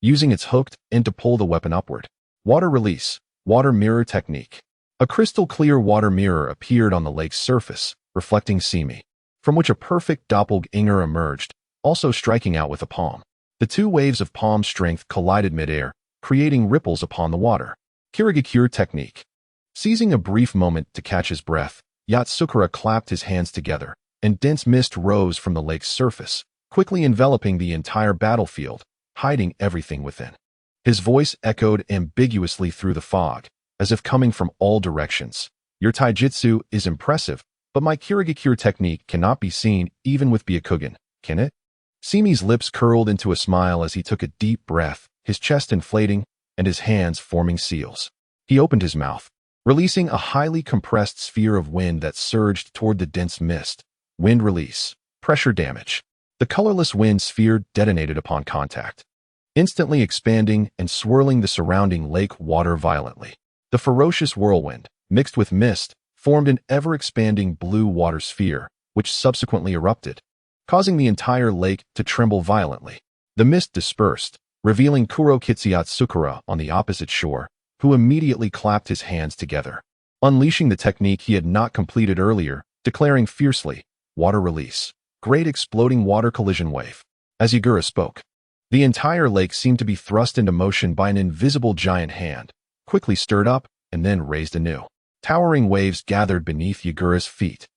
using its hooked end to pull the weapon upward. Water release. Water mirror technique. A crystal-clear water mirror appeared on the lake's surface, reflecting Simi, from which a perfect doppelganger emerged, also striking out with a palm. The 2 waves of palm strength collided midair, creating ripples upon the water. Kirigakure technique. Seizing a brief moment to catch his breath, Yatsukura clapped his hands together, and dense mist rose from the lake's surface, quickly enveloping the entire battlefield, hiding everything within. His voice echoed ambiguously through the fog, as if coming from all directions. Your taijutsu is impressive, but my Kirigakure technique cannot be seen even with Byakugan, can it? Simi's lips curled into a smile as he took a deep breath, his chest inflating, and his hands forming seals. He opened his mouth, releasing a highly compressed sphere of wind that surged toward the dense mist. Wind release. Pressure damage. The colorless wind sphere detonated upon contact, instantly expanding and swirling the surrounding lake water violently. The ferocious whirlwind, mixed with mist, formed an ever-expanding blue water sphere, which subsequently erupted, causing the entire lake to tremble violently. The mist dispersed, revealing Kurokitsu Yatsukura on the opposite shore, who immediately clapped his hands together, unleashing the technique he had not completed earlier, declaring fiercely, water release. Great exploding water collision wave. As Hyuga spoke, the entire lake seemed to be thrust into motion by an invisible giant hand, quickly stirred up and then raised anew. Towering waves gathered beneath Hyuga's feet,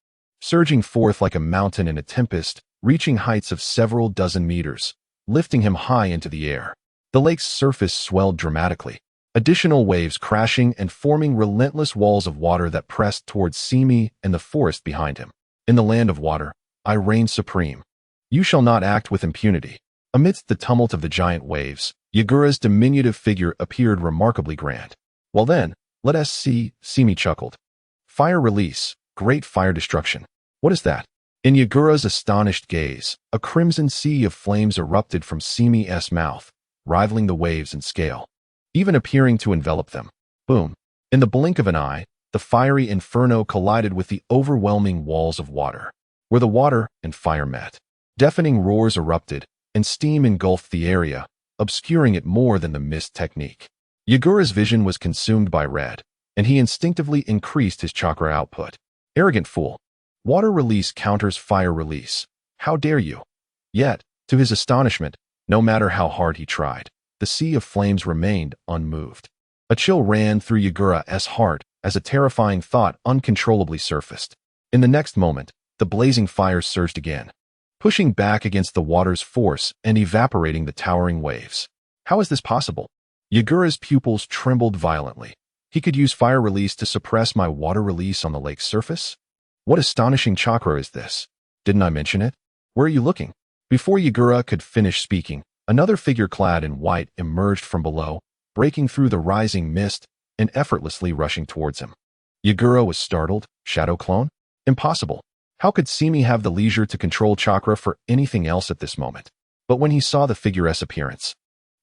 surging forth like a mountain in a tempest, reaching heights of several dozen meters, lifting him high into the air. The lake's surface swelled dramatically, additional waves crashing and forming relentless walls of water that pressed towards Simi and the forest behind him. In the land of water, I reign supreme. You shall not act with impunity. Amidst the tumult of the giant waves, Hyuga's diminutive figure appeared remarkably grand. Well then, let us see, Simi chuckled. Fire release, great fire destruction. What is that? In Hyuga's astonished gaze, a crimson sea of flames erupted from Simi's mouth, rivaling the waves in scale, even appearing to envelop them. Boom. In the blink of an eye, the fiery inferno collided with the overwhelming walls of water, where the water and fire met. Deafening roars erupted, and steam engulfed the area, obscuring it more than the mist technique. Yagura's vision was consumed by red, and he instinctively increased his chakra output. Arrogant fool. Water release counters fire release. How dare you? Yet, to his astonishment, no matter how hard he tried, the sea of flames remained unmoved. A chill ran through Yagura's heart as a terrifying thought uncontrollably surfaced. In the next moment, the blazing fire surged again, pushing back against the water's force and evaporating the towering waves. How is this possible? Yagura's pupils trembled violently. He could use fire release to suppress my water release on the lake's surface? What astonishing chakra is this? Didn't I mention it? Where are you looking? Before Hyuga could finish speaking, another figure clad in white emerged from below, breaking through the rising mist and effortlessly rushing towards him. Hyuga was startled. Shadow clone? Impossible. How could Simi have the leisure to control chakra for anything else at this moment? But when he saw the figure's appearance,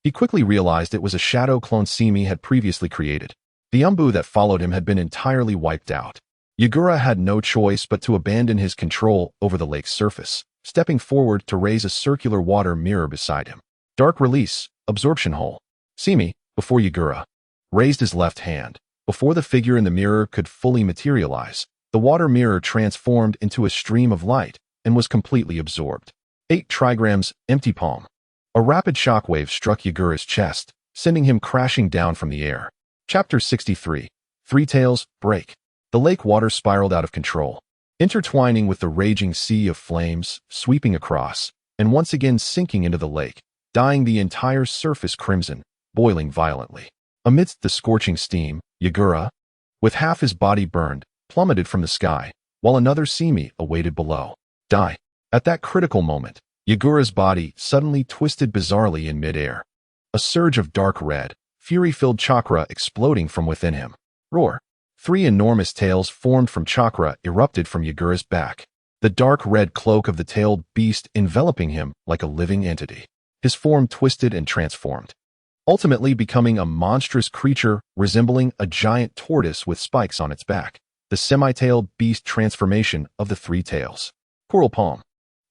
he quickly realized it was a shadow clone Simi had previously created. The umbu that followed him had been entirely wiped out. Hyuga had no choice but to abandon his control over the lake's surface, stepping forward to raise a circular water mirror beside him. Dark release, absorption hole. Simi, before Hyuga raised his left hand, before the figure in the mirror could fully materialize, the water mirror transformed into a stream of light and was completely absorbed. 8 trigrams, empty palm. A rapid shockwave struck Hyuga's chest, sending him crashing down from the air. Chapter 63. Three Tails, Break. The lake water spiraled out of control, intertwining with the raging sea of flames, sweeping across, and once again sinking into the lake, dyeing the entire surface crimson, boiling violently. Amidst the scorching steam, Hyuga, with half his body burned, plummeted from the sky, while another Simi awaited below. Die. At that critical moment, Hyuga's body suddenly twisted bizarrely in midair. A surge of dark red, fury-filled chakra exploding from within him. Roar. 3 enormous tails formed from chakra erupted from Hyuga's back, the dark red cloak of the tailed beast enveloping him like a living entity. His form twisted and transformed, ultimately becoming a monstrous creature resembling a giant tortoise with spikes on its back. The semi-tailed beast transformation of the 3 tails. Coral palm.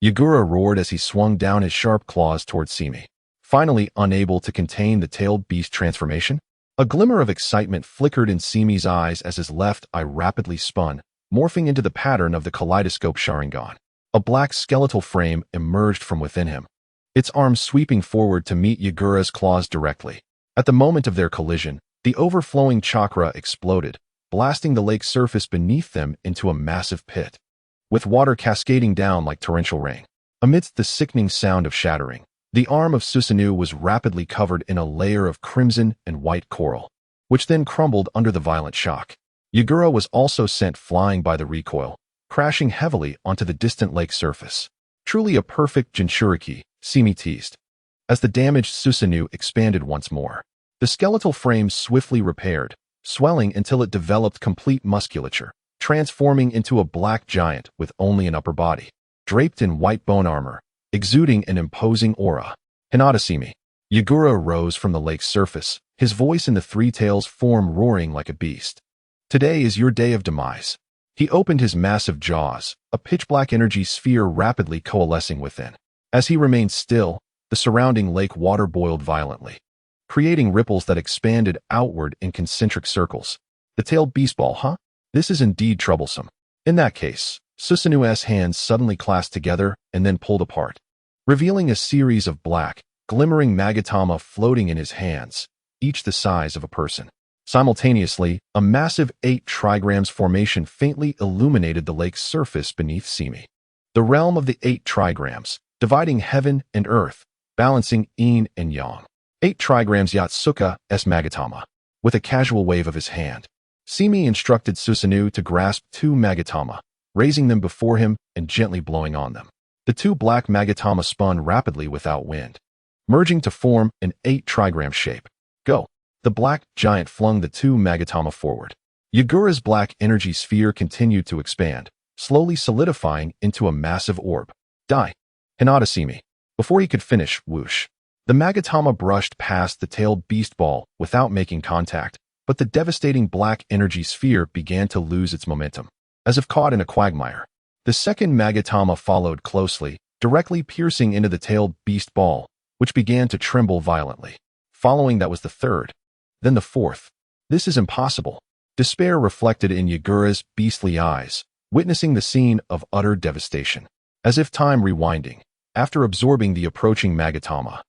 Hyuga roared as he swung down his sharp claws towards Simi, finally unable to contain the tailed beast transformation. A glimmer of excitement flickered in Simi's eyes as his left eye rapidly spun, morphing into the pattern of the kaleidoscope Sharingan. A black skeletal frame emerged from within him, its arms sweeping forward to meet Hyuga's claws directly. At the moment of their collision, the overflowing chakra exploded, blasting the lake's surface beneath them into a massive pit, with water cascading down like torrential rain. Amidst the sickening sound of shattering, the arm of Susanoo was rapidly covered in a layer of crimson and white coral, which then crumbled under the violent shock. Hyuga was also sent flying by the recoil, crashing heavily onto the distant lake surface. Truly a perfect Jinchuriki, Simi teased, as the damaged Susanoo expanded once more. The skeletal frame swiftly repaired, swelling until it developed complete musculature, transforming into a black giant with only an upper body, draped in white bone armor, exuding an imposing aura. Hinata Seiya. Hyuga rose from the lake's surface, his voice in the 3 tails form roaring like a beast. Today is your day of demise. He opened his massive jaws, a pitch-black energy sphere rapidly coalescing within. As he remained still, the surrounding lake water boiled violently, creating ripples that expanded outward in concentric circles. The tailed beast ball, huh? This is indeed troublesome. In that case, Susanoo's hands suddenly clasped together and then pulled apart, revealing a series of black, glimmering magatama floating in his hands, each the size of a person. Simultaneously, a massive 8 trigrams formation faintly illuminated the lake's surface beneath Simi. The realm of the 8 trigrams, dividing heaven and earth, balancing yin and yang. 8 trigrams Yatsuka-s magatama. With a casual wave of his hand, Simi instructed Susanoo to grasp 2 magatama, raising them before him and gently blowing on them. The 2 black magatama spun rapidly without wind, merging to form an 8 trigram shape. Go. The black giant flung the 2 magatama forward. Hyuga's black energy sphere continued to expand, slowly solidifying into a massive orb. Die. Hinata Seiya. Before he could finish, whoosh. The magatama brushed past the tailed beast ball without making contact, but the devastating black energy sphere began to lose its momentum, as if caught in a quagmire. The second Magatama followed closely, directly piercing into the tailed beast ball, which began to tremble violently. Following that was the third, then the fourth. This is impossible. Despair reflected in Yagura's beastly eyes, witnessing the scene of utter devastation. As if time rewinding, after absorbing the approaching Magatama,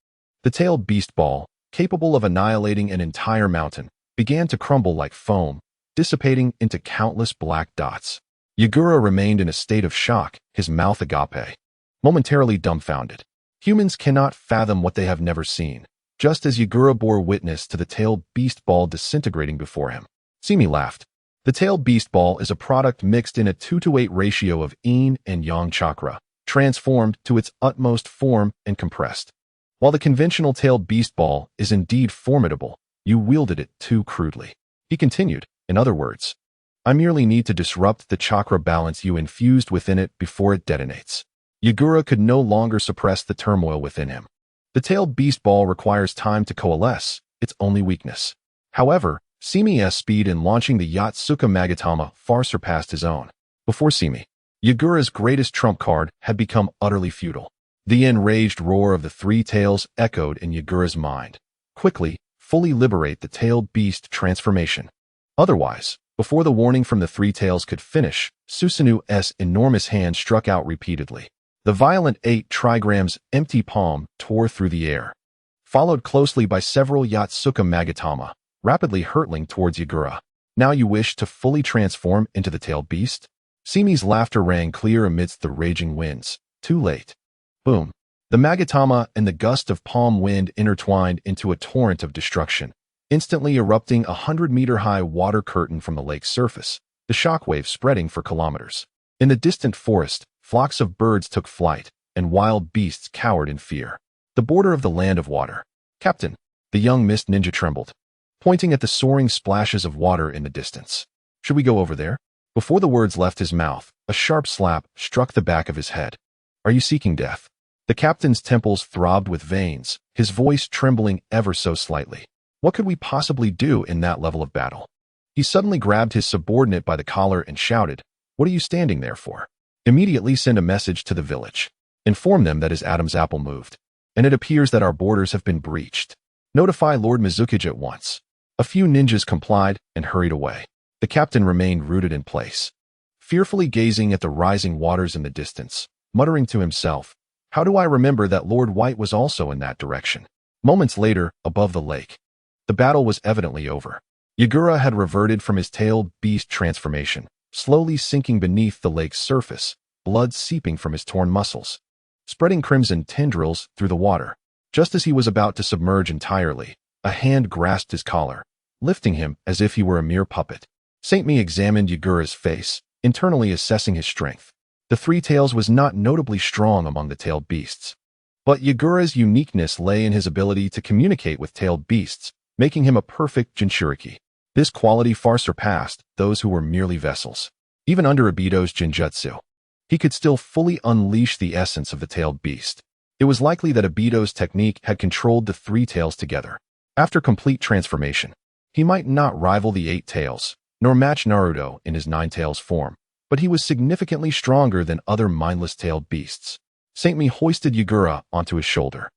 the tailed beast ball, capable of annihilating an entire mountain, began to crumble like foam, dissipating into countless black dots. Yagura remained in a state of shock, his mouth agape, momentarily dumbfounded. Humans cannot fathom what they have never seen, just as Yagura bore witness to the tailed beast ball disintegrating before him. Simi laughed. The tailed beast ball is a product mixed in a 2-to-8 ratio of yin and yang chakra, transformed to its utmost form and compressed. While the conventional tailed beast ball is indeed formidable, you wielded it too crudely. He continued, in other words, I merely need to disrupt the chakra balance you infused within it before it detonates. Yagura could no longer suppress the turmoil within him. The tailed beast ball requires time to coalesce, its only weakness. However, Simi's speed in launching the Yotsuka Magatama far surpassed his own. Before Simi, Yagura's greatest trump card had become utterly futile. The enraged roar of the three tails echoed in Yagura's mind. Quickly, fully liberate the tailed beast transformation. Otherwise, before the warning from the three tails could finish, Susanu's enormous hand struck out repeatedly. The violent 8 trigrams empty palm tore through the air, followed closely by several Yotsuka Magatama, rapidly hurtling towards Yagura. Now you wish to fully transform into the tailed beast? Simi's laughter rang clear amidst the raging winds. Too late. Boom. The Magatama and the gust of palm wind intertwined into a torrent of destruction, instantly erupting 100-meter-high water curtain from the lake's surface, the shockwave spreading for kilometers. In the distant forest, flocks of birds took flight, and wild beasts cowered in fear. The border of the land of water. Captain, the young mist ninja trembled, pointing at the soaring splashes of water in the distance. Should we go over there? Before the words left his mouth, a sharp slap struck the back of his head. Are you seeking death? The captain's temples throbbed with veins, his voice trembling ever so slightly. What could we possibly do in that level of battle? He suddenly grabbed his subordinate by the collar and shouted, What are you standing there for? Immediately send a message to the village. Inform them that his Adam's apple moved, and it appears that our borders have been breached. Notify Lord Mizukage at once. A few ninjas complied and hurried away. The captain remained rooted in place, fearfully gazing at the rising waters in the distance, muttering to himself, How do I remember that Lord White was also in that direction? Moments later, above the lake, the battle was evidently over. Yagura had reverted from his tailed beast transformation, slowly sinking beneath the lake's surface, blood seeping from his torn muscles, spreading crimson tendrils through the water. Just as he was about to submerge entirely, a hand grasped his collar, lifting him as if he were a mere puppet. Saint Me examined Yagura's face, internally assessing his strength. The three tails was not notably strong among the tailed beasts, but Yagura's uniqueness lay in his ability to communicate with tailed beasts, making him a perfect Jinchuriki. This quality far surpassed those who were merely vessels. Even under Ibito's Jinjutsu, he could still fully unleash the essence of the tailed beast. It was likely that Ibito's technique had controlled the three tails together. After complete transformation, he might not rival the 8 tails, nor match Naruto in his 9 tails form, but he was significantly stronger than other mindless tailed beasts. Saint Me hoisted Yagura onto his shoulder.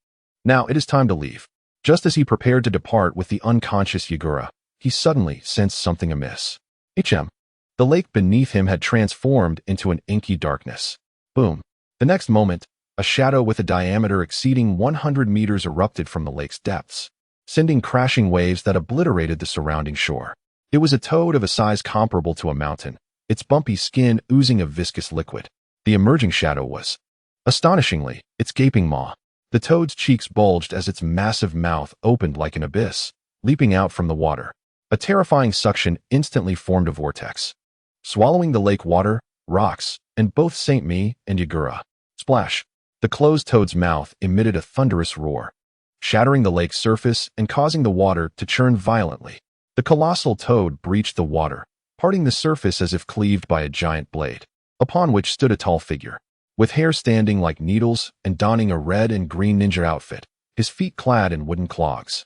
Now it is time to leave. Just as he prepared to depart with the unconscious Yagura, he suddenly sensed something amiss. The lake beneath him had transformed into an inky darkness. Boom. The next moment, a shadow with a diameter exceeding 100 meters erupted from the lake's depths, sending crashing waves that obliterated the surrounding shore. It was a toad of a size comparable to a mountain, its bumpy skin oozing a viscous liquid. The emerging shadow was, astonishingly, its gaping maw. The toad's cheeks bulged as its massive mouth opened like an abyss, leaping out from the water. A terrifying suction instantly formed a vortex, swallowing the lake water, rocks, and both Saint Me and Yagura. Splash! The closed toad's mouth emitted a thunderous roar, shattering the lake's surface and causing the water to churn violently. The colossal toad breached the water, parting the surface as if cleaved by a giant blade, upon which stood a tall figure, with hair standing like needles and donning a red and green ninja outfit, his feet clad in wooden clogs.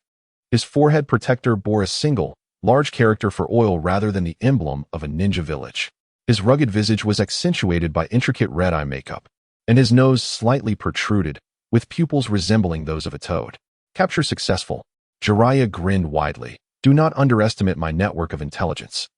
His forehead protector bore a single, large character for oil rather than the emblem of a ninja village. His rugged visage was accentuated by intricate red-eye makeup, and his nose slightly protruded, with pupils resembling those of a toad. Capture successful. Jiraiya grinned widely. Do not underestimate my network of intelligence.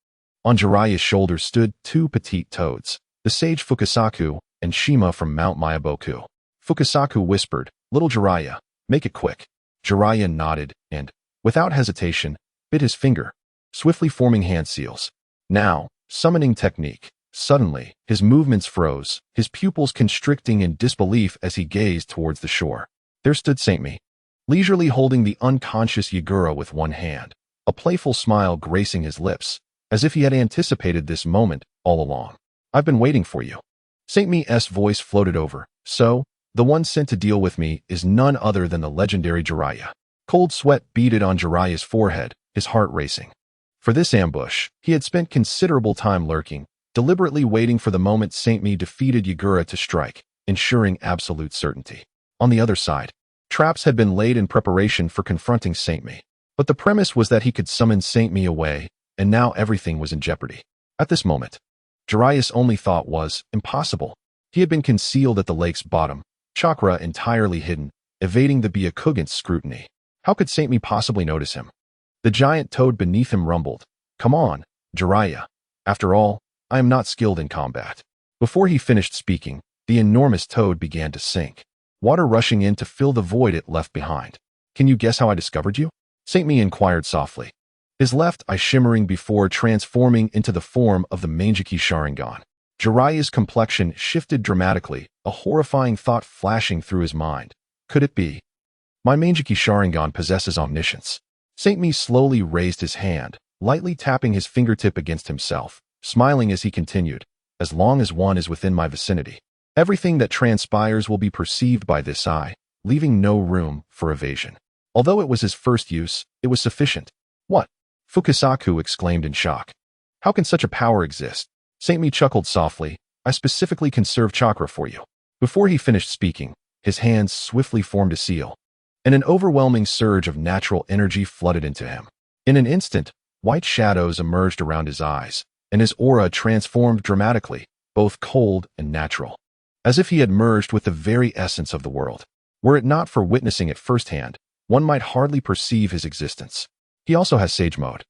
On Jiraiya's shoulders stood two petite toads, the sage Fukasaku and Shima from Mount Miyaboku. Fukasaku whispered, "Little Jiraiya, make it quick." Jiraiya nodded and, without hesitation, bit his finger, swiftly forming hand seals. Now, summoning technique. Suddenly, his movements froze, his pupils constricting in disbelief as he gazed towards the shore. There stood Saint Mi, leisurely holding the unconscious Yagura with one hand, a playful smile gracing his lips, as if he had anticipated this moment all along. "I've been waiting for you." Saint Mi's voice floated over. "So, the one sent to deal with me is none other than the legendary Jiraiya." Cold sweat beaded on Jiraiya's forehead, his heart racing. For this ambush, he had spent considerable time lurking, deliberately waiting for the moment Saint Mi defeated Yagura to strike, ensuring absolute certainty. On the other side, traps had been laid in preparation for confronting Saint Mi. But the premise was that he could summon Saint Mi away, and now everything was in jeopardy. At this moment, Jiraiya's only thought was, impossible. He had been concealed at the lake's bottom, chakra entirely hidden, evading the Byakugant's scrutiny. How could Saint Mi possibly notice him? The giant toad beneath him rumbled, "Come on, Jiraiya. After all, I am not skilled in combat." Before he finished speaking, the enormous toad began to sink, water rushing in to fill the void it left behind. "Can you guess how I discovered you?" Saint Mi inquired softly, his left eye shimmering before transforming into the form of the Mangeki Sharingan. Jiraiya's complexion shifted dramatically, a horrifying thought flashing through his mind. Could it be? My Mangeki Sharingan possesses omniscience. Saint Mi slowly raised his hand, lightly tapping his fingertip against himself, smiling as he continued, "As long as one is within my vicinity, everything that transpires will be perceived by this eye, leaving no room for evasion." Although it was his first use, it was sufficient. "What?" Fukasaku exclaimed in shock. "How can such a power exist?" Saint Mi chuckled softly, "I specifically conserved chakra for you." Before he finished speaking, his hands swiftly formed a seal, and an overwhelming surge of natural energy flooded into him. In an instant, white shadows emerged around his eyes, and his aura transformed dramatically, both cold and natural, as if he had merged with the very essence of the world. Were it not for witnessing it firsthand, one might hardly perceive his existence. He also has Sage Mode.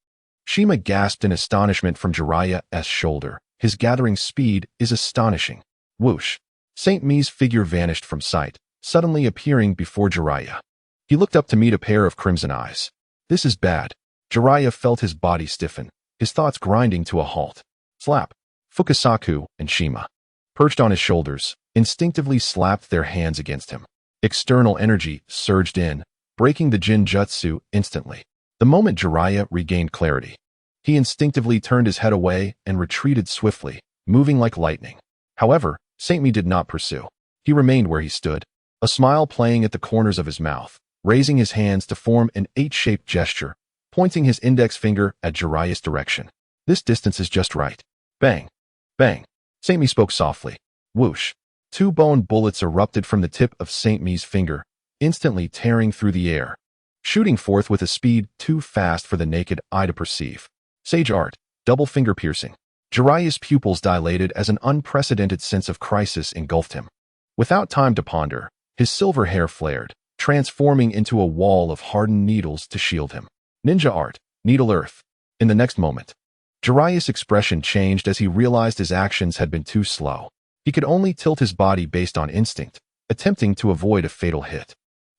Shima gasped in astonishment from Jiraiya's shoulder. His gathering speed is astonishing. Whoosh. Saint Mi's figure vanished from sight, suddenly appearing before Jiraiya. He looked up to meet a pair of crimson eyes. "This is bad." Jiraiya felt his body stiffen, his thoughts grinding to a halt. Slap. Fukasaku and Shima, perched on his shoulders, instinctively slapped their hands against him. External energy surged in, breaking the Jinjutsu instantly. The moment Jiraiya regained clarity, he instinctively turned his head away and retreated swiftly, moving like lightning. However, Saint Mi did not pursue. He remained where he stood, a smile playing at the corners of his mouth, raising his hands to form an H-shaped gesture, pointing his index finger at Jiraiya's direction. "This distance is just right." Bang. Bang. Saint Mi spoke softly. Whoosh. Two bone bullets erupted from the tip of Saint Mi's finger, instantly tearing through the air, shooting forth with a speed too fast for the naked eye to perceive. Sage art, double finger piercing. Jiraiya's pupils dilated as an unprecedented sense of crisis engulfed him. Without time to ponder, his silver hair flared, transforming into a wall of hardened needles to shield him. Ninja art, needle earth. In the next moment, Jiraiya's expression changed as he realized his actions had been too slow. He could only tilt his body based on instinct, attempting to avoid a fatal hit.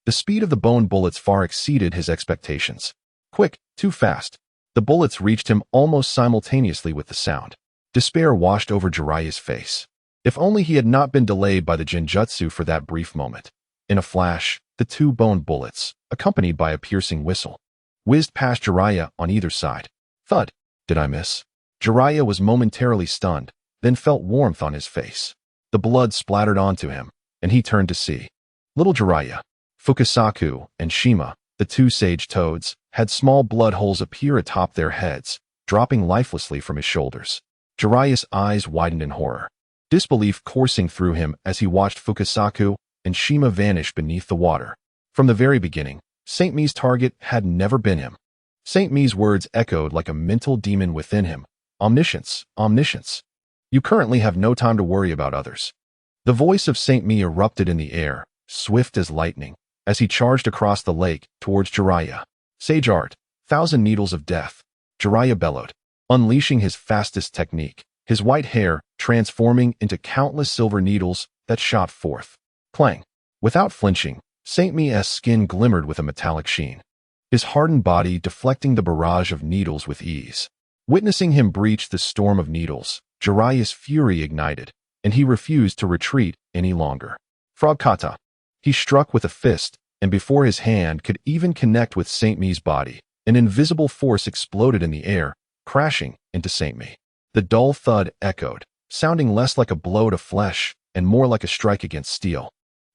The speed of the bone bullets far exceeded his expectations. Quick, too fast. The bullets reached him almost simultaneously with the sound. Despair washed over Jiraiya's face. If only he had not been delayed by the Jinjutsu for that brief moment. In a flash, the two bone bullets, accompanied by a piercing whistle, whizzed past Jiraiya on either side. Thud. Did I miss? Jiraiya was momentarily stunned, then felt warmth on his face. The blood splattered onto him, and he turned to see. Little Jiraiya, Fukasaku, and Shima, the two sage toads, had small blood holes appear atop their heads, dropping lifelessly from his shoulders. Jiraiya's eyes widened in horror, disbelief coursing through him as he watched Fukasaku and Shima vanish beneath the water. From the very beginning, Saint Mi's target had never been him. Saint Mi's words echoed like a mental demon within him. Omniscience, omniscience. You currently have no time to worry about others. The voice of Saint Mi erupted in the air, swift as lightning, as he charged across the lake towards Jiraiya. Sage art, 1,000 needles of death. Jiraiya bellowed, unleashing his fastest technique, his white hair transforming into countless silver needles that shot forth. Clang. Without flinching, Saint Mi's skin glimmered with a metallic sheen, his hardened body deflecting the barrage of needles with ease. Witnessing him breach the storm of needles, Jiraiya's fury ignited, and he refused to retreat any longer. Frog kata. He struck with a fist, and before his hand could even connect with Saint Mi's body, an invisible force exploded in the air, crashing into Saint Mi. The dull thud echoed, sounding less like a blow to flesh and more like a strike against steel.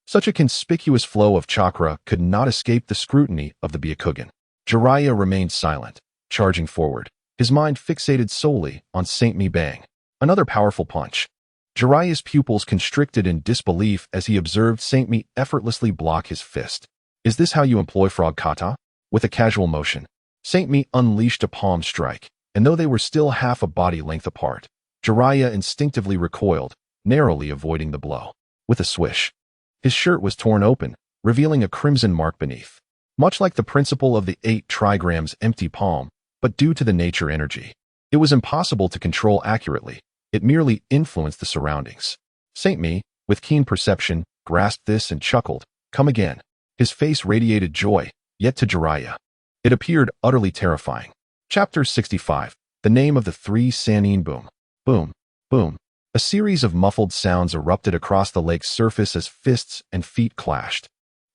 Such a conspicuous flow of chakra could not escape the scrutiny of the Byakugan. Jiraiya remained silent, charging forward, his mind fixated solely on Saint Mi. Bang. Another powerful punch. Jiraiya's pupils constricted in disbelief as he observed Saint Mi effortlessly block his fist. Is this how you employ frog kata? With a casual motion, Saint Mi unleashed a palm strike, and though they were still half a body length apart, Jiraiya instinctively recoiled, narrowly avoiding the blow. With a swish, his shirt was torn open, revealing a crimson mark beneath. Much like the principle of the 8 trigrams empty palm, but due to the nature energy, it was impossible to control accurately. It merely influenced the surroundings. Saint Mi, with keen perception, grasped this and chuckled. Come again. His face radiated joy, yet to Jiraiya, it appeared utterly terrifying. Chapter 65. The name of the 3 Sannin. Boom. Boom. Boom. A series of muffled sounds erupted across the lake's surface as fists and feet clashed.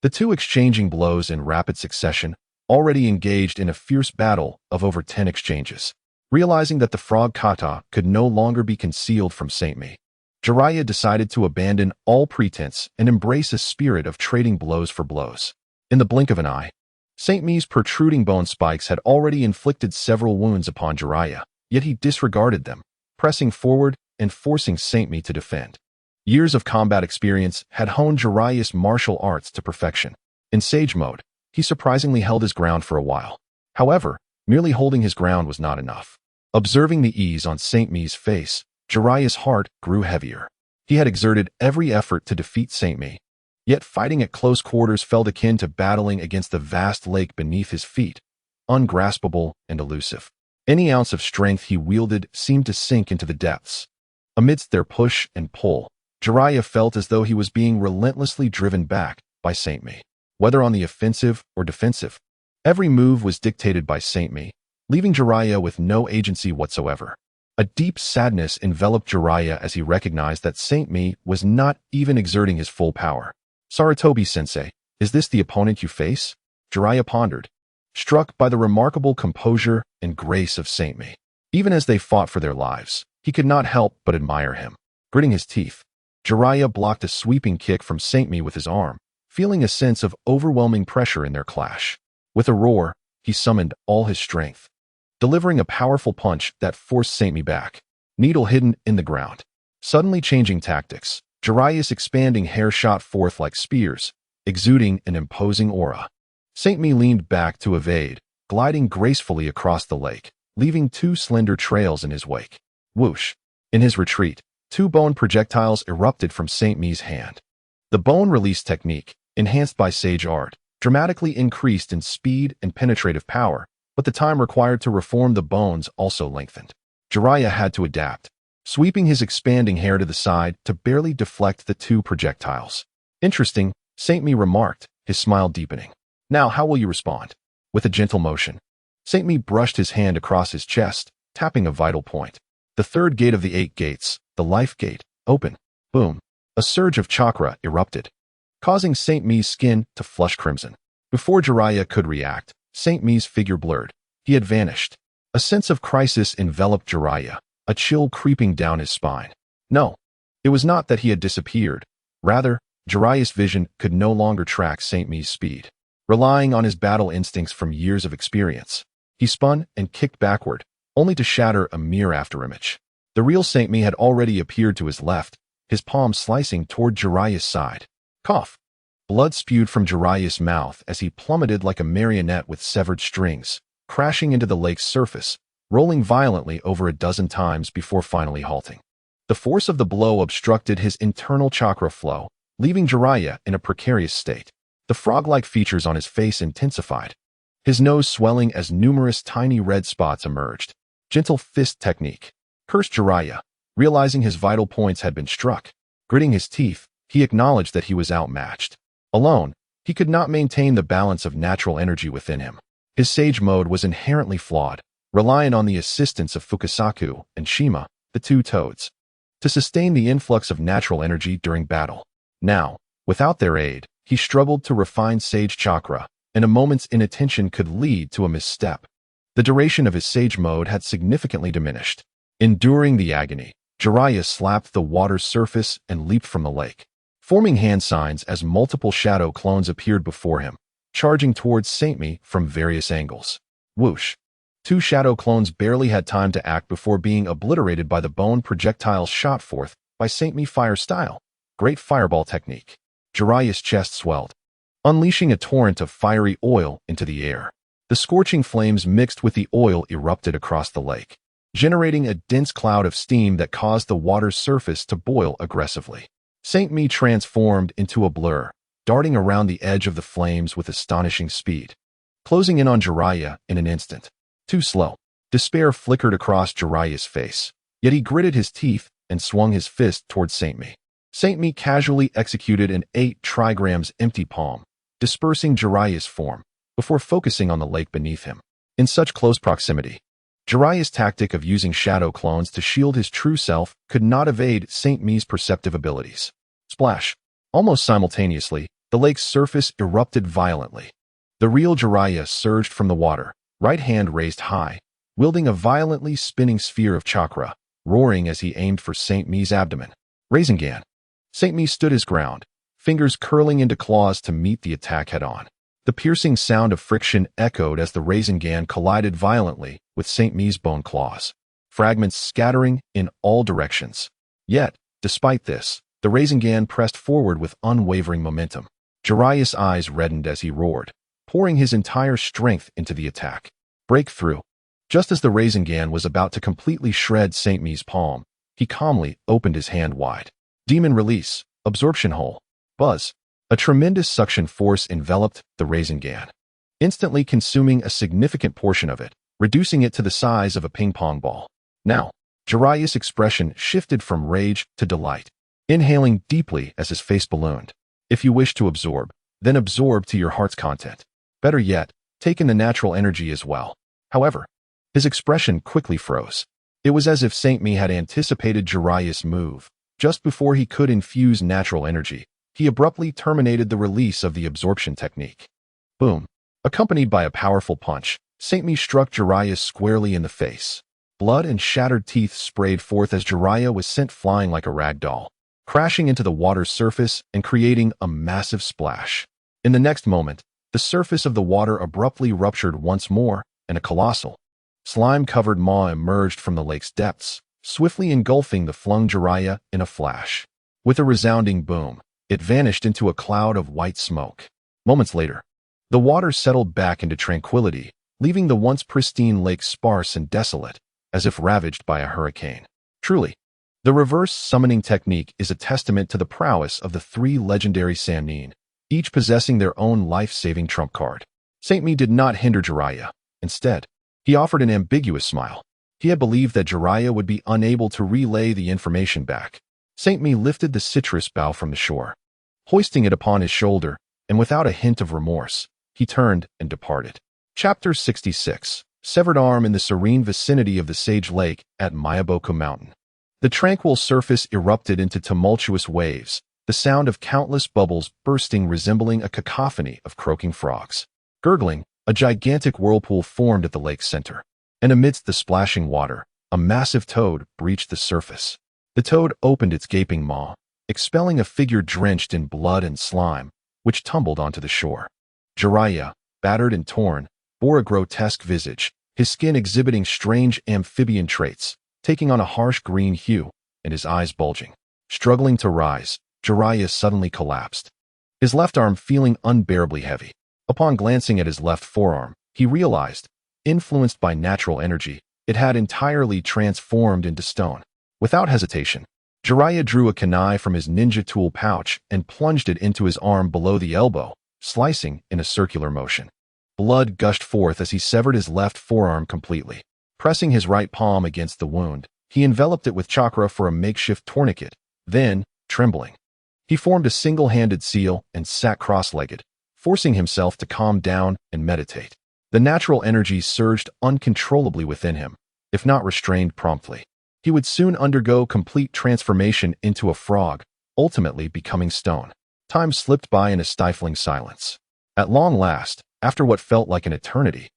The two exchanging blows in rapid succession, already engaged in a fierce battle of over 10 exchanges. Realizing that the frog kata could no longer be concealed from Saint Mi, Jiraiya decided to abandon all pretense and embrace a spirit of trading blows for blows. In the blink of an eye, Saint Mi's protruding bone spikes had already inflicted several wounds upon Jiraiya, yet he disregarded them, pressing forward and forcing Saint Mi to defend. Years of combat experience had honed Jiraiya's martial arts to perfection. In sage mode, he surprisingly held his ground for a while. However, merely holding his ground was not enough. Observing the ease on Saint Mi's face, Jiraiya's heart grew heavier. He had exerted every effort to defeat Saint Mi, yet fighting at close quarters felt akin to battling against the vast lake beneath his feet, ungraspable and elusive. Any ounce of strength he wielded seemed to sink into the depths. Amidst their push and pull, Jiraiya felt as though he was being relentlessly driven back by Saint Mi. Whether on the offensive or defensive, every move was dictated by Saint Mi, leaving Jiraiya with no agency whatsoever. A deep sadness enveloped Jiraiya as he recognized that Saint Mi was not even exerting his full power. Sarutobi-sensei, is this the opponent you face? Jiraiya pondered, struck by the remarkable composure and grace of Saint Mi. Even as they fought for their lives, he could not help but admire him. Gritting his teeth, Jiraiya blocked a sweeping kick from Saint Mi with his arm, feeling a sense of overwhelming pressure in their clash. With a roar, he summoned all his strength, delivering a powerful punch that forced Saint Mi back, needle hidden in the ground. Suddenly changing tactics, Jiraiya's expanding hair shot forth like spears, exuding an imposing aura. Saint Mi leaned back to evade, gliding gracefully across the lake, leaving 2 slender trails in his wake. Whoosh! In his retreat, 2 bone projectiles erupted from Saint Mi's hand. The bone release technique, enhanced by sage art, dramatically increased in speed and penetrative power, but the time required to reform the bones also lengthened. Jiraiya had to adapt, sweeping his expanding hair to the side to barely deflect the 2 projectiles. Interesting, Saint Mi remarked, his smile deepening. Now how will you respond? With a gentle motion, Saint Mi brushed his hand across his chest, tapping a vital point. The 3rd gate of the 8 gates, the life gate, open. Boom. A surge of chakra erupted, causing Saint Mi's skin to flush crimson. Before Jiraiya could react, Saint Mi's figure blurred. He had vanished. A sense of crisis enveloped Jiraiya, a chill creeping down his spine. No, it was not that he had disappeared. Rather, Jiraiya's vision could no longer track Saint Mi's speed. Relying on his battle instincts from years of experience, he spun and kicked backward, only to shatter a mere afterimage. The real Saint Mi had already appeared to his left, his palm slicing toward Jiraiya's side. Cough! Blood spewed from Jiraiya's mouth as he plummeted like a marionette with severed strings, crashing into the lake's surface, rolling violently over a dozen times before finally halting. The force of the blow obstructed his internal chakra flow, leaving Jiraiya in a precarious state. The frog-like features on his face intensified, his nose swelling as numerous tiny red spots emerged. Gentle fist technique. Cursed Jiraiya, realizing his vital points had been struck. Gritting his teeth, he acknowledged that he was outmatched. Alone, he could not maintain the balance of natural energy within him. His sage mode was inherently flawed, reliant on the assistance of Fukasaku and Shima, the two toads, to sustain the influx of natural energy during battle. Now, without their aid, he struggled to refine sage chakra, and a moment's inattention could lead to a misstep. The duration of his sage mode had significantly diminished. Enduring the agony, Jiraiya slapped the water's surface and leaped from the lake, forming hand signs as multiple shadow clones appeared before him, charging towards Saint-Mi from various angles. Whoosh! Two shadow clones barely had time to act before being obliterated by the bone projectiles shot forth by Saint-Mi fire style. Great fireball technique. Jiraiya's chest swelled, unleashing a torrent of fiery oil into the air. The scorching flames mixed with the oil erupted across the lake, generating a dense cloud of steam that caused the water's surface to boil aggressively. Saint-Mi transformed into a blur, darting around the edge of the flames with astonishing speed, closing in on Jiraiya in an instant. Too slow. Despair flickered across Jiraiya's face, yet he gritted his teeth and swung his fist towards Saint-Mi. Saint-Mi casually executed an 8 trigrams empty palm, dispersing Jiraiya's form, before focusing on the lake beneath him. In such close proximity, Jiraiya's tactic of using shadow clones to shield his true self could not evade Saint-Mi's perceptive abilities. Splash! Almost simultaneously, the lake's surface erupted violently. The real Jiraiya surged from the water, right hand raised high, wielding a violently spinning sphere of chakra, roaring as he aimed for Saint-Mi's abdomen. Rasengan. Saint-Mi stood his ground, fingers curling into claws to meet the attack head-on. The piercing sound of friction echoed as the Rasengan collided violently with Saint-Mi's bone claws, fragments scattering in all directions. Yet, despite this, the Rasengan pressed forward with unwavering momentum. Jiraiya's eyes reddened as he roared, pouring his entire strength into the attack. Breakthrough. Just as the Rasengan was about to completely shred Saint-Mi's palm, he calmly opened his hand wide. Demon release. Absorption hole. Buzz. A tremendous suction force enveloped the Rasengan, instantly consuming a significant portion of it, reducing it to the size of a ping-pong ball. Now, Jiraiya's expression shifted from rage to delight, inhaling deeply as his face ballooned. If you wish to absorb, then absorb to your heart's content. Better yet, take in the natural energy as well. However, his expression quickly froze. It was as if Saint-Mi had anticipated Jiraiya's move. Just before he could infuse natural energy, he abruptly terminated the release of the absorption technique. Boom. Accompanied by a powerful punch, Saint-Mi struck Jiraiya squarely in the face. Blood and shattered teeth sprayed forth as Jiraiya was sent flying like a rag doll, crashing into the water's surface and creating a massive splash. In the next moment, the surface of the water abruptly ruptured once more, and a colossal, slime-covered maw emerged from the lake's depths, swiftly engulfing the flung Jiraiya in a flash. With a resounding boom, it vanished into a cloud of white smoke. Moments later, the water settled back into tranquility, leaving the once pristine lake sparse and desolate, as if ravaged by a hurricane. Truly, the reverse summoning technique is a testament to the prowess of the 3 legendary Sannin, each possessing their own life-saving trump card. Saint-Mi did not hinder Jiraiya. Instead, he offered an ambiguous smile. He had believed that Jiraiya would be unable to relay the information back. Saint-Mi lifted the citrus bough from the shore, hoisting it upon his shoulder, and without a hint of remorse, he turned and departed. Chapter 66. Severed arm in the serene vicinity of the Sage Lake at Mayaboku Mountain. The tranquil surface erupted into tumultuous waves, the sound of countless bubbles bursting resembling a cacophony of croaking frogs. Gurgling, a gigantic whirlpool formed at the lake's center, and amidst the splashing water, a massive toad breached the surface. The toad opened its gaping maw, expelling a figure drenched in blood and slime, which tumbled onto the shore. Jiraiya, battered and torn, bore a grotesque visage, his skin exhibiting strange amphibian traits, taking on a harsh green hue, and his eyes bulging. Struggling to rise, Jiraiya suddenly collapsed, his left arm feeling unbearably heavy. Upon glancing at his left forearm, he realized influenced by natural energy, it had entirely transformed into stone. Without hesitation, Jiraiya drew a kunai from his ninja tool pouch and plunged it into his arm below the elbow, slicing in a circular motion. Blood gushed forth as he severed his left forearm completely. Pressing his right palm against the wound, he enveloped it with chakra for a makeshift tourniquet. Then, trembling, he formed a single-handed seal and sat cross-legged, forcing himself to calm down and meditate. The natural energy surged uncontrollably within him, if not restrained promptly. He would soon undergo complete transformation into a frog, ultimately becoming stone. Time slipped by in a stifling silence. At long last, after what felt like an eternity,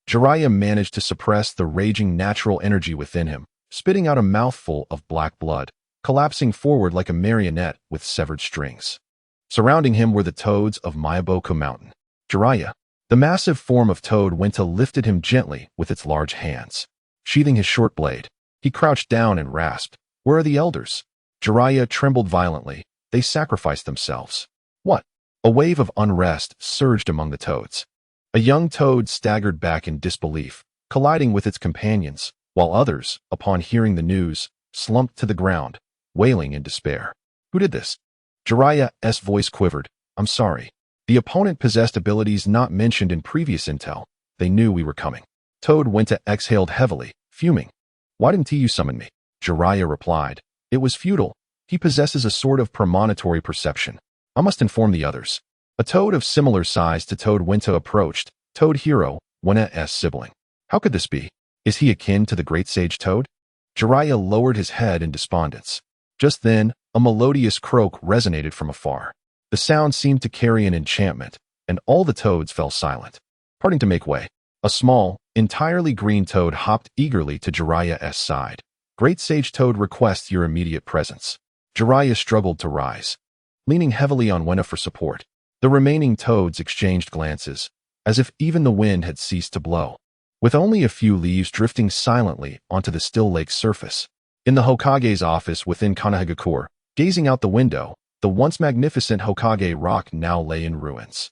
Jiraiya managed to suppress the raging natural energy within him, spitting out a mouthful of black blood, collapsing forward like a marionette with severed strings. Surrounding him were the toads of Myaboku Mountain. Jiraiya, the massive form of Toad Winta, lifted him gently with its large hands. Sheathing his short blade, he crouched down and rasped, "Where are the elders?" Jiraiya trembled violently. They sacrificed themselves. What? A wave of unrest surged among the toads. A young toad staggered back in disbelief, colliding with its companions, while others, upon hearing the news, slumped to the ground, wailing in despair. Who did this? Jiraiya's voice quivered. I'm sorry. The opponent possessed abilities not mentioned in previous intel. They knew we were coming. Toad Winta exhaled heavily, fuming. Why didn't you summon me? Jiraiya replied. It was futile. He possesses a sort of premonitory perception. I must inform the others. A toad of similar size to Toad Winta approached, Toad Hero, Winta's sibling. How could this be? Is he akin to the great sage Toad? Jiraiya lowered his head in despondence. Just then, a melodious croak resonated from afar. The sound seemed to carry an enchantment, and all the toads fell silent. Parting to make way, a small, entirely green toad hopped eagerly to Jiraiya's side. Great Sage Toad requests your immediate presence. Jiraiya struggled to rise, leaning heavily on Winta for support. The remaining toads exchanged glances, as if even the wind had ceased to blow. With only a few leaves drifting silently onto the still lake's surface. In the Hokage's office within Konoha, gazing out the window, the once magnificent Hokage Rock now lay in ruins.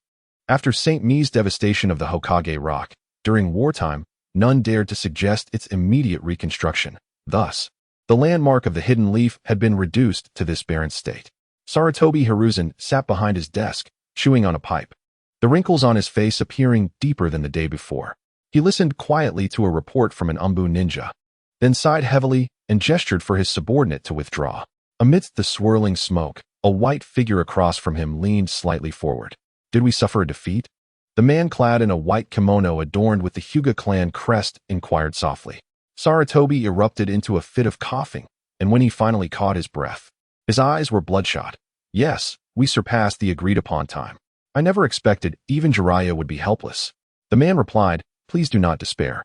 After St. Mi's devastation of the Hokage Rock, during wartime, none dared to suggest its immediate reconstruction. Thus, the landmark of the hidden leaf had been reduced to this barren state. Sarutobi Hiruzen sat behind his desk, chewing on a pipe, the wrinkles on his face appearing deeper than the day before. He listened quietly to a report from an Umbu ninja, then sighed heavily and gestured for his subordinate to withdraw. Amidst the swirling smoke, a white figure across from him leaned slightly forward. Did we suffer a defeat? The man clad in a white kimono adorned with the Hyuga clan crest inquired softly. Sarutobi erupted into a fit of coughing, and when he finally caught his breath, his eyes were bloodshot. Yes, we surpassed the agreed-upon time. I never expected even Jiraiya would be helpless. The man replied, please do not despair.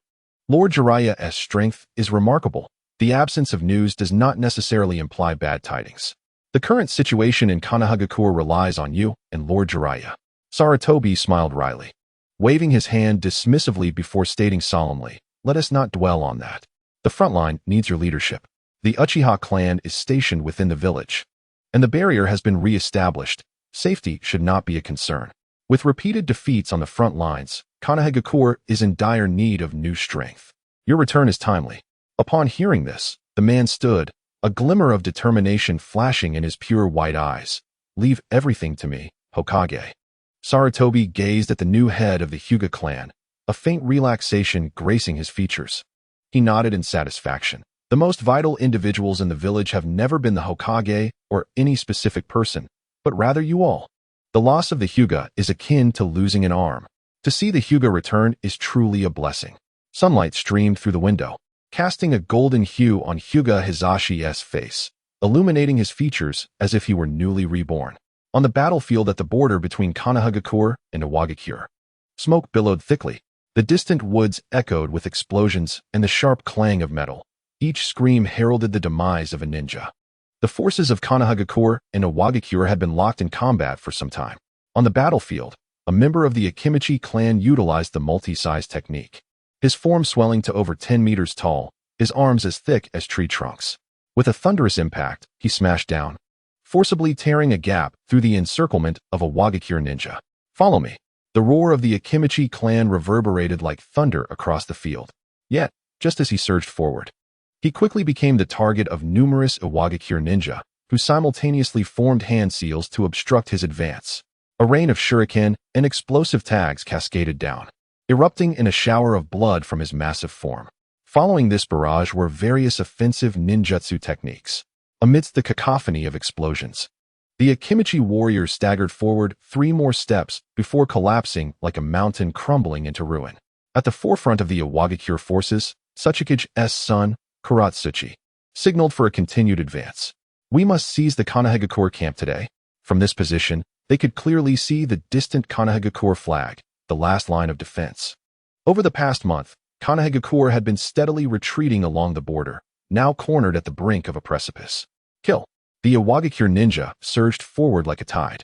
Lord Jiraiya's strength is remarkable. The absence of news does not necessarily imply bad tidings. The current situation in Konoha relies on you and Lord Jiraiya. Sarutobi smiled wryly, waving his hand dismissively before stating solemnly, let us not dwell on that. The front line needs your leadership. The Uchiha clan is stationed within the village, and the barrier has been re-established. Safety should not be a concern. With repeated defeats on the front lines, Konoha is in dire need of new strength. Your return is timely. Upon hearing this, the man stood, a glimmer of determination flashing in his pure white eyes. Leave everything to me, Hokage. Sarutobi gazed at the new head of the Hyuga clan, a faint relaxation gracing his features. He nodded in satisfaction. The most vital individuals in the village have never been the Hokage or any specific person, but rather you all. The loss of the Hyuga is akin to losing an arm. To see the Hyuga return is truly a blessing. Sunlight streamed through the window, casting a golden hue on Hyuga Hizashi's face, illuminating his features as if he were newly reborn. On the battlefield at the border between Konoha and Iwagakure, smoke billowed thickly. The distant woods echoed with explosions and the sharp clang of metal. Each scream heralded the demise of a ninja. The forces of Konoha and Iwagakure had been locked in combat for some time. On the battlefield, a member of the Akimichi clan utilized the multi-size technique. His form swelling to over 10 meters tall, his arms as thick as tree trunks. With a thunderous impact, he smashed down, forcibly tearing a gap through the encirclement of a Iwagakure ninja. Follow me. The roar of the Akimichi clan reverberated like thunder across the field. Yet, just as he surged forward, he quickly became the target of numerous Iwagakure ninja, who simultaneously formed hand seals to obstruct his advance. A rain of shuriken and explosive tags cascaded down, erupting in a shower of blood from his massive form. Following this barrage were various offensive ninjutsu techniques. Amidst the cacophony of explosions, the Akimichi warriors staggered forward 3 more steps before collapsing like a mountain crumbling into ruin. At the forefront of the Iwagakure forces, Tsuchikige's son, Kuratsuchi, signaled for a continued advance. "We must seize the Konohagakure camp today." From this position, they could clearly see the distant Konohagakure flag, the last line of defense. Over the past month, Konohagakure had been steadily retreating along the border, now cornered at the brink of a precipice. "Kill!" The Iwagakure ninja surged forward like a tide.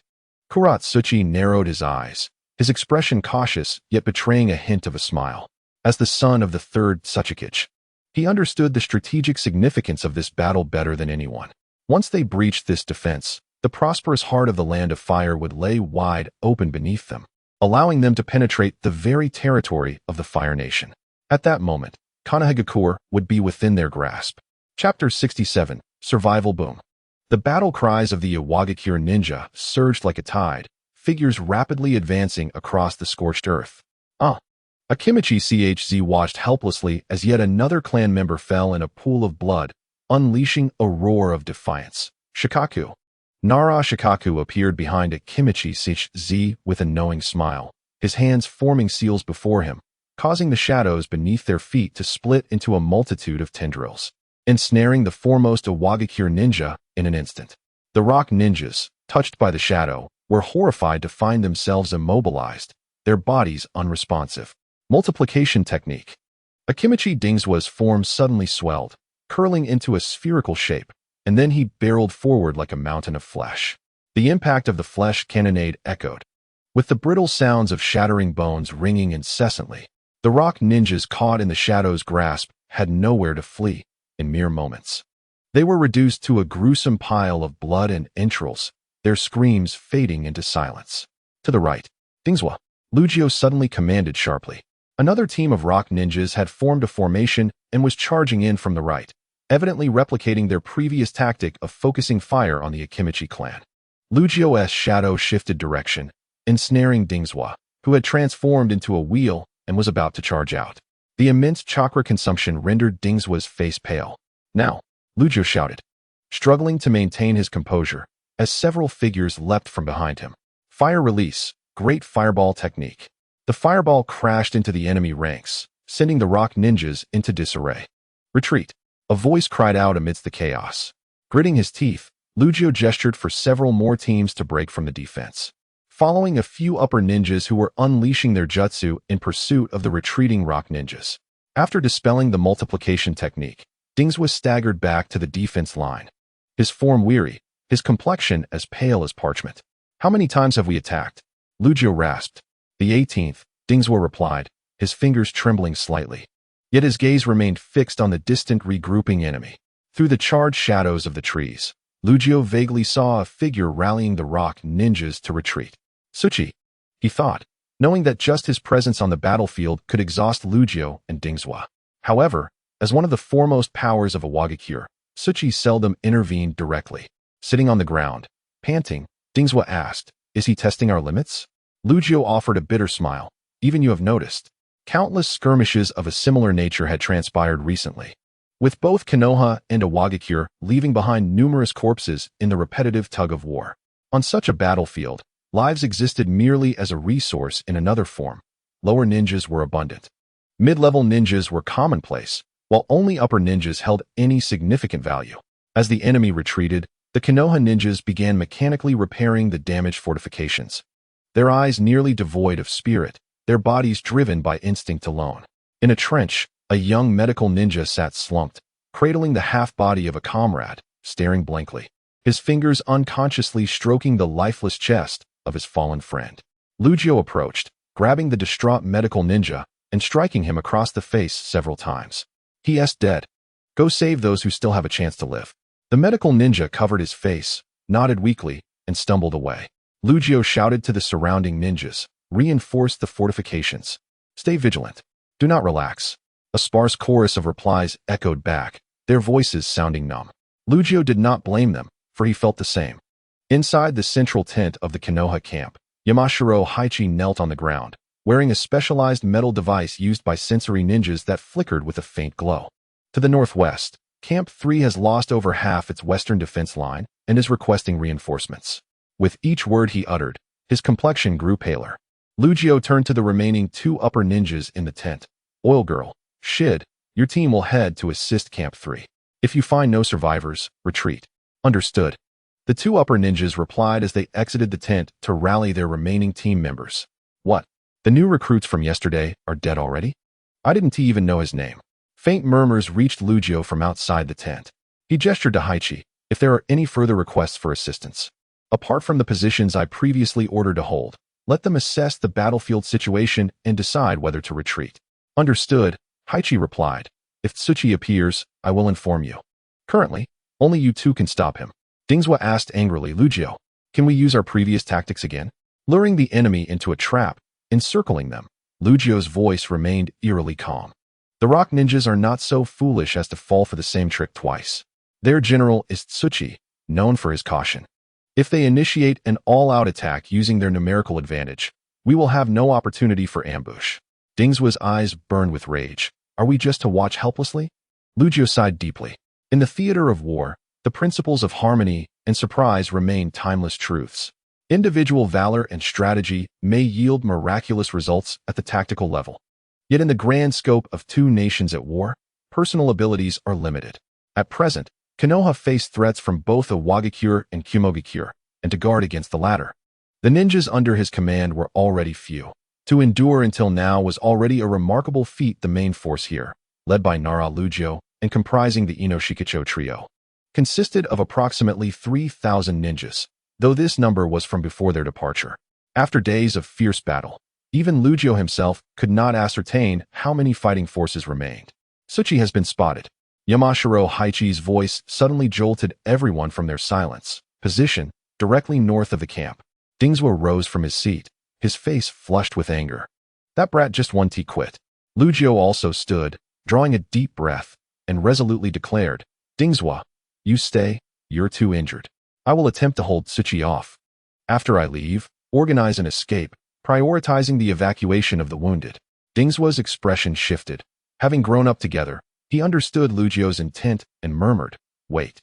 Kuratsuchi narrowed his eyes, his expression cautious yet betraying a hint of a smile. As the son of the third Tsuchikage, he understood the strategic significance of this battle better than anyone. Once they breached this defense, the prosperous heart of the Land of Fire would lay wide open beneath them, allowing them to penetrate the very territory of the Fire Nation. At that moment, Konohagakure would be within their grasp. Chapter 67, Survival Boom. The battle cries of the Iwagakure ninja surged like a tide, figures rapidly advancing across the scorched earth. Akimichi CHZ watched helplessly as yet another clan member fell in a pool of blood, unleashing a roar of defiance. Shikaku. Nara Shikaku appeared behind Akimichi CHZ with a knowing smile, his hands forming seals before him, causing the shadows beneath their feet to split into a multitude of tendrils, ensnaring the foremost Iwagakure ninja in an instant. The rock ninjas, touched by the shadow, were horrified to find themselves immobilized, their bodies unresponsive. Multiplication technique. Akimichi Dingswa's form suddenly swelled, curling into a spherical shape, and then he barreled forward like a mountain of flesh. The impact of the flesh cannonade echoed, with the brittle sounds of shattering bones ringing incessantly. The rock ninjas caught in the shadow's grasp had nowhere to flee in mere moments. They were reduced to a gruesome pile of blood and entrails, their screams fading into silence. To the right, Dingswa, Lugio suddenly commanded sharply. Another team of rock ninjas had formed a formation and was charging in from the right, evidently replicating their previous tactic of focusing fire on the Akimichi clan. Lugio's shadow shifted direction, ensnaring Dingswa, who had transformed into a wheel and was about to charge out. The immense chakra consumption rendered Dingswa's face pale. "Now," Lugio shouted, struggling to maintain his composure, as several figures leapt from behind him. Fire release, great fireball technique. The fireball crashed into the enemy ranks, sending the rock ninjas into disarray. "Retreat," a voice cried out amidst the chaos. Gritting his teeth, Lugio gestured for several more teams to break from the defense, following a few upper ninjas who were unleashing their jutsu in pursuit of the retreating rock ninjas. After dispelling the multiplication technique, Dingswa staggered back to the defense line, his form weary, his complexion as pale as parchment. "How many times have we attacked?" Lugio rasped. "The 18th, Dingswa replied, his fingers trembling slightly. Yet his gaze remained fixed on the distant regrouping enemy. Through the charred shadows of the trees, Lugio vaguely saw a figure rallying the rock ninjas to retreat. "Tsuchi," he thought, knowing that just his presence on the battlefield could exhaust Lugio and Dingswa. However, as one of the foremost powers of Iwagakure, Tsuchi seldom intervened directly. Sitting on the ground, panting, Dingswa asked, "Is he testing our limits?" Lugio offered a bitter smile. "Even you have noticed. Countless skirmishes of a similar nature had transpired recently, with both Konoha and Iwagakure leaving behind numerous corpses in the repetitive tug-of-war. On such a battlefield, lives existed merely as a resource in another form. Lower ninjas were abundant. Mid-level ninjas were commonplace, while only upper ninjas held any significant value. As the enemy retreated, the Konoha ninjas began mechanically repairing the damaged fortifications, their eyes nearly devoid of spirit, their bodies driven by instinct alone. In a trench, a young medical ninja sat slumped, cradling the half-body of a comrade, staring blankly, his fingers unconsciously stroking the lifeless chest of his fallen friend. Lugio approached, grabbing the distraught medical ninja and striking him across the face several times. "He is dead. Go save those who still have a chance to live." The medical ninja covered his face, nodded weakly, and stumbled away. Lugio shouted to the surrounding ninjas, Reinforce the fortifications. Stay vigilant. Do not relax. A sparse chorus of replies echoed back, their voices sounding numb. Lugio did not blame them, for he felt the same. Inside the central tent of the Konoha camp, Yamashiro Haichi knelt on the ground, wearing a specialized metal device used by sensory ninjas that flickered with a faint glow. To the northwest, Camp 3 has lost over half its western defense line and is requesting reinforcements. With each word he uttered, his complexion grew paler. Lugio turned to the remaining 2 upper ninjas in the tent. Oil Girl, Shid, your team will head to assist Camp 3. If you find no survivors, retreat. Understood. The 2 upper ninjas replied as they exited the tent to rally their remaining team members. What? The new recruits from yesterday are dead already? I didn't even know his name. Faint murmurs reached Lugio from outside the tent. He gestured to Haichi, if there are any further requests for assistance. Apart from the positions I previously ordered to hold, let them assess the battlefield situation and decide whether to retreat. Understood, Haichi replied. If Tsuchi appears, I will inform you. Currently, only you 2 can stop him. Dingzwa asked angrily, Lugio, can we use our previous tactics again? Luring the enemy into a trap, encircling them, Lugio's voice remained eerily calm. The rock ninjas are not so foolish as to fall for the same trick twice. Their general is Tsuchi, known for his caution. If they initiate an all-out attack using their numerical advantage, we will have no opportunity for ambush. Dingzwa's eyes burned with rage. Are we just to watch helplessly? Lugio sighed deeply. In the theater of war, the principles of harmony and surprise remain timeless truths. Individual valor and strategy may yield miraculous results at the tactical level. Yet in the grand scope of 2 nations at war, personal abilities are limited. At present, Konoha faced threats from both a Wagakure and Kumogakure, and to guard against the latter. The ninjas under his command were already few. To endure until now was already a remarkable feat. The main force here, led by Nara Lugio and comprising the Inoshikacho trio, consisted of approximately 3,000 ninjas, though this number was from before their departure. After days of fierce battle, even Lugio himself could not ascertain how many fighting forces remained. Tsuchi has been spotted. Yamashiro Haichi's voice suddenly jolted everyone from their silence. Position, directly north of the camp. Dingzwa rose from his seat, his face flushed with anger. That brat just won to quit. Lugio also stood, drawing a deep breath, and resolutely declared, Dingzwa, you stay, you're too injured. I will attempt to hold Tsuchi off. After I leave, organize an escape, prioritizing the evacuation of the wounded. Dingzwa's expression shifted. Having grown up together, he understood Lugio's intent and murmured, wait.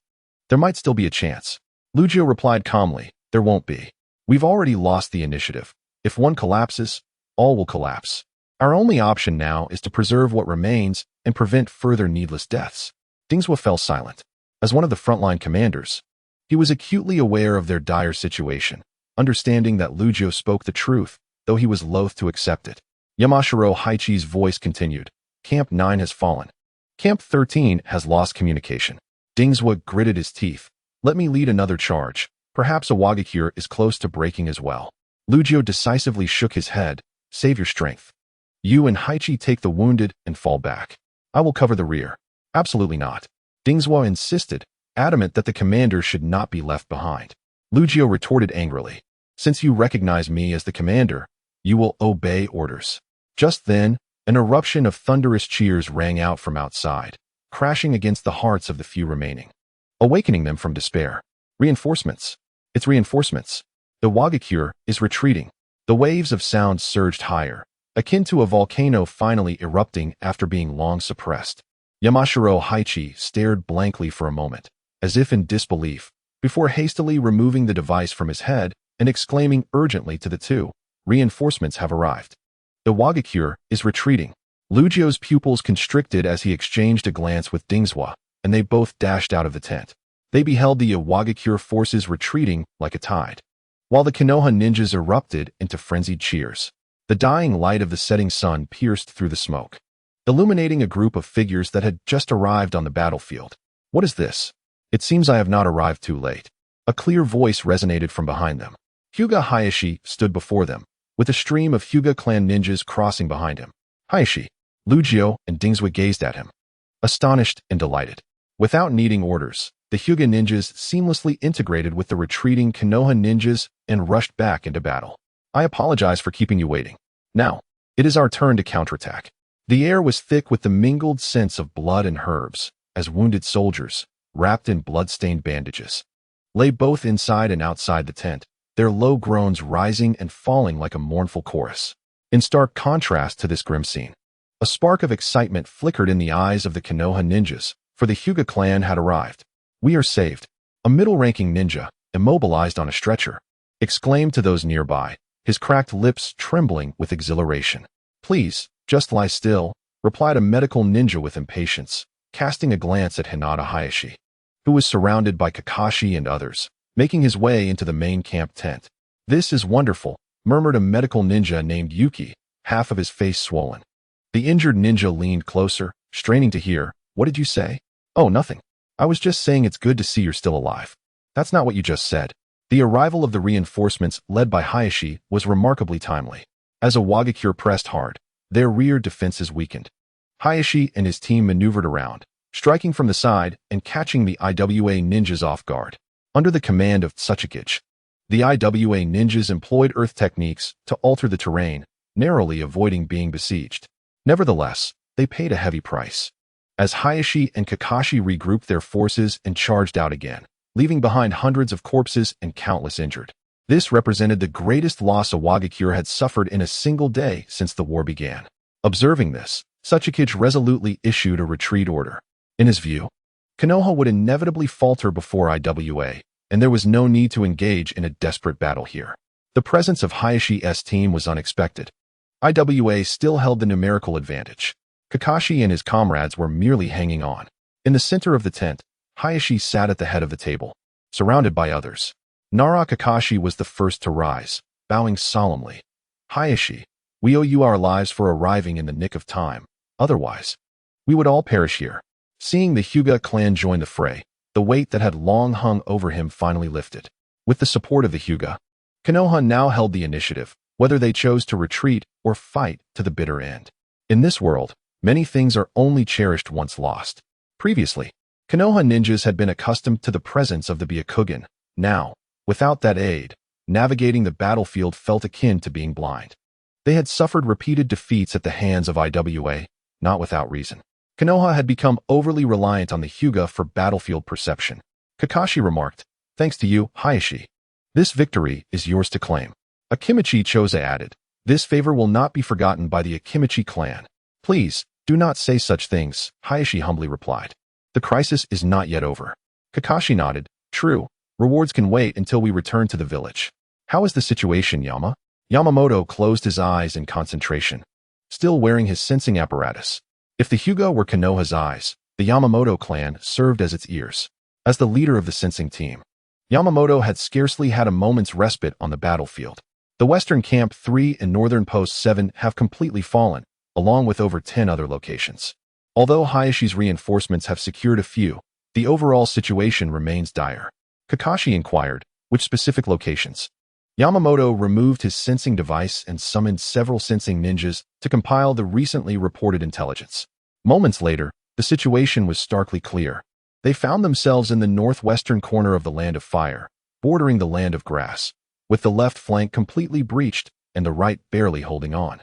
There might still be a chance. Lugio replied calmly, there won't be. We've already lost the initiative. If one collapses, all will collapse. Our only option now is to preserve what remains and prevent further needless deaths. Dingzwa fell silent. As one of the frontline commanders, he was acutely aware of their dire situation, understanding that Lugio spoke the truth, though he was loath to accept it. Yamashiro Haichi's voice continued. Camp 9 has fallen. Camp 13 has lost communication. Dingzwa gritted his teeth. Let me lead another charge. Perhaps a Wagakure is close to breaking as well. Lugio decisively shook his head. Save your strength. You and Haichi take the wounded and fall back. I will cover the rear. Absolutely not. Dingzwa insisted, adamant that the commander should not be left behind. Lugio retorted angrily. Since you recognize me as the commander, you will obey orders. Just then, an eruption of thunderous cheers rang out from outside, crashing against the hearts of the few remaining, awakening them from despair. Reinforcements. It's reinforcements. The Wagakure is retreating. The waves of sound surged higher, akin to a volcano finally erupting after being long suppressed. Yamashiro Haichi stared blankly for a moment, as if in disbelief, before hastily removing the device from his head and exclaiming urgently to the 2, reinforcements have arrived. The Wagakure is retreating. Lugio's pupils constricted as he exchanged a glance with Dingzwa, and they both dashed out of the tent. They beheld the Wagakure forces retreating like a tide, while the Konoha ninjas erupted into frenzied cheers. The dying light of the setting sun pierced through the smoke, illuminating a group of figures that had just arrived on the battlefield. What is this? It seems I have not arrived too late. A clear voice resonated from behind them. Hyuga Hayashi stood before them, with a stream of Hyuga clan ninjas crossing behind him. Hayashi, Lugio, and Dingzwa gazed at him, astonished and delighted. Without needing orders, the Hyuga ninjas seamlessly integrated with the retreating Konoha ninjas and rushed back into battle. I apologize for keeping you waiting. Now, it is our turn to counterattack. The air was thick with the mingled scents of blood and herbs, as wounded soldiers, wrapped in blood-stained bandages, lay both inside and outside the tent, their low groans rising and falling like a mournful chorus. In stark contrast to this grim scene, a spark of excitement flickered in the eyes of the Konoha ninjas, for the Hyuga clan had arrived. "We are saved," a middle-ranking ninja, immobilized on a stretcher, exclaimed to those nearby, his cracked lips trembling with exhilaration. "Please, just lie still," replied a medical ninja with impatience, casting a glance at Hinata Seiya, who was surrounded by Kakashi and others, making his way into the main camp tent. "This is wonderful," murmured a medical ninja named Yuki, half of his face swollen. The injured ninja leaned closer, straining to hear. "What did you say?" "Oh, nothing. I was just saying it's good to see you're still alive." "That's not what you just said." The arrival of the reinforcements led by Hayashi was remarkably timely. As Awagakure pressed hard, their rear defenses weakened. Hayashi and his team maneuvered around, striking from the side and catching the IWA ninjas off guard. Under the command of Tsuchikage, the IWA ninjas employed earth techniques to alter the terrain, narrowly avoiding being besieged. Nevertheless, they paid a heavy price, as Hayashi and Kakashi regrouped their forces and charged out again, leaving behind hundreds of corpses and countless injured. This represented the greatest loss Awagakure had suffered in a single day since the war began. Observing this, Tsuchikage resolutely issued a retreat order. In his view, Konoha would inevitably falter before IWA, and there was no need to engage in a desperate battle here. The presence of Hayashi's team was unexpected. IWA still held the numerical advantage. Kakashi and his comrades were merely hanging on. In the center of the tent, Hayashi sat at the head of the table, surrounded by others. Nara Kakashi was the first to rise, bowing solemnly. "Hayashi, we owe you our lives for arriving in the nick of time. Otherwise, we would all perish here." Seeing the Hyuga clan join the fray, the weight that had long hung over him finally lifted. With the support of the Hyuga, Konoha now held the initiative, whether they chose to retreat or fight to the bitter end. In this world, many things are only cherished once lost. Previously, Konoha ninjas had been accustomed to the presence of the Byakugan. Now, without that aid, navigating the battlefield felt akin to being blind. They had suffered repeated defeats at the hands of IWA, not without reason. Konoha had become overly reliant on the Hyuga for battlefield perception. Kakashi remarked, "Thanks to you, Hayashi. This victory is yours to claim." Akimichi Choza added, "This favor will not be forgotten by the Akimichi clan." "Please, do not say such things," Hayashi humbly replied. "The crisis is not yet over." Kakashi nodded. "True, rewards can wait until we return to the village." "How is the situation, Yama?" Yamamoto closed his eyes in concentration, still wearing his sensing apparatus. If the Hyuga were Konoha's eyes, the Yamamoto clan served as its ears. As the leader of the sensing team, Yamamoto had scarcely had a moment's respite on the battlefield. The Western Camp 3 and Northern Post 7 have completely fallen, along with over 10 other locations. Although Hayashi's reinforcements have secured a few, the overall situation remains dire. Kakashi inquired, "Which specific locations?" Yamamoto removed his sensing device and summoned several sensing ninjas to compile the recently reported intelligence. Moments later, the situation was starkly clear. They found themselves in the northwestern corner of the Land of Fire, bordering the Land of Grass, with the left flank completely breached and the right barely holding on.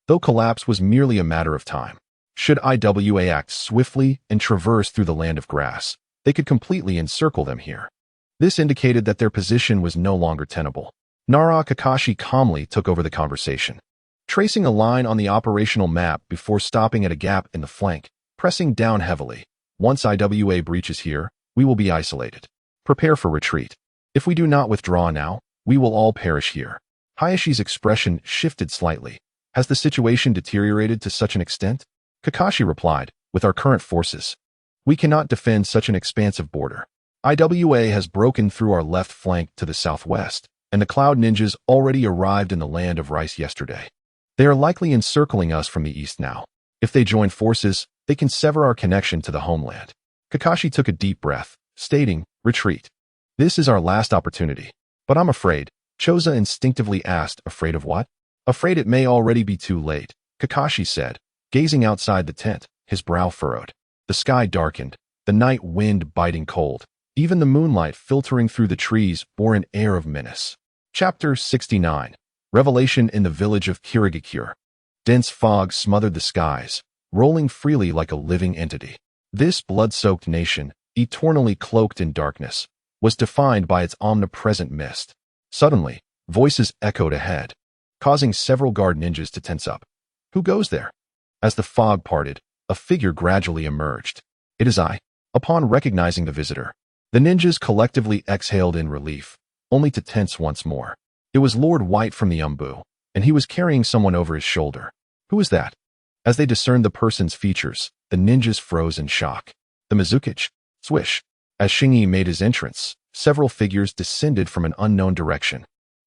Though collapse was merely a matter of time, should IWA act swiftly and traverse through the Land of Grass, they could completely encircle them here. This indicated that their position was no longer tenable. Nara Kakashi calmly took over the conversation, tracing a line on the operational map before stopping at a gap in the flank, pressing down heavily. "Once IWA breaches here, we will be isolated. Prepare for retreat. If we do not withdraw now, we will all perish here." Hayashi's expression shifted slightly. "Has the situation deteriorated to such an extent?" Kakashi replied, "With our current forces, we cannot defend such an expansive border. IWA has broken through our left flank to the southwest, and the Cloud Ninjas already arrived in the Land of Rice yesterday. They are likely encircling us from the east now. If they join forces, they can sever our connection to the homeland." Kakashi took a deep breath, stating, "Retreat. This is our last opportunity." "But I'm afraid," Choza instinctively asked. "Afraid of what?" "Afraid it may already be too late," Kakashi said, gazing outside the tent, his brow furrowed. The sky darkened, the night wind biting cold. Even the moonlight filtering through the trees bore an air of menace. Chapter 69. Revelation in the village of Kirigakure. Dense fog smothered the skies, rolling freely like a living entity. This blood-soaked nation, eternally cloaked in darkness, was defined by its omnipresent mist. Suddenly, voices echoed ahead, causing several guard ninjas to tense up. Who goes there? As the fog parted, a figure gradually emerged. It is I. Upon recognizing the visitor, the ninjas collectively exhaled in relief, only to tense once more. It was Lord White from the Umbu, and he was carrying someone over his shoulder. Who is that? As they discerned the person's features, the ninjas froze in shock. The Mizukage. Swish. As Shingi made his entrance, several figures descended from an unknown direction,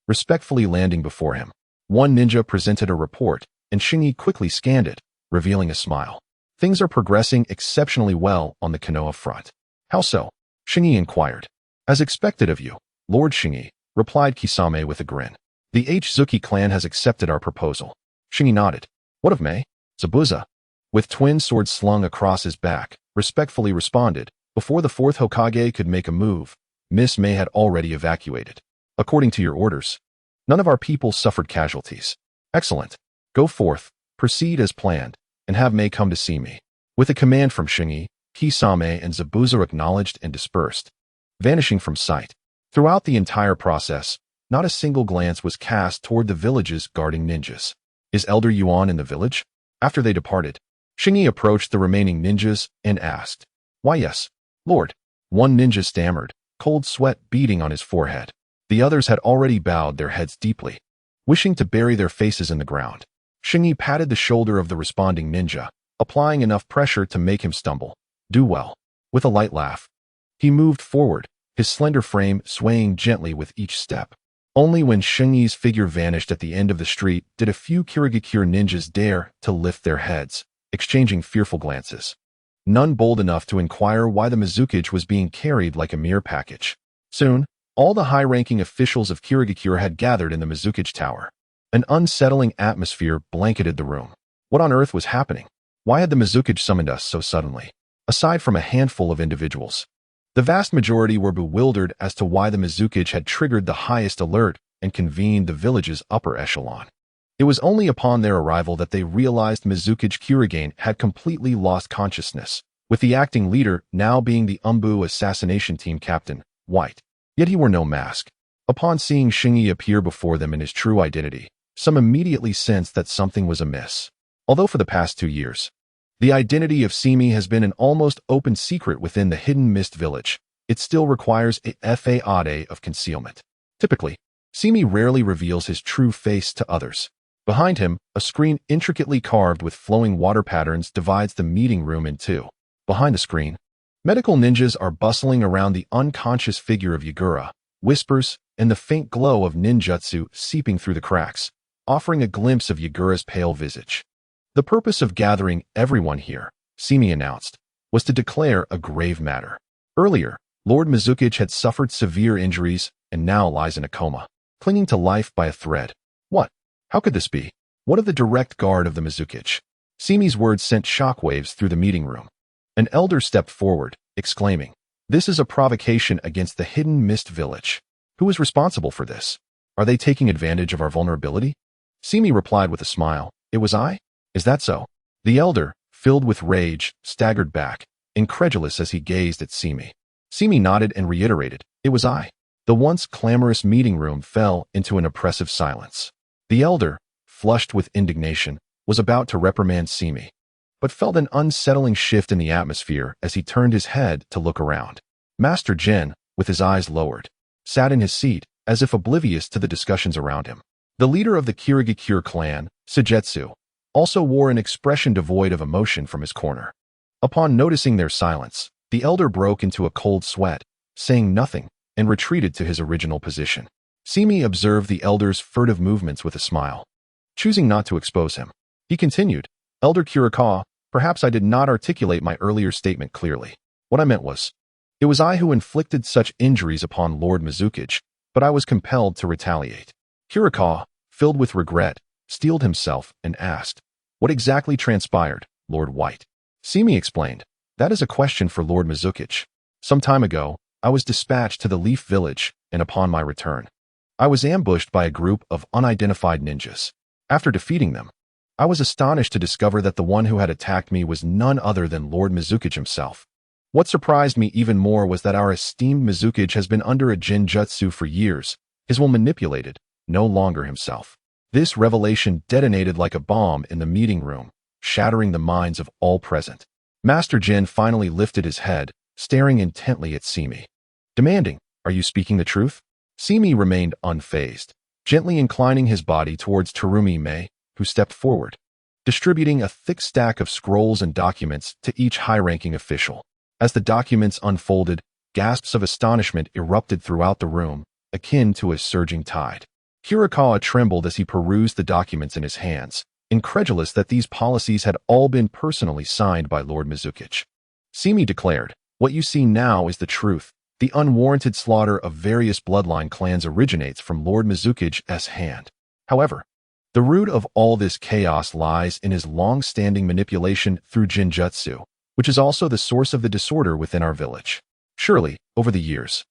respectfully landing before him. One ninja presented a report, and Shingi quickly scanned it, revealing a smile. Things are progressing exceptionally well on the Konoha front. How so? Shingi inquired. As expected of you, Lord Shingi, replied Kisame with a grin. The H-Zuki clan has accepted our proposal. Shingi nodded. What of Mei? Zabuza, with twin swords slung across his back, respectfully responded. Before the fourth Hokage could make a move, Miss Mei had already evacuated. According to your orders, none of our people suffered casualties. Excellent. Go forth, proceed as planned, and have Mei come to see me. With a command from Shingi, Kisame and Zabuza acknowledged and dispersed, vanishing from sight. Throughout the entire process, not a single glance was cast toward the village's guarding ninjas. Is Elder Yuan in the village? After they departed, Shingi approached the remaining ninjas and asked, Why yes, Lord. One ninja stammered, cold sweat beading on his forehead. The others had already bowed their heads deeply, wishing to bury their faces in the ground. Shingi patted the shoulder of the responding ninja, applying enough pressure to make him stumble. Do well. With a light laugh, he moved forward, his slender frame swaying gently with each step. Only when Shingi's figure vanished at the end of the street did a few Kirigakure ninjas dare to lift their heads, exchanging fearful glances. None bold enough to inquire why the Mizukage was being carried like a mere package. Soon, all the high-ranking officials of Kirigakure had gathered in the Mizukage Tower. An unsettling atmosphere blanketed the room. What on earth was happening? Why had the Mizukage summoned us so suddenly? Aside from a handful of individuals, the vast majority were bewildered as to why the Mizukage had triggered the highest alert and convened the village's upper echelon. It was only upon their arrival that they realized Mizukage Kurigane had completely lost consciousness, with the acting leader now being the Umbu assassination team captain, White. Yet he wore no mask. Upon seeing Shingi appear before them in his true identity, some immediately sensed that something was amiss. Although for the past 2 years, the identity of Simi has been an almost open secret within the Hidden Mist village, it still requires a faade of concealment. Typically, Simi rarely reveals his true face to others. Behind him, a screen intricately carved with flowing water patterns divides the meeting room in two. Behind the screen, medical ninjas are bustling around the unconscious figure of Yagura, whispers and the faint glow of ninjutsu seeping through the cracks, offering a glimpse of Yagura's pale visage. The purpose of gathering everyone here, Simi announced, was to declare a grave matter. Earlier, Lord Mizukage had suffered severe injuries and now lies in a coma, clinging to life by a thread. What? How could this be? What of the direct guard of the Mizukage? Simi's words sent shockwaves through the meeting room. An elder stepped forward, exclaiming, This is a provocation against the Hidden Mist village. Who is responsible for this? Are they taking advantage of our vulnerability? Simi replied with a smile, It was I? Is that so? The elder, filled with rage, staggered back, incredulous as he gazed at Simi. Simi nodded and reiterated, It was I. The once clamorous meeting room fell into an oppressive silence. The elder, flushed with indignation, was about to reprimand Simi, but felt an unsettling shift in the atmosphere as he turned his head to look around. Master Jin, with his eyes lowered, sat in his seat, as if oblivious to the discussions around him. The leader of the Kirigakure clan, Sujetsu, also wore an expression devoid of emotion from his corner. Upon noticing their silence, the elder broke into a cold sweat, saying nothing, and retreated to his original position. Simi observed the elder's furtive movements with a smile. Choosing not to expose him, he continued, Elder Kurikawa, perhaps I did not articulate my earlier statement clearly. What I meant was, it was I who inflicted such injuries upon Lord Mizukage, but I was compelled to retaliate. Kurikawa, filled with regret, steeled himself and asked, What exactly transpired, Lord White? Simi explained, That is a question for Lord Mizukage. Some time ago, I was dispatched to the Leaf Village, and upon my return, I was ambushed by a group of unidentified ninjas. After defeating them, I was astonished to discover that the one who had attacked me was none other than Lord Mizukage himself. What surprised me even more was that our esteemed Mizukage has been under a Jinjutsu for years, his will manipulated, no longer himself. This revelation detonated like a bomb in the meeting room, shattering the minds of all present. Master Jin finally lifted his head, staring intently at Simi, demanding, "Are you speaking the truth?" Simi remained unfazed, gently inclining his body towards Terumi Mei, who stepped forward, distributing a thick stack of scrolls and documents to each high-ranking official. As the documents unfolded, gasps of astonishment erupted throughout the room, akin to a surging tide. Hirakawa trembled as he perused the documents in his hands, incredulous that these policies had all been personally signed by Lord Mizukage. Simi declared, "What you see now is the truth. The unwarranted slaughter of various bloodline clans originates from Lord Mizukage's hand. However, the root of all this chaos lies in his long-standing manipulation through Jinjutsu, which is also the source of the disorder within our village. Surely, over the years,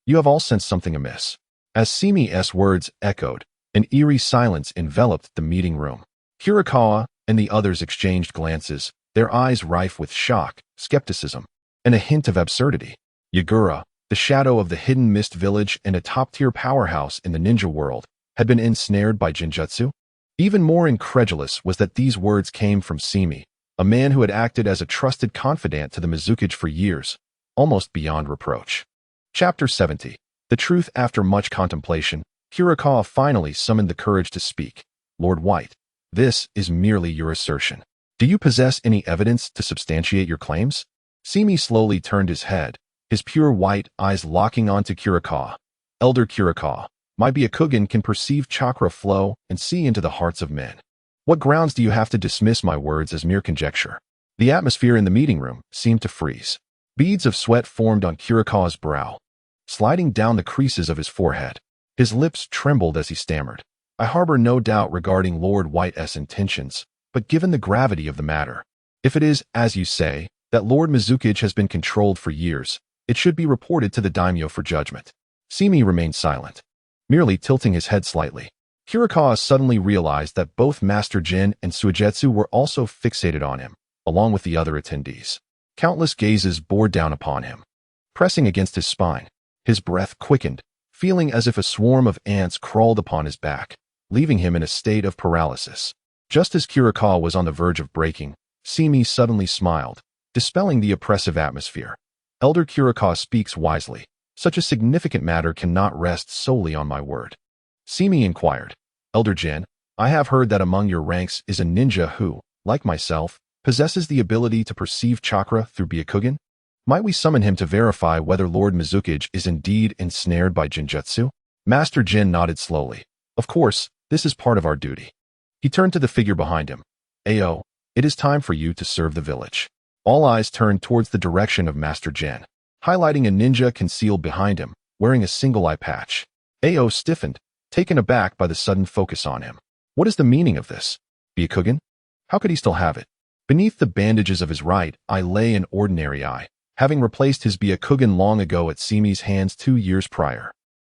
you have all sensed something amiss." As Simi's words echoed, an eerie silence enveloped the meeting room. Hirakawa and the others exchanged glances, their eyes rife with shock, skepticism, and a hint of absurdity. Yagura, the shadow of the hidden mist village and a top-tier powerhouse in the ninja world, had been ensnared by Jinjutsu? Even more incredulous was that these words came from Simi, a man who had acted as a trusted confidant to the Mizukage for years, almost beyond reproach. Chapter 70. The Truth. After much contemplation, Hirakawa finally summoned the courage to speak. "Lord White, this is merely your assertion. Do you possess any evidence to substantiate your claims?" Simi slowly turned his head, his pure white eyes locking onto Kurikawa. "Elder Kurikawa, my Byakugan can perceive chakra flow and see into the hearts of men. What grounds do you have to dismiss my words as mere conjecture?" The atmosphere in the meeting room seemed to freeze. Beads of sweat formed on Kurikawa's brow, sliding down the creases of his forehead. His lips trembled as he stammered, "I harbor no doubt regarding Lord White's intentions, but given the gravity of the matter, if it is, as you say, that Lord Mizukage has been controlled for years, it should be reported to the daimyo for judgment." Simi remained silent, merely tilting his head slightly. Hirakawa suddenly realized that both Master Jin and Suigetsu were also fixated on him, along with the other attendees. Countless gazes bore down upon him, pressing against his spine. His breath quickened, feeling as if a swarm of ants crawled upon his back, leaving him in a state of paralysis. Just as Kurikawa was on the verge of breaking, Simi suddenly smiled, dispelling the oppressive atmosphere. "Elder Kurikawa speaks wisely. Such a significant matter cannot rest solely on my word." Simi inquired, "Elder Jin, I have heard that among your ranks is a ninja who, like myself, possesses the ability to perceive chakra through Byakugan. Might we summon him to verify whether Lord Mizukage is indeed ensnared by Jinjutsu?" Master Jin nodded slowly. "Of course, this is part of our duty." He turned to the figure behind him. "Ao, it is time for you to serve the village." All eyes turned towards the direction of Master Jin, highlighting a ninja concealed behind him, wearing a single eye patch. Ao stiffened, taken aback by the sudden focus on him. What is the meaning of this? Byakugan? How could he still have it? Beneath the bandages of his right eye lay an ordinary eye, having replaced his Byakugan long ago at Simi's hands 2 years prior.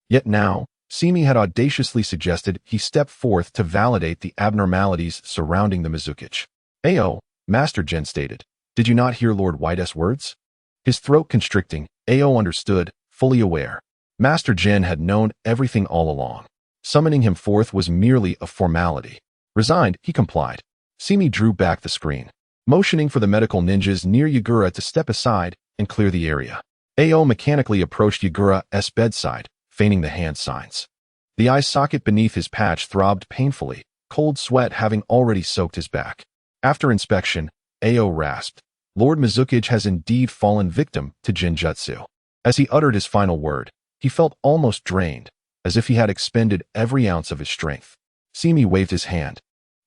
Yet now, Simi had audaciously suggested he step forth to validate the abnormalities surrounding the Mizukage. "Ao," Master Jin stated, "did you not hear Lord White's words?" His throat constricting, Ao understood, fully aware. Master Jin had known everything all along. Summoning him forth was merely a formality. Resigned, he complied. Simi drew back the screen, motioning for the medical ninjas near Yagura to step aside and clear the area. Ao mechanically approached Yagura's bedside, feigning the hand signs. The eye socket beneath his patch throbbed painfully, cold sweat having already soaked his back. After inspection, Ao rasped, "Lord Mizukage has indeed fallen victim to Jinjutsu." As he uttered his final word, he felt almost drained, as if he had expended every ounce of his strength. Simi waved his hand,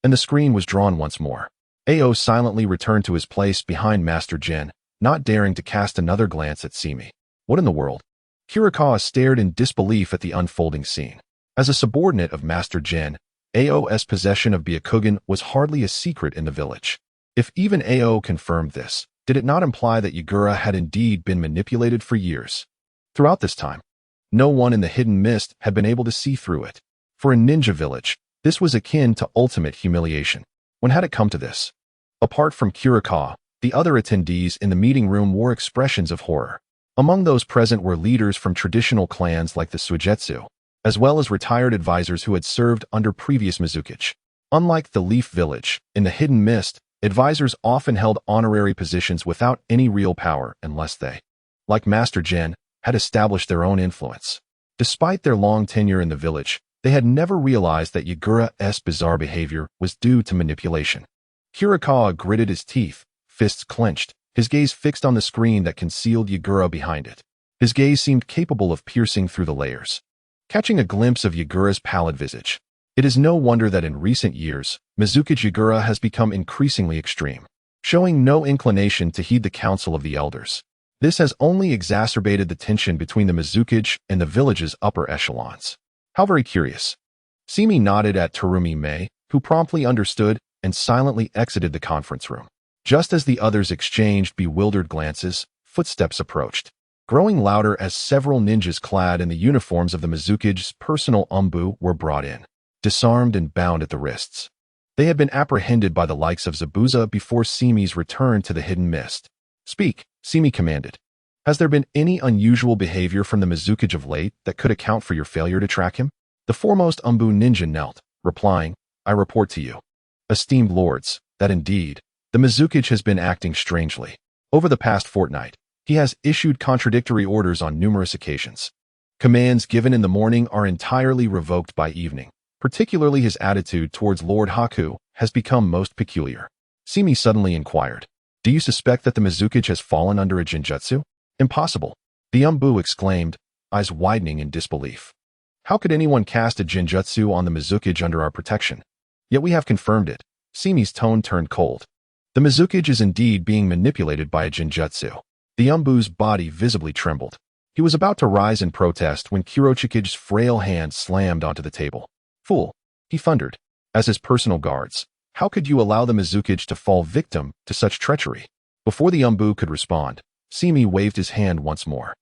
and the screen was drawn once more. Ao silently returned to his place behind Master Jin, not daring to cast another glance at Simi. What in the world? Kurikawa stared in disbelief at the unfolding scene. As a subordinate of Master Jin, Ao's possession of Byakugan was hardly a secret in the village. If even Ao confirmed this, did it not imply that Yagura had indeed been manipulated for years? Throughout this time, No one in the hidden mist had been able to see through it. For a ninja village, this was akin to ultimate humiliation. When had it come to this? Apart from Kurikawa, the other attendees in the meeting room wore expressions of horror. Among those present were leaders from traditional clans like the Suigetsu, as well as retired advisors who had served under previous Mizukichi. Unlike the Leaf Village, in the Hidden Mist, advisors often held honorary positions without any real power unless they, like Master Jin, had established their own influence. Despite their long tenure in the village, they had never realized that Yagura's bizarre behavior was due to manipulation. Kurikawa gritted his teeth, fists clenched, his gaze fixed on the screen that concealed Yagura behind it. His gaze seemed capable of piercing through the layers. Catching a glimpse of Yagura's pallid visage, it is no wonder that in recent years, Mizukichi Yagura has become increasingly extreme, showing no inclination to heed the counsel of the elders. This has only exacerbated the tension between the Mizukichi and the village's upper echelons. How very curious. Simi nodded at Terumi Mei, who promptly understood and silently exited the conference room. Just as the others exchanged bewildered glances, footsteps approached, growing louder as several ninjas clad in the uniforms of the Mizukichi's personal umbu were brought in, disarmed and bound at the wrists. They had been apprehended by the likes of Zabuza before Simi's return to the Hidden Mist. Speak, Simi commanded. Has there been any unusual behavior from the Mizukichi of late that could account for your failure to track him? The foremost umbu ninja knelt, replying, I report to you, esteemed lords, that indeed, the Mizukichi has been acting strangely. Over the past fortnight, he has issued contradictory orders on numerous occasions. Commands given in the morning are entirely revoked by evening. Particularly his attitude towards Lord Haku has become most peculiar. Simi suddenly inquired, do you suspect that the Mizukichi has fallen under a genjutsu? Impossible. The umbu exclaimed, eyes widening in disbelief. How could anyone cast a genjutsu on the Mizukichi under our protection? Yet we have confirmed it. Simi's tone turned cold. The Mizukichi is indeed being manipulated by a genjutsu. The umbu's body visibly trembled. He was about to rise in protest when Kurochiki's frail hand slammed onto the table. Fool, he thundered. As his personal guards, how could you allow the Mizukichi to fall victim to such treachery? Before the umbu could respond, Simi waved his hand once more.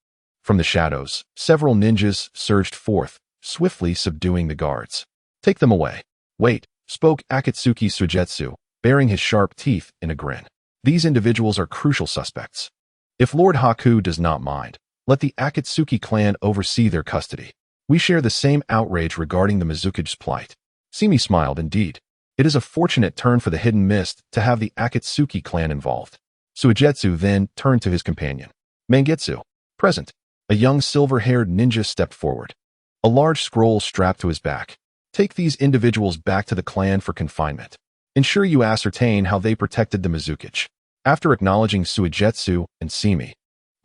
From the shadows, several ninjas surged forth, swiftly subduing the guards. Take them away. Wait, spoke Akatsuki Suigetsu, baring his sharp teeth in a grin. These individuals are crucial suspects. If Lord Haku does not mind, let the Akatsuki clan oversee their custody. We share the same outrage regarding the Mizukichi's plight. Simi smiled indeed. It is a fortunate turn for the Hidden Mist to have the Akatsuki clan involved. Suigetsu then turned to his companion. Mangetsu, present. A young silver-haired ninja stepped forward. A large scroll strapped to his back. Take these individuals back to the clan for confinement. Ensure you ascertain how they protected the Mizukichi. After acknowledging Suigetsu and Simi,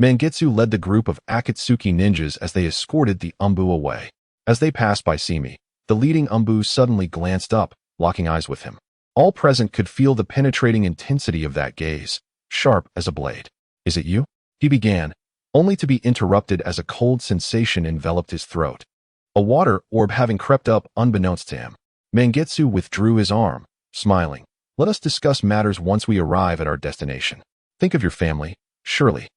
Mangetsu led the group of Akatsuki ninjas as they escorted the umbu away. As they passed by Simi, the leading umbu suddenly glanced up, locking eyes with him. All present could feel the penetrating intensity of that gaze, sharp as a blade. Is it you? He began, only to be interrupted as a cold sensation enveloped his throat. A water orb having crept up unbeknownst to him. Mangetsu withdrew his arm, smiling. Let us discuss matters once we arrive at our destination. Think of your family, surely.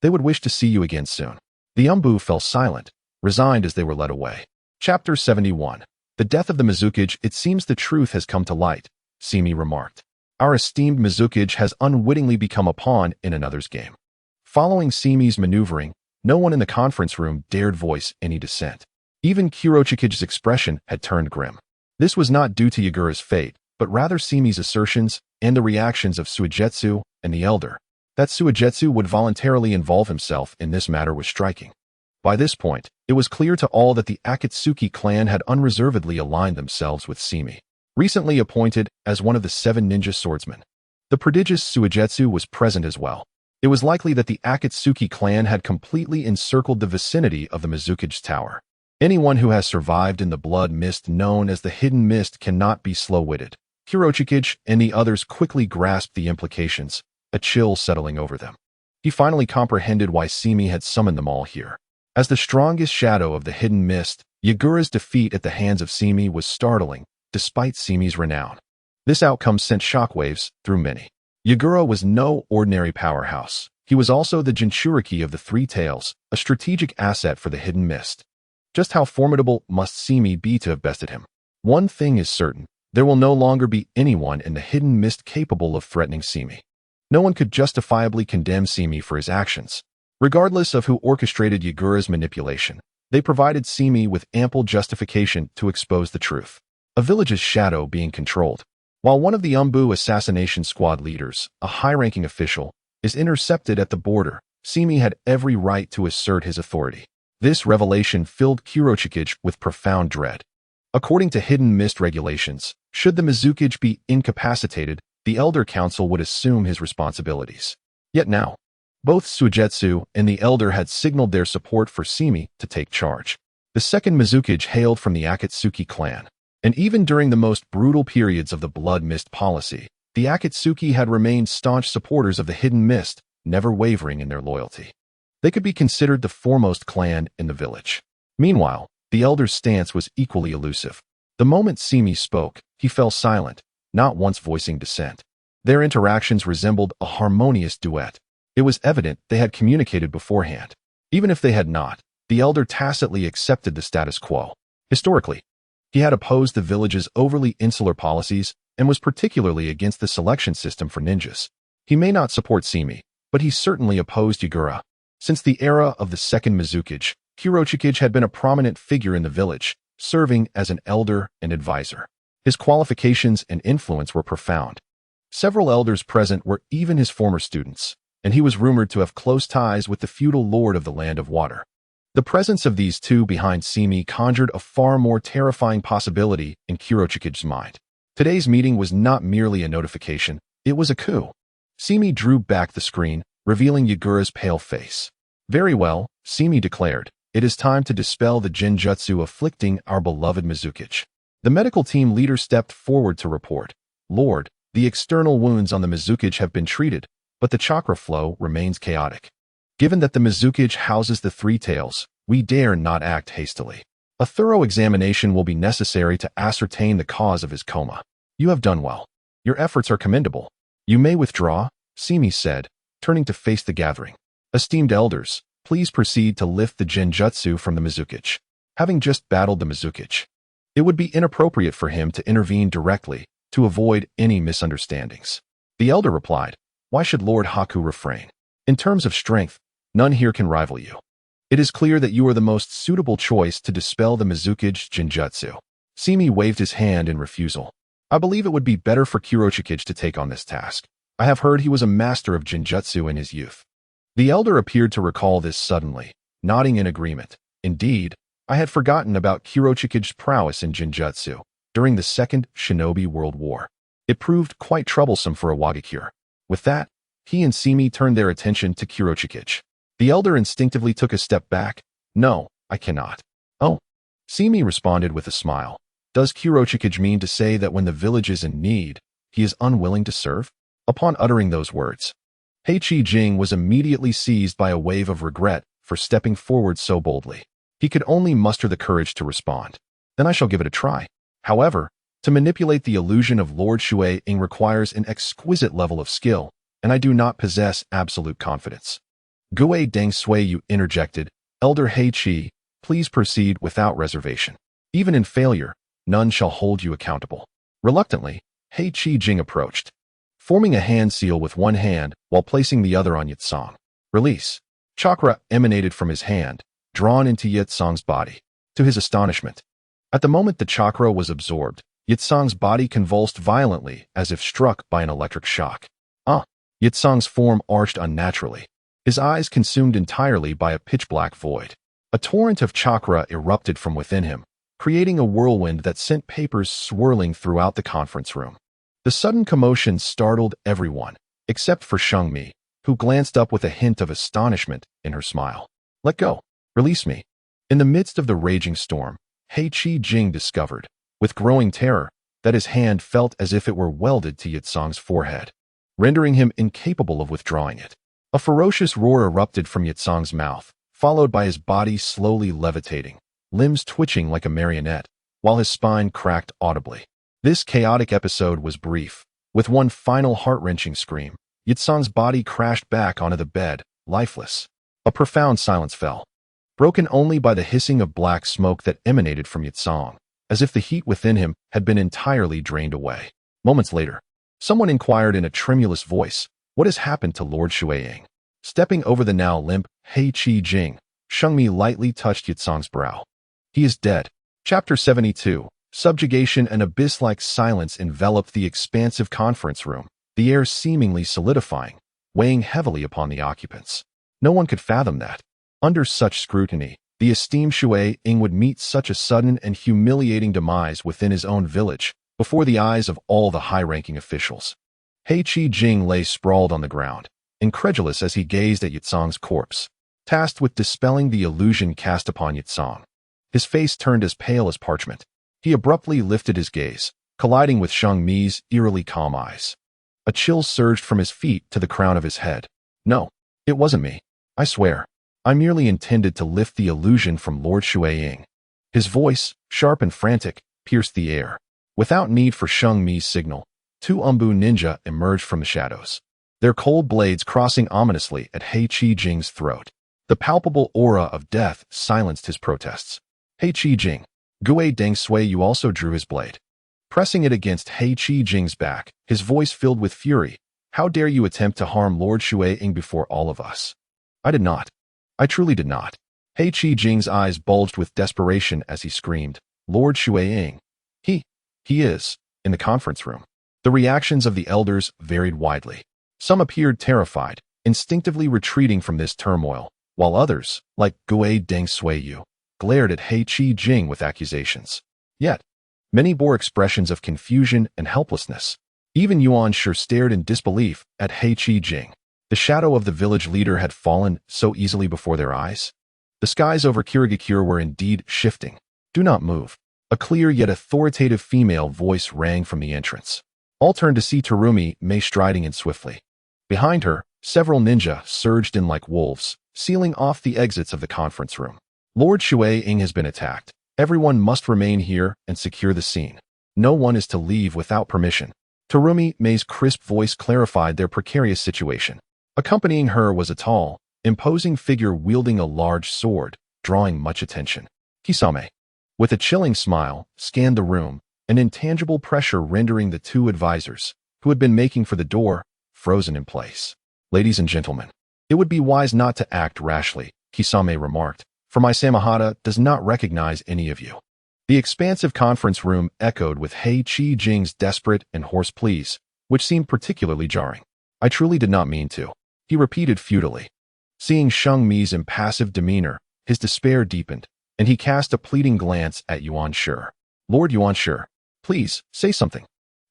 They would wish to see you again soon. The umbu fell silent, resigned as they were led away. Chapter 71. The death of the Mizukichi. It seems the truth has come to light, Simi remarked. Our esteemed Mizukichi has unwittingly become a pawn in another's game. Following Simi's maneuvering, no one in the conference room dared voice any dissent. Even Kurochiki's expression had turned grim. This was not due to Yagura's fate, but rather Simi's assertions and the reactions of Suigetsu and the elder. That Suigetsu would voluntarily involve himself in this matter was striking. By this point, it was clear to all that the Akatsuki clan had unreservedly aligned themselves with Simi, recently appointed as one of the 7 ninja swordsmen. The prodigious Suigetsu was present as well. It was likely that the Akatsuki clan had completely encircled the vicinity of the Mizukichi's tower. Anyone who has survived in the blood mist known as the Hidden Mist cannot be slow-witted. Kurochiki and the others quickly grasped the implications, a chill settling over them. He finally comprehended why Simi had summoned them all here. As the strongest shadow of the Hidden Mist, Yagura's defeat at the hands of Simi was startling, despite Simi's renown. This outcome sent shockwaves through many. Yagura was no ordinary powerhouse. He was also the Jinchuriki of the Three Tails, a strategic asset for the Hidden Mist. Just how formidable must Simi be to have bested him? One thing is certain. There will no longer be anyone in the hidden mist capable of threatening Simi. No one could justifiably condemn Simi for his actions. Regardless of who orchestrated Yagura's manipulation, they provided Simi with ample justification to expose the truth. A village's shadow being controlled. While one of the Umbu assassination squad leaders, a high-ranking official, is intercepted at the border, Simi had every right to assert his authority. This revelation filled Kurochikage with profound dread. According to Hidden Mist regulations, should the Mizukage be incapacitated, the Elder Council would assume his responsibilities. Yet now, both Suigetsu and the Elder had signaled their support for Simi to take charge. The second Mizukage hailed from the Akatsuki clan, and even during the most brutal periods of the Blood Mist policy, the Akatsuki had remained staunch supporters of the Hidden Mist, never wavering in their loyalty. They could be considered the foremost clan in the village. Meanwhile, the Elder's stance was equally elusive. The moment Simi spoke, he fell silent, not once voicing dissent. Their interactions resembled a harmonious duet. It was evident they had communicated beforehand. Even if they had not, the Elder tacitly accepted the status quo. Historically, he had opposed the village's overly insular policies and was particularly against the selection system for ninjas. He may not support Simi, but he certainly opposed Yagura. Since the era of the second Mizukage, Kurochikage had been a prominent figure in the village, serving as an elder and advisor. His qualifications and influence were profound. Several elders present were even his former students, and he was rumored to have close ties with the feudal lord of the Land of Water. The presence of these two behind Simi conjured a far more terrifying possibility in Kurochikage's mind. Today's meeting was not merely a notification, it was a coup. Simi drew back the screen, revealing Yagura's pale face. Very well, Simi declared. It is time to dispel the genjutsu afflicting our beloved Mizukage. The medical team leader stepped forward to report. Lord, the external wounds on the Mizukage have been treated, but the chakra flow remains chaotic. Given that the Mizukage houses the three tails, we dare not act hastily. A thorough examination will be necessary to ascertain the cause of his coma. You have done well. Your efforts are commendable. You may withdraw, Simi said, turning to face the gathering. Esteemed elders, please proceed to lift the genjutsu from the Mizukage. Having just battled the Mizukage, it would be inappropriate for him to intervene directly to avoid any misunderstandings. The elder replied, why should Lord Haku refrain? In terms of strength, none here can rival you. It is clear that you are the most suitable choice to dispel the Mizukage genjutsu. Simi waved his hand in refusal. I believe it would be better for Kurochikage to take on this task. I have heard he was a master of genjutsu in his youth. The elder appeared to recall this suddenly, nodding in agreement. Indeed, I had forgotten about Kurochikage's prowess in genjutsu during the Second Shinobi World War. It proved quite troublesome for a Wagakure. With that, he and Simi turned their attention to Kurochikage. The elder instinctively took a step back. No, I cannot. Oh. Simi responded with a smile. Does Kurochikage mean to say that when the village is in need, he is unwilling to serve? Upon uttering those words, Heichi Jing was immediately seized by a wave of regret for stepping forward so boldly. He could only muster the courage to respond. Then I shall give it a try. However, to manipulate the illusion of Lord Shui-ing requires an exquisite level of skill, and I do not possess absolute confidence. Gue Deng Sui, you interjected. Elder Heichi, please proceed without reservation. Even in failure, none shall hold you accountable. Reluctantly, Heichi Jing approached, forming a hand seal with one hand while placing the other on Yitsong. Release. Chakra emanated from his hand, drawn into Yitsong's body. To his astonishment, at the moment the chakra was absorbed, Yitsong's body convulsed violently as if struck by an electric shock. Yitsong's form arched unnaturally, his eyes consumed entirely by a pitch-black void. A torrent of chakra erupted from within him, creating a whirlwind that sent papers swirling throughout the conference room. The sudden commotion startled everyone, except for Shungmi, who glanced up with a hint of astonishment in her smile. Let go. Release me. In the midst of the raging storm, Heichi Jing discovered, with growing terror, that his hand felt as if it were welded to Yitsong's forehead, rendering him incapable of withdrawing it. A ferocious roar erupted from Yitsong's mouth, followed by his body slowly levitating, limbs twitching like a marionette, while his spine cracked audibly. This chaotic episode was brief. With one final heart-wrenching scream, Yitsong's body crashed back onto the bed, lifeless. A profound silence fell. broken only by the hissing of black smoke that emanated from Yitsong, as if the heat within him had been entirely drained away. Moments later, someone inquired in a tremulous voice, "What has happened to Lord Shueying?" Stepping over the now limp Hei Qi Jing, Shengmi lightly touched Yitsong's brow. "He is dead." Chapter 72. Subjugation. An abyss-like silence enveloped the expansive conference room, the air seemingly solidifying, weighing heavily upon the occupants. No one could fathom that, under such scrutiny, the esteemed Shueying would meet such a sudden and humiliating demise within his own village, before the eyes of all the high-ranking officials. Hei Qi Jing lay sprawled on the ground, incredulous as he gazed at Yitsong's corpse, tasked with dispelling the illusion cast upon Yitsong. His face turned as pale as parchment. He abruptly lifted his gaze, colliding with Shengmi's eerily calm eyes. A chill surged from his feet to the crown of his head. "No, it wasn't me. I swear. I merely intended to lift the illusion from Lord Shueying." His voice, sharp and frantic, pierced the air. Without need for Shengmi's signal, two Umbu ninja emerged from the shadows, their cold blades crossing ominously at Hei Qi Jing's throat. The palpable aura of death silenced his protests. "Hei Qi Jing, Gui Deng Sui." You also drew his blade. Pressing it against Hei Qi Jing's back, his voice filled with fury. "How dare you attempt to harm Lord Shueying before all of us?" "I did not. I truly did not." Hei Qi Jing's eyes bulged with desperation as he screamed, "Lord Shueying. He is." In the conference room, the reactions of the elders varied widely. Some appeared terrified, instinctively retreating from this turmoil, while others, like Gui Deng Sui, glared at Hei Qi Jing with accusations. Yet, many bore expressions of confusion and helplessness. Even Yuan Shi stared in disbelief at Hei Qi Jing. The shadow of the village leader had fallen so easily before their eyes. The skies over Kirigakure were indeed shifting. "Do not move." A clear yet authoritative female voice rang from the entrance. All turned to see Terumi Mei striding in swiftly. Behind her, several ninja surged in like wolves, sealing off the exits of the conference room. "Lord Shueying has been attacked. Everyone must remain here and secure the scene. No one is to leave without permission." Terumi Mei's crisp voice clarified their precarious situation. Accompanying her was a tall, imposing figure wielding a large sword, drawing much attention. Kisame, with a chilling smile, scanned the room, an intangible pressure rendering the two advisors, who had been making for the door, frozen in place. "Ladies and gentlemen, it would be wise not to act rashly," Kisame remarked, "for my Samahata does not recognize any of you." The expansive conference room echoed with Hei Qi Jing's desperate and hoarse pleas, which seemed particularly jarring. "I truly did not mean to," he repeated futilely. Seeing Shengmi's impassive demeanor, his despair deepened, and he cast a pleading glance at Yuan Shi. "Lord Yuan Shi, please, say something.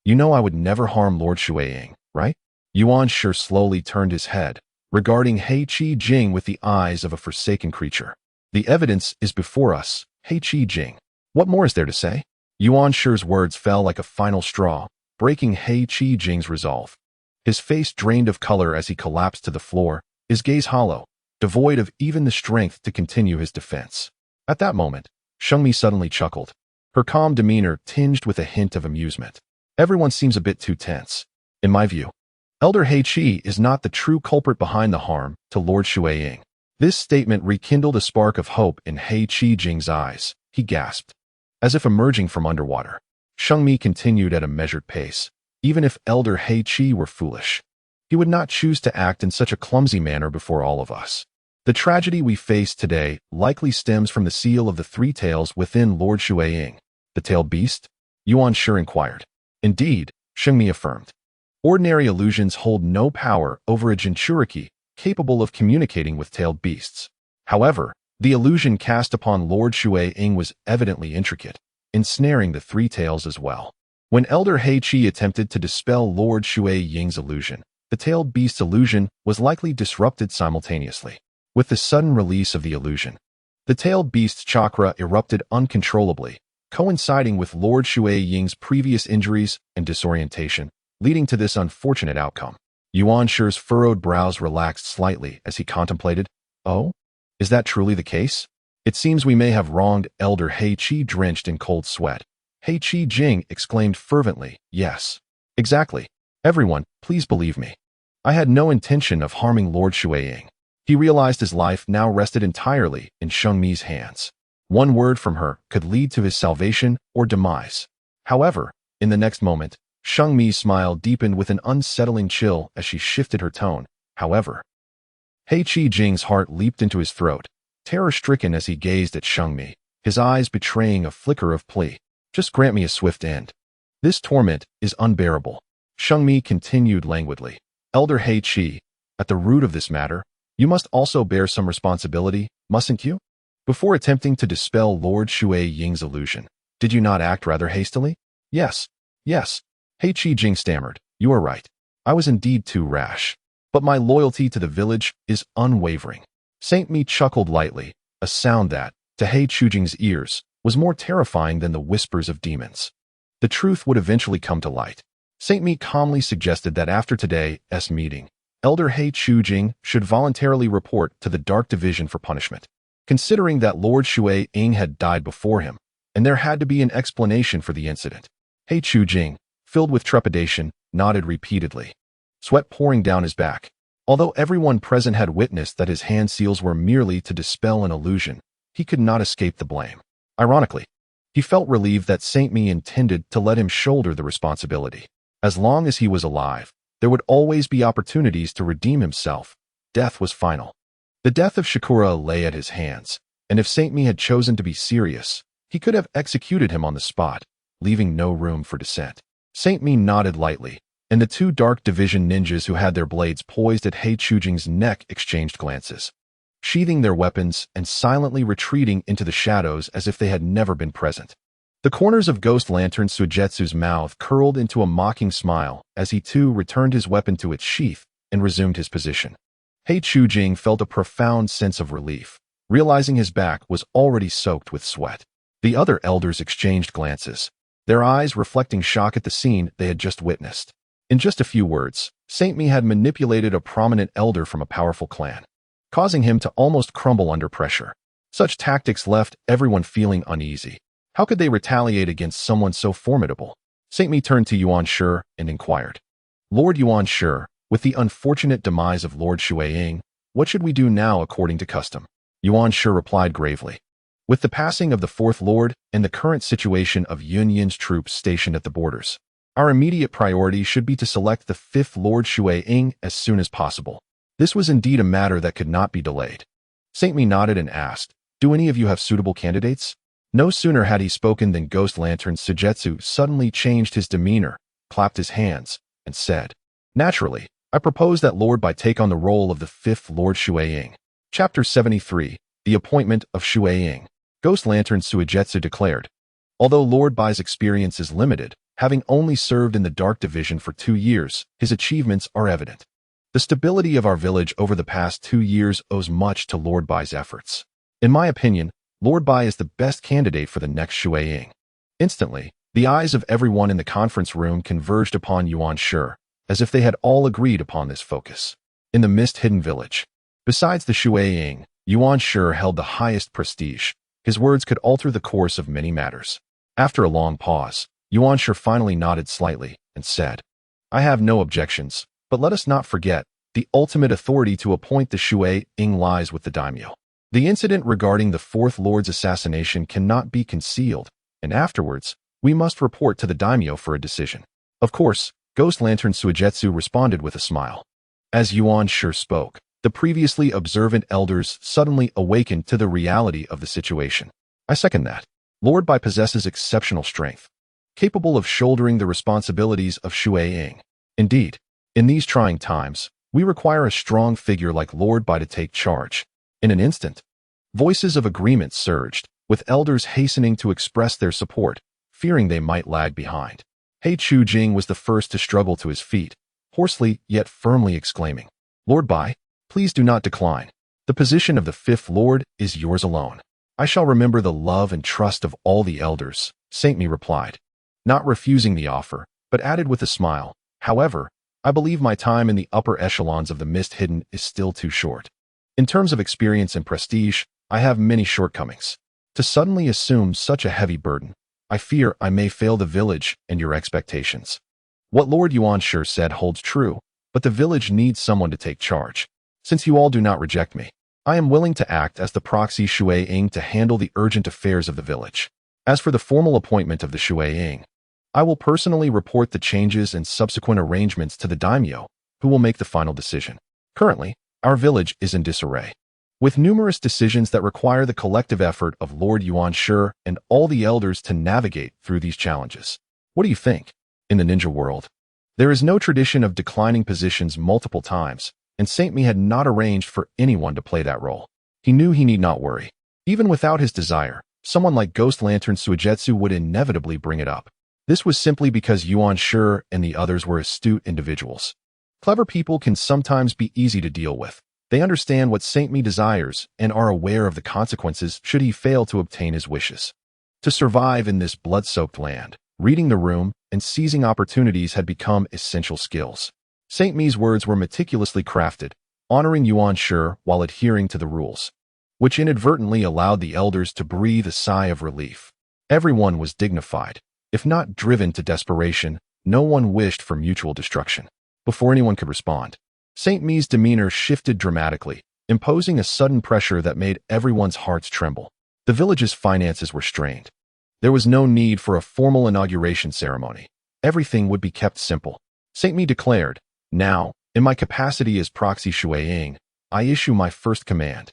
You know I would never harm Lord Shueying, right?" Yuan Shi slowly turned his head, regarding Hei Qi Jing with the eyes of a forsaken creature. "The evidence is before us, Hei Qi Jing. What more is there to say?" Yuan Shi's words fell like a final straw, breaking Hei Qi Jing's resolve. His face drained of color as he collapsed to the floor, his gaze hollow, devoid of even the strength to continue his defense. At that moment, Shengmi suddenly chuckled, her calm demeanor tinged with a hint of amusement. "Everyone seems a bit too tense. In my view, Elder Hei Qi is not the true culprit behind the harm to Lord Shueying." This statement rekindled a spark of hope in Hei Qi Jing's eyes. He gasped, as if emerging from underwater. Shengmi continued at a measured pace. "Even if Elder Hei Qi were foolish, he would not choose to act in such a clumsy manner before all of us. The tragedy we face today likely stems from the seal of the three tails within Lord Shueying." "The tailed beast?" Yuan Shi inquired. "Indeed," Shengmi affirmed. "Ordinary illusions hold no power over a Jinchuriki capable of communicating with tailed beasts. However, the illusion cast upon Lord Shueying was evidently intricate, ensnaring the three tails as well. When Elder Hei Qi attempted to dispel Lord Shueying's illusion, the tailed beast's illusion was likely disrupted simultaneously. With the sudden release of the illusion, the tailed beast's chakra erupted uncontrollably, coinciding with Lord Shueying's previous injuries and disorientation, leading to this unfortunate outcome. Yuan Shi's furrowed brows relaxed slightly as he contemplated. "Oh? Is that truly the case? It seems we may have wronged Elder Hei Qi." Drenched in cold sweat, Hei Qi Jing exclaimed fervently, "Yes. Exactly. Everyone, please believe me. I had no intention of harming Lord Shueying. He realized his life now rested entirely in Shungmi's hands. One word from her could lead to his salvation or demise. However, in the next moment, Shungmi's smile deepened with an unsettling chill as she shifted her tone. However, He Qi-jing's heart leaped into his throat, terror-stricken as he gazed at Shungmi, his eyes betraying a flicker of plea. Just grant me a swift end. This torment is unbearable. Shungmi continued languidly. Elder He Qi, at the root of this matter, you must also bear some responsibility, mustn't you? Before attempting to dispel Lord Shui Ying's illusion, did you not act rather hastily? Yes. He Qi-jing stammered. You are right. I was indeed too rash. But my loyalty to the village is unwavering. Saint Mi chuckled lightly, a sound that, to He Qi-jing's ears, was more terrifying than the whispers of demons. The truth would eventually come to light. Saint Mi calmly suggested that after today's meeting, Elder He Qi-jing should voluntarily report to the Dark Division for punishment. Considering that Lord Shui Ying had died before him, and there had to be an explanation for the incident, He Qi-jing, filled with trepidation, nodded repeatedly, sweat pouring down his back. Although everyone present had witnessed that his hand seals were merely to dispel an illusion, he could not escape the blame. Ironically, he felt relieved that Saint Mi intended to let him shoulder the responsibility. As long as he was alive, there would always be opportunities to redeem himself. Death was final. The death of Shakura lay at his hands, and if Saint Mi had chosen to be serious, he could have executed him on the spot, leaving no room for dissent. Saint Mi nodded lightly, and the two Dark Division ninjas who had their blades poised at He Qi-jing's neck exchanged glances, sheathing their weapons and silently retreating into the shadows as if they had never been present. The corners of Ghost Lantern Suigetsu's mouth curled into a mocking smile as he too returned his weapon to its sheath and resumed his position. He Qi-jing felt a profound sense of relief, realizing his back was already soaked with sweat. The other elders exchanged glances, their eyes reflecting shock at the scene they had just witnessed. In just a few words, Saint Mi had manipulated a prominent elder from a powerful clan, causing him to almost crumble under pressure. Such tactics left everyone feeling uneasy. How could they retaliate against someone so formidable? Saint Mi turned to Yuan Shi and inquired. Lord Yuan Shi, with the unfortunate demise of Lord Shui Ying, what should we do now according to custom? Yuan Shi replied gravely. With the passing of the fourth lord and the current situation of Yun Yin's troops stationed at the borders, our immediate priority should be to select the fifth Lord Shui Ying as soon as possible. This was indeed a matter that could not be delayed. Saint Mi nodded and asked, do any of you have suitable candidates? No sooner had he spoken than Ghost Lantern Suigetsu suddenly changed his demeanor, clapped his hands, and said, naturally, I propose that Lord Bai take on the role of the fifth Lord Shui Ying. Chapter 73, The Appointment of Shui Ying. Ghost Lantern Suigetsu declared, although Lord Bai's experience is limited, having only served in the Dark Division for 2 years, his achievements are evident. The stability of our village over the past 2 years owes much to Lord Bai's efforts. In my opinion, Lord Bai is the best candidate for the next Shui Ying. Instantly, the eyes of everyone in the conference room converged upon Yuan Shi, as if they had all agreed upon this focus. In the mist-hidden village, besides the Shui Ying, Yuan Shi held the highest prestige. His words could alter the course of many matters. After a long pause, Yuan Shi finally nodded slightly and said, I have no objections, but let us not forget, the ultimate authority to appoint the Shui Ying lies with the daimyo. The incident regarding the fourth lord's assassination cannot be concealed, and afterwards, we must report to the daimyo for a decision. Of course, Ghost Lantern Suigetsu responded with a smile. As Yuan Shi spoke, the previously observant elders suddenly awakened to the reality of the situation. I second that. Lord Bai possesses exceptional strength, capable of shouldering the responsibilities of Shui Ying. Indeed, in these trying times, we require a strong figure like Lord Bai to take charge. In an instant, voices of agreement surged, with elders hastening to express their support, fearing they might lag behind. He Qi-jing was the first to struggle to his feet, hoarsely yet firmly exclaiming, Lord Bai, please do not decline. The position of the fifth lord is yours alone. I shall remember the love and trust of all the elders, Saint Mi replied, not refusing the offer, but added with a smile, however, I believe my time in the upper echelons of the Mist Hidden is still too short. In terms of experience and prestige, I have many shortcomings. To suddenly assume such a heavy burden, I fear I may fail the village and your expectations. What Lord Yuan Shi said holds true, but the village needs someone to take charge. Since you all do not reject me, I am willing to act as the proxy Shui-ing to handle the urgent affairs of the village. As for the formal appointment of the Shui-ing, I will personally report the changes and subsequent arrangements to the daimyo, who will make the final decision. Currently, our village is in disarray, with numerous decisions that require the collective effort of Lord Yuan Shi and all the elders to navigate through these challenges. What do you think? In the ninja world, there is no tradition of declining positions multiple times, and Saint Mi had not arranged for anyone to play that role. He knew he need not worry. Even without his desire, someone like Ghost Lantern Suigetsu would inevitably bring it up. This was simply because Yuan Shi and the others were astute individuals. Clever people can sometimes be easy to deal with. They understand what Saint Mi desires and are aware of the consequences should he fail to obtain his wishes. To survive in this blood-soaked land, reading the room and seizing opportunities had become essential skills. Saint Mi's words were meticulously crafted, honoring Yuan Shi while adhering to the rules, which inadvertently allowed the elders to breathe a sigh of relief. Everyone was dignified. If not driven to desperation, no one wished for mutual destruction. Before anyone could respond, Saint Mi's demeanor shifted dramatically, imposing a sudden pressure that made everyone's hearts tremble. The village's finances were strained. There was no need for a formal inauguration ceremony. Everything would be kept simple. Saint Mi declared, "Now, in my capacity as proxy Shui-ing, I issue my first command.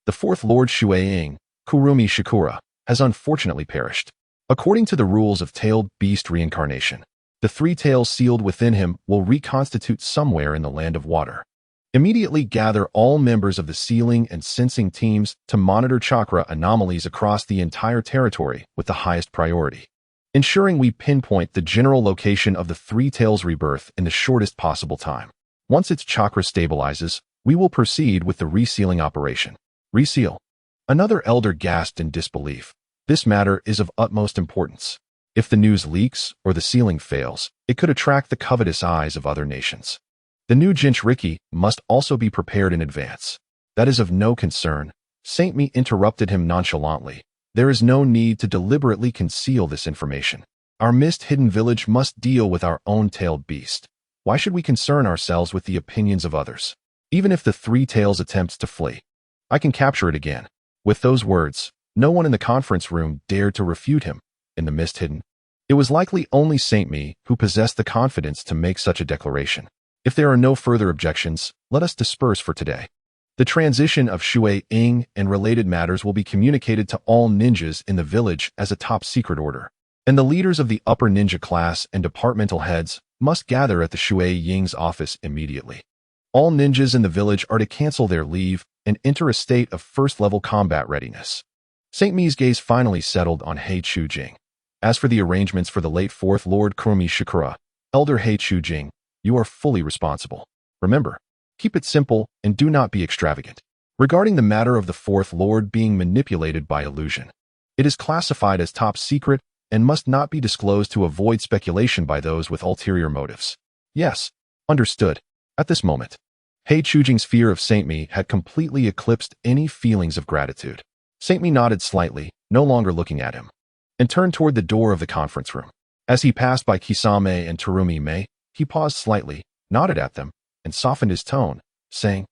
The fourth Lord Shui-ing, Kurumi Shikura, has unfortunately perished. According to the rules of tailed beast reincarnation, the three tails sealed within him will reconstitute somewhere in the land of water. Immediately gather all members of the sealing and sensing teams to monitor chakra anomalies across the entire territory with the highest priority, ensuring we pinpoint the general location of the three tails rebirth in the shortest possible time. Once its chakra stabilizes, we will proceed with the resealing operation." Reseal. Another elder gasped in disbelief. This matter is of utmost importance. If the news leaks or the sealing fails, it could attract the covetous eyes of other nations. The new Jinchuriki must also be prepared in advance. That is of no concern. Saint Mi interrupted him nonchalantly. There is no need to deliberately conceal this information. Our mist-hidden village must deal with our own tailed beast. Why should we concern ourselves with the opinions of others? Even if the three tails attempts to flee, I can capture it again. With those words, no one in the conference room dared to refute him. In the mist hidden, it was likely only Saint Mi who possessed the confidence to make such a declaration. If there are no further objections, let us disperse for today. The transition of Shui-ing and related matters will be communicated to all ninjas in the village as a top-secret order, and the leaders of the upper ninja class and departmental heads must gather at the Shui-ing's office immediately. All ninjas in the village are to cancel their leave and enter a state of first-level combat readiness. Saint Mi's gaze finally settled on Hei Chujing. As for the arrangements for the late fourth Lord Kurumi Shikura, Elder Hei Chujing, you are fully responsible. Remember, keep it simple and do not be extravagant. Regarding the matter of the fourth Lord being manipulated by illusion, it is classified as top secret and must not be disclosed to avoid speculation by those with ulterior motives. Yes, understood. At this moment, Hei Chujing's fear of Saint Mi had completely eclipsed any feelings of gratitude. Saint Mi nodded slightly, no longer looking at him, and turned toward the door of the conference room. As he passed by Kisame and Terumi-mei, he paused slightly, nodded at them, and softened his tone, saying,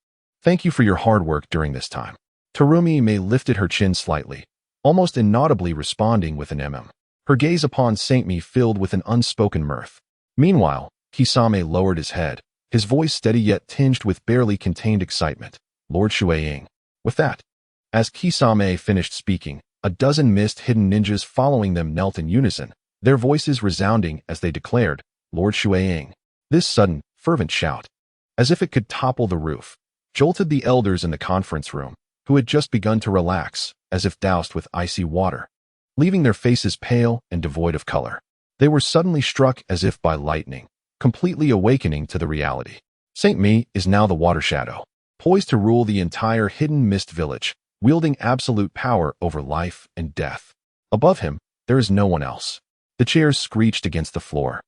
"Thank you for your hard work during this time." Terumi-mei lifted her chin slightly, almost inaudibly responding with an mm. Her gaze upon Saint Mi filled with an unspoken mirth. Meanwhile, Kisame lowered his head, his voice steady yet tinged with barely contained excitement. "Lord Shui-ing." With that, as Kisame finished speaking, a dozen mist-hidden ninjas following them knelt in unison, their voices resounding as they declared, "Lord Shui-ing." This sudden, fervent shout, as if it could topple the roof, jolted the elders in the conference room, who had just begun to relax, as if doused with icy water, leaving their faces pale and devoid of color. They were suddenly struck as if by lightning, completely awakening to the reality. Saint Mi is now the water shadow, poised to rule the entire hidden mist village, wielding absolute power over life and death. Above him, there is no one else. The chairs screeched against the floor,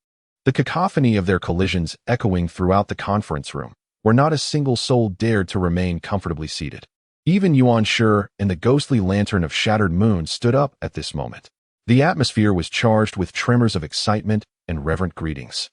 the cacophony of their collisions echoing throughout the conference room, where not a single soul dared to remain comfortably seated. Even Yuan Shi and the ghostly lantern of shattered moon stood up at this moment. The atmosphere was charged with tremors of excitement and reverent greetings.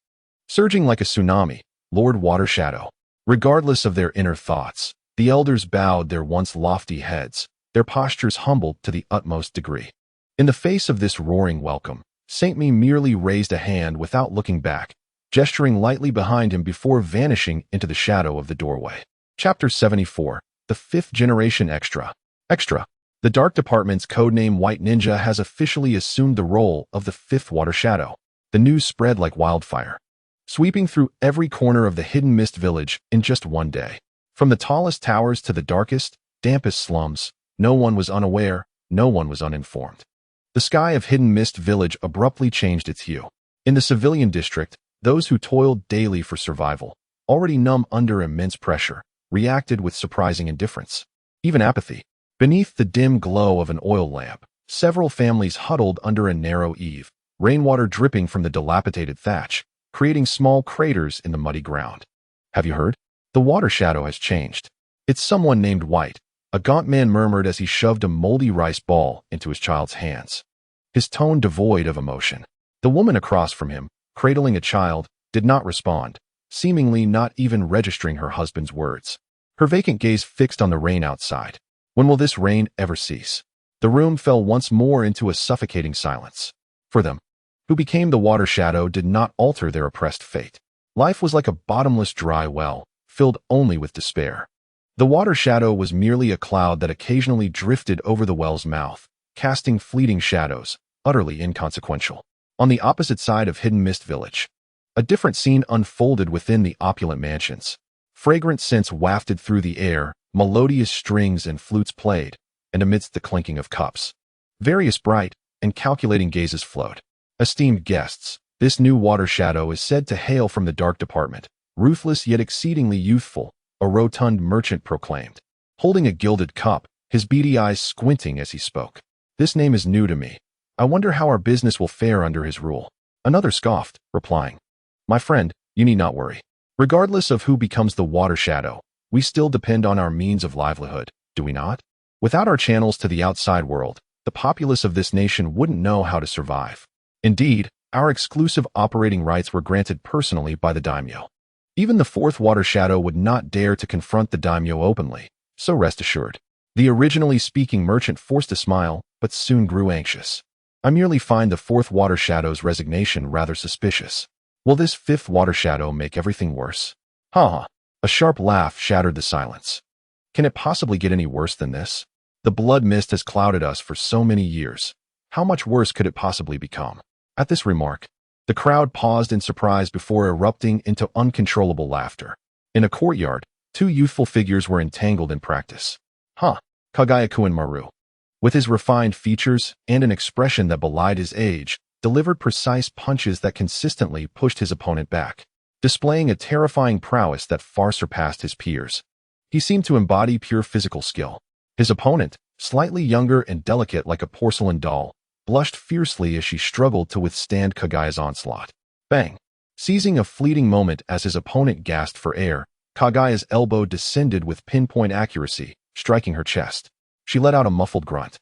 Surging like a tsunami, Lord Water Shadow. Regardless of their inner thoughts, The elders bowed their once lofty heads, their postures humbled to the utmost degree. In the face of this roaring welcome, Saint Me merely raised a hand without looking back, gesturing lightly behind him before vanishing into the shadow of the doorway. Chapter 74. The Fifth Generation Extra. The Dark Department's codename White Ninja has officially assumed the role of the Fifth Water Shadow. The news spread like wildfire, sweeping through every corner of the Hidden Mist Village in just one day. From the tallest towers to the darkest, dampest slums, no one was unaware, no one was uninformed. The sky of Hidden Mist Village abruptly changed its hue. In the civilian district, those who toiled daily for survival, already numb under immense pressure, reacted with surprising indifference, even apathy. Beneath the dim glow of an oil lamp, several families huddled under a narrow eave, rainwater dripping from the dilapidated thatch, creating small craters in the muddy ground. Have you heard? The water shadow has changed. It's someone named White, a gaunt man murmured as he shoved a moldy rice ball into his child's hands, his tone devoid of emotion. The woman across from him, cradling a child, did not respond, seemingly not even registering her husband's words. Her vacant gaze fixed on the rain outside. When will this rain ever cease? The room fell once more into a suffocating silence. For them, who became the water shadow, did not alter their oppressed fate. Life was like a bottomless dry well, filled only with despair. The water shadow was merely a cloud that occasionally drifted over the well's mouth, casting fleeting shadows, utterly inconsequential. On the opposite side of Hidden Mist Village, a different scene unfolded within the opulent mansions. Fragrant scents wafted through the air, melodious strings and flutes played, and amidst the clinking of cups, various bright and calculating gazes flowed. Esteemed guests, this new water shadow is said to hail from the Dark Department, ruthless yet exceedingly youthful, a rotund merchant proclaimed, holding a gilded cup, his beady eyes squinting as he spoke. This name is new to me. I wonder how our business will fare under his rule. Another scoffed, replying, My friend, you need not worry. Regardless of who becomes the water shadow, we still depend on our means of livelihood, do we not? Without our channels to the outside world, the populace of this nation wouldn't know how to survive. Indeed, our exclusive operating rights were granted personally by the daimyo. Even the fourth water shadow would not dare to confront the daimyo openly, so rest assured. The originally speaking merchant forced a smile, but soon grew anxious. I merely find the fourth water shadow's resignation rather suspicious. Will this fifth water shadow make everything worse? Ha ha. A sharp laugh shattered the silence. Can it possibly get any worse than this? The blood mist has clouded us for so many years. How much worse could it possibly become? At this remark, the crowd paused in surprise before erupting into uncontrollable laughter. In a courtyard, two youthful figures were entangled in practice. Kagaya-kun Maru, with his refined features and an expression that belied his age, delivered precise punches that consistently pushed his opponent back, displaying a terrifying prowess that far surpassed his peers. He seemed to embody pure physical skill. His opponent, slightly younger and delicate like a porcelain doll, blushed fiercely as she struggled to withstand Kagaya's onslaught. Bang! Seizing a fleeting moment as his opponent gasped for air, Kagaya's elbow descended with pinpoint accuracy, striking her chest. She let out a muffled grunt,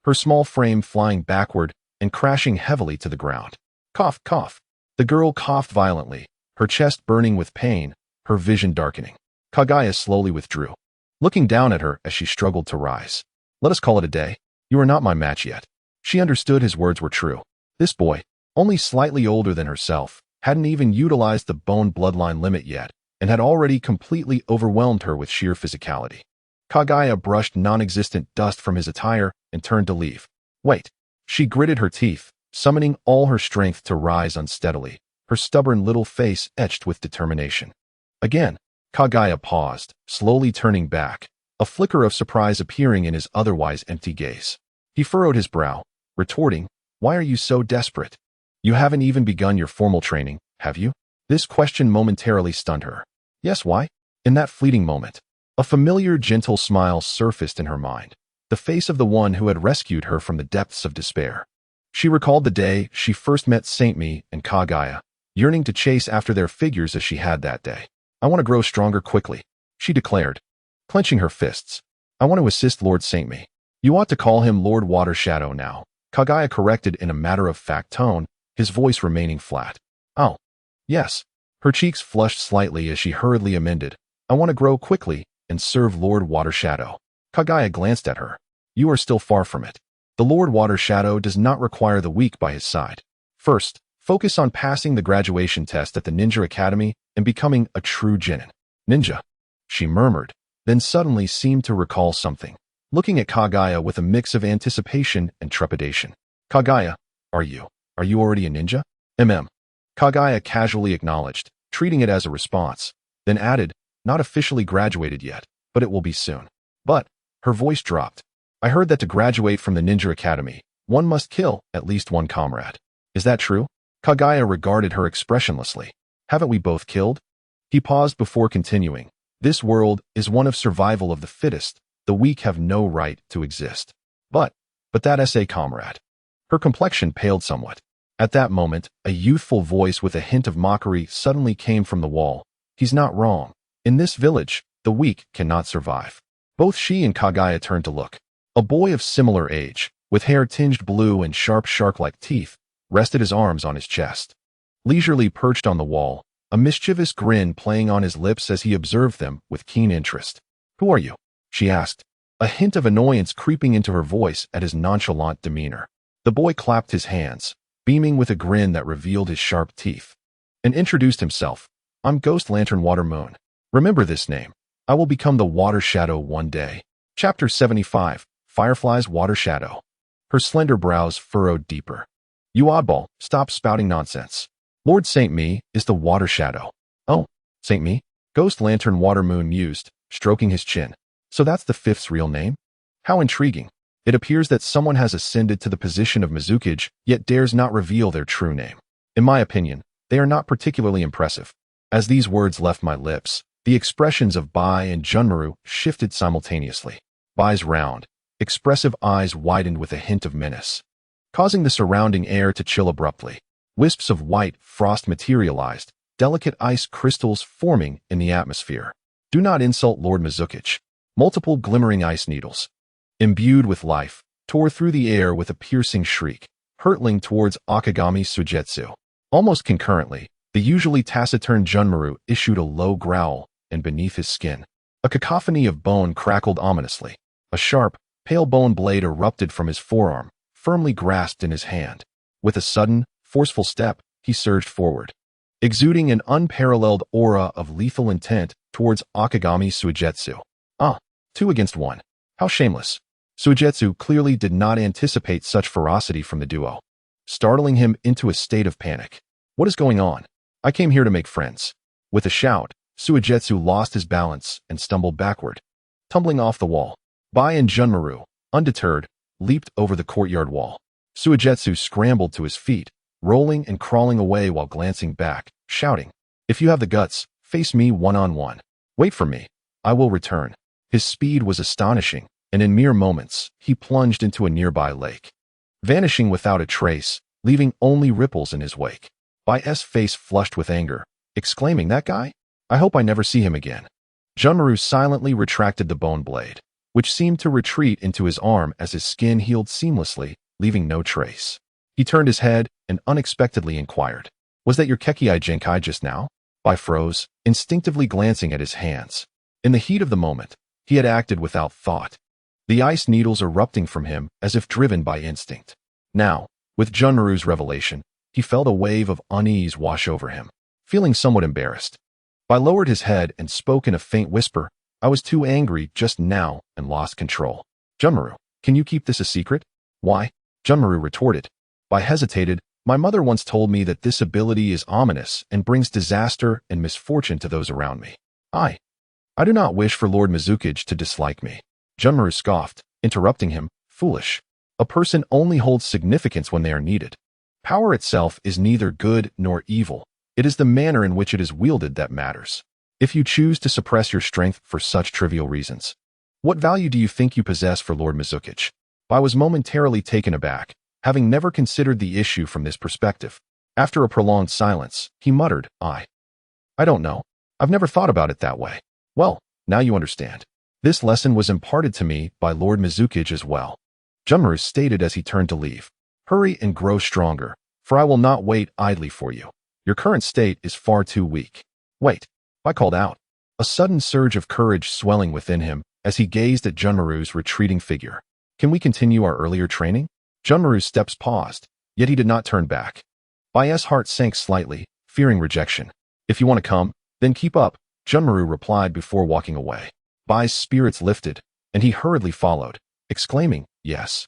her small frame flying backward and crashing heavily to the ground. Cough, cough. The girl coughed violently, her chest burning with pain, her vision darkening. Kagaya slowly withdrew, looking down at her as she struggled to rise. Let us call it a day. You are not my match yet. She understood his words were true. This boy, only slightly older than herself, hadn't even utilized the bone bloodline limit yet, and had already completely overwhelmed her with sheer physicality. Kagaya brushed non-existent dust from his attire and turned to leave. Wait. She gritted her teeth, summoning all her strength to rise unsteadily, her stubborn little face etched with determination. Again, Kagaya paused, slowly turning back, a flicker of surprise appearing in his otherwise empty gaze. He furrowed his brow, retorting, Why are you so desperate? You haven't even begun your formal training, have you? This question momentarily stunned her. Yes, why? In that fleeting moment, a familiar gentle smile surfaced in her mind, the face of the one who had rescued her from the depths of despair. She recalled the day she first met Saint Me and Kagaya, yearning to chase after their figures as she had that day. I want to grow stronger quickly, she declared, clenching her fists. I want to assist Lord Saint Me. You ought to call him Lord Water Shadow now, Kagaya corrected in a matter-of-fact tone, his voice remaining flat. Oh, yes. Her cheeks flushed slightly as she hurriedly amended. I want to grow quickly and serve Lord Water Shadow. Kaguya glanced at her. You are still far from it. The Lord Water Shadow does not require the weak by his side. First, focus on passing the graduation test at the Ninja Academy and becoming a true genin. Ninja, she murmured, then suddenly seemed to recall something, looking at Kaguya with a mix of anticipation and trepidation. Kaguya, are you already a ninja? Kaguya casually acknowledged, treating it as a response, then added, not officially graduated yet, but it will be soon. But, her voice dropped. I heard that to graduate from the Ninja Academy, one must kill at least one comrade. Is that true? Kaguya regarded her expressionlessly. Haven't we both killed? He paused before continuing. This world is one of survival of the fittest. The weak have no right to exist. But that SA comrade. Her complexion paled somewhat. At that moment, a youthful voice with a hint of mockery suddenly came from the wall. He's not wrong. In this village, the weak cannot survive. Both she and Kaguya turned to look. A boy of similar age, with hair tinged blue and sharp shark-like teeth, rested his arms on his chest. Leisurely perched on the wall, a mischievous grin playing on his lips as he observed them with keen interest. Who are you? She asked, a hint of annoyance creeping into her voice at his nonchalant demeanor. The boy clapped his hands, beaming with a grin that revealed his sharp teeth, and introduced himself. I'm Ghost Lantern Water Moon. Remember this name. I will become the Water Shadow one day. Chapter 75, Firefly's Water Shadow. Her slender brows furrowed deeper. You oddball, stop spouting nonsense. Lord Saint Me is the Water Shadow. Oh, Saint Me? Ghost Lantern Water Moon mused, stroking his chin. So that's the fifth's real name? How intriguing. It appears that someone has ascended to the position of Mizukage, yet dares not reveal their true name. In my opinion, they are not particularly impressive. As these words left my lips, the expressions of Bai and Junmaru shifted simultaneously. Bai's round, expressive eyes widened with a hint of menace, causing the surrounding air to chill abruptly. Wisps of white frost materialized, delicate ice crystals forming in the atmosphere. Do not insult Lord Mizukage. Multiple glimmering ice needles, imbued with life, tore through the air with a piercing shriek, hurtling towards Akagami Suigetsu. Almost concurrently, the usually taciturn Junmaru issued a low growl, and beneath his skin, a cacophony of bone crackled ominously. A sharp, pale bone blade erupted from his forearm, firmly grasped in his hand. With a sudden, forceful step, he surged forward, exuding an unparalleled aura of lethal intent towards Akagami Suigetsu. 2 against 1. How shameless. Suigetsu clearly did not anticipate such ferocity from the duo, startling him into a state of panic. What is going on? I came here to make friends. With a shout, Suigetsu lost his balance and stumbled backward, tumbling off the wall. Bai and Junmaru, undeterred, leaped over the courtyard wall. Suigetsu scrambled to his feet, rolling and crawling away while glancing back, shouting, If you have the guts, face me one-on-one. Wait for me. I will return. His speed was astonishing, and in mere moments, he plunged into a nearby lake, vanishing without a trace, leaving only ripples in his wake. Bai's face flushed with anger, exclaiming, That guy? I hope I never see him again. Junmaru silently retracted the bone blade, which seemed to retreat into his arm as his skin healed seamlessly, leaving no trace. He turned his head and unexpectedly inquired, Was that your Kekkei Genkai just now? Bai froze, instinctively glancing at his hands. In the heat of the moment, he had acted without thought, the ice needles erupting from him as if driven by instinct. Now, with Junmaru's revelation, he felt a wave of unease wash over him, feeling somewhat embarrassed. Bai lowered his head and spoke in a faint whisper, I was too angry just now and lost control. Junmaru, can you keep this a secret? Why? Junmaru retorted. Bai hesitated. My mother once told me that this ability is ominous and brings disaster and misfortune to those around me. I do not wish for Lord Mizukage to dislike me. Junmaru scoffed, interrupting him, Foolish. A person only holds significance when they are needed. Power itself is neither good nor evil. It is the manner in which it is wielded that matters. If you choose to suppress your strength for such trivial reasons, what value do you think you possess for Lord Mizukage? Bai was momentarily taken aback, having never considered the issue from this perspective. After a prolonged silence, he muttered, I don't know. I've never thought about it that way. Well, now you understand. This lesson was imparted to me by Lord Mizukage as well. Junmaru stated as he turned to leave. Hurry and grow stronger, for I will not wait idly for you. Your current state is far too weak. Wait, I called out. a sudden surge of courage swelling within him as he gazed at Junmaru's retreating figure. Can we continue our earlier training? Junmaru's steps paused, yet he did not turn back. Bai's heart sank slightly, fearing rejection. If you want to come, then keep up, Junmaru replied before walking away. Bai's spirits lifted, and he hurriedly followed, exclaiming, yes.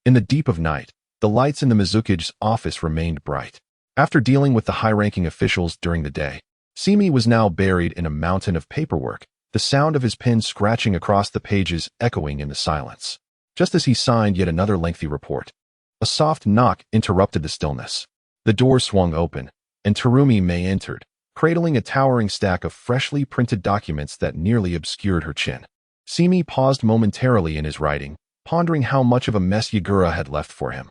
In the deep of night, the lights in the Mizuki's office remained bright. After dealing with the high-ranking officials during the day, Simi was now buried in a mountain of paperwork, the sound of his pen scratching across the pages echoing in the silence. Just as he signed yet another lengthy report, a soft knock interrupted the stillness. The door swung open, and Terumi Mei entered, cradling a towering stack of freshly printed documents that nearly obscured her chin. Simi paused momentarily in his writing, pondering how much of a mess Yagura had left for him.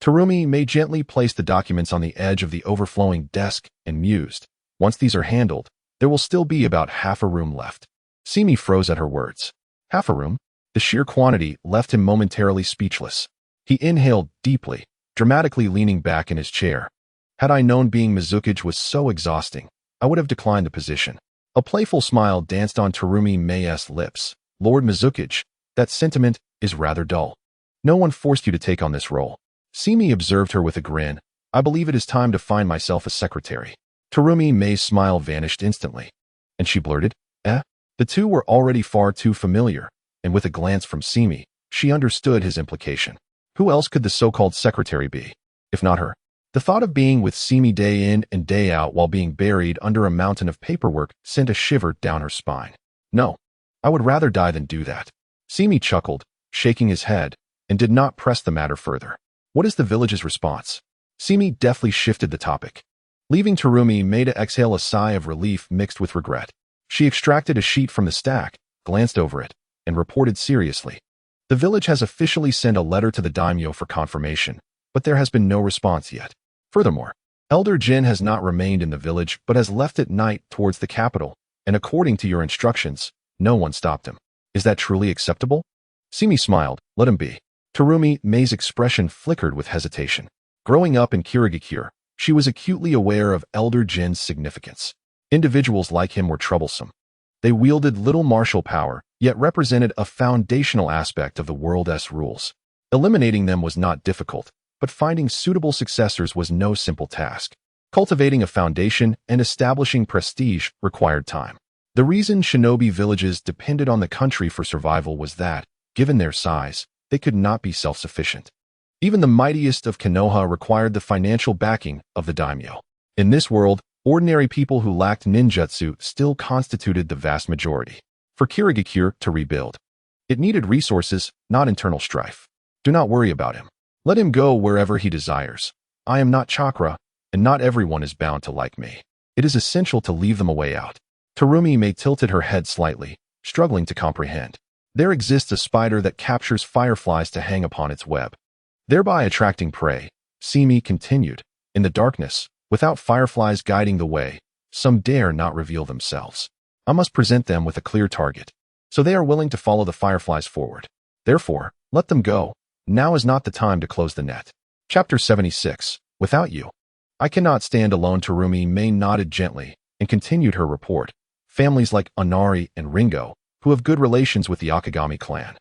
Terumi Mei gently placed the documents on the edge of the overflowing desk and mused, once these are handled, there will still be about half a room left. Simi froze at her words. Half a room? The sheer quantity left him momentarily speechless. He inhaled deeply, dramatically leaning back in his chair. Had I known being Mizuki was so exhausting, I would have declined the position. A playful smile danced on Terumi Mei's lips. Lord Mizuki, that sentiment is rather dull. No one forced you to take on this role. Simi observed her with a grin. I believe it is time to find myself a secretary. Terumi Mei's smile vanished instantly. And she blurted, eh? The two were already far too familiar, and with a glance from Simi, she understood his implication. Who else could the so-called secretary be, if not her? The thought of being with Simi day in and day out while being buried under a mountain of paperwork sent a shiver down her spine. No, I would rather die than do that. Simi chuckled, shaking his head, and did not press the matter further. What is the village's response? Simi deftly shifted the topic, leaving Terumi Mei to exhale a sigh of relief mixed with regret. She extracted a sheet from the stack, glanced over it, and reported seriously. The village has officially sent a letter to the daimyo for confirmation, but there has been no response yet. Furthermore, Elder Jin has not remained in the village but has left at night towards the capital, and according to your instructions, no one stopped him. Is that truly acceptable? Simi smiled. Let him be. Terumi Mei's expression flickered with hesitation. Growing up in Kirigakure, she was acutely aware of Elder Jin's significance. Individuals like him were troublesome. They wielded little martial power, yet represented a foundational aspect of the world's rules. Eliminating them was not difficult, but finding suitable successors was no simple task. Cultivating a foundation and establishing prestige required time. The reason shinobi villages depended on the country for survival was that, given their size, they could not be self-sufficient. Even the mightiest of Konoha required the financial backing of the daimyo. In this world, ordinary people who lacked ninjutsu still constituted the vast majority. For Kirigakure to rebuild, it needed resources, not internal strife. Do not worry about him. Let him go wherever he desires. I am not chakra, and not everyone is bound to like me. It is essential to leave them a way out. Terumi Mei tilted her head slightly, struggling to comprehend. There exists a spider that captures fireflies to hang upon its web, thereby attracting prey. Simi continued. In the darkness, without fireflies guiding the way, some dare not reveal themselves. I must present them with a clear target, so they are willing to follow the fireflies forward. Therefore, let them go. Now is not the time to close the net. Chapter 76. Without you, I cannot stand alone. Terumi Mei nodded gently and continued her report. Families like Onari and Ringo, who have good relations with the Akagami clan,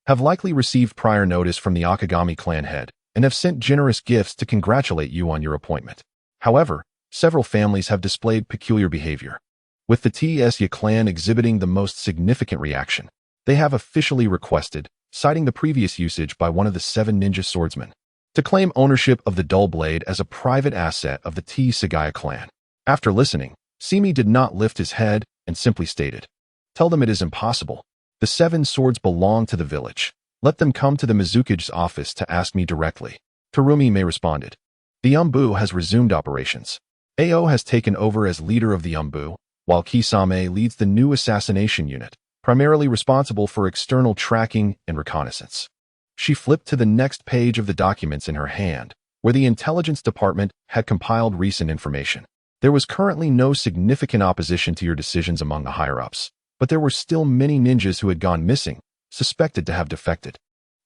have likely received prior notice from the Akagami clan head and have sent generous gifts to congratulate you on your appointment. However, several families have displayed peculiar behavior, with the Tsuya clan exhibiting the most significant reaction. They have officially requested, citing the previous usage by one of the 7 ninja swordsmen, to claim ownership of the dull blade as a private asset of the Tsuya clan. After listening, Simi did not lift his head and simply stated, tell them it is impossible. The 7 swords belong to the village. Let them come to the Mizuki's office to ask me directly. Terumi Mei responded. The Umbu has resumed operations. Ao has taken over as leader of the Umbu, while Kisame leads the new assassination unit, primarily responsible for external tracking and reconnaissance. She flipped to the next page of the documents in her hand, where the intelligence department had compiled recent information. There was currently no significant opposition to your decisions among the higher-ups, but there were still many ninjas who had gone missing, suspected to have defected.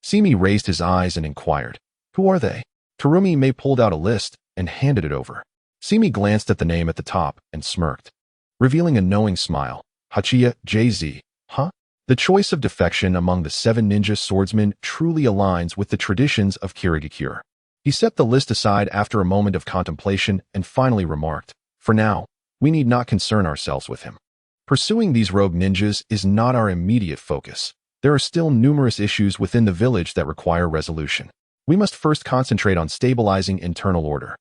Simi raised his eyes and inquired, who are they? Terumi Mei pulled out a list and handed it over. Simi glanced at the name at the top and smirked, revealing a knowing smile. Hachiya JZ. Huh? The choice of defection among the 7 ninja swordsmen truly aligns with the traditions of Kirigakure. He set the list aside after a moment of contemplation and finally remarked, "For now, we need not concern ourselves with him. Pursuing these rogue ninjas is not our immediate focus. There are still numerous issues within the village that require resolution. We must first concentrate on stabilizing internal order."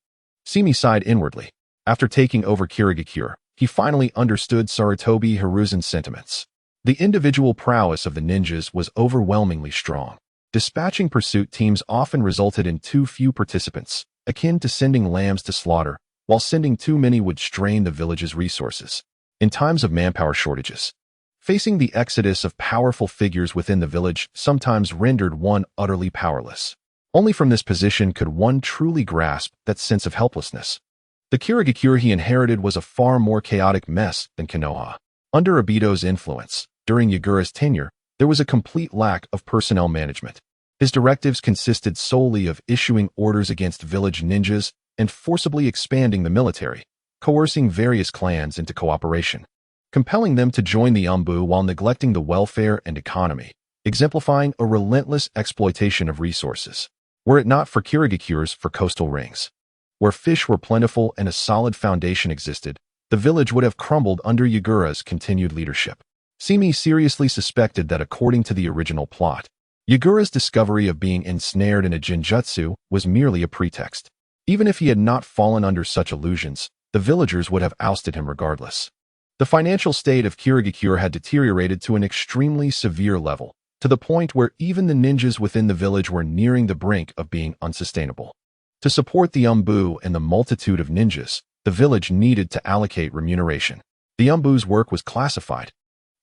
Simi sighed inwardly. After taking over Kirigakure, he finally understood Sarutobi Hiruzen's sentiments. The individual prowess of the ninjas was overwhelmingly strong. Dispatching pursuit teams often resulted in too few participants, akin to sending lambs to slaughter, while sending too many would strain the village's resources. In times of manpower shortages, facing the exodus of powerful figures within the village sometimes rendered one utterly powerless. Only from this position could one truly grasp that sense of helplessness. The Kirigakure he inherited was a far more chaotic mess than Konoha. Under Obito's influence, during Yagura's tenure, there was a complete lack of personnel management. His directives consisted solely of issuing orders against village ninjas and forcibly expanding the military, coercing various clans into cooperation, compelling them to join the Umbu while neglecting the welfare and economy, exemplifying a relentless exploitation of resources. Were it not for Kirigakures for coastal rings, where fish were plentiful and a solid foundation existed, the village would have crumbled under Yagura's continued leadership. Simi seriously suspected that according to the original plot, Yagura's discovery of being ensnared in a genjutsu was merely a pretext. Even if he had not fallen under such illusions, the villagers would have ousted him regardless. The financial state of Kirigakure had deteriorated to an extremely severe level, to the point where even the ninjas within the village were nearing the brink of being unsustainable. To support the Umbu and the multitude of ninjas, the village needed to allocate remuneration. The Umbu's work was classified,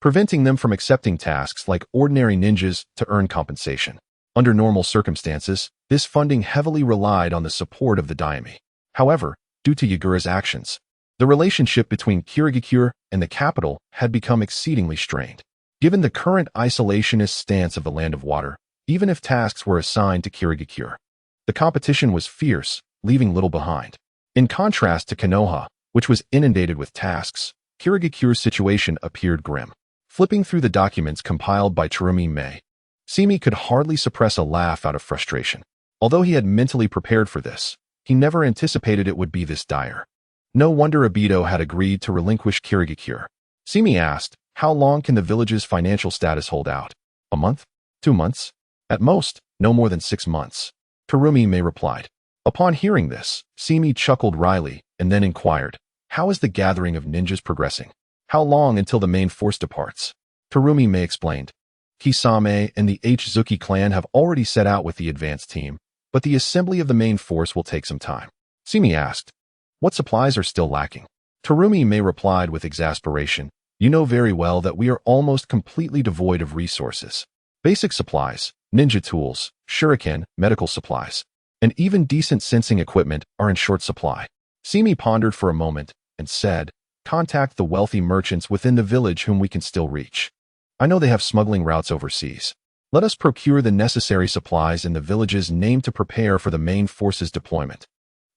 preventing them from accepting tasks like ordinary ninjas to earn compensation. Under normal circumstances, this funding heavily relied on the support of the daimyo. However, due to Yagura's actions, the relationship between Kirigakure and the capital had become exceedingly strained. Given the current isolationist stance of the Land of Water, even if tasks were assigned to Kirigakure, the competition was fierce, leaving little behind. In contrast to Konoha, which was inundated with tasks, Kirigakure's situation appeared grim. Flipping through the documents compiled by Terumi Mei, Simi could hardly suppress a laugh out of frustration. Although he had mentally prepared for this, he never anticipated it would be this dire. No wonder Obito had agreed to relinquish Kirigakure. Simi asked, "How long can the village's financial status hold out? A month? 2 months? At most, no more than 6 months." Terumi Mei replied. Upon hearing this, Simi chuckled wryly and then inquired, "How is the gathering of ninjas progressing? How long until the main force departs?" Terumi Mei explained. Kisame and the Zuki clan have already set out with the advance team, but the assembly of the main force will take some time. Simi asked, "What supplies are still lacking?" Terumi Mei replied with exasperation, "You know very well that we are almost completely devoid of resources. Basic supplies, ninja tools, shuriken, medical supplies, and even decent sensing equipment are in short supply." Simi pondered for a moment and said, "Contact the wealthy merchants within the village whom we can still reach. I know they have smuggling routes overseas. Let us procure the necessary supplies in the village's name to prepare for the main force's deployment."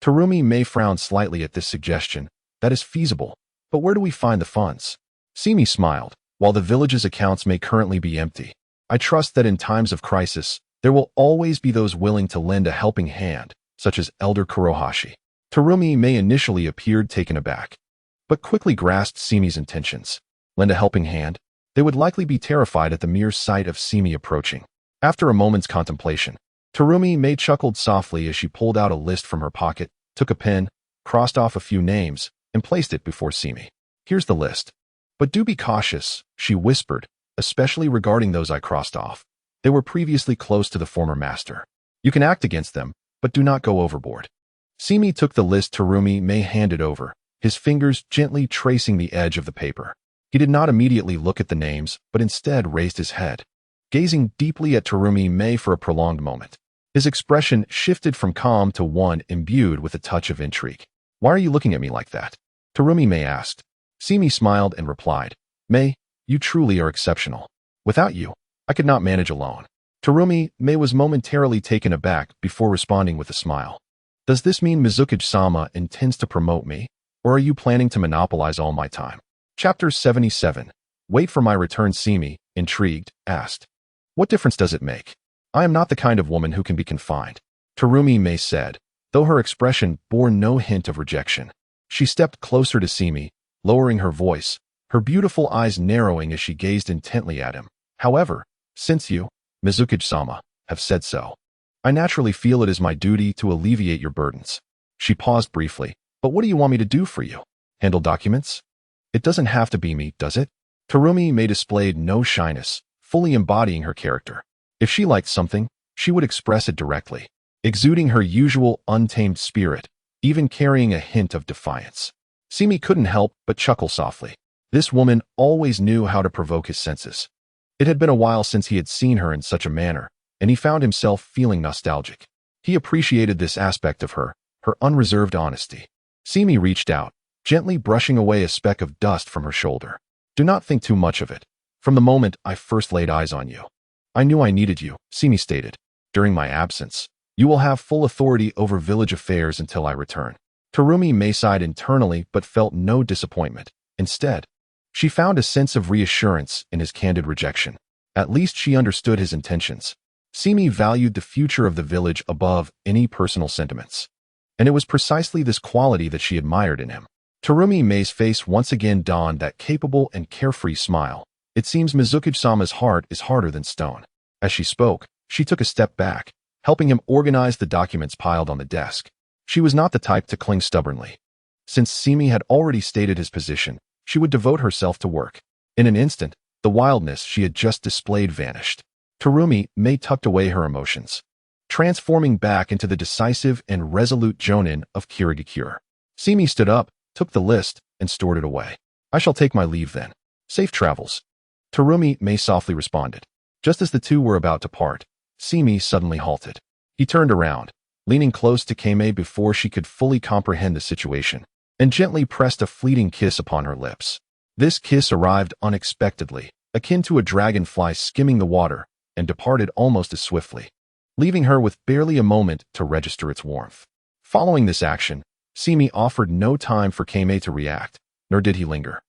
Terumi Mei frowned slightly at this suggestion. "That is feasible, but where do we find the funds?" Simi smiled. "While the village's accounts may currently be empty, I trust that in times of crisis, there will always be those willing to lend a helping hand, such as Elder Kurohashi." Terumi Mei initially appeared taken aback, but quickly grasped Simi's intentions. Lend a helping hand? They would likely be terrified at the mere sight of Simi approaching. After a moment's contemplation, Terumi Mei chuckled softly as she pulled out a list from her pocket, took a pen, crossed off a few names, and placed it before Simi. "Here's the list. But do be cautious," she whispered, "especially regarding those I crossed off. They were previously close to the former master. You can act against them, but do not go overboard." Simi took the list Terumi Mei handed over, his fingers gently tracing the edge of the paper. He did not immediately look at the names, but instead raised his head, gazing deeply at Terumi Mei for a prolonged moment. His expression shifted from calm to one imbued with a touch of intrigue. "Why are you looking at me like that?" Terumi Mei asked. Simi smiled and replied, "Mei, you truly are exceptional. Without you, I could not manage alone." Terumi Mei was momentarily taken aback before responding with a smile. "Does this mean Mizuki-sama intends to promote me, or are you planning to monopolize all my time?" Chapter 77. Wait for my return, Simi, intrigued, asked. What difference does it make? I am not the kind of woman who can be confined, Terumi May said, though her expression bore no hint of rejection. She stepped closer to Simi, lowering her voice, her beautiful eyes narrowing as she gazed intently at him. However, since you, Mizuki-sama, have said so, I naturally feel it is my duty to alleviate your burdens. She paused briefly. But what do you want me to do for you? Handle documents? It doesn't have to be me, does it? Terumi May displayed no shyness, fully embodying her character. If she liked something, she would express it directly, exuding her usual untamed spirit, even carrying a hint of defiance. Simi couldn't help but chuckle softly. This woman always knew how to provoke his senses. It had been a while since he had seen her in such a manner, and he found himself feeling nostalgic. He appreciated this aspect of her unreserved honesty. Simi reached out, gently brushing away a speck of dust from her shoulder. Do not think too much of it. From the moment I first laid eyes on you, I knew I needed you, Simi stated. During my absence, you will have full authority over village affairs until I return. Terumi May sighed internally but felt no disappointment. Instead, she found a sense of reassurance in his candid rejection. At least she understood his intentions. Simi valued the future of the village above any personal sentiments. And it was precisely this quality that she admired in him. Terumi May's face once again donned that capable and carefree smile. It seems Mizuki-sama's heart is harder than stone. As she spoke, she took a step back, helping him organize the documents piled on the desk. She was not the type to cling stubbornly. Since Simi had already stated his position, she would devote herself to work. In an instant, the wildness she had just displayed vanished. Terumi May tucked away her emotions, transforming back into the decisive and resolute jonin of Kirigakure. Simi stood up, took the list, and stored it away. I shall take my leave then. Safe travels. Terumi May softly responded. Just as the two were about to part, Simi suddenly halted. He turned around, leaning close to Kekkei before she could fully comprehend the situation, and gently pressed a fleeting kiss upon her lips. This kiss arrived unexpectedly, akin to a dragonfly skimming the water, and departed almost as swiftly, leaving her with barely a moment to register its warmth. Following this action, Simi offered no time for Kekkei to react, nor did he linger.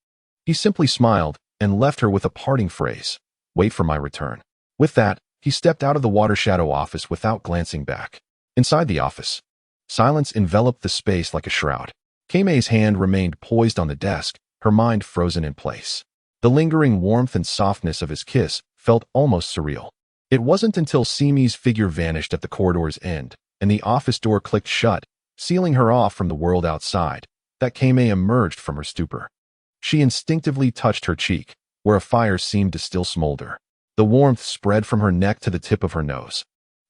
He simply smiled and left her with a parting phrase, wait for my return. With that, he stepped out of the water shadow office without glancing back. Inside the office, silence enveloped the space like a shroud. Kekkei's hand remained poised on the desk, her mind frozen in place. The lingering warmth and softness of his kiss felt almost surreal. It wasn't until Simi's figure vanished at the corridor's end, and the office door clicked shut, sealing her off from the world outside, that Kekkei emerged from her stupor. She instinctively touched her cheek, where a fire seemed to still smolder. The warmth spread from her neck to the tip of her nose,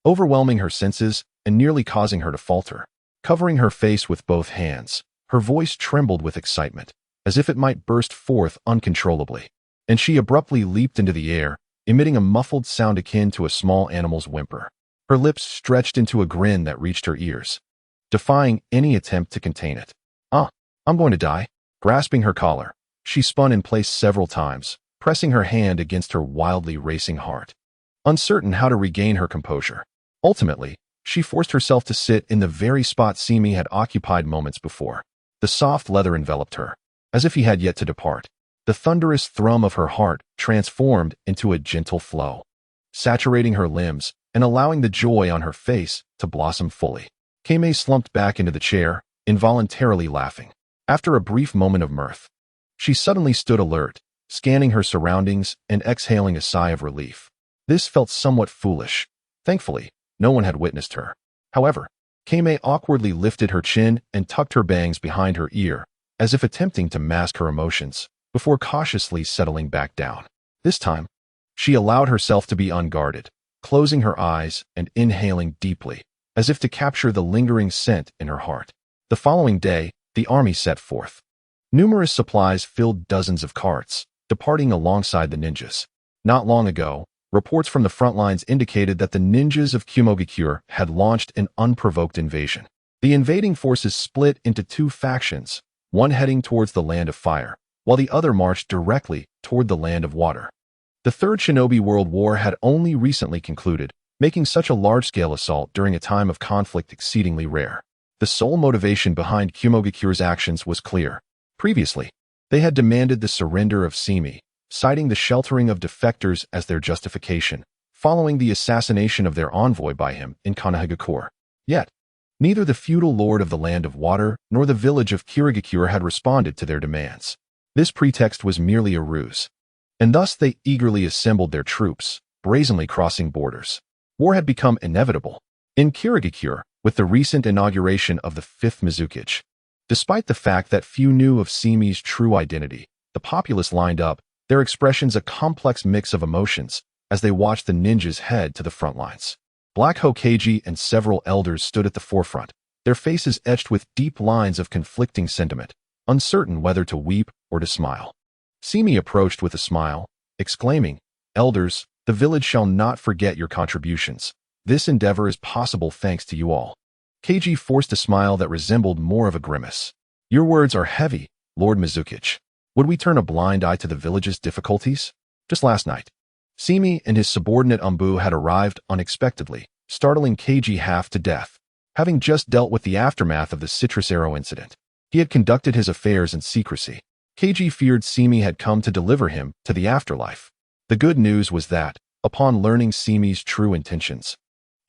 overwhelming her senses and nearly causing her to falter. Covering her face with both hands, her voice trembled with excitement, as if it might burst forth uncontrollably. And she abruptly leaped into the air, emitting a muffled sound akin to a small animal's whimper. Her lips stretched into a grin that reached her ears, defying any attempt to contain it. I'm going to die. Grasping her collar, she spun in place several times, pressing her hand against her wildly racing heart, uncertain how to regain her composure. Ultimately, she forced herself to sit in the very spot Simi had occupied moments before. The soft leather enveloped her, as if he had yet to depart. The thunderous thrum of her heart transformed into a gentle flow, saturating her limbs and allowing the joy on her face to blossom fully. Kekkei slumped back into the chair, involuntarily laughing. After a brief moment of mirth, she suddenly stood alert, scanning her surroundings and exhaling a sigh of relief. This felt somewhat foolish. Thankfully, no one had witnessed her. However, Kekkei awkwardly lifted her chin and tucked her bangs behind her ear, as if attempting to mask her emotions, before cautiously settling back down. This time, she allowed herself to be unguarded, closing her eyes and inhaling deeply, as if to capture the lingering scent in her heart. The following day, the army set forth. Numerous supplies filled dozens of carts, departing alongside the ninjas. Not long ago, reports from the front lines indicated that the ninjas of Kumogakure had launched an unprovoked invasion. The invading forces split into two factions, one heading towards the Land of Fire, while the other marched directly toward the Land of Water. The Third Shinobi World War had only recently concluded, making such a large-scale assault during a time of conflict exceedingly rare. The sole motivation behind Kumogakure's actions was clear. Previously, they had demanded the surrender of Simi, citing the sheltering of defectors as their justification, following the assassination of their envoy by him in Konoha. Yet, neither the feudal lord of the Land of Water nor the village of Kirigakure had responded to their demands. This pretext was merely a ruse, and thus they eagerly assembled their troops, brazenly crossing borders. War had become inevitable in Kirigakure with the recent inauguration of the 5th Mizukage. Despite the fact that few knew of Simi's true identity, the populace lined up, their expressions a complex mix of emotions as they watched the ninjas head to the front lines. Black Hokage and several elders stood at the forefront, their faces etched with deep lines of conflicting sentiment, uncertain whether to weep or to smile. Simi approached with a smile, exclaiming, "Elders, the village shall not forget your contributions. This endeavor is possible thanks to you all." Keiji forced a smile that resembled more of a grimace. "Your words are heavy, Lord Mizukage. Would we turn a blind eye to the village's difficulties? Just last night, Simi and his subordinate Umbu had arrived unexpectedly, startling Keiji half to death. Having just dealt with the aftermath of the citrus arrow incident, he had conducted his affairs in secrecy. Keiji feared Simi had come to deliver him to the afterlife. The good news was that, upon learning Simi's true intentions,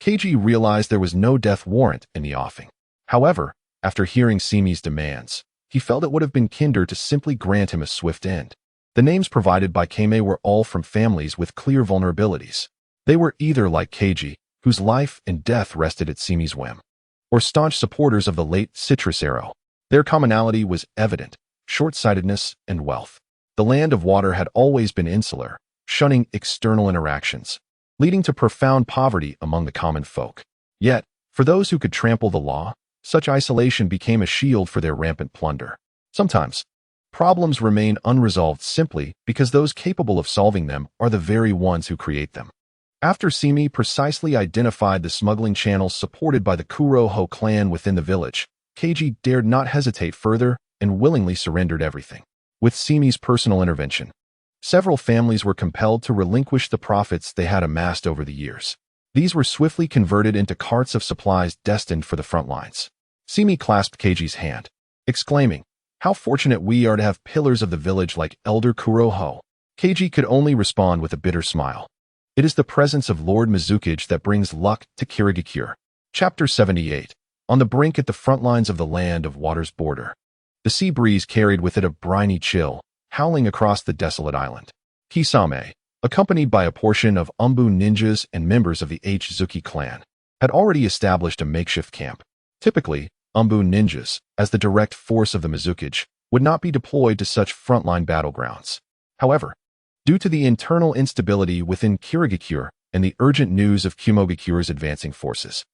Keiji realized there was no death warrant in the offing. However, after hearing Simi's demands, he felt it would have been kinder to simply grant him a swift end. The names provided by Kekkei were all from families with clear vulnerabilities. They were either like Keiji, whose life and death rested at Simi's whim, or staunch supporters of the late citrus arrow. Their commonality was evident: short-sightedness and wealth. The Land of Water had always been insular, shunning external interactions, leading to profound poverty among the common folk. Yet, for those who could trample the law, such isolation became a shield for their rampant plunder. Sometimes, problems remain unresolved simply because those capable of solving them are the very ones who create them. After Simi precisely identified the smuggling channels supported by the Kuroho clan within the village, Keiji dared not hesitate further and willingly surrendered everything. With Simi's personal intervention, several families were compelled to relinquish the profits they had amassed over the years. These were swiftly converted into carts of supplies destined for the front lines. Simi clasped Keiji's hand, exclaiming, "How fortunate we are to have pillars of the village like Elder Kuroho." Keiji could only respond with a bitter smile. "It is the presence of Lord Mizukage that brings luck to Kirigakure." Chapter 78. On the brink at the front lines of the Land of Water's border, the sea breeze carried with it a briny chill, howling across the desolate island. Kisame, accompanied by a portion of Umbu ninjas and members of the Hyuga clan, had already established a makeshift camp. Typically, Umbu ninjas, as the direct force of the Mizukage, would not be deployed to such frontline battlegrounds. However, due to the internal instability within Kirigakure and the urgent news of Kumogakure's advancing forces,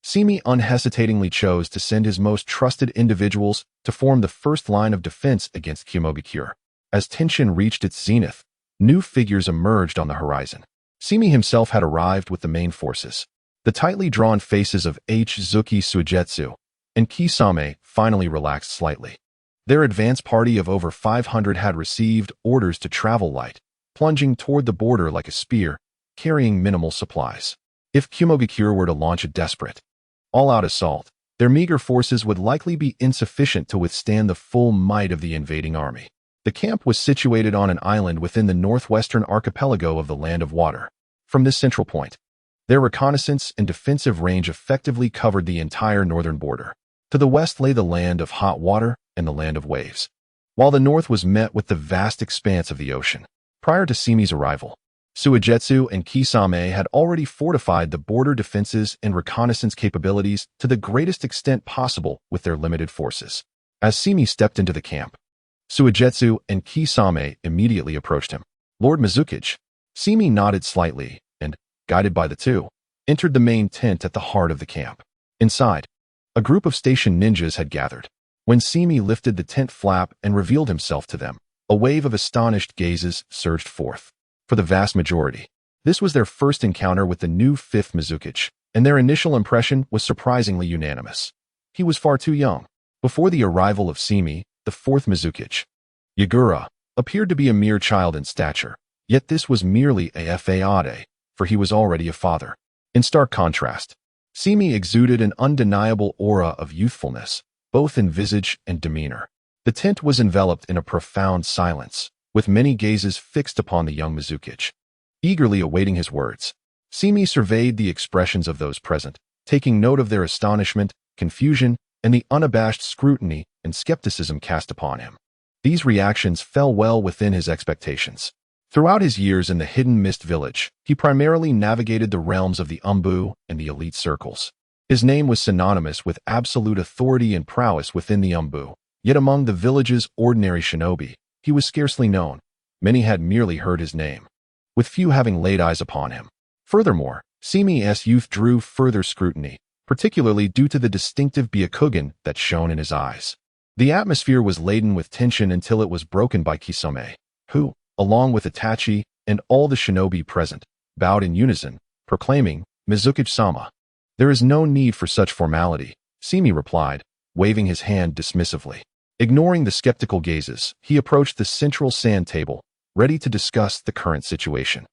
Simi unhesitatingly chose to send his most trusted individuals to form the first line of defense against Kumogakure. As tension reached its zenith, new figures emerged on the horizon. Simi himself had arrived with the main forces. The tightly drawn faces of Hyuga Suigetsu and Kisame finally relaxed slightly. Their advance party of over 500 had received orders to travel light, plunging toward the border like a spear, carrying minimal supplies. If Kumogakure were to launch a desperate, all-out assault, their meager forces would likely be insufficient to withstand the full might of the invading army. The camp was situated on an island within the northwestern archipelago of the Land of Water. From this central point, their reconnaissance and defensive range effectively covered the entire northern border. To the west lay the Land of Hot Water and the Land of Waves, while the north was met with the vast expanse of the ocean. Prior to Simi's arrival, Suigetsu and Kisame had already fortified the border defenses and reconnaissance capabilities to the greatest extent possible with their limited forces. As Simi stepped into the camp, Suigetsu and Kisame immediately approached him. "Lord Mizukage." Simi nodded slightly and, guided by the two, entered the main tent at the heart of the camp. Inside, a group of station ninjas had gathered. When Simi lifted the tent flap and revealed himself to them, a wave of astonished gazes surged forth. For the vast majority, this was their first encounter with the new 5th Mizukage, and their initial impression was surprisingly unanimous. He was far too young. Before the arrival of Simi, the 4th Mizukage, Yagura, appeared to be a mere child in stature, yet this was merely a fade, for he was already a father. In stark contrast, Simi exuded an undeniable aura of youthfulness, both in visage and demeanor. The tent was enveloped in a profound silence, with many gazes fixed upon the young Mizukichi, eagerly awaiting his words. Simi surveyed the expressions of those present, taking note of their astonishment, confusion, and the unabashed scrutiny and skepticism cast upon him. These reactions fell well within his expectations. Throughout his years in the Hidden Mist Village, he primarily navigated the realms of the Umbu and the elite circles. His name was synonymous with absolute authority and prowess within the Umbu, yet among the village's ordinary shinobi, he was scarcely known. Many had merely heard his name, with few having laid eyes upon him. Furthermore, Simi's youth drew further scrutiny, particularly due to the distinctive byakugan that shone in his eyes. The atmosphere was laden with tension until it was broken by Kisame, who, along with Itachi and all the shinobi present, bowed in unison, proclaiming, "Mizukichi-sama." "There is no need for such formality," Simi replied, waving his hand dismissively. Ignoring the skeptical gazes, he approached the central sand table, ready to discuss the current situation.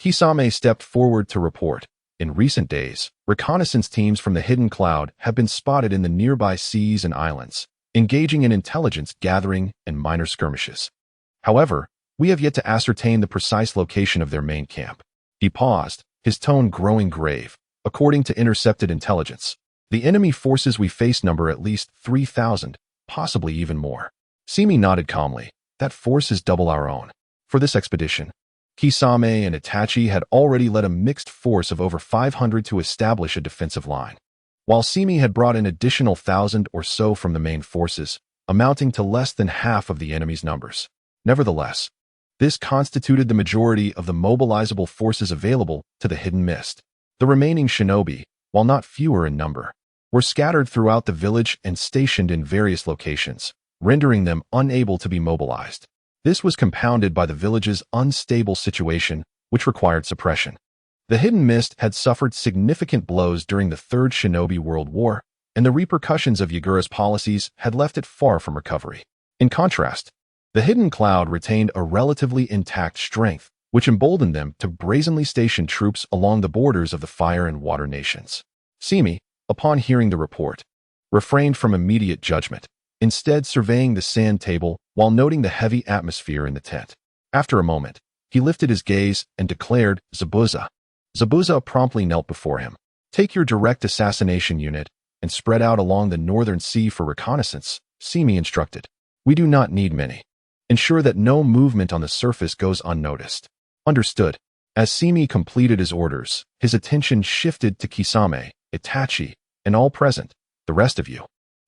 Kisame stepped forward to report. In recent days, reconnaissance teams from the Hidden Cloud have been spotted in the nearby seas and islands, engaging in intelligence gathering and minor skirmishes. However, we have yet to ascertain the precise location of their main camp. He paused, his tone growing grave. According to intercepted intelligence, the enemy forces we face number at least 3,000, possibly even more. Simi nodded calmly. That force is double our own. For this expedition, Kisame and Itachi had already led a mixed force of over 500 to establish a defensive line, while Simi had brought an additional 1,000 or so from the main forces, amounting to less than half of the enemy's numbers. Nevertheless, this constituted the majority of the mobilizable forces available to the Hidden Mist. The remaining shinobi, while not fewer in number, were scattered throughout the village and stationed in various locations, rendering them unable to be mobilized. This was compounded by the village's unstable situation, which required suppression. The Hidden Mist had suffered significant blows during the Third Shinobi World War, and the repercussions of Yagura's policies had left it far from recovery. In contrast, the Hidden Cloud retained a relatively intact strength, which emboldened them to brazenly station troops along the borders of the Fire and Water nations. Simi, upon hearing the report, refrained from immediate judgment, instead surveying the sand table while noting the heavy atmosphere in the tent. After a moment, he lifted his gaze and declared, "Zabuza." Zabuza promptly knelt before him. "Take your direct assassination unit and spread out along the northern sea for reconnaissance," Simi instructed. "We do not need many. Ensure that no movement on the surface goes unnoticed." Understood. As Simi completed his orders, his attention shifted to Kisame, Itachi, and all present. "The rest of you,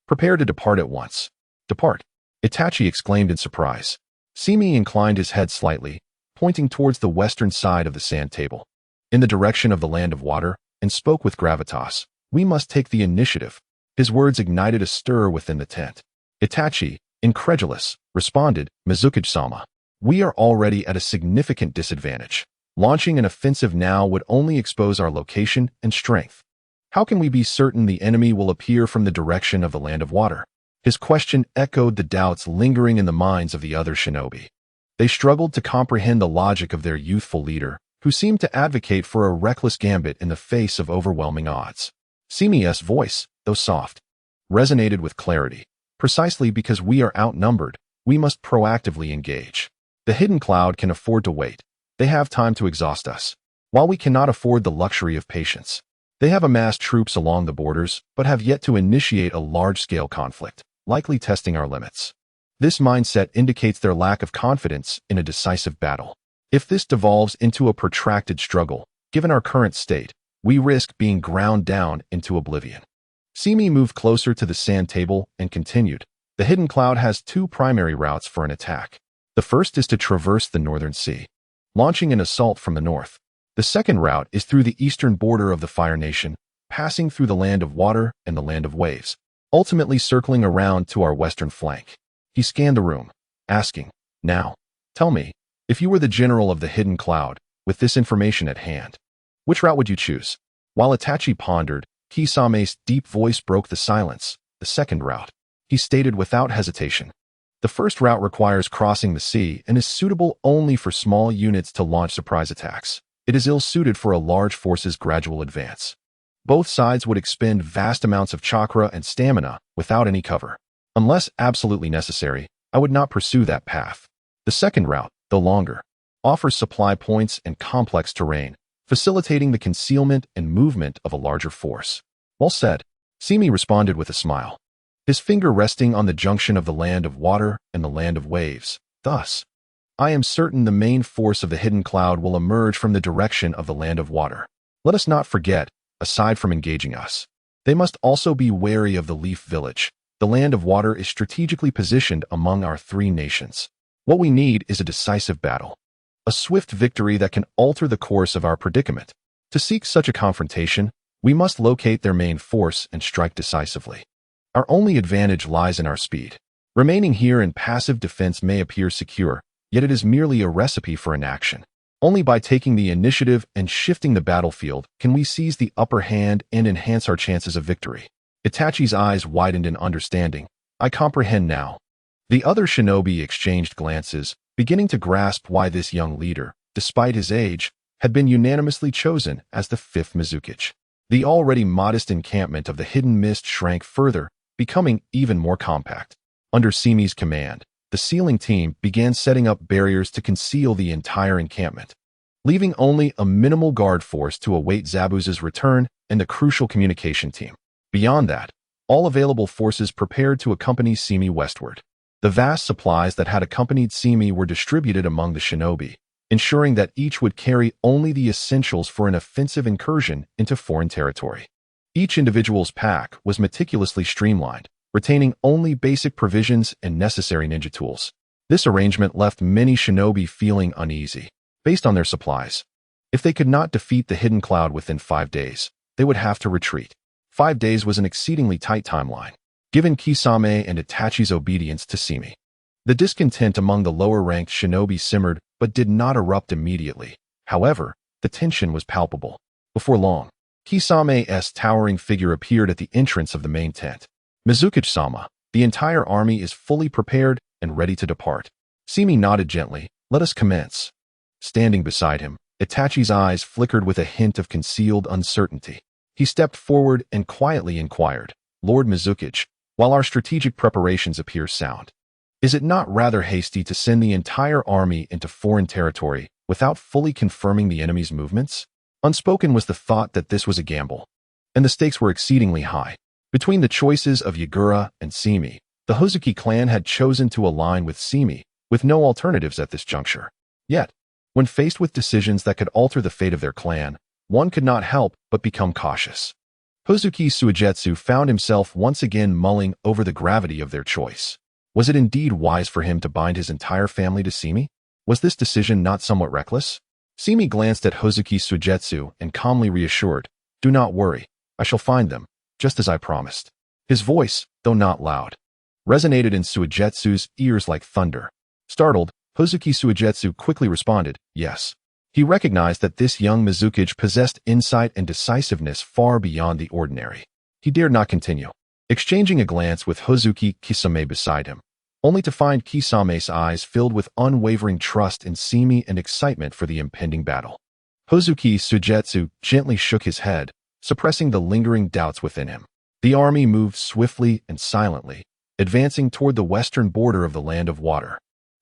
prepare to depart at once." "Depart?" Itachi exclaimed in surprise. Simi inclined his head slightly, pointing towards the western side of the sand table, in the direction of the land of water, and spoke with gravitas. "We must take the initiative." His words ignited a stir within the tent. Itachi, incredulous, responded, "Mizukichi-sama, we are already at a significant disadvantage. Launching an offensive now would only expose our location and strength. How can we be certain the enemy will appear from the direction of the land of water?" His question echoed the doubts lingering in the minds of the other shinobi. They struggled to comprehend the logic of their youthful leader, who seemed to advocate for a reckless gambit in the face of overwhelming odds. Simi's voice, though soft, resonated with clarity. "Precisely because we are outnumbered, we must proactively engage. The Hidden Cloud can afford to wait. They have time to exhaust us, while we cannot afford the luxury of patience. They have amassed troops along the borders, but have yet to initiate a large-scale conflict, likely testing our limits. This mindset indicates their lack of confidence in a decisive battle. If this devolves into a protracted struggle, given our current state, we risk being ground down into oblivion." Simi moved closer to the sand table and continued. "The Hidden Cloud has two primary routes for an attack. The first is to traverse the northern sea, launching an assault from the north. The second route is through the eastern border of the Fire Nation, passing through the land of water and the land of waves, ultimately circling around to our western flank." He scanned the room, asking, "Now, tell me, if you were the general of the Hidden Cloud, with this information at hand, which route would you choose?" While Itachi pondered, Kisame's deep voice broke the silence. "The second route," he stated without hesitation. "The first route requires crossing the sea and is suitable only for small units to launch surprise attacks. It is ill-suited for a large force's gradual advance. Both sides would expend vast amounts of chakra and stamina without any cover. Unless absolutely necessary, I would not pursue that path. The second route, though longer, offers supply points and complex terrain, facilitating the concealment and movement of a larger force. Well said, Simi responded with a smile, his finger resting on the junction of the land of water and the land of waves. Thus, I am certain the main force of the hidden cloud will emerge from the direction of the land of water. Let us not forget, aside from engaging us, they must also be wary of the Leaf Village. The land of water is strategically positioned among our three nations. What we need is a decisive battle, a swift victory that can alter the course of our predicament. To seek such a confrontation, we must locate their main force and strike decisively. Our only advantage lies in our speed. Remaining here in passive defense may appear secure, yet it is merely a recipe for inaction. Only by taking the initiative and shifting the battlefield can we seize the upper hand and enhance our chances of victory. Itachi's eyes widened in understanding. I comprehend now. The other shinobi exchanged glances, beginning to grasp why this young leader, despite his age, had been unanimously chosen as the fifth Mizukage. The already modest encampment of the hidden mist shrank further, becoming even more compact. Under Simi's command, the sealing team began setting up barriers to conceal the entire encampment, leaving only a minimal guard force to await Zabuza's return and the crucial communication team. Beyond that, all available forces prepared to accompany Simi westward. The vast supplies that had accompanied Simi were distributed among the shinobi, ensuring that each would carry only the essentials for an offensive incursion into foreign territory. Each individual's pack was meticulously streamlined, retaining only basic provisions and necessary ninja tools. This arrangement left many shinobi feeling uneasy, based on their supplies. If they could not defeat the hidden cloud within 5 days, they would have to retreat. 5 days was an exceedingly tight timeline, given Kisame and Itachi's obedience to Simi. The discontent among the lower-ranked shinobi simmered but did not erupt immediately. However, the tension was palpable. Before long, Kisame's towering figure appeared at the entrance of the main tent. Mizukage-sama, the entire army is fully prepared and ready to depart. Simi nodded gently. Let us commence. Standing beside him, Itachi's eyes flickered with a hint of concealed uncertainty. He stepped forward and quietly inquired, Lord Mizukage, while our strategic preparations appear sound, is it not rather hasty to send the entire army into foreign territory without fully confirming the enemy's movements? Unspoken was the thought that this was a gamble, and the stakes were exceedingly high. Between the choices of Yagura and Simi, the Hozuki clan had chosen to align with Simi, with no alternatives at this juncture. Yet, when faced with decisions that could alter the fate of their clan, one could not help but become cautious. Hozuki Suigetsu found himself once again mulling over the gravity of their choice. Was it indeed wise for him to bind his entire family to Simi? Was this decision not somewhat reckless? Simi glanced at Hozuki Suigetsu and calmly reassured, Do not worry, I shall find them, just as I promised. His voice, though not loud, resonated in Suigetsu's ears like thunder. Startled, Hozuki Suigetsu quickly responded, yes. He recognized that this young Mizukage possessed insight and decisiveness far beyond the ordinary. He dared not continue, exchanging a glance with Hozuki Kisame beside him, only to find Kisame's eyes filled with unwavering trust in Simi and excitement for the impending battle. Hozuki Suigetsu gently shook his head, suppressing the lingering doubts within him. The army moved swiftly and silently, advancing toward the western border of the land of water.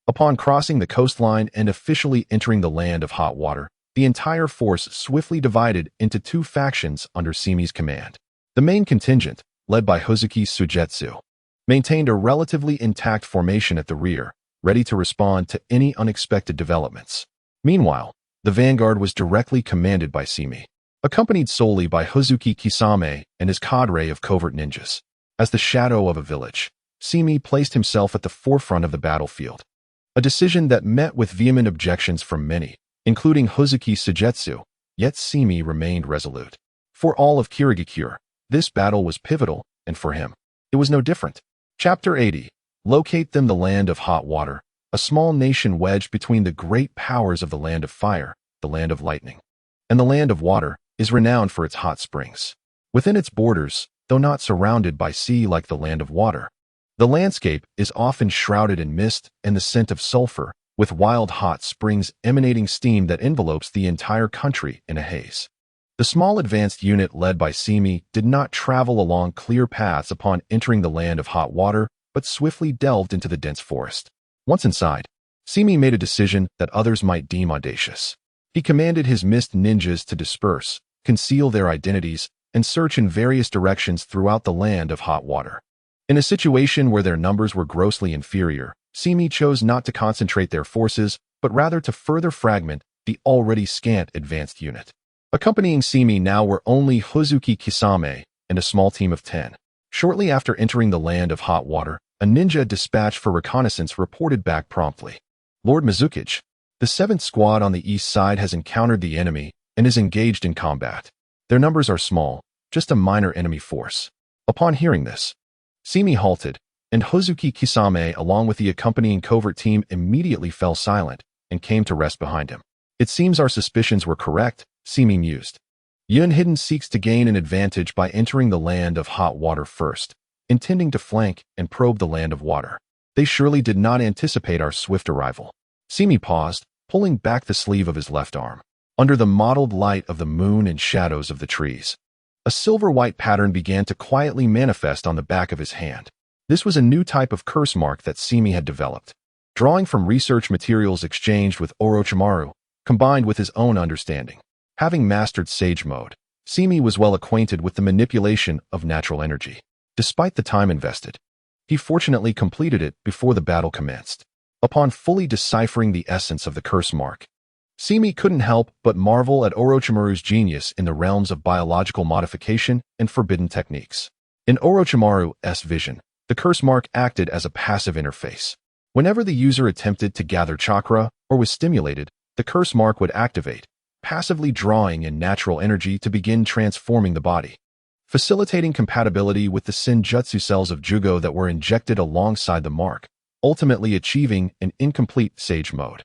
Upon crossing the coastline and officially entering the land of hot water, the entire force swiftly divided into 2 factions under Simi's command. The main contingent, led by Hozuki Suigetsu, maintained a relatively intact formation at the rear, ready to respond to any unexpected developments. Meanwhile, the vanguard was directly commanded by Simi, accompanied solely by Hozuki Kisame and his cadre of covert ninjas. As the shadow of a village, Simi placed himself at the forefront of the battlefield, a decision that met with vehement objections from many, including Hozuki Suigetsu, yet Simi remained resolute. For all of Kirigakure, this battle was pivotal, and for him, it was no different. Chapter 80. Locate them the land of hot water, a small nation wedged between the great powers of the land of fire, the land of lightning, and the land of water, is renowned for its hot springs. Within its borders, though not surrounded by sea like the land of water, the landscape is often shrouded in mist and the scent of sulfur, with wild hot springs emanating steam that envelopes the entire country in a haze. The small advanced unit led by Simi did not travel along clear paths upon entering the land of hot water, but swiftly delved into the dense forest. Once inside, Simi made a decision that others might deem audacious. He commanded his mist ninjas to disperse, conceal their identities, and search in various directions throughout the land of hot water. In a situation where their numbers were grossly inferior, Simi chose not to concentrate their forces, but rather to further fragment the already scant advanced unit. Accompanying Simi now were only Hozuki Kisame and a small team of 10. Shortly after entering the land of hot water, a ninja dispatched for reconnaissance reported back promptly. Lord Mizuki's, the 7th Squad on the east side has encountered the enemy and is engaged in combat. Their numbers are small, just a minor enemy force. Upon hearing this, Simi halted, and Hozuki Kisame along with the accompanying covert team immediately fell silent and came to rest behind him. It seems our suspicions were correct, Simi mused. Yun Hidden seeks to gain an advantage by entering the land of hot water first, intending to flank and probe the land of water. They surely did not anticipate our swift arrival. Simi paused, pulling back the sleeve of his left arm. Under the mottled light of the moon and shadows of the trees, a silver-white pattern began to quietly manifest on the back of his hand. This was a new type of curse mark that Simi had developed. Drawing from research materials exchanged with Orochimaru, combined with his own understanding. Having mastered Sage Mode, Simi was well acquainted with the manipulation of natural energy. Despite the time invested, he fortunately completed it before the battle commenced. Upon fully deciphering the essence of the curse mark, Simi couldn't help but marvel at Orochimaru's genius in the realms of biological modification and forbidden techniques. In Orochimaru's vision, the curse mark acted as a passive interface. Whenever the user attempted to gather chakra or was stimulated, the curse mark would activate, passively drawing in natural energy to begin transforming the body, facilitating compatibility with the senjutsu cells of Jugo that were injected alongside the mark, ultimately achieving an incomplete Sage Mode.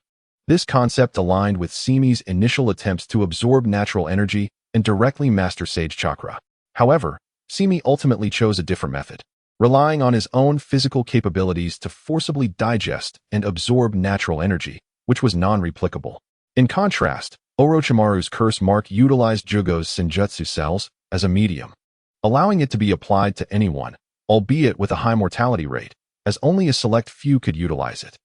This concept aligned with Simi's initial attempts to absorb natural energy and directly master Sage Chakra. However, Simi ultimately chose a different method, relying on his own physical capabilities to forcibly digest and absorb natural energy, which was non-replicable. In contrast, Orochimaru's curse mark utilized Jugo's senjutsu cells as a medium, allowing it to be applied to anyone, albeit with a high mortality rate, as only a select few could utilize it.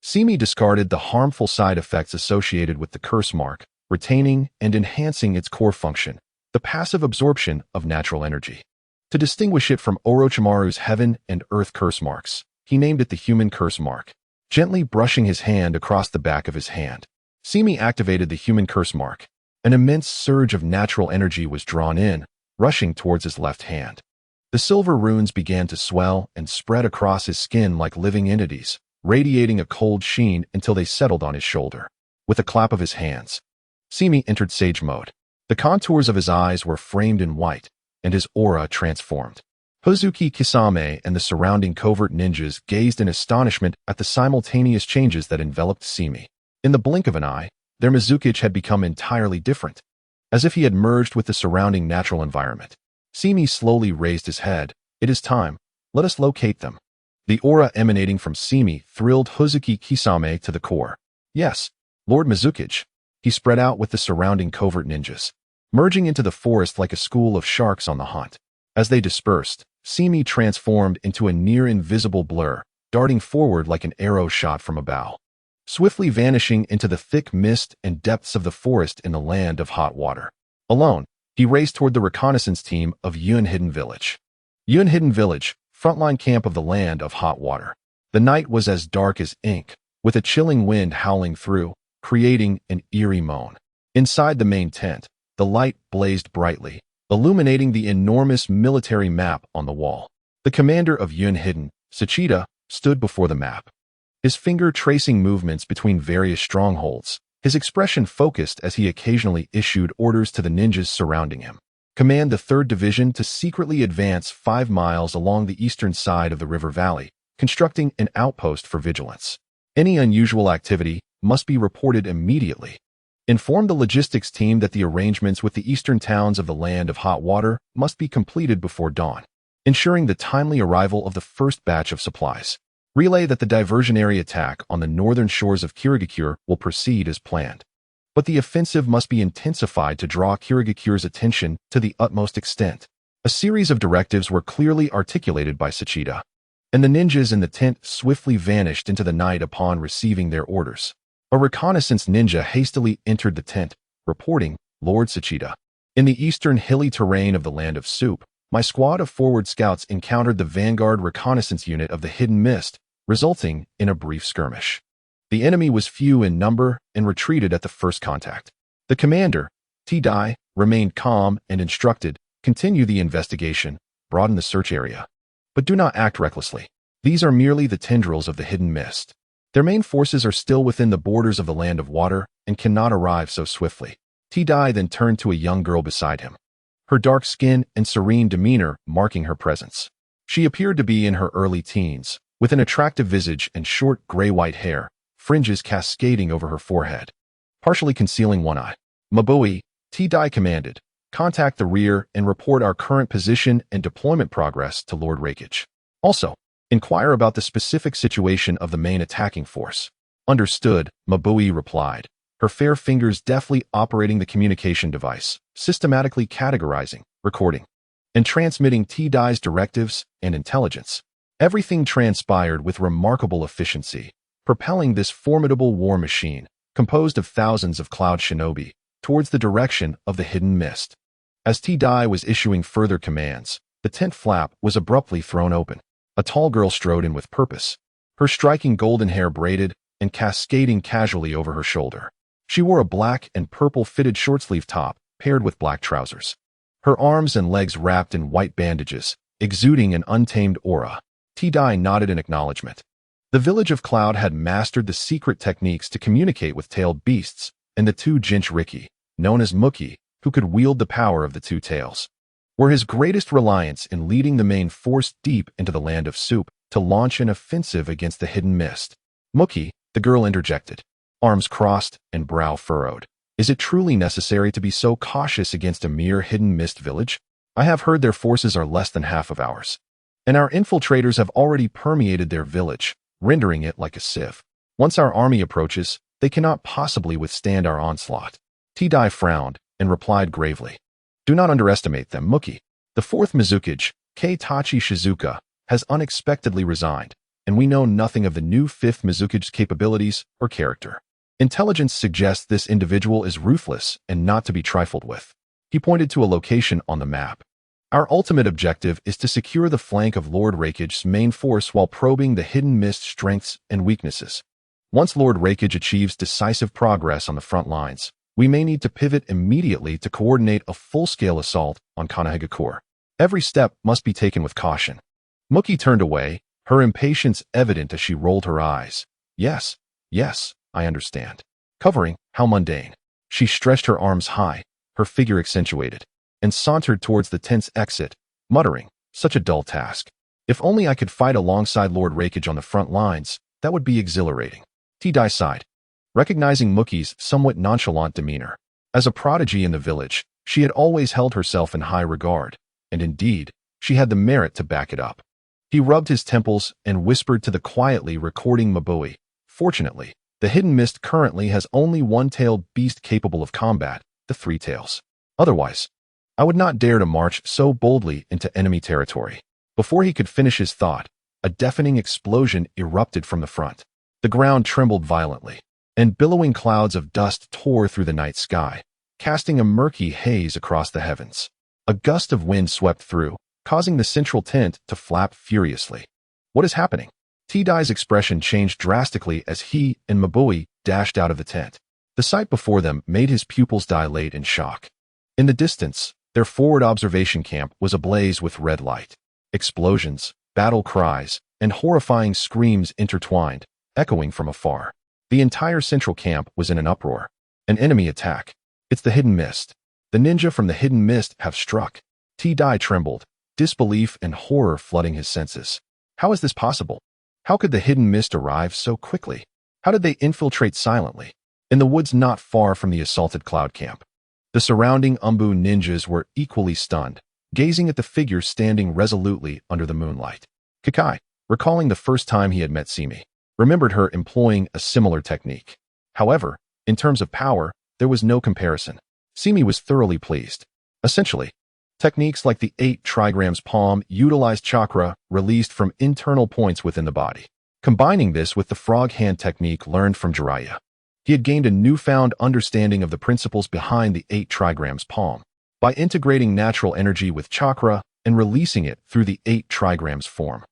Simi discarded the harmful side effects associated with the curse mark, retaining and enhancing its core function, the passive absorption of natural energy. To distinguish it from Orochimaru's heaven and earth curse marks, he named it the human curse mark. Gently brushing his hand across the back of his hand, Simi activated the human curse mark. An immense surge of natural energy was drawn in, rushing towards his left hand. The silver runes began to swell and spread across his skin like living entities, radiating a cold sheen until they settled on his shoulder. With a clap of his hands, Simi entered Sage Mode. The contours of his eyes were framed in white, and his aura transformed. Hozuki Kisame and the surrounding covert ninjas gazed in astonishment at the simultaneous changes that enveloped Simi. In the blink of an eye, their Mizuki had become entirely different, as if he had merged with the surrounding natural environment. Simi slowly raised his head. It is time. Let us locate them. The aura emanating from Simi thrilled Hozuki Kisame to the core. Yes, Lord Mizuki. He spread out with the surrounding covert ninjas, merging into the forest like a school of sharks on the hunt. As they dispersed, Simi transformed into a near-invisible blur, darting forward like an arrow shot from a bow, swiftly vanishing into the thick mist and depths of the forest in the land of hot water. Alone, he raced toward the reconnaissance team of Yun Hidden Village. Yun Hidden Village, frontline camp of the land of hot water. The night was as dark as ink, with a chilling wind howling through, creating an eerie moan. Inside the main tent, the light blazed brightly, illuminating the enormous military map on the wall. The commander of Yun Hidden, Sachida, stood before the map, his finger tracing movements between various strongholds, his expression focused as he occasionally issued orders to the ninjas surrounding him. Command the 3rd Division to secretly advance 5 miles along the eastern side of the river valley, constructing an outpost for vigilance. Any unusual activity must be reported immediately. Inform the logistics team that the arrangements with the eastern towns of the land of hot water must be completed before dawn, ensuring the timely arrival of the first batch of supplies. Relay that the diversionary attack on the northern shores of Kirigakure will proceed as planned, but the offensive must be intensified to draw Kirigakure's attention to the utmost extent. A series of directives were clearly articulated by Sachida. and the ninjas in the tent swiftly vanished into the night upon receiving their orders. A reconnaissance ninja hastily entered the tent, reporting, "Lord Sachida. In the eastern hilly terrain of the Land of Soup, my squad of forward scouts encountered the vanguard reconnaissance unit of the Hidden Mist, resulting in a brief skirmish. The enemy was few in number and retreated at the first contact. The commander, T-Dai, remained calm and instructed, continue the investigation, broaden the search area. But do not act recklessly. These are merely the tendrils of the Hidden Mist. Their main forces are still within the borders of the Land of Water and cannot arrive so swiftly." T-Dai then turned to a young girl beside him, her dark skin and serene demeanor marking her presence. She appeared to be in her early teens, with an attractive visage and short gray-white hair, fringes cascading over her forehead, partially concealing one eye. "Mabui," T-Dai commanded, "contact the rear and report our current position and deployment progress to Lord Rakage. Also, inquire about the specific situation of the main attacking force." "Understood," Mabui replied, her fair fingers deftly operating the communication device, systematically categorizing, recording, and transmitting T-Dai's directives and intelligence. Everything transpired with remarkable efficiency, propelling this formidable war machine, composed of thousands of cloud shinobi, towards the direction of the Hidden Mist. As T-Dai was issuing further commands, the tent flap was abruptly thrown open. A tall girl strode in with purpose, her striking golden hair braided and cascading casually over her shoulder. She wore a black and purple fitted short-sleeve top, paired with black trousers. Her arms and legs wrapped in white bandages, exuding an untamed aura. T-Dai nodded in acknowledgement. The village of Cloud had mastered the secret techniques to communicate with tailed beasts, and the two Jinchuriki, known as Muki, who could wield the power of the two tails, were his greatest reliance in leading the main force deep into the Land of Soup to launch an offensive against the Hidden Mist. "Muki," the girl interjected, arms crossed and brow furrowed. "Is it truly necessary to be so cautious against a mere Hidden Mist village? I have heard their forces are less than half of ours, and our infiltrators have already permeated their village, rendering it like a sieve. Once our army approaches, they cannot possibly withstand our onslaught." T-Dai frowned and replied gravely, "Do not underestimate them, Muki. The fourth Mizukage, Keitachi Shizuka, has unexpectedly resigned, and we know nothing of the new fifth Mizukage's capabilities or character. Intelligence suggests this individual is ruthless and not to be trifled with." He pointed to a location on the map. "Our ultimate objective is to secure the flank of Lord Rakage's main force while probing the Hidden Mist strengths and weaknesses. Once Lord Rakage achieves decisive progress on the front lines, we may need to pivot immediately to coordinate a full-scale assault on Konoha. Every step must be taken with caution." Muki turned away, her impatience evident as she rolled her eyes. Yes, I understand. Covering, how mundane." She stretched her arms high, her figure accentuated, and sauntered towards the tent's exit, muttering, "Such a dull task. If only I could fight alongside Lord Rakage on the front lines, that would be exhilarating." T-Dai sighed, recognizing Muki's somewhat nonchalant demeanor. As a prodigy in the village, she had always held herself in high regard, and indeed, she had the merit to back it up. He rubbed his temples and whispered to the quietly recording Mabui, "Fortunately, the Hidden Mist currently has only one-tailed beast capable of combat, the Three Tails. Otherwise, I would not dare to march so boldly into enemy territory." Before he could finish his thought, a deafening explosion erupted from the front. The ground trembled violently, and billowing clouds of dust tore through the night sky, casting a murky haze across the heavens. A gust of wind swept through, causing the central tent to flap furiously. "What is happening?" T-Dai's expression changed drastically as he and Mabui dashed out of the tent. The sight before them made his pupils dilate in shock. In the distance, their forward observation camp was ablaze with red light. Explosions, battle cries, and horrifying screams intertwined, echoing from afar. The entire central camp was in an uproar. An enemy attack. "It's the Hidden Mist. The ninja from the Hidden Mist have struck." T-Dai trembled, disbelief and horror flooding his senses. How is this possible? How could the Hidden Mist arrive so quickly? How did they infiltrate silently? In the woods not far from the assaulted Cloud camp, the surrounding Umbu ninjas were equally stunned, gazing at the figure standing resolutely under the moonlight. Kekkei, recalling the first time he had met Simi, remembered her employing a similar technique. However, in terms of power, there was no comparison. Simi was thoroughly pleased. Essentially, Techniques like the 8 trigrams palm utilized chakra released from internal points within the body. Combining this with the frog hand technique learned from Jiraiya, he had gained a newfound understanding of the principles behind the 8 trigrams palm. By integrating natural energy with chakra and releasing it through the 8 trigrams form,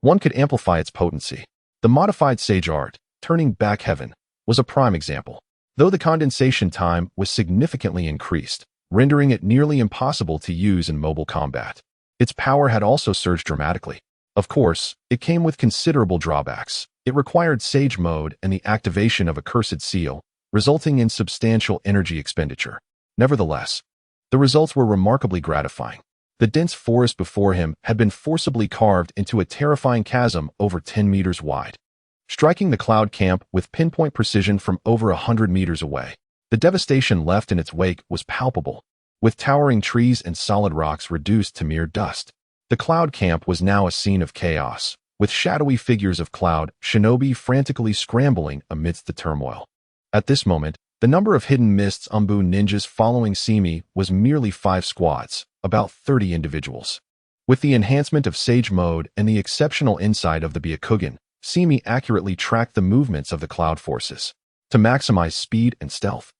one could amplify its potency. The modified sage art, turning back heaven, was a prime example. Though the condensation time was significantly increased, rendering it nearly impossible to use in mobile combat, its power had also surged dramatically. Of course, it came with considerable drawbacks. It required Sage Mode and the activation of a cursed seal, resulting in substantial energy expenditure. Nevertheless, the results were remarkably gratifying. The dense forest before him had been forcibly carved into a terrifying chasm over 10 meters wide, striking the cloud camp with pinpoint precision from over 100 meters away. The devastation left in its wake was palpable, with towering trees and solid rocks reduced to mere dust. The cloud camp was now a scene of chaos, with shadowy figures of cloud shinobi frantically scrambling amidst the turmoil. At this moment, the number of hidden mists Umbu ninjas following Simi was merely 5 squads, about 30 individuals. With the enhancement of Sage Mode and the exceptional insight of the Byakugan, Simi accurately tracked the movements of the cloud forces to maximize speed and stealth.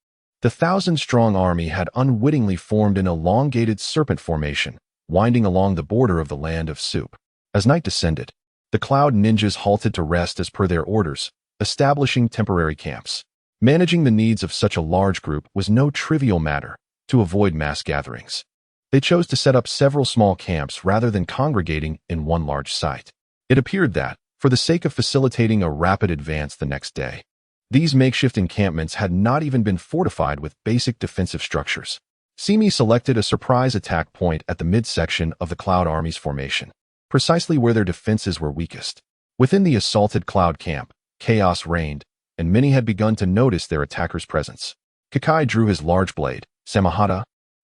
The 1,000-strong army had unwittingly formed an elongated serpent formation, winding along the border of the land of soup. As night descended, the cloud ninjas halted to rest as per their orders, establishing temporary camps. Managing the needs of such a large group was no trivial matter to avoid mass gatherings. They chose to set up several small camps rather than congregating in one large site. It appeared that, for the sake of facilitating a rapid advance the next day, these makeshift encampments had not even been fortified with basic defensive structures. Simi selected a surprise attack point at the midsection of the Cloud Army's formation, precisely where their defenses were weakest. Within the assaulted Cloud camp, chaos reigned, and many had begun to notice their attackers' presence. Kekkei drew his large blade, Samahata,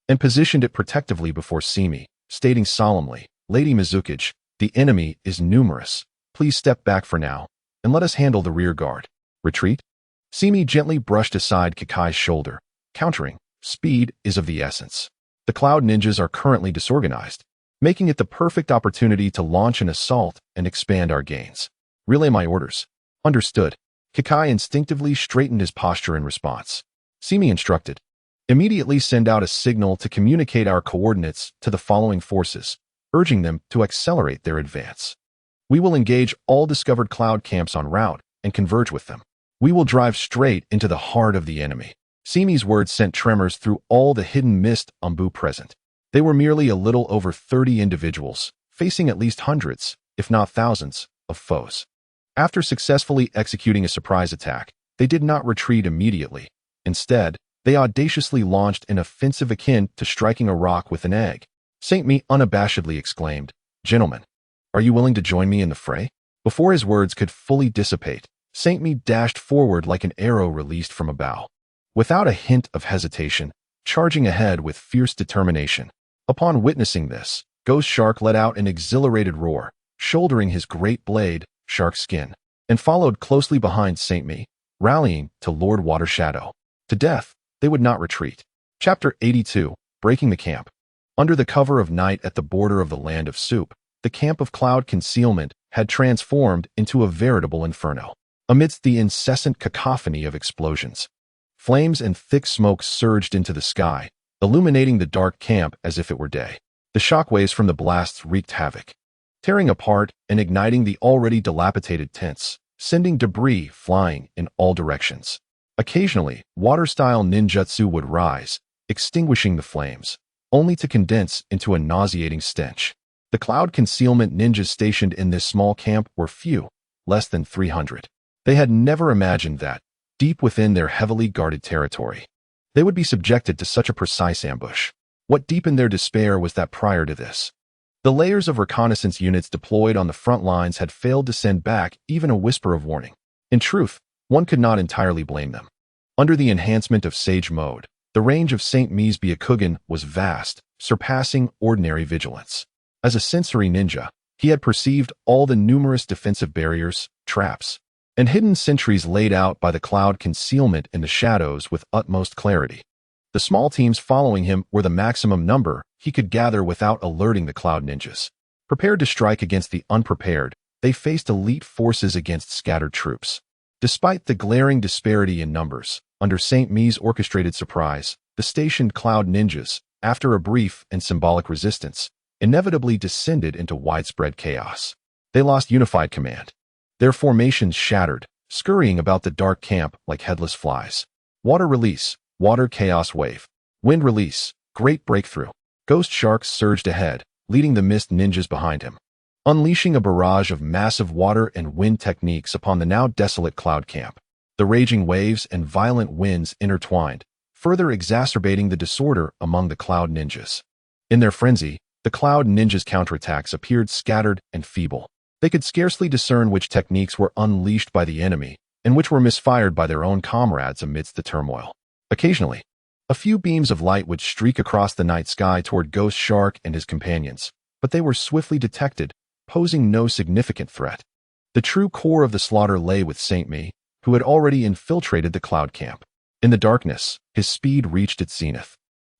and positioned it protectively before Simi, stating solemnly, "Lady Mizukage, the enemy is numerous. Please step back for now, and let us handle the rear guard." Retreat? Simi gently brushed aside Kekkei's shoulder, countering, "Speed is of the essence. The Cloud Ninjas are currently disorganized, making it the perfect opportunity to launch an assault and expand our gains. Relay my orders." Understood. Kekkei instinctively straightened his posture in response. Simi instructed, "Immediately send out a signal to communicate our coordinates to the following forces, urging them to accelerate their advance. We will engage all discovered cloud camps en route and converge with them. We will drive straight into the heart of the enemy." Simi's words sent tremors through all the hidden mist Umbu present. They were merely a little over 30 individuals, facing at least hundreds, if not thousands, of foes. After successfully executing a surprise attack, they did not retreat immediately. Instead, they audaciously launched an offensive akin to striking a rock with an egg. Saint Mi unabashedly exclaimed, "Gentlemen, are you willing to join me in the fray?" Before his words could fully dissipate, Saint Mi dashed forward like an arrow released from a bow, without a hint of hesitation, charging ahead with fierce determination. Upon witnessing this, Ghost Shark let out an exhilarated roar, shouldering his great blade, Shark Skin, and followed closely behind Saint Mi, rallying to Lord Water Shadow. To death, they would not retreat. Chapter 82, Breaking the Camp. Under the cover of night at the border of the land of soup, the camp of cloud concealment had transformed into a veritable inferno. Amidst the incessant cacophony of explosions, flames and thick smoke surged into the sky, illuminating the dark camp as if it were day. The shockwaves from the blasts wreaked havoc, tearing apart and igniting the already dilapidated tents, sending debris flying in all directions. Occasionally, water-style ninjutsu would rise, extinguishing the flames, only to condense into a nauseating stench. The cloud concealment ninjas stationed in this small camp were few, less than 300. They had never imagined that, deep within their heavily guarded territory, they would be subjected to such a precise ambush. What deepened their despair was that prior to this, the layers of reconnaissance units deployed on the front lines had failed to send back even a whisper of warning. In truth, one could not entirely blame them. Under the enhancement of Sage Mode, the range of Saint Mi's Byakugan was vast, surpassing ordinary vigilance. As a sensory ninja, he had perceived all the numerous defensive barriers, traps, and hidden sentries laid out by the cloud concealment in the shadows with utmost clarity. The small teams following him were the maximum number he could gather without alerting the Cloud Ninjas. Prepared to strike against the unprepared, they faced elite forces against scattered troops. Despite the glaring disparity in numbers, under Saint Mi's orchestrated surprise, the stationed Cloud Ninjas, after a brief and symbolic resistance, inevitably descended into widespread chaos. They lost unified command. Their formations shattered, scurrying about the dark camp like headless flies. Water release, water chaos wave. Wind release, great breakthrough. Ghost sharks surged ahead, leading the mist ninjas behind him, unleashing a barrage of massive water and wind techniques upon the now desolate cloud camp. The raging waves and violent winds intertwined, further exacerbating the disorder among the Cloud Ninjas. In their frenzy, the Cloud Ninjas' counterattacks appeared scattered and feeble. They could scarcely discern which techniques were unleashed by the enemy and which were misfired by their own comrades amidst the turmoil. Occasionally, a few beams of light would streak across the night sky toward Ghost Shark and his companions, but they were swiftly detected, posing no significant threat. The true core of the slaughter lay with Saint Mi, who had already infiltrated the cloud camp. In the darkness, his speed reached its zenith,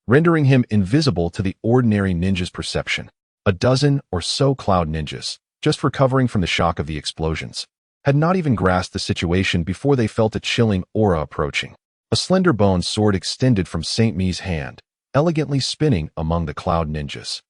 rendering him invisible to the ordinary ninja's perception. A dozen or so Cloud Ninjas, just recovering from the shock of the explosions, had not even grasped the situation before they felt a chilling aura approaching. A slender bone sword extended from Saint Mi's hand, elegantly spinning among the Cloud Ninjas.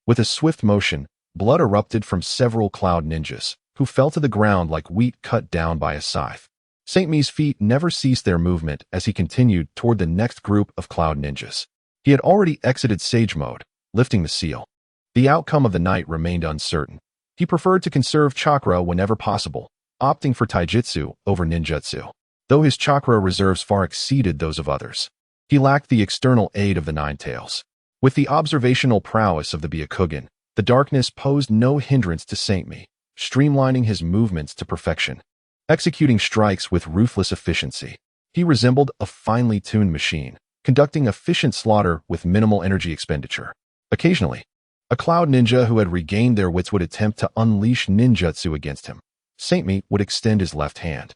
With a swift motion, blood erupted from several Cloud Ninjas, who fell to the ground like wheat cut down by a scythe. Saint Mi's feet never ceased their movement as he continued toward the next group of Cloud Ninjas. He had already exited Sage Mode, lifting the seal. The outcome of the night remained uncertain. He preferred to conserve chakra whenever possible, opting for taijutsu over ninjutsu, though his chakra reserves far exceeded those of others. He lacked the external aid of the Nine Tails. With the observational prowess of the Byakugan, the darkness posed no hindrance to Saint Mi, streamlining his movements to perfection. Executing strikes with ruthless efficiency, he resembled a finely tuned machine, conducting efficient slaughter with minimal energy expenditure. Occasionally, a Cloud Ninja who had regained their wits would attempt to unleash ninjutsu against him. Saint Mi would extend his left hand,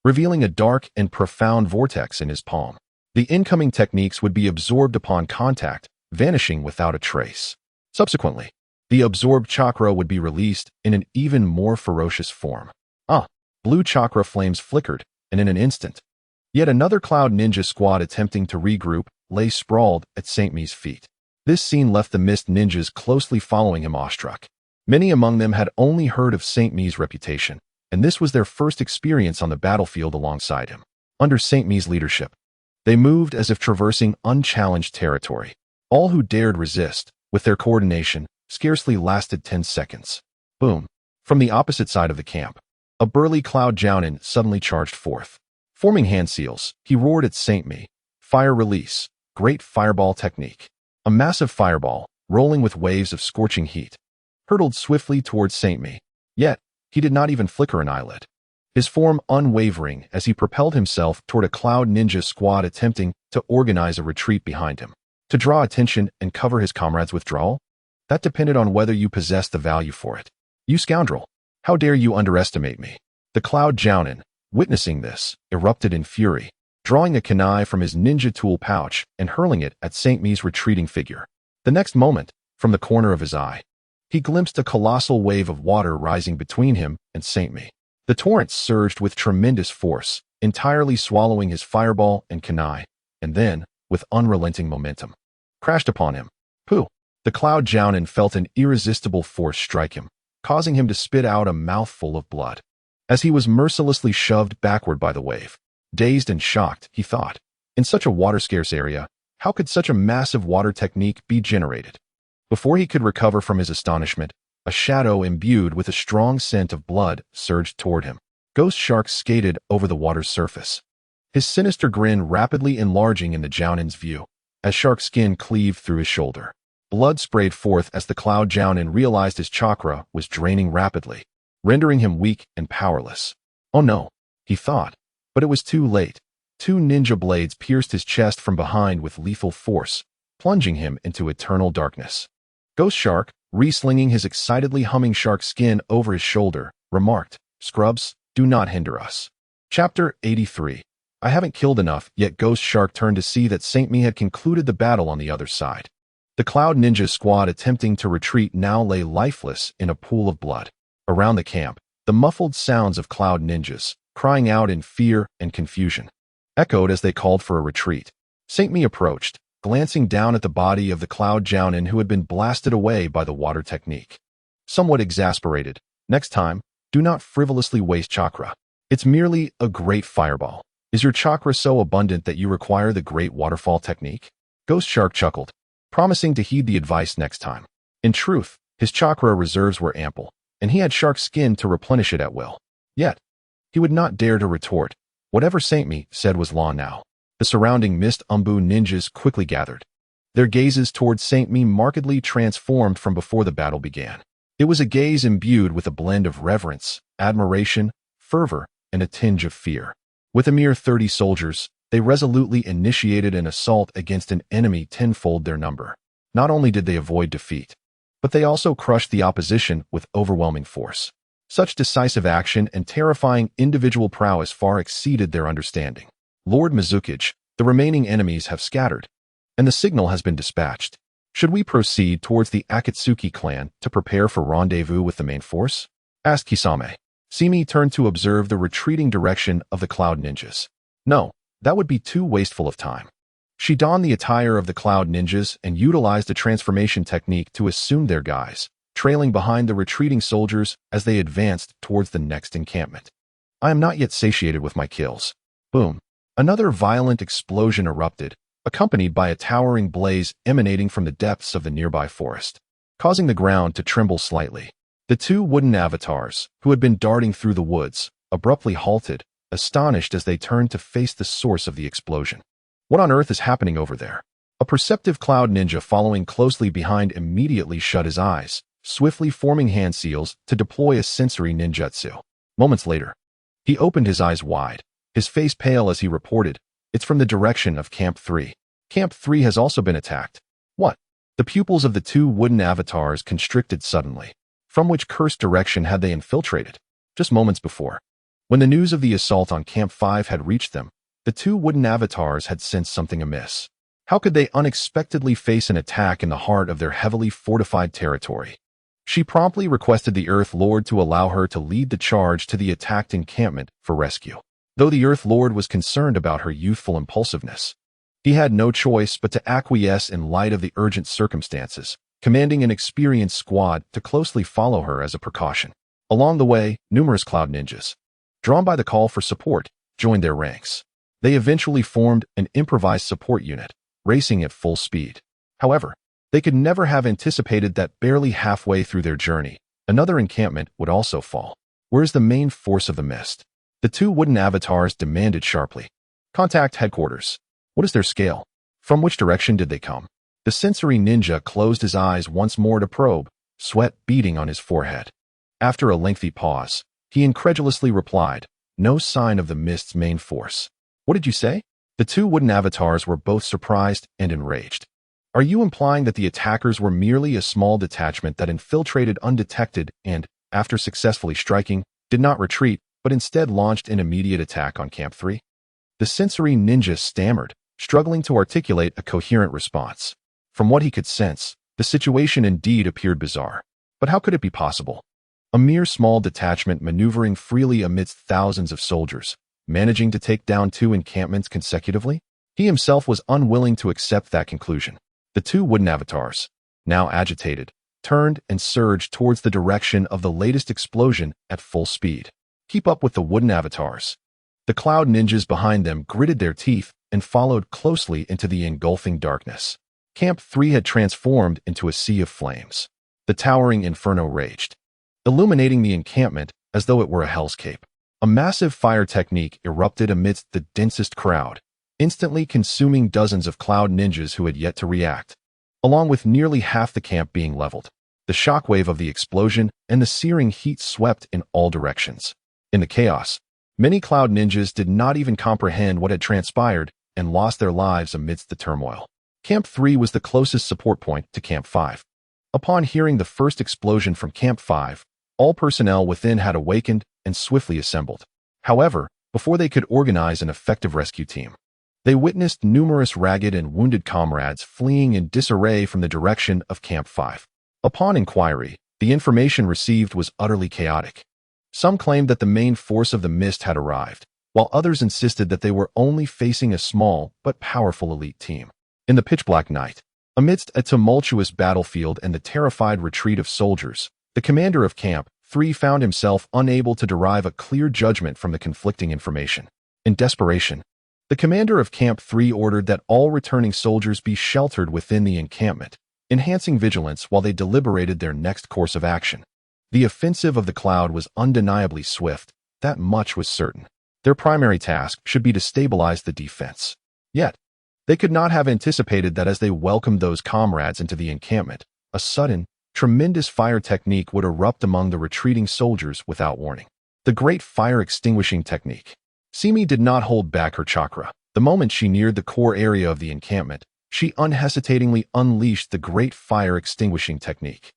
revealing a dark and profound vortex in his palm. The incoming techniques would be absorbed upon contact, vanishing without a trace. Subsequently, the absorbed chakra would be released in an even more ferocious form. Blue chakra flames flickered, and in an instant, yet another Cloud Ninja squad attempting to regroup lay sprawled at Saint Mi's feet. This scene left the Mist Ninjas closely following him awestruck. Many among them had only heard of Saint Mi's reputation, and this was their first experience on the battlefield alongside him. Under Saint Mi's leadership, they moved as if traversing unchallenged territory. All who dared resist, with their coordination, scarcely lasted 10 seconds. Boom! From the opposite side of the camp, a burly Cloud Jounin suddenly charged forth. Forming hand seals, he roared at Saint Mi. Fire release, great fireball technique. A massive fireball, rolling with waves of scorching heat, hurtled swiftly towards Saint Mi. Yet, he did not even flicker an eyelid. His form unwavering as he propelled himself toward a Cloud Ninja squad attempting to organize a retreat behind him. To draw attention and cover his comrades' withdrawal? That depended on whether you possessed the value for it. You scoundrel! How dare you underestimate me? The Cloud Jounin, witnessing this, erupted in fury, drawing a kunai from his ninja tool pouch and hurling it at Saint Mi's retreating figure. The next moment, from the corner of his eye, he glimpsed a colossal wave of water rising between him and Saint Mi. The torrent surged with tremendous force, entirely swallowing his fireball and kunai, and then, with unrelenting momentum, crashed upon him. Pooh! The Cloud Jounin felt an irresistible force strike him, causing him to spit out a mouthful of blood. As he was mercilessly shoved backward by the wave, dazed and shocked, he thought, in such a water-scarce area, how could such a massive water technique be generated? Before he could recover from his astonishment, a shadow imbued with a strong scent of blood surged toward him. Ghost Shark skated over the water's surface, his sinister grin rapidly enlarging in the Jounin's view, as Shark skin cleaved through his shoulder. Blood sprayed forth as the Cloud Jounin realized his chakra was draining rapidly, rendering him weak and powerless. Oh no, he thought, but it was too late. Two ninja blades pierced his chest from behind with lethal force, plunging him into eternal darkness. Ghost Shark, reslinging his excitedly humming shark skin over his shoulder, remarked, "Scrubs, do not hinder us." Chapter 83. I haven't killed enough, yet Ghost Shark turned to see that Saint Me had concluded the battle on the other side. The Cloud Ninja squad attempting to retreat now lay lifeless in a pool of blood. Around the camp, the muffled sounds of Cloud Ninjas, crying out in fear and confusion, echoed as they called for a retreat. Saint Me approached, glancing down at the body of the Cloud Jounin who had been blasted away by the water technique. Somewhat exasperated, next time, do not frivolously waste chakra. It's merely a great fireball. Is your chakra so abundant that you require the great waterfall technique? Ghost Shark chuckled, promising to heed the advice next time. In truth, his chakra reserves were ample, and he had shark skin to replenish it at will. Yet, he would not dare to retort. Whatever Saint Me said was law now. The surrounding Mist Umbu ninjas quickly gathered. Their gazes towards Saint Me markedly transformed from before the battle began. It was a gaze imbued with a blend of reverence, admiration, fervor, and a tinge of fear. With a mere 30 soldiers, they resolutely initiated an assault against an enemy tenfold their number. Not only did they avoid defeat, but they also crushed the opposition with overwhelming force. Such decisive action and terrifying individual prowess far exceeded their understanding. Lord Mizukage, the remaining enemies have scattered, and the signal has been dispatched. Should we proceed towards the Akatsuki clan to prepare for rendezvous with the main force? Asked Kisame. Simi turned to observe the retreating direction of the Cloud Ninjas. No, that would be too wasteful of time. She donned the attire of the Cloud Ninjas and utilized a transformation technique to assume their guise, trailing behind the retreating soldiers as they advanced towards the next encampment. I am not yet satiated with my kills. Boom. Another violent explosion erupted, accompanied by a towering blaze emanating from the depths of the nearby forest, causing the ground to tremble slightly. The two wooden avatars, who had been darting through the woods, abruptly halted, astonished as they turned to face the source of the explosion. What on earth is happening over there? A perceptive Cloud Ninja following closely behind immediately shut his eyes, swiftly forming hand seals to deploy a sensory ninjutsu. Moments later, he opened his eyes wide, his face pale as he reported, "It's from the direction of Camp 3. Camp 3 has also been attacked." What? The pupils of the two wooden avatars constricted suddenly. From which cursed direction had they infiltrated? Just moments before, when the news of the assault on Camp 5 had reached them, the two wooden avatars had sensed something amiss. How could they unexpectedly face an attack in the heart of their heavily fortified territory? She promptly requested the Earth Lord to allow her to lead the charge to the attacked encampment for rescue. Though the Earth Lord was concerned about her youthful impulsiveness, he had no choice but to acquiesce in light of the urgent circumstances, commanding an experienced squad to closely follow her as a precaution. Along the way, numerous Cloud Ninjas, drawn by the call for support, joined their ranks. They eventually formed an improvised support unit, racing at full speed. However, they could never have anticipated that barely halfway through their journey, another encampment would also fall. Where's the main force of the mist? The two wooden avatars demanded sharply. Contact headquarters. What is their scale? From which direction did they come? The sensory ninja closed his eyes once more to probe, sweat beading on his forehead. After a lengthy pause, he incredulously replied, "No sign of the mist's main force." What did you say? The two wooden avatars were both surprised and enraged. Are you implying that the attackers were merely a small detachment that infiltrated undetected and, after successfully striking, did not retreat, but instead launched an immediate attack on Camp 3? The sensory ninja stammered, struggling to articulate a coherent response. From what he could sense, the situation indeed appeared bizarre. But how could it be possible? A mere small detachment maneuvering freely amidst thousands of soldiers, managing to take down two encampments consecutively? He himself was unwilling to accept that conclusion. The two wooden avatars, now agitated, turned and surged towards the direction of the latest explosion at full speed. Keep up with the wooden avatars. The Cloud Ninjas behind them gritted their teeth and followed closely into the engulfing darkness. Camp 3 had transformed into a sea of flames. The towering inferno raged, illuminating the encampment as though it were a hellscape. A massive fire technique erupted amidst the densest crowd, instantly consuming dozens of Cloud Ninjas who had yet to react, along with nearly half the camp being leveled. The shockwave of the explosion and the searing heat swept in all directions. In the chaos, many Cloud Ninjas did not even comprehend what had transpired and lost their lives amidst the turmoil. Camp 3 was the closest support point to Camp 5. Upon hearing the first explosion from Camp 5, all personnel within had awakened and swiftly assembled. However, before they could organize an effective rescue team. They witnessed numerous ragged and wounded comrades fleeing in disarray from the direction of Camp 5. Upon inquiry, the information received was utterly chaotic. Some claimed that the main force of the mist had arrived, while others insisted that they were only facing a small but powerful elite team. In the pitch-black night, amidst a tumultuous battlefield and the terrified retreat of soldiers, the commander of Camp 3 found himself unable to derive a clear judgment from the conflicting information. In desperation, the commander of Camp 3 ordered that all returning soldiers be sheltered within the encampment, enhancing vigilance while they deliberated their next course of action. The offensive of the Cloud was undeniably swift, that much was certain. Their primary task should be to stabilize the defense. Yet, they could not have anticipated that as they welcomed those comrades into the encampment, a sudden, tremendous fire technique would erupt among the retreating soldiers without warning. The Great Fire Extinguishing Technique. Simi did not hold back her chakra. The moment she neared the core area of the encampment, she unhesitatingly unleashed the Great Fire Extinguishing Technique.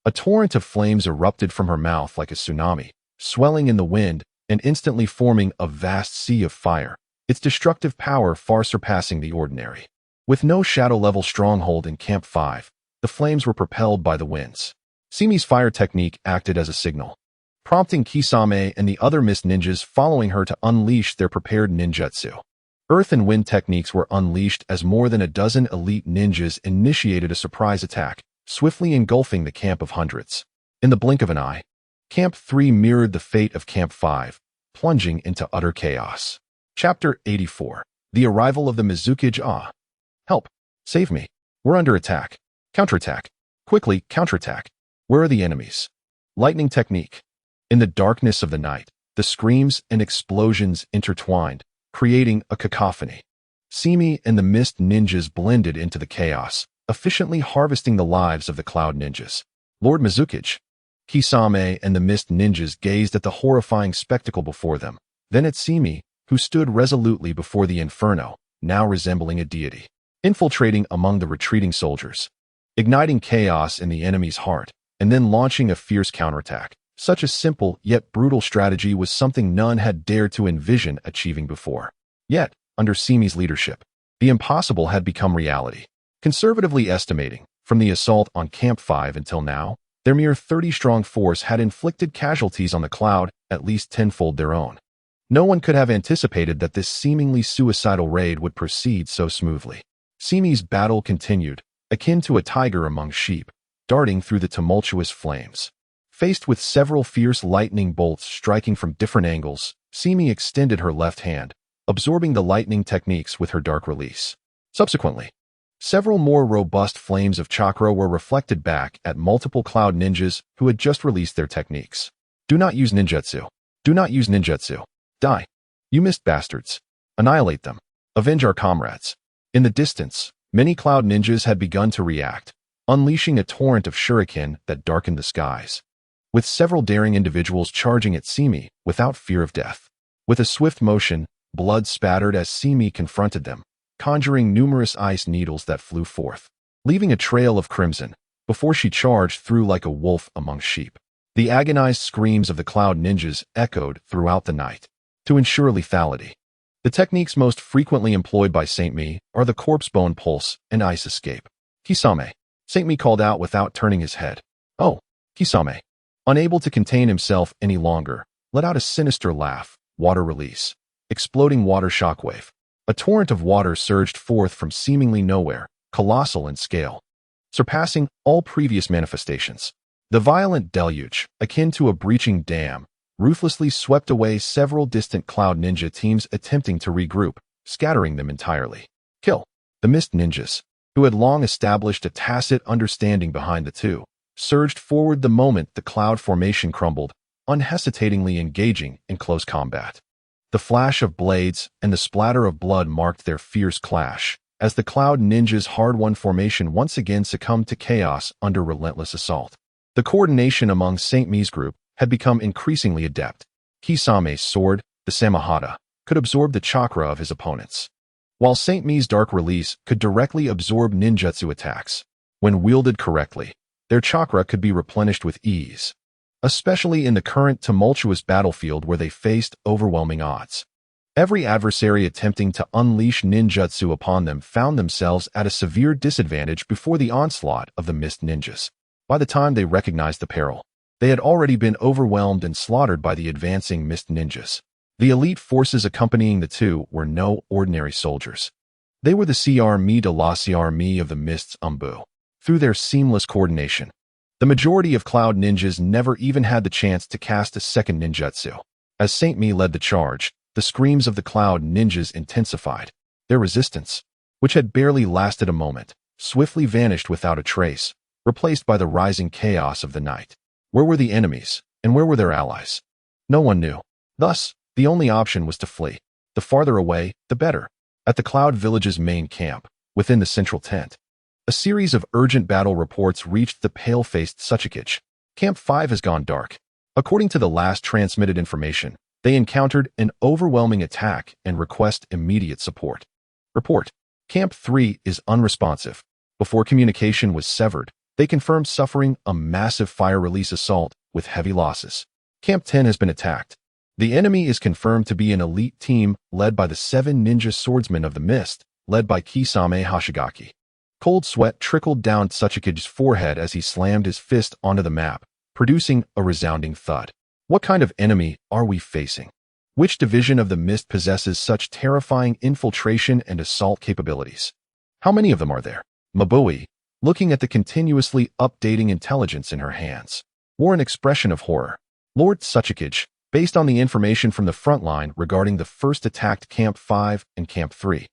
A torrent of flames erupted from her mouth like a tsunami, swelling in the wind and instantly forming a vast sea of fire, its destructive power far surpassing the ordinary. With no shadow-level stronghold in Camp 5, the flames were propelled by the winds. Simi's fire technique acted as a signal, prompting Kisame and the other mist ninjas following her to unleash their prepared ninjutsu. Earth and wind techniques were unleashed as more than a dozen elite ninjas initiated a surprise attack, swiftly engulfing the camp of hundreds. In the blink of an eye, Camp 3 mirrored the fate of Camp 5, plunging into utter chaos. Chapter 84. The Arrival of the Mizukage. Help! Save me! We're under attack. Counterattack! Quickly, counterattack! Where are the enemies? Lightning technique. In the darkness of the night, the screams and explosions intertwined, creating a cacophony. Simi and the mist ninjas blended into the chaos, efficiently harvesting the lives of the cloud ninjas. Lord Mizukage. Kisame and the mist ninjas gazed at the horrifying spectacle before them, then at Simi, who stood resolutely before the inferno, now resembling a deity, infiltrating among the retreating soldiers, igniting chaos in the enemy's heart, and then launching a fierce counterattack. Such a simple yet brutal strategy was something none had dared to envision achieving before. Yet, under Simi's leadership, the impossible had become reality. Conservatively estimating, from the assault on Camp 5 until now, their mere 30-strong force had inflicted casualties on the Cloud at least tenfold their own. No one could have anticipated that this seemingly suicidal raid would proceed so smoothly. Simi's battle continued, akin to a tiger among sheep, darting through the tumultuous flames. Faced with several fierce lightning bolts striking from different angles, Simi extended her left hand, absorbing the lightning techniques with her dark release. Subsequently, several more robust flames of chakra were reflected back at multiple cloud ninjas who had just released their techniques. Do not use ninjutsu. Do not use ninjutsu. Die. You missed bastards. Annihilate them. Avenge our comrades. In the distance, many cloud ninjas had begun to react, unleashing a torrent of shuriken that darkened the skies, with several daring individuals charging at Simi without fear of death. With a swift motion, blood spattered as Simi confronted them, conjuring numerous ice needles that flew forth, leaving a trail of crimson, before she charged through like a wolf among sheep. The agonized screams of the cloud ninjas echoed throughout the night. To ensure lethality, the techniques most frequently employed by Saint Mi are the corpse bone pulse and ice escape. Kisame. Saint Mi called out without turning his head. Oh, Kisame. Unable to contain himself any longer, let out a sinister laugh. Water release. Exploding water shockwave. A torrent of water surged forth from seemingly nowhere, colossal in scale, surpassing all previous manifestations. The violent deluge, akin to a breaching dam, ruthlessly swept away several distant cloud ninja teams attempting to regroup, scattering them entirely. Kill. The mist ninjas, who had long established a tacit understanding behind the two, surged forward the moment the cloud formation crumbled, unhesitatingly engaging in close combat. The flash of blades and the splatter of blood marked their fierce clash, as the cloud ninjas' hard-won formation once again succumbed to chaos under relentless assault. The coordination among Saint Mi's group had become increasingly adept. Kisame's sword, the Samahata, could absorb the chakra of his opponents, while Saint Mi's dark release could directly absorb ninjutsu attacks. When wielded correctly, their chakra could be replenished with ease, especially in the current tumultuous battlefield where they faced overwhelming odds. Every adversary attempting to unleash ninjutsu upon them found themselves at a severe disadvantage before the onslaught of the mist ninjas. By the time they recognized the peril, they had already been overwhelmed and slaughtered by the advancing mist ninjas. The elite forces accompanying the two were no ordinary soldiers. They were the Armée de l'Armée of the Mist's Umbu. Through their seamless coordination, the majority of Cloud ninjas never even had the chance to cast a second ninjutsu. As Saint Mi led the charge, the screams of the Cloud ninjas intensified. Their resistance, which had barely lasted a moment, swiftly vanished without a trace, replaced by the rising chaos of the night. Where were the enemies, and where were their allies? No one knew. Thus, the only option was to flee. The farther away, the better. At the Cloud Village's main camp, within the central tent, a series of urgent battle reports reached the pale-faced Tsuchikage. Camp 5 has gone dark. According to the last transmitted information, they encountered an overwhelming attack and request immediate support. Report. Camp 3 is unresponsive. Before communication was severed, they confirmed suffering a massive fire release assault with heavy losses. Camp 10 has been attacked. The enemy is confirmed to be an elite team led by the 7 ninja swordsmen of the mist, led by Kisame Hoshigaki. Cold sweat trickled down Tsuchikage's forehead as he slammed his fist onto the map, producing a resounding thud. What kind of enemy are we facing? Which division of the mist possesses such terrifying infiltration and assault capabilities? How many of them are there? Mabui, looking at the continuously updating intelligence in her hands, wore an expression of horror. Lord Tsuchikage, based on the information from the front line regarding the first attacked Camp 5 and Camp 3,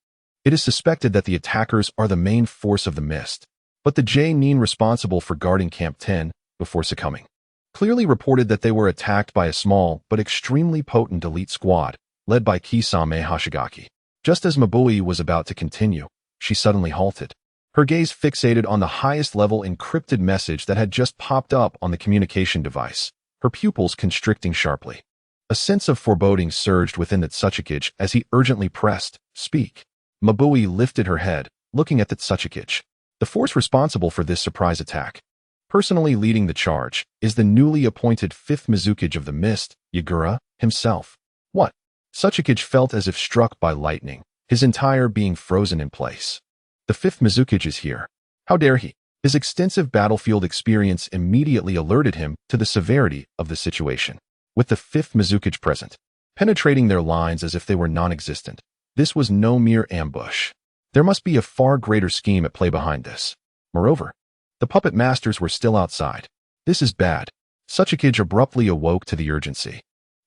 it is suspected that the attackers are the main force of the mist, but the J-Nin responsible for guarding Camp 10 before succumbing clearly reported that they were attacked by a small but extremely potent elite squad, led by Kisame Hoshigaki. Just as Mabui was about to continue, she suddenly halted. Her gaze fixated on the highest-level encrypted message that had just popped up on the communication device, her pupils constricting sharply. A sense of foreboding surged within the Tsuchikage as he urgently pressed, "Speak." Mabui lifted her head, looking at the Tsuchikage. The force responsible for this surprise attack, personally leading the charge, is the newly appointed 5th Mizukage of the Mist, Yagura, himself. What? Tsuchikage felt as if struck by lightning, his entire being frozen in place. The 5th Mizukage is here. How dare he? His extensive battlefield experience immediately alerted him to the severity of the situation. With the 5th Mizukage present, penetrating their lines as if they were non-existent, this was no mere ambush. There must be a far greater scheme at play behind this. Moreover, the puppet masters were still outside. This is bad. Tsuchikage abruptly awoke to the urgency.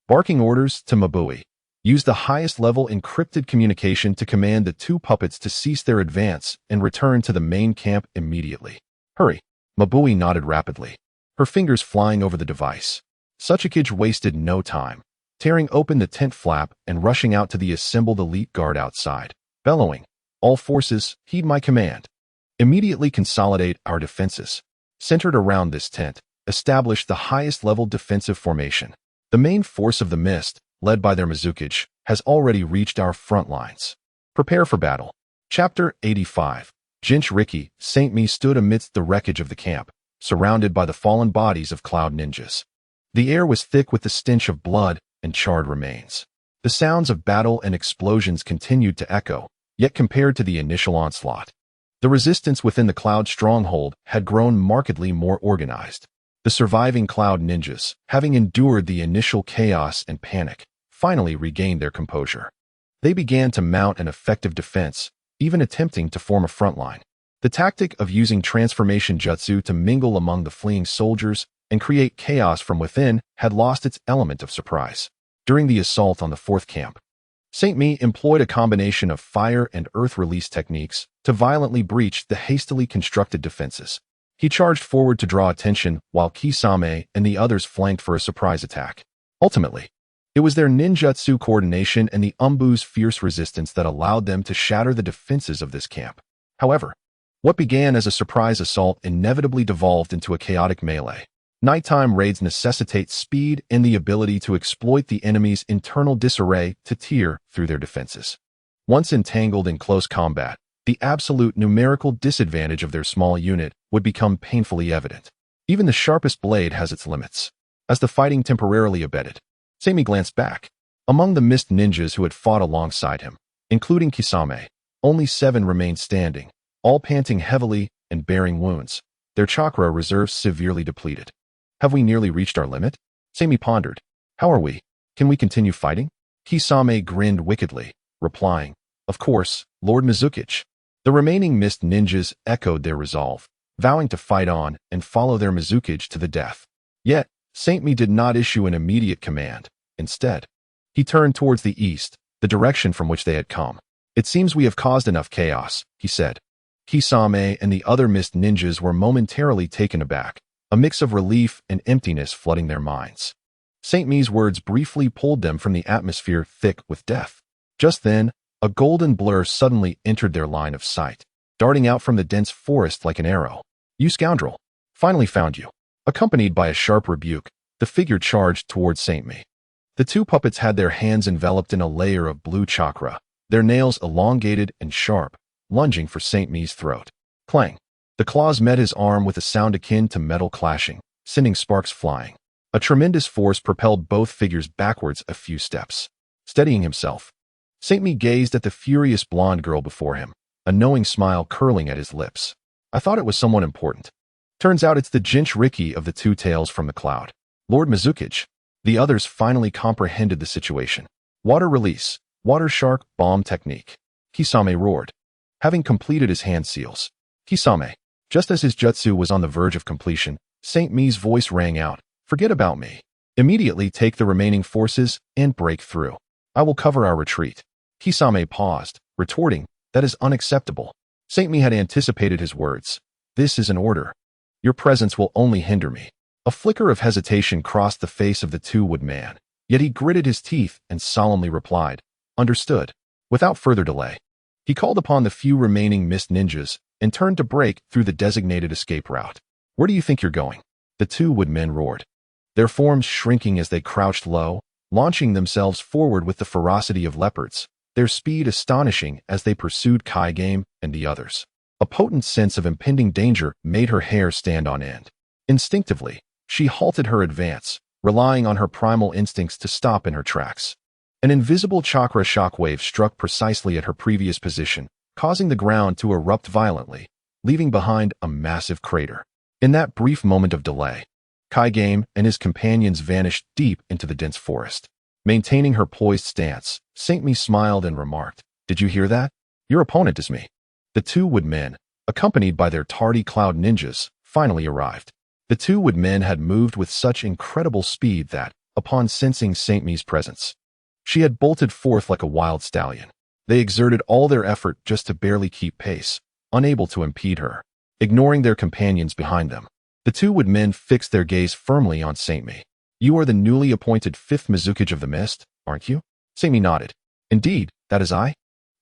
Barking orders to Mabui, use the highest-level encrypted communication to command the 2 puppets to cease their advance and return to the main camp immediately. Hurry. Mabui nodded rapidly, her fingers flying over the device. Tsuchikage wasted no time, tearing open the tent flap and rushing out to the assembled elite guard outside, bellowing, "All forces, heed my command. Immediately consolidate our defenses. Centered around this tent, establish the highest-level defensive formation. The main force of the mist, led by their Mizukage, has already reached our front lines. Prepare for battle." Chapter 85. Jinchuriki, Saint Mi stood amidst the wreckage of the camp, surrounded by the fallen bodies of Cloud ninjas. The air was thick with the stench of blood and charred remains. The sounds of battle and explosions continued to echo, yet compared to the initial onslaught, the resistance within the Cloud stronghold had grown markedly more organized. The surviving Cloud ninjas, having endured the initial chaos and panic, finally regained their composure. They began to mount an effective defense, even attempting to form a front line. The tactic of using transformation jutsu to mingle among the fleeing soldiers and create chaos from within had lost its element of surprise. During the assault on the 4th camp, Saint Mi employed a combination of fire and earth release techniques to violently breach the hastily constructed defenses. He charged forward to draw attention while Kisame and the others flanked for a surprise attack. Ultimately, it was their ninjutsu coordination and the Umbu's fierce resistance that allowed them to shatter the defenses of this camp. However, what began as a surprise assault inevitably devolved into a chaotic melee. Nighttime raids necessitate speed and the ability to exploit the enemy's internal disarray to tear through their defenses. Once entangled in close combat, the absolute numerical disadvantage of their small unit would become painfully evident. Even the sharpest blade has its limits. As the fighting temporarily abated, Saint Mi glanced back. Among the mist ninjas who had fought alongside him, including Kisame, only 7 remained standing, all panting heavily and bearing wounds, their chakra reserves severely depleted. Have we nearly reached our limit? Seimi pondered. How are we? Can we continue fighting? Kisame grinned wickedly, replying, Of course, Lord Mizukichi. The remaining mist ninjas echoed their resolve, vowing to fight on and follow their Mizukichi to the death. Yet, Seimi did not issue an immediate command. Instead, he turned towards the east, the direction from which they had come. It seems we have caused enough chaos, he said. Kisame and the other mist ninjas were momentarily taken aback, a mix of relief and emptiness flooding their minds. Seimi's words briefly pulled them from the atmosphere thick with death. Just then, a golden blur suddenly entered their line of sight, darting out from the dense forest like an arrow. You scoundrel! Finally found you. Accompanied by a sharp rebuke, the figure charged towards Seimi. The 2 puppets had their hands enveloped in a layer of blue chakra, their nails elongated and sharp, lunging for Seimi's throat. Clang! The claws met his arm with a sound akin to metal clashing, sending sparks flying. A tremendous force propelled both figures backwards a few steps. Steadying himself, Seimi gazed at the furious blonde girl before him, a knowing smile curling at his lips. I thought it was someone important. Turns out it's the Jinchuriki of the 2 tails from the cloud. Lord Mizukichi. The others finally comprehended the situation. Water release, water shark bomb technique. Kisame roared. Having completed his hand seals, Kisame, just as his jutsu was on the verge of completion, Seimi's voice rang out. Forget about me. Immediately take the remaining forces and break through. I will cover our retreat. Kisame paused, retorting, That is unacceptable. Seimi had anticipated his words. This is an order. Your presence will only hinder me. A flicker of hesitation crossed the face of the 2-wood man, yet he gritted his teeth and solemnly replied, Understood. Without further delay, he called upon the few remaining mist ninjas and turned to break through the designated escape route. Where do you think you're going? The 2-wood men roared, their forms shrinking as they crouched low, launching themselves forward with the ferocity of leopards, their speed astonishing as they pursued Kekkei and the others. A potent sense of impending danger made her hair stand on end. Instinctively, she halted her advance, relying on her primal instincts to stop in her tracks. An invisible chakra shockwave struck precisely at her previous position, causing the ground to erupt violently, leaving behind a massive crater. In that brief moment of delay, Kekkei and his companions vanished deep into the dense forest. Maintaining her poised stance, Seimi smiled and remarked, Did you hear that? Your opponent is me. The 2-wood men, accompanied by their tardy cloud ninjas, finally arrived. The 2-wood men had moved with such incredible speed that, upon sensing Seimi's presence, she had bolted forth like a wild stallion. They exerted all their effort just to barely keep pace, unable to impede her. Ignoring their companions behind them, the 2-wood men fixed their gaze firmly on Seimi. You are the newly appointed 5th Mizukichi of the Mist, aren't you? Seimi nodded. Indeed, that is I.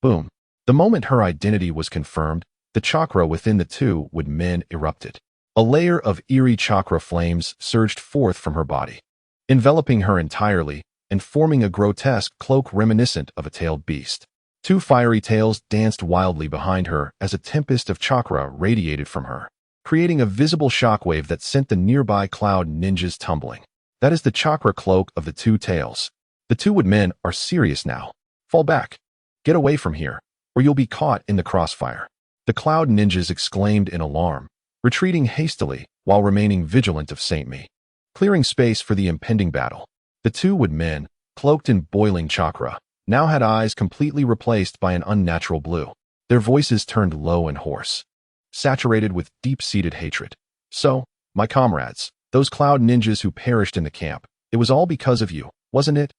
Boom. The moment her identity was confirmed, the chakra within the 2-wood men erupted. A layer of eerie chakra flames surged forth from her body, enveloping her entirely and forming a grotesque cloak reminiscent of a tailed beast. 2 fiery tails danced wildly behind her as a tempest of chakra radiated from her, creating a visible shockwave that sent the nearby cloud ninjas tumbling. That is the chakra cloak of the 2 tails. The 2-wood men are serious now. Fall back. Get away from here, or you'll be caught in the crossfire. The cloud ninjas exclaimed in alarm, retreating hastily while remaining vigilant of Seimi. Clearing space for the impending battle, the 2-wood men, cloaked in boiling chakra, now had eyes completely replaced by an unnatural blue. Their voices turned low and hoarse, saturated with deep-seated hatred. So, my comrades, those cloud ninjas who perished in the camp, it was all because of you, wasn't it?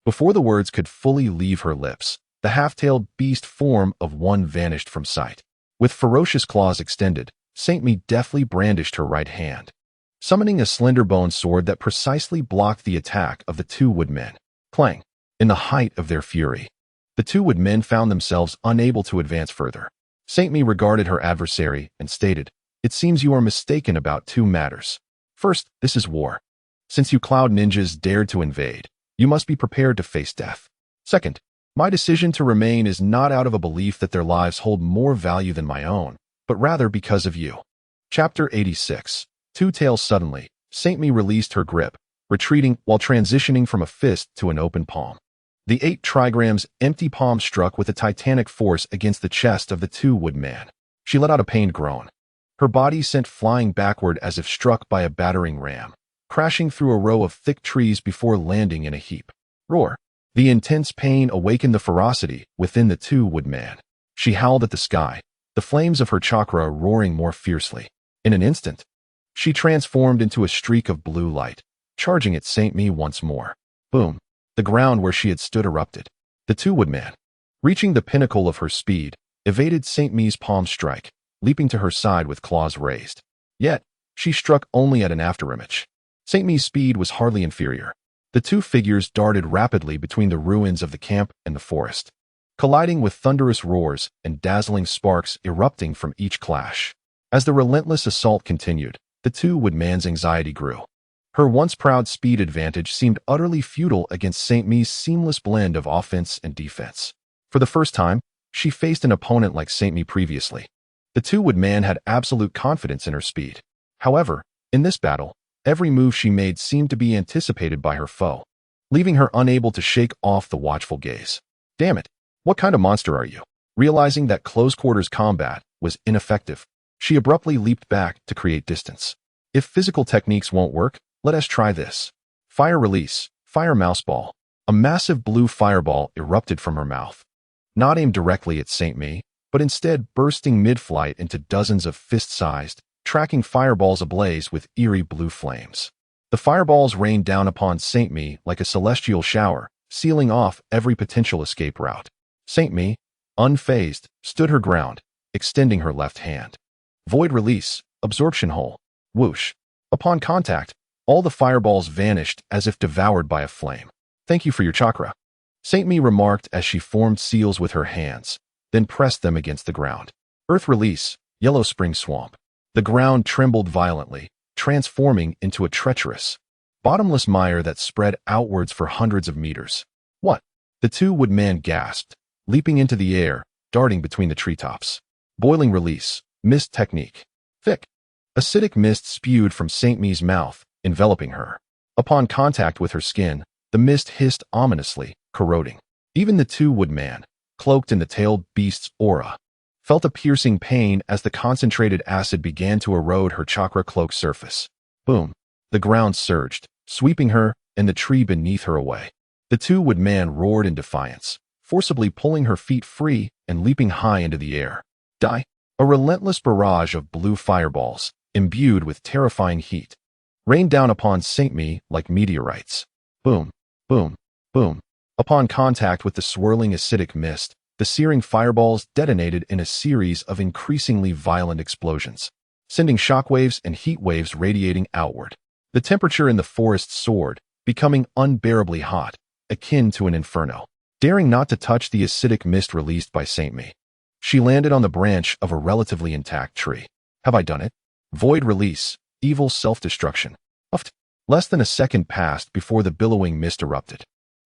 Before the words could fully leave her lips, the half-tailed beast form of one vanished from sight. With ferocious claws extended, Seimi deftly brandished her right hand, summoning a slender bone sword that precisely blocked the attack of the 2-wood men. Clang! In the height of their fury, the 2-wood men found themselves unable to advance further. Seimi regarded her adversary and stated, It seems you are mistaken about 2 matters. First, this is war. Since you cloud ninjas dared to invade, you must be prepared to face death. Second, my decision to remain is not out of a belief that their lives hold more value than my own, but rather because of you. Chapter 86. 2 tails suddenly, Seimi released her grip, retreating while transitioning from a fist to an open palm. The 8 trigram's empty palm struck with a titanic force against the chest of the two-wood man. She let out a pained groan. Her body sent flying backward as if struck by a battering ram, crashing through a row of thick trees before landing in a heap. Roar! The intense pain awakened the ferocity within the two-wood man. She howled at the sky, the flames of her chakra roaring more fiercely. In an instant, she transformed into a streak of blue light, charging at Saint Me once more. Boom! The ground where she had stood erupted. The two-wood man, reaching the pinnacle of her speed, evaded Saint Me's palm strike, leaping to her side with claws raised. Yet, she struck only at an afterimage. Saint Me's speed was hardly inferior. The two figures darted rapidly between the ruins of the camp and the forest, colliding with thunderous roars and dazzling sparks erupting from each clash. As the relentless assault continued, the two-wood man's anxiety grew. Her once proud speed advantage seemed utterly futile against Saint Me's seamless blend of offense and defense. For the first time, she faced an opponent like Saint Me previously. The two-wood man had absolute confidence in her speed. However, in this battle, every move she made seemed to be anticipated by her foe, leaving her unable to shake off the watchful gaze. Damn it! What kind of monster are you? Realizing that close-quarters combat was ineffective, she abruptly leaped back to create distance. If physical techniques won't work, let us try this. Fire release, fire mouse ball. A massive blue fireball erupted from her mouth, not aimed directly at Saint Me, but instead bursting mid-flight into dozens of fist-sized, tracking fireballs ablaze with eerie blue flames. The fireballs rained down upon Saint Me like a celestial shower, sealing off every potential escape route. Saint Me, unfazed, stood her ground, extending her left hand. Void release, absorption hole. Whoosh. Upon contact, all the fireballs vanished as if devoured by a flame. Thank you for your chakra, Saint Me remarked as she formed seals with her hands, then pressed them against the ground. Earth release, yellow spring swamp. The ground trembled violently, transforming into a treacherous, bottomless mire that spread outwards for hundreds of meters. What? The two-wood man gasped, leaping into the air, darting between the treetops. Boiling release, mist technique. Thick, acidic mist spewed from Saint Me's mouth, enveloping her. Upon contact with her skin, the mist hissed ominously, corroding. Even the two-wood man, cloaked in the tailed beast's aura, felt a piercing pain as the concentrated acid began to erode her chakra-cloaked surface. Boom! The ground surged, sweeping her and the tree beneath her away. The two-wood man roared in defiance, forcibly pulling her feet free and leaping high into the air. Die! A relentless barrage of blue fireballs, imbued with terrifying heat, rained down upon Saint Me like meteorites. Boom! Boom! Boom! Upon contact with the swirling acidic mist, the searing fireballs detonated in a series of increasingly violent explosions, sending shockwaves and heat waves radiating outward. The temperature in the forest soared, becoming unbearably hot, akin to an inferno. Daring not to touch the acidic mist released by Saint Me, she landed on the branch of a relatively intact tree. Have I done it? Void release, evil self-destruction. Uft. Less than a second passed before the billowing mist erupted.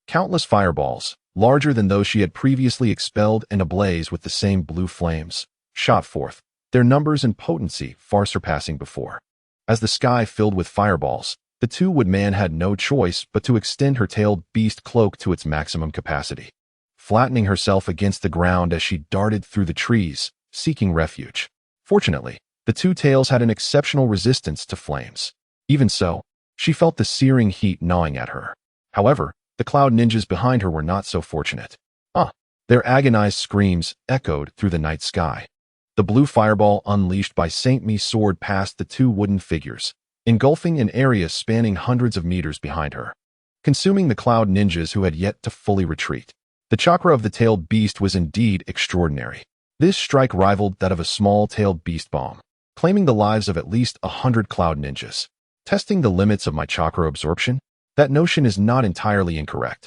Countless fireballs, larger than those she had previously expelled and ablaze with the same blue flames, shot forth, their numbers and potency far surpassing before. As the sky filled with fireballs, the two-wood man had no choice but to extend her tailed beast cloak to its maximum capacity, flattening herself against the ground as she darted through the trees, seeking refuge. Fortunately, the two tails had an exceptional resistance to flames. Even so, she felt the searing heat gnawing at her. However, the cloud ninjas behind her were not so fortunate. Their agonized screams echoed through the night sky. The blue fireball unleashed by Saint Me soared past the two wooden figures, engulfing an area spanning hundreds of meters behind her, consuming the cloud ninjas who had yet to fully retreat. The chakra of the tailed beast was indeed extraordinary. This strike rivaled that of a small tailed beast bomb, claiming the lives of at least 100 cloud ninjas. Testing the limits of my chakra absorption? That notion is not entirely incorrect.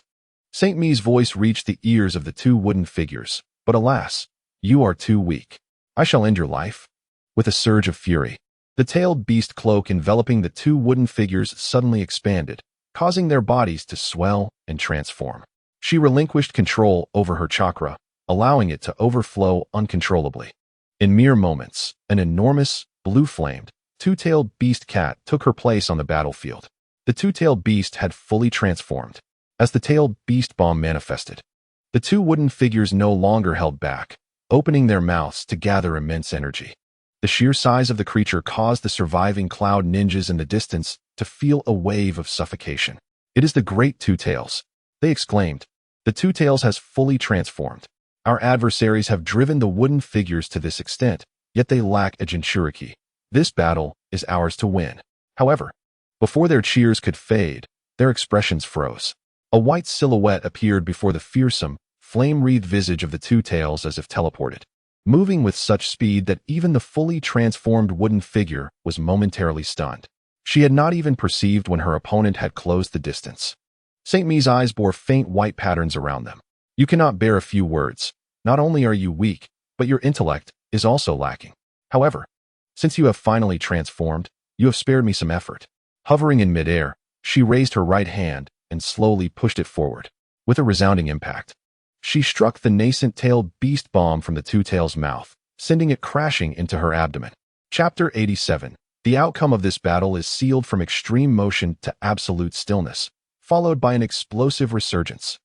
Saint Me's voice reached the ears of the two wooden figures, but alas, you are too weak. I shall end your life. With a surge of fury, the tailed beast cloak enveloping the two wooden figures suddenly expanded, causing their bodies to swell and transform. She relinquished control over her chakra, allowing it to overflow uncontrollably. In mere moments, an enormous, blue-flamed, two-tailed beast cat took her place on the battlefield. The two-tailed beast had fully transformed, As the tailed beast bomb manifested, the two wooden figures no longer held back, opening their mouths to gather immense energy. The sheer size of the creature caused the surviving cloud ninjas in the distance to feel a wave of suffocation. "It is the great Two Tails," they exclaimed. "The Two Tails has fully transformed. Our adversaries have driven the wooden figures to this extent, yet they lack a Jinchuriki. This battle is ours to win." However, before their cheers could fade, their expressions froze. A white silhouette appeared before the fearsome, flame-wreathed visage of the Two Tails as if teleported, moving with such speed that even the fully transformed wooden figure was momentarily stunned. She had not even perceived when her opponent had closed the distance. Saint Mi's eyes bore faint white patterns around them. "You cannot bear a few words. Not only are you weak, but your intellect is also lacking. However, since you have finally transformed, you have spared me some effort." Hovering in midair, she raised her right hand and slowly pushed it forward. With a resounding impact, she struck the nascent tailed beast bomb from the Two Tails' mouth, sending it crashing into her abdomen. Chapter 87. The outcome of this battle is sealed from extreme motion to absolute stillness, followed by an explosive resurgence.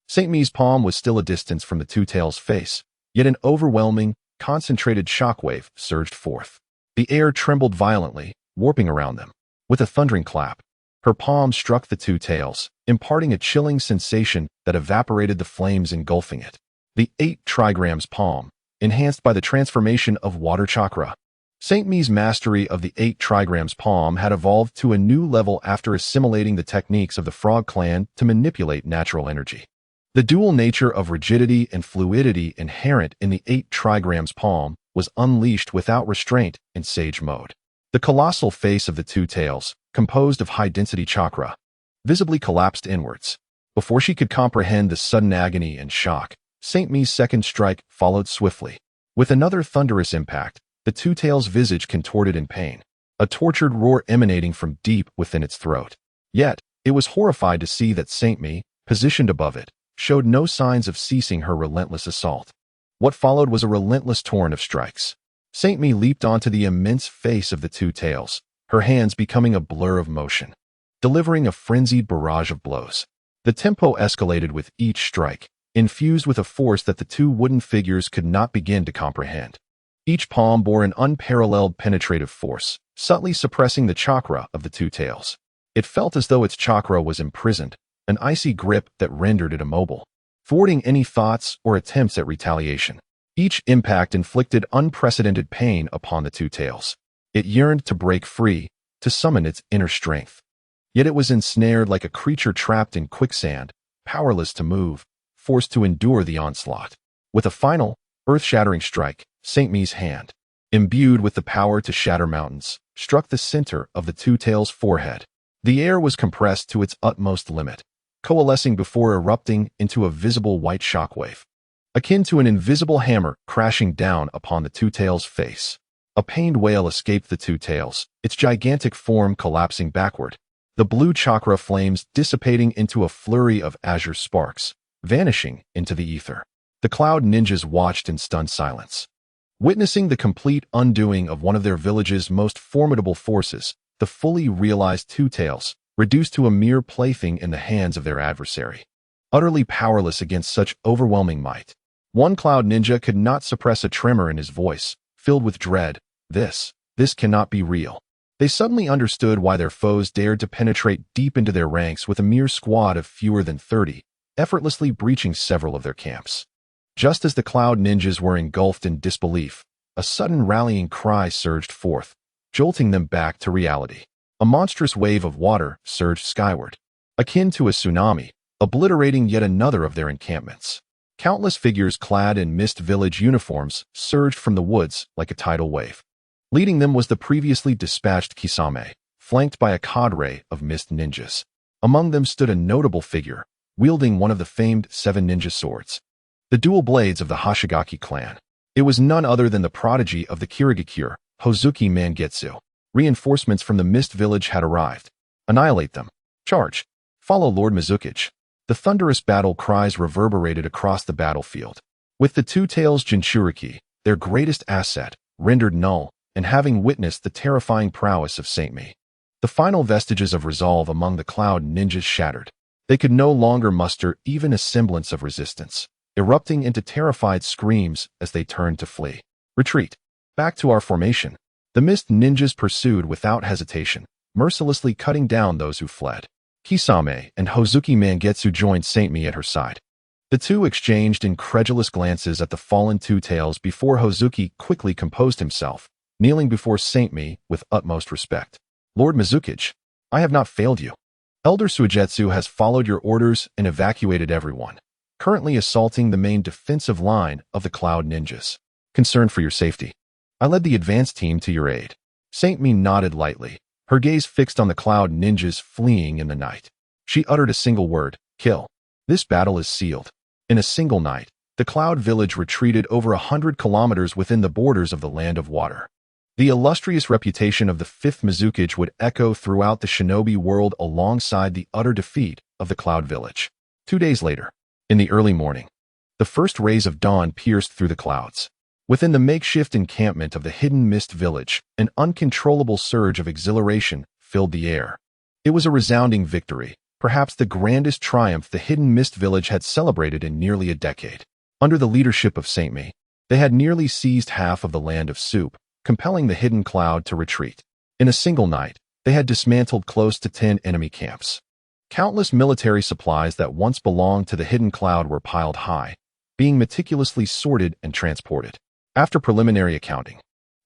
Saint Mi's palm was still a distance from the Two Tails' face, yet an overwhelming, concentrated shockwave surged forth. The air trembled violently, warping around them. With a thundering clap, her palm struck the Two Tails, imparting a chilling sensation that evaporated the flames engulfing it. The 8 trigrams palm, enhanced by the transformation of water chakra. Saint Mi's mastery of the 8 trigrams palm had evolved to a new level after assimilating the techniques of the Frog Clan to manipulate natural energy. The dual nature of rigidity and fluidity inherent in the 8 trigrams palm was unleashed without restraint in Sage mode. The colossal face of the Two Tails, composed of high-density chakra, visibly collapsed inwards. Before she could comprehend the sudden agony and shock, Saint Mi's second strike followed swiftly. With another thunderous impact, the Two Tails' visage contorted in pain, a tortured roar emanating from deep within its throat. Yet, it was horrified to see that Saint Mi, positioned above it, showed no signs of ceasing her relentless assault. What followed was a relentless torrent of strikes. Saint Mi leaped onto the immense face of the Two Tails, her hands becoming a blur of motion, delivering a frenzied barrage of blows. The tempo escalated with each strike, infused with a force that the two wooden figures could not begin to comprehend. Each palm bore an unparalleled penetrative force, subtly suppressing the chakra of the Two Tails. It felt as though its chakra was imprisoned, an icy grip that rendered it immobile, thwarting any thoughts or attempts at retaliation. Each impact inflicted unprecedented pain upon the Two Tails. It yearned to break free, to summon its inner strength. Yet it was ensnared like a creature trapped in quicksand, powerless to move, forced to endure the onslaught. With a final, earth-shattering strike, Saint Mi's hand, imbued with the power to shatter mountains, struck the center of the Two Tails' forehead. The air was compressed to its utmost limit, coalescing before erupting into a visible white shockwave, akin to an invisible hammer crashing down upon the Two Tails' face. A pained wail escaped the Two Tails, its gigantic form collapsing backward, the blue chakra flames dissipating into a flurry of azure sparks, vanishing into the ether. The Cloud Ninjas watched in stunned silence. Witnessing the complete undoing of one of their village's most formidable forces, the fully realized Two Tails, reduced to a mere plaything in the hands of their adversary. Utterly powerless against such overwhelming might, one Cloud Ninja could not suppress a tremor in his voice, filled with dread. This cannot be real. They suddenly understood why their foes dared to penetrate deep into their ranks with a mere squad of fewer than 30, effortlessly breaching several of their camps. Just as the Cloud Ninjas were engulfed in disbelief, a sudden rallying cry surged forth, jolting them back to reality. A monstrous wave of water surged skyward, akin to a tsunami, obliterating yet another of their encampments. Countless figures clad in mist village uniforms surged from the woods like a tidal wave. Leading them was the previously dispatched Kisame, flanked by a cadre of mist ninjas. Among them stood a notable figure, wielding one of the famed 7 ninja swords, the dual blades of the Hoshigaki clan. It was none other than the prodigy of the Kirigakure, Hozuki Mangetsu. Reinforcements from the mist village had arrived. Annihilate them. Charge. Follow Lord Mizukichi. The thunderous battle cries reverberated across the battlefield. With the Two Tails Jinchuriki, their greatest asset, rendered null, and having witnessed the terrifying prowess of Saint Mi, the final vestiges of resolve among the Cloud Ninjas shattered. They could no longer muster even a semblance of resistance, erupting into terrified screams as they turned to flee. Retreat. Back to our formation. The mist ninjas pursued without hesitation, mercilessly cutting down those who fled. Kisame and Hozuki Mangetsu joined Saint Mi at her side. The two exchanged incredulous glances at the fallen two-tails before Hozuki quickly composed himself, kneeling before Saint Mi with utmost respect. Lord Mizukage, I have not failed you. Elder Suigetsu has followed your orders and evacuated everyone, currently assaulting the main defensive line of the Cloud Ninjas. Concerned for your safety, I led the advance team to your aid. Saint Mi nodded lightly, her gaze fixed on the Cloud Ninjas fleeing in the night. She uttered a single word, kill. This battle is sealed. In a single night, the Cloud Village retreated over 100 kilometers within the borders of the Land of Water. The illustrious reputation of the 5th Mizukage would echo throughout the shinobi world alongside the utter defeat of the Cloud Village. 2 days later, in the early morning, the first rays of dawn pierced through the clouds. Within the makeshift encampment of the Hidden Mist Village, an uncontrollable surge of exhilaration filled the air. It was a resounding victory, perhaps the grandest triumph the Hidden Mist Village had celebrated in nearly a decade. Under the leadership of Saint Mi, they had nearly seized half of the Land of Soup, compelling the Hidden Cloud to retreat. In a single night, they had dismantled close to 10 enemy camps. Countless military supplies that once belonged to the Hidden Cloud were piled high, being meticulously sorted and transported. After preliminary accounting,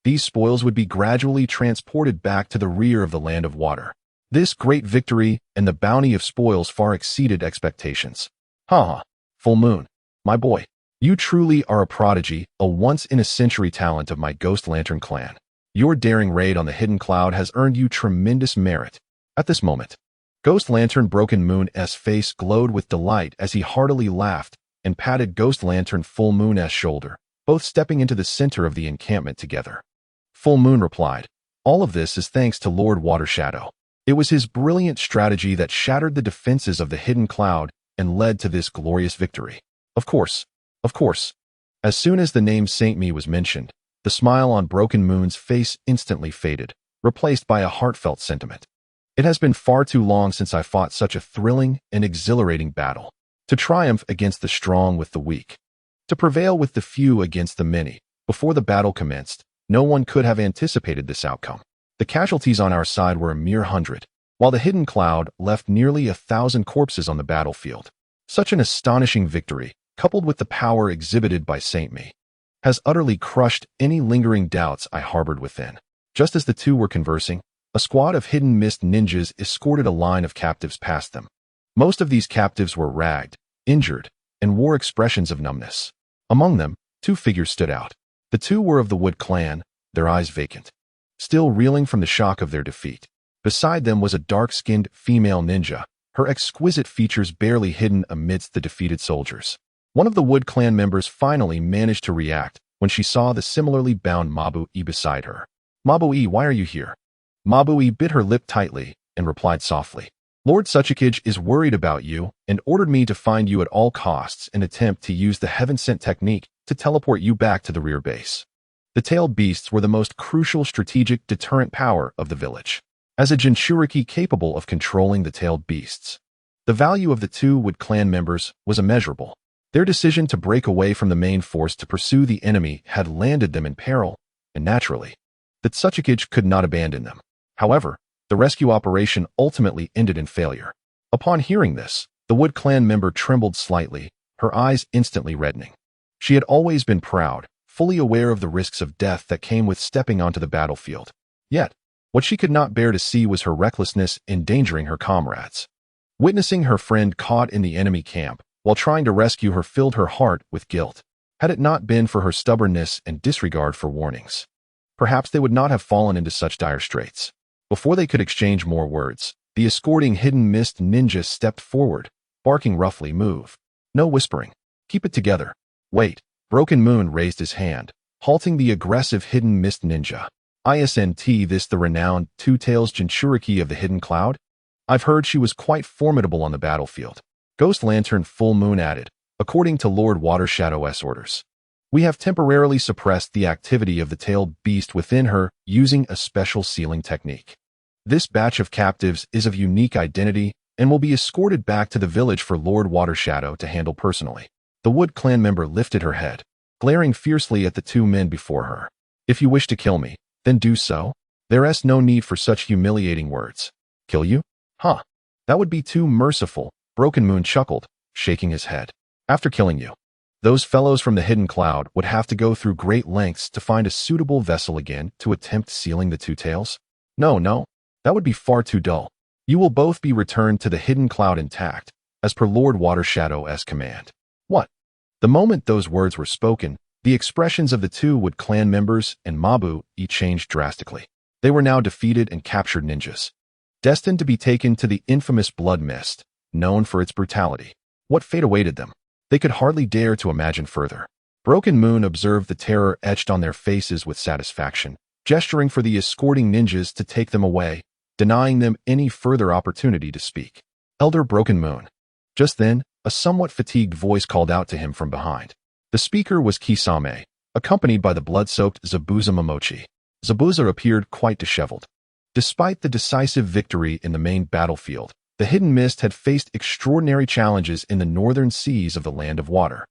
these spoils would be gradually transported back to the rear of the Land of Water. This great victory and the bounty of spoils far exceeded expectations. Haha, Full Moon, my boy. You truly are a prodigy, a once-in-a-century talent of my Ghost Lantern clan. Your daring raid on the Hidden Cloud has earned you tremendous merit. At this moment, Ghost Lantern Broken Moon's face glowed with delight as he heartily laughed and patted Ghost Lantern Full Moon's shoulder, both stepping into the center of the encampment together. Full Moon replied, all of this is thanks to Lord Water Shadow. It was his brilliant strategy that shattered the defenses of the Hidden Cloud and led to this glorious victory. Of course. As soon as the name Saint Mi was mentioned, the smile on Broken Moon's face instantly faded, replaced by a heartfelt sentiment. It has been far too long since I fought such a thrilling and exhilarating battle. To triumph against the strong with the weak. To prevail with the few against the many. Before the battle commenced, no one could have anticipated this outcome. The casualties on our side were a mere 100, while the Hidden Cloud left nearly 1,000 corpses on the battlefield. Such an astonishing victory, coupled with the power exhibited by Saint Mi, has utterly crushed any lingering doubts I harbored within. Just as the two were conversing, a squad of Hidden Mist ninjas escorted a line of captives past them. Most of these captives were ragged, injured, and wore expressions of numbness. Among them, 2 figures stood out. The 2 were of the Wood clan, their eyes vacant, still reeling from the shock of their defeat. Beside them was a dark-skinned female ninja, her exquisite features barely hidden amidst the defeated soldiers. One of the Wood clan members finally managed to react when she saw the similarly bound Mabui beside her. Mabui, why are you here? Mabui bit her lip tightly and replied softly. Lord Suchikage is worried about you and ordered me to find you at all costs and attempt to use the heaven-sent technique to teleport you back to the rear base. The tailed beasts were the most crucial strategic deterrent power of the village. As a Jinchuriki capable of controlling the tailed beasts, the value of the 2 Wood clan members was immeasurable. Their decision to break away from the main force to pursue the enemy had landed them in peril, and naturally, the Suchikage could not abandon them. However, the rescue operation ultimately ended in failure. Upon hearing this, the Wood clan member trembled slightly, her eyes instantly reddening. She had always been proud, fully aware of the risks of death that came with stepping onto the battlefield. Yet, what she could not bear to see was her recklessness endangering her comrades. Witnessing her friend caught in the enemy camp, while trying to rescue her filled her heart with guilt. Had it not been for her stubbornness and disregard for warnings, perhaps they would not have fallen into such dire straits. Before they could exchange more words, the escorting Hidden Mist ninja stepped forward, barking roughly, move. No whispering. Keep it together. Wait. Broken Moon raised his hand, halting the aggressive Hidden Mist ninja. Isn't this the renowned Two-Tails Jinchuriki of the Hidden Cloud? I've heard she was quite formidable on the battlefield. Ghost Lantern Full Moon added, according to Lord Water Shadow's orders. We have temporarily suppressed the activity of the tailed beast within her using a special sealing technique. This batch of captives is of unique identity and will be escorted back to the village for Lord Watershadow to handle personally. The Wood clan member lifted her head, glaring fiercely at the two men before her. If you wish to kill me, then do so. There's no need for such humiliating words. Kill you? Huh. That would be too merciful, Broken Moon chuckled, shaking his head. After killing you, those fellows from the Hidden Cloud would have to go through great lengths to find a suitable vessel again to attempt sealing the two tails? No, that would be far too dull. You will both be returned to the Hidden Cloud intact, as per Lord Watershadow's command. What? The moment those words were spoken, the expressions of the two Wood clan members and Mabu each changed drastically. They were now defeated and captured ninjas, destined to be taken to the infamous Blood Mist, known for its brutality. What fate awaited them? They could hardly dare to imagine further. Broken Moon observed the terror etched on their faces with satisfaction, gesturing for the escorting ninjas to take them away, denying them any further opportunity to speak. Elder Broken Moon. Just then, a somewhat fatigued voice called out to him from behind. The speaker was Kisame, accompanied by the blood-soaked Zabuza Momochi. Zabuza appeared quite disheveled. Despite the decisive victory in the main battlefield, the Hidden Mist had faced extraordinary challenges in the northern seas of the Land of Water.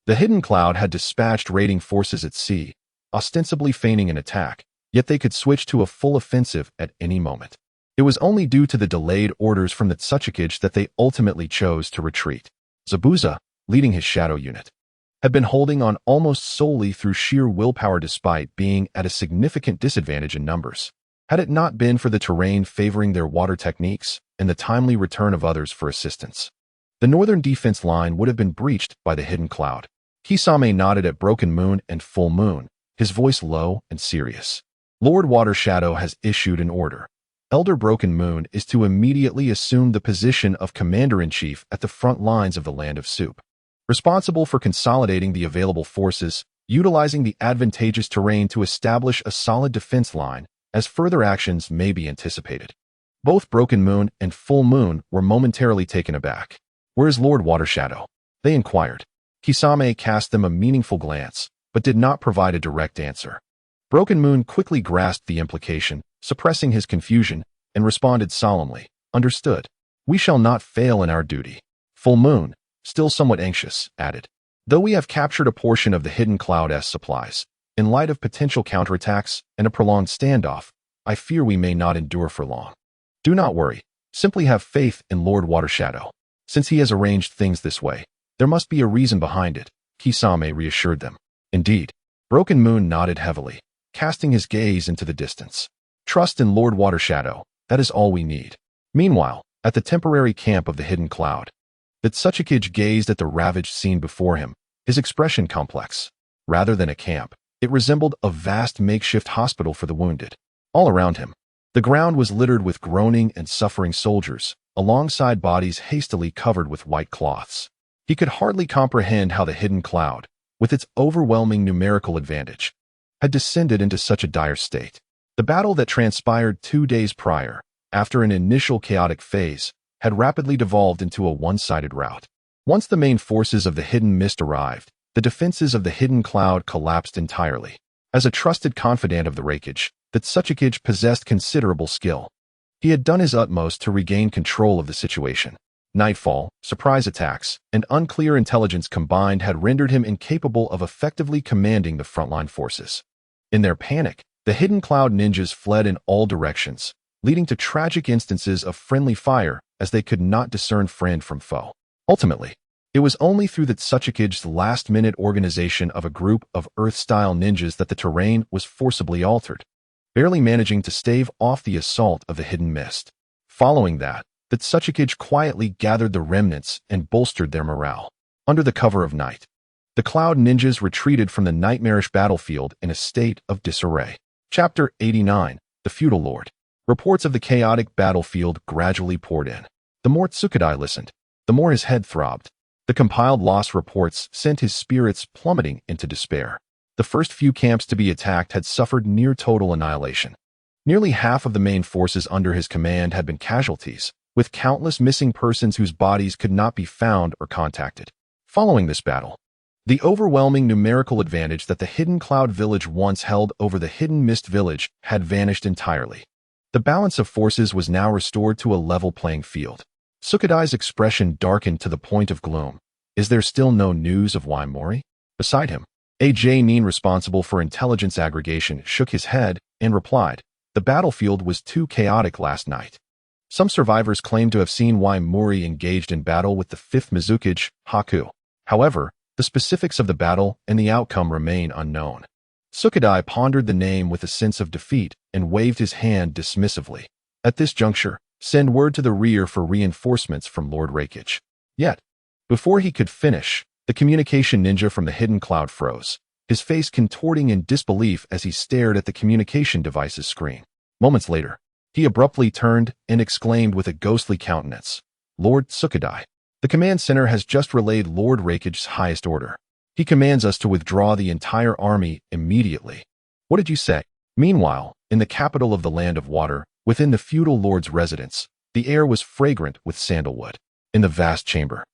The Hidden Cloud had dispatched raiding forces at sea, ostensibly feigning an attack, yet they could switch to a full offensive at any moment. It was only due to the delayed orders from the Tsuchikage that they ultimately chose to retreat. Zabuza, leading his shadow unit, had been holding on almost solely through sheer willpower despite being at a significant disadvantage in numbers. Had it not been for the terrain favoring their water techniques and the timely return of others for assistance, the northern defense line would have been breached by the Hidden Cloud. Kisame nodded at Broken Moon and Full Moon, his voice low and serious. Lord Watershadow has issued an order. Elder Broken Moon is to immediately assume the position of Commander-in-Chief at the front lines of the Land of Soup, responsible for consolidating the available forces, utilizing the advantageous terrain to establish a solid defense line, as further actions may be anticipated. Both Broken Moon and Full Moon were momentarily taken aback. Where is Lord Watershadow? They inquired. Kisame cast them a meaningful glance, but did not provide a direct answer. Broken Moon quickly grasped the implication, suppressing his confusion, and responded solemnly, Understood. We shall not fail in our duty. Full Moon, still somewhat anxious, added. Though we have captured a portion of the Hidden Cloud's supplies, in light of potential counterattacks and a prolonged standoff, I fear we may not endure for long. Do not worry. Simply have faith in Lord Watershadow. Since he has arranged things this way, there must be a reason behind it, Kisame reassured them. Indeed. Broken Moon nodded heavily, casting his gaze into the distance. Trust in Lord Watershadow, that is all we need. Meanwhile, at the temporary camp of the Hidden Cloud, the Tsuchikage gazed at the ravaged scene before him, his expression complex. Rather than a camp, it resembled a vast makeshift hospital for the wounded. All around him, the ground was littered with groaning and suffering soldiers, alongside bodies hastily covered with white cloths. He could hardly comprehend how the Hidden Cloud, with its overwhelming numerical advantage, had descended into such a dire state. The battle that transpired 2 days prior, after an initial chaotic phase, had rapidly devolved into a one-sided rout. Once the main forces of the Hidden Mist arrived, the defenses of the Hidden Cloud collapsed entirely. As a trusted confidant of the Raikage, the Tsuchikage possessed considerable skill. He had done his utmost to regain control of the situation. Nightfall, surprise attacks, and unclear intelligence combined had rendered him incapable of effectively commanding the frontline forces. In their panic, the Hidden Cloud ninjas fled in all directions, leading to tragic instances of friendly fire as they could not discern friend from foe. Ultimately, it was only through the Tsuchikage's last-minute organization of a group of Earth-style ninjas that the terrain was forcibly altered, barely managing to stave off the assault of the Hidden Mist. Following that, the Tsuchikage quietly gathered the remnants and bolstered their morale. Under the cover of night, the Cloud ninjas retreated from the nightmarish battlefield in a state of disarray. Chapter 89, The Feudal Lord. Reports of the chaotic battlefield gradually poured in. The more Tsukadai listened, the more his head throbbed. The compiled loss reports sent his spirits plummeting into despair. The first few camps to be attacked had suffered near total annihilation. Nearly half of the main forces under his command had been casualties, with countless missing persons whose bodies could not be found or contacted. Following this battle, the overwhelming numerical advantage that the Hidden Cloud village once held over the Hidden Mist village had vanished entirely. The balance of forces was now restored to a level playing field. Sukadai's expression darkened to the point of gloom. Is there still no news of why Mori? Beside him, A.J. Neen, responsible for intelligence aggregation, shook his head and replied, the battlefield was too chaotic last night. Some survivors claim to have seen why Mori engaged in battle with the 5th Mizukage, Haku. However, the specifics of the battle and the outcome remain unknown. Sukadai pondered the name with a sense of defeat and waved his hand dismissively. At this juncture, send word to the rear for reinforcements from Lord Rakage. Yet, before he could finish, the communication ninja from the hidden cloud froze, his face contorting in disbelief as he stared at the communication device's screen. Moments later, he abruptly turned and exclaimed with a ghostly countenance, Lord Sukadai, the command center has just relayed Lord Rakage's highest order. He commands us to withdraw the entire army immediately. What did you say? Meanwhile, in the capital of the Land of Water, within the feudal lord's residence, the air was fragrant with sandalwood. In the vast chamber,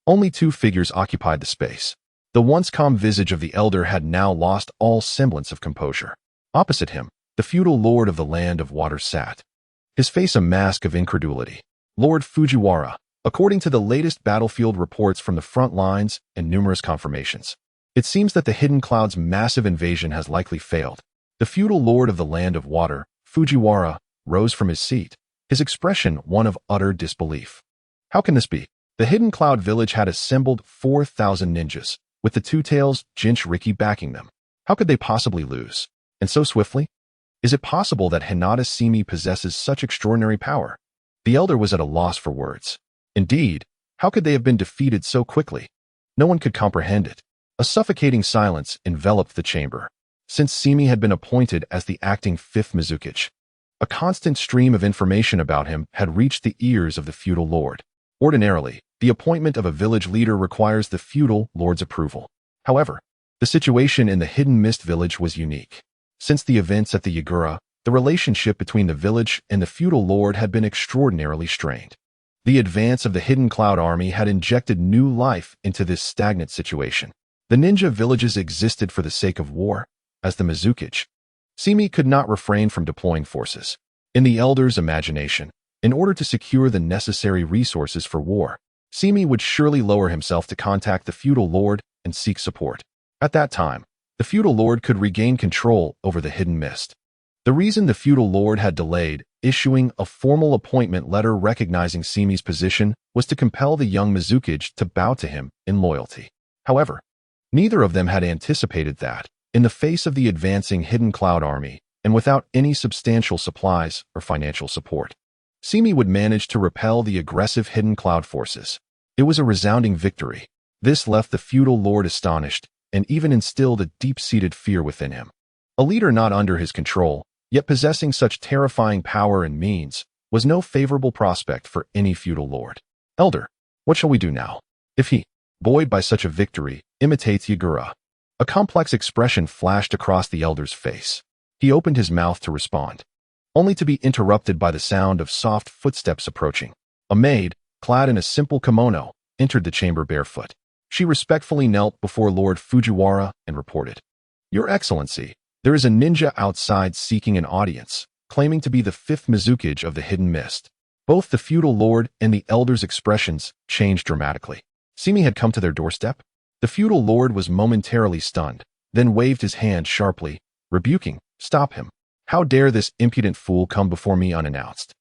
only 2 figures occupied the space. The once calm visage of the elder had now lost all semblance of composure. Opposite him, the feudal lord of the Land of Water sat, his face a mask of incredulity. Lord Fujiwara, according to the latest battlefield reports from the front lines and numerous confirmations, it seems that the Hidden Cloud's massive invasion has likely failed. The feudal lord of the Land of Water, Fujiwara, rose from his seat, his expression one of utter disbelief. How can this be? The Hidden Cloud village had assembled 4,000 ninjas, with the Two-Tails Jinchuriki backing them. How could they possibly lose? And so swiftly? Is it possible that Hinata Seiya possesses such extraordinary power? The elder was at a loss for words. Indeed, how could they have been defeated so quickly? No one could comprehend it. A suffocating silence enveloped the chamber. Since Seiya had been appointed as the acting 5th Mizukage, a constant stream of information about him had reached the ears of the feudal lord. Ordinarily, the appointment of a village leader requires the feudal lord's approval. However, the situation in the Hidden Mist village was unique. Since the events at the Yagura, the relationship between the village and the feudal lord had been extraordinarily strained. The advance of the Hidden Cloud army had injected new life into this stagnant situation. The ninja villages existed for the sake of war, as the Mizukage. Seiya could not refrain from deploying forces. In the elder's imagination, in order to secure the necessary resources for war, Seiya would surely lower himself to contact the feudal lord and seek support. At that time, the feudal lord could regain control over the Hidden Mist. The reason the feudal lord had delayed issuing a formal appointment letter recognizing Seiya's position was to compel the young Mizukage to bow to him in loyalty. However, neither of them had anticipated that, in the face of the advancing Hidden Cloud army, and without any substantial supplies or financial support, Seiya would manage to repel the aggressive Hidden Cloud forces. It was a resounding victory. This left the feudal lord astonished and even instilled a deep-seated fear within him. A leader not under his control, yet possessing such terrifying power and means, was no favorable prospect for any feudal lord. Elder, what shall we do now? If he, buoyed by such a victory, imitates Yagura. A complex expression flashed across the elder's face. He opened his mouth to respond, only to be interrupted by the sound of soft footsteps approaching. A maid, clad in a simple kimono, entered the chamber barefoot. She respectfully knelt before Lord Fujiwara and reported, Your Excellency, there is a ninja outside seeking an audience, claiming to be the 5th Mizukage of the Hidden Mist. Both the feudal lord and the elder's expressions changed dramatically. Seiya had come to their doorstep? The feudal lord was momentarily stunned, then waved his hand sharply, rebuking, Stop him. How dare this impudent fool come before me unannounced?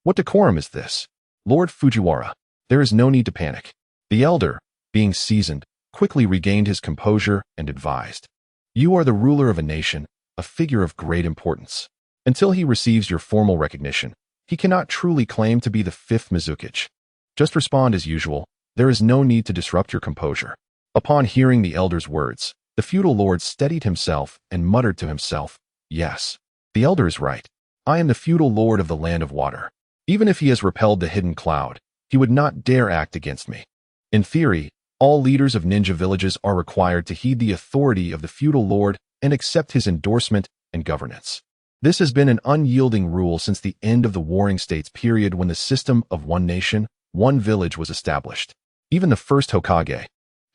What decorum is this? Lord Fujiwara, there is no need to panic. The elder, being seasoned, quickly regained his composure and advised, You are the ruler of a nation, a figure of great importance. Until he receives your formal recognition, he cannot truly claim to be the 5th Mizukage. Just respond as usual. There is no need to disrupt your composure. Upon hearing the elder's words, the feudal lord steadied himself and muttered to himself, Yes, the elder is right. I am the feudal lord of the Land of Water. Even if he has repelled the Hidden Cloud, he would not dare act against me. In theory, all leaders of ninja villages are required to heed the authority of the feudal lord and accept his endorsement and governance. This has been an unyielding rule since the end of the Warring States period when the system of one nation, one village was established. Even the first Hokage,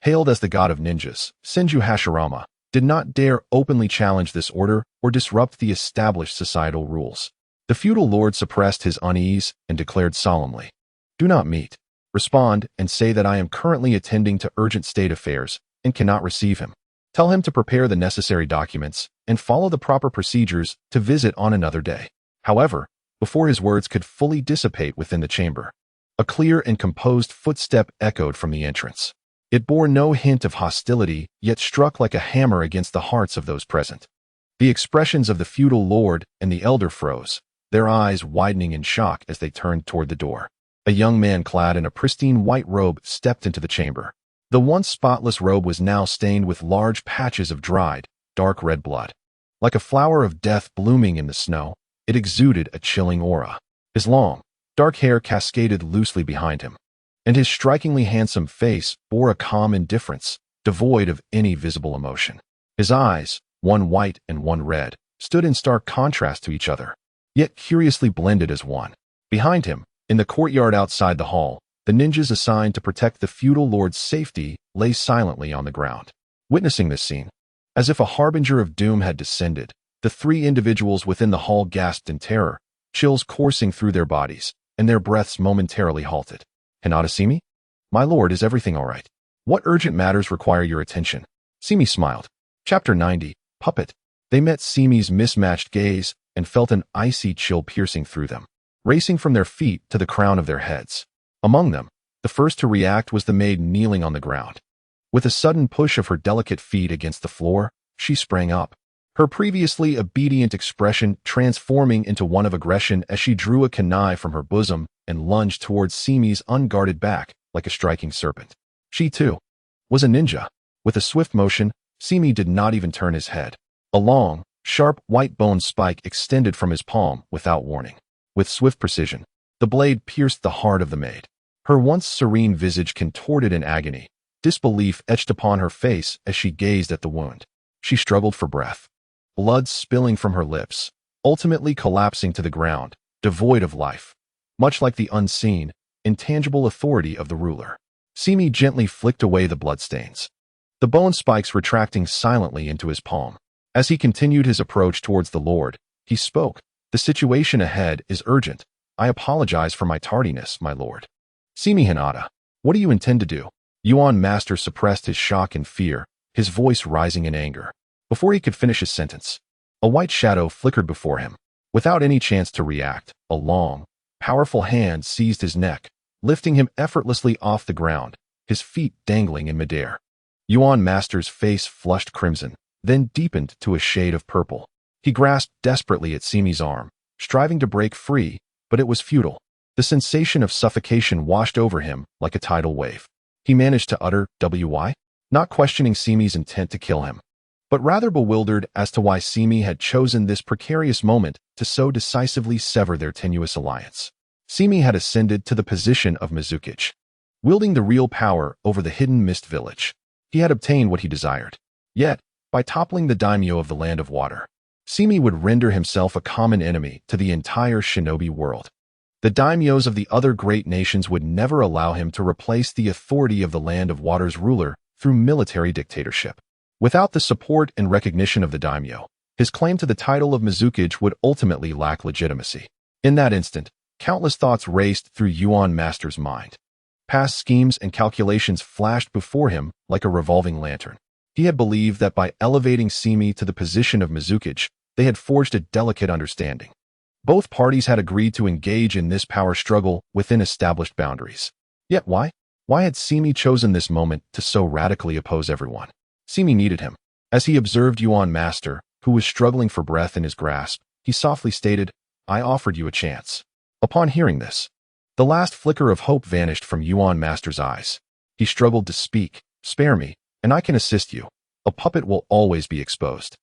hailed as the god of ninjas, Senju Hashirama, did not dare openly challenge this order or disrupt the established societal rules. The feudal lord suppressed his unease and declared solemnly, Do not meet. Respond and say that I am currently attending to urgent state affairs and cannot receive him. Tell him to prepare the necessary documents and follow the proper procedures to visit on another day. However, before his words could fully dissipate within the chamber, a clear and composed footstep echoed from the entrance. It bore no hint of hostility, yet struck like a hammer against the hearts of those present. The expressions of the feudal lord and the elder froze, their eyes widening in shock as they turned toward the door. A young man clad in a pristine white robe stepped into the chamber. The once spotless robe was now stained with large patches of dried, dark red blood. Like a flower of death blooming in the snow, it exuded a chilling aura. His long, dark hair cascaded loosely behind him, and his strikingly handsome face bore a calm indifference, devoid of any visible emotion. His eyes, one white and one red, stood in stark contrast to each other, yet curiously blended as one. Behind him, in the courtyard outside the hall, the ninjas assigned to protect the feudal lord's safety lay silently on the ground. Witnessing this scene, as if a harbinger of doom had descended, the three individuals within the hall gasped in terror, chills coursing through their bodies, and their breaths momentarily halted. Hinata Seiya? My lord, is everything all right? What urgent matters require your attention? Seiya smiled. Chapter 90, Puppet. They met Seiya's mismatched gaze and felt an icy chill piercing through them, racing from their feet to the crown of their heads. Among them, the first to react was the maid kneeling on the ground. With a sudden push of her delicate feet against the floor, she sprang up, her previously obedient expression transforming into one of aggression as she drew a kunai from her bosom and lunged towards Seiya's unguarded back like a striking serpent. She, too, was a ninja. With a swift motion, Seiya did not even turn his head. A long, sharp white bone spike extended from his palm without warning. With swift precision, the blade pierced the heart of the maid. Her once serene visage contorted in agony, disbelief etched upon her face as she gazed at the wound. She struggled for breath, blood spilling from her lips, ultimately collapsing to the ground, devoid of life, much like the unseen, intangible authority of the ruler. Seiya gently flicked away the bloodstains, the bone spikes retracting silently into his palm. As he continued his approach towards the lord, he spoke. The situation ahead is urgent. I apologize for my tardiness, my lord. Seiya Hinata, what do you intend to do? Yuan Master suppressed his shock and fear, his voice rising in anger. Before he could finish his sentence, a white shadow flickered before him. Without any chance to react, a long, powerful hand seized his neck, lifting him effortlessly off the ground, his feet dangling in midair. Yuan Master's face flushed crimson, then deepened to a shade of purple. He grasped desperately at Seiya's arm, striving to break free, but it was futile. The sensation of suffocation washed over him like a tidal wave. He managed to utter "Why?" not questioning Seiya's intent to kill him, but rather bewildered as to why Seiya had chosen this precarious moment to so decisively sever their tenuous alliance. Seiya had ascended to the position of Mizukage, wielding the real power over the hidden mist village. He had obtained what he desired. Yet, by toppling the daimyo of the Land of Water, Seiya would render himself a common enemy to the entire shinobi world. The daimyos of the other great nations would never allow him to replace the authority of the Land of Water's ruler through military dictatorship. Without the support and recognition of the daimyo, his claim to the title of Mizukage would ultimately lack legitimacy. In that instant, countless thoughts raced through Yuan Master's mind. Past schemes and calculations flashed before him like a revolving lantern. He had believed that by elevating Seiya to the position of Mizukage, they had forged a delicate understanding. Both parties had agreed to engage in this power struggle within established boundaries. Yet why? Why had Seiya chosen this moment to so radically oppose everyone? Seiya needed him. As he observed Yuan Master, who was struggling for breath in his grasp, he softly stated, I offered you a chance. Upon hearing this, the last flicker of hope vanished from Yuan Master's eyes. He struggled to speak. Spare me, and I can assist you. A puppet will always be exposed.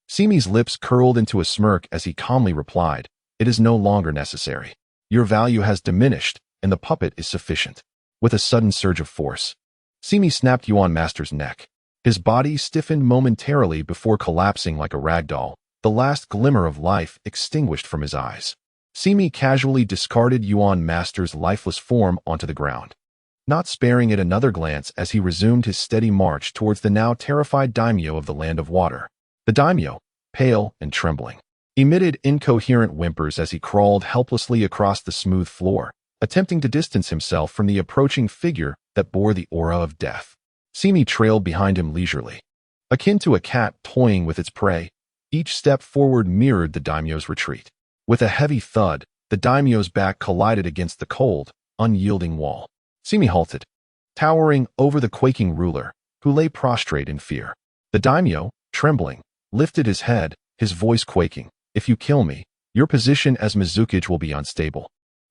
Seiya's lips curled into a smirk as he calmly replied, It is no longer necessary. Your value has diminished, and the puppet is sufficient. With a sudden surge of force, Seiya snapped Yuan Master's neck. His body stiffened momentarily before collapsing like a rag doll, the last glimmer of life extinguished from his eyes. Seiya casually discarded Yuan Master's lifeless form onto the ground, not sparing it another glance as he resumed his steady march towards the now terrified daimyo of the Land of Water. The daimyo, pale and trembling, emitted incoherent whimpers as he crawled helplessly across the smooth floor, attempting to distance himself from the approaching figure that bore the aura of death. Simi trailed behind him leisurely. Akin to a cat toying with its prey, each step forward mirrored the daimyo's retreat. With a heavy thud, the daimyo's back collided against the cold, unyielding wall. Simi halted, towering over the quaking ruler, who lay prostrate in fear. The daimyo, trembling, lifted his head, his voice quaking. "If you kill me, your position as Mizukage will be unstable.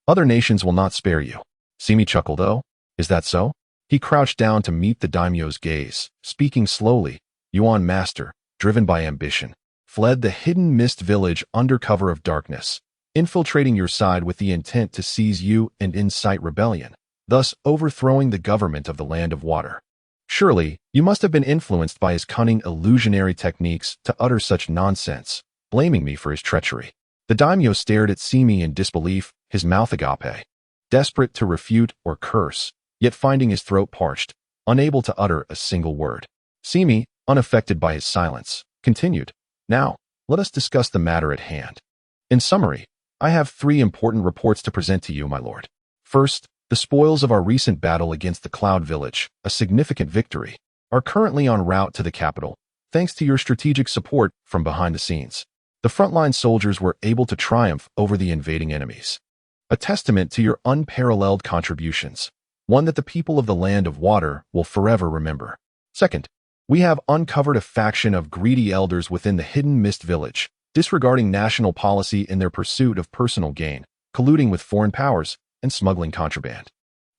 Other nations will not spare you." Simi chuckled. "Oh, is that so?" He crouched down to meet the daimyo's gaze, speaking slowly. "Yuan master, driven by ambition, fled the hidden mist village under cover of darkness, infiltrating your side with the intent to seize you and incite rebellion, thus overthrowing the government of the land of water. Surely, you must have been influenced by his cunning illusionary techniques to utter such nonsense, blaming me for his treachery." The daimyo stared at Simi in disbelief, his mouth agape, desperate to refute or curse, yet finding his throat parched, unable to utter a single word. Simi, unaffected by his silence, continued, "Now, let us discuss the matter at hand. In summary, I have 3 important reports to present to you, my lord. First, the spoils of our recent battle against the Cloud Village, a significant victory, are currently en route to the capital, thanks to your strategic support from behind the scenes. The frontline soldiers were able to triumph over the invading enemies. A testament to your unparalleled contributions, one that the people of the Land of Water will forever remember. Second, we have uncovered a faction of greedy elders within the hidden Mist Village, disregarding national policy in their pursuit of personal gain, colluding with foreign powers, and smuggling contraband.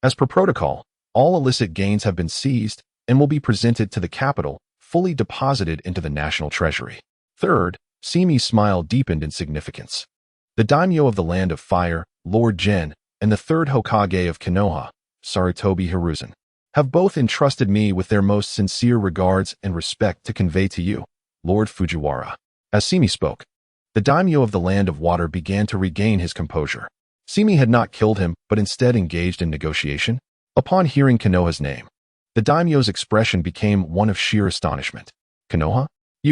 As per protocol, all illicit gains have been seized and will be presented to the capital, fully deposited into the national treasury. Third, Simi's smile deepened in significance. The daimyo of the Land of Fire, Lord Jin, and the third Hokage of Konoha, Sarutobi Hiruzen, have both entrusted me with their most sincere regards and respect to convey to you, Lord Fujiwara." As Simi spoke, the daimyo of the Land of Water began to regain his composure. Simi had not killed him, but instead engaged in negotiation. Upon hearing Konoha's name, the daimyo's expression became one of sheer astonishment. "Konoha?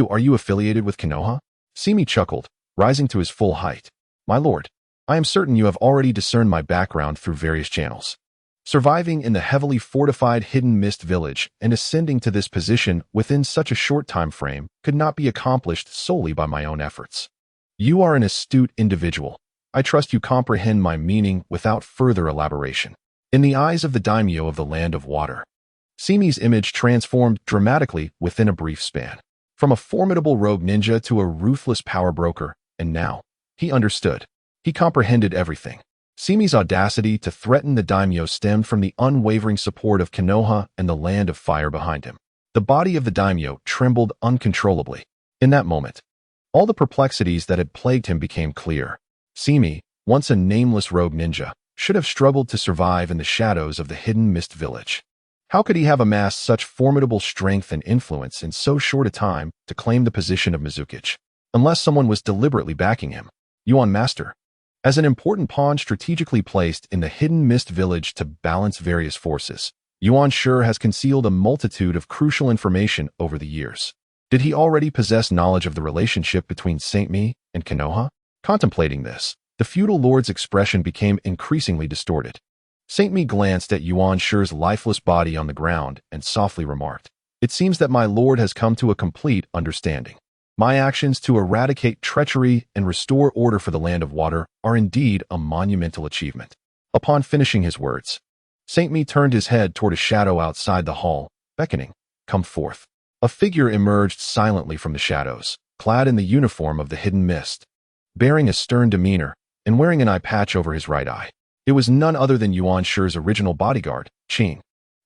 Are you affiliated with Konoha?" Simi chuckled, rising to his full height. "My lord, I am certain you have already discerned my background through various channels. Surviving in the heavily fortified Hidden Mist Village and ascending to this position within such a short time frame could not be accomplished solely by my own efforts. You are an astute individual. I trust you comprehend my meaning without further elaboration." In the eyes of the daimyo of the Land of Water, Simi's image transformed dramatically within a brief span. From a formidable rogue ninja to a ruthless power broker, and now, he understood. He comprehended everything. Simi's audacity to threaten the daimyo stemmed from the unwavering support of Konoha and the Land of Fire behind him. The body of the daimyo trembled uncontrollably. In that moment, all the perplexities that had plagued him became clear. Simi, once a nameless rogue ninja, should have struggled to survive in the shadows of the Hidden Mist Village. How could he have amassed such formidable strength and influence in so short a time to claim the position of Mizukage? Unless someone was deliberately backing him. Yuan Master. As an important pawn strategically placed in the Hidden Mist Village to balance various forces, Yuan sure has concealed a multitude of crucial information over the years. Did he already possess knowledge of the relationship between Saint Mi and Konoha? Contemplating this, the feudal lord's expression became increasingly distorted. Saint Mi glanced at Yuan Shi's lifeless body on the ground and softly remarked, "It seems that my lord has come to a complete understanding. My actions to eradicate treachery and restore order for the Land of Water are indeed a monumental achievement." Upon finishing his words, Saint Mi turned his head toward a shadow outside the hall, beckoning, "Come forth." A figure emerged silently from the shadows, clad in the uniform of the Hidden Mist, bearing a stern demeanor and wearing an eye patch over his right eye. It was none other than Yuan Shi's original bodyguard, Qing.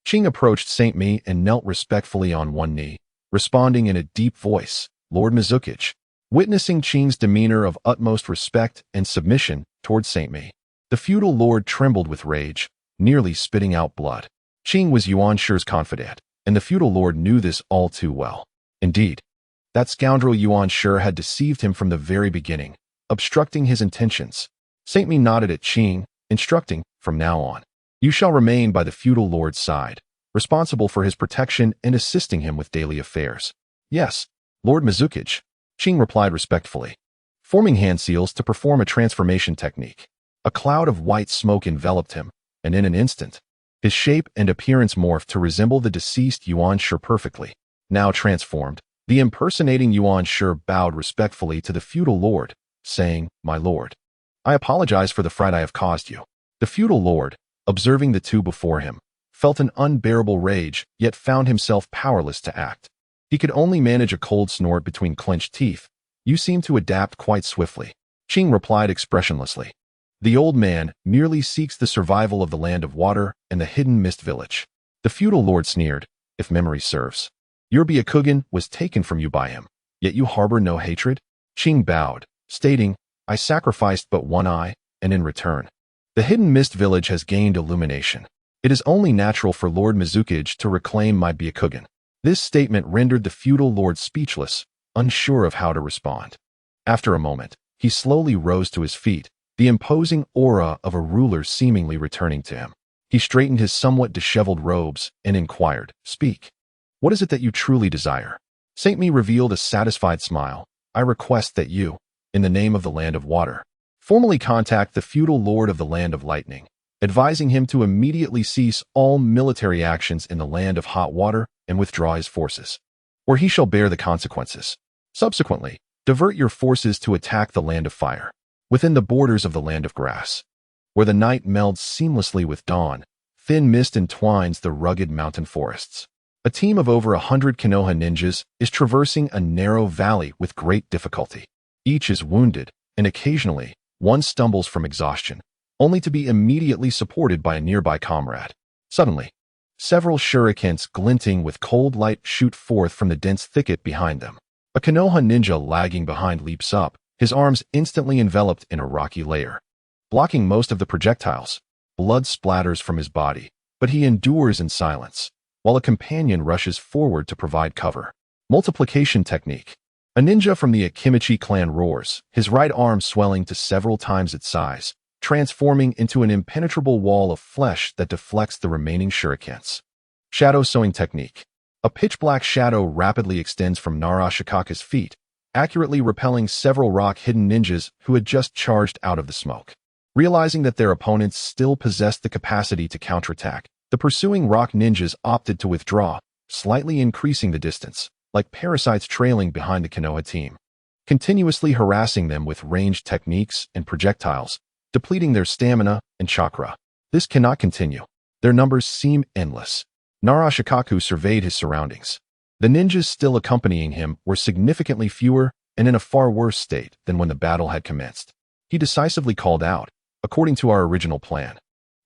Qing approached Saint Mi and knelt respectfully on one knee, responding in a deep voice, "Lord Mizukage." Witnessing Qing's demeanor of utmost respect and submission towards Saint Mi, the feudal lord trembled with rage, nearly spitting out blood. Qing was Yuan Shi's confidant, and the feudal lord knew this all too well. Indeed, that scoundrel Yuan Shi had deceived him from the very beginning, obstructing his intentions. Saint Mi nodded at Qing, instructing, "From now on, you shall remain by the feudal lord's side, responsible for his protection and assisting him with daily affairs." "Yes, Lord Mizukage," Qing replied respectfully, forming hand seals to perform a transformation technique. A A cloud of white smoke enveloped him, and in an instant, his shape and appearance morphed to resemble the deceased Yuan Shi perfectly. Now transformed, the impersonating Yuan Shi bowed respectfully to the feudal lord, saying, "My lord, I apologize for the fright I have caused you." The feudal lord, observing the two before him, felt an unbearable rage, yet found himself powerless to act. He could only manage a cold snort between clenched teeth. "You seem to adapt quite swiftly," Qing replied expressionlessly. "The old man merely seeks the survival of the land of water and the hidden mist village." The feudal lord sneered, "If memory serves, your Byakugan was taken from you by him, yet you harbor no hatred?" Qing bowed, stating, "I sacrificed but one eye, and in return, the hidden mist village has gained illumination. It is only natural for Lord Mizukage to reclaim my Byakugan." This statement rendered the feudal lord speechless, unsure of how to respond. After a moment, he slowly rose to his feet, the imposing aura of a ruler seemingly returning to him. He straightened his somewhat disheveled robes and inquired, "Speak. What is it that you truly desire?" Saint Mi revealed a satisfied smile. "I request that you, in the name of the land of water, formally contact the feudal lord of the land of lightning, advising him to immediately cease all military actions in the land of hot water and withdraw his forces, or he shall bear the consequences. Subsequently, divert your forces to attack the land of fire, within the borders of the land of grass, where the night melds seamlessly with dawn, thin mist entwines the rugged mountain forests. A team of over 100 Konoha ninjas is traversing a narrow valley with great difficulty. Each is wounded, and occasionally, one stumbles from exhaustion, only to be immediately supported by a nearby comrade. Suddenly, several shurikens glinting with cold light shoot forth from the dense thicket behind them. A Konoha ninja lagging behind leaps up, his arms instantly enveloped in a rocky layer, blocking most of the projectiles. Blood splatters from his body, but he endures in silence, while a companion rushes forward to provide cover. Multiplication technique. A ninja from the Akimichi clan roars, his right arm swelling to several times its size, transforming into an impenetrable wall of flesh that deflects the remaining shurikens. Shadow sewing technique. A pitch-black shadow rapidly extends from Nara Shikaku's feet, accurately repelling several rock-hidden ninjas who had just charged out of the smoke. Realizing that their opponents still possessed the capacity to counterattack, the pursuing rock ninjas opted to withdraw, slightly increasing the distance, like parasites trailing behind the Konoha team, continuously harassing them with ranged techniques and projectiles, depleting their stamina and chakra. This cannot continue. Their numbers seem endless. Nara Shikaku surveyed his surroundings. The ninjas still accompanying him were significantly fewer and in a far worse state than when the battle had commenced. He decisively called out, "According to our original plan,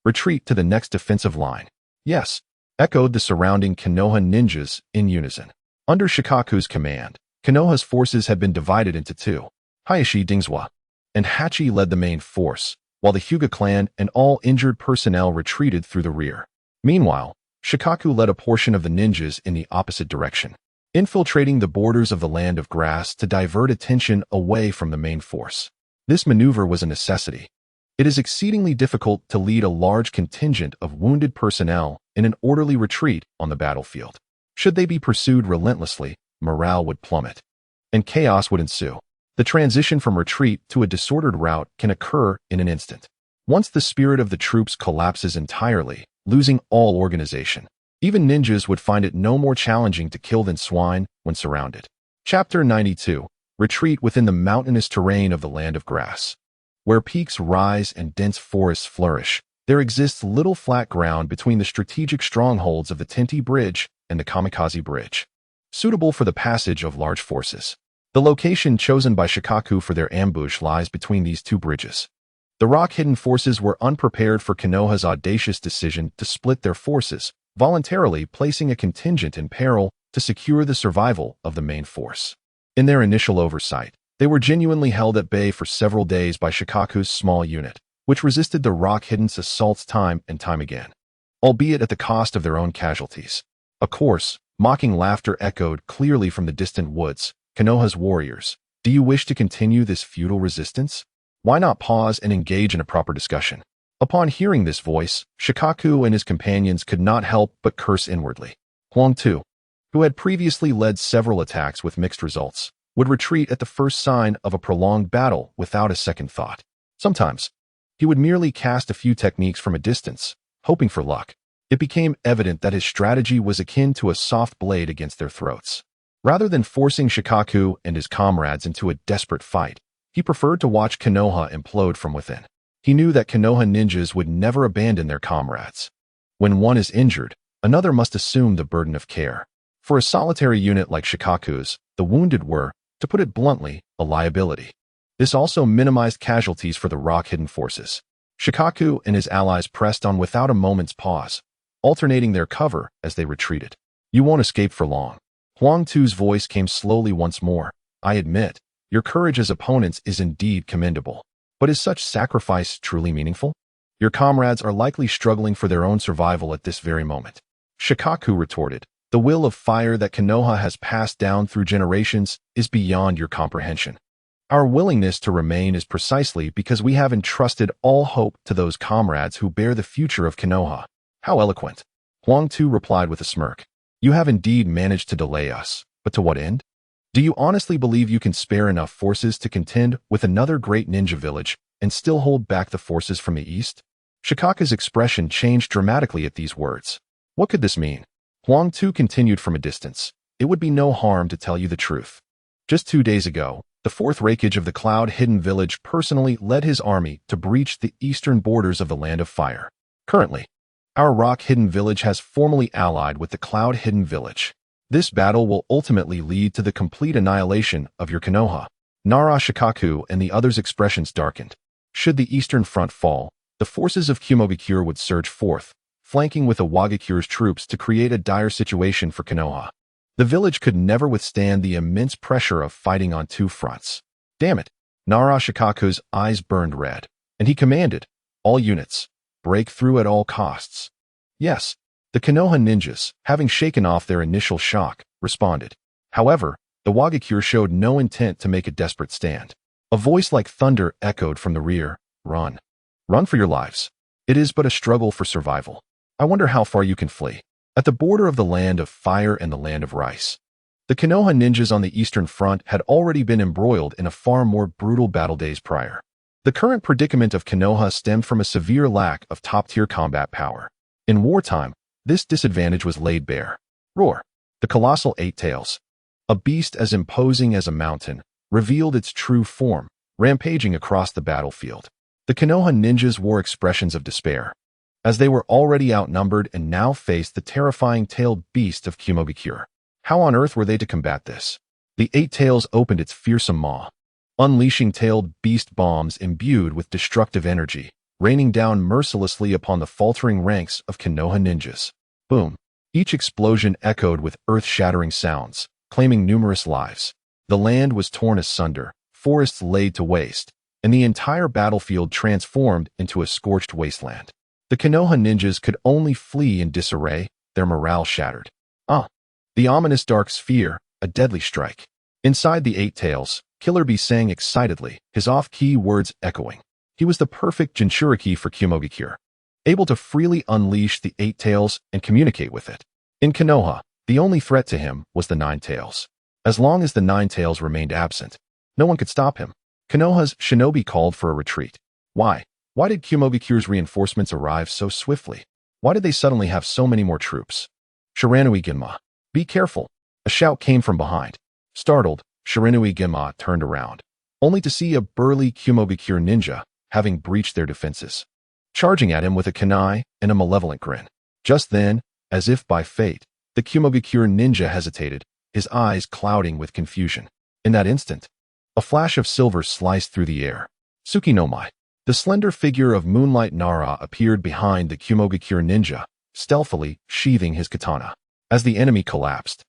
retreat to the next defensive line." "Yes," echoed the surrounding Konoha ninjas in unison. Under Shikaku's command, Konoha's forces had been divided into two. Hayashi Dingzwa and Hachi led the main force, while the Hyuga clan and all injured personnel retreated through the rear. Meanwhile, Shikaku led a portion of the ninjas in the opposite direction, infiltrating the borders of the land of grass to divert attention away from the main force. This maneuver was a necessity. It is exceedingly difficult to lead a large contingent of wounded personnel in an orderly retreat on the battlefield. Should they be pursued relentlessly, morale would plummet, and chaos would ensue. The transition from retreat to a disordered route can occur in an instant. Once the spirit of the troops collapses entirely, losing all organization, even ninjas would find it no more challenging to kill than swine when surrounded. Chapter 92. Retreat within the mountainous terrain of the land of grass. Where peaks rise and dense forests flourish, there exists little flat ground between the strategic strongholds of the Tenti Bridge and the Kamikaze Bridge, suitable for the passage of large forces. The location chosen by Shikaku for their ambush lies between these two bridges. The rock-hidden forces were unprepared for Konoha's audacious decision to split their forces, voluntarily placing a contingent in peril to secure the survival of the main force. In their initial oversight, they were genuinely held at bay for several days by Shikaku's small unit, which resisted the rock-hidden's assaults time and time again, albeit at the cost of their own casualties. Of course, mocking laughter echoed clearly from the distant woods. "Konoha's warriors, do you wish to continue this futile resistance? Why not pause and engage in a proper discussion?" Upon hearing this voice, Shikaku and his companions could not help but curse inwardly. Huang Tu, who had previously led several attacks with mixed results, would retreat at the first sign of a prolonged battle without a second thought. Sometimes, He would merely cast a few techniques from a distance, hoping for luck. It became evident that his strategy was akin to a soft blade against their throats. Rather than forcing Shikaku and his comrades into a desperate fight, he preferred to watch Konoha implode from within. He knew that Konoha ninjas would never abandon their comrades. When one is injured, another must assume the burden of care. For a solitary unit like Shikaku's, the wounded were, to put it bluntly, a liability. This also minimized casualties for the rock-hidden forces. Shikaku and his allies pressed on without a moment's pause, alternating their cover as they retreated. "You won't escape for long." Huang Tu's voice came slowly once more. "I admit, your courage as opponents is indeed commendable. But is such sacrifice truly meaningful? Your comrades are likely struggling for their own survival at this very moment." Shikaku retorted, "The will of fire that Konoha has passed down through generations is beyond your comprehension. Our willingness to remain is precisely because we have entrusted all hope to those comrades who bear the future of Konoha." "How eloquent." Huang Tu replied with a smirk. "You have indeed managed to delay us, but to what end? Do you honestly believe you can spare enough forces to contend with another great ninja village and still hold back the forces from the east?" Shikaku's expression changed dramatically at these words. What could this mean? Huang Tu continued from a distance. "It would be no harm to tell you the truth. Just 2 days ago, the 4th Raikage of the Cloud-Hidden Village personally led his army to breach the eastern borders of the Land of Fire. Currently, our Rock-Hidden Village has formally allied with the Cloud-Hidden Village. This battle will ultimately lead to the complete annihilation of your Konoha." Nara, Shikaku, and the others' expressions darkened. Should the Eastern Front fall, the forces of Kumogakure would surge forth, flanking with Awagakure's troops to create a dire situation for Konoha. The village could never withstand the immense pressure of fighting on 2 fronts. "Damn it!" Nara Shikaku's eyes burned red, and he commanded, "All units, break through at all costs." Yes, the Konoha ninjas, having shaken off their initial shock, responded. However, the Wagakure showed no intent to make a desperate stand. A voice like thunder echoed from the rear, "Run. Run for your lives. It is but a struggle for survival. I wonder how far you can flee." At the border of the Land of Fire and the Land of Rice, the Konoha ninjas on the Eastern Front had already been embroiled in a far more brutal battle days prior. The current predicament of Konoha stemmed from a severe lack of top-tier combat power. In wartime, this disadvantage was laid bare. Roar! The colossal 8 Tails, a beast as imposing as a mountain, revealed its true form, rampaging across the battlefield. The Konoha ninjas wore expressions of despair, as they were already outnumbered and now faced the terrifying tailed beast of Kumogakure. How on earth were they to combat this? The 8 Tails opened its fearsome maw, unleashing tailed beast bombs imbued with destructive energy, raining down mercilessly upon the faltering ranks of Konoha ninjas. Boom! Each explosion echoed with earth-shattering sounds, claiming numerous lives. The land was torn asunder, forests laid to waste, and the entire battlefield transformed into a scorched wasteland. The Konoha ninjas could only flee in disarray, their morale shattered. The ominous dark sphere, a deadly strike. Inside the 8 Tails, Killer Bee sang excitedly, his off-key words echoing. He was the perfect Jinchuriki for Kumogakure, able to freely unleash the 8 Tails and communicate with it. In Konoha, the only threat to him was the 9 Tails. As long as the 9 Tails remained absent, no one could stop him. Konoha's shinobi called for a retreat. Why? Why did Kumogakure's reinforcements arrive so swiftly? Why did they suddenly have so many more troops? Shiranui Ginma. Be careful! A shout came from behind. Startled, Shiranui Ginma turned around, only to see a burly Kumogakure ninja, having breached their defenses, charging at him with a kunai and a malevolent grin. Just then, as if by fate, the Kumogakure ninja hesitated, his eyes clouding with confusion. In that instant, a flash of silver sliced through the air. Tsuki no Mai. The slender figure of Moonlight Nara appeared behind the Kumogakure ninja, stealthily sheathing his katana. As the enemy collapsed,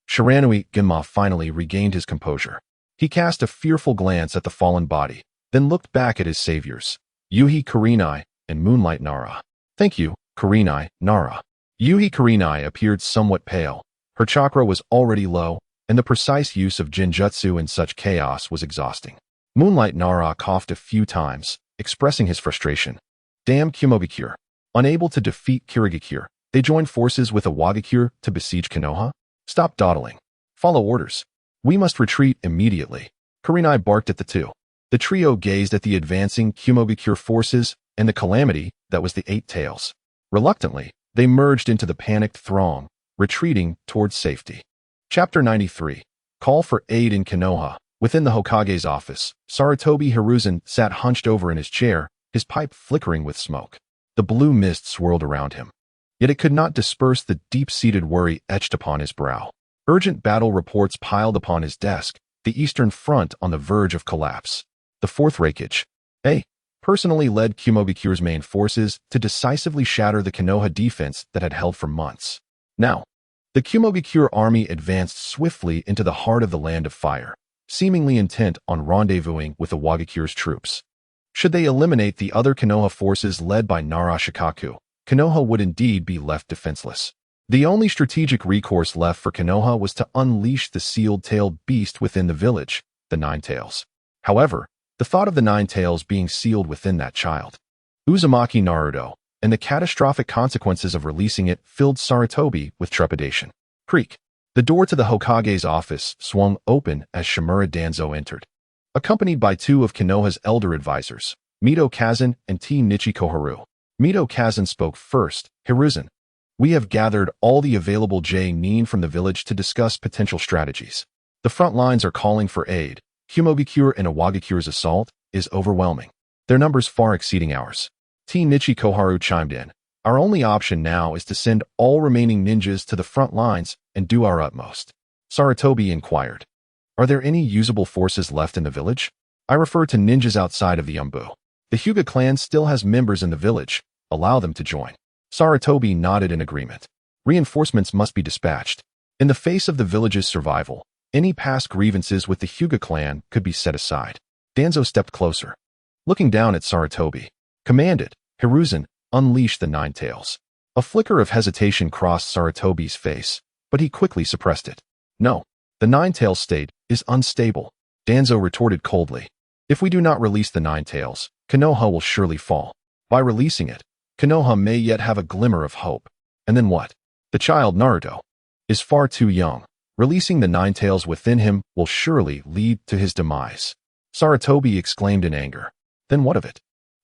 Shiranui Ginma finally regained his composure. He cast a fearful glance at the fallen body, then looked back at his saviors, Yuhi Kurenai and Moonlight Nara. "Thank you, Kurenai, Nara." Yuhi Kurenai appeared somewhat pale. Her chakra was already low, and the precise use of Jinjutsu in such chaos was exhausting. Moonlight Nara coughed a few times, expressing his frustration. Damn Kumogakure. Unable to defeat Kirigakure, they joined forces with a Wagakure to besiege Konoha? Stop dawdling. Follow orders. We must retreat immediately. Kurenai barked at the two. The trio gazed at the advancing Kumogakure forces, and the calamity that was the Eight Tails. Reluctantly, they merged into the panicked throng, retreating towards safety. Chapter 93. Call for aid in Konoha. Within the Hokage's office, Sarutobi Hiruzen sat hunched over in his chair, his pipe flickering with smoke. The blue mist swirled around him. Yet it could not disperse the deep-seated worry etched upon his brow. Urgent battle reports piled upon his desk, the Eastern Front on the verge of collapse. The Fourth Reikage, personally led Kumogakure's main forces to decisively shatter the Konoha defense that had held for months. Now, the Kumogakure army advanced swiftly into the heart of the Land of Fire, seemingly intent on rendezvousing with the Wagakure's troops. Should they eliminate the other Konoha forces led by Nara Shikaku, Konoha would indeed be left defenseless. The only strategic recourse left for Konoha was to unleash the sealed-tailed beast within the village, the Nine Tails. However, the thought of the Nine Tails being sealed within that child, Uzumaki Naruto, and the catastrophic consequences of releasing it filled Sarutobi with trepidation. Creak. The door to the Hokage's office swung open as Shimura Danzo entered. Accompanied by two of Konoha's elder advisors, Mito Kazan and Nichi Koharu. Mito Kazan spoke first. Hiruzen, we have gathered all the available Nin from the village to discuss potential strategies. The front lines are calling for aid. Kumogakure and Iwagakure's assault is overwhelming, their numbers far exceeding ours. Nichi Koharu chimed in. Our only option now is to send all remaining ninjas to the front lines and do our utmost. Sarutobi inquired. Are there any usable forces left in the village? I refer to ninjas outside of the Umbu. The Hyuga clan still has members in the village. Allow them to join. Sarutobi nodded in agreement. Reinforcements must be dispatched. In the face of the village's survival, any past grievances with the Hyuga clan could be set aside. Danzo stepped closer. Looking down at Sarutobi, commanded, Hiruzen, unleash the Nine Tails. A flicker of hesitation crossed Sarutobi's face, but he quickly suppressed it. No, the Nine Tails state is unstable, Danzo retorted coldly. If we do not release the Nine Tails, Konoha will surely fall. By releasing it, Konoha may yet have a glimmer of hope. And then what? The child Naruto is far too young. Releasing the Nine Tails within him will surely lead to his demise. Sarutobi exclaimed in anger. Then what of it?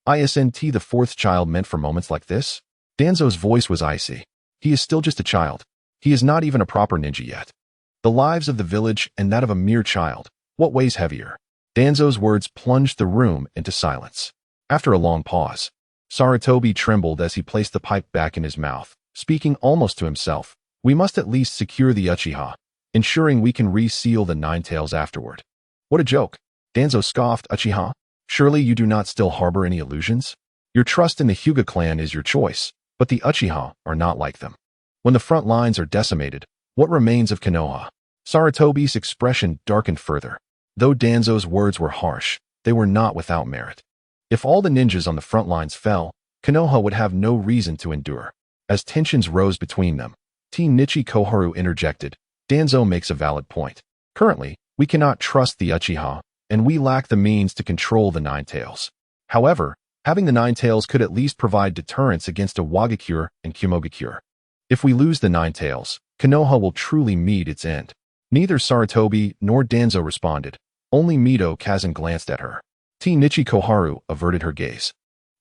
Isn't the fourth child meant for moments like this? Danzo's voice was icy. He is still just a child. He is not even a proper ninja yet. The lives of the village and that of a mere child, what weighs heavier? Danzo's words plunged the room into silence. After a long pause, Sarutobi trembled as he placed the pipe back in his mouth, speaking almost to himself. We must at least secure the Uchiha, ensuring we can reseal the Nine Tails afterward. What a joke. Danzo scoffed. Uchiha? Surely you do not still harbor any illusions? Your trust in the Hyuga clan is your choice, but the Uchiha are not like them. When the front lines are decimated, what remains of Konoha? Sarutobi's expression darkened further. Though Danzo's words were harsh, they were not without merit. If all the ninjas on the front lines fell, Konoha would have no reason to endure. As tensions rose between them, Nichi Koharu interjected. Danzo makes a valid point. Currently, we cannot trust the Uchiha, and we lack the means to control the Nine Tails. However, having the Nine Tails could at least provide deterrence against Iwagakure and Kumogakure. If we lose the Nine Tails, Konoha will truly meet its end. Neither Sarutobi nor Danzo responded. Only Mito Kazan glanced at her. Nichi Koharu averted her gaze,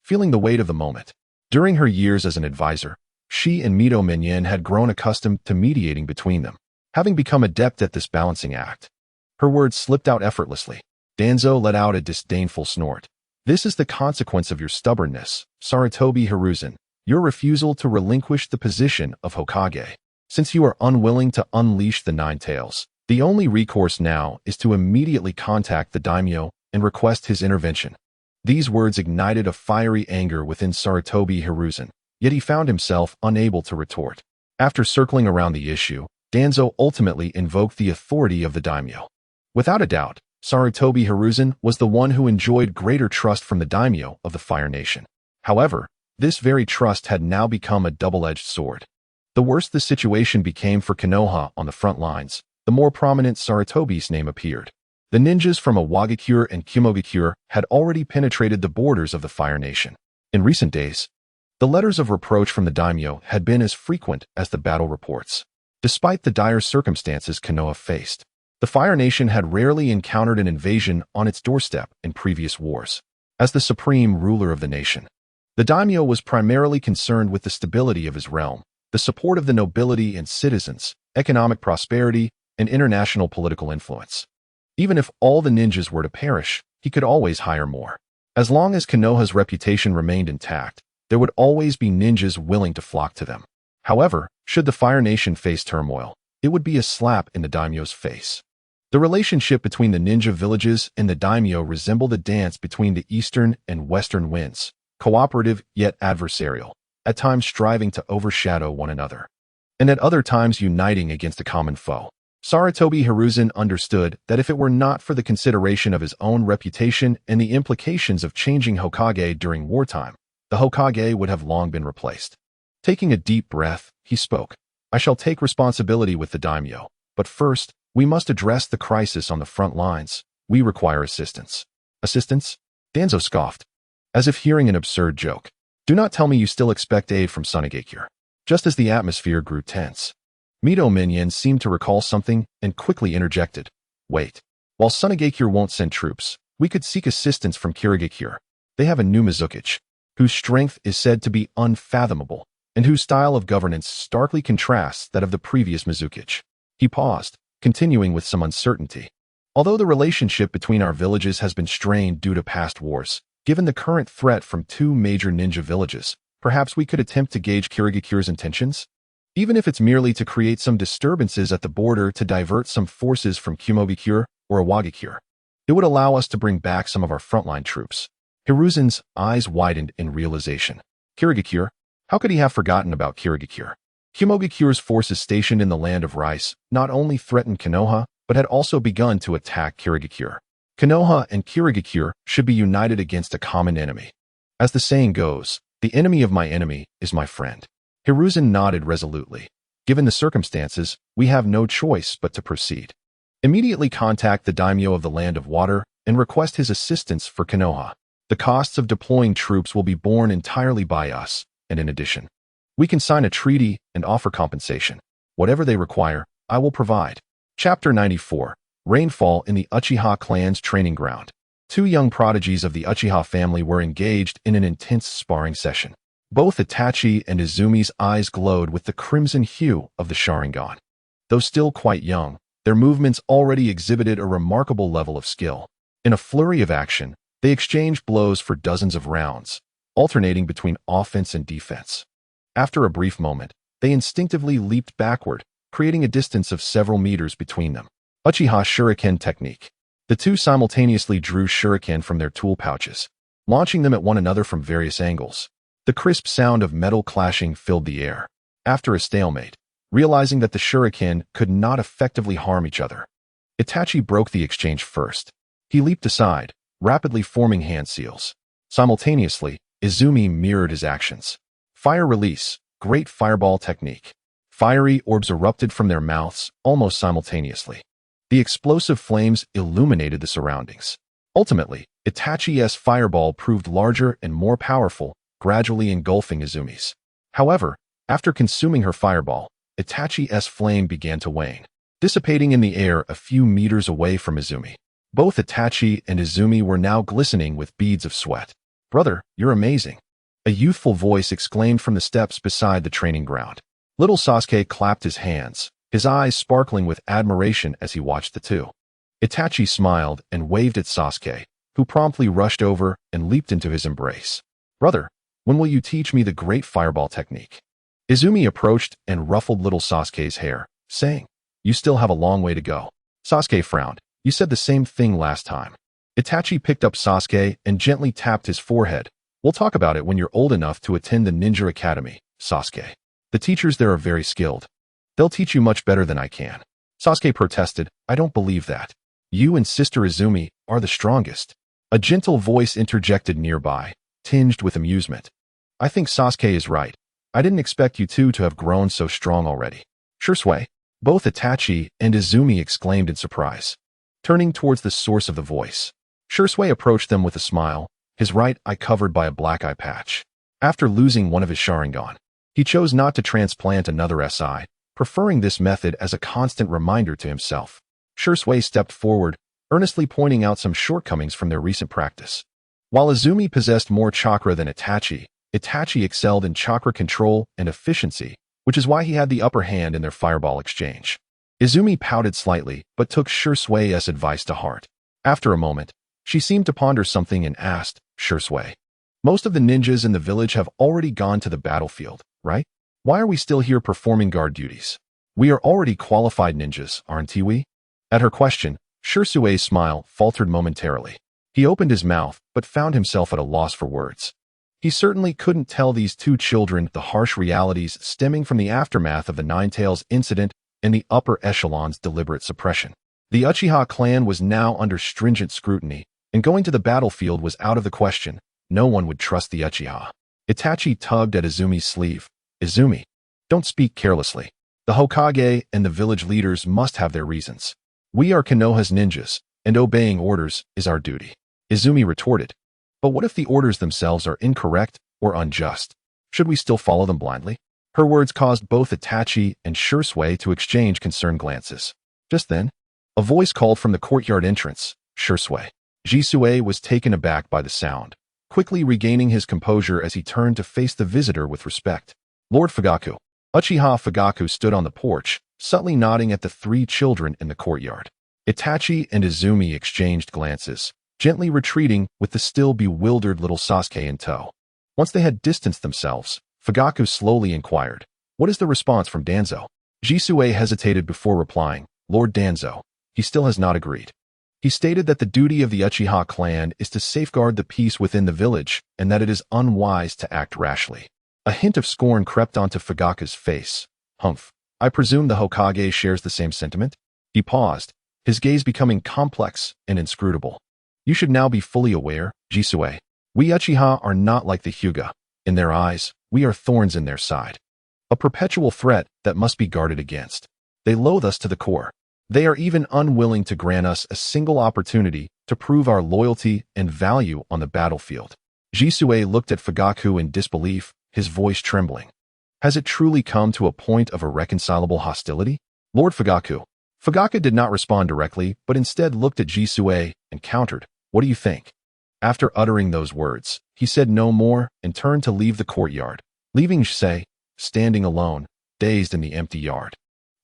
feeling the weight of the moment. During her years as an advisor, she and Mito Minyan had grown accustomed to mediating between them, having become adept at this balancing act. Her words slipped out effortlessly. Danzo let out a disdainful snort. This is the consequence of your stubbornness, Sarutobi Hiruzen, your refusal to relinquish the position of Hokage. Since you are unwilling to unleash the Nine Tails, the only recourse now is to immediately contact the daimyo and request his intervention. These words ignited a fiery anger within Sarutobi Hiruzen, yet he found himself unable to retort. After circling around the issue, Danzo ultimately invoked the authority of the daimyo. Without a doubt, Sarutobi Hiruzen was the one who enjoyed greater trust from the daimyo of the Fire Nation. However, this very trust had now become a double-edged sword. The worse the situation became for Konoha on the front lines, the more prominent Sarutobi's name appeared. The ninjas from Iwagakure and Kumogakure had already penetrated the borders of the Fire Nation. In recent days, the letters of reproach from the daimyo had been as frequent as the battle reports. Despite the dire circumstances Konoha faced, the Fire Nation had rarely encountered an invasion on its doorstep in previous wars. As the supreme ruler of the nation, The daimyo was primarily concerned with the stability of his realm, the support of the nobility and citizens, economic prosperity, and international political influence. Even if all the ninjas were to perish, he could always hire more. As long as Konoha's reputation remained intact, there would always be ninjas willing to flock to them. However, should the Fire Nation face turmoil, it would be a slap in the daimyo's face. The relationship between the ninja villages and the daimyo resembled a dance between the eastern and western winds, cooperative yet adversarial, at times striving to overshadow one another, and at other times uniting against a common foe. Sarutobi Hiruzen understood that if it were not for the consideration of his own reputation and the implications of changing Hokage during wartime, the Hokage would have long been replaced. Taking a deep breath, he spoke. I shall take responsibility with the daimyo, but first, we must address the crisis on the front lines. We require assistance. Assistance? Danzo scoffed, as if hearing an absurd joke. Do not tell me you still expect aid from Sunagakure. Just as the atmosphere grew tense, Mito Minion seemed to recall something and quickly interjected. Wait. While Sunagakure won't send troops, we could seek assistance from Kirigakure. They have a new Mizukichi, whose strength is said to be unfathomable, and whose style of governance starkly contrasts that of the previous Mizukichi. He paused, continuing with some uncertainty. Although the relationship between our villages has been strained due to past wars, given the current threat from two major ninja villages, perhaps we could attempt to gauge Kirigakure's intentions? Even if it's merely to create some disturbances at the border to divert some forces from Kumogakure or Awagakure. It would allow us to bring back some of our frontline troops. Hiruzen's eyes widened in realization. Kirigakure? How could he have forgotten about Kirigakure? Kumogakure's forces stationed in the land of rice not only threatened Konoha, but had also begun to attack Kirigakure. Konoha and Kirigakure should be united against a common enemy. As the saying goes, the enemy of my enemy is my friend. Hiruzen nodded resolutely. Given the circumstances, we have no choice but to proceed. Immediately contact the daimyo of the Land of Water and request his assistance for Konoha. The costs of deploying troops will be borne entirely by us, and in addition, we can sign a treaty and offer compensation. Whatever they require, I will provide. Chapter 94. Rainfall in the Uchiha clan's training ground. Two young prodigies of the Uchiha family were engaged in an intense sparring session. Both Itachi and Izumi's eyes glowed with the crimson hue of the Sharingan. Though still quite young, their movements already exhibited a remarkable level of skill. In a flurry of action, they exchanged blows for dozens of rounds, alternating between offense and defense. After a brief moment, they instinctively leaped backward, creating a distance of several meters between them. Uchiha Shuriken technique. The two simultaneously drew shuriken from their tool pouches, launching them at one another from various angles. The crisp sound of metal clashing filled the air. After a stalemate, realizing that the shuriken could not effectively harm each other, Itachi broke the exchange first. He leaped aside, rapidly forming hand seals. Simultaneously, Izumi mirrored his actions. Fire release, great fireball technique. Fiery orbs erupted from their mouths almost simultaneously. The explosive flames illuminated the surroundings. Ultimately, Itachi's fireball proved larger and more powerful, gradually engulfing Izumi's. However, after consuming her fireball, Itachi's flame began to wane, dissipating in the air a few meters away from Izumi. Both Itachi and Izumi were now glistening with beads of sweat. Brother, you're amazing. A youthful voice exclaimed from the steps beside the training ground. Little Sasuke clapped his hands, his eyes sparkling with admiration as he watched the two. Itachi smiled and waved at Sasuke, who promptly rushed over and leaped into his embrace. Brother, when will you teach me the great fireball technique? Izumi approached and ruffled little Sasuke's hair, saying, You still have a long way to go. Sasuke frowned. You said the same thing last time. Itachi picked up Sasuke and gently tapped his forehead. We'll talk about it when you're old enough to attend the Ninja Academy, Sasuke. The teachers there are very skilled. They'll teach you much better than I can. Sasuke protested, I don't believe that. You and Sister Izumi are the strongest. A gentle voice interjected nearby, tinged with amusement. I think Sasuke is right. I didn't expect you two to have grown so strong already. Shursui, both Itachi and Izumi exclaimed in surprise, turning towards the source of the voice. Shursui approached them with a smile, his right eye covered by a black eye patch. After losing one of his Sharingan, he chose not to transplant another SI, preferring this method as a constant reminder to himself. Shursui stepped forward, earnestly pointing out some shortcomings from their recent practice. While Izumi possessed more chakra than Itachi, Itachi excelled in chakra control and efficiency, which is why he had the upper hand in their fireball exchange. Izumi pouted slightly, but took Shusui's advice to heart. After a moment, she seemed to ponder something and asked, Shursui, most of the ninjas in the village have already gone to the battlefield, right? Why are we still here performing guard duties? We are already qualified ninjas, aren't we? At her question, Shursui's smile faltered momentarily. He opened his mouth, but found himself at a loss for words. He certainly couldn't tell these two children the harsh realities stemming from the aftermath of the Ninetales incident and the upper echelon's deliberate suppression. The Uchiha clan was now under stringent scrutiny, and going to the battlefield was out of the question. No one would trust the Uchiha. Itachi tugged at Izumi's sleeve. Izumi, don't speak carelessly. The Hokage and the village leaders must have their reasons. We are Konoha's ninjas, and obeying orders is our duty. Izumi retorted. But what if the orders themselves are incorrect or unjust? Should we still follow them blindly? Her words caused both Itachi and Shursui to exchange concerned glances. Just then, a voice called from the courtyard entrance, Shursui. Jisue was taken aback by the sound, quickly regaining his composure as he turned to face the visitor with respect. Lord Fugaku. Uchiha Fugaku stood on the porch, subtly nodding at the three children in the courtyard. Itachi and Izumi exchanged glances, gently retreating with the still bewildered little Sasuke in tow. Once they had distanced themselves, Fugaku slowly inquired, "What is the response from Danzo?" Jisue hesitated before replying, "Lord Danzo, he still has not agreed. He stated that the duty of the Uchiha clan is to safeguard the peace within the village and that it is unwise to act rashly." A hint of scorn crept onto Fugaku's face. Humph, I presume the Hokage shares the same sentiment? He paused, his gaze becoming complex and inscrutable. You should now be fully aware, Jisue. We Uchiha are not like the Hyuga. In their eyes, we are thorns in their side. A perpetual threat that must be guarded against. They loathe us to the core. They are even unwilling to grant us a single opportunity to prove our loyalty and value on the battlefield. Jisue looked at Fugaku in disbelief, his voice trembling. Has it truly come to a point of irreconcilable hostility? Lord Fugaku. Fugaku did not respond directly, but instead looked at Jisue and countered, "What do you think?" After uttering those words, he said no more and turned to leave the courtyard, leaving Jisue standing alone, dazed in the empty yard.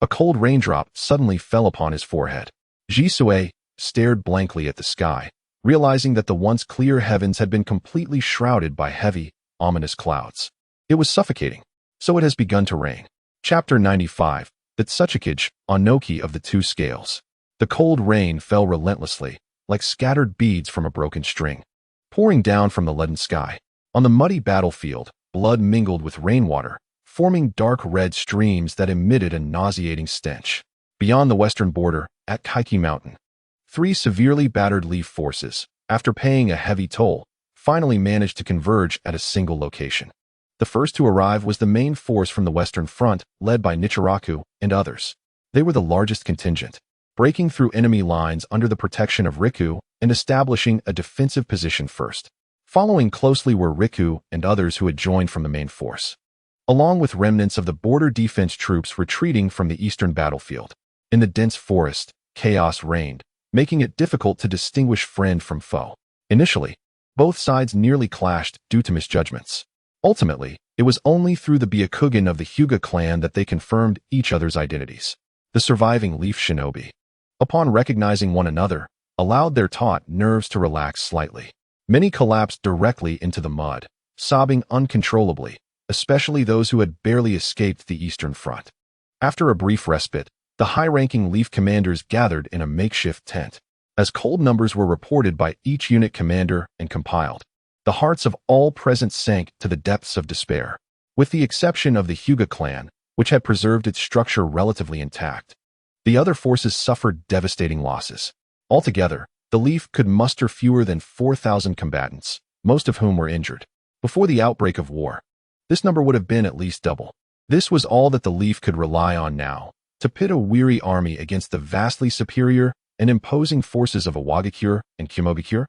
A cold raindrop suddenly fell upon his forehead. Jisue stared blankly at the sky, realizing that the once clear heavens had been completely shrouded by heavy, ominous clouds. It was suffocating. So it has begun to rain. Chapter 95, the Tsuchikage, Onoki of the Two Scales. The cold rain fell relentlessly, like scattered beads from a broken string, pouring down from the leaden sky. On the muddy battlefield, blood mingled with rainwater, forming dark red streams that emitted a nauseating stench. Beyond the western border, at Kekkei Mountain, three severely battered leaf forces, after paying a heavy toll, finally managed to converge at a single location. The first to arrive was the main force from the Western Front, led by Nichiraku and others. They were the largest contingent, breaking through enemy lines under the protection of Riku and establishing a defensive position first. Following closely were Riku and others who had joined from the main force, along with remnants of the border defense troops retreating from the eastern battlefield. In the dense forest, chaos reigned, making it difficult to distinguish friend from foe. Initially, both sides nearly clashed due to misjudgments. Ultimately, it was only through the Byakugan of the Hyuga clan that they confirmed each other's identities. The surviving Leaf Shinobi, upon recognizing one another, allowed their taut nerves to relax slightly. Many collapsed directly into the mud, sobbing uncontrollably, especially those who had barely escaped the Eastern Front. After a brief respite, the high-ranking Leaf commanders gathered in a makeshift tent. As cold numbers were reported by each unit commander and compiled, the hearts of all present sank to the depths of despair. With the exception of the Hyuga clan, which had preserved its structure relatively intact, the other forces suffered devastating losses. Altogether, the Leaf could muster fewer than 4,000 combatants, most of whom were injured. Before the outbreak of war, this number would have been at least double. This was all that the Leaf could rely on now, to pit a weary army against the vastly superior and imposing forces of Iwagakure and Kumogakure.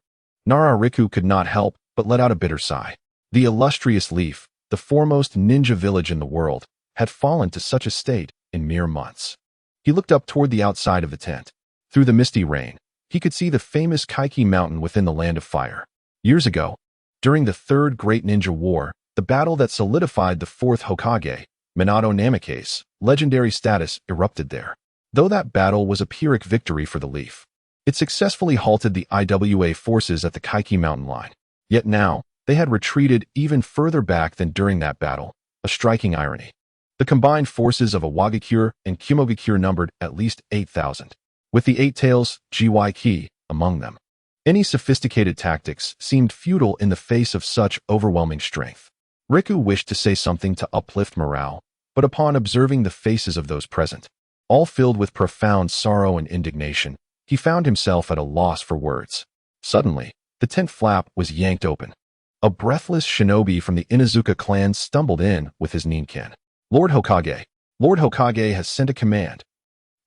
Nara Riku could not help but let out a bitter sigh. The illustrious Leaf, the foremost ninja village in the world, had fallen to such a state in mere months. He looked up toward the outside of the tent. Through the misty rain, he could see the famous Kekkei Mountain within the Land of Fire. Years ago, during the Third Great Ninja War, the The battle that solidified the fourth Hokage, Minato Namikaze's legendary status erupted there. Though that battle was a Pyrrhic victory for the Leaf, it successfully halted the IWA forces at the Kekkei mountain line. Yet now, they had retreated even further back than during that battle, a striking irony. The combined forces of Iwagakure and Kumogakure numbered at least 8,000, with the Eight Tails, GYK, among them. Any sophisticated tactics seemed futile in the face of such overwhelming strength. Riku wished to say something to uplift morale, but upon observing the faces of those present, all filled with profound sorrow and indignation, he found himself at a loss for words. Suddenly, the tent flap was yanked open. A breathless shinobi from the Inuzuka clan stumbled in with his ninken. Lord Hokage has sent a command.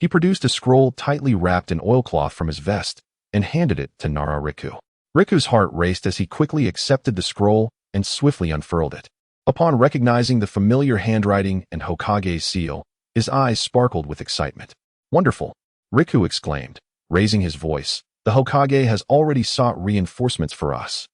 He produced a scroll tightly wrapped in oilcloth from his vest and handed it to Nara Riku. Riku's heart raced as he quickly accepted the scroll and swiftly unfurled it. Upon recognizing the familiar handwriting and Hokage's seal, his eyes sparkled with excitement. Wonderful, Riku exclaimed, raising his voice. The Hokage has already sought reinforcements for us.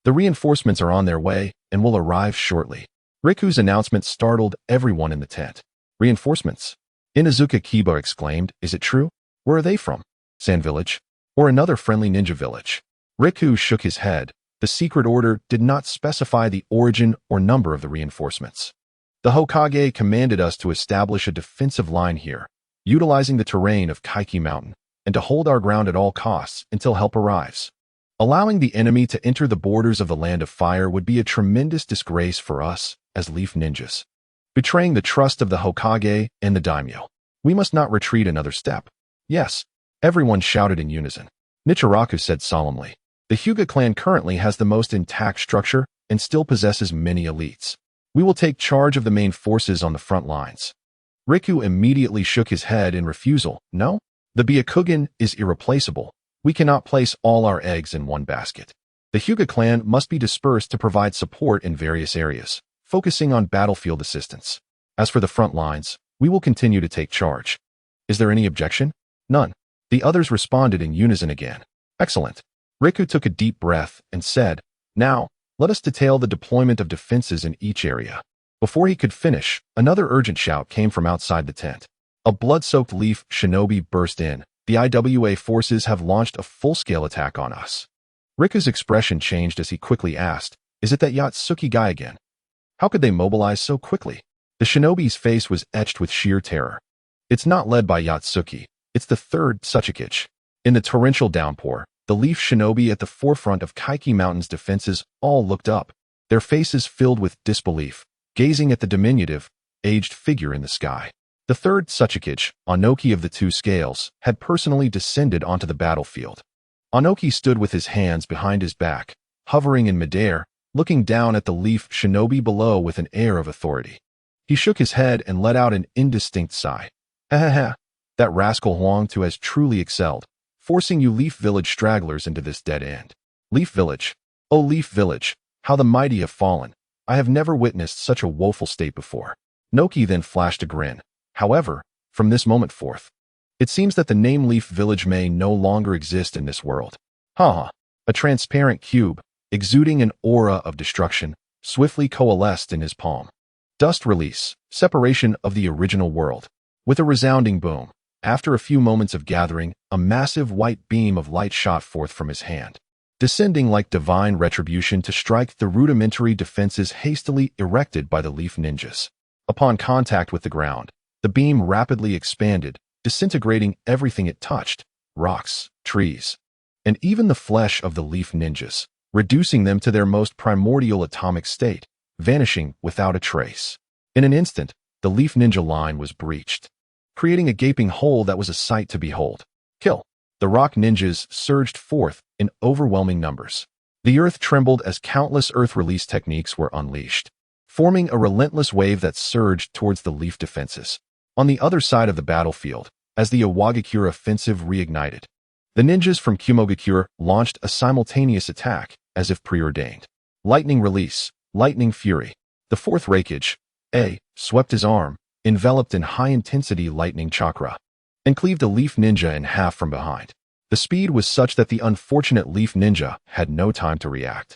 The reinforcements are on their way and will arrive shortly. Riku's announcement startled everyone in the tent. Reinforcements? Inuzuka Kiba exclaimed, is it true? Where are they from? Sand Village? Or another friendly ninja village? Riku shook his head. The secret order did not specify the origin or number of the reinforcements. The Hokage commanded us to establish a defensive line here, utilizing the terrain of Kekkei Mountain, and to hold our ground at all costs until help arrives. Allowing the enemy to enter the borders of the Land of Fire would be a tremendous disgrace for us as Leaf Ninjas, betraying the trust of the Hokage and the daimyo. We must not retreat another step. Yes, everyone shouted in unison. Nichiraku said solemnly. The Hyuga clan currently has the most intact structure and still possesses many elites. We will take charge of the main forces on the front lines. Riku immediately shook his head in refusal. No, the Byakugan is irreplaceable. We cannot place all our eggs in one basket. The Hyuga clan must be dispersed to provide support in various areas, focusing on battlefield assistance. As for the front lines, we will continue to take charge. Is there any objection? None. The others responded in unison again. Excellent. Riku took a deep breath and said, now, let us detail the deployment of defenses in each area. Before he could finish, another urgent shout came from outside the tent. A blood-soaked Leaf shinobi burst in. The IWA forces have launched a full-scale attack on us. Riku's expression changed as he quickly asked, is it that Yatsuki guy again? How could they mobilize so quickly? The shinobi's face was etched with sheer terror. It's not led by Yatsuki. It's the third Tsuchikage. In the torrential downpour, the Leaf shinobi at the forefront of Kekkei Mountain's defenses all looked up, their faces filled with disbelief, gazing at the diminutive, aged figure in the sky. The third Tsuchikage, Anoki of the two scales, had personally descended onto the battlefield. Anoki stood with his hands behind his back, hovering in midair, looking down at the Leaf shinobi below with an air of authority. He shook his head and let out an indistinct sigh. Ha ha ha, that rascal Huangtu has truly excelled, forcing you Leaf Village stragglers into this dead end. Leaf Village. Oh, Leaf Village, how the mighty have fallen. I have never witnessed such a woeful state before. Noki then flashed a grin. However, from this moment forth, it seems that the name Leaf Village may no longer exist in this world. Ha! A transparent cube, exuding an aura of destruction, swiftly coalesced in his palm. Dust release, separation of the original world. With a resounding boom, after a few moments of gathering, a massive white beam of light shot forth from his hand, descending like divine retribution to strike the rudimentary defenses hastily erected by the Leaf Ninjas. Upon contact with the ground, the beam rapidly expanded, disintegrating everything it touched, rocks, trees, and even the flesh of the Leaf Ninjas, reducing them to their most primordial atomic state, vanishing without a trace. In an instant, the Leaf Ninja line was breached, creating a gaping hole that was a sight to behold. Kill! The rock ninjas surged forth in overwhelming numbers. The earth trembled as countless earth release techniques were unleashed, forming a relentless wave that surged towards the Leaf defenses. On the other side of the battlefield, as the Iwagakure offensive reignited, the ninjas from Kumogakure launched a simultaneous attack, as if preordained. Lightning release, lightning fury. The fourth Reikage, swept his arm, enveloped in high-intensity lightning chakra, and cleaved a Leaf Ninja in half from behind. The speed was such that the unfortunate Leaf Ninja had no time to react.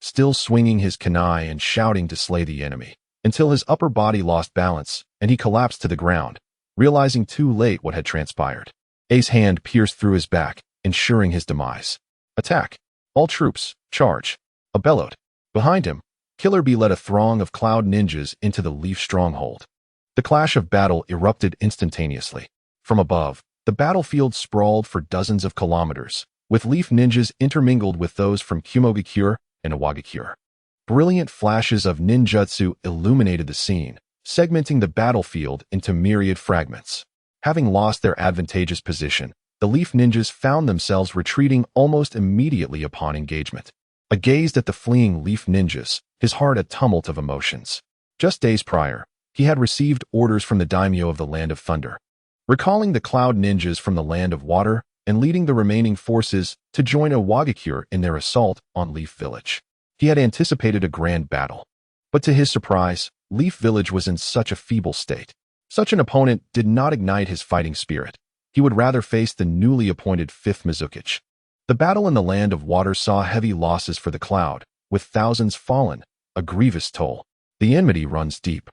still swinging his kunai and shouting to slay the enemy, until his upper body lost balance and he collapsed to the ground, realizing too late what had transpired. A's hand pierced through his back, ensuring his demise. Attack! All troops, charge! A bellowed. Behind him, Killer Bee led a throng of cloud ninjas into the Leaf stronghold. The clash of battle erupted instantaneously. From above, the battlefield sprawled for dozens of kilometers, with Leaf ninjas intermingled with those from Kumogakure and Iwagakure. Brilliant flashes of ninjutsu illuminated the scene, segmenting the battlefield into myriad fragments. Having lost their advantageous position, the Leaf ninjas found themselves retreating almost immediately upon engagement. I gazed at the fleeing Leaf ninjas, his heart a tumult of emotions. Just days prior, he had received orders from the daimyo of the Land of Thunder, recalling the Cloud ninjas from the Land of Water and leading the remaining forces to join Iwagakure in their assault on Leaf Village. He had anticipated a grand battle, but to his surprise, Leaf Village was in such a feeble state. Such an opponent did not ignite his fighting spirit. He would rather face the newly appointed 5th Mizukichi. The battle in the Land of Water saw heavy losses for the Cloud, with thousands fallen, a grievous toll. The enmity runs deep.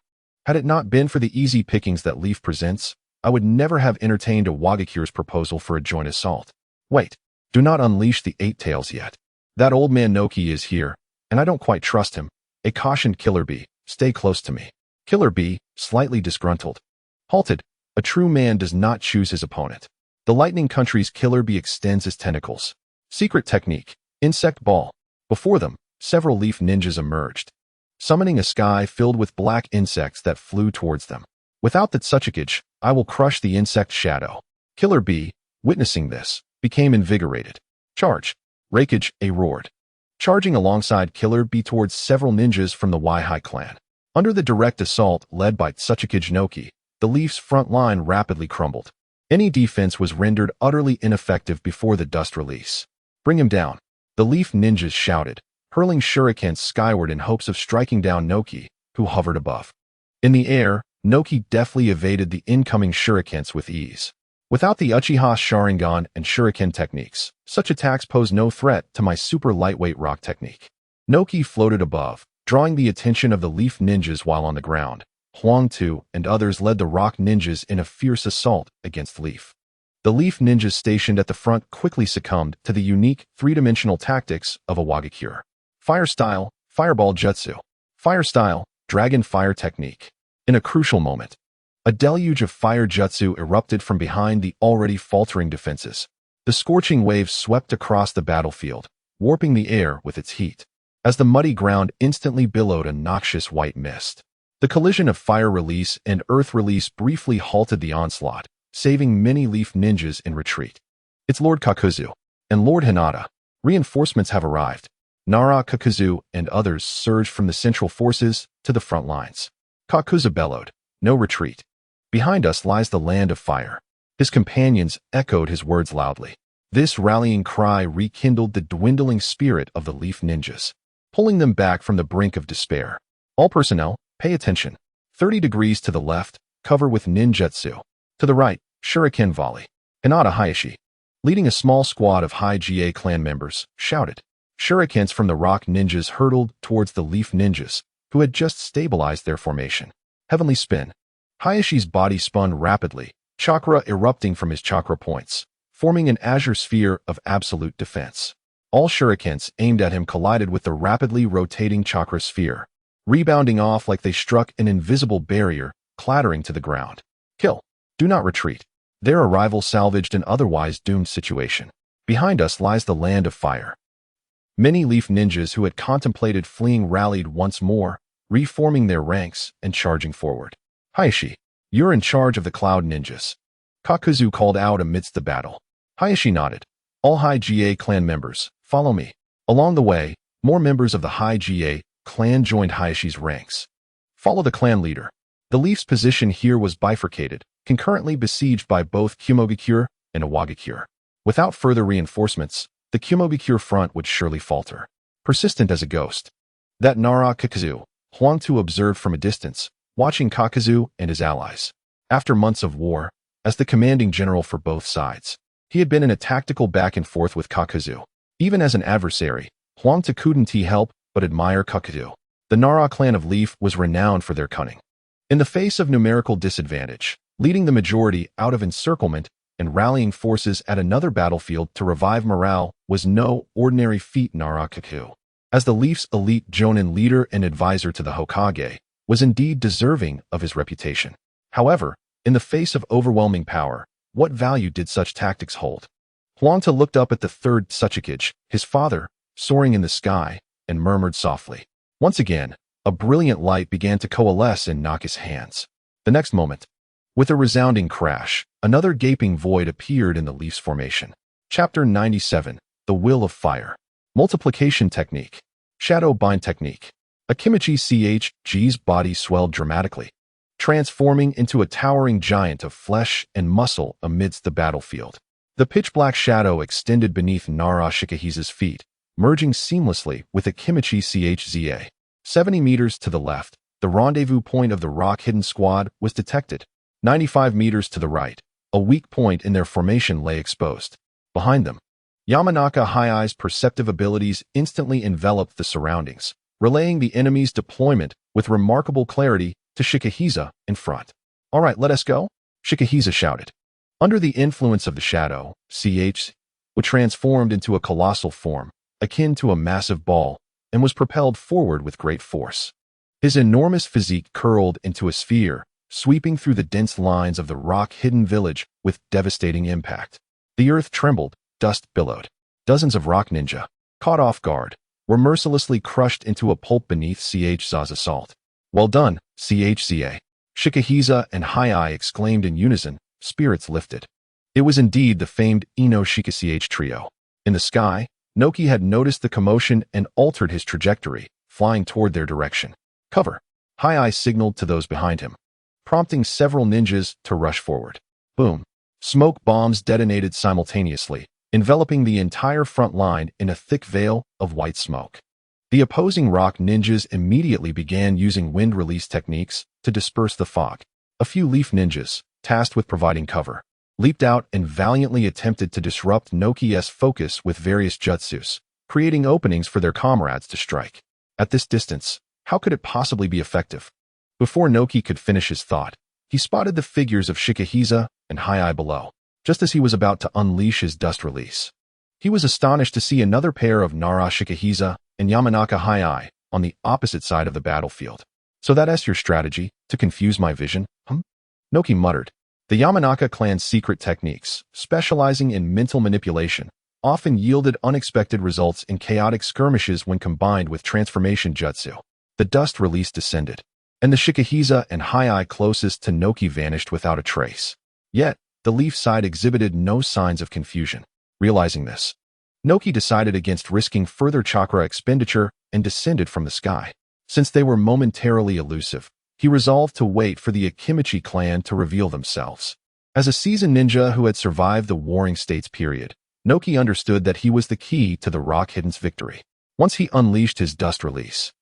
Had it not been for the easy pickings that Leaf presents, I would never have entertained Iwagakure's proposal for a joint assault. Wait, do not unleash the 8 tails yet. That old man Noki is here, and I don't quite trust him. A cautioned Killer Bee, stay close to me. Killer Bee, slightly disgruntled, halted. A true man does not choose his opponent. The Lightning Country's Killer Bee extends his tentacles. Secret technique, insect ball. Before them, several Leaf ninjas emerged, summoning a sky filled with black insects that flew towards them. Without the Tsuchikage, I will crush the insect shadow. Killer Bee, witnessing this, became invigorated. Charge! Raikage, a roared, charging alongside Killer Bee towards several ninjas from the Waihai clan. Under the direct assault led by Tsuchikage Noki, the Leaf's front line rapidly crumbled. Any defense was rendered utterly ineffective before the dust release. Bring him down, the Leaf ninjas shouted, hurling shurikens skyward in hopes of striking down Noki, who hovered above. In the air, Noki deftly evaded the incoming shurikens with ease. Without the Uchiha Sharingan and shuriken techniques, such attacks pose no threat to my super lightweight rock technique. Noki floated above, drawing the attention of the Leaf ninjas while on the ground. Huang Tu and others led the rock ninjas in a fierce assault against Leaf. The Leaf ninjas stationed at the front quickly succumbed to the unique three-dimensional tactics of Iwagakure. Fire style, fireball jutsu. Fire style, dragon fire technique. In a crucial moment, a deluge of fire jutsu erupted from behind the already faltering defenses. The scorching wave swept across the battlefield, warping the air with its heat, as the muddy ground instantly billowed a noxious white mist. The collision of fire release and earth release briefly halted the onslaught, saving many Leaf ninjas in retreat. It's Lord Kakuzu and Lord Hinata. Reinforcements have arrived. Nara, Kakuzu, and others surged from the central forces to the front lines. Kakuzu bellowed, no retreat. Behind us lies the Land of Fire. His companions echoed his words loudly. This rallying cry rekindled the dwindling spirit of the Leaf ninjas, pulling them back from the brink of despair. All personnel, pay attention. 30 degrees to the left, cover with ninjutsu. To the right, shuriken volley. Hinata Hayashi, leading a small squad of High GA clan members, shouted. Shurikens from the rock ninjas hurtled towards the Leaf ninjas, who had just stabilized their formation. Heavenly spin. Hayashi's body spun rapidly, chakra erupting from his chakra points, forming an azure sphere of absolute defense. All shurikens aimed at him collided with the rapidly rotating chakra sphere, rebounding off like they struck an invisible barrier, clattering to the ground. Kill. Do not retreat. Their arrival salvaged an otherwise doomed situation. Behind us lies the Land of Fire. Many Leaf ninjas who had contemplated fleeing rallied once more, reforming their ranks and charging forward. Hayashi, you're in charge of the Cloud ninjas. Kakuzu called out amidst the battle. Hayashi nodded. All High GA clan members, follow me. Along the way, more members of the High GA clan joined Hayashi's ranks. Follow the clan leader. The Leaf's position here was bifurcated, concurrently besieged by both Kumogakure and Iwagakure. Without further reinforcements, the Kumogakure front would surely falter. Persistent as a ghost. That Nara Kakuzu, Huang Tu observed from a distance, watching Kakuzu and his allies. After months of war, as the commanding general for both sides, he had been in a tactical back and forth with Kakuzu. Even as an adversary, Huang Tu couldn't help but admire Kokudu. The Nara clan of Leaf was renowned for their cunning. In the face of numerical disadvantage, leading the majority out of encirclement and rallying forces at another battlefield to revive morale was no ordinary feat. Nara Kokudu, as the Leaf's elite Jonin leader and advisor to the Hokage, was indeed deserving of his reputation. However, in the face of overwhelming power, what value did such tactics hold? Huangta looked up at the third Tsuchikage, his father, soaring in the sky, and murmured softly. Once again, a brilliant light began to coalesce in Naka's hands. The next moment, with a resounding crash, another gaping void appeared in the Leaf's formation. Chapter 97, The Will of Fire. Multiplication Technique. Shadow Bind Technique. Akimichi CHG's body swelled dramatically, transforming into a towering giant of flesh and muscle amidst the battlefield. The pitch-black shadow extended beneath Nara Shikahisa's feet, merging seamlessly with Akimichi CHZA. 70 meters to the left, the rendezvous point of the rock-hidden squad was detected. 95 meters to the right, a weak point in their formation lay exposed. Behind them, Yamanaka High-Eye's perceptive abilities instantly enveloped the surroundings, relaying the enemy's deployment with remarkable clarity to Shikahisa in front. "All right, let us go," Shikahisa shouted. Under the influence of the shadow, CH was transformed into a colossal form, akin to a massive ball, and was propelled forward with great force. His enormous physique curled into a sphere, sweeping through the dense lines of the rock-hidden village with devastating impact. The earth trembled, dust billowed. Dozens of rock ninja, caught off guard, were mercilessly crushed into a pulp beneath CHZA's assault. "Well done, CHZA." Shikahisa and High-Eye exclaimed in unison, spirits lifted. It was indeed the famed Ino Shika-CH trio. In the sky, Noki had noticed the commotion and altered his trajectory, flying toward their direction. "Cover," High-Eye signaled to those behind him, prompting several ninjas to rush forward. Boom. Smoke bombs detonated simultaneously, enveloping the entire front line in a thick veil of white smoke. The opposing rock ninjas immediately began using wind release techniques to disperse the fog. A few leaf ninjas, tasked with providing cover, leaped out and valiantly attempted to disrupt Noki's focus with various jutsus, creating openings for their comrades to strike. At this distance, how could it possibly be effective? Before Noki could finish his thought, he spotted the figures of Shikahisa and High-Eye below, just as he was about to unleash his dust release. He was astonished to see another pair of Nara Shikahisa and Yamanaka High-Eye on the opposite side of the battlefield. "So that's your strategy, to confuse my vision, Noki muttered. The Yamanaka clan's secret techniques, specializing in mental manipulation, often yielded unexpected results in chaotic skirmishes when combined with transformation jutsu. The dust release descended, and the Shikahisa and High-Eye closest to Noki vanished without a trace. Yet, the Leaf side exhibited no signs of confusion. Realizing this, Noki decided against risking further chakra expenditure and descended from the sky. Since they were momentarily elusive, he resolved to wait for the Akimichi clan to reveal themselves. As a seasoned ninja who had survived the Warring States period, Noki understood that he was the key to the Rock Hidden's victory. Once he unleashed his dust release,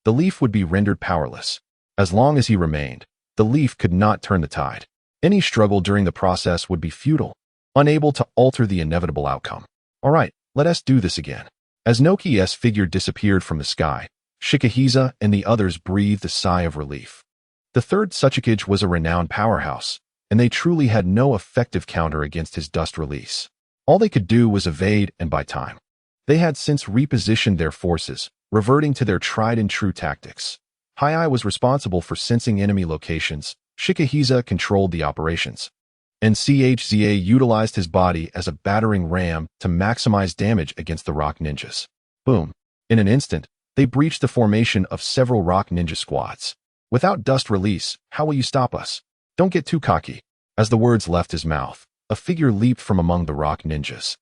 the Leaf would be rendered powerless. As long as he remained, the Leaf could not turn the tide. Any struggle during the process would be futile, unable to alter the inevitable outcome. "All right, let us do this again." As Noki's figure disappeared from the sky, Shikahisa and the others breathed a sigh of relief. The third Tsuchikage was a renowned powerhouse, and they truly had no effective counter against his dust release. All they could do was evade and buy time. They had since repositioned their forces, reverting to their tried-and-true tactics. High-Eye was responsible for sensing enemy locations, Shikahisa controlled the operations, and CHZA utilized his body as a battering ram to maximize damage against the rock ninjas. Boom. In an instant, they breached the formation of several rock ninja squads. "Without dust release, how will you stop us? Don't get too cocky." As the words left his mouth, a figure leaped from among the rock ninjas.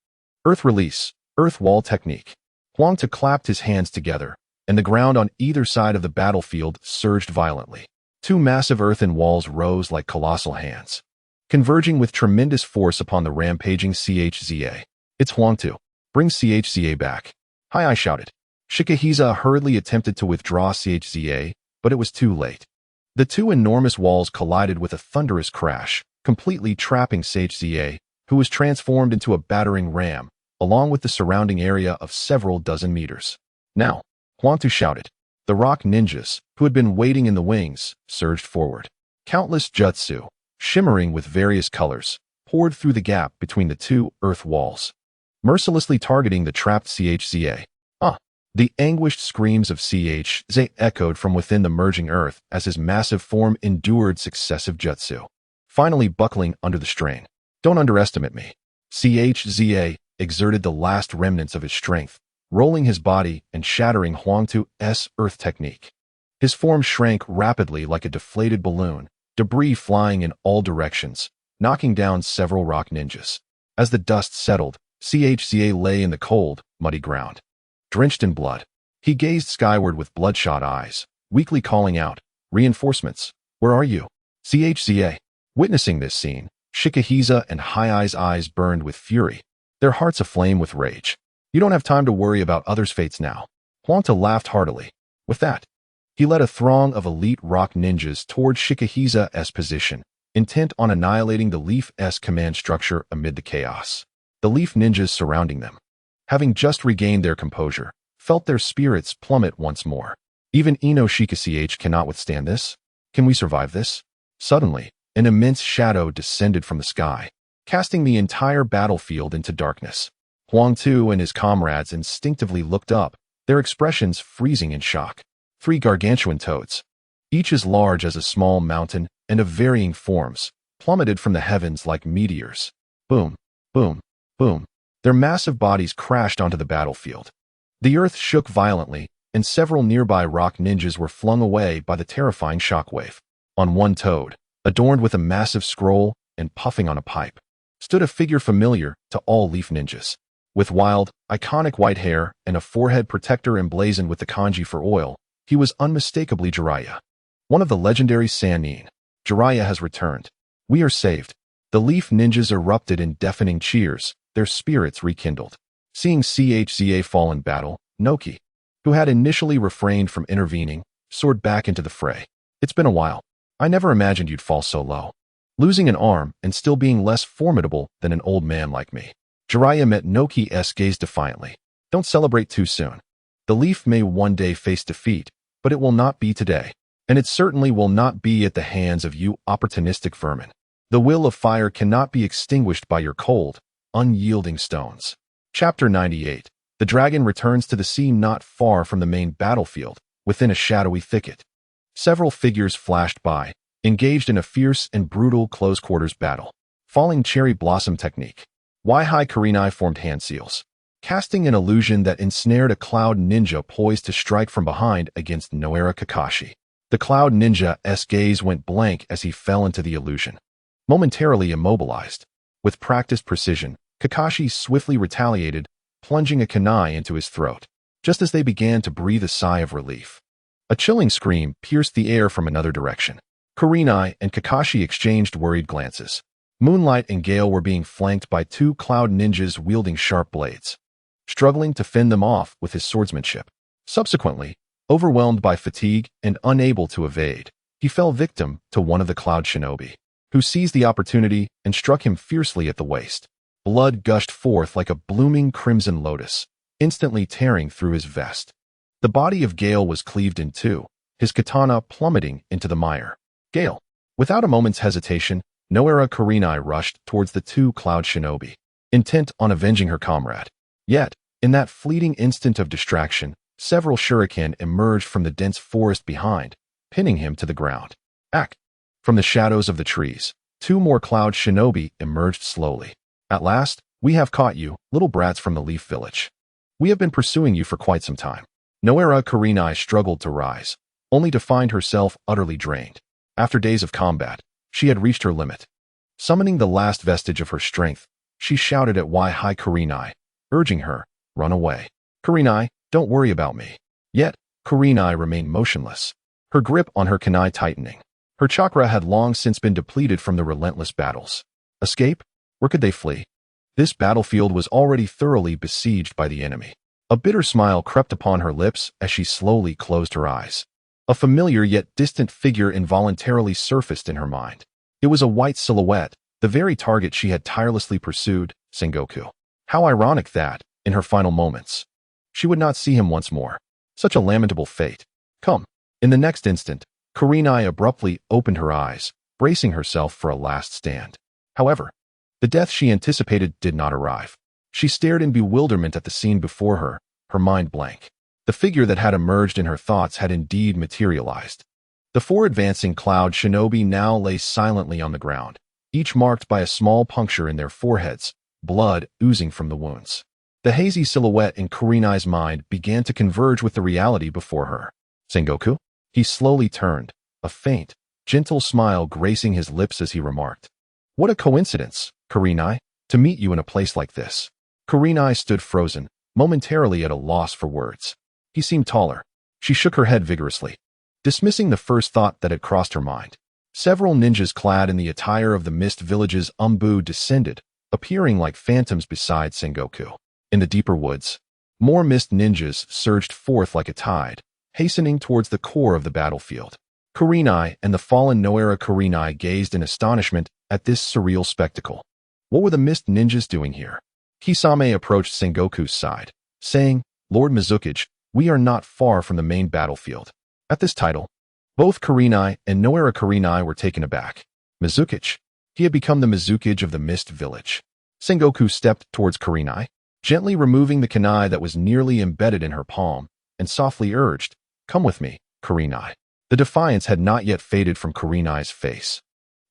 "Earth release, earth wall technique." Huangta clapped his hands together, and the ground on either side of the battlefield surged violently. Two massive earthen walls rose like colossal hands, converging with tremendous force upon the rampaging CHZA. "It's Huangtu. Bring CHZA back," High-Eye shouted. Shikahisa hurriedly attempted to withdraw CHZA, but it was too late. The two enormous walls collided with a thunderous crash, completely trapping CHZA, who was transformed into a battering ram, along with the surrounding area of several dozen meters. Now, Huangtu shouted. The rock ninjas, who had been waiting in the wings, surged forward. Countless jutsu, shimmering with various colors, poured through the gap between the two earth walls, mercilessly targeting the trapped CHZA. The anguished screams of CHZA echoed from within the merging earth as his massive form endured successive jutsu, finally buckling under the strain. Don't underestimate me. CHZA exerted the last remnants of his strength, rolling his body and shattering Huangtu's earth technique. His form shrank rapidly like a deflated balloon, debris flying in all directions, knocking down several rock ninjas. As the dust settled, CHZA lay in the cold, muddy ground. Drenched in blood, he gazed skyward with bloodshot eyes, weakly calling out, "Reinforcements, where are you?" CHZA. Witnessing this scene, Shikahisa and High-Eye's eyes burned with fury, their hearts aflame with rage. "You don't have time to worry about others' fates now." Huangtu laughed heartily. With that, he led a throng of elite rock ninjas toward Shikahisa's position, intent on annihilating the Leaf's command structure amid the chaos. The Leaf ninjas surrounding them, having just regained their composure, felt their spirits plummet once more. Even Ino Shikasi cannot withstand this? Can we survive this? Suddenly, an immense shadow descended from the sky, casting the entire battlefield into darkness. Huangtu and his comrades instinctively looked up, their expressions freezing in shock. 3 gargantuan toads, each as large as a small mountain and of varying forms, plummeted from the heavens like meteors. Boom, boom, boom. Their massive bodies crashed onto the battlefield. The earth shook violently, and several nearby rock ninjas were flung away by the terrifying shockwave. On one toad, adorned with a massive scroll and puffing on a pipe, stood a figure familiar to all Leaf ninjas. With wild, iconic white hair and a forehead protector emblazoned with the kanji for oil, he was unmistakably Jiraiya, one of the legendary Sannin. Jiraiya has returned. We are saved. The Leaf ninjas erupted in deafening cheers, their spirits rekindled. Seeing CHZA fall in battle, Noki, who had initially refrained from intervening, soared back into the fray. "It's been a while. I never imagined you'd fall so low. Losing an arm and still being less formidable than an old man like me." Jiraiya met Noki's gaze defiantly. "Don't celebrate too soon. The Leaf may one day face defeat, but it will not be today. And it certainly will not be at the hands of you opportunistic vermin. The will of fire cannot be extinguished by your cold, unyielding stones." Chapter 98. The dragon returns to the sea not far from the main battlefield, within a shadowy thicket. Several figures flashed by, engaged in a fierce and brutal close-quarters battle. Falling cherry blossom technique. Wai Kurenai formed hand seals, casting an illusion that ensnared a cloud ninja poised to strike from behind against Noera Kakashi. The cloud ninja's gaze went blank as he fell into the illusion. Momentarily immobilized, with practiced precision, Kakashi swiftly retaliated, plunging a kunai into his throat. Just as they began to breathe a sigh of relief, a chilling scream pierced the air from another direction. Kurenai and Kakashi exchanged worried glances. Moonlight and Gale were being flanked by 2 cloud ninjas wielding sharp blades, struggling to fend them off with his swordsmanship. Subsequently, overwhelmed by fatigue and unable to evade, he fell victim to one of the cloud shinobi, who seized the opportunity and struck him fiercely at the waist. Blood gushed forth like a blooming crimson lotus, instantly tearing through his vest. The body of Gale was cleaved in 2, his katana plummeting into the mire. Gale. Without a moment's hesitation, Noera Kurenai rushed towards the 2 cloud shinobi, intent on avenging her comrade. Yet, in that fleeting instant of distraction, several shuriken emerged from the dense forest behind, pinning him to the ground. From the shadows of the trees, 2 more cloud shinobi emerged slowly. "At last, we have caught you, little brats from the Leaf Village. We have been pursuing you for quite some time." Noera Kurenai struggled to rise, only to find herself utterly drained. After days of combat, she had reached her limit. Summoning the last vestige of her strength, she shouted at Wai Kurenai, urging her, "Run away. Kurenai, don't worry about me." Yet, Kurenai remained motionless, her grip on her kunai tightening. Her chakra had long since been depleted from the relentless battles. Escape? Where could they flee? This battlefield was already thoroughly besieged by the enemy. A bitter smile crept upon her lips as she slowly closed her eyes. A familiar yet distant figure involuntarily surfaced in her mind. It was a white silhouette, the very target she had tirelessly pursued, Sengoku. How ironic that, in her final moments, she would not see him once more. Such a lamentable fate. Come. In the next instant, Kurenai abruptly opened her eyes, bracing herself for a last stand. However, the death she anticipated did not arrive. She stared in bewilderment at the scene before her, her mind blank. The figure that had emerged in her thoughts had indeed materialized. The four advancing cloud shinobi now lay silently on the ground, each marked by a small puncture in their foreheads, blood oozing from the wounds. The hazy silhouette in Kurenai's mind began to converge with the reality before her. Sengoku? He slowly turned, a faint, gentle smile gracing his lips as he remarked. What a coincidence, Kurenai, to meet you in a place like this. Kurenai stood frozen, momentarily at a loss for words. He seemed taller. She shook her head vigorously, dismissing the first thought that had crossed her mind. Several ninjas clad in the attire of the Mist Village's Umbu descended, appearing like phantoms beside Sengoku. In the deeper woods, more mist ninjas surged forth like a tide, hastening towards the core of the battlefield. Kurenai and the fallen Noera Kurenai gazed in astonishment at this surreal spectacle. What were the mist ninjas doing here? Kisame approached Sengoku's side, saying, Lord Mizukage, we are not far from the main battlefield. At this title, both Kurenai and Noera Kurenai were taken aback. Mizukage? He had become the Mizukage of the Mist Village. Sengoku stepped towards Kurenai, gently removing the kunai that was nearly embedded in her palm, and softly urged, Come with me, Kurenai. The defiance had not yet faded from Kurenai's face,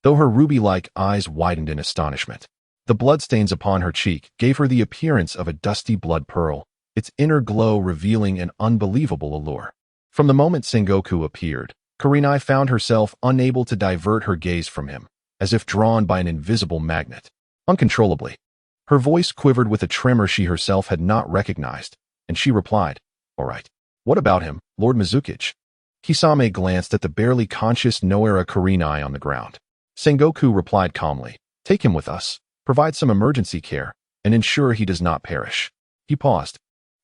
though her ruby-like eyes widened in astonishment. The bloodstains upon her cheek gave her the appearance of a dusty blood pearl, its inner glow revealing an unbelievable allure. From the moment Sengoku appeared, Kurenai found herself unable to divert her gaze from him, as if drawn by an invisible magnet. Uncontrollably, her voice quivered with a tremor she herself had not recognized, and she replied, All right. What about him, Lord Mizukage? Kisame glanced at the barely conscious Noera Kurenai on the ground. Sengoku replied calmly, Take him with us, provide some emergency care, and ensure he does not perish. He paused,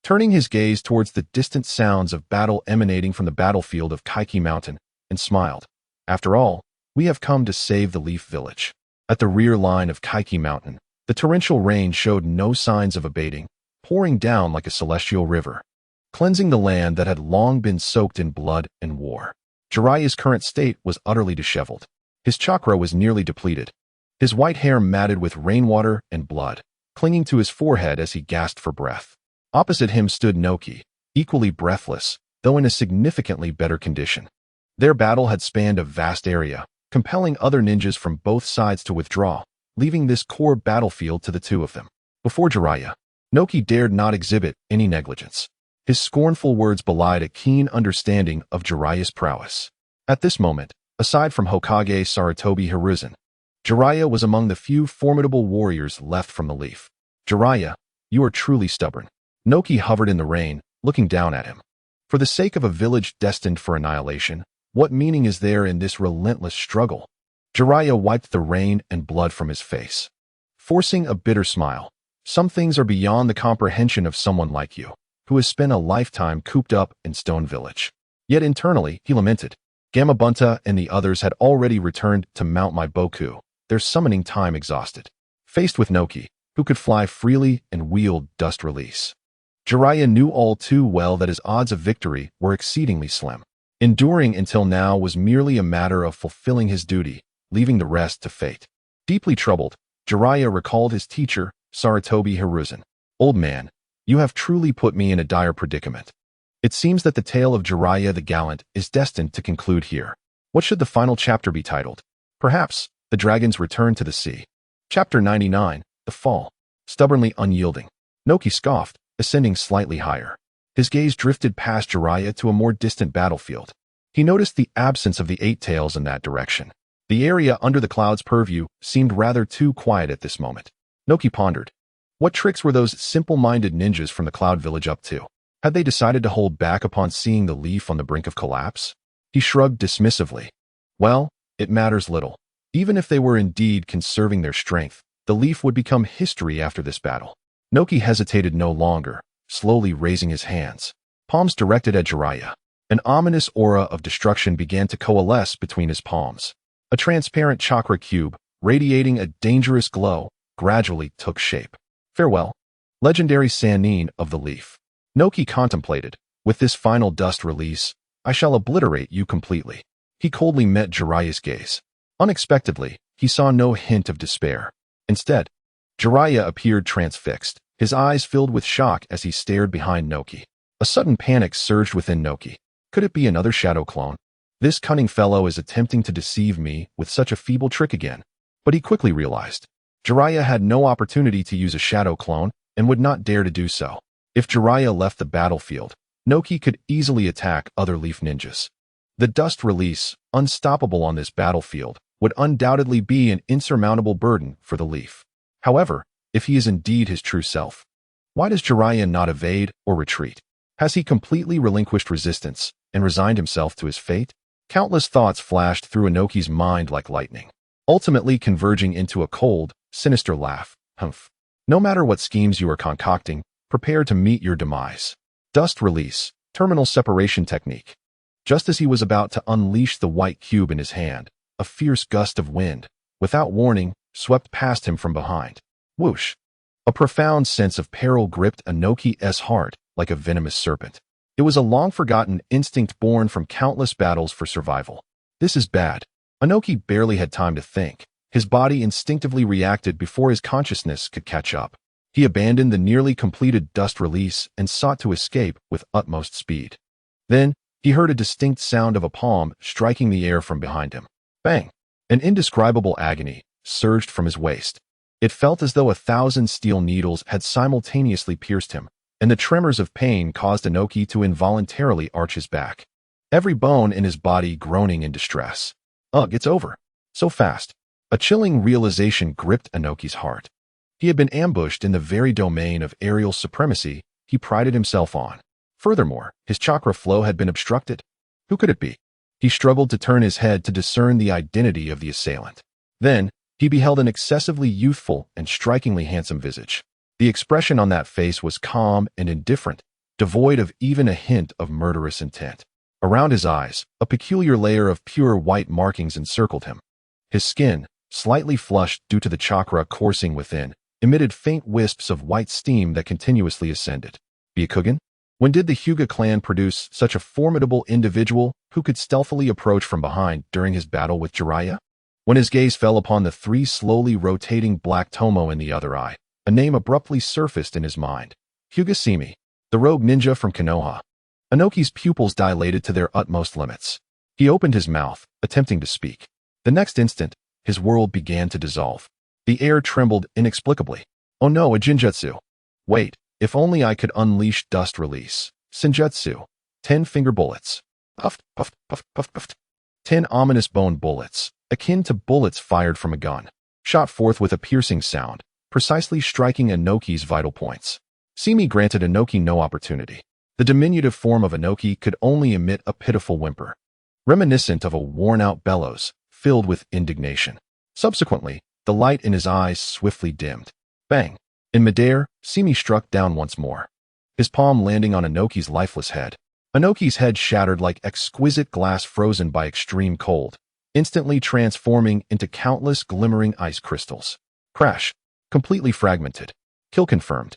turning his gaze towards the distant sounds of battle emanating from the battlefield of Kekkei Mountain, and smiled. After all, we have come to save the Leaf Village. At the rear line of Kekkei Mountain, the torrential rain showed no signs of abating, pouring down like a celestial river, cleansing the land that had long been soaked in blood and war. Jiraiya's current state was utterly disheveled. His chakra was nearly depleted, his white hair matted with rainwater and blood, clinging to his forehead as he gasped for breath. Opposite him stood Noki, equally breathless, though in a significantly better condition. Their battle had spanned a vast area, compelling other ninjas from both sides to withdraw, leaving this core battlefield to the two of them. Before Jiraiya, Noki dared not exhibit any negligence. His scornful words belied a keen understanding of Jiraiya's prowess. At this moment, aside from Hokage Sarutobi Hiruzen, Jiraiya was among the few formidable warriors left from the Leaf. Jiraiya, you are truly stubborn. Noki hovered in the rain, looking down at him. For the sake of a village destined for annihilation, what meaning is there in this relentless struggle? Jiraiya wiped the rain and blood from his face, forcing a bitter smile. Some things are beyond the comprehension of someone like you, who has spent a lifetime cooped up in Stone Village. Yet internally, he lamented. Gamabunta and the others had already returned to Mount Maiboku, their summoning time exhausted. Faced with Noki, who could fly freely and wield dust release, Jiraiya knew all too well that his odds of victory were exceedingly slim. Enduring until now was merely a matter of fulfilling his duty, leaving the rest to fate. Deeply troubled, Jiraiya recalled his teacher, Sarutobi Hiruzen. Old man, you have truly put me in a dire predicament. It seems that the tale of Jiraiya the Gallant is destined to conclude here. What should the final chapter be titled? Perhaps, The Dragon's Return to the Sea. Chapter 99, The Fall. Stubbornly unyielding, Noki scoffed, ascending slightly higher. His gaze drifted past Jiraiya to a more distant battlefield. He noticed the absence of the Eight Tails in that direction. The area under the cloud's purview seemed rather too quiet at this moment. Noki pondered. What tricks were those simple-minded ninjas from the Cloud Village up to? Had they decided to hold back upon seeing the leaf on the brink of collapse? He shrugged dismissively. Well, it matters little. Even if they were indeed conserving their strength, the leaf would become history after this battle. Noki hesitated no longer, slowly raising his hands, palms directed at Jiraiya. An ominous aura of destruction began to coalesce between his palms. A transparent chakra cube, radiating a dangerous glow, gradually took shape. Farewell, legendary Sannin of the Leaf. Noki contemplated, With this final dust release, I shall obliterate you completely. He coldly met Jiraiya's gaze. Unexpectedly, he saw no hint of despair. Instead, Jiraiya appeared transfixed, his eyes filled with shock as he stared behind Noki. A sudden panic surged within Noki. Could it be another shadow clone? This cunning fellow is attempting to deceive me with such a feeble trick again. But he quickly realized Jiraiya had no opportunity to use a shadow clone and would not dare to do so. If Jiraiya left the battlefield, Noki could easily attack other leaf ninjas. The dust release, unstoppable on this battlefield, would undoubtedly be an insurmountable burden for the leaf. However, if he is indeed his true self, why does Jiraiya not evade or retreat? Has he completely relinquished resistance and resigned himself to his fate? Countless thoughts flashed through Inoki's mind like lightning, ultimately converging into a cold, sinister laugh. Humph. No matter what schemes you are concocting, prepare to meet your demise. Dust release, terminal separation technique. Just as he was about to unleash the white cube in his hand, a fierce gust of wind, without warning, swept past him from behind. Whoosh! A profound sense of peril gripped Inoki's heart like a venomous serpent. It was a long-forgotten instinct born from countless battles for survival. This is bad. Inoki barely had time to think. His body instinctively reacted before his consciousness could catch up. He abandoned the nearly completed dust release and sought to escape with utmost speed. Then, he heard a distinct sound of a palm striking the air from behind him. Bang! An indescribable agony surged from his waist. It felt as though 1,000 steel needles had simultaneously pierced him, and the tremors of pain caused Inoki to involuntarily arch his back, every bone in his body groaning in distress. Ugh, it's over. So fast. A chilling realization gripped Inoki's heart. He had been ambushed in the very domain of aerial supremacy he prided himself on. Furthermore, his chakra flow had been obstructed. Who could it be? He struggled to turn his head to discern the identity of the assailant. Then, he beheld an excessively youthful and strikingly handsome visage. The expression on that face was calm and indifferent, devoid of even a hint of murderous intent. Around his eyes, a peculiar layer of pure white markings encircled him. His skin, slightly flushed due to the chakra coursing within, emitted faint wisps of white steam that continuously ascended. Byakugan? When did the Hyuga clan produce such a formidable individual who could stealthily approach from behind during his battle with Jiraiya? When his gaze fell upon the 3 slowly rotating black tomo in the other eye, a name abruptly surfaced in his mind. Hyuga Simi, the rogue ninja from Konoha. Inoki's pupils dilated to their utmost limits. He opened his mouth, attempting to speak. The next instant, his world began to dissolve. The air trembled inexplicably. Oh no, a Jinjutsu. Wait, if only I could unleash dust release. Senjutsu. 10 finger bullets. Puffed, puffed, puffed, puffed, puffed. 10 ominous bone bullets, akin to bullets fired from a gun, shot forth with a piercing sound, precisely striking Inoki's vital points. Simi granted Inoki no opportunity. The diminutive form of Inoki could only emit a pitiful whimper, reminiscent of a worn-out bellows, filled with indignation. Subsequently, the light in his eyes swiftly dimmed. Bang! In midair, Simi struck down once more, his palm landing on Inoki's lifeless head. Inoki's head shattered like exquisite glass frozen by extreme cold, instantly transforming into countless glimmering ice crystals. Crash! Completely fragmented. Kill confirmed.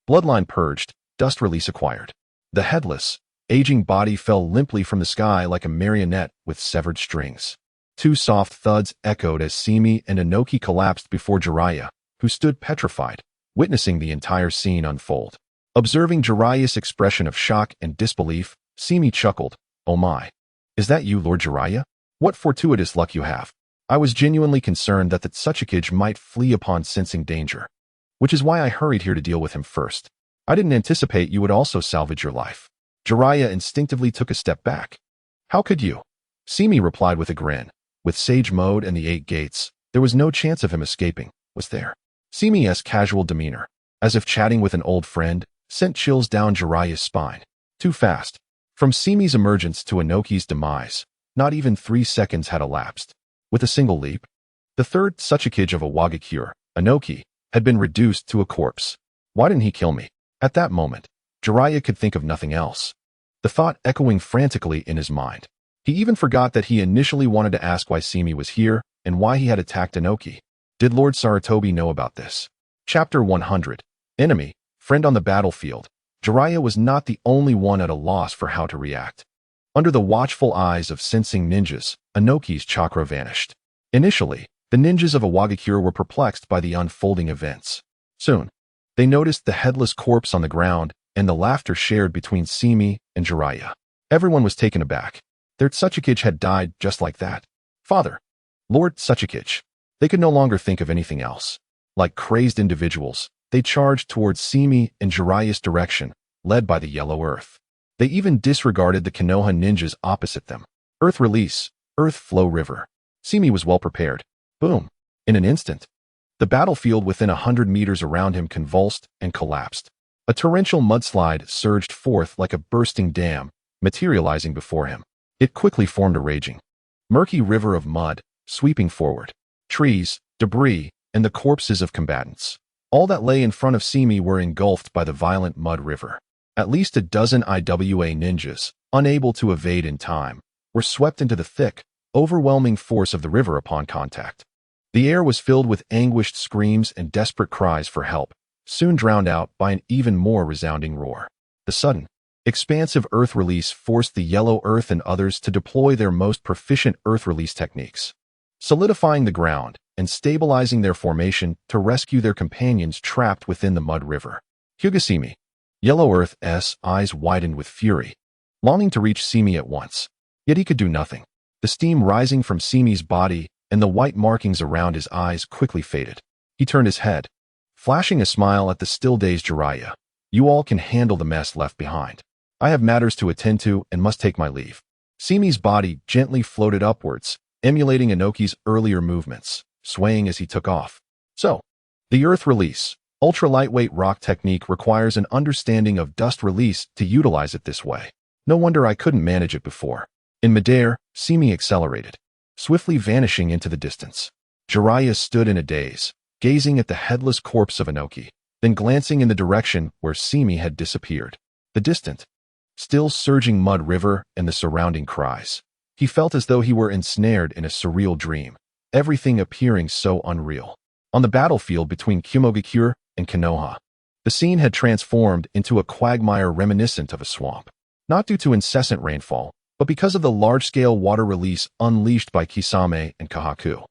Bloodline purged, dust release acquired. The headless, aging body fell limply from the sky like a marionette with severed strings. 2 soft thuds echoed as Simi and Inoki collapsed before Jiraiya, who stood petrified, witnessing the entire scene unfold. Observing Jiraiya's expression of shock and disbelief, Simi chuckled. Oh my. Is that you, Lord Jiraiya? What fortuitous luck you have. I was genuinely concerned that the Tsuchikage might flee upon sensing danger, which is why I hurried here to deal with him first. I didn't anticipate you would also salvage your life. Jiraiya instinctively took a step back. How could you? Simi replied with a grin. With Sage Mode and the 8 gates, there was no chance of him escaping, was there? Simi's casual demeanor, as if chatting with an old friend, sent chills down Jiraiya's spine. Too fast. From Simi's emergence to Inoki's demise, not even 3 seconds had elapsed. With a single leap, the third Tsuchikage of a Wagakure, Inoki, had been reduced to a corpse. Why didn't he kill me? At that moment, Jiraiya could think of nothing else, the thought echoing frantically in his mind. He even forgot that he initially wanted to ask why Simi was here and why he had attacked Inoki. Did Lord Sarutobi know about this? Chapter 100. Enemy, friend on the battlefield. Jiraiya was not the only one at a loss for how to react. Under the watchful eyes of sensing ninjas, Inoki's chakra vanished. Initially, the ninjas of Awagakure were perplexed by the unfolding events. Soon, they noticed the headless corpse on the ground and the laughter shared between Simi and Jiraiya. Everyone was taken aback. Their Tsuchikage had died just like that. Father, Lord Tsuchikage. They could no longer think of anything else. Like crazed individuals, they charged towards Simi and Jiraiya's direction, led by the Yellow Earth. They even disregarded the Konoha ninjas opposite them. Earth release, Earth flow river. Simi was well prepared. Boom. In an instant, the battlefield within 100 meters around him convulsed and collapsed. A torrential mudslide surged forth like a bursting dam, materializing before him. It quickly formed a raging, murky river of mud, sweeping forward. Trees, debris, and the corpses of combatants. All that lay in front of Simi were engulfed by the violent mud river. At least a dozen IWA ninjas, unable to evade in time, were swept into the thick, overwhelming force of the river upon contact. The air was filled with anguished screams and desperate cries for help, soon drowned out by an even more resounding roar. The sudden, expansive earth release forced the Yellow Earth and others to deploy their most proficient earth release techniques, solidifying the ground and stabilizing their formation to rescue their companions trapped within the mud river. Hyuga Simi. Yellow Earth's eyes widened with fury, longing to reach Simi at once. Yet he could do nothing. The steam rising from Simi's body and the white markings around his eyes quickly faded. He turned his head, flashing a smile at the still-dazed Jiraiya. You all can handle the mess left behind. I have matters to attend to and must take my leave. Simi's body gently floated upwards, emulating Inoki's earlier movements, swaying as he took off. So, the earth release, ultra-lightweight rock technique requires an understanding of dust release to utilize it this way. No wonder I couldn't manage it before. In midair, Simi accelerated, swiftly vanishing into the distance. Jiraiya stood in a daze, gazing at the headless corpse of Inoki, then glancing in the direction where Simi had disappeared. The distant, still surging mud river and the surrounding cries. He felt as though he were ensnared in a surreal dream, everything appearing so unreal. On the battlefield between Kumogakure and Konoha, the scene had transformed into a quagmire reminiscent of a swamp. Not due to incessant rainfall, but because of the large-scale water release unleashed by Kisame and Kahaku.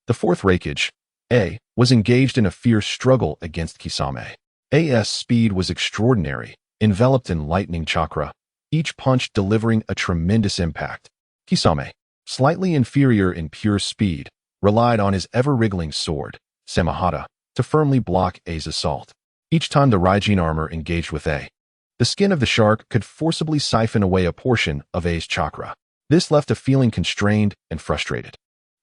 The fourth Raikage, A, was engaged in a fierce struggle against Kisame. A's speed was extraordinary, enveloped in lightning chakra, each punch delivering a tremendous impact. Kisame, slightly inferior in pure speed, relied on his ever-wriggling sword, Samahata, to firmly block A's assault. Each time the Raijin armor engaged with A, the skin of the shark could forcibly siphon away a portion of A's chakra. This left a feeling constrained and frustrated.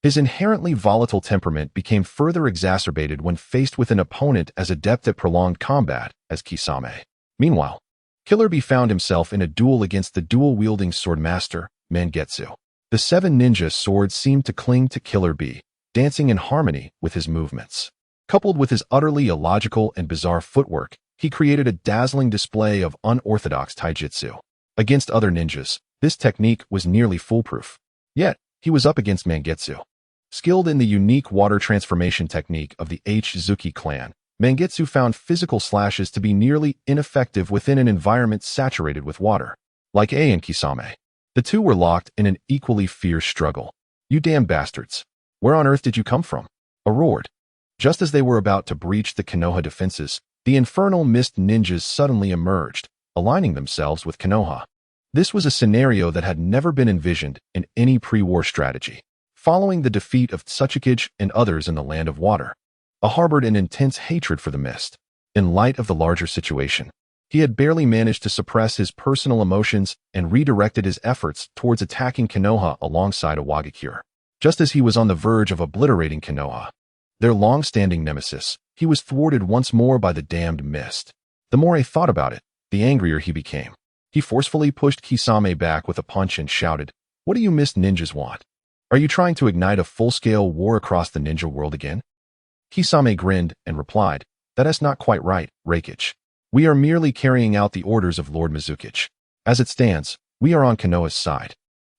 His inherently volatile temperament became further exacerbated when faced with an opponent as adept at prolonged combat as Kisame. Meanwhile, Killer Bee found himself in a duel against the dual-wielding swordmaster, Mangetsu. The 7 ninja swords seemed to cling to Killer Bee, dancing in harmony with his movements. Coupled with his utterly illogical and bizarre footwork, he created a dazzling display of unorthodox taijutsu. Against other ninjas, this technique was nearly foolproof. Yet, he was up against Mangetsu. Skilled in the unique water transformation technique of the Zuki clan, Mangetsu found physical slashes to be nearly ineffective within an environment saturated with water. Like A and Kisame, the two were locked in an equally fierce struggle. You damn bastards. Where on earth did you come from? A roared. Just as they were about to breach the Konoha defenses, the infernal mist ninjas suddenly emerged, aligning themselves with Konoha. This was a scenario that had never been envisioned in any pre-war strategy. Following the defeat of Tsuchikage and others in the Land of Water, harbored an intense hatred for the mist. In light of the larger situation, he had barely managed to suppress his personal emotions and redirected his efforts towards attacking Konoha alongside Awagakure. Just as he was on the verge of obliterating Konoha, their long-standing nemesis, he was thwarted once more by the damned mist. The more he thought about it, the angrier he became. He forcefully pushed Kisame back with a punch and shouted, "What do you mist ninjas want? Are you trying to ignite a full-scale war across the ninja world again?" Kisame grinned and replied, "That is not quite right, Raikage. We are merely carrying out the orders of Lord Mizukage. As it stands, we are on Konoha's side.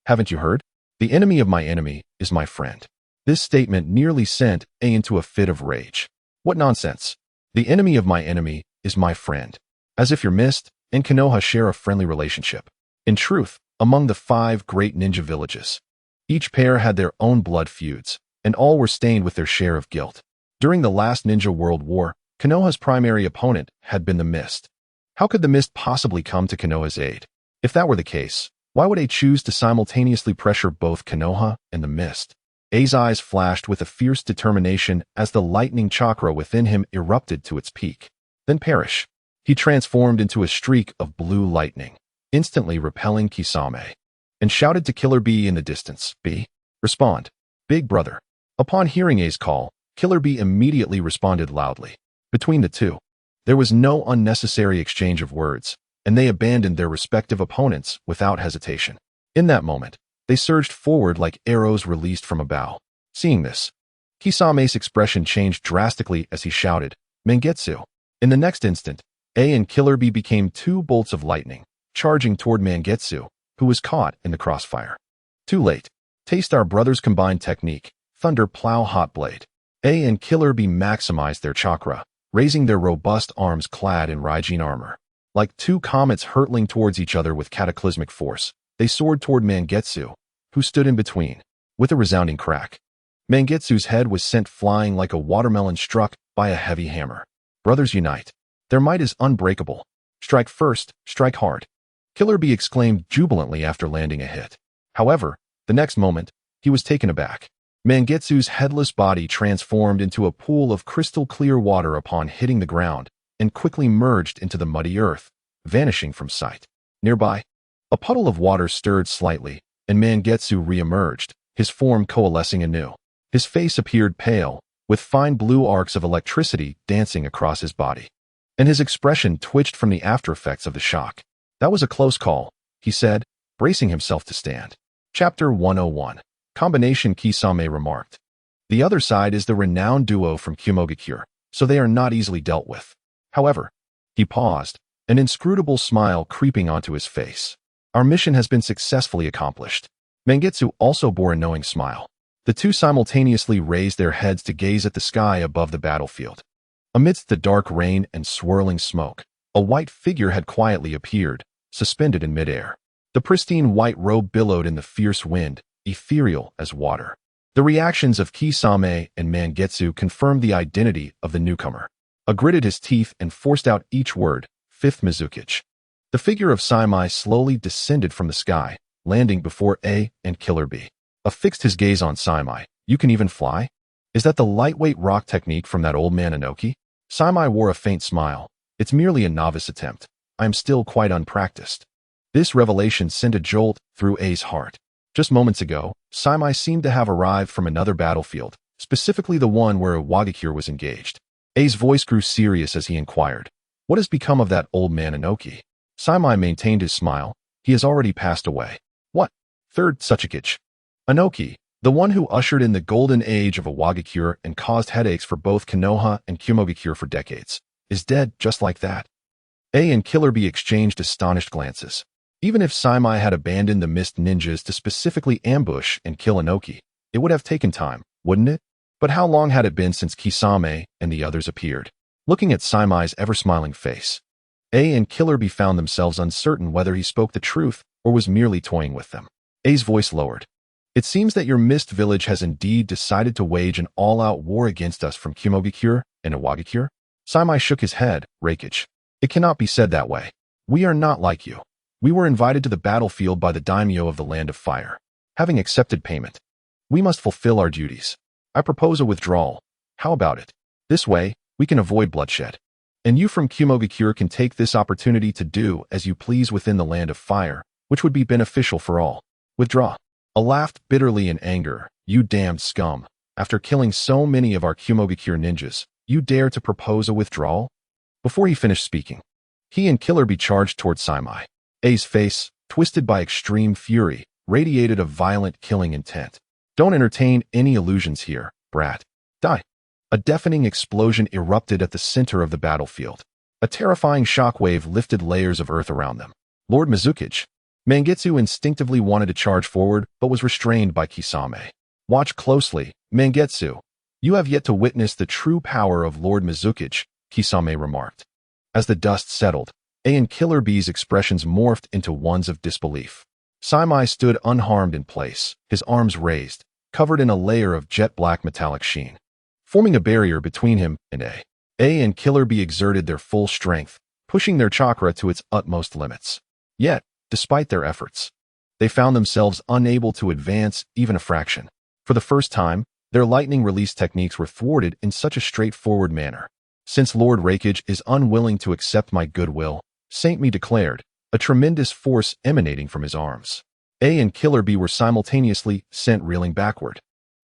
Haven't you heard? The enemy of my enemy is my friend." This statement nearly sent A into a fit of rage. What nonsense. The enemy of my enemy is my friend. As if your mist and Konoha share a friendly relationship. In truth, among the 5 great ninja villages, each pair had their own blood feuds, and all were stained with their share of guilt. During the last Ninja World War, Konoha's primary opponent had been the Mist. How could the Mist possibly come to Konoha's aid? If that were the case, why would A choose to simultaneously pressure both Konoha and the Mist? A's eyes flashed with a fierce determination as the lightning chakra within him erupted to its peak. Then perish. He transformed into a streak of blue lightning, instantly repelling Kisame, and shouted to Killer B in the distance, "B, respond. Big brother." Upon hearing A's call, Killer B immediately responded loudly. Between the two, there was no unnecessary exchange of words, and they abandoned their respective opponents without hesitation. In that moment, they surged forward like arrows released from a bow. Seeing this, Kisame's expression changed drastically as he shouted, "Mangetsu." In the next instant, A and Killer B became 2 bolts of lightning, charging toward Mangetsu, who was caught in the crossfire. Too late. Taste our brothers' combined technique, Thunder Plow Hot Blade. A and Killer B maximized their chakra, raising their robust arms clad in Raijin armor. Like 2 comets hurtling towards each other with cataclysmic force, they soared toward Mangetsu, who stood in between. With a resounding crack, Mangetsu's head was sent flying like a watermelon struck by a heavy hammer. Brothers unite. Their might is unbreakable. Strike first, strike hard. Killer B exclaimed jubilantly after landing a hit. However, the next moment, he was taken aback. Mangetsu's headless body transformed into a pool of crystal-clear water upon hitting the ground, and quickly merged into the muddy earth, vanishing from sight. Nearby, a puddle of water stirred slightly, and Mangetsu re-emerged, his form coalescing anew. His face appeared pale, with fine blue arcs of electricity dancing across his body, and his expression twitched from the aftereffects of the shock. "That was a close call," he said, bracing himself to stand. Chapter 101. Combination. Kisame remarked. "The other side is the renowned duo from Kumogakure, so they are not easily dealt with." However, he paused, an inscrutable smile creeping onto his face. "Our mission has been successfully accomplished." Mangetsu also bore a knowing smile. The two simultaneously raised their heads to gaze at the sky above the battlefield. Amidst the dark rain and swirling smoke, a white figure had quietly appeared, suspended in midair. The pristine white robe billowed in the fierce wind, ethereal as water. The reactions of Kisame and Mangetsu confirmed the identity of the newcomer. A gritted his teeth and forced out each word, "Fifth Mizukage." The figure of Saimai slowly descended from the sky, landing before A and Killer B. Affixed his gaze on Saimai. "You can even fly? Is that the lightweight rock technique from that old man Inoki?" Saimai wore a faint smile. "It's merely a novice attempt. I am still quite unpracticed." This revelation sent a jolt through A's heart. Just moments ago, Saimai seemed to have arrived from another battlefield, specifically the one where Iwagakure was engaged. A's voice grew serious as he inquired, "What has become of that old man Inoki?" Saimai maintained his smile. "He has already passed away." "What?" "Third Tsuchikage. Inoki, the one who ushered in the golden age of Iwagakure and caused headaches for both Konoha and Kumogakure for decades, is dead just like that." A and Killer B exchanged astonished glances. Even if Saimai had abandoned the Mist ninjas to specifically ambush and kill Inoki, it would have taken time, wouldn't it? But how long had it been since Kisame and the others appeared? Looking at Saimai's ever-smiling face, A and Killer B found themselves uncertain whether he spoke the truth or was merely toying with them. A's voice lowered. "It seems that your Mist village has indeed decided to wage an all-out war against us from Kumogakure and Iwagakure?" Saimai shook his head. "Reikage. It cannot be said that way. We are not like you. We were invited to the battlefield by the daimyo of the Land of Fire. Having accepted payment, we must fulfill our duties. I propose a withdrawal. How about it? This way, we can avoid bloodshed. And you from Kumogakure can take this opportunity to do as you please within the Land of Fire, which would be beneficial for all. Withdraw." A laughed bitterly in anger. "You damned scum. After killing so many of our Kumogakure ninjas, you dare to propose a withdrawal?" Before he finished speaking, he and Killer B charged toward Saimai. A's face, twisted by extreme fury, radiated a violent killing intent. "Don't entertain any illusions here, brat. Die." A deafening explosion erupted at the center of the battlefield. A terrifying shockwave lifted layers of earth around them. "Lord Mizukage." Mangetsu instinctively wanted to charge forward, but was restrained by Kisame. "Watch closely, Mangetsu. You have yet to witness the true power of Lord Mizukage," Kisame remarked. As the dust settled, A and Killer Bee's expressions morphed into ones of disbelief. Saimai stood unharmed in place, his arms raised, covered in a layer of jet-black metallic sheen, forming a barrier between him and A. A and Killer Bee exerted their full strength, pushing their chakra to its utmost limits. Yet, despite their efforts, they found themselves unable to advance even a fraction. For the first time, their lightning release techniques were thwarted in such a straightforward manner. Since Lord Raikage is unwilling to accept my goodwill, Saint Me declared, a tremendous force emanating from his arms. A and Killer Bee were simultaneously sent reeling backward.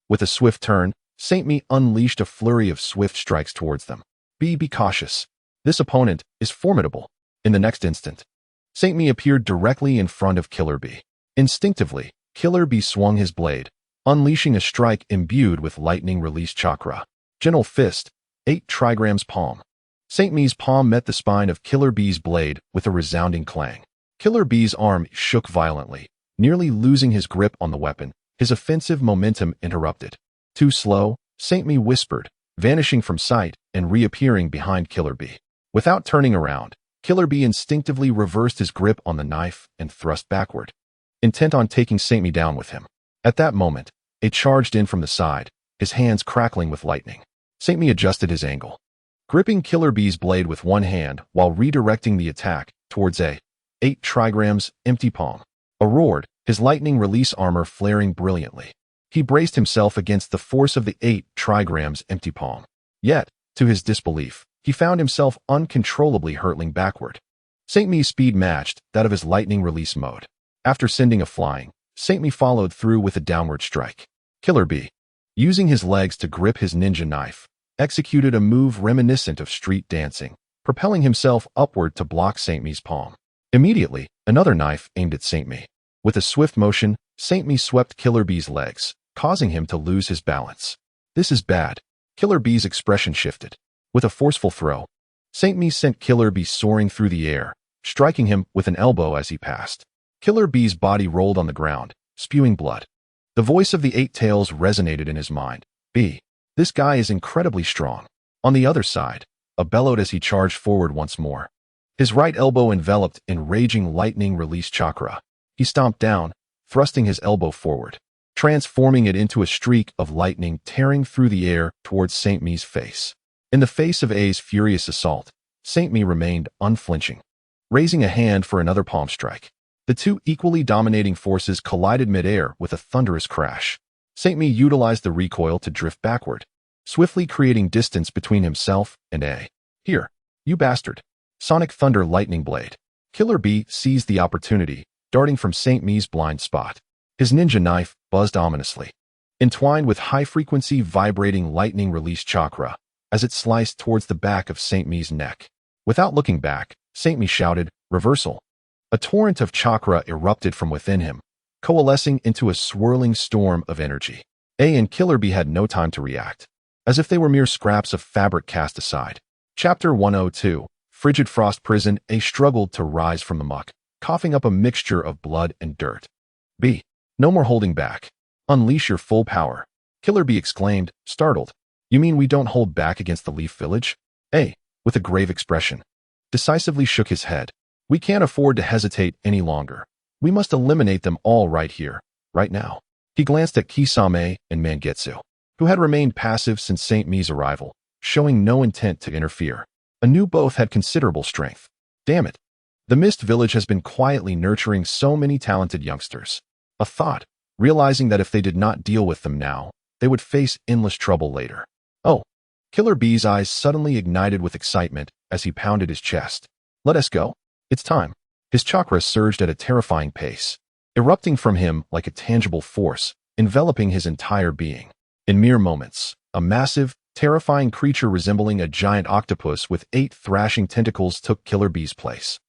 With a swift turn, Saint Me unleashed a flurry of swift strikes towards them. Be cautious. This opponent is formidable. In the next instant, Saint Me appeared directly in front of Killer Bee. Instinctively, Killer Bee swung his blade, unleashing a strike imbued with lightning release chakra. Gentle fist, 8 trigrams palm. Saint Me's palm met the spine of Killer Bee's blade with a resounding clang. Killer Bee's arm shook violently, nearly losing his grip on the weapon, his offensive momentum interrupted. Too slow, Saint Me whispered, vanishing from sight and reappearing behind Killer Bee. Without turning around, Killer Bee instinctively reversed his grip on the knife and thrust backward, intent on taking Saint Me down with him. At that moment, it charged in from the side, his hands crackling with lightning. Saint Me adjusted his angle, gripping Killer Bee's blade with one hand while redirecting the attack towards A. 8 trigrams, empty palm. A roared, his lightning release armor flaring brilliantly. He braced himself against the force of the 8 trigrams, empty palm. Yet, to his disbelief, he found himself uncontrollably hurtling backward. Saint Me's speed matched that of his lightning release mode. After sending a flying, Saint Me followed through with a downward strike. Killer Bee, using his legs to grip his ninja knife, executed a move reminiscent of street dancing, propelling himself upward to block Saint Me's palm. Immediately, another knife aimed at Saint Me. With a swift motion, Saint Me swept Killer Bee's legs, causing him to lose his balance. This is bad. Killer Bee's expression shifted. With a forceful throw, Saint Me sent Killer Bee soaring through the air, striking him with an elbow as he passed. Killer Bee's body rolled on the ground, spewing blood. The voice of the 8 tails resonated in his mind. B. This guy is incredibly strong. On the other side, A bellowed as he charged forward once more. His right elbow enveloped in raging lightning release chakra. He stomped down, thrusting his elbow forward, transforming it into a streak of lightning tearing through the air towards Saint Me's face. In the face of A's furious assault, Saint Me remained unflinching, raising a hand for another palm strike. The two equally dominating forces collided midair with a thunderous crash. Saint Me utilized the recoil to drift backward, swiftly creating distance between himself and A. Here, you bastard. Sonic Thunder Lightning Blade. Killer Bee seized the opportunity, darting from Saint Me's blind spot. His ninja knife buzzed ominously, entwined with high-frequency vibrating lightning release chakra, as it sliced towards the back of Saint Me's neck. Without looking back, Saint Me shouted, "Reversal." A torrent of chakra erupted from within him, coalescing into a swirling storm of energy. A and Killer Bee had no time to react, as if they were mere scraps of fabric cast aside. Chapter 102, Frigid Frost Prison. A struggled to rise from the muck, coughing up a mixture of blood and dirt. B. No more holding back. Unleash your full power. Killer Bee exclaimed, startled. You mean we don't hold back against the Leaf Village? A, with a grave expression, decisively shook his head. We can't afford to hesitate any longer. We must eliminate them all right here, right now. He glanced at Kisame and Mangetsu, who had remained passive since Saint Me's arrival, showing no intent to interfere. Both had considerable strength. Damn it. The Mist Village has been quietly nurturing so many talented youngsters. A thought, realizing that if they did not deal with them now, they would face endless trouble later. Oh. Killer Bee's eyes suddenly ignited with excitement as he pounded his chest. Let us go. It's time. His chakra surged at a terrifying pace, erupting from him like a tangible force, enveloping his entire being. In mere moments, a massive, terrifying creature resembling a giant octopus with 8 thrashing tentacles took Killer Bee's place,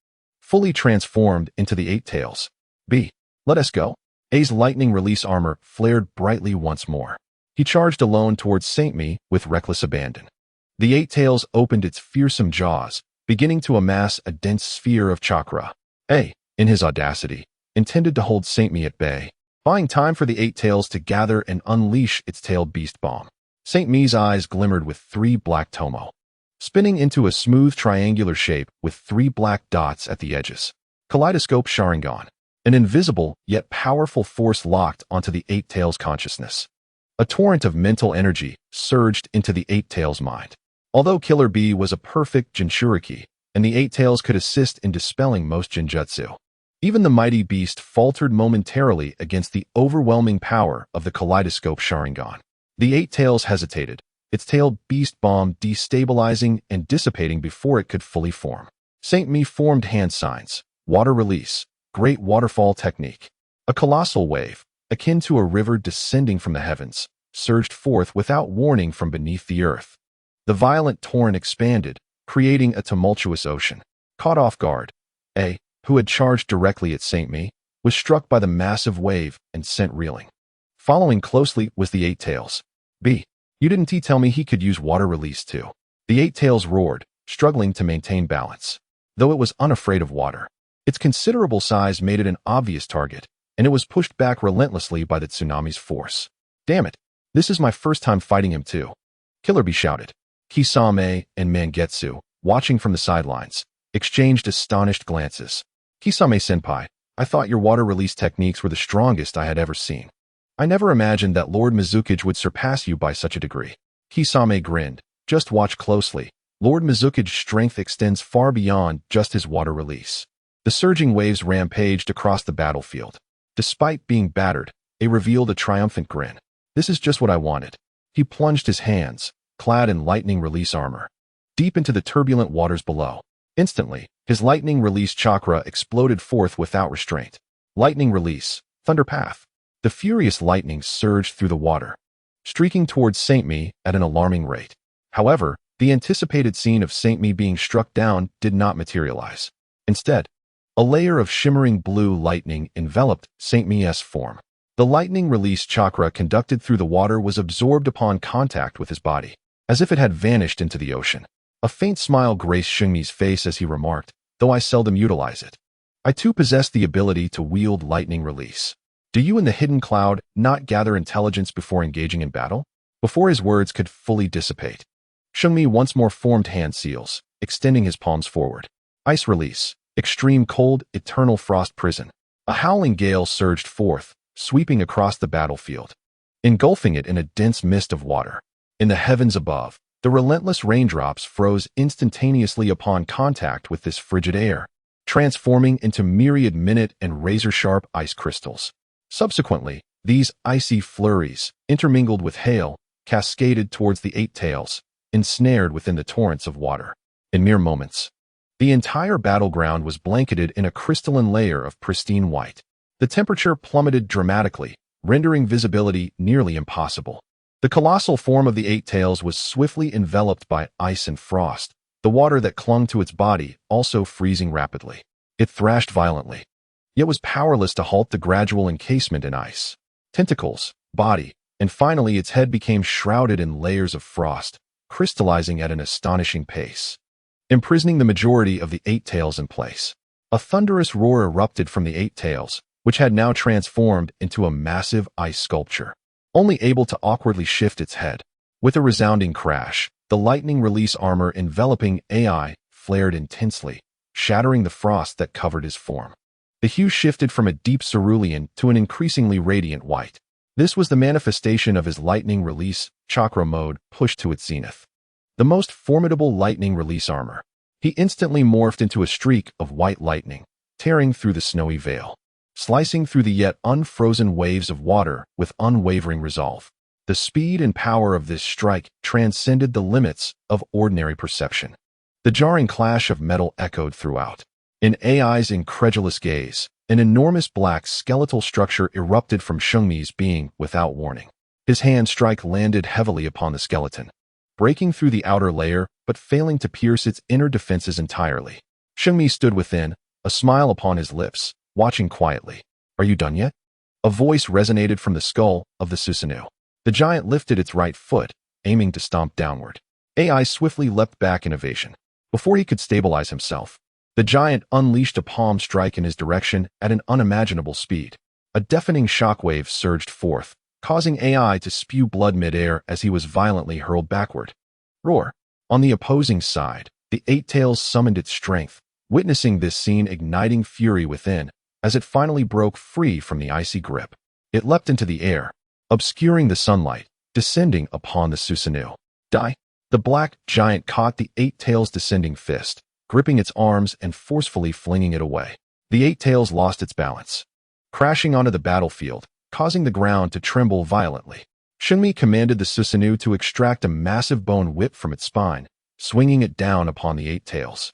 fully transformed into the 8 tails. B. Let us go. A's lightning release armor flared brightly once more. He charged alone towards Saint Me with reckless abandon. The 8 tails opened its fearsome jaws, beginning to amass a dense sphere of chakra. A, in his audacity, intended to hold Saint Me at bay, buying time for the 8 tails to gather and unleash its tailed beast bomb. Saint Me's eyes glimmered with 3 black tomo, spinning into a smooth triangular shape with 3 black dots at the edges. Kaleidoscope Sharingan, an invisible yet powerful force locked onto the Eight Tails' consciousness. A torrent of mental energy surged into the Eight Tails' mind. Although Killer Bee was a perfect Jinchuriki, and the Eight Tails could assist in dispelling most Jinjutsu, even the mighty beast faltered momentarily against the overwhelming power of the Kaleidoscope Sharingan. The Eight Tails hesitated, its tailed beast bomb destabilizing and dissipating before it could fully form. Saint Mi formed hand signs, water release, great waterfall technique. A colossal wave, akin to a river descending from the heavens, surged forth without warning from beneath the earth. The violent torrent expanded, creating a tumultuous ocean. Caught off guard, A, who had charged directly at Saint Mi, was struck by the massive wave and sent reeling. Following closely was the Eight Tails. B, you didn't tell me he could use water release too. The Eight Tails roared, struggling to maintain balance. Though it was unafraid of water, its considerable size made it an obvious target, and it was pushed back relentlessly by the tsunami's force. Damn it, this is my first time fighting him too. Killer Bee shouted. Kisame and Mangetsu, watching from the sidelines, exchanged astonished glances. Kisame-senpai, I thought your water release techniques were the strongest I had ever seen. I never imagined that Lord Mizukage would surpass you by such a degree. Kisame grinned. Just watch closely. Lord Mizukage's strength extends far beyond just his water release. The surging waves rampaged across the battlefield. Despite being battered, they revealed a triumphant grin. This is just what I wanted. He plunged his hands, clad in lightning release armor, deep into the turbulent waters below. Instantly, his lightning release chakra exploded forth without restraint. Lightning release, thunder path. The furious lightning surged through the water, streaking towards Saint Mi at an alarming rate. However, the anticipated scene of Saint Mi being struck down did not materialize. Instead, a layer of shimmering blue lightning enveloped Saint Mi's form. The lightning release chakra conducted through the water was absorbed upon contact with his body, as if it had vanished into the ocean. A faint smile graced Shungmi's face as he remarked, though I seldom utilize it. I too possess the ability to wield lightning release. Do you and the hidden cloud not gather intelligence before engaging in battle? Before his words could fully dissipate, Shungmi once more formed hand seals, extending his palms forward. Ice release, extreme cold, eternal frost prison. A howling gale surged forth, sweeping across the battlefield, engulfing it in a dense mist of water. In the heavens above, the relentless raindrops froze instantaneously upon contact with this frigid air, transforming into myriad minute and razor-sharp ice crystals. Subsequently, these icy flurries, intermingled with hail, cascaded towards the Eight Tails, ensnared within the torrents of water. In mere moments, the entire battleground was blanketed in a crystalline layer of pristine white. The temperature plummeted dramatically, rendering visibility nearly impossible. The colossal form of the Eight Tails was swiftly enveloped by ice and frost, the water that clung to its body also freezing rapidly. It thrashed violently, yet was powerless to halt the gradual encasement in ice. Tentacles, body, and finally its head became shrouded in layers of frost, crystallizing at an astonishing pace, imprisoning the majority of the Eight Tails in place. A thunderous roar erupted from the Eight Tails, which had now transformed into a massive ice sculpture, only able to awkwardly shift its head. With a resounding crash, the lightning release armor enveloping AI flared intensely, shattering the frost that covered his form. The hue shifted from a deep cerulean to an increasingly radiant white. This was the manifestation of his lightning release chakra mode pushed to its zenith. The most formidable lightning release armor. He instantly morphed into a streak of white lightning, tearing through the snowy veil, slicing through the yet unfrozen waves of water with unwavering resolve. The speed and power of this strike transcended the limits of ordinary perception. The jarring clash of metal echoed throughout. In AI's incredulous gaze, an enormous black skeletal structure erupted from Shungmi's being without warning. His hand strike landed heavily upon the skeleton, breaking through the outer layer but failing to pierce its inner defenses entirely. Shungmi stood within, a smile upon his lips, watching quietly. Are you done yet? A voice resonated from the skull of the Susanoo. The giant lifted its right foot, aiming to stomp downward. AI swiftly leapt back in evasion. Before he could stabilize himself, the giant unleashed a palm strike in his direction at an unimaginable speed. A deafening shockwave surged forth, causing AI to spew blood midair as he was violently hurled backward. Roar! On the opposing side, the Eight Tails summoned its strength, witnessing this scene igniting fury within as it finally broke free from the icy grip. It leapt into the air, obscuring the sunlight, descending upon the Susanoo. Die! The black giant caught the Eight Tails' descending fist, gripping its arms and forcefully flinging it away. The Eight Tails lost its balance, crashing onto the battlefield, causing the ground to tremble violently. Shunmi commanded the Susanoo to extract a massive bone whip from its spine, swinging it down upon the Eight Tails.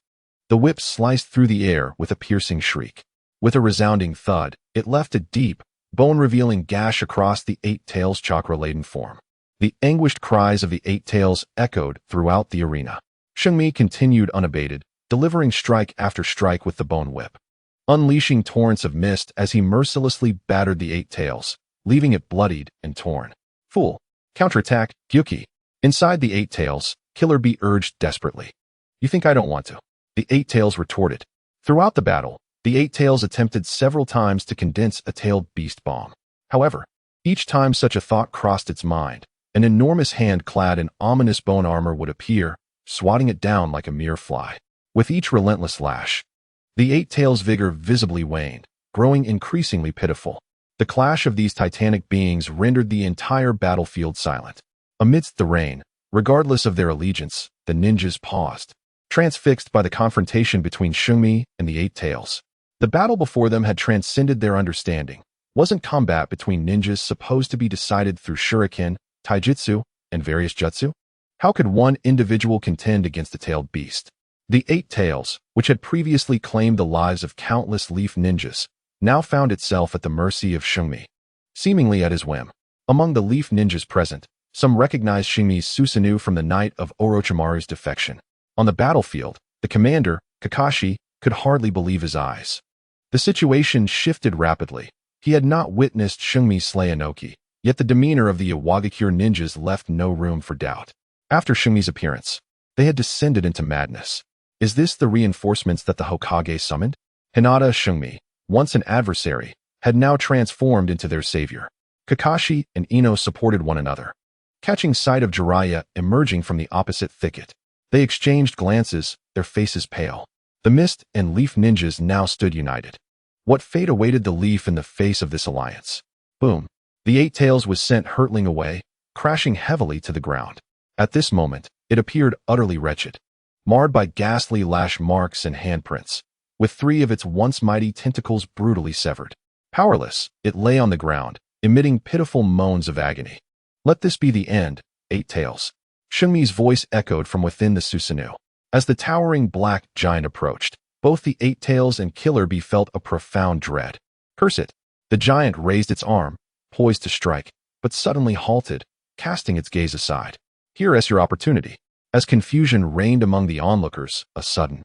The whip sliced through the air with a piercing shriek. With a resounding thud, it left a deep, bone-revealing gash across the Eight Tails' chakra-laden form. The anguished cries of the Eight Tails echoed throughout the arena. Shunmi continued unabated, delivering strike after strike with the bone whip, unleashing torrents of mist as he mercilessly battered the Eight Tails, leaving it bloodied and torn. Fool! Counterattack, Gyuki! Inside the Eight Tails, Killer Bee urged desperately. You think I don't want to? The Eight Tails retorted. Throughout the battle, the Eight Tails attempted several times to condense a tailed beast bomb. However, each time such a thought crossed its mind, an enormous hand clad in ominous bone armor would appear, swatting it down like a mere fly. With each relentless lash, the Eight Tails' vigor visibly waned, growing increasingly pitiful. The clash of these titanic beings rendered the entire battlefield silent. Amidst the rain, regardless of their allegiance, the ninjas paused, transfixed by the confrontation between Shunmi and the Eight Tails. The battle before them had transcended their understanding. Wasn't combat between ninjas supposed to be decided through shuriken, taijutsu, and various jutsu? How could one individual contend against a tailed beast? The Eight Tails, which had previously claimed the lives of countless leaf ninjas, now found itself at the mercy of Shunmi, seemingly at his whim. Among the leaf ninjas present, some recognized Shunmi's Susanoo from the night of Orochimaru's defection. On the battlefield, the commander, Kakashi, could hardly believe his eyes. The situation shifted rapidly. He had not witnessed Shunmi slay Inoki, yet the demeanor of the Iwagakure ninjas left no room for doubt. After Shunmi's appearance, they had descended into madness. Is this the reinforcements that the Hokage summoned? Hinata Shunmi, once an adversary, had now transformed into their savior. Kakashi and Ino supported one another. Catching sight of Jiraiya emerging from the opposite thicket, they exchanged glances, their faces pale. The Mist and Leaf ninjas now stood united. What fate awaited the Leaf in the face of this alliance? Boom! The Eight Tails was sent hurtling away, crashing heavily to the ground. At this moment, it appeared utterly wretched, marred by ghastly lash marks and handprints, with three of its once mighty tentacles brutally severed. Powerless, it lay on the ground, emitting pitiful moans of agony. Let this be the end, Eight Tails. Shunmi's voice echoed from within the Susanoo. As the towering black giant approached, both the Eight Tails and Killer Bee felt a profound dread. Curse it! The giant raised its arm, poised to strike, but suddenly halted, casting its gaze aside. Here is your opportunity. As confusion reigned among the onlookers, a sudden,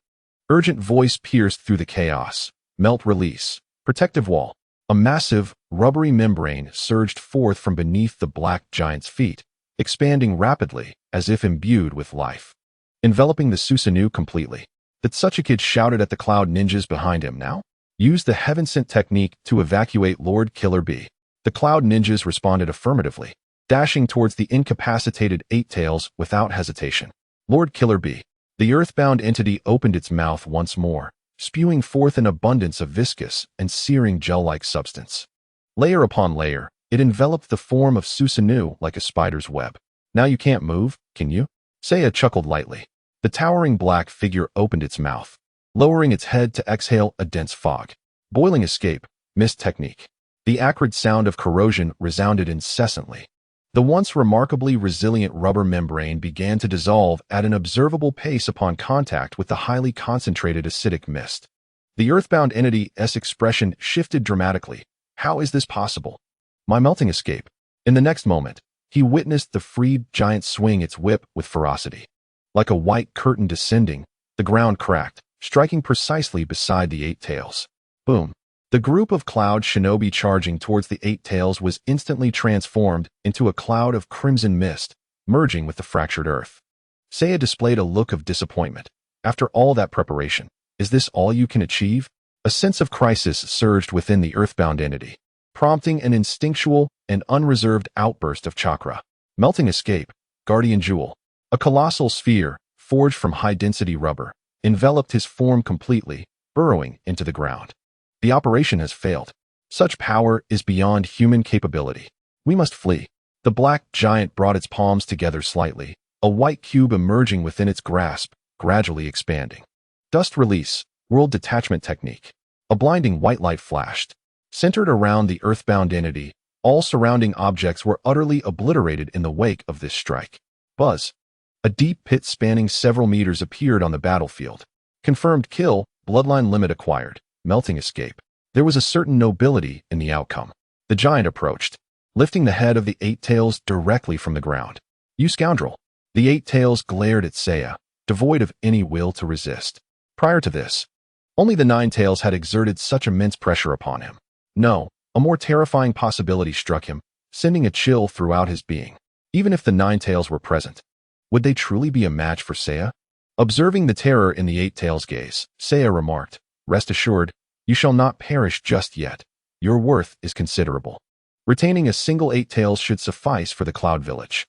urgent voice pierced through the chaos. Melt release. Protective wall. A massive, rubbery membrane surged forth from beneath the black giant's feet, expanding rapidly, as if imbued with life, enveloping the Susanoo completely. The Tsuchikage shouted at the cloud ninjas behind him now. Use the heaven-sent technique to evacuate Lord Killer Bee. The cloud ninjas responded affirmatively, dashing towards the incapacitated Eight Tails without hesitation. Lord Killer Bee. The earthbound entity opened its mouth once more, spewing forth an abundance of viscous and searing gel-like substance. Layer upon layer, it enveloped the form of Susanoo like a spider's web. Now you can't move, can you? Seiya chuckled lightly. The towering black figure opened its mouth, lowering its head to exhale a dense fog. Boiling escape, mist technique. The acrid sound of corrosion resounded incessantly. The once remarkably resilient rubber membrane began to dissolve at an observable pace upon contact with the highly concentrated acidic mist. The earthbound entity's expression shifted dramatically. How is this possible? My melting escape. In the next moment, he witnessed the freed giant swing its whip with ferocity. Like a white curtain descending, the ground cracked, striking precisely beside the Eight Tails. Boom! The group of cloud shinobi charging towards the Eight Tails was instantly transformed into a cloud of crimson mist, merging with the fractured earth. Seiya displayed a look of disappointment. After all that preparation, is this all you can achieve? A sense of crisis surged within the earthbound entity, prompting an instinctual and unreserved outburst of chakra. Melting escape, guardian jewel. A colossal sphere, forged from high-density rubber, enveloped his form completely, burrowing into the ground. The operation has failed. Such power is beyond human capability. We must flee. The black giant brought its palms together slightly, a white cube emerging within its grasp, gradually expanding. Dust release, world detachment technique. A blinding white light flashed. Centered around the earthbound entity, all surrounding objects were utterly obliterated in the wake of this strike. Buzz. A deep pit spanning several meters appeared on the battlefield. Confirmed kill, bloodline limit acquired, melting escape. There was a certain nobility in the outcome. The giant approached, lifting the head of the Eight Tails directly from the ground. You scoundrel! The Eight Tails glared at Seiya, devoid of any will to resist. Prior to this, only the Nine Tails had exerted such immense pressure upon him. No, a more terrifying possibility struck him, sending a chill throughout his being. Even if the Nine Tails were present, would they truly be a match for Seiya? Observing the terror in the Eight Tails' gaze, Seiya remarked, "Rest assured, you shall not perish just yet. Your worth is considerable. Retaining a single Eight Tails should suffice for the Cloud Village."